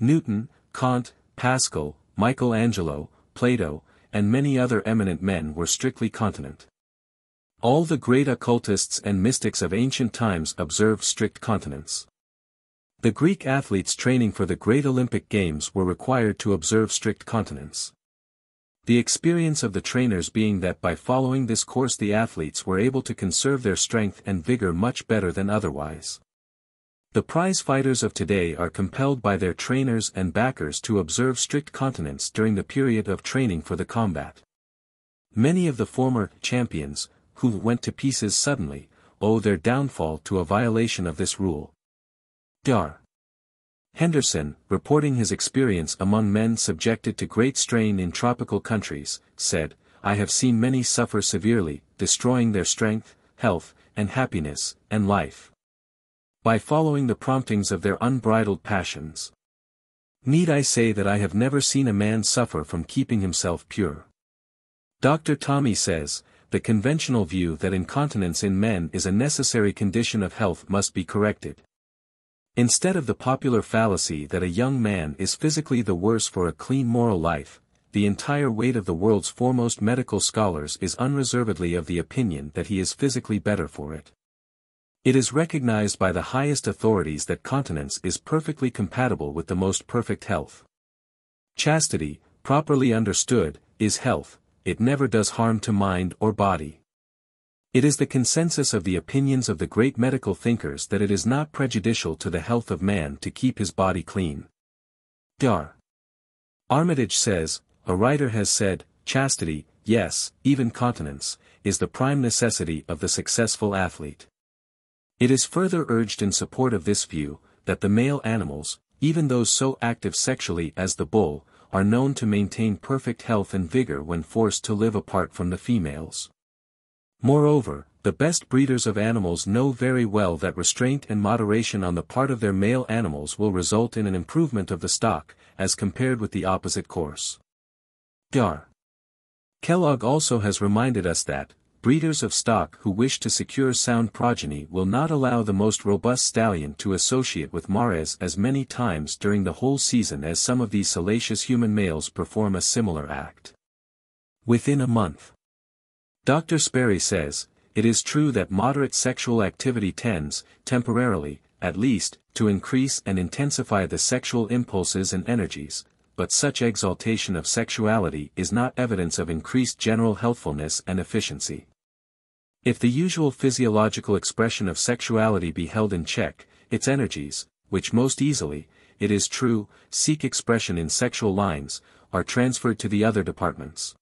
Newton, Kant, Pascal, Michelangelo, Plato, and many other eminent men were strictly continent. All the great occultists and mystics of ancient times observed strict continence. The Greek athletes training for the great Olympic Games were required to observe strict continence. The experience of the trainers being that by following this course the athletes were able to conserve their strength and vigor much better than otherwise. The prize fighters of today are compelled by their trainers and backers to observe strict continence during the period of training for the combat. Many of the former champions, who went to pieces suddenly, owe their downfall to a violation of this rule. Dr. Henderson, reporting his experience among men subjected to great strain in tropical countries, said, "I have seen many suffer severely, destroying their strength, health, and happiness, and life. by following the promptings of their unbridled passions. Need I say that I have never seen a man suffer from keeping himself pure? Dr. Tommy says, the conventional view that incontinence in men is a necessary condition of health must be corrected. Instead of the popular fallacy that a young man is physically the worse for a clean moral life, the entire weight of the world's foremost medical scholars is unreservedly of the opinion that he is physically better for it. It is recognized by the highest authorities that continence is perfectly compatible with the most perfect health. Chastity, properly understood, is health, it never does harm to mind or body. It is the consensus of the opinions of the great medical thinkers that it is not prejudicial to the health of man to keep his body clean. Dr. Armitage says, a writer has said, chastity, yes, even continence, is the prime necessity of the successful athlete. It is further urged in support of this view, that the male animals, even those so active sexually as the bull, are known to maintain perfect health and vigor when forced to live apart from the females. Moreover, the best breeders of animals know very well that restraint and moderation on the part of their male animals will result in an improvement of the stock, as compared with the opposite course. Dr. Kellogg also has reminded us that, breeders of stock who wish to secure sound progeny will not allow the most robust stallion to associate with mares as many times during the whole season as some of these salacious human males perform a similar act. Within a month. Dr. Sperry says, it is true that moderate sexual activity tends, temporarily, at least, to increase and intensify the sexual impulses and energies, but such exaltation of sexuality is not evidence of increased general healthfulness and efficiency. If the usual physiological expression of sexuality be held in check, its energies, which most easily, it is true, seek expression in sexual lines, are transferred to the other departments,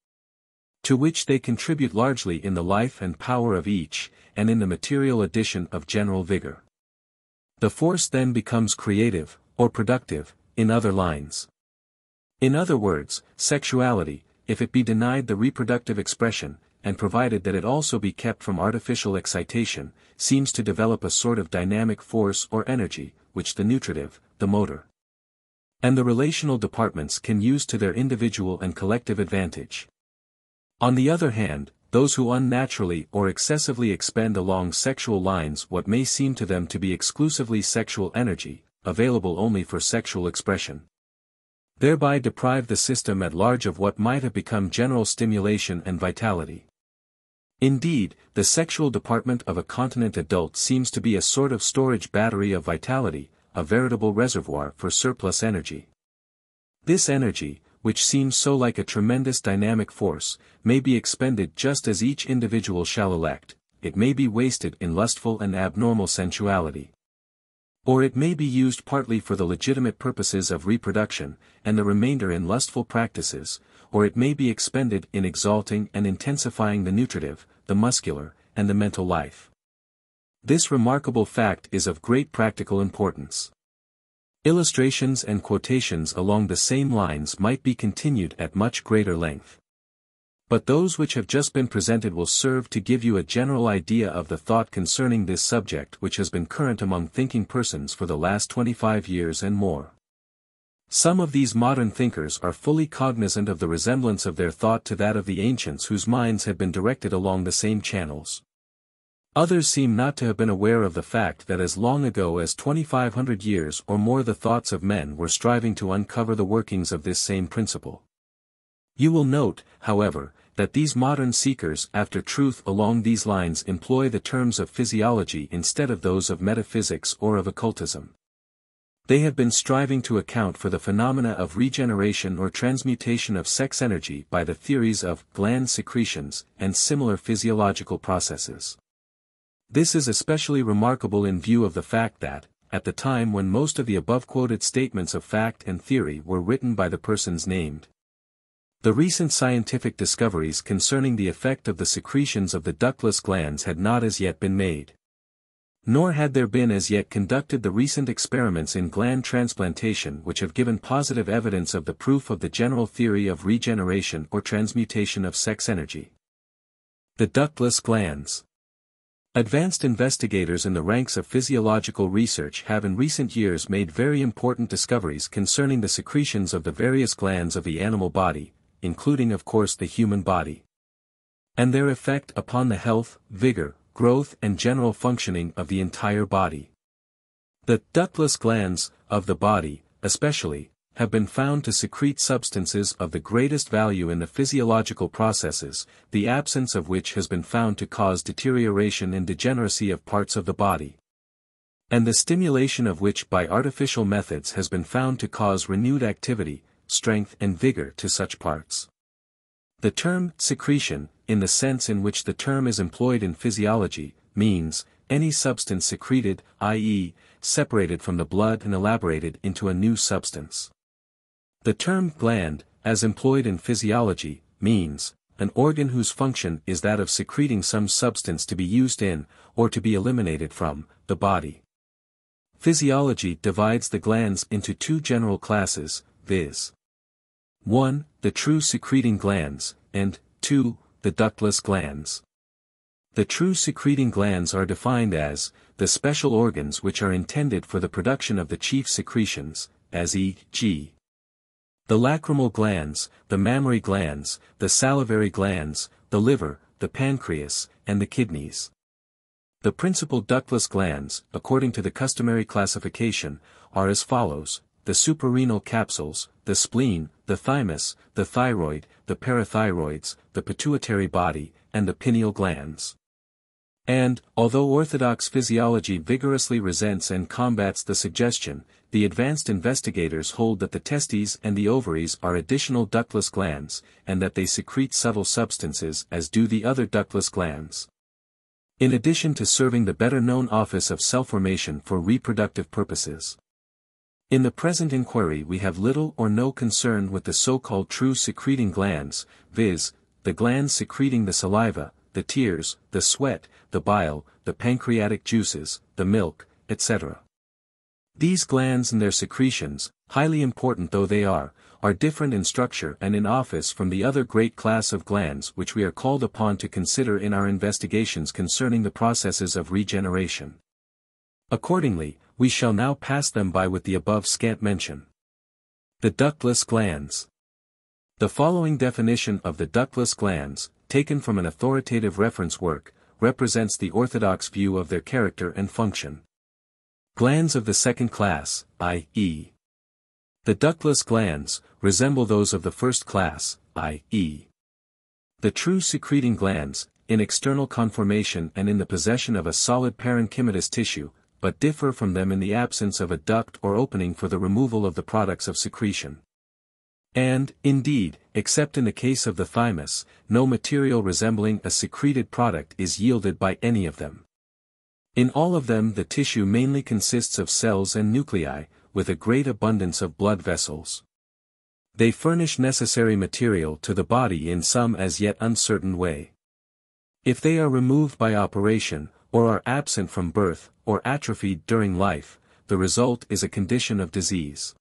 to which they contribute largely in the life and power of each, and in the material addition of general vigor. The force then becomes creative, or productive, in other lines. In other words, sexuality, if it be denied the reproductive expression, and provided that it also be kept from artificial excitation, seems to develop a sort of dynamic force or energy, which the nutritive, the motor, and the relational departments can use to their individual and collective advantage. On the other hand, those who unnaturally or excessively expend along sexual lines what may seem to them to be exclusively sexual energy, available only for sexual expression, thereby deprive the system at large of what might have become general stimulation and vitality. Indeed, the sexual department of a continent adult seems to be a sort of storage battery of vitality, a veritable reservoir for surplus energy. This energy, which seems so like a tremendous dynamic force, may be expended just as each individual shall elect, it may be wasted in lustful and abnormal sensuality. Or it may be used partly for the legitimate purposes of reproduction, and the remainder in lustful practices, or it may be expended in exalting and intensifying the nutritive, the muscular, and the mental life. This remarkable fact is of great practical importance. Illustrations and quotations along the same lines might be continued at much greater length. But those which have just been presented will serve to give you a general idea of the thought concerning this subject which has been current among thinking persons for the last 25 years and more. Some of these modern thinkers are fully cognizant of the resemblance of their thought to that of the ancients whose minds had been directed along the same channels. Others seem not to have been aware of the fact that as long ago as 2,500 years or more the thoughts of men were striving to uncover the workings of this same principle. You will note, however, that these modern seekers after truth along these lines employ the terms of physiology instead of those of metaphysics or of occultism. They have been striving to account for the phenomena of regeneration or transmutation of sex-energy by the theories of gland secretions and similar physiological processes. This is especially remarkable in view of the fact that, at the time when most of the above-quoted statements of fact and theory were written by the persons named, the recent scientific discoveries concerning the effect of the secretions of the ductless glands had not as yet been made. Nor had there been as yet conducted the recent experiments in gland transplantation which have given positive evidence of the proof of the general theory of regeneration or transmutation of sex energy. The ductless glands. Advanced investigators in the ranks of physiological research have in recent years made very important discoveries concerning the secretions of the various glands of the animal body, including of course the human body, and their effect upon the health, vigor, growth and general functioning of the entire body. The ductless glands of the body, especially, have been found to secrete substances of the greatest value in the physiological processes, the absence of which has been found to cause deterioration and degeneracy of parts of the body, and the stimulation of which by artificial methods has been found to cause renewed activity, strength and vigor to such parts. The term secretion, in the sense in which the term is employed in physiology, means any substance secreted, i.e., separated from the blood and elaborated into a new substance. The term gland, as employed in physiology, means an organ whose function is that of secreting some substance to be used in, or to be eliminated from, the body. Physiology divides the glands into two general classes, viz. 1. The true secreting glands, and 2. The ductless glands. The true secreting glands are defined as the special organs which are intended for the production of the chief secretions, as e.g. the lacrimal glands, the mammary glands, the salivary glands, the liver, the pancreas, and the kidneys. The principal ductless glands, according to the customary classification, are as follows: the suprarenal capsules, the spleen, the thymus, the thyroid, the parathyroids, the pituitary body, and the pineal glands. And, although orthodox physiology vigorously resents and combats the suggestion, the advanced investigators hold that the testes and the ovaries are additional ductless glands, and that they secrete subtle substances as do the other ductless glands. In addition to serving the better-known office of cell-formation for reproductive purposes. In the present inquiry we have little or no concern with the so-called true secreting glands, viz., the glands secreting the saliva, the tears, the sweat, the bile, the pancreatic juices, the milk, etc. These glands and their secretions, highly important though they are different in structure and in office from the other great class of glands which we are called upon to consider in our investigations concerning the processes of regeneration. Accordingly, we shall now pass them by with the above scant mention. The ductless glands. The following definition of the ductless glands, taken from an authoritative reference work, represents the orthodox view of their character and function. Glands of the second class, i.e. the ductless glands, resemble those of the first class, i.e. the true secreting glands, in external conformation and in the possession of a solid parenchymatous tissue, but differ from them in the absence of a duct or opening for the removal of the products of secretion. And, indeed, except in the case of the thymus, no material resembling a secreted product is yielded by any of them. In all of them the tissue mainly consists of cells and nuclei, with a great abundance of blood vessels. They furnish necessary material to the body in some as yet uncertain way. If they are removed by operation, or are absent from birth, or atrophied during life, the result is a condition of disease.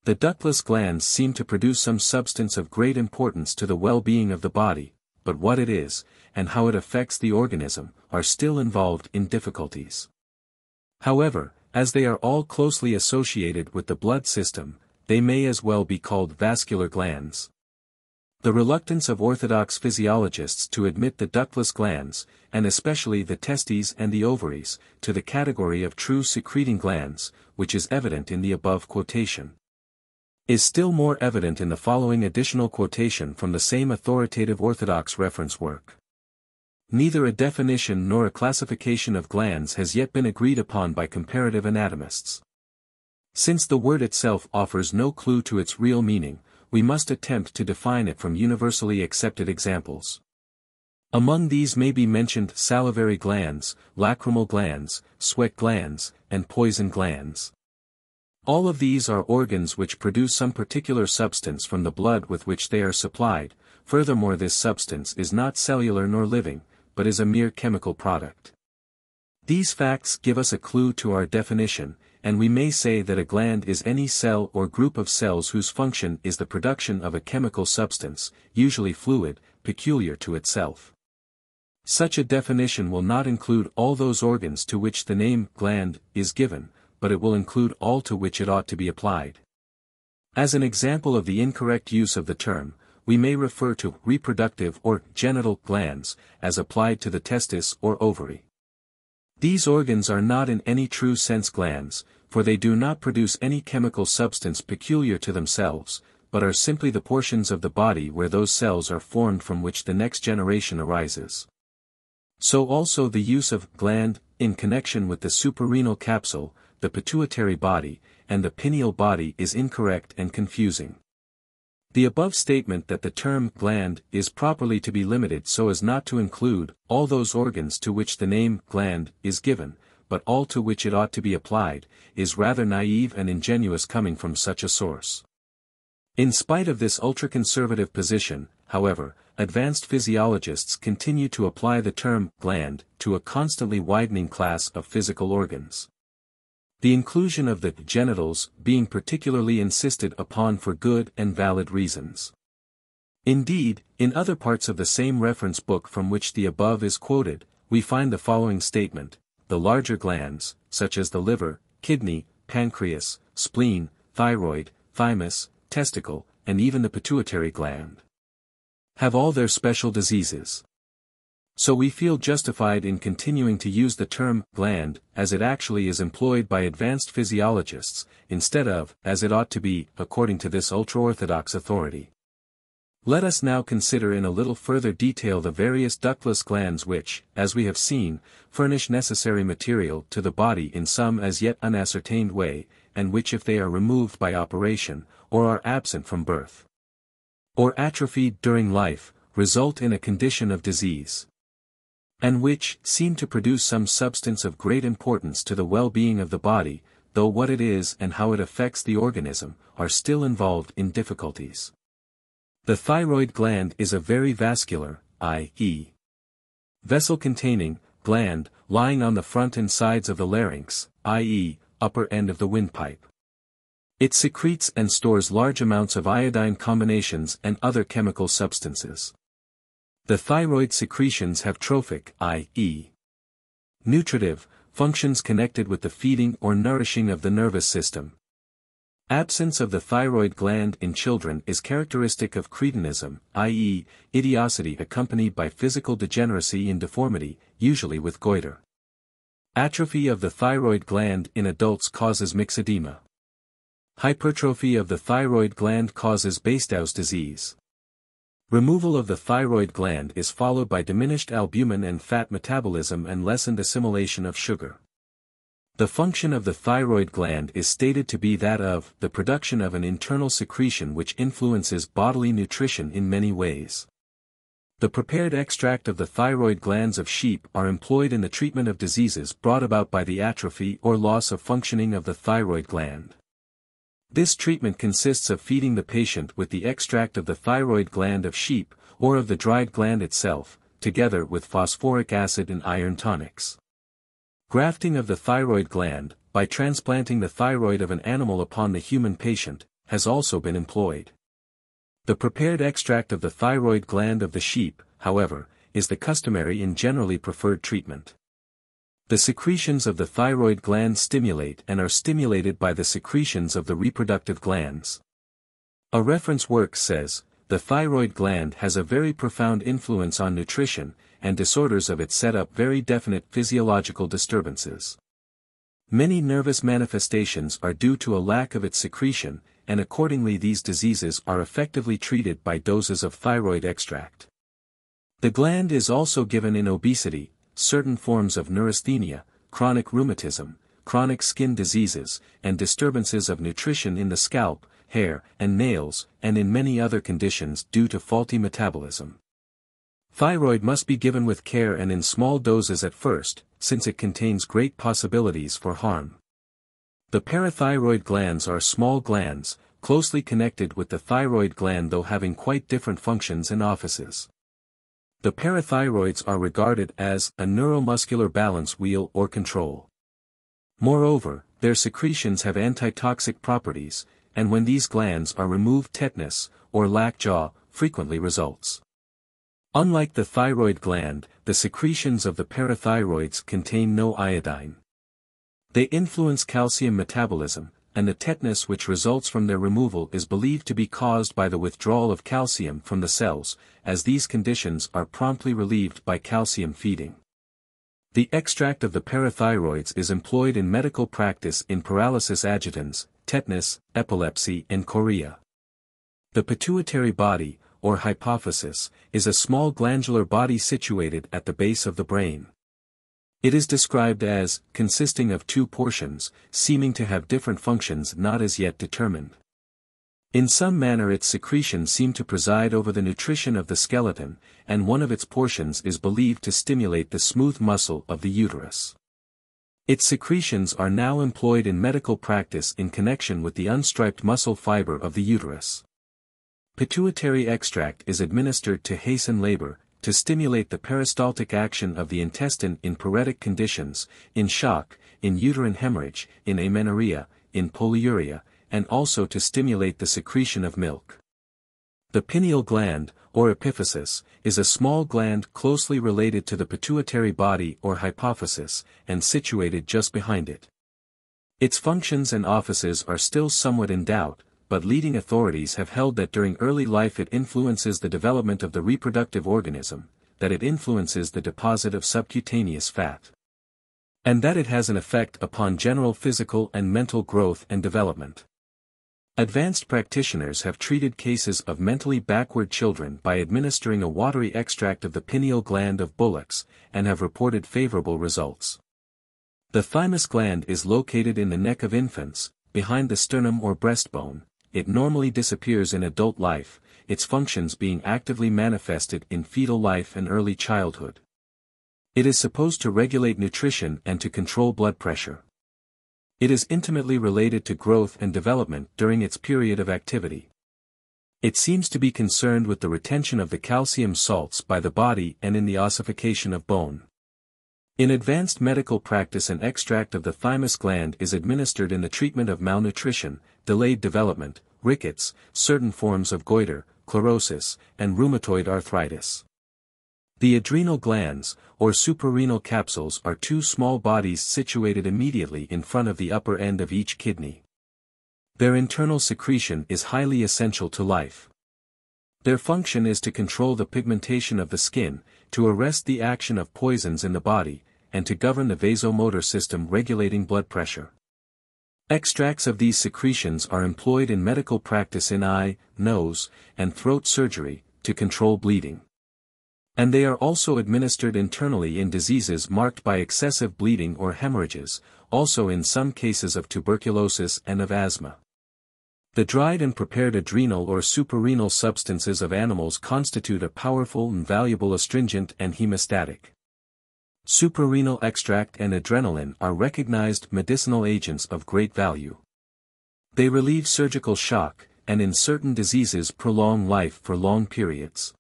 The ductless glands seem to produce some substance of great importance to the well-being of the body, but what it is, and how it affects the organism, are still involved in difficulties. However, as they are all closely associated with the blood system, they may as well be called vascular glands. The reluctance of orthodox physiologists to admit the ductless glands, and especially the testes and the ovaries, to the category of true secreting glands, which is evident in the above quotation, is still more evident in the following additional quotation from the same authoritative orthodox reference work. Neither a definition nor a classification of glands has yet been agreed upon by comparative anatomists. Since the word itself offers no clue to its real meaning, we must attempt to define it from universally accepted examples. Among these may be mentioned salivary glands, lacrimal glands, sweat glands, and poison glands. All of these are organs which produce some particular substance from the blood with which they are supplied. Furthermore, this substance is not cellular nor living, but is a mere chemical product. These facts give us a clue to our definition, and we may say that a gland is any cell or group of cells whose function is the production of a chemical substance, usually fluid, peculiar to itself. Such a definition will not include all those organs to which the name gland is given, but it will include all to which it ought to be applied. As an example of the incorrect use of the term, we may refer to reproductive or genital glands, as applied to the testis or ovary. These organs are not in any true sense glands, for they do not produce any chemical substance peculiar to themselves, but are simply the portions of the body where those cells are formed from which the next generation arises. So also the use of gland, in connection with the suprarenal capsule, the pituitary body, and the pineal body is incorrect and confusing. The above statement that the term gland is properly to be limited so as not to include all those organs to which the name gland is given, but all to which it ought to be applied, is rather naive and ingenuous coming from such a source. In spite of this ultra-conservative position, however, advanced physiologists continue to apply the term gland to a constantly widening class of physical organs. The inclusion of the genitals being particularly insisted upon for good and valid reasons. Indeed, in other parts of the same reference book from which the above is quoted, we find the following statement: the larger glands, such as the liver, kidney, pancreas, spleen, thyroid, thymus, testicle, and even the pituitary gland, have all their special diseases. So we feel justified in continuing to use the term gland as it actually is employed by advanced physiologists, instead of as it ought to be, according to this ultra-orthodox authority. Let us now consider in a little further detail the various ductless glands which, as we have seen, furnish necessary material to the body in some as yet unascertained way, and which if they are removed by operation, or are absent from birth, or atrophied during life, result in a condition of disease, and which seem to produce some substance of great importance to the well-being of the body, though what it is and how it affects the organism, are still involved in difficulties. The thyroid gland is a very vascular, i.e., vessel-containing, gland, lying on the front and sides of the larynx, i.e., upper end of the windpipe. It secretes and stores large amounts of iodine combinations and other chemical substances. The thyroid secretions have trophic, i.e., nutritive, functions connected with the feeding or nourishing of the nervous system. Absence of the thyroid gland in children is characteristic of cretinism, i.e., idiocity accompanied by physical degeneracy and deformity, usually with goiter. Atrophy of the thyroid gland in adults causes myxedema. Hypertrophy of the thyroid gland causes Bastow's disease. Removal of the thyroid gland is followed by diminished albumin and fat metabolism and lessened assimilation of sugar. The function of the thyroid gland is stated to be that of the production of an internal secretion which influences bodily nutrition in many ways. The prepared extract of the thyroid glands of sheep are employed in the treatment of diseases brought about by the atrophy or loss of functioning of the thyroid gland. This treatment consists of feeding the patient with the extract of the thyroid gland of sheep, or of the dried gland itself, together with phosphoric acid and iron tonics. Grafting of the thyroid gland, by transplanting the thyroid of an animal upon the human patient, has also been employed. The prepared extract of the thyroid gland of the sheep, however, is the customary and generally preferred treatment. The secretions of the thyroid gland stimulate and are stimulated by the secretions of the reproductive glands. A reference work says, the thyroid gland has a very profound influence on nutrition, and disorders of it set up very definite physiological disturbances. Many nervous manifestations are due to a lack of its secretion, and accordingly these diseases are effectively treated by doses of thyroid extract. The gland is also given in obesity, certain forms of neurasthenia, chronic rheumatism, chronic skin diseases, and disturbances of nutrition in the scalp, hair, and nails, and in many other conditions due to faulty metabolism. Thyroid must be given with care and in small doses at first, since it contains great possibilities for harm. The parathyroid glands are small glands, closely connected with the thyroid gland though having quite different functions and offices. The parathyroids are regarded as a neuromuscular balance wheel or control. Moreover, their secretions have antitoxic properties, and when these glands are removed tetanus, or lockjaw, frequently results. Unlike the thyroid gland, the secretions of the parathyroids contain no iodine. They influence calcium metabolism, and the tetanus which results from their removal is believed to be caused by the withdrawal of calcium from the cells, as these conditions are promptly relieved by calcium feeding. The extract of the parathyroids is employed in medical practice in paralysis agitans, tetanus, epilepsy and chorea. The pituitary body, or hypophysis, is a small glandular body situated at the base of the brain. It is described as consisting of two portions, seeming to have different functions not as yet determined. In some manner its secretions seem to preside over the nutrition of the skeleton, and one of its portions is believed to stimulate the smooth muscle of the uterus. Its secretions are now employed in medical practice in connection with the unstriped muscle fiber of the uterus. Pituitary extract is administered to hasten labor, to stimulate the peristaltic action of the intestine in paretic conditions, in shock, in uterine hemorrhage, in amenorrhea, in polyuria, and also to stimulate the secretion of milk. The pineal gland, or epiphysis, is a small gland closely related to the pituitary body or hypophysis, and situated just behind it. Its functions and offices are still somewhat in doubt, but leading authorities have held that during early life it influences the development of the reproductive organism, that it influences the deposit of subcutaneous fat, and that it has an effect upon general physical and mental growth and development. Advanced practitioners have treated cases of mentally backward children by administering a watery extract of the pineal gland of bullocks, and have reported favorable results. The thymus gland is located in the neck of infants, behind the sternum or breastbone. It normally disappears in adult life, its functions being actively manifested in fetal life and early childhood. It is supposed to regulate nutrition and to control blood pressure. It is intimately related to growth and development during its period of activity. It seems to be concerned with the retention of the calcium salts by the body and in the ossification of bone. In advanced medical practice an extract of the thymus gland is administered in the treatment of malnutrition, delayed development, rickets, certain forms of goiter, chlorosis, and rheumatoid arthritis. The adrenal glands, or suprarenal capsules are two small bodies situated immediately in front of the upper end of each kidney. Their internal secretion is highly essential to life. Their function is to control the pigmentation of the skin, to arrest the action of poisons in the body, and to govern the vasomotor system regulating blood pressure. Extracts of these secretions are employed in medical practice in eye, nose, and throat surgery, to control bleeding. And they are also administered internally in diseases marked by excessive bleeding or hemorrhages, also in some cases of tuberculosis and of asthma. The dried and prepared adrenal or suprarenal substances of animals constitute a powerful and valuable astringent and hemostatic. Suprarenal extract and adrenaline are recognized medicinal agents of great value. They relieve surgical shock, and in certain diseases prolong life for long periods.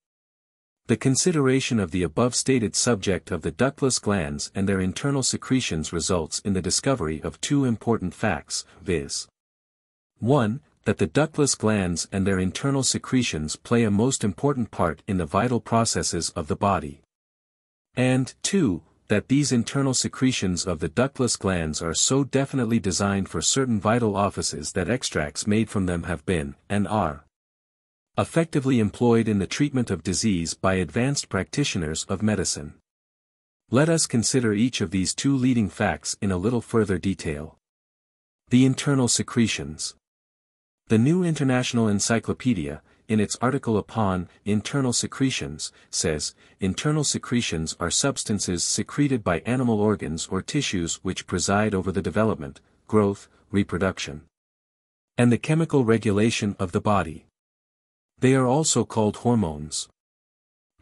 The consideration of the above-stated subject of the ductless glands and their internal secretions results in the discovery of two important facts, viz. 1. That the ductless glands and their internal secretions play a most important part in the vital processes of the body. And 2. That these internal secretions of the ductless glands are so definitely designed for certain vital offices that extracts made from them have been, and are, effectively employed in the treatment of disease by advanced practitioners of medicine. Let us consider each of these two leading facts in a little further detail. The internal secretions. The New International Encyclopedia, in its article upon internal secretions, says, internal secretions are substances secreted by animal organs or tissues which preside over the development, growth, reproduction, and the chemical regulation of the body. They are also called hormones,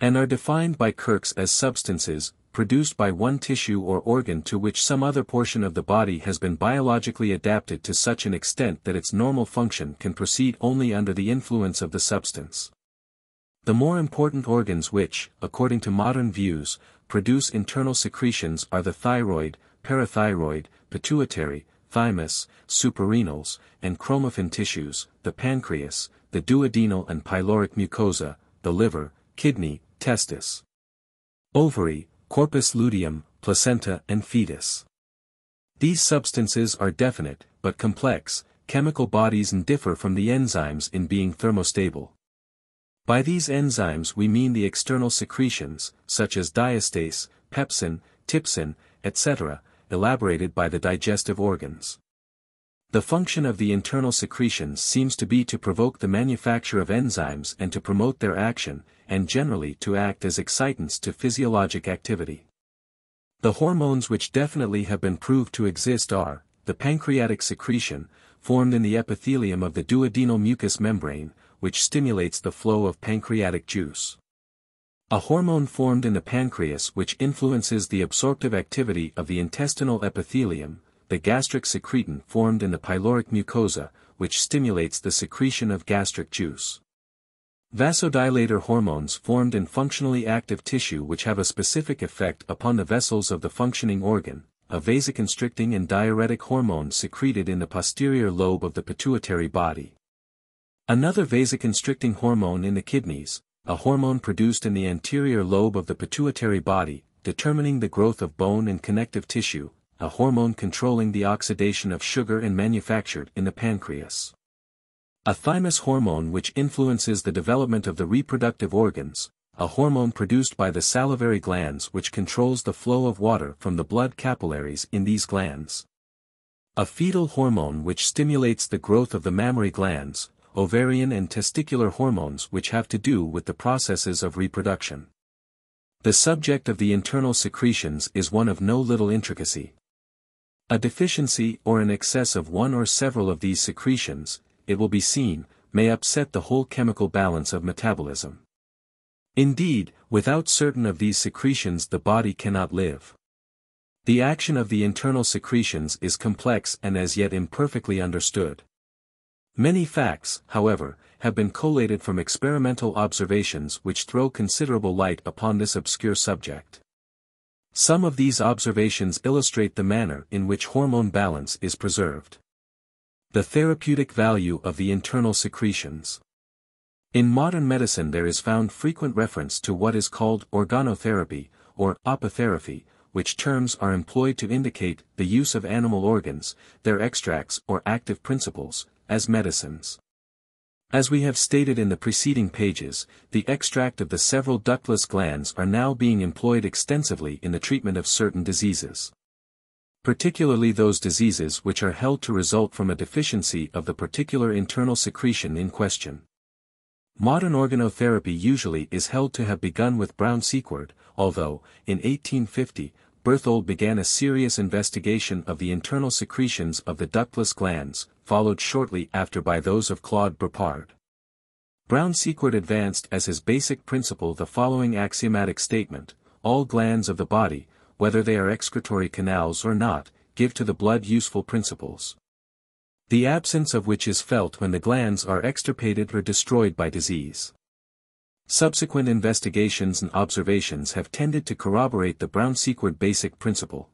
and are defined by Kirk's as substances, produced by one tissue or organ to which some other portion of the body has been biologically adapted to such an extent that its normal function can proceed only under the influence of the substance. The more important organs which, according to modern views, produce internal secretions are the thyroid, parathyroid, pituitary, thymus, suprarenals, and chromophene tissues, the pancreas, the duodenal and pyloric mucosa, the liver, kidney, testis, ovary, corpus luteum, placenta and fetus. These substances are definite, but complex, chemical bodies and differ from the enzymes in being thermostable. By these enzymes we mean the external secretions, such as diastase, pepsin, trypsin, etc., elaborated by the digestive organs. The function of the internal secretions seems to be to provoke the manufacture of enzymes and to promote their action, and generally to act as excitants to physiologic activity. The hormones which definitely have been proved to exist are, the pancreatic secretion, formed in the epithelium of the duodenal mucous membrane, which stimulates the flow of pancreatic juice. A hormone formed in the pancreas which influences the absorptive activity of the intestinal epithelium, the gastric secretin formed in the pyloric mucosa, which stimulates the secretion of gastric juice. Vasodilator hormones formed in functionally active tissue which have a specific effect upon the vessels of the functioning organ, a vasoconstricting and diuretic hormone secreted in the posterior lobe of the pituitary body. Another vasoconstricting hormone in the kidneys, a hormone produced in the anterior lobe of the pituitary body, determining the growth of bone and connective tissue, a hormone controlling the oxidation of sugar and manufactured in the pancreas. A thymus hormone which influences the development of the reproductive organs, a hormone produced by the salivary glands which controls the flow of water from the blood capillaries in these glands. A fetal hormone which stimulates the growth of the mammary glands, ovarian and testicular hormones which have to do with the processes of reproduction. The subject of the internal secretions is one of no little intricacy. A deficiency or an excess of one or several of these secretions, it will be seen, may upset the whole chemical balance of metabolism. Indeed, without certain of these secretions the body cannot live. The action of the internal secretions is complex and as yet imperfectly understood. Many facts, however, have been collated from experimental observations which throw considerable light upon this obscure subject. Some of these observations illustrate the manner in which hormone balance is preserved. The therapeutic value of the internal secretions. In modern medicine there is found frequent reference to what is called organotherapy, or apotherapy, which terms are employed to indicate the use of animal organs, their extracts or active principles, as medicines. As we have stated in the preceding pages, the extract of the several ductless glands are now being employed extensively in the treatment of certain diseases. Particularly those diseases which are held to result from a deficiency of the particular internal secretion in question. Modern organotherapy usually is held to have begun with Brown Sequard, although, in 1850, Berthold began a serious investigation of the internal secretions of the ductless glands, followed shortly after by those of Claude Burpard. Brown Sequard advanced as his basic principle the following axiomatic statement: all glands of the body, whether they are excretory canals or not, give to the blood useful principles, the absence of which is felt when the glands are extirpated or destroyed by disease. Subsequent investigations and observations have tended to corroborate the Brown Sequard basic principle.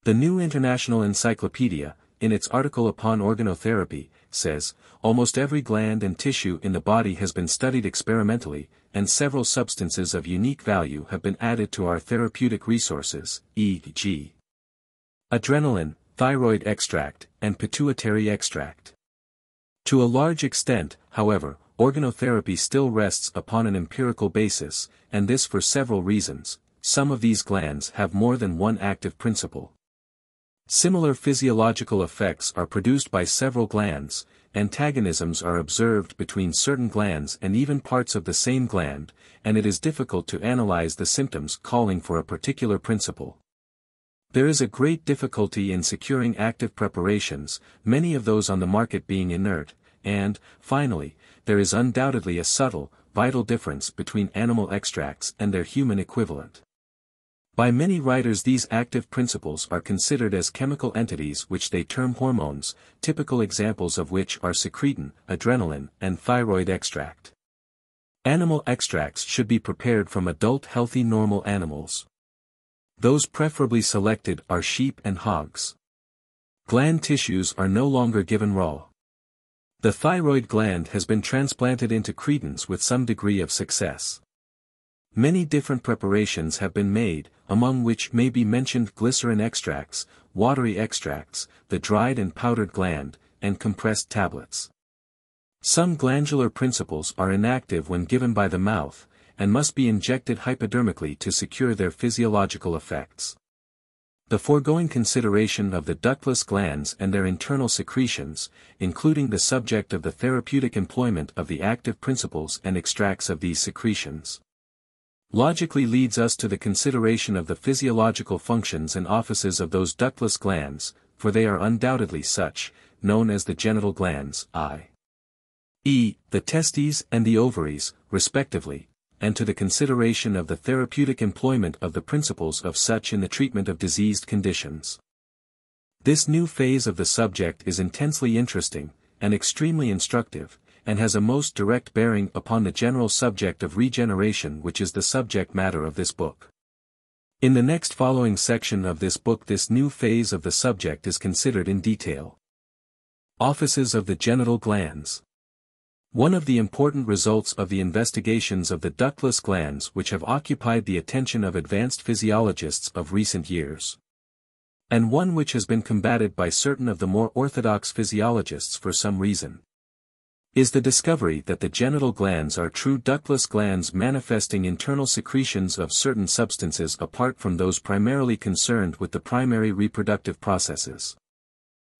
The New International Encyclopedia, in its article upon organotherapy, says, almost every gland and tissue in the body has been studied experimentally, and several substances of unique value have been added to our therapeutic resources, e.g. adrenaline, thyroid extract, and pituitary extract. To a large extent, however, organotherapy still rests upon an empirical basis, and this for several reasons. Some of these glands have more than one active principle. Similar physiological effects are produced by several glands, antagonisms are observed between certain glands and even parts of the same gland, and it is difficult to analyze the symptoms calling for a particular principle. There is a great difficulty in securing active preparations, many of those on the market being inert, and, finally, there is undoubtedly a subtle, vital difference between animal extracts and their human equivalent. By many writers these active principles are considered as chemical entities which they term hormones, typical examples of which are secretin, adrenaline, and thyroid extract. Animal extracts should be prepared from adult healthy normal animals. Those preferably selected are sheep and hogs. Gland tissues are no longer given raw. The thyroid gland has been transplanted into cretins with some degree of success. Many different preparations have been made, among which may be mentioned glycerin extracts, watery extracts, the dried and powdered gland, and compressed tablets. Some glandular principles are inactive when given by the mouth, and must be injected hypodermically to secure their physiological effects. The foregoing consideration of the ductless glands and their internal secretions, including the subject of the therapeutic employment of the active principles and extracts of these secretions, logically leads us to the consideration of the physiological functions and offices of those ductless glands, for they are undoubtedly such, known as the genital glands, i.e., the testes and the ovaries, respectively, and to the consideration of the therapeutic employment of the principles of such in the treatment of diseased conditions. This new phase of the subject is intensely interesting, and extremely instructive, and has a most direct bearing upon the general subject of regeneration, which is the subject matter of this book. In the next following section of this book, this new phase of the subject is considered in detail. Offices of the genital glands. One of the important results of the investigations of the ductless glands which have occupied the attention of advanced physiologists of recent years, and one which has been combated by certain of the more orthodox physiologists for some reason, is the discovery that the genital glands are true ductless glands manifesting internal secretions of certain substances apart from those primarily concerned with the primary reproductive processes.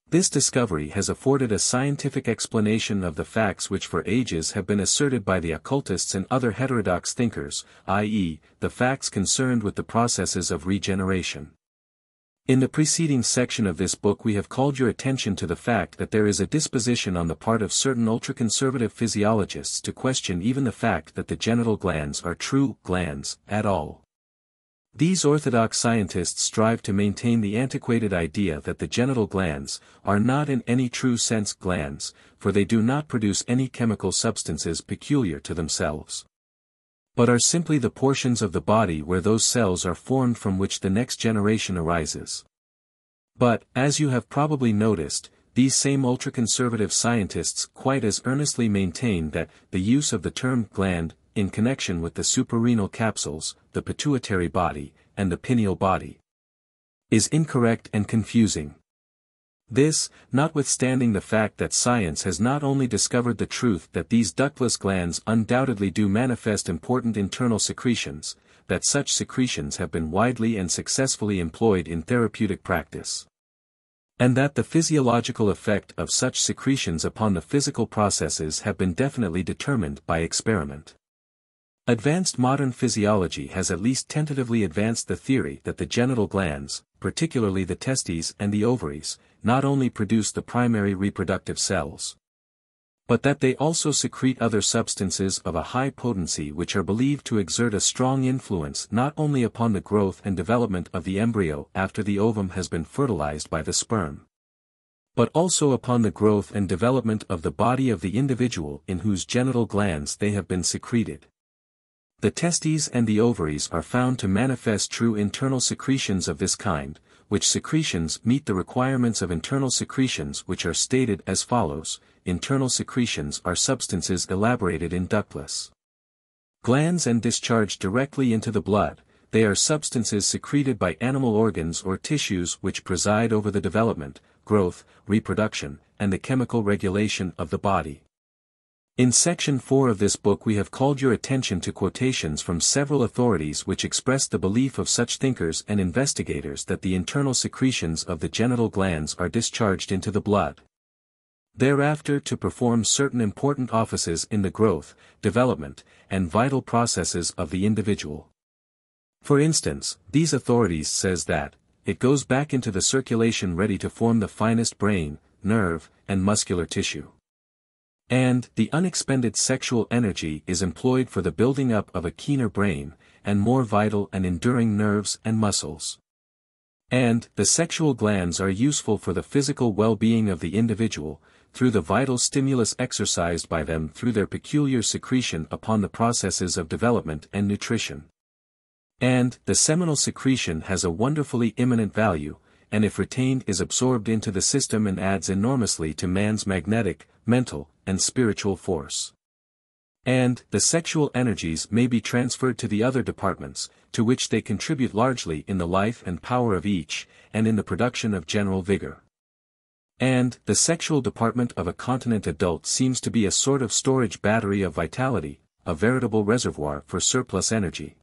This discovery has afforded a scientific explanation of the facts which for ages have been asserted by the occultists and other heterodox thinkers, i.e., the facts concerned with the processes of regeneration. In the preceding section of this book we have called your attention to the fact that there is a disposition on the part of certain ultra-conservative physiologists to question even the fact that the genital glands are true glands at all. These orthodox scientists strive to maintain the antiquated idea that the genital glands are not in any true sense glands, for they do not produce any chemical substances peculiar to themselves, but are simply the portions of the body where those cells are formed from which the next generation arises. But, as you have probably noticed, these same ultra-conservative scientists quite as earnestly maintain that the use of the term gland, in connection with the suprarenal capsules, the pituitary body, and the pineal body, is incorrect and confusing. This, notwithstanding the fact that science has not only discovered the truth that these ductless glands undoubtedly do manifest important internal secretions, that such secretions have been widely and successfully employed in therapeutic practice, and that the physiological effect of such secretions upon the physical processes have been definitely determined by experiment. Advanced modern physiology has at least tentatively advanced the theory that the genital glands, particularly the testes and the ovaries, not only produce the primary reproductive cells, but that they also secrete other substances of a high potency which are believed to exert a strong influence not only upon the growth and development of the embryo after the ovum has been fertilized by the sperm, but also upon the growth and development of the body of the individual in whose genital glands they have been secreted. The testes and the ovaries are found to manifest true internal secretions of this kind, which secretions meet the requirements of internal secretions which are stated as follows. Internal secretions are substances elaborated in ductless glands and discharged directly into the blood. They are substances secreted by animal organs or tissues which preside over the development, growth, reproduction, and the chemical regulation of the body. In section 4 of this book we have called your attention to quotations from several authorities which express the belief of such thinkers and investigators that the internal secretions of the genital glands are discharged into the blood, thereafter to perform certain important offices in the growth, development, and vital processes of the individual. For instance, these authorities says that it goes back into the circulation ready to form the finest brain, nerve, and muscular tissue. And the unexpended sexual energy is employed for the building up of a keener brain, and more vital and enduring nerves and muscles. And the sexual glands are useful for the physical well-being of the individual, through the vital stimulus exercised by them through their peculiar secretion upon the processes of development and nutrition. And the seminal secretion has a wonderfully imminent value, and if retained is absorbed into the system and adds enormously to man's magnetic, mental, and spiritual force. And, the sexual energies may be transferred to the other departments, to which they contribute largely in the life and power of each, and in the production of general vigor. And, the sexual department of a continent adult seems to be a sort of storage battery of vitality, a veritable reservoir for surplus energy.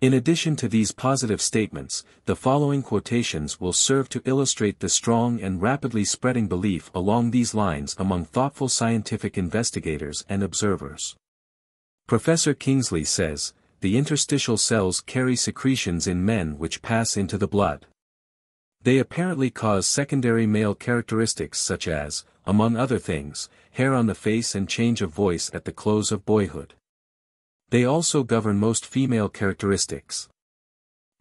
In addition to these positive statements, the following quotations will serve to illustrate the strong and rapidly spreading belief along these lines among thoughtful scientific investigators and observers. Professor Kingsley says, "The interstitial cells carry secretions in men which pass into the blood. They apparently cause secondary male characteristics such as, among other things, hair on the face and change of voice at the close of boyhood. They also govern most female characteristics."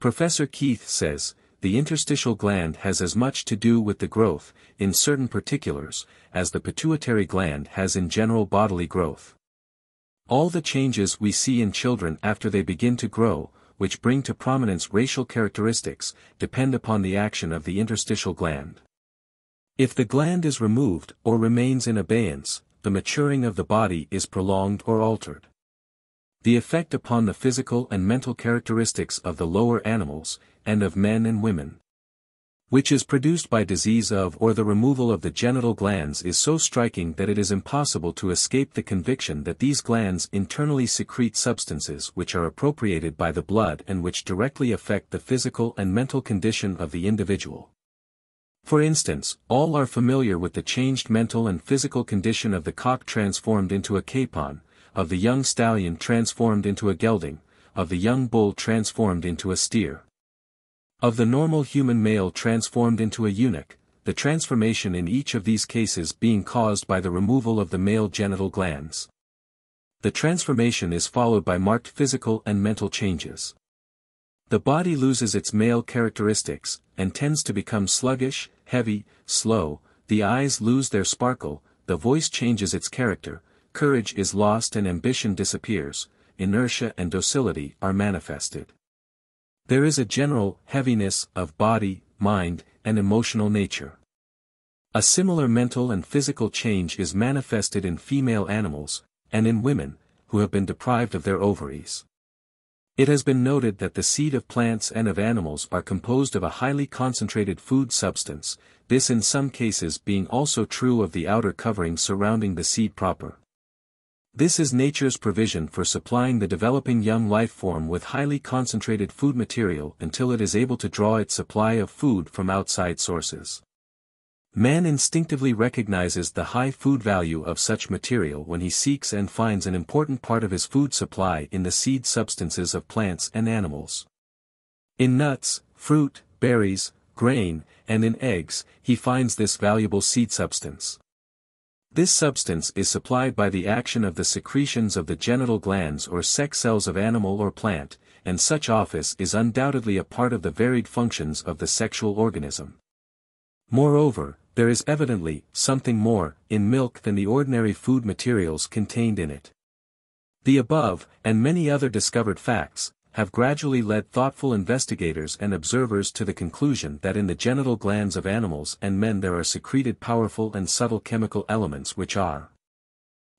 Professor Keith says, "The interstitial gland has as much to do with the growth, in certain particulars, as the pituitary gland has in general bodily growth. All the changes we see in children after they begin to grow, which bring to prominence racial characteristics, depend upon the action of the interstitial gland. If the gland is removed or remains in abeyance, the maturing of the body is prolonged or altered. The effect upon the physical and mental characteristics of the lower animals, and of men and women, which is produced by disease of or the removal of the genital glands, is so striking that it is impossible to escape the conviction that these glands internally secrete substances which are appropriated by the blood and which directly affect the physical and mental condition of the individual. For instance, all are familiar with the changed mental and physical condition of the cock transformed into a capon, of the young stallion transformed into a gelding, of the young bull transformed into a steer, of the normal human male transformed into a eunuch, the transformation in each of these cases being caused by the removal of the male genital glands. The transformation is followed by marked physical and mental changes. The body loses its male characteristics, and tends to become sluggish, heavy, slow, the eyes lose their sparkle, the voice changes its character, courage is lost and ambition disappears, inertia and docility are manifested. There is a general heaviness of body, mind, and emotional nature. A similar mental and physical change is manifested in female animals, and in women, who have been deprived of their ovaries. It has been noted that the seed of plants and of animals are composed of a highly concentrated food substance, this in some cases being also true of the outer covering surrounding the seed proper. This is nature's provision for supplying the developing young life form with highly concentrated food material until it is able to draw its supply of food from outside sources. Man instinctively recognizes the high food value of such material when he seeks and finds an important part of his food supply in the seed substances of plants and animals. In nuts, fruit, berries, grain, and in eggs, he finds this valuable seed substance. This substance is supplied by the action of the secretions of the genital glands or sex cells of animal or plant, and such office is undoubtedly a part of the varied functions of the sexual organism. Moreover, there is evidently something more in milk than the ordinary food materials contained in it. The above, and many other discovered facts, have gradually led thoughtful investigators and observers to the conclusion that in the genital glands of animals and men there are secreted powerful and subtle chemical elements which are,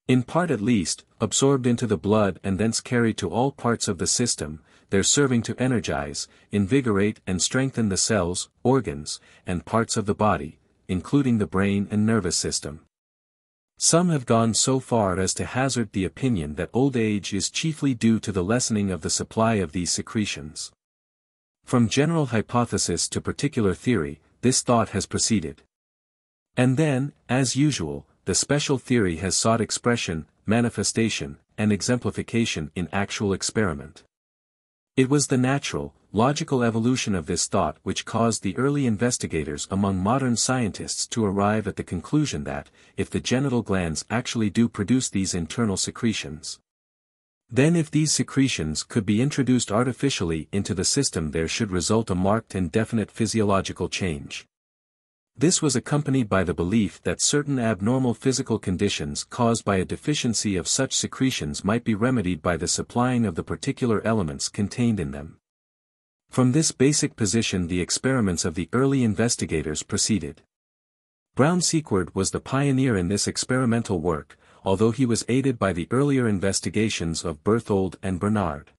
in part at least, absorbed into the blood and thence carried to all parts of the system, there serving to energize, invigorate and strengthen the cells, organs, and parts of the body, including the brain and nervous system. Some have gone so far as to hazard the opinion that old age is chiefly due to the lessening of the supply of these secretions. From general hypothesis to particular theory, this thought has proceeded. And then, as usual, the special theory has sought expression, manifestation, and exemplification in actual experiment. It was the natural, logical evolution of this thought which caused the early investigators among modern scientists to arrive at the conclusion that, if the genital glands actually do produce these internal secretions, then if these secretions could be introduced artificially into the system there should result a marked and definite physiological change. This was accompanied by the belief that certain abnormal physical conditions caused by a deficiency of such secretions might be remedied by the supplying of the particular elements contained in them. From this basic position the experiments of the early investigators proceeded. Brown Sequard was the pioneer in this experimental work, although he was aided by the earlier investigations of Berthold and Bernard.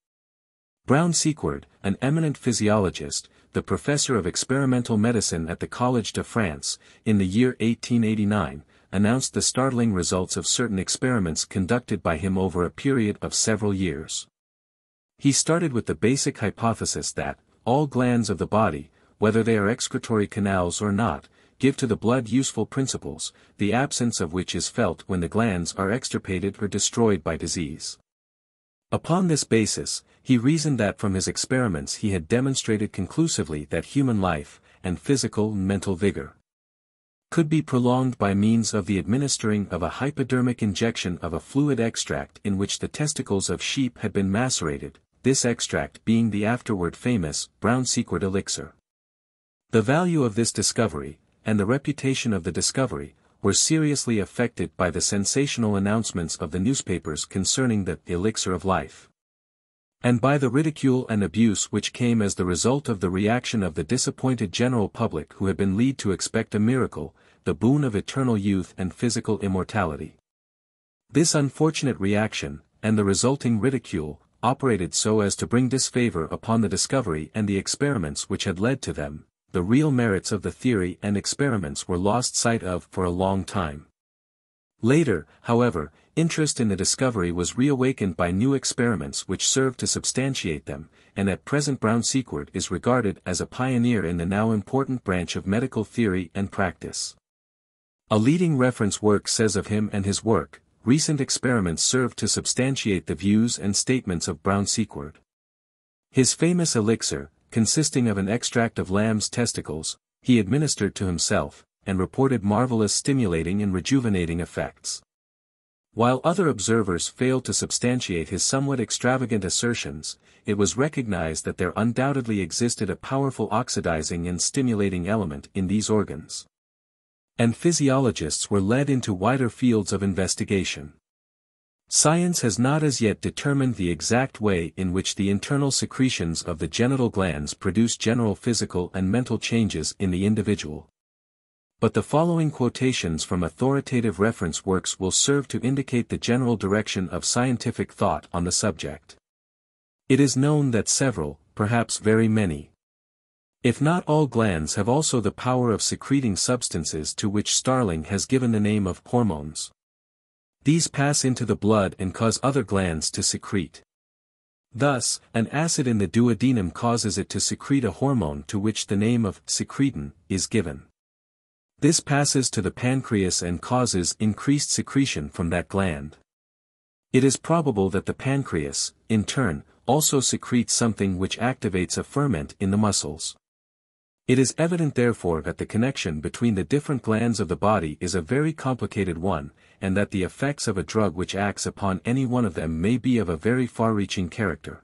Brown-Séquard, an eminent physiologist, the professor of experimental medicine at the Collège de France, in the year 1889, announced the startling results of certain experiments conducted by him over a period of several years. He started with the basic hypothesis that, all glands of the body, whether they are excretory canals or not, give to the blood useful principles, the absence of which is felt when the glands are extirpated or destroyed by disease. Upon this basis, he reasoned that from his experiments he had demonstrated conclusively that human life, and physical and mental vigor, could be prolonged by means of the administering of a hypodermic injection of a fluid extract in which the testicles of sheep had been macerated, this extract being the afterward famous Brown-Séquard elixir. The value of this discovery, and the reputation of the discovery, were seriously affected by the sensational announcements of the newspapers concerning the elixir of life, and by the ridicule and abuse which came as the result of the reaction of the disappointed general public who had been led to expect a miracle, the boon of eternal youth and physical immortality. This unfortunate reaction, and the resulting ridicule, operated so as to bring disfavor upon the discovery and the experiments which had led to them. The real merits of the theory and experiments were lost sight of for a long time. Later, however, interest in the discovery was reawakened by new experiments which served to substantiate them, and at present Brown-Séquard is regarded as a pioneer in the now important branch of medical theory and practice. A leading reference work says of him and his work, recent experiments served to substantiate the views and statements of Brown-Séquard. His famous elixir, consisting of an extract of lamb's testicles, he administered to himself, and reported marvelous stimulating and rejuvenating effects. While other observers failed to substantiate his somewhat extravagant assertions, it was recognized that there undoubtedly existed a powerful oxidizing and stimulating element in these organs. And physiologists were led into wider fields of investigation. Science has not as yet determined the exact way in which the internal secretions of the genital glands produce general physical and mental changes in the individual. But the following quotations from authoritative reference works will serve to indicate the general direction of scientific thought on the subject. It is known that several, perhaps very many, if not all glands have also the power of secreting substances to which Starling has given the name of hormones. These pass into the blood and cause other glands to secrete. Thus, an acid in the duodenum causes it to secrete a hormone to which the name of secretin is given. This passes to the pancreas and causes increased secretion from that gland. It is probable that the pancreas, in turn, also secretes something which activates a ferment in the muscles. It is evident therefore that the connection between the different glands of the body is a very complicated one, and that the effects of a drug which acts upon any one of them may be of a very far-reaching character.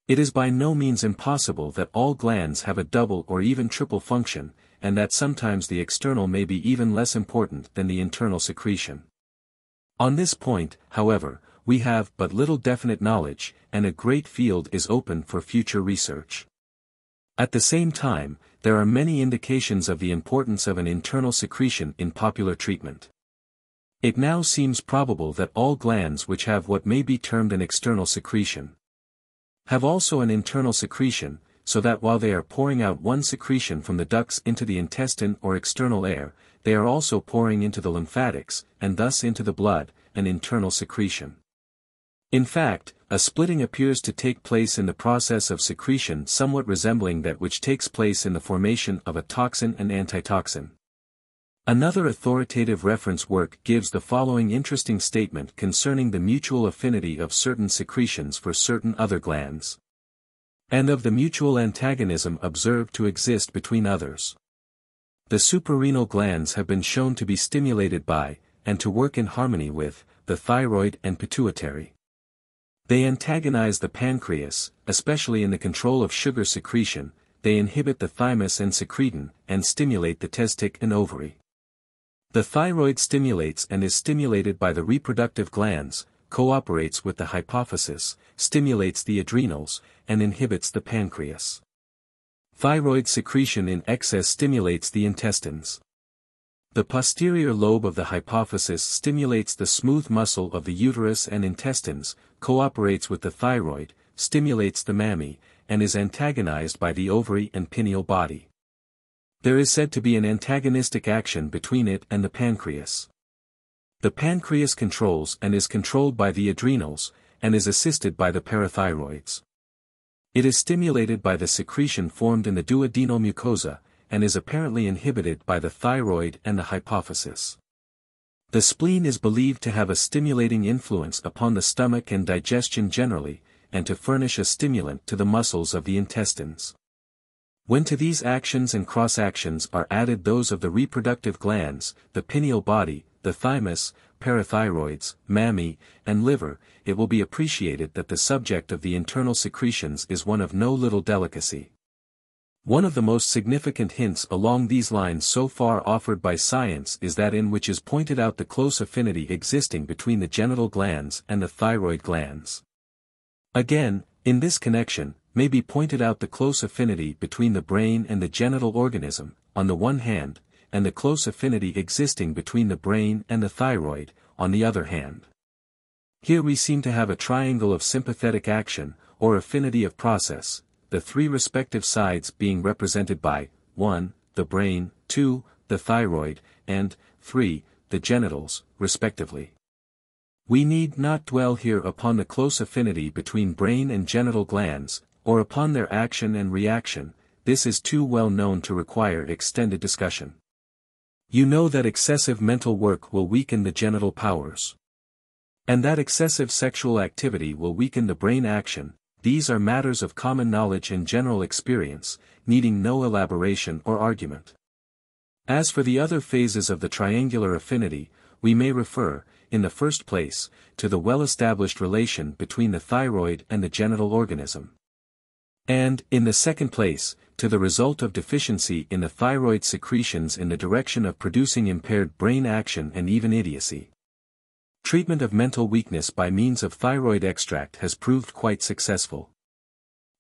It is by no means impossible that all glands have a double or even triple function, and that sometimes the external may be even less important than the internal secretion. On this point, however, we have but little definite knowledge, and a great field is open for future research. At the same time, there are many indications of the importance of an internal secretion in popular treatment. It now seems probable that all glands which have what may be termed an external secretion have also an internal secretion, so that while they are pouring out one secretion from the ducts into the intestine or external air, they are also pouring into the lymphatics, and thus into the blood, an internal secretion. In fact, a splitting appears to take place in the process of secretion somewhat resembling that which takes place in the formation of a toxin and antitoxin. Another authoritative reference work gives the following interesting statement concerning the mutual affinity of certain secretions for certain other glands, and of the mutual antagonism observed to exist between others. The suprarenal glands have been shown to be stimulated by, and to work in harmony with, the thyroid and pituitary. They antagonize the pancreas, especially in the control of sugar secretion. They inhibit the thymus and secretin, and stimulate the testic and ovary. The thyroid stimulates and is stimulated by the reproductive glands, cooperates with the hypophysis, stimulates the adrenals, and inhibits the pancreas. Thyroid secretion in excess stimulates the intestines. The posterior lobe of the hypophysis stimulates the smooth muscle of the uterus and intestines, cooperates with the thyroid, stimulates the mammary, and is antagonized by the ovary and pineal body. There is said to be an antagonistic action between it and the pancreas. The pancreas controls and is controlled by the adrenals, and is assisted by the parathyroids. It is stimulated by the secretion formed in the duodenal mucosa, and is apparently inhibited by the thyroid and the hypophysis. The spleen is believed to have a stimulating influence upon the stomach and digestion generally, and to furnish a stimulant to the muscles of the intestines. When to these actions and cross-actions are added those of the reproductive glands, the pineal body, the thymus, parathyroids, mammary, and liver, it will be appreciated that the subject of the internal secretions is one of no little delicacy. One of the most significant hints along these lines so far offered by science is that in which is pointed out the close affinity existing between the genital glands and the thyroid glands. Again, in this connection, may be pointed out the close affinity between the brain and the genital organism, on the one hand, and the close affinity existing between the brain and the thyroid, on the other hand. Here we seem to have a triangle of sympathetic action, or affinity of process, the three respective sides being represented by, 1, the brain, 2, the thyroid, and, 3, the genitals, respectively. We need not dwell here upon the close affinity between brain and genital glands, or upon their action and reaction, this is too well known to require extended discussion. You know that excessive mental work will weaken the genital powers. And that excessive sexual activity will weaken the brain action. These are matters of common knowledge and general experience, needing no elaboration or argument. As for the other phases of the triangular affinity, we may refer, in the first place, to the well-established relation between the thyroid and the genital organism. And, in the second place, to the result of deficiency in the thyroid secretions in the direction of producing impaired brain action and even idiocy. Treatment of mental weakness by means of thyroid extract has proved quite successful.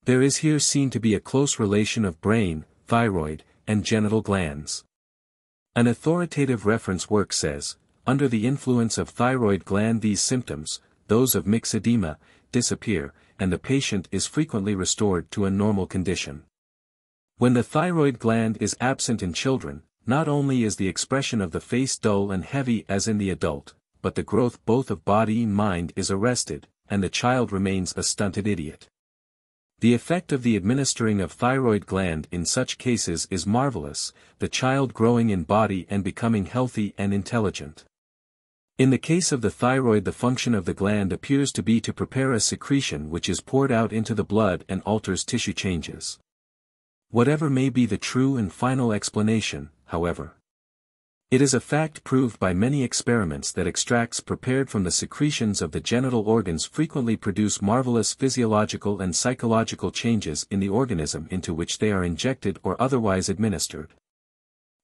There is here seen to be a close relation of brain, thyroid, and genital glands. An authoritative reference work says, under the influence of thyroid gland these symptoms, those of myxedema, disappear, and the patient is frequently restored to a normal condition. When the thyroid gland is absent in children, not only is the expression of the face dull and heavy as in the adult, but the growth both of body and mind is arrested, and the child remains a stunted idiot. The effect of the administering of thyroid gland in such cases is marvelous, the child growing in body and becoming healthy and intelligent. In the case of the thyroid, the function of the gland appears to be to prepare a secretion which is poured out into the blood and alters tissue changes. Whatever may be the true and final explanation, however, it is a fact proved by many experiments that extracts prepared from the secretions of the genital organs frequently produce marvelous physiological and psychological changes in the organism into which they are injected or otherwise administered.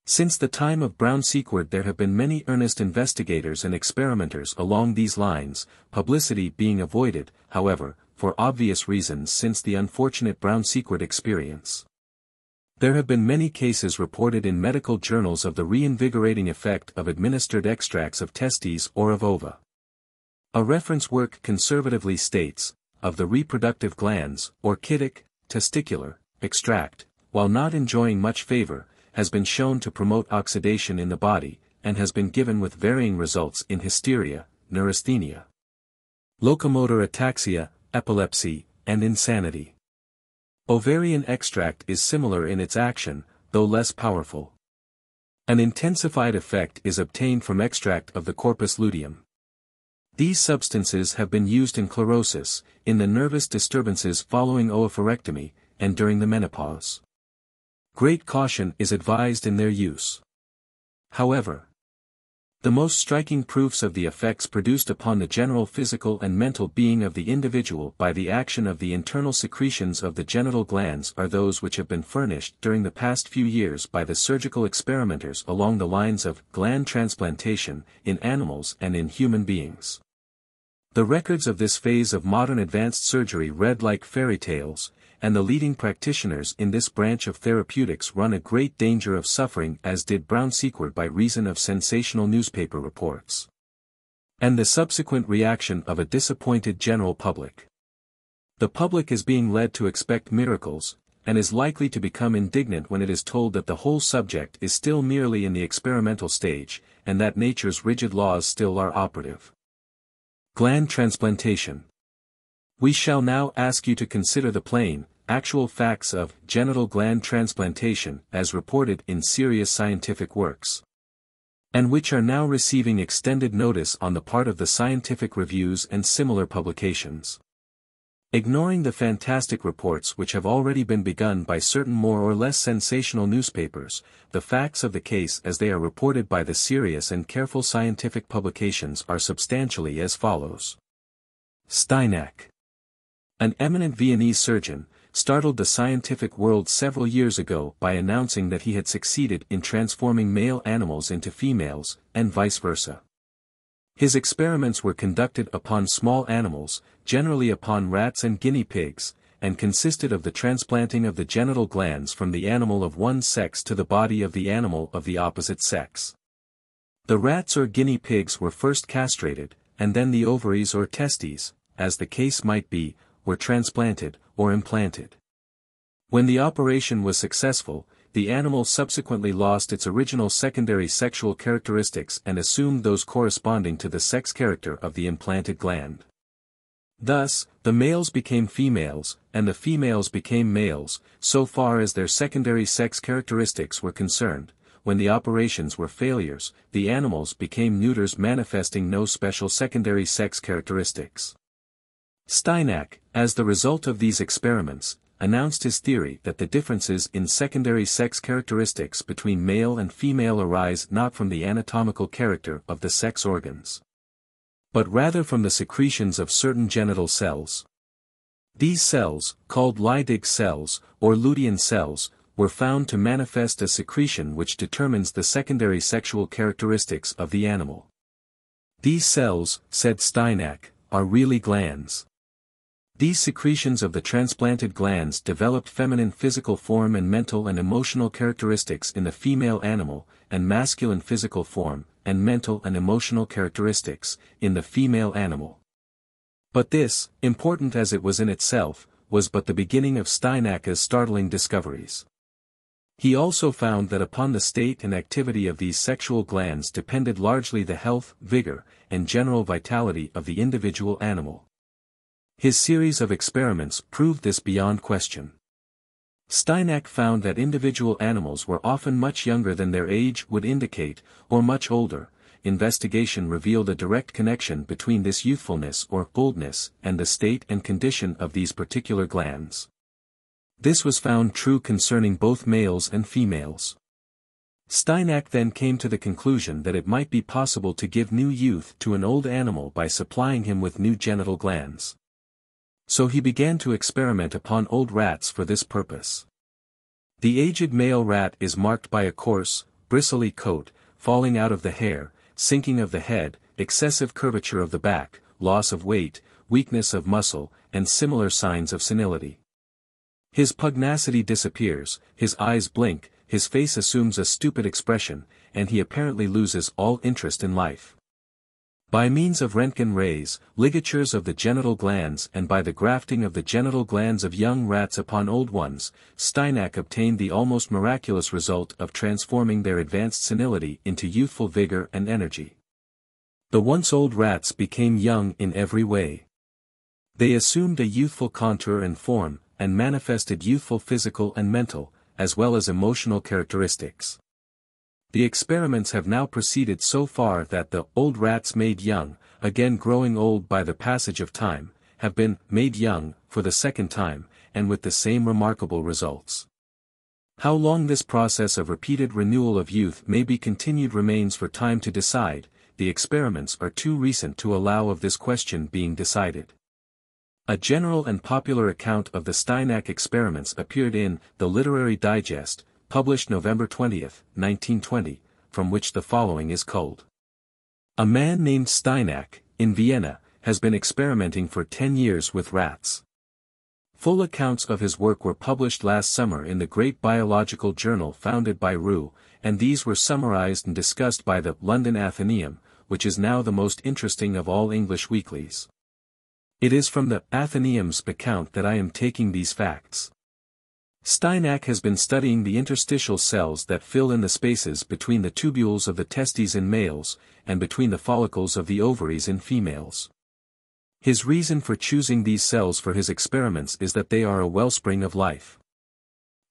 Since the time of Brown-Sequard there have been many earnest investigators and experimenters along these lines, publicity being avoided, however, for obvious reasons since the unfortunate Brown-Sequard experience. There have been many cases reported in medical journals of the reinvigorating effect of administered extracts of testes or of ova. A reference work conservatively states, of the reproductive glands, orchidic, testicular, extract, while not enjoying much favor, has been shown to promote oxidation in the body, and has been given with varying results in hysteria, neurasthenia, locomotor ataxia, epilepsy, and insanity. Ovarian extract is similar in its action, though less powerful. An intensified effect is obtained from extract of the corpus luteum. These substances have been used in chlorosis, in the nervous disturbances following oophorectomy, and during the menopause. Great caution is advised in their use. However, the most striking proofs of the effects produced upon the general physical and mental being of the individual by the action of the internal secretions of the genital glands are those which have been furnished during the past few years by the surgical experimenters along the lines of gland transplantation in animals and in human beings. The records of this phase of modern advanced surgery read like fairy tales, and the leading practitioners in this branch of therapeutics run a great danger of suffering, as did Brown-Sequard, by reason of sensational newspaper reports and the subsequent reaction of a disappointed general public. The public is being led to expect miracles, and is likely to become indignant when it is told that the whole subject is still merely in the experimental stage, and that nature's rigid laws still are operative. Gland transplantation. We shall now ask you to consider the plain, actual facts of genital gland transplantation as reported in serious scientific works, and which are now receiving extended notice on the part of the scientific reviews and similar publications. Ignoring the fantastic reports which have already been begun by certain more or less sensational newspapers, the facts of the case as they are reported by the serious and careful scientific publications are substantially as follows. Steinach, an eminent Viennese surgeon, startled the scientific world several years ago by announcing that he had succeeded in transforming male animals into females, and vice versa. His experiments were conducted upon small animals, generally upon rats and guinea pigs, and consisted of the transplanting of the genital glands from the animal of one sex to the body of the animal of the opposite sex. The rats or guinea pigs were first castrated, and then the ovaries or testes, as the case might be, were transplanted, or implanted. When the operation was successful, the animal subsequently lost its original secondary sexual characteristics and assumed those corresponding to the sex character of the implanted gland. Thus, the males became females, and the females became males, so far as their secondary sex characteristics were concerned. When the operations were failures, the animals became neuters manifesting no special secondary sex characteristics. Steinach, as the result of these experiments, announced his theory that the differences in secondary sex characteristics between male and female arise not from the anatomical character of the sex organs, but rather from the secretions of certain genital cells. These cells, called Leydig cells, or lutein cells, were found to manifest a secretion which determines the secondary sexual characteristics of the animal. These cells, said Steinach, are really glands. These secretions of the transplanted glands developed feminine physical form and mental and emotional characteristics in the female animal, and masculine physical form, and mental and emotional characteristics, in the female animal. But this, important as it was in itself, was but the beginning of Steinach's startling discoveries. He also found that upon the state and activity of these sexual glands depended largely the health, vigor, and general vitality of the individual animal. His series of experiments proved this beyond question. Steinach found that individual animals were often much younger than their age would indicate, or much older. Investigation revealed a direct connection between this youthfulness or oldness and the state and condition of these particular glands. This was found true concerning both males and females. Steinach then came to the conclusion that it might be possible to give new youth to an old animal by supplying him with new genital glands. So he began to experiment upon old rats for this purpose. The aged male rat is marked by a coarse, bristly coat, falling out of the hair, sinking of the head, excessive curvature of the back, loss of weight, weakness of muscle, and similar signs of senility. His pugnacity disappears, his eyes blink, his face assumes a stupid expression, and he apparently loses all interest in life. By means of Röntgen rays, ligatures of the genital glands and by the grafting of the genital glands of young rats upon old ones, Steinach obtained the almost miraculous result of transforming their advanced senility into youthful vigor and energy. The once old rats became young in every way. They assumed a youthful contour and form, and manifested youthful physical and mental, as well as emotional characteristics. The experiments have now proceeded so far that the old rats made young, again growing old by the passage of time, have been made young for the second time, and with the same remarkable results. How long this process of repeated renewal of youth may be continued remains for time to decide. The experiments are too recent to allow of this question being decided. A general and popular account of the Steinach experiments appeared in The Literary Digest, published November 20, 1920, from which the following is culled. A man named Steinach, in Vienna, has been experimenting for 10 years with rats. Full accounts of his work were published last summer in the great biological journal founded by Roux, and these were summarized and discussed by the London Athenaeum, which is now the most interesting of all English weeklies. It is from the Athenaeum's account that I am taking these facts. Steinach has been studying the interstitial cells that fill in the spaces between the tubules of the testes in males, and between the follicles of the ovaries in females. His reason for choosing these cells for his experiments is that they are a wellspring of life.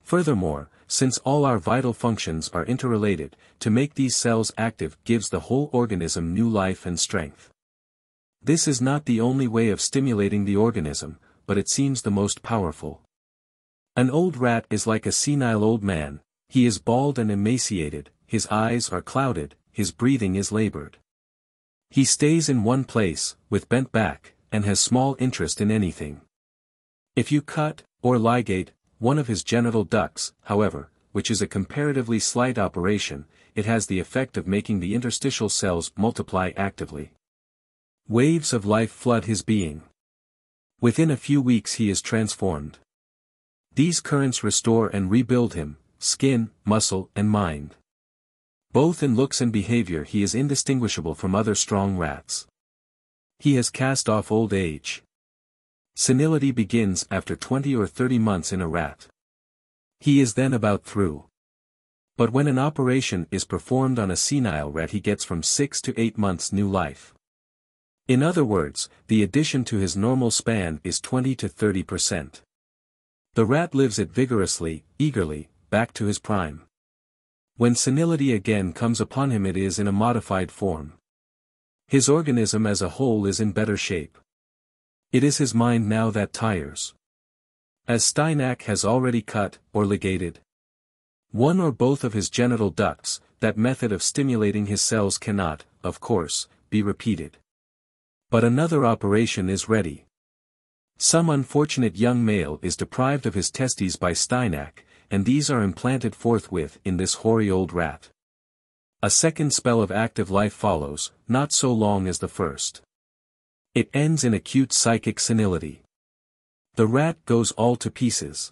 Furthermore, since all our vital functions are interrelated, to make these cells active gives the whole organism new life and strength. This is not the only way of stimulating the organism, but it seems the most powerful. An old rat is like a senile old man, he is bald and emaciated, his eyes are clouded, his breathing is labored. He stays in one place, with bent back, and has small interest in anything. If you cut, or ligate, one of his genital ducts, however, which is a comparatively slight operation, it has the effect of making the interstitial cells multiply actively. Waves of life flood his being. Within a few weeks he is transformed. These currents restore and rebuild him, skin, muscle, and mind. Both in looks and behavior he is indistinguishable from other strong rats. He has cast off old age. Senility begins after 20 or 30 months in a rat. He is then about through. But when an operation is performed on a senile rat he gets from 6 to 8 months new life. In other words, the addition to his normal span is 20 to 30%. The rat lives it vigorously, eagerly, back to his prime. When senility again comes upon him it is in a modified form. His organism as a whole is in better shape. It is his mind now that tires. As Steinach has already cut, or ligated, one or both of his genital ducts, that method of stimulating his cells cannot, of course, be repeated. But another operation is ready. Some unfortunate young male is deprived of his testes by Steinach, and these are implanted forthwith in this hoary old rat. A second spell of active life follows, not so long as the first. It ends in acute psychic senility. The rat goes all to pieces.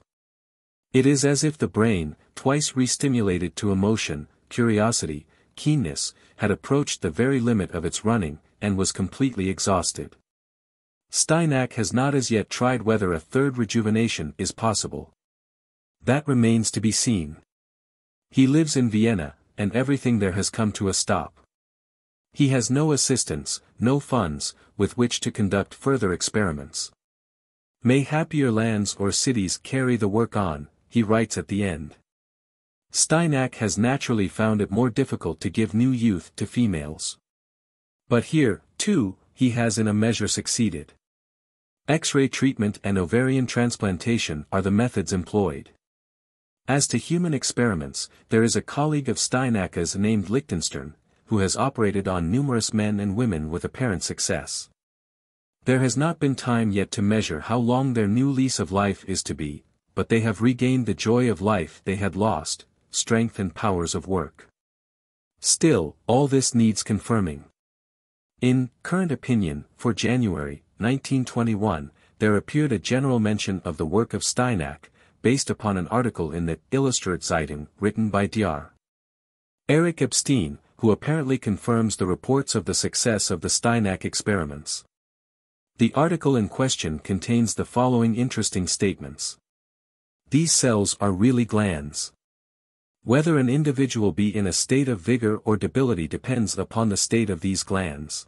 It is as if the brain, twice re-stimulated to emotion, curiosity, keenness, had approached the very limit of its running, and was completely exhausted. Steinach has not as yet tried whether a third rejuvenation is possible. That remains to be seen. He lives in Vienna, and everything there has come to a stop. He has no assistants, no funds, with which to conduct further experiments. May happier lands or cities carry the work on, he writes at the end. Steinach has naturally found it more difficult to give new youth to females. But here, too, he has in a measure succeeded. X-ray treatment and ovarian transplantation are the methods employed. As to human experiments, there is a colleague of Steinach's named Lichtenstern, who has operated on numerous men and women with apparent success. There has not been time yet to measure how long their new lease of life is to be, but they have regained the joy of life they had lost, strength and powers of work. Still, all this needs confirming. In Current Opinion, for January, 1921, there appeared a general mention of the work of Steinach, based upon an article in the Illustratzeitung written by Dr. Erich Epstein, who apparently confirms the reports of the success of the Steinach experiments. The article in question contains the following interesting statements. These cells are really glands. Whether an individual be in a state of vigor or debility depends upon the state of these glands.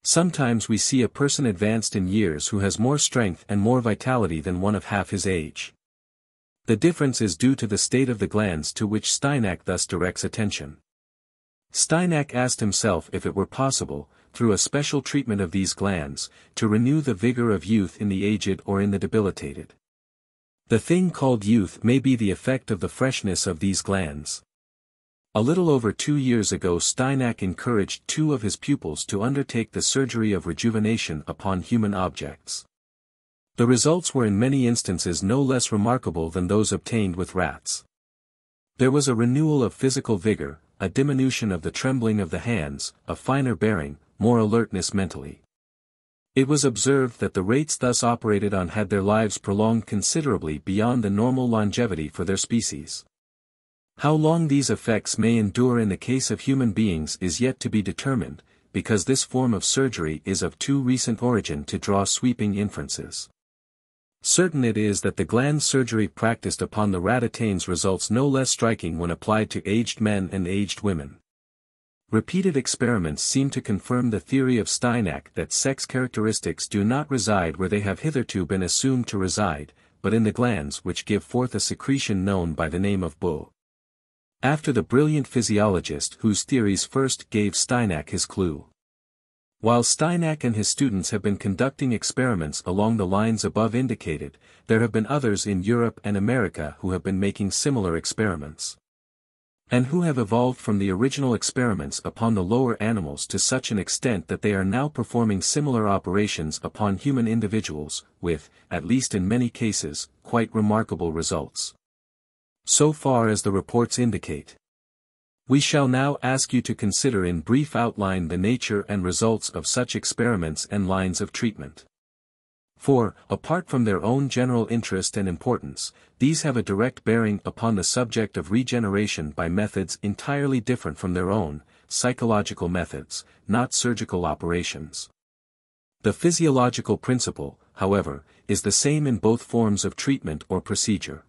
Sometimes we see a person advanced in years who has more strength and more vitality than one of half his age. The difference is due to the state of the glands to which Steinach thus directs attention. Steinach asked himself if it were possible, through a special treatment of these glands, to renew the vigor of youth in the aged or in the debilitated. The thing called youth may be the effect of the freshness of these glands. A little over 2 years ago Steinach encouraged 2 of his pupils to undertake the surgery of rejuvenation upon human objects. The results were in many instances no less remarkable than those obtained with rats. There was a renewal of physical vigor, a diminution of the trembling of the hands, a finer bearing, more alertness mentally. It was observed that the rates thus operated on had their lives prolonged considerably beyond the normal longevity for their species. How long these effects may endure in the case of human beings is yet to be determined, because this form of surgery is of too recent origin to draw sweeping inferences. Certain it is that the gland surgery practiced upon the rat attains results no less striking when applied to aged men and aged women. Repeated experiments seem to confirm the theory of Steinach that sex characteristics do not reside where they have hitherto been assumed to reside, but in the glands which give forth a secretion known by the name of bile. After the brilliant physiologist whose theories first gave Steinach his clue. While Steinach and his students have been conducting experiments along the lines above indicated, there have been others in Europe and America who have been making similar experiments, and who have evolved from the original experiments upon the lower animals to such an extent that they are now performing similar operations upon human individuals, with, at least in many cases, quite remarkable results. So far as the reports indicate. We shall now ask you to consider in brief outline the nature and results of such experiments and lines of treatment. For, apart from their own general interest and importance, these have a direct bearing upon the subject of regeneration by methods entirely different from their own, psychological methods, not surgical operations. The physiological principle, however, is the same in both forms of treatment or procedure.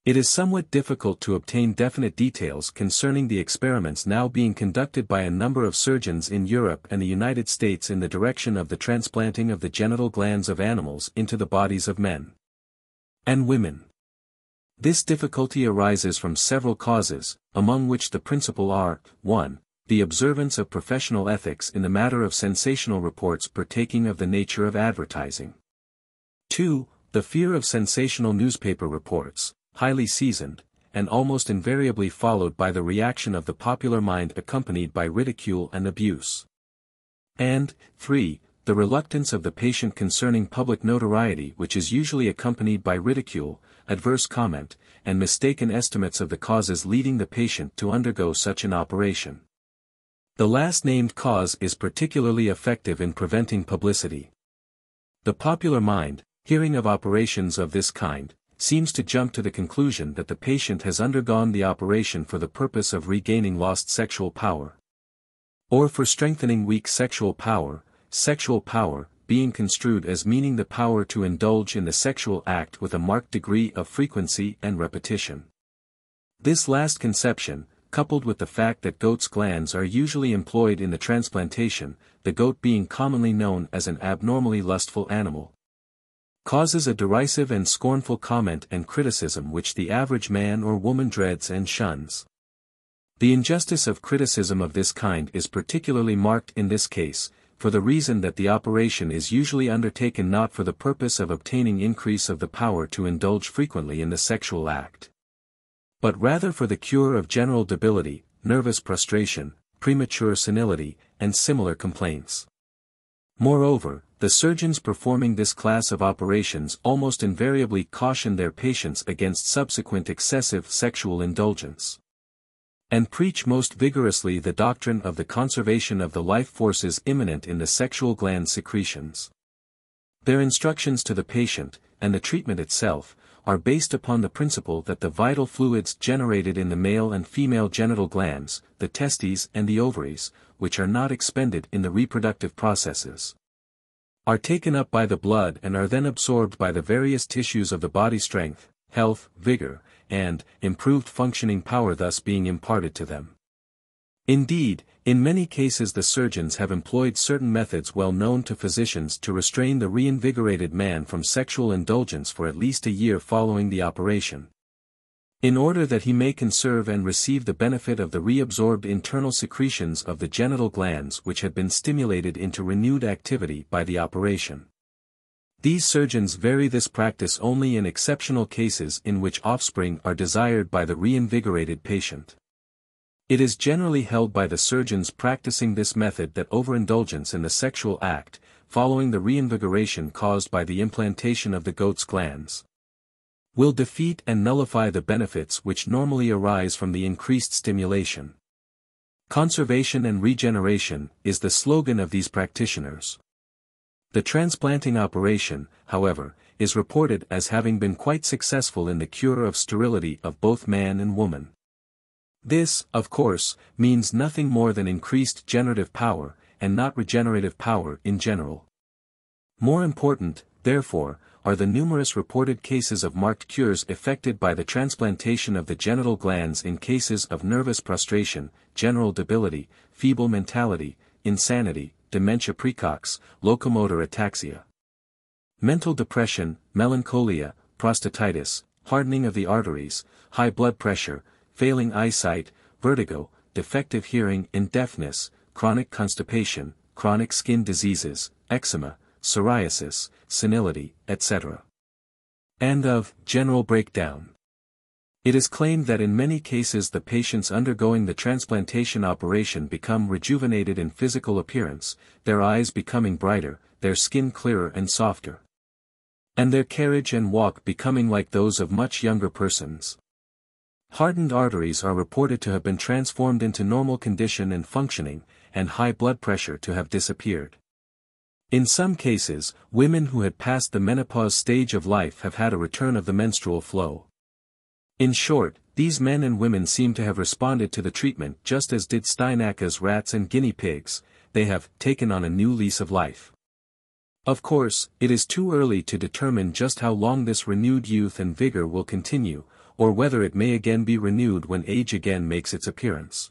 It is somewhat difficult to obtain definite details concerning the experiments now being conducted by a number of surgeons in Europe and the United States in the direction of the transplanting of the genital glands of animals into the bodies of men and women. This difficulty arises from several causes, among which the principal are, 1. The observance of professional ethics in the matter of sensational reports partaking of the nature of advertising. 2. The fear of sensational newspaper reports, highly seasoned, and almost invariably followed by the reaction of the popular mind accompanied by ridicule and abuse. And, 3. The reluctance of the patient concerning public notoriety which is usually accompanied by ridicule, adverse comment, and mistaken estimates of the causes leading the patient to undergo such an operation. The last named cause is particularly effective in preventing publicity. The popular mind, hearing of operations of this kind, seems to jump to the conclusion that the patient has undergone the operation for the purpose of regaining lost sexual power, or for strengthening weak sexual power being construed as meaning the power to indulge in the sexual act with a marked degree of frequency and repetition. This last conception, coupled with the fact that goat's glands are usually employed in the transplantation, the goat being commonly known as an abnormally lustful animal, causes a derisive and scornful comment and criticism which the average man or woman dreads and shuns. The injustice of criticism of this kind is particularly marked in this case, for the reason that the operation is usually undertaken not for the purpose of obtaining increase of the power to indulge frequently in the sexual act, but rather for the cure of general debility, nervous prostration, premature senility, and similar complaints. Moreover, the surgeons performing this class of operations almost invariably caution their patients against subsequent excessive sexual indulgence, and preach most vigorously the doctrine of the conservation of the life forces immanent in the sexual gland secretions. Their instructions to the patient, and the treatment itself, are based upon the principle that the vital fluids generated in the male and female genital glands, the testes and the ovaries, which are not expended in the reproductive processes, are taken up by the blood and are then absorbed by the various tissues of the body, strength, health, vigor, and improved functioning power thus being imparted to them. Indeed, in many cases the surgeons have employed certain methods well known to physicians to restrain the reinvigorated man from sexual indulgence for at least a year following the operation, in order that he may conserve and receive the benefit of the reabsorbed internal secretions of the genital glands which had been stimulated into renewed activity by the operation. These surgeons vary this practice only in exceptional cases in which offspring are desired by the reinvigorated patient. It is generally held by the surgeons practicing this method that overindulgence in the sexual act, following the reinvigoration caused by the implantation of the goat's glands, will defeat and nullify the benefits which normally arise from the increased stimulation. Conservation and regeneration is the slogan of these practitioners. The transplanting operation, however, is reported as having been quite successful in the cure of sterility of both man and woman. This, of course, means nothing more than increased generative power, and not regenerative power in general. More important, therefore, are the numerous reported cases of marked cures effected by the transplantation of the genital glands in cases of nervous prostration, general debility, feeble mentality, insanity, dementia praecox, locomotor ataxia, mental depression, melancholia, prostatitis, hardening of the arteries, high blood pressure, failing eyesight, vertigo, defective hearing and deafness, chronic constipation, chronic skin diseases, eczema, psoriasis, senility, etc. And of general breakdown. It is claimed that in many cases the patients undergoing the transplantation operation become rejuvenated in physical appearance, their eyes becoming brighter, their skin clearer and softer, and their carriage and walk becoming like those of much younger persons. Hardened arteries are reported to have been transformed into normal condition and functioning, and high blood pressure to have disappeared. In some cases, women who had passed the menopause stage of life have had a return of the menstrual flow. In short, these men and women seem to have responded to the treatment just as did Steinacke's rats and guinea pigs, they have taken on a new lease of life. Of course, it is too early to determine just how long this renewed youth and vigor will continue, or whether it may again be renewed when age again makes its appearance.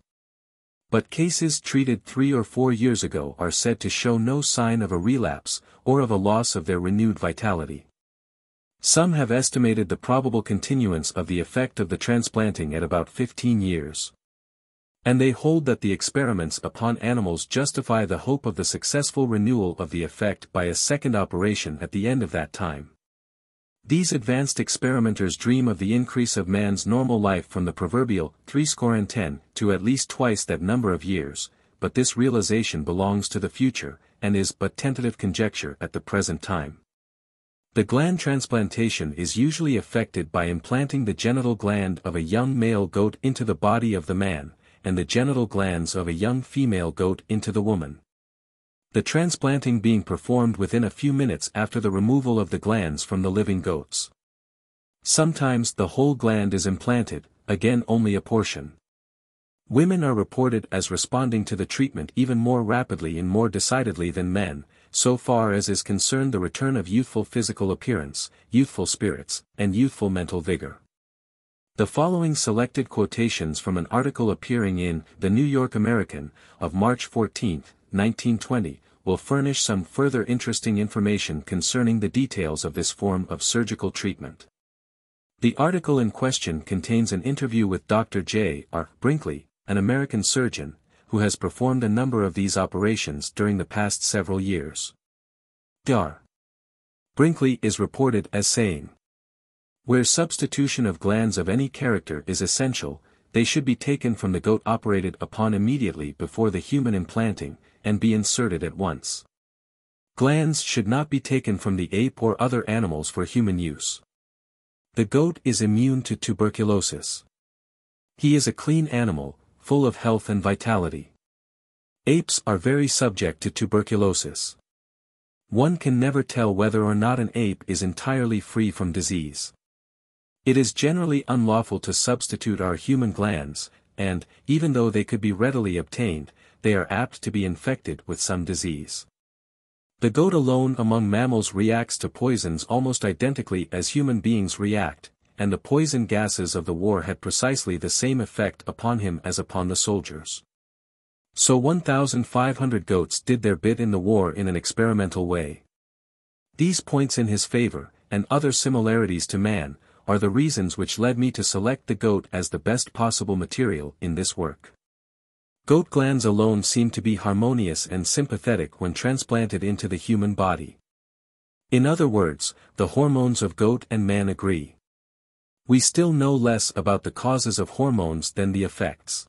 But cases treated 3 or 4 years ago are said to show no sign of a relapse, or of a loss of their renewed vitality. Some have estimated the probable continuance of the effect of the transplanting at about 15 years. And they hold that the experiments upon animals justify the hope of the successful renewal of the effect by a second operation at the end of that time. These advanced experimenters dream of the increase of man's normal life from the proverbial 70 to at least twice that number of years, but this realization belongs to the future, and is but tentative conjecture at the present time. The gland transplantation is usually effected by implanting the genital gland of a young male goat into the body of the man, and the genital glands of a young female goat into the woman. The transplanting being performed within a few minutes after the removal of the glands from the living goats. Sometimes the whole gland is implanted, again only a portion. Women are reported as responding to the treatment even more rapidly and more decidedly than men, so far as is concerned the return of youthful physical appearance, youthful spirits, and youthful mental vigor. The following selected quotations from an article appearing in The New York American, of March 14, 1920, will furnish some further interesting information concerning the details of this form of surgical treatment. The article in question contains an interview with Dr. J. R. Brinkley, an American surgeon, who has performed a number of these operations during the past several years. Dr. Brinkley is reported as saying, "Where substitution of glands of any character is essential, they should be taken from the goat operated upon immediately before the human implanting, and be inserted at once. Glands should not be taken from the ape or other animals for human use. The goat is immune to tuberculosis. He is a clean animal, full of health and vitality. Apes are very subject to tuberculosis. One can never tell whether or not an ape is entirely free from disease. It is generally unlawful to substitute our human glands, and, even though they could be readily obtained, they are apt to be infected with some disease. The goat alone among mammals reacts to poisons almost identically as human beings react, and the poison gases of the war had precisely the same effect upon him as upon the soldiers. So 1,500 goats did their bit in the war in an experimental way. These points in his favor, and other similarities to man, are the reasons which led me to select the goat as the best possible material in this work. Goat glands alone seem to be harmonious and sympathetic when transplanted into the human body. In other words, the hormones of goat and man agree. We still know less about the causes of hormones than the effects.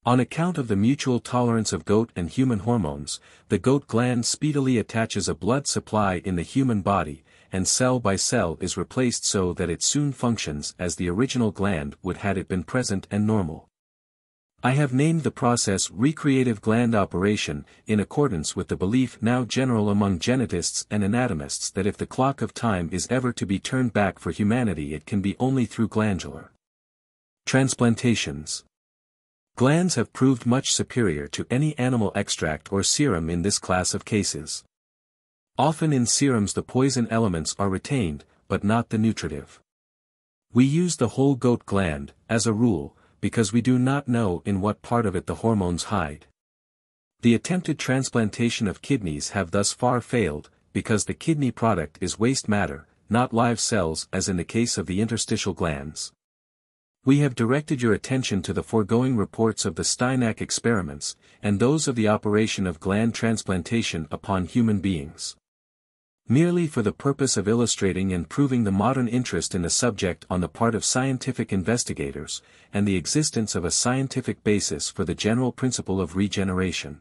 On account of the mutual tolerance of goat and human hormones, the goat gland speedily attaches a blood supply in the human body, and cell by cell is replaced so that it soon functions as the original gland would had it been present and normal. I have named the process recreative gland operation, in accordance with the belief now general among genetists and anatomists that if the clock of time is ever to be turned back for humanity, it can be only through glandular transplantations. Glands have proved much superior to any animal extract or serum in this class of cases. Often in serums the poison elements are retained, but not the nutritive. We use the whole goat gland, as a rule, because we do not know in what part of it the hormones hide. The attempted transplantation of kidneys have thus far failed, because the kidney product is waste matter, not live cells as in the case of the interstitial glands. We have directed your attention to the foregoing reports of the Steinach experiments, and those of the operation of gland transplantation upon human beings, merely for the purpose of illustrating and proving the modern interest in the subject on the part of scientific investigators, and the existence of a scientific basis for the general principle of regeneration.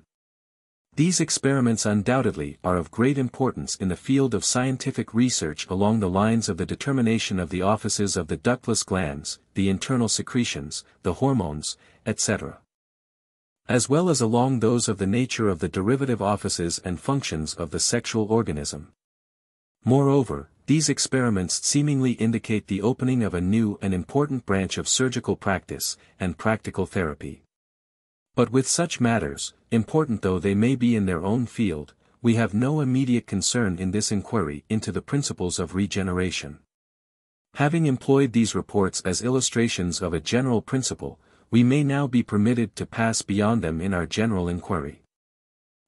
These experiments undoubtedly are of great importance in the field of scientific research along the lines of the determination of the offices of the ductless glands, the internal secretions, the hormones, etc., as well as along those of the nature of the derivative offices and functions of the sexual organism. Moreover, these experiments seemingly indicate the opening of a new and important branch of surgical practice, and practical therapy. But with such matters, important though they may be in their own field, we have no immediate concern in this inquiry into the principles of regeneration. Having employed these reports as illustrations of a general principle, we may now be permitted to pass beyond them in our general inquiry.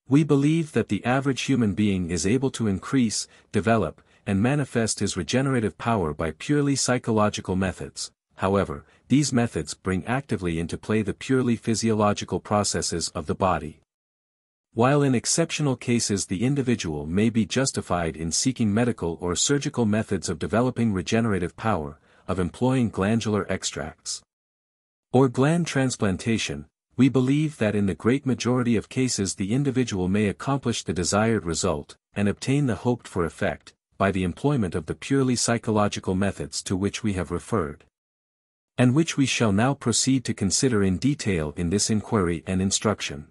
We believe that the average human being is able to increase, develop, and manifest his regenerative power by purely psychological methods. However, these methods bring actively into play the purely physiological processes of the body. While in exceptional cases the individual may be justified in seeking medical or surgical methods of developing regenerative power, of employing glandular extracts, or gland transplantation, we believe that in the great majority of cases the individual may accomplish the desired result, and obtain the hoped-for effect, by the employment of the purely psychological methods to which we have referred, and which we shall now proceed to consider in detail in this inquiry and instruction.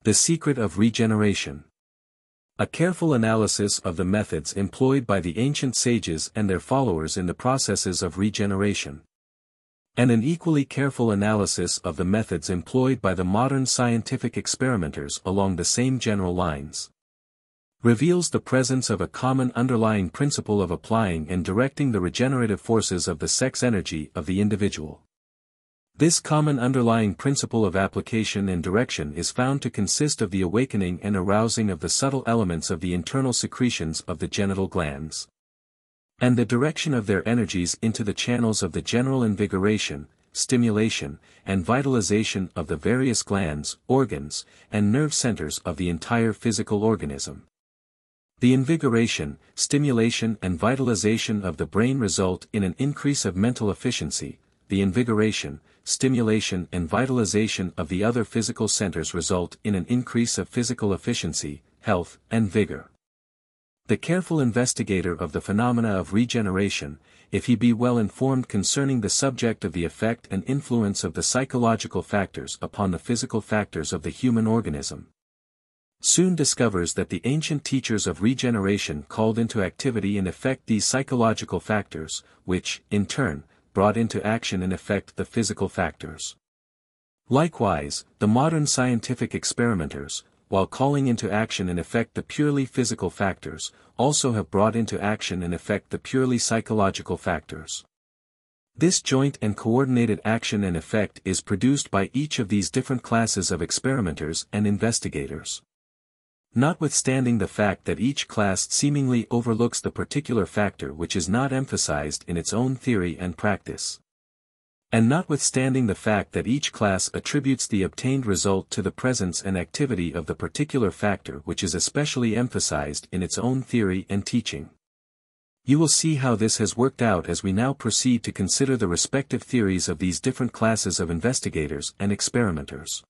The Secret of Regeneration. A careful analysis of the methods employed by the ancient sages and their followers in the processes of regeneration, and an equally careful analysis of the methods employed by the modern scientific experimenters along the same general lines, reveals the presence of a common underlying principle of applying and directing the regenerative forces of the sex energy of the individual. This common underlying principle of application and direction is found to consist of the awakening and arousing of the subtle elements of the internal secretions of the genital glands, and the direction of their energies into the channels of the general invigoration, stimulation, and vitalization of the various glands, organs, and nerve centers of the entire physical organism. The invigoration, stimulation and vitalization of the brain result in an increase of mental efficiency. The invigoration, stimulation and vitalization of the other physical centers result in an increase of physical efficiency, health, and vigor. The careful investigator of the phenomena of regeneration, if he be well informed concerning the subject of the effect and influence of the psychological factors upon the physical factors of the human organism, soon discovers that the ancient teachers of regeneration called into activity and effect these psychological factors, which, in turn, brought into action and effect the physical factors. Likewise, the modern scientific experimenters, while calling into action and effect the purely physical factors, also have brought into action and effect the purely psychological factors. This joint and coordinated action and effect is produced by each of these different classes of experimenters and investigators. Notwithstanding the fact that each class seemingly overlooks the particular factor which is not emphasized in its own theory and practice, and notwithstanding the fact that each class attributes the obtained result to the presence and activity of the particular factor which is especially emphasized in its own theory and teaching, you will see how this has worked out as we now proceed to consider the respective theories of these different classes of investigators and experimenters.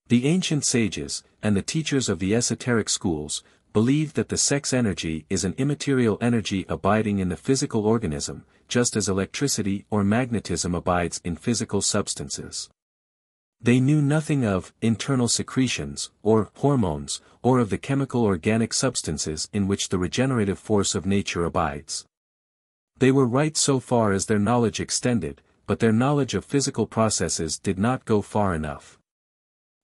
The ancient sages, and the teachers of the esoteric schools, believed that the sex energy is an immaterial energy abiding in the physical organism, just as electricity or magnetism abides in physical substances. They knew nothing of internal secretions, or hormones, or of the chemical organic substances in which the regenerative force of nature abides. They were right so far as their knowledge extended, but their knowledge of physical processes did not go far enough.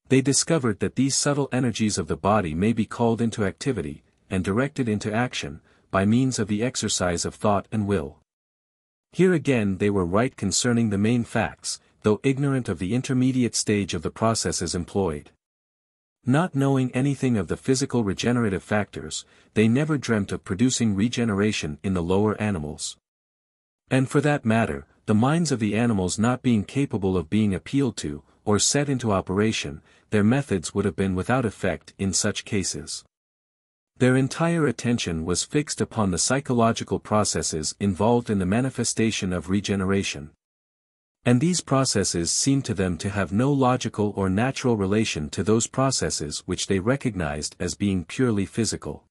They discovered that these subtle energies of the body may be called into activity, and directed into action, by means of the exercise of thought and will. Here again they were right concerning the main facts, though ignorant of the intermediate stage of the processes employed. Not knowing anything of the physical regenerative factors, they never dreamt of producing regeneration in the lower animals. And for that matter, the minds of the animals not being capable of being appealed to, or set into operation, their methods would have been without effect in such cases. Their entire attention was fixed upon the psychological processes involved in the manifestation of regeneration. And these processes seemed to them to have no logical or natural relation to those processes which they recognized as being purely physical.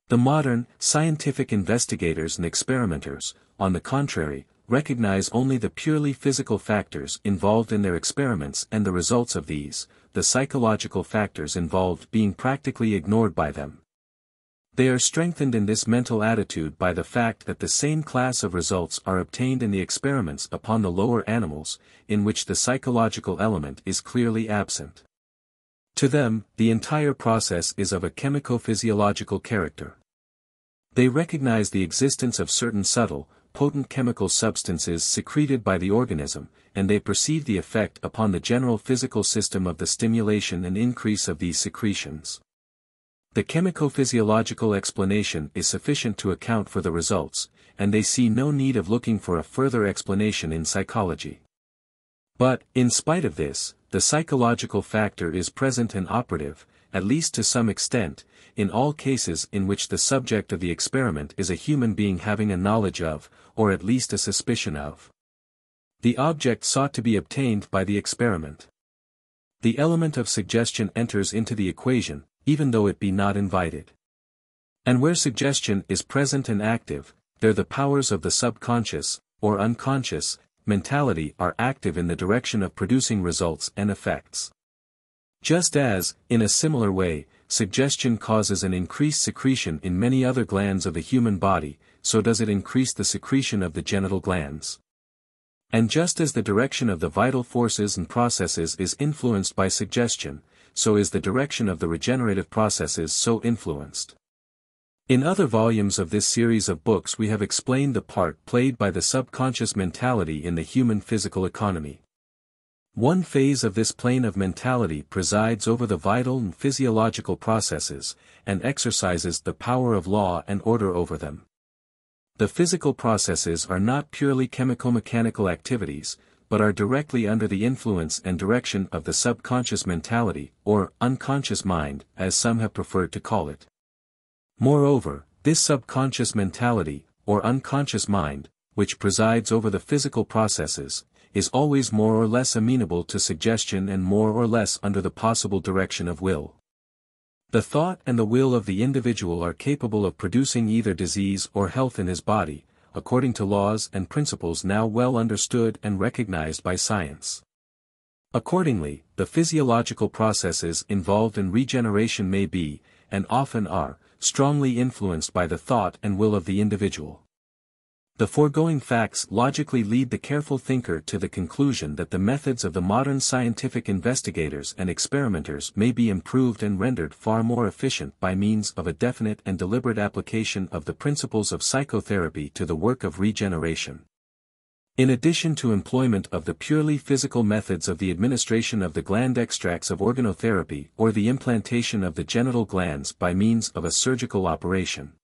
The modern, scientific investigators and experimenters, on the contrary, recognize only the purely physical factors involved in their experiments and the results of these, the psychological factors involved being practically ignored by them. They are strengthened in this mental attitude by the fact that the same class of results are obtained in the experiments upon the lower animals, in which the psychological element is clearly absent. To them, the entire process is of a chemico-physiological character. They recognize the existence of certain subtle, potent chemical substances secreted by the organism, and they perceive the effect upon the general physical system of the stimulation and increase of these secretions. The chemico-physiological explanation is sufficient to account for the results, and they see no need of looking for a further explanation in psychology. But, in spite of this, the psychological factor is present and operative, at least to some extent, in all cases in which the subject of the experiment is a human being having a knowledge of, or at least a suspicion of, the object sought to be obtained by the experiment. The element of suggestion enters into the equation, even though it be not invited. And where suggestion is present and active, there the powers of the subconscious, or unconscious, mentality are active in the direction of producing results and effects. Just as, in a similar way, suggestion causes an increased secretion in many other glands of the human body, so does it increase the secretion of the genital glands. And just as the direction of the vital forces and processes is influenced by suggestion, so is the direction of the regenerative processes so influenced. In other volumes of this series of books we have explained the part played by the subconscious mentality in the human physical economy. One phase of this plane of mentality presides over the vital and physiological processes, and exercises the power of law and order over them. The physical processes are not purely chemico-mechanical activities, but are directly under the influence and direction of the subconscious mentality, or unconscious mind, as some have preferred to call it. Moreover, this subconscious mentality, or unconscious mind, which presides over the physical processes, is always more or less amenable to suggestion and more or less under the possible direction of will. The thought and the will of the individual are capable of producing either disease or health in his body, according to laws and principles now well understood and recognized by science. Accordingly, the physiological processes involved in regeneration may be, and often are, strongly influenced by the thought and will of the individual. The foregoing facts logically lead the careful thinker to the conclusion that the methods of the modern scientific investigators and experimenters may be improved and rendered far more efficient by means of a definite and deliberate application of the principles of psychotherapy to the work of regeneration. In addition to employment of the purely physical methods of the administration of the gland extracts of organotherapy or the implantation of the genital glands by means of a surgical operation.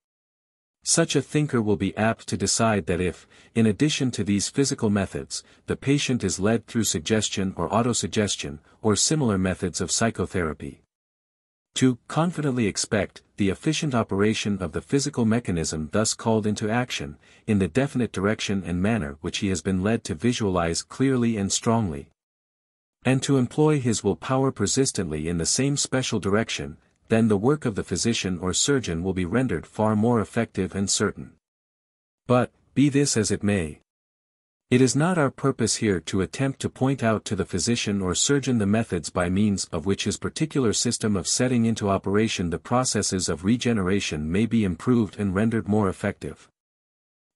Such a thinker will be apt to decide that if, in addition to these physical methods, the patient is led through suggestion or autosuggestion, or similar methods of psychotherapy, to confidently expect the efficient operation of the physical mechanism thus called into action, in the definite direction and manner which he has been led to visualize clearly and strongly, and to employ his will power persistently in the same special direction, then the work of the physician or surgeon will be rendered far more effective and certain. But, be this as it may, It is not our purpose here to attempt to point out to the physician or surgeon the methods by means of which his particular system of setting into operation the processes of regeneration may be improved and rendered more effective.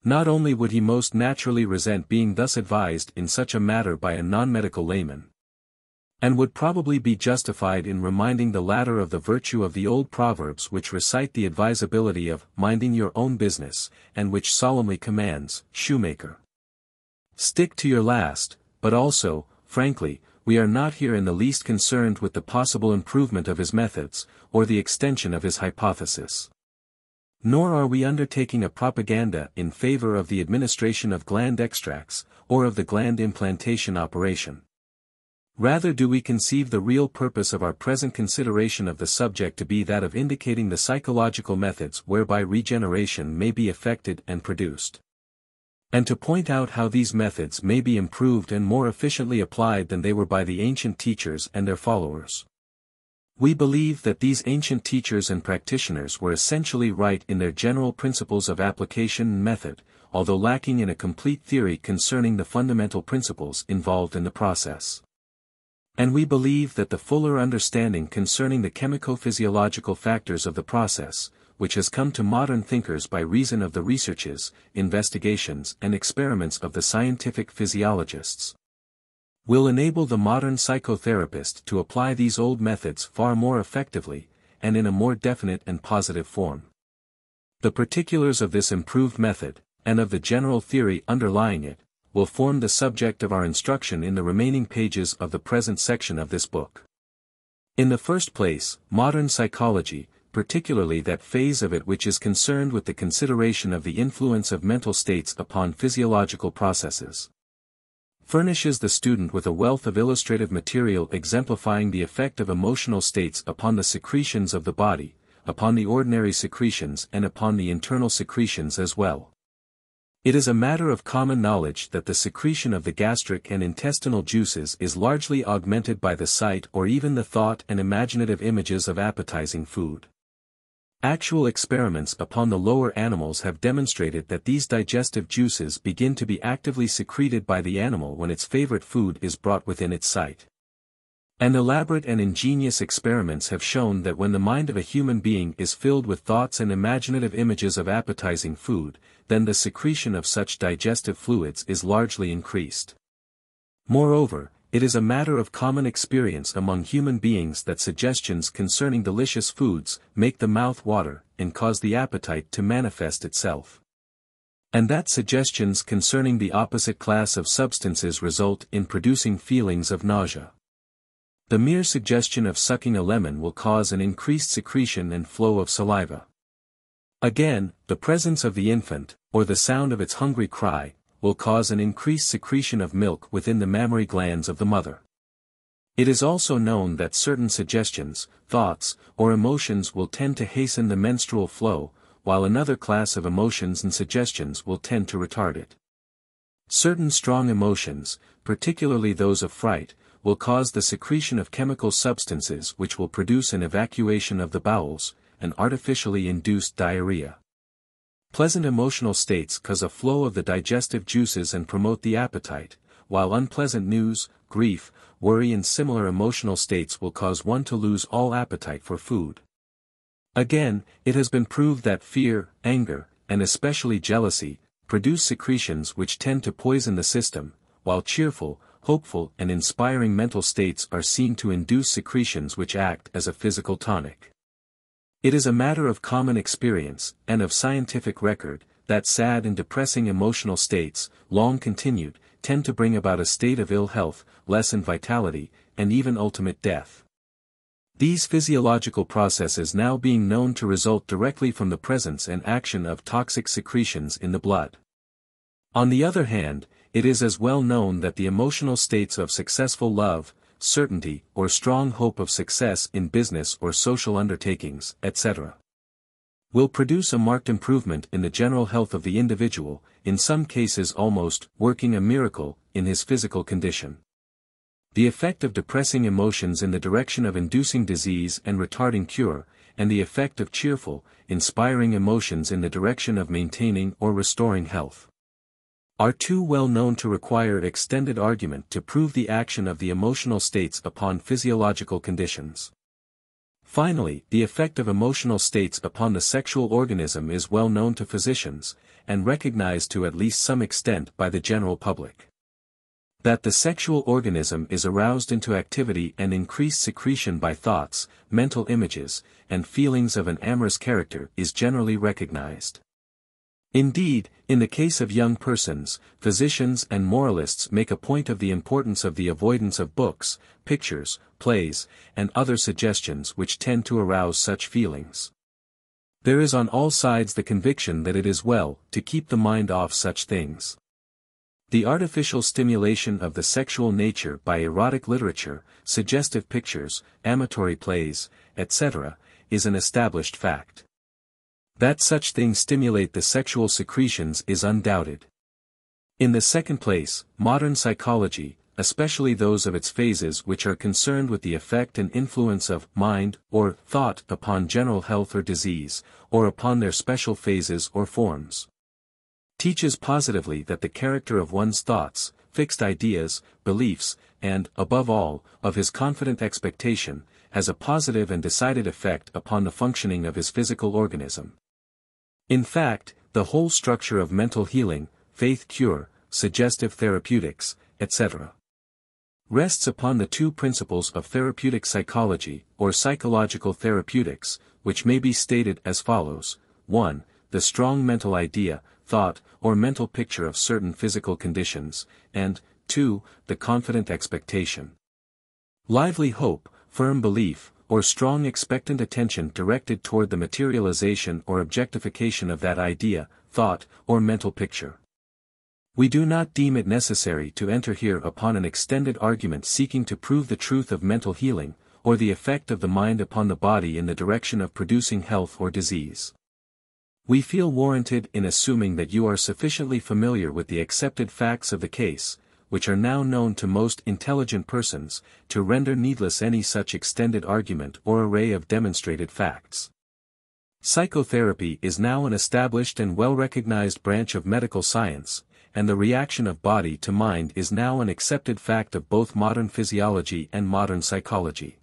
Not only would he most naturally resent being thus advised in such a matter by a non-medical layman, and would probably be justified in reminding the latter of the virtue of the old proverbs which recite the advisability of minding your own business, and which solemnly commands, shoemaker, stick to your last, but also, frankly, we are not here in the least concerned with the possible improvement of his methods, or the extension of his hypothesis. Nor are we undertaking a propaganda in favor of the administration of gland extracts, or of the gland implantation operation. Rather do we conceive the real purpose of our present consideration of the subject to be that of indicating the psychological methods whereby regeneration may be effected and produced, and to point out how these methods may be improved and more efficiently applied than they were by the ancient teachers and their followers. We believe that these ancient teachers and practitioners were essentially right in their general principles of application and method, although lacking in a complete theory concerning the fundamental principles involved in the process. And we believe that the fuller understanding concerning the chemico-physiological factors of the process, which has come to modern thinkers by reason of the researches, investigations and experiments of the scientific physiologists, will enable the modern psychotherapist to apply these old methods far more effectively, and in a more definite and positive form. The particulars of this improved method, and of the general theory underlying it, will form the subject of our instruction in the remaining pages of the present section of this book. In the first place, modern psychology, particularly that phase of it which is concerned with the consideration of the influence of mental states upon physiological processes, furnishes the student with a wealth of illustrative material exemplifying the effect of emotional states upon the secretions of the body, upon the ordinary secretions and upon the internal secretions as well. It is a matter of common knowledge that the secretion of the gastric and intestinal juices is largely augmented by the sight or even the thought and imaginative images of appetizing food. Actual experiments upon the lower animals have demonstrated that these digestive juices begin to be actively secreted by the animal when its favorite food is brought within its sight. And elaborate and ingenious experiments have shown that when the mind of a human being is filled with thoughts and imaginative images of appetizing food, then the secretion of such digestive fluids is largely increased. Moreover, it is a matter of common experience among human beings that suggestions concerning delicious foods make the mouth water and cause the appetite to manifest itself, and that suggestions concerning the opposite class of substances result in producing feelings of nausea. The mere suggestion of sucking a lemon will cause an increased secretion and flow of saliva. Again, the presence of the infant, or the sound of its hungry cry, will cause an increased secretion of milk within the mammary glands of the mother. It is also known that certain suggestions, thoughts, or emotions will tend to hasten the menstrual flow, while another class of emotions and suggestions will tend to retard it. Certain strong emotions, particularly those of fright, will cause the secretion of chemical substances which will produce an evacuation of the bowels, an artificially induced diarrhea. Pleasant emotional states cause a flow of the digestive juices and promote the appetite, while unpleasant news, grief, worry and similar emotional states will cause one to lose all appetite for food. Again, it has been proved that fear, anger, and especially jealousy, produce secretions which tend to poison the system, while cheerful, hopeful and inspiring mental states are seen to induce secretions which act as a physical tonic. It is a matter of common experience, and of scientific record, that sad and depressing emotional states, long continued, tend to bring about a state of ill health, lessened vitality, and even ultimate death. These physiological processes now being known to result directly from the presence and action of toxic secretions in the blood. On the other hand, it is as well known that the emotional states of successful love, certainty or strong hope of success in business or social undertakings, etc., will produce a marked improvement in the general health of the individual, in some cases almost working a miracle in his physical condition. The effect of depressing emotions in the direction of inducing disease and retarding cure, and the effect of cheerful, inspiring emotions in the direction of maintaining or restoring health. are too well known to require extended argument to prove the action of the emotional states upon physiological conditions. Finally, the effect of emotional states upon the sexual organism is well known to physicians, and recognized to at least some extent by the general public. That the sexual organism is aroused into activity and increased secretion by thoughts, mental images, and feelings of an amorous character is generally recognized. Indeed, in the case of young persons, physicians and moralists make a point of the importance of the avoidance of books, pictures, plays, and other suggestions which tend to arouse such feelings. There is on all sides the conviction that it is well to keep the mind off such things. The artificial stimulation of the sexual nature by erotic literature, suggestive pictures, amatory plays, etc., is an established fact. That such things stimulate the sexual secretions is undoubted. In the second place, modern psychology, especially those of its phases which are concerned with the effect and influence of mind or thought upon general health or disease, or upon their special phases or forms, teaches positively that the character of one's thoughts, fixed ideas, beliefs, and, above all, of his confident expectation, has a positive and decided effect upon the functioning of his physical organism. In fact, the whole structure of mental healing, faith cure, suggestive therapeutics, etc., rests upon the two principles of therapeutic psychology, or psychological therapeutics, which may be stated as follows: 1. The strong mental idea, thought, or mental picture of certain physical conditions, and 2. The confident expectation, lively hope, firm belief, or strong expectant attention directed toward the materialization or objectification of that idea, thought, or mental picture. We do not deem it necessary to enter here upon an extended argument seeking to prove the truth of mental healing, or the effect of the mind upon the body in the direction of producing health or disease. We feel warranted in assuming that you are sufficiently familiar with the accepted facts of the case, which are now known to most intelligent persons, to render needless any such extended argument or array of demonstrated facts. Psychotherapy is now an established and well-recognized branch of medical science, and the reaction of body to mind is now an accepted fact of both modern physiology and modern psychology.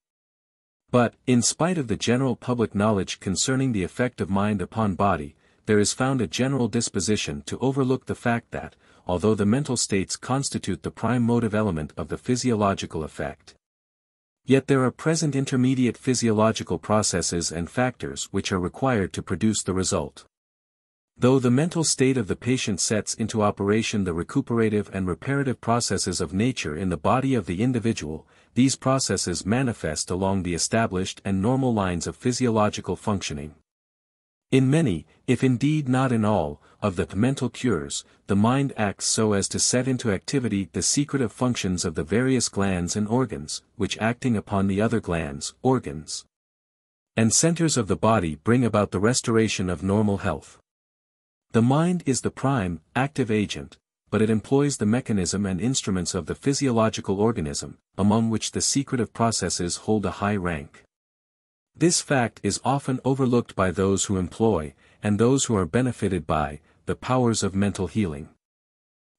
But, in spite of the general public knowledge concerning the effect of mind upon body, there is found a general disposition to overlook the fact that, although the mental states constitute the prime motive element of the physiological effect, yet there are present intermediate physiological processes and factors which are required to produce the result. Though the mental state of the patient sets into operation the recuperative and reparative processes of nature in the body of the individual, these processes manifest along the established and normal lines of physiological functioning. In many, if indeed not in all, of the mental cures, the mind acts so as to set into activity the secretive functions of the various glands and organs, which acting upon the other glands, organs, and centers of the body bring about the restoration of normal health. The mind is the prime, active agent, but it employs the mechanism and instruments of the physiological organism, among which the secretive processes hold a high rank. This fact is often overlooked by those who employ, and those who are benefited by, the powers of mental healing.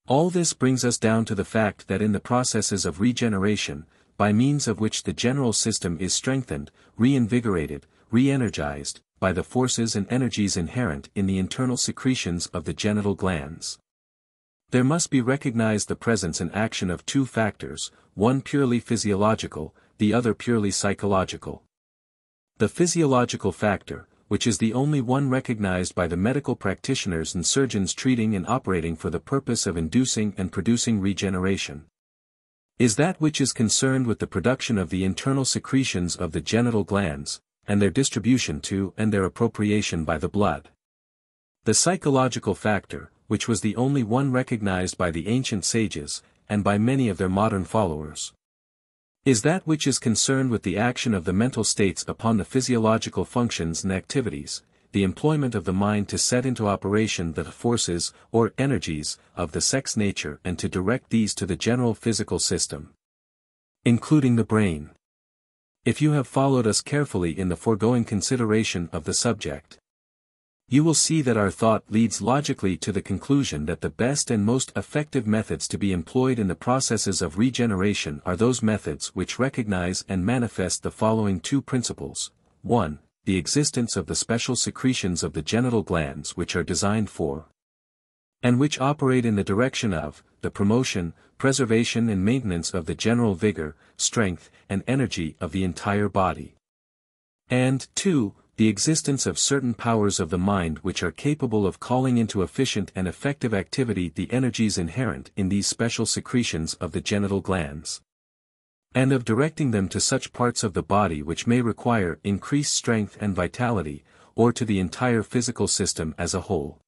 All this brings us down to the fact that in the processes of regeneration, by means of which the general system is strengthened, reinvigorated, re-energized, by the forces and energies inherent in the internal secretions of the genital glands, there must be recognized the presence and action of two factors, one purely physiological, the other purely psychological. The physiological factor, which is the only one recognized by the medical practitioners and surgeons treating and operating for the purpose of inducing and producing regeneration, is that which is concerned with the production of the internal secretions of the genital glands, and their distribution to and their appropriation by the blood. The psychological factor, which was the only one recognized by the ancient sages, and by many of their modern followers, is that which is concerned with the action of the mental states upon the physiological functions and activities, the employment of the mind to set into operation the forces, or energies, of the sex nature and to direct these to the general physical system, including the brain. If you have followed us carefully in the foregoing consideration of the subject, You will see that our thought leads logically to the conclusion that the best and most effective methods to be employed in the processes of regeneration are those methods which recognize and manifest the following two principles. 1. The existence of the special secretions of the genital glands which are designed for, and which operate in the direction of, the promotion, preservation and maintenance of the general vigor, strength, and energy of the entire body. And 2. The existence of certain powers of the mind which are capable of calling into efficient and effective activity the energies inherent in these special secretions of the genital glands, and of directing them to such parts of the body which may require increased strength and vitality, or to the entire physical system as a whole.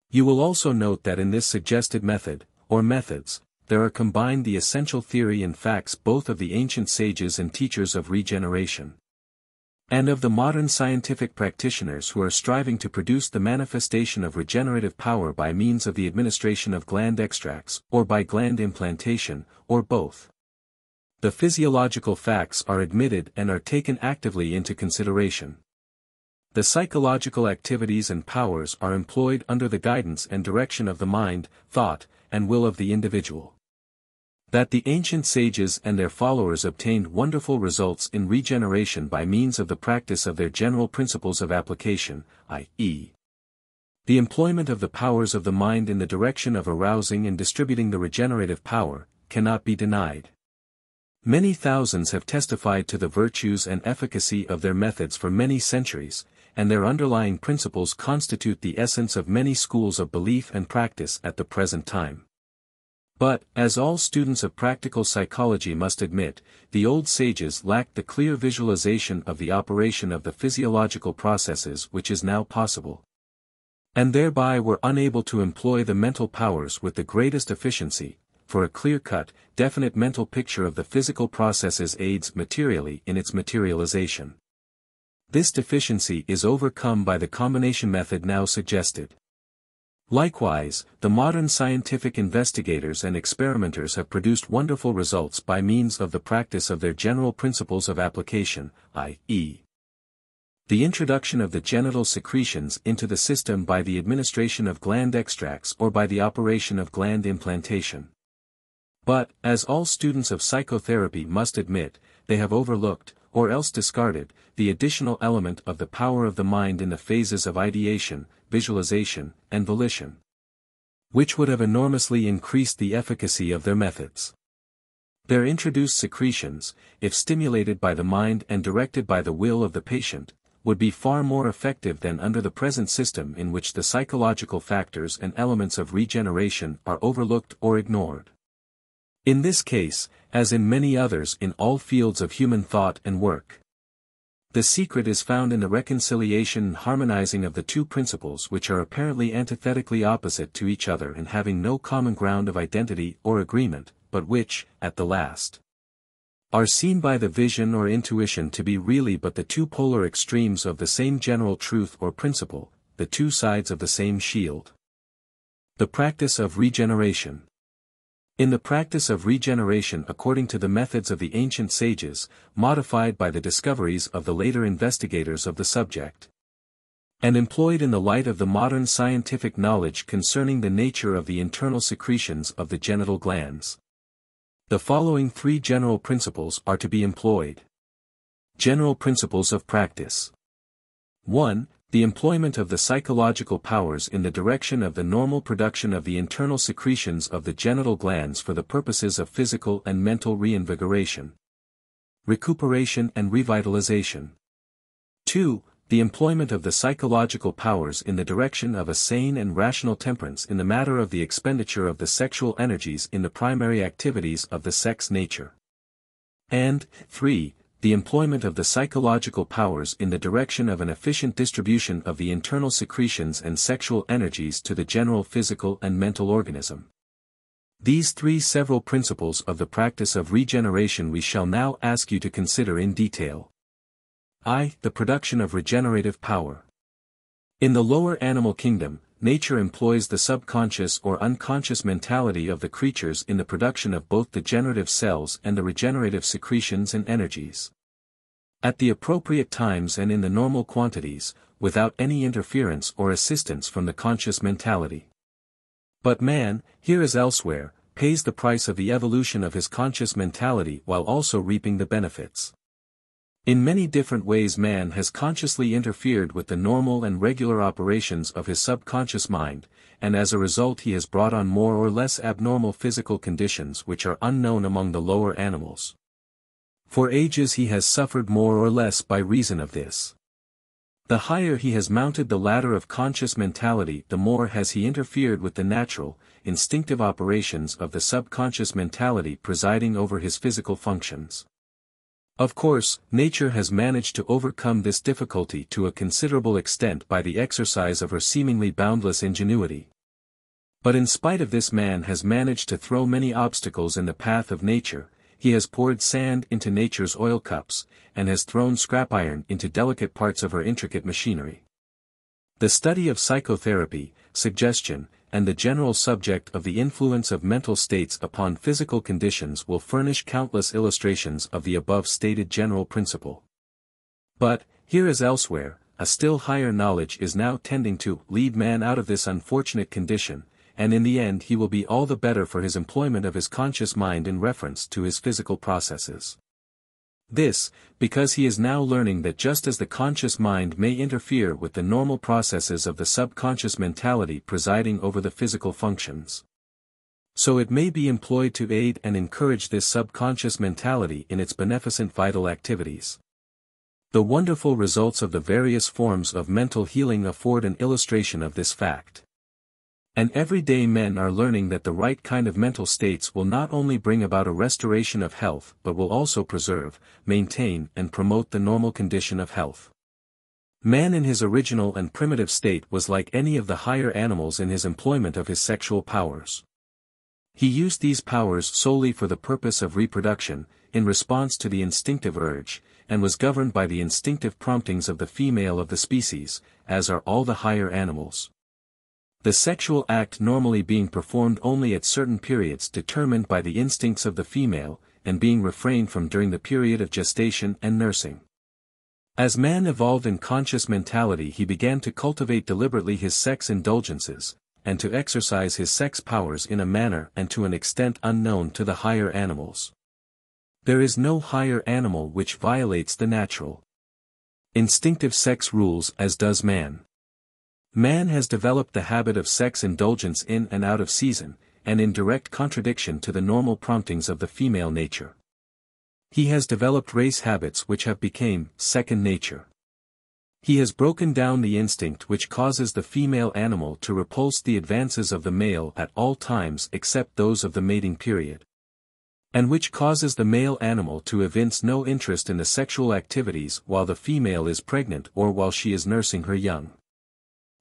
You will also note that in this suggested method, or methods, there are combined the essential theory and facts both of the ancient sages and teachers of regeneration, and of the modern scientific practitioners who are striving to produce the manifestation of regenerative power by means of the administration of gland extracts, or by gland implantation, or both. The physiological facts are admitted and are taken actively into consideration. The psychological activities and powers are employed under the guidance and direction of the mind, thought, and will of the individual. That the ancient sages and their followers obtained wonderful results in regeneration by means of the practice of their general principles of application, i.e., the employment of the powers of the mind in the direction of arousing and distributing the regenerative power, cannot be denied. Many thousands have testified to the virtues and efficacy of their methods for many centuries, and their underlying principles constitute the essence of many schools of belief and practice at the present time. But, as all students of practical psychology must admit, the old sages lacked the clear visualization of the operation of the physiological processes which is now possible, and thereby were unable to employ the mental powers with the greatest efficiency, for a clear-cut, definite mental picture of the physical processes aids materially in its materialization. This deficiency is overcome by the combination method now suggested. Likewise, the modern scientific investigators and experimenters have produced wonderful results by means of the practice of their general principles of application, i.e., the introduction of the genital secretions into the system by the administration of gland extracts or by the operation of gland implantation. But, as all students of psychotherapy must admit, they have overlooked, or else discarded, the additional element of the power of the mind in the phases of ideation, visualization, and volition, which would have enormously increased the efficacy of their methods. Their introduced secretions, if stimulated by the mind and directed by the will of the patient, would be far more effective than under the present system in which the psychological factors and elements of regeneration are overlooked or ignored. In this case, as in many others in all fields of human thought and work, the secret is found in the reconciliation and harmonizing of the two principles which are apparently antithetically opposite to each other and having no common ground of identity or agreement, but which, at the last, are seen by the vision or intuition to be really but the two polar extremes of the same general truth or principle, the two sides of the same shield. The practice of regeneration. In the practice of regeneration according to the methods of the ancient sages, modified by the discoveries of the later investigators of the subject, and employed in the light of the modern scientific knowledge concerning the nature of the internal secretions of the genital glands, the following three general principles are to be employed. General principles of practice. 1. The employment of the psychological powers in the direction of the normal production of the internal secretions of the genital glands for the purposes of physical and mental reinvigoration, recuperation and revitalization. 2. The employment of the psychological powers in the direction of a sane and rational temperance in the matter of the expenditure of the sexual energies in the primary activities of the sex nature. And, 3. The employment of the psychological powers in the direction of an efficient distribution of the internal secretions and sexual energies to the general physical and mental organism. These three several principles of the practice of regeneration we shall now ask you to consider in detail. I. The production of regenerative power. In the lower animal kingdom, nature employs the subconscious or unconscious mentality of the creatures in the production of both the generative cells and the regenerative secretions and energies. At the appropriate times and in the normal quantities, without any interference or assistance from the conscious mentality. But man, here as elsewhere, pays the price of the evolution of his conscious mentality while also reaping the benefits. In many different ways man has consciously interfered with the normal and regular operations of his subconscious mind, and as a result he has brought on more or less abnormal physical conditions which are unknown among the lower animals. For ages he has suffered more or less by reason of this. The higher he has mounted the ladder of conscious mentality, the more has he interfered with the natural, instinctive operations of the subconscious mentality presiding over his physical functions. Of course, nature has managed to overcome this difficulty to a considerable extent by the exercise of her seemingly boundless ingenuity. But in spite of this man has managed to throw many obstacles in the path of nature. He has poured sand into nature's oil cups, and has thrown scrap iron into delicate parts of her intricate machinery. The study of psychotherapy, suggestion, and the general subject of the influence of mental states upon physical conditions will furnish countless illustrations of the above-stated general principle. But, here as elsewhere, a still higher knowledge is now tending to lead man out of this unfortunate condition, and in the end he will be all the better for his employment of his conscious mind in reference to his physical processes. This, because he is now learning that just as the conscious mind may interfere with the normal processes of the subconscious mentality presiding over the physical functions, so it may be employed to aid and encourage this subconscious mentality in its beneficent vital activities. The wonderful results of the various forms of mental healing afford an illustration of this fact. And everyday men are learning that the right kind of mental states will not only bring about a restoration of health but will also preserve, maintain and promote the normal condition of health. Man in his original and primitive state was like any of the higher animals in his employment of his sexual powers. He used these powers solely for the purpose of reproduction, in response to the instinctive urge, and was governed by the instinctive promptings of the female of the species, as are all the higher animals. The sexual act normally being performed only at certain periods determined by the instincts of the female, and being refrained from during the period of gestation and nursing. As man evolved in conscious mentality he began to cultivate deliberately his sex indulgences, and to exercise his sex powers in a manner and to an extent unknown to the higher animals. There is no higher animal which violates the natural, instinctive sex rules as does man. Man has developed the habit of sex indulgence in and out of season, and in direct contradiction to the normal promptings of the female nature. He has developed race habits which have become second nature. He has broken down the instinct which causes the female animal to repulse the advances of the male at all times except those of the mating period, and which causes the male animal to evince no interest in the sexual activities while the female is pregnant or while she is nursing her young.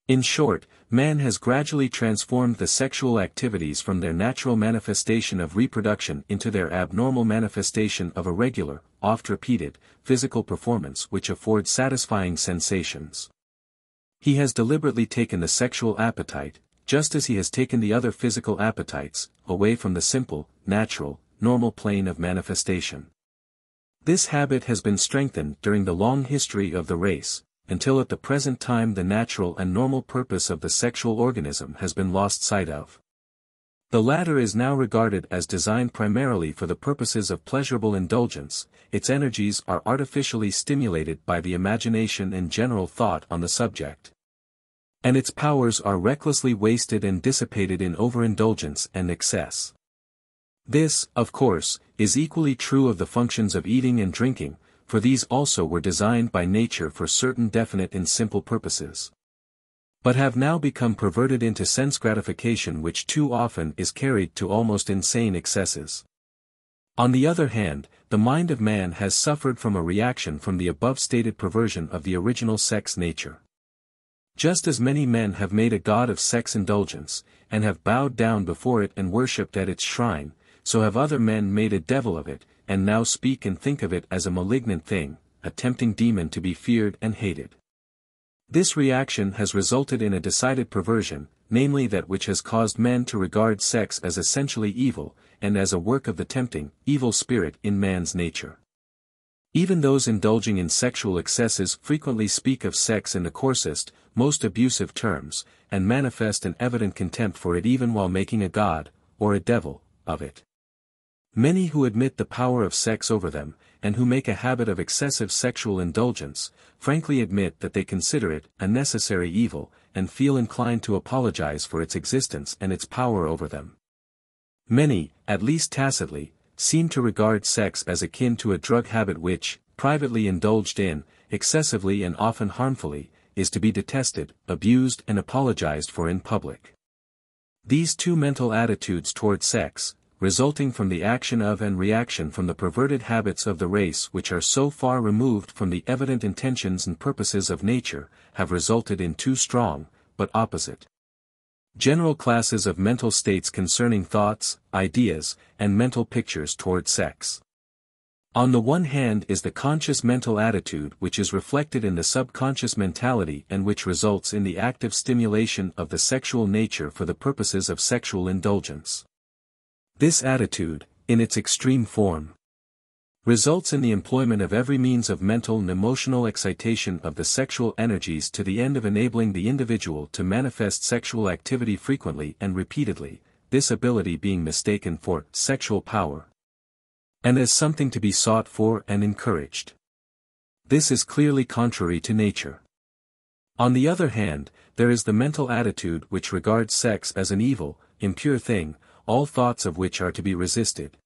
In short, man has gradually transformed the sexual activities from their natural manifestation of reproduction into their abnormal manifestation of a regular, oft-repeated, physical performance which affords satisfying sensations. He has deliberately taken the sexual appetite, just as he has taken the other physical appetites, away from the simple, natural, normal plane of manifestation. This habit has been strengthened during the long history of the race, until at the present time the natural and normal purpose of the sexual organism has been lost sight of. The latter is now regarded as designed primarily for the purposes of pleasurable indulgence. Its energies are artificially stimulated by the imagination and general thought on the subject, and its powers are recklessly wasted and dissipated in overindulgence and excess. This, of course, is equally true of the functions of eating and drinking, for these also were designed by nature for certain definite and simple purposes, but have now become perverted into sense gratification which too often is carried to almost insane excesses. On the other hand, the mind of man has suffered from a reaction from the above-stated perversion of the original sex nature. Just as many men have made a god of sex indulgence, and have bowed down before it and worshipped at its shrine, so have other men made a devil of it, and now speak and think of it as a malignant thing, a tempting demon to be feared and hated. This reaction has resulted in a decided perversion, namely that which has caused men to regard sex as essentially evil, and as a work of the tempting, evil spirit in man's nature. Even those indulging in sexual excesses frequently speak of sex in the coarsest, most abusive terms, and manifest an evident contempt for it even while making a god, or a devil, of it. Many who admit the power of sex over them, and who make a habit of excessive sexual indulgence, frankly admit that they consider it a necessary evil, and feel inclined to apologize for its existence and its power over them. Many, at least tacitly, seem to regard sex as akin to a drug habit which, privately indulged in, excessively and often harmfully, is to be detested, abused and apologized for in public. These two mental attitudes toward sex, resulting from the action of and reaction from the perverted habits of the race which are so far removed from the evident intentions and purposes of nature, have resulted in two strong, but opposite, general classes of mental states concerning thoughts, ideas, and mental pictures toward sex. On the one hand is the conscious mental attitude which is reflected in the subconscious mentality and which results in the active stimulation of the sexual nature for the purposes of sexual indulgence. This attitude, in its extreme form, results in the employment of every means of mental and emotional excitation of the sexual energies to the end of enabling the individual to manifest sexual activity frequently and repeatedly, this ability being mistaken for sexual power, and as something to be sought for and encouraged. This is clearly contrary to nature. On the other hand, there is the mental attitude which regards sex as an evil, impure thing, all thoughts of which are to be resisted,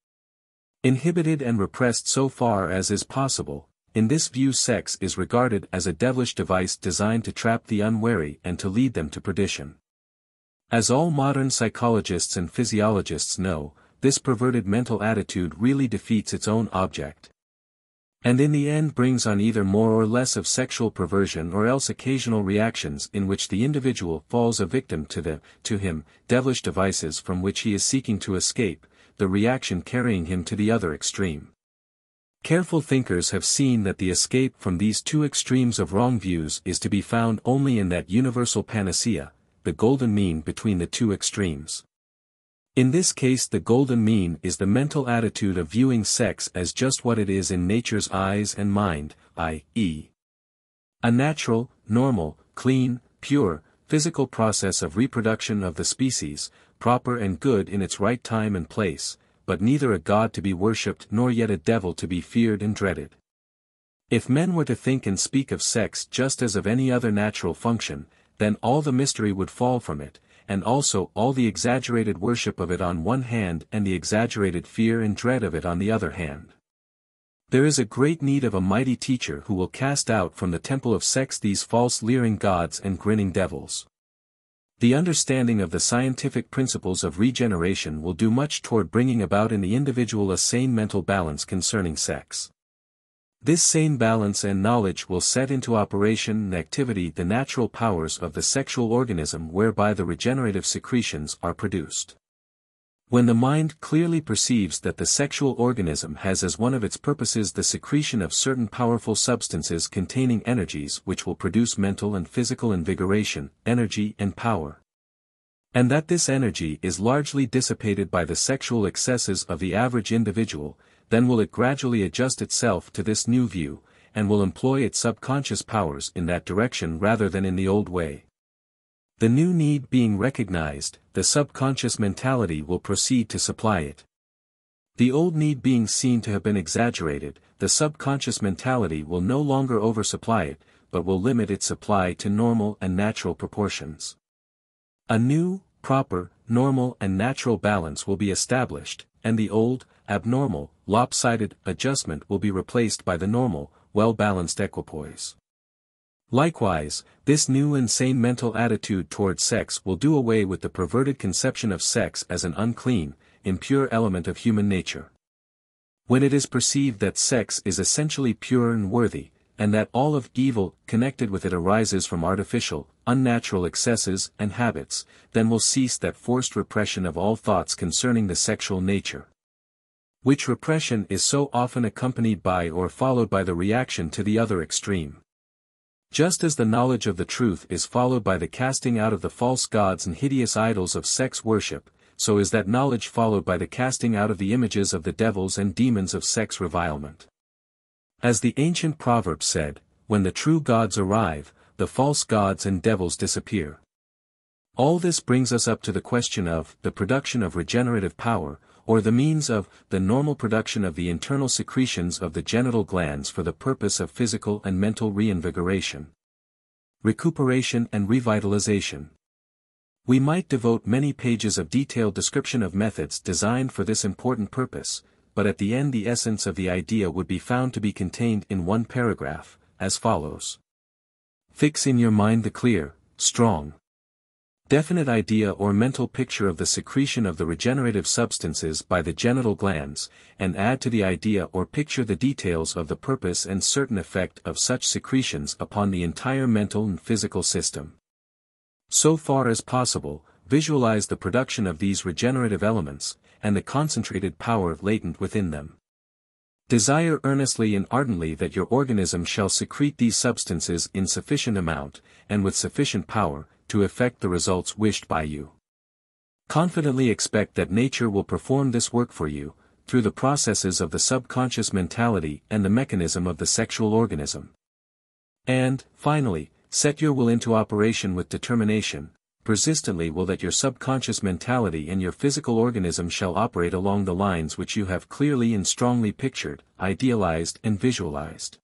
inhibited and repressed so far as is possible. In this view sex is regarded as a devilish device designed to trap the unwary and to lead them to perdition. As all modern psychologists and physiologists know, this perverted mental attitude really defeats its own object, and in the end brings on either more or less of sexual perversion or else occasional reactions in which the individual falls a victim to him, devilish devices from which he is seeking to escape, the reaction carrying him to the other extreme. Careful thinkers have seen that the escape from these two extremes of wrong views is to be found only in that universal panacea, the golden mean between the two extremes. In this case the golden mean is the mental attitude of viewing sex as just what it is in nature's eyes and mind, i.e., a natural, normal, clean, pure, physical process of reproduction of the species, proper and good in its right time and place, but neither a god to be worshipped nor yet a devil to be feared and dreaded. If men were to think and speak of sex just as of any other natural function, then all the mystery would fall from it, and also all the exaggerated worship of it on one hand and the exaggerated fear and dread of it on the other hand. There is a great need of a mighty teacher who will cast out from the temple of sex these false leering gods and grinning devils. The understanding of the scientific principles of regeneration will do much toward bringing about in the individual a sane mental balance concerning sex. This sane balance and knowledge will set into operation and activity the natural powers of the sexual organism whereby the regenerative secretions are produced. When the mind clearly perceives that the sexual organism has as one of its purposes the secretion of certain powerful substances containing energies which will produce mental and physical invigoration, energy and power, and that this energy is largely dissipated by the sexual excesses of the average individual, then will it gradually adjust itself to this new view, and will employ its subconscious powers in that direction rather than in the old way. The new need being recognized, the subconscious mentality will proceed to supply it. The old need being seen to have been exaggerated, the subconscious mentality will no longer oversupply it, but will limit its supply to normal and natural proportions. A new, proper, normal and natural balance will be established, and the old, abnormal, lopsided adjustment will be replaced by the normal, well-balanced equipoise. Likewise, this new and sane mental attitude toward sex will do away with the perverted conception of sex as an unclean, impure element of human nature. When it is perceived that sex is essentially pure and worthy, and that all of evil connected with it arises from artificial, unnatural excesses and habits, then will cease that forced repression of all thoughts concerning the sexual nature, which repression is so often accompanied by or followed by the reaction to the other extreme. Just as the knowledge of the truth is followed by the casting out of the false gods and hideous idols of sex worship, so is that knowledge followed by the casting out of the images of the devils and demons of sex revilement. As the ancient proverb said, when the true gods arrive, the false gods and devils disappear. All this brings us up to the question of the production of regenerative power, or the means of the normal production of the internal secretions of the genital glands for the purpose of physical and mental reinvigoration, recuperation and revitalization. We might devote many pages of detailed description of methods designed for this important purpose, but at the end the essence of the idea would be found to be contained in one paragraph, as follows. Fix in your mind the clear, strong, definite idea or mental picture of the secretion of the regenerative substances by the genital glands, and add to the idea or picture the details of the purpose and certain effect of such secretions upon the entire mental and physical system. So far as possible, visualize the production of these regenerative elements, and the concentrated power latent within them. Desire earnestly and ardently that your organism shall secrete these substances in sufficient amount, and with sufficient power, to effect the results wished by you. Confidently expect that nature will perform this work for you, through the processes of the subconscious mentality and the mechanism of the sexual organism. And, finally, set your will into operation with determination, persistently will that your subconscious mentality and your physical organism shall operate along the lines which you have clearly and strongly pictured, idealized and visualized.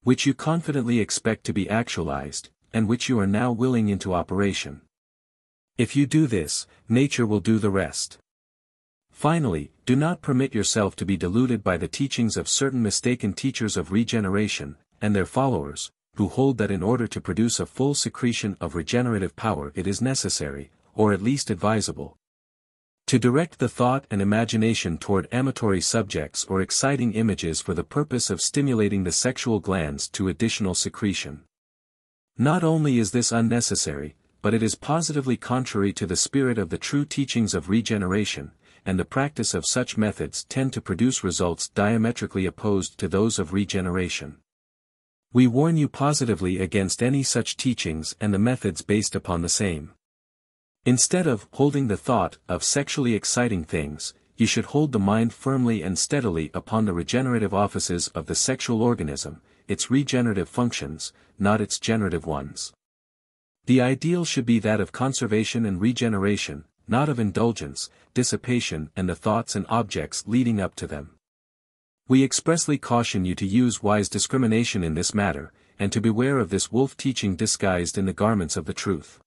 Which you confidently expect to be actualized, and which you are now willing into operation. If you do this, nature will do the rest. Finally, do not permit yourself to be deluded by the teachings of certain mistaken teachers of regeneration, and their followers, who hold that in order to produce a full secretion of regenerative power it is necessary, or at least advisable, to direct the thought and imagination toward amatory subjects or exciting images for the purpose of stimulating the sexual glands to additional secretion. Not only is this unnecessary, but it is positively contrary to the spirit of the true teachings of regeneration, and the practice of such methods tend to produce results diametrically opposed to those of regeneration. We warn you positively against any such teachings and the methods based upon the same. Instead of holding the thought of sexually exciting things, you should hold the mind firmly and steadily upon the regenerative offices of the sexual organism, its regenerative functions, not its generative ones. The ideal should be that of conservation and regeneration, not of indulgence, dissipation and the thoughts and objects leading up to them. We expressly caution you to use wise discrimination in this matter, and to beware of this wolf teaching disguised in the garments of the truth.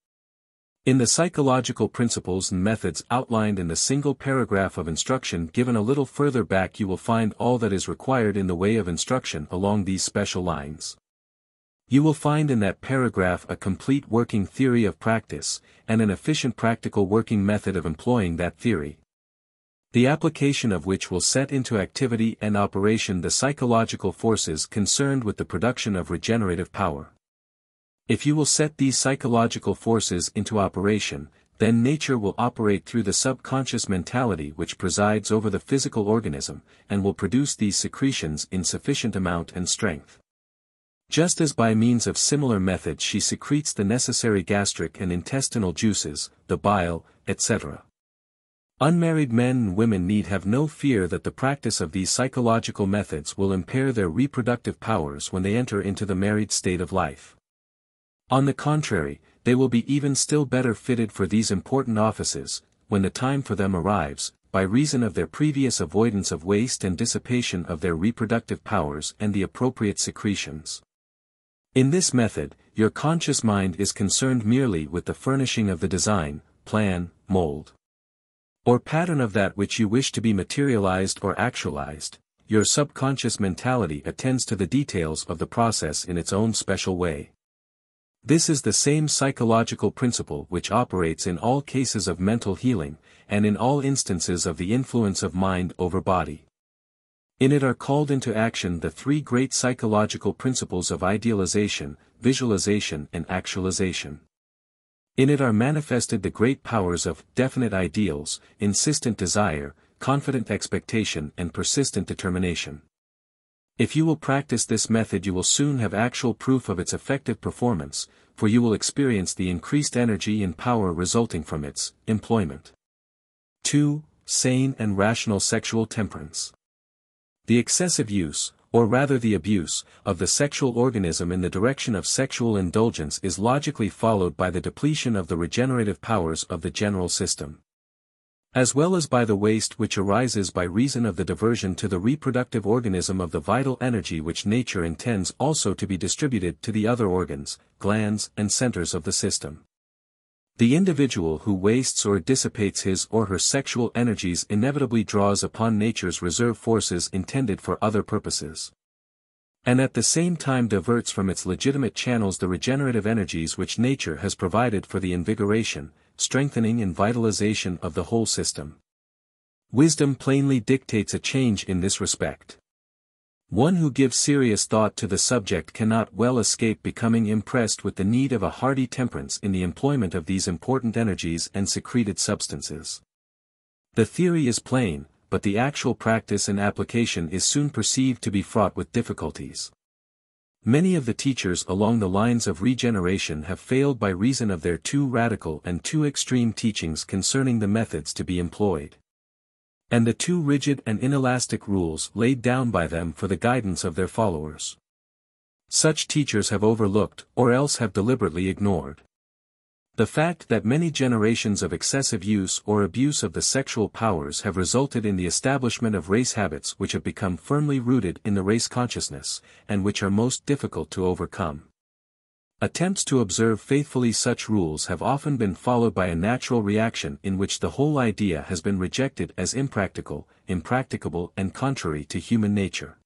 In the psychological principles and methods outlined in the single paragraph of instruction given a little further back you will find all that is required in the way of instruction along these special lines. You will find in that paragraph a complete working theory of practice, and an efficient practical working method of employing that theory, the application of which will set into activity and operation the psychological forces concerned with the production of regenerative power. If you will set these psychological forces into operation, then nature will operate through the subconscious mentality which presides over the physical organism, and will produce these secretions in sufficient amount and strength. Just as by means of similar methods she secretes the necessary gastric and intestinal juices, the bile, etc. Unmarried men and women need have no fear that the practice of these psychological methods will impair their reproductive powers when they enter into the married state of life. On the contrary, they will be even still better fitted for these important offices, when the time for them arrives, by reason of their previous avoidance of waste and dissipation of their reproductive powers and the appropriate secretions. In this method, your conscious mind is concerned merely with the furnishing of the design, plan, mold, or pattern of that which you wish to be materialized or actualized. Your subconscious mentality attends to the details of the process in its own special way. This is the same psychological principle which operates in all cases of mental healing, and in all instances of the influence of mind over body. In it are called into action the three great psychological principles of idealization, visualization and actualization. In it are manifested the great powers of definite ideals, insistent desire, confident expectation and persistent determination. If you will practice this method you will soon have actual proof of its effective performance, for you will experience the increased energy and power resulting from its employment. 2. Sane and rational sexual temperance. The excessive use, or rather the abuse, of the sexual organism in the direction of sexual indulgence is logically followed by the depletion of the regenerative powers of the general system, as well as by the waste which arises by reason of the diversion to the reproductive organism of the vital energy which nature intends also to be distributed to the other organs, glands, and centers of the system. The individual who wastes or dissipates his or her sexual energies inevitably draws upon nature's reserve forces intended for other purposes, and at the same time diverts from its legitimate channels the regenerative energies which nature has provided for the invigoration, strengthening and vitalization of the whole system. Wisdom plainly dictates a change in this respect. One who gives serious thought to the subject cannot well escape becoming impressed with the need of a hearty temperance in the employment of these important energies and secreted substances. The theory is plain, but the actual practice and application is soon perceived to be fraught with difficulties. Many of the teachers along the lines of regeneration have failed by reason of their too radical and too extreme teachings concerning the methods to be employed, and the too rigid and inelastic rules laid down by them for the guidance of their followers. Such teachers have overlooked, or else have deliberately ignored, the fact that many generations of excessive use or abuse of the sexual powers have resulted in the establishment of race habits which have become firmly rooted in the race consciousness, and which are most difficult to overcome. Attempts to observe faithfully such rules have often been followed by a natural reaction in which the whole idea has been rejected as impractical, impracticable and contrary to human nature.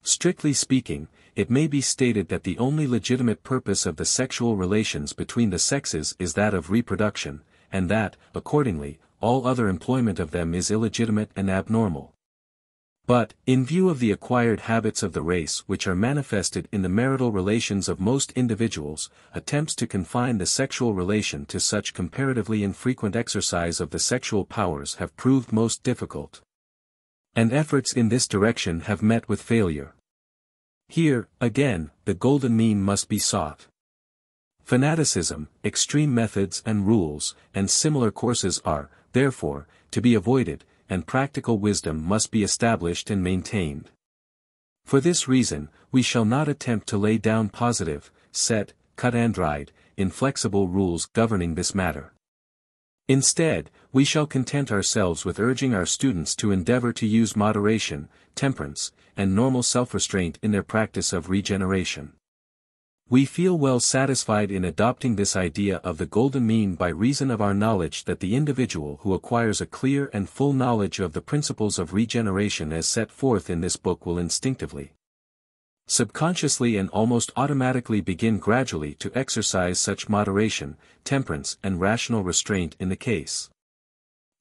Strictly speaking, it may be stated that the only legitimate purpose of the sexual relations between the sexes is that of reproduction, and that, accordingly, all other employment of them is illegitimate and abnormal. But, in view of the acquired habits of the race which are manifested in the marital relations of most individuals, attempts to confine the sexual relation to such comparatively infrequent exercise of the sexual powers have proved most difficult, and efforts in this direction have met with failure. Here, again, the golden mean must be sought. Fanaticism, extreme methods and rules, and similar courses are, therefore, to be avoided, and practical wisdom must be established and maintained. For this reason, we shall not attempt to lay down positive, set, cut and dried, inflexible rules governing this matter. Instead, we shall content ourselves with urging our students to endeavor to use moderation, temperance, and normal self-restraint in their practice of regeneration. We feel well satisfied in adopting this idea of the golden mean by reason of our knowledge that the individual who acquires a clear and full knowledge of the principles of regeneration as set forth in this book will instinctively, subconsciously and almost automatically begin gradually to exercise such moderation, temperance and rational restraint in the case,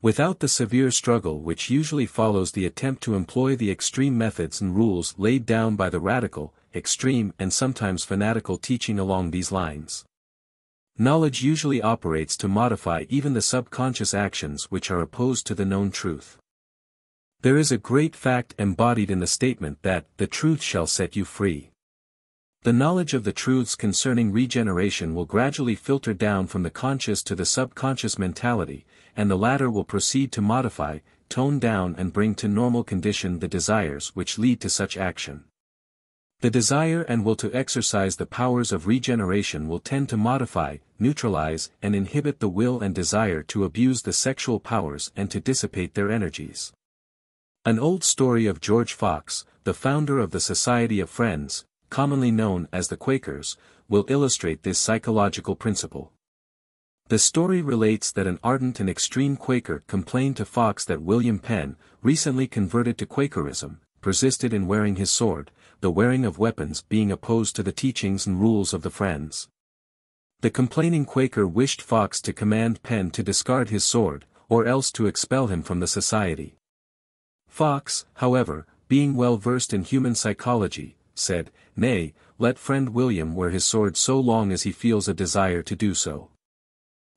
without the severe struggle which usually follows the attempt to employ the extreme methods and rules laid down by the radical, extreme and sometimes fanatical teaching along these lines. Knowledge usually operates to modify even the subconscious actions which are opposed to the known truth. There is a great fact embodied in the statement that the truth shall set you free. The knowledge of the truths concerning regeneration will gradually filter down from the conscious to the subconscious mentality, and the latter will proceed to modify, tone down and bring to normal condition the desires which lead to such action. The desire and will to exercise the powers of regeneration will tend to modify, neutralize and inhibit the will and desire to abuse the sexual powers and to dissipate their energies. An old story of George Fox, the founder of the Society of Friends, commonly known as the Quakers, will illustrate this psychological principle. The story relates that an ardent and extreme Quaker complained to Fox that William Penn, recently converted to Quakerism, persisted in wearing his sword, the wearing of weapons being opposed to the teachings and rules of the Friends. The complaining Quaker wished Fox to command Penn to discard his sword, or else to expel him from the society. Fox, however, being well versed in human psychology, said, "Nay, let friend William wear his sword so long as he feels a desire to do so.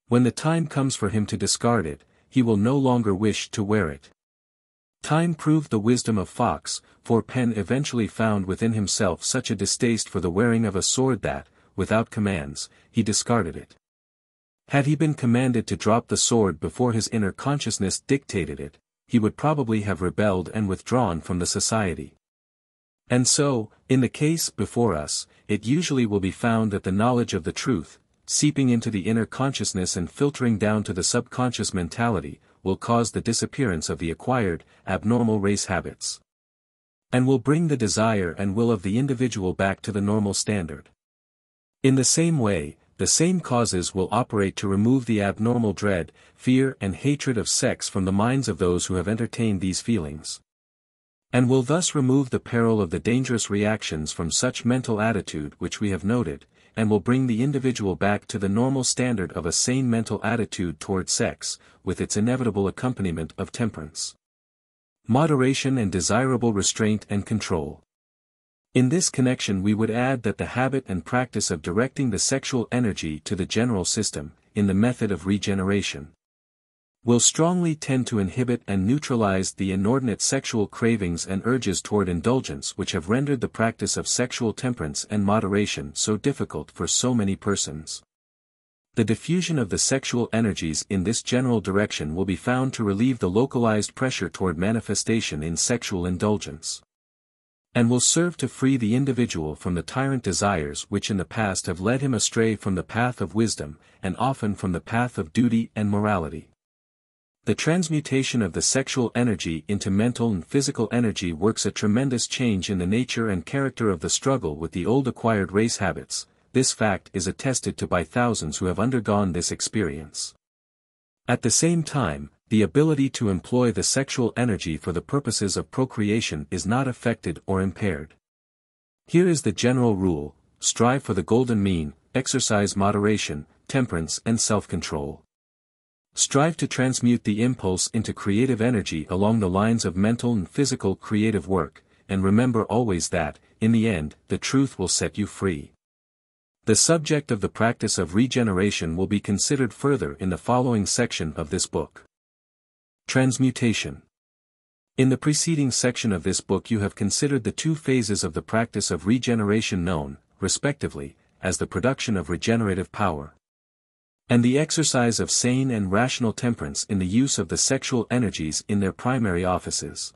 When the time comes for him to discard it, he will no longer wish to wear it." Time proved the wisdom of Fox, for Penn eventually found within himself such a distaste for the wearing of a sword that, without commands, he discarded it. Had he been commanded to drop the sword before his inner consciousness dictated it, he would probably have rebelled and withdrawn from the society. And so, in the case before us, it usually will be found that the knowledge of the truth, seeping into the inner consciousness and filtering down to the subconscious mentality, will cause the disappearance of the acquired, abnormal race habits. And will bring the desire and will of the individual back to the normal standard. In the same way, the same causes will operate to remove the abnormal dread, fear and hatred of sex from the minds of those who have entertained these feelings. And will thus remove the peril of the dangerous reactions from such mental attitude which we have noted, and will bring the individual back to the normal standard of a sane mental attitude toward sex, with its inevitable accompaniment of temperance, moderation and desirable restraint and control. In this connection we would add that the habit and practice of directing the sexual energy to the general system, in the method of regeneration, will strongly tend to inhibit and neutralize the inordinate sexual cravings and urges toward indulgence which have rendered the practice of sexual temperance and moderation so difficult for so many persons. The diffusion of the sexual energies in this general direction will be found to relieve the localized pressure toward manifestation in sexual indulgence, and will serve to free the individual from the tyrant desires which in the past have led him astray from the path of wisdom, and often from the path of duty and morality. The transmutation of the sexual energy into mental and physical energy works a tremendous change in the nature and character of the struggle with the old acquired race habits. This fact is attested to by thousands who have undergone this experience. At the same time, the ability to employ the sexual energy for the purposes of procreation is not affected or impaired. Here is the general rule: strive for the golden mean, exercise moderation, temperance and self-control. Strive to transmute the impulse into creative energy along the lines of mental and physical creative work, and remember always that, in the end, the truth will set you free. The subject of the practice of regeneration will be considered further in the following section of this book. Transmutation. In the preceding section of this book you have considered the two phases of the practice of regeneration known, respectively, as the production of regenerative power, and the exercise of sane and rational temperance in the use of the sexual energies in their primary offices.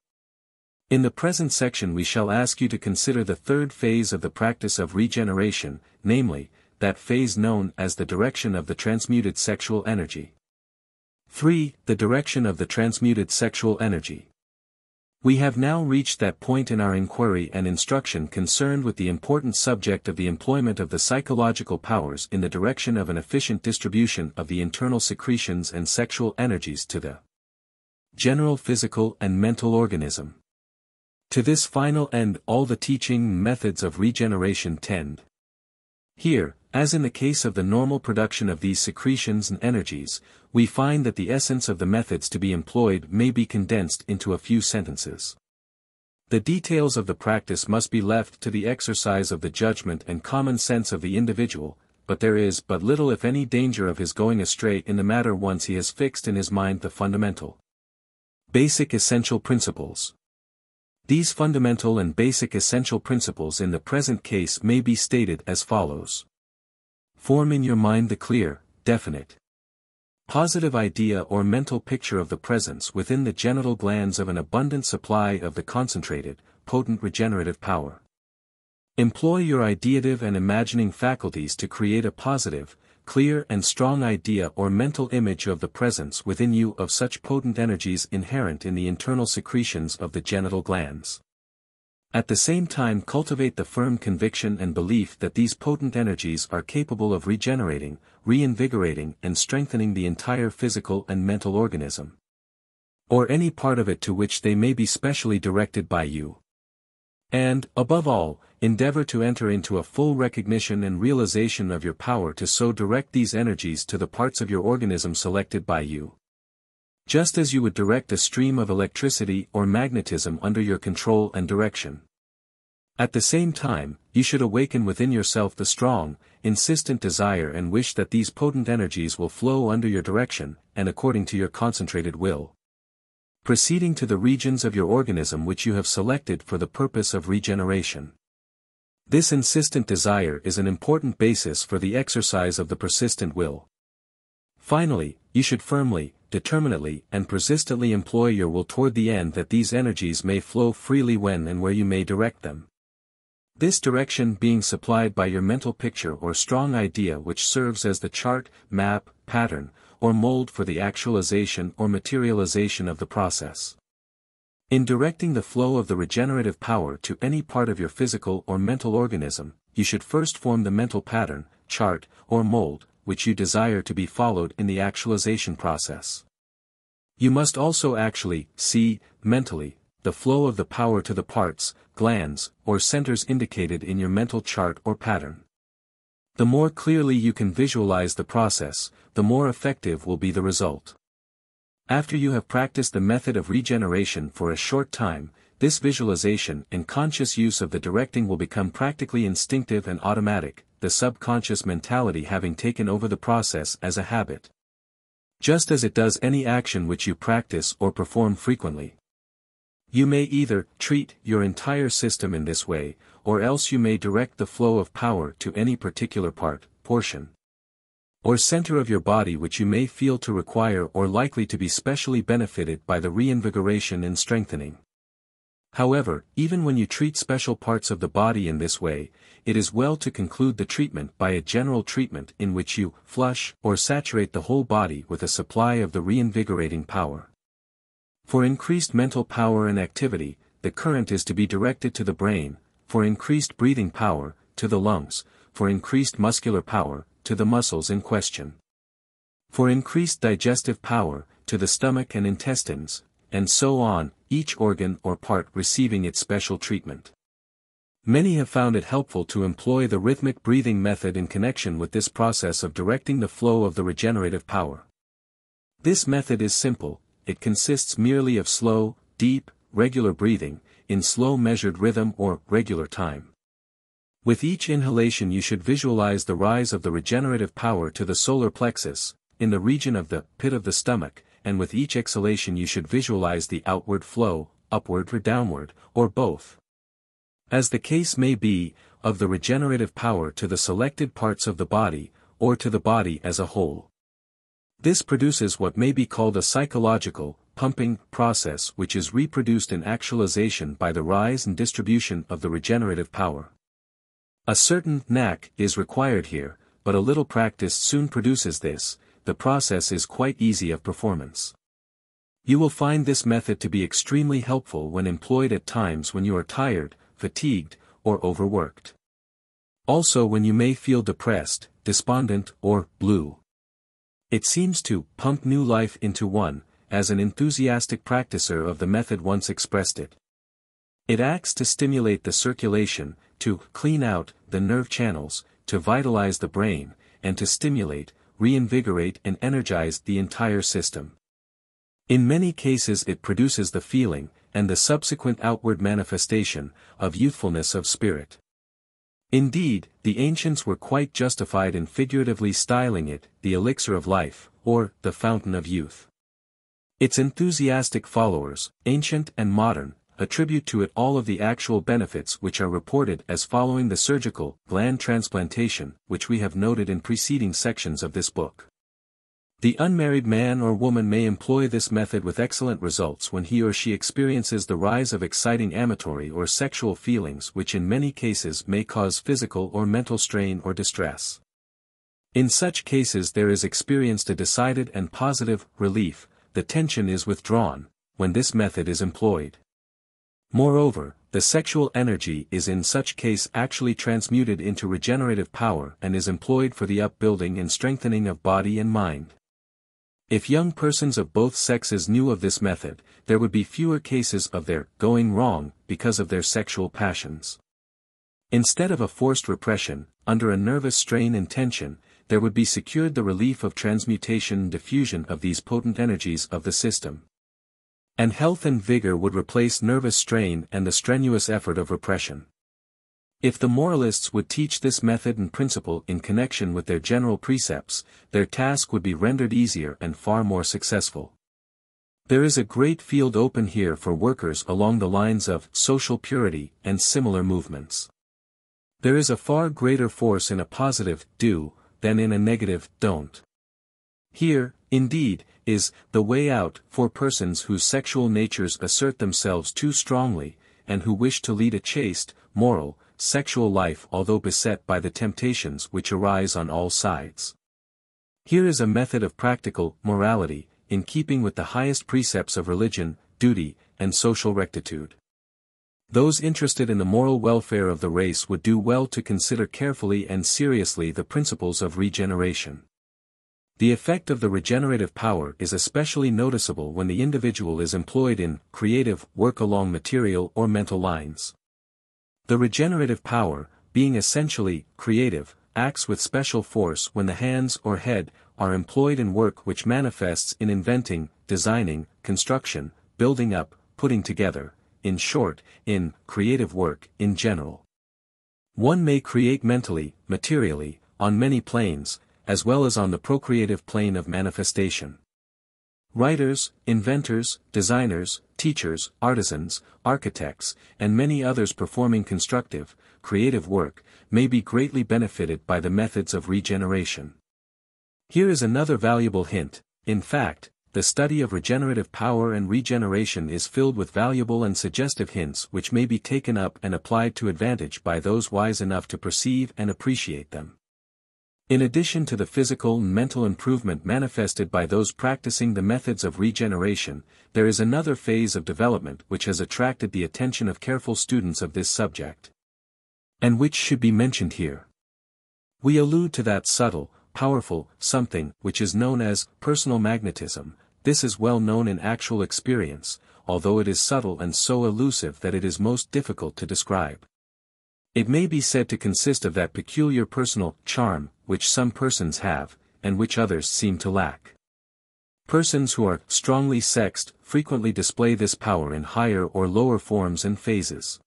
In the present section we shall ask you to consider the third phase of the practice of regeneration, namely, that phase known as the direction of the transmuted sexual energy. 3. The direction of the transmuted sexual energy. We have now reached that point in our inquiry and instruction concerned with the important subject of the employment of the psychological powers in the direction of an efficient distribution of the internal secretions and sexual energies to the general physical and mental organism. To this final end all the teaching methods of regeneration tend. Here, as in the case of the normal production of these secretions and energies, we find that the essence of the methods to be employed may be condensed into a few sentences. The details of the practice must be left to the exercise of the judgment and common sense of the individual, but there is but little if any danger of his going astray in the matter once he has fixed in his mind the fundamental, basic essential principles. These fundamental and basic essential principles in the present case may be stated as follows. Form in your mind the clear, definite, positive idea or mental picture of the presence within the genital glands of an abundant supply of the concentrated, potent regenerative power. Employ your ideative and imagining faculties to create a positive, clear and strong idea or mental image of the presence within you of such potent energies inherent in the internal secretions of the genital glands. At the same time cultivate the firm conviction and belief that these potent energies are capable of regenerating, reinvigorating and strengthening the entire physical and mental organism, or any part of it to which they may be specially directed by you. And, above all, endeavor to enter into a full recognition and realization of your power to so direct these energies to the parts of your organism selected by you, just as you would direct a stream of electricity or magnetism under your control and direction. At the same time, you should awaken within yourself the strong, insistent desire and wish that these potent energies will flow under your direction, and according to your concentrated will, proceeding to the regions of your organism which you have selected for the purpose of regeneration. This insistent desire is an important basis for the exercise of the persistent will. Finally, you should firmly, determinately and persistently employ your will toward the end that these energies may flow freely when and where you may direct them. This direction being supplied by your mental picture or strong idea which serves as the chart, map, pattern, or mold for the actualization or materialization of the process. In directing the flow of the regenerative power to any part of your physical or mental organism, you should first form the mental pattern, chart, or mold, which you desire to be followed in the actualization process. You must also actually see, mentally, the flow of the power to the parts, glands, or centers indicated in your mental chart or pattern. The more clearly you can visualize the process, the more effective will be the result. After you have practiced the method of regeneration for a short time, this visualization and conscious use of the directing will become practically instinctive and automatic, the subconscious mentality having taken over the process as a habit. Just as it does any action which you practice or perform frequently. You may either treat your entire system in this way, or else you may direct the flow of power to any particular part, portion, or center of your body which you may feel to require or likely to be specially benefited by the reinvigoration and strengthening. However, even when you treat special parts of the body in this way, it is well to conclude the treatment by a general treatment in which you flush or saturate the whole body with a supply of the reinvigorating power. For increased mental power and activity, the current is to be directed to the brain, for increased breathing power, to the lungs, for increased muscular power, to the muscles in question. For increased digestive power, to the stomach and intestines, and so on, each organ or part receiving its special treatment. Many have found it helpful to employ the rhythmic breathing method in connection with this process of directing the flow of the regenerative power. This method is simple, it consists merely of slow, deep, regular breathing, in slow measured rhythm or regular time. With each inhalation you should visualize the rise of the regenerative power to the solar plexus, in the region of the pit of the stomach, and with each exhalation you should visualize the outward flow, upward or downward, or both, as the case may be, of the regenerative power to the selected parts of the body, or to the body as a whole. This produces what may be called a psychological, pumping, process which is reproduced in actualization by the rise and distribution of the regenerative power. A certain knack is required here, but a little practice soon produces this. The process is quite easy of performance. You will find this method to be extremely helpful when employed at times when you are tired, fatigued, or overworked. Also when you may feel depressed, despondent, or blue. It seems to pump new life into one, as an enthusiastic practicer of the method once expressed it. It acts to stimulate the circulation, to clean out the nerve channels, to vitalize the brain, and to stimulate, reinvigorate and energize the entire system. In many cases it produces the feeling, and the subsequent outward manifestation, of youthfulness of spirit. Indeed, the ancients were quite justified in figuratively styling it, the elixir of life, or the fountain of youth. Its enthusiastic followers, ancient and modern, attribute to it all of the actual benefits which are reported as following the surgical gland transplantation, which we have noted in preceding sections of this book. The unmarried man or woman may employ this method with excellent results when he or she experiences the rise of exciting amatory or sexual feelings which in many cases may cause physical or mental strain or distress. In such cases there is experienced a decided and positive relief, the tension is withdrawn, when this method is employed. Moreover, the sexual energy is in such case actually transmuted into regenerative power and is employed for the upbuilding and strengthening of body and mind. If young persons of both sexes knew of this method, there would be fewer cases of their going wrong because of their sexual passions. Instead of a forced repression, under a nervous strain and tension, there would be secured the relief of transmutation and diffusion of these potent energies of the system. And health and vigor would replace nervous strain and the strenuous effort of repression. If the moralists would teach this method and principle in connection with their general precepts, their task would be rendered easier and far more successful. There is a great field open here for workers along the lines of social purity and similar movements. There is a far greater force in a positive do than in a negative don't. Here, indeed, is the way out for persons whose sexual natures assert themselves too strongly, and who wish to lead a chaste, moral, sexual life although beset by the temptations which arise on all sides. Here is a method of practical morality, in keeping with the highest precepts of religion, duty, and social rectitude. Those interested in the moral welfare of the race would do well to consider carefully and seriously the principles of regeneration. The effect of the regenerative power is especially noticeable when the individual is employed in creative work along material or mental lines. The regenerative power, being essentially creative, acts with special force when the hands or head are employed in work which manifests in inventing, designing, construction, building up, putting together, in short, in creative work in general. One may create mentally, materially, on many planes, as well as on the procreative plane of manifestation. Writers, inventors, designers, teachers, artisans, architects, and many others performing constructive, creative work, may be greatly benefited by the methods of regeneration. Here is another valuable hint. In fact, the study of regenerative power and regeneration is filled with valuable and suggestive hints which may be taken up and applied to advantage by those wise enough to perceive and appreciate them. In addition to the physical and mental improvement manifested by those practicing the methods of regeneration, there is another phase of development which has attracted the attention of careful students of this subject, and which should be mentioned here. We allude to that subtle, powerful something which is known as personal magnetism. This is well known in actual experience, although it is subtle and so elusive that it is most difficult to describe. It may be said to consist of that peculiar personal charm which some persons have, and which others seem to lack. Persons who are strongly sexed frequently display this power in higher or lower forms and phases.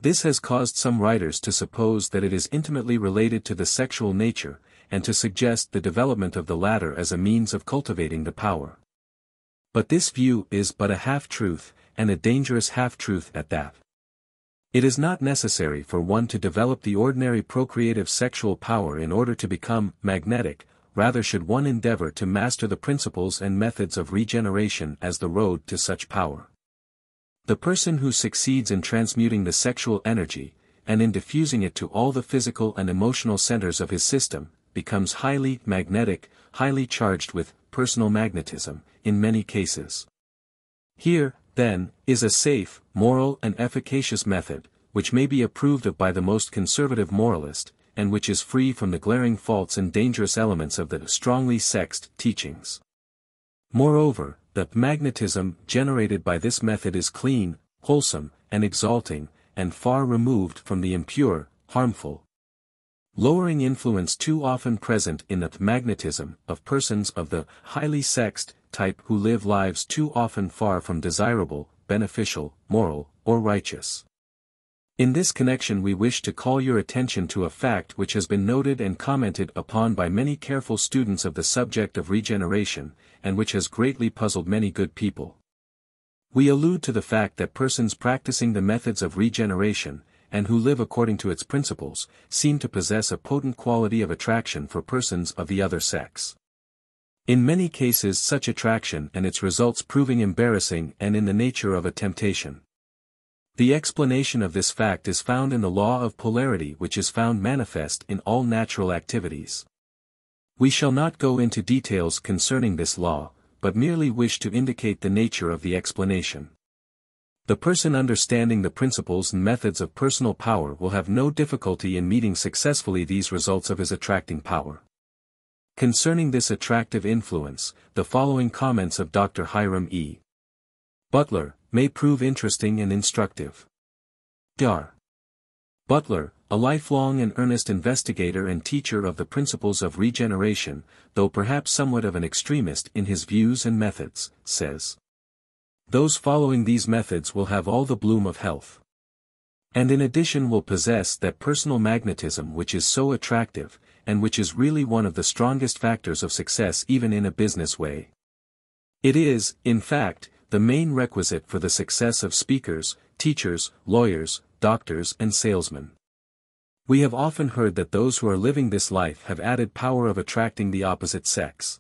This has caused some writers to suppose that it is intimately related to the sexual nature, and to suggest the development of the latter as a means of cultivating the power. But this view is but a half-truth, and a dangerous half-truth at that. It is not necessary for one to develop the ordinary procreative sexual power in order to become magnetic, rather should one endeavor to master the principles and methods of regeneration as the road to such power. The person who succeeds in transmuting the sexual energy, and in diffusing it to all the physical and emotional centers of his system, becomes highly magnetic, highly charged with personal magnetism, in many cases. Here, then, is a safe, moral and efficacious method, which may be approved of by the most conservative moralist, and which is free from the glaring faults and dangerous elements of the strongly sexed teachings. Moreover, the magnetism generated by this method is clean, wholesome, and exalting, and far removed from the impure, harmful, lowering influence too often present in the magnetism of persons of the highly sexed type who live lives too often far from desirable, beneficial, moral, or righteous. In this connection we wish to call your attention to a fact which has been noted and commented upon by many careful students of the subject of regeneration, and which has greatly puzzled many good people. We allude to the fact that persons practicing the methods of regeneration, and who live according to its principles, seem to possess a potent quality of attraction for persons of the other sex. In many cases such attraction and its results proving embarrassing and in the nature of a temptation. The explanation of this fact is found in the law of polarity which is found manifest in all natural activities. We shall not go into details concerning this law, but merely wish to indicate the nature of the explanation. The person understanding the principles and methods of personal power will have no difficulty in meeting successfully these results of his attracting power. Concerning this attractive influence, the following comments of Dr. Hiram E. Butler may prove interesting and instructive. Dr. Butler, a lifelong and earnest investigator and teacher of the principles of regeneration, though perhaps somewhat of an extremist in his views and methods, says, "Those following these methods will have all the bloom of health. And in addition will possess that personal magnetism which is so attractive, and which is really one of the strongest factors of success even in a business way. It is, in fact, the main requisite for the success of speakers, teachers, lawyers, doctors and salesmen. We have often heard that those who are living this life have added power of attracting the opposite sex.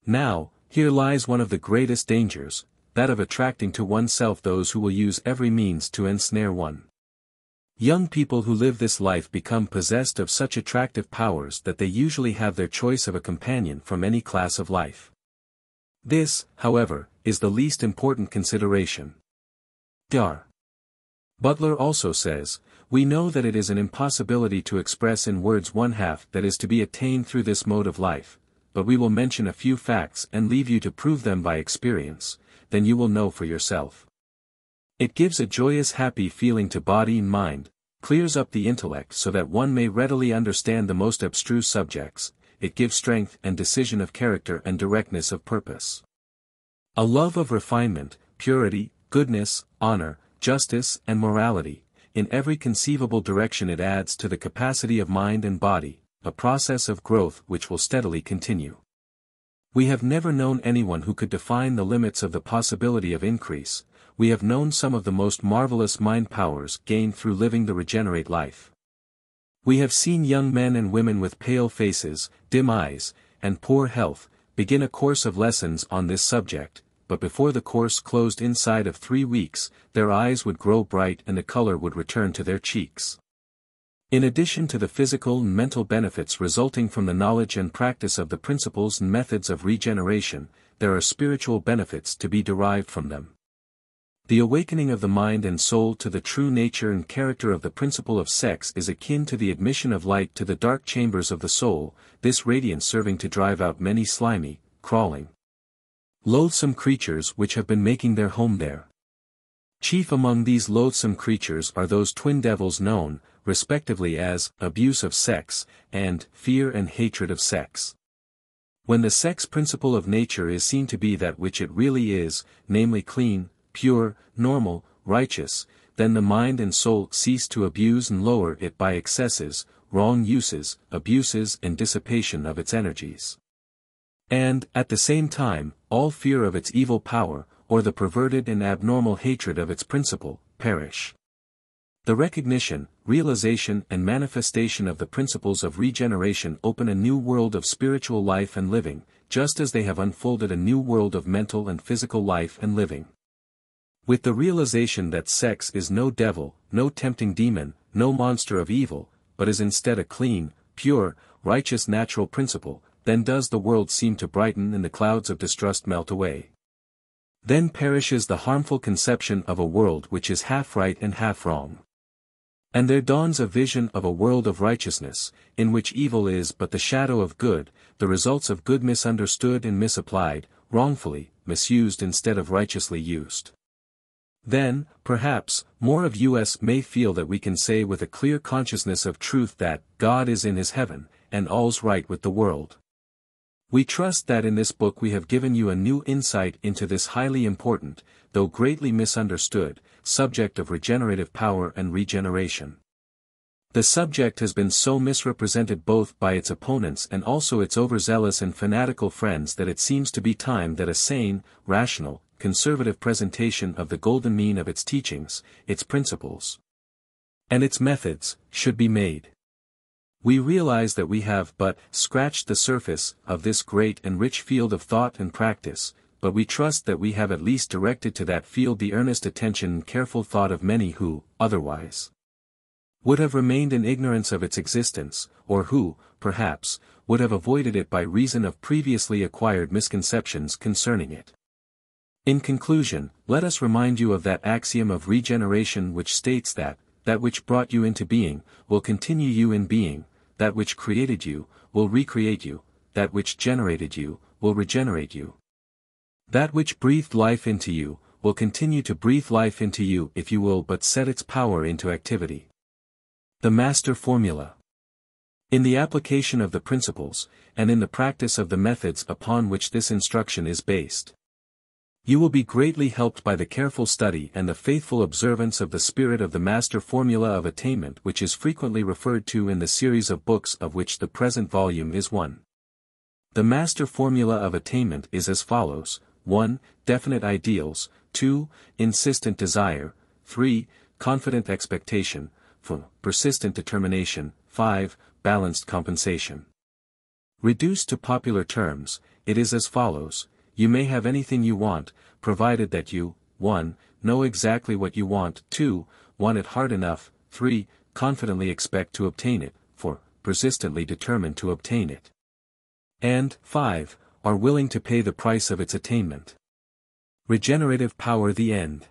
Now, here lies one of the greatest dangers, that of attracting to oneself those who will use every means to ensnare one. Young people who live this life become possessed of such attractive powers that they usually have their choice of a companion from any class of life. This, however, is the least important consideration. Dr. Butler also says, "We know that it is an impossibility to express in words one half that is to be attained through this mode of life, but we will mention a few facts and leave you to prove them by experience, then you will know for yourself. It gives a joyous happy feeling to body and mind, clears up the intellect so that one may readily understand the most abstruse subjects, it gives strength and decision of character and directness of purpose. A love of refinement, purity, goodness, honor, justice and morality, in every conceivable direction it adds to the capacity of mind and body, a process of growth which will steadily continue. We have never known anyone who could define the limits of the possibility of increase. We have known some of the most marvelous mind powers gained through living the regenerate life. We have seen young men and women with pale faces, dim eyes, and poor health, begin a course of lessons on this subject, but before the course closed inside of 3 weeks, their eyes would grow bright and the color would return to their cheeks. In addition to the physical and mental benefits resulting from the knowledge and practice of the principles and methods of regeneration, there are spiritual benefits to be derived from them. The awakening of the mind and soul to the true nature and character of the principle of sex is akin to the admission of light to the dark chambers of the soul, this radiance serving to drive out many slimy, crawling, loathsome creatures which have been making their home there. Chief among these loathsome creatures are those twin devils known, respectively as abuse of sex, and fear and hatred of sex. When the sex principle of nature is seen to be that which it really is, namely clean, pure, normal, righteous, then the mind and soul cease to abuse and lower it by excesses, wrong uses, abuses and dissipation of its energies. And, at the same time, all fear of its evil power, or the perverted and abnormal hatred of its principle, perish. The recognition, realization and manifestation of the principles of regeneration open a new world of spiritual life and living, just as they have unfolded a new world of mental and physical life and living. With the realization that sex is no devil, no tempting demon, no monster of evil, but is instead a clean, pure, righteous natural principle, then does the world seem to brighten and the clouds of distrust melt away. Then perishes the harmful conception of a world which is half right and half wrong. And there dawns a vision of a world of righteousness, in which evil is but the shadow of good, the results of good misunderstood and misapplied, wrongfully, misused instead of righteously used. Then, perhaps, more of us may feel that we can say with a clear consciousness of truth that God is in his heaven, and all's right with the world. We trust that in this book we have given you a new insight into this highly important, though greatly misunderstood, subject of regenerative power and regeneration. The subject has been so misrepresented both by its opponents and also its overzealous and fanatical friends that it seems to be time that a sane, rational, conservative presentation of the golden mean of its teachings, its principles, and its methods, should be made. We realize that we have but scratched the surface of this great and rich field of thought and practice, but we trust that we have at least directed to that field the earnest attention and careful thought of many who, otherwise, would have remained in ignorance of its existence, or who, perhaps, would have avoided it by reason of previously acquired misconceptions concerning it. In conclusion, let us remind you of that axiom of regeneration which states that which brought you into being, will continue you in being, that which created you, will recreate you, that which generated you, will regenerate you. That which breathed life into you, will continue to breathe life into you if you will but set its power into activity. The Master Formula. In the application of the principles, and in the practice of the methods upon which this instruction is based, you will be greatly helped by the careful study and the faithful observance of the spirit of the Master Formula of Attainment which is frequently referred to in the series of books of which the present volume is one. The Master Formula of Attainment is as follows: 1. Definite ideals, 2. Insistent desire, 3. Confident expectation, 4. Persistent determination, 5. Balanced compensation. Reduced to popular terms, it is as follows: you may have anything you want, provided that you, 1. Know exactly what you want, 2. Want it hard enough, 3. Confidently expect to obtain it, 4. Persistently determined to obtain it. And 5. Are willing to pay the price of its attainment. Regenerative power. The end.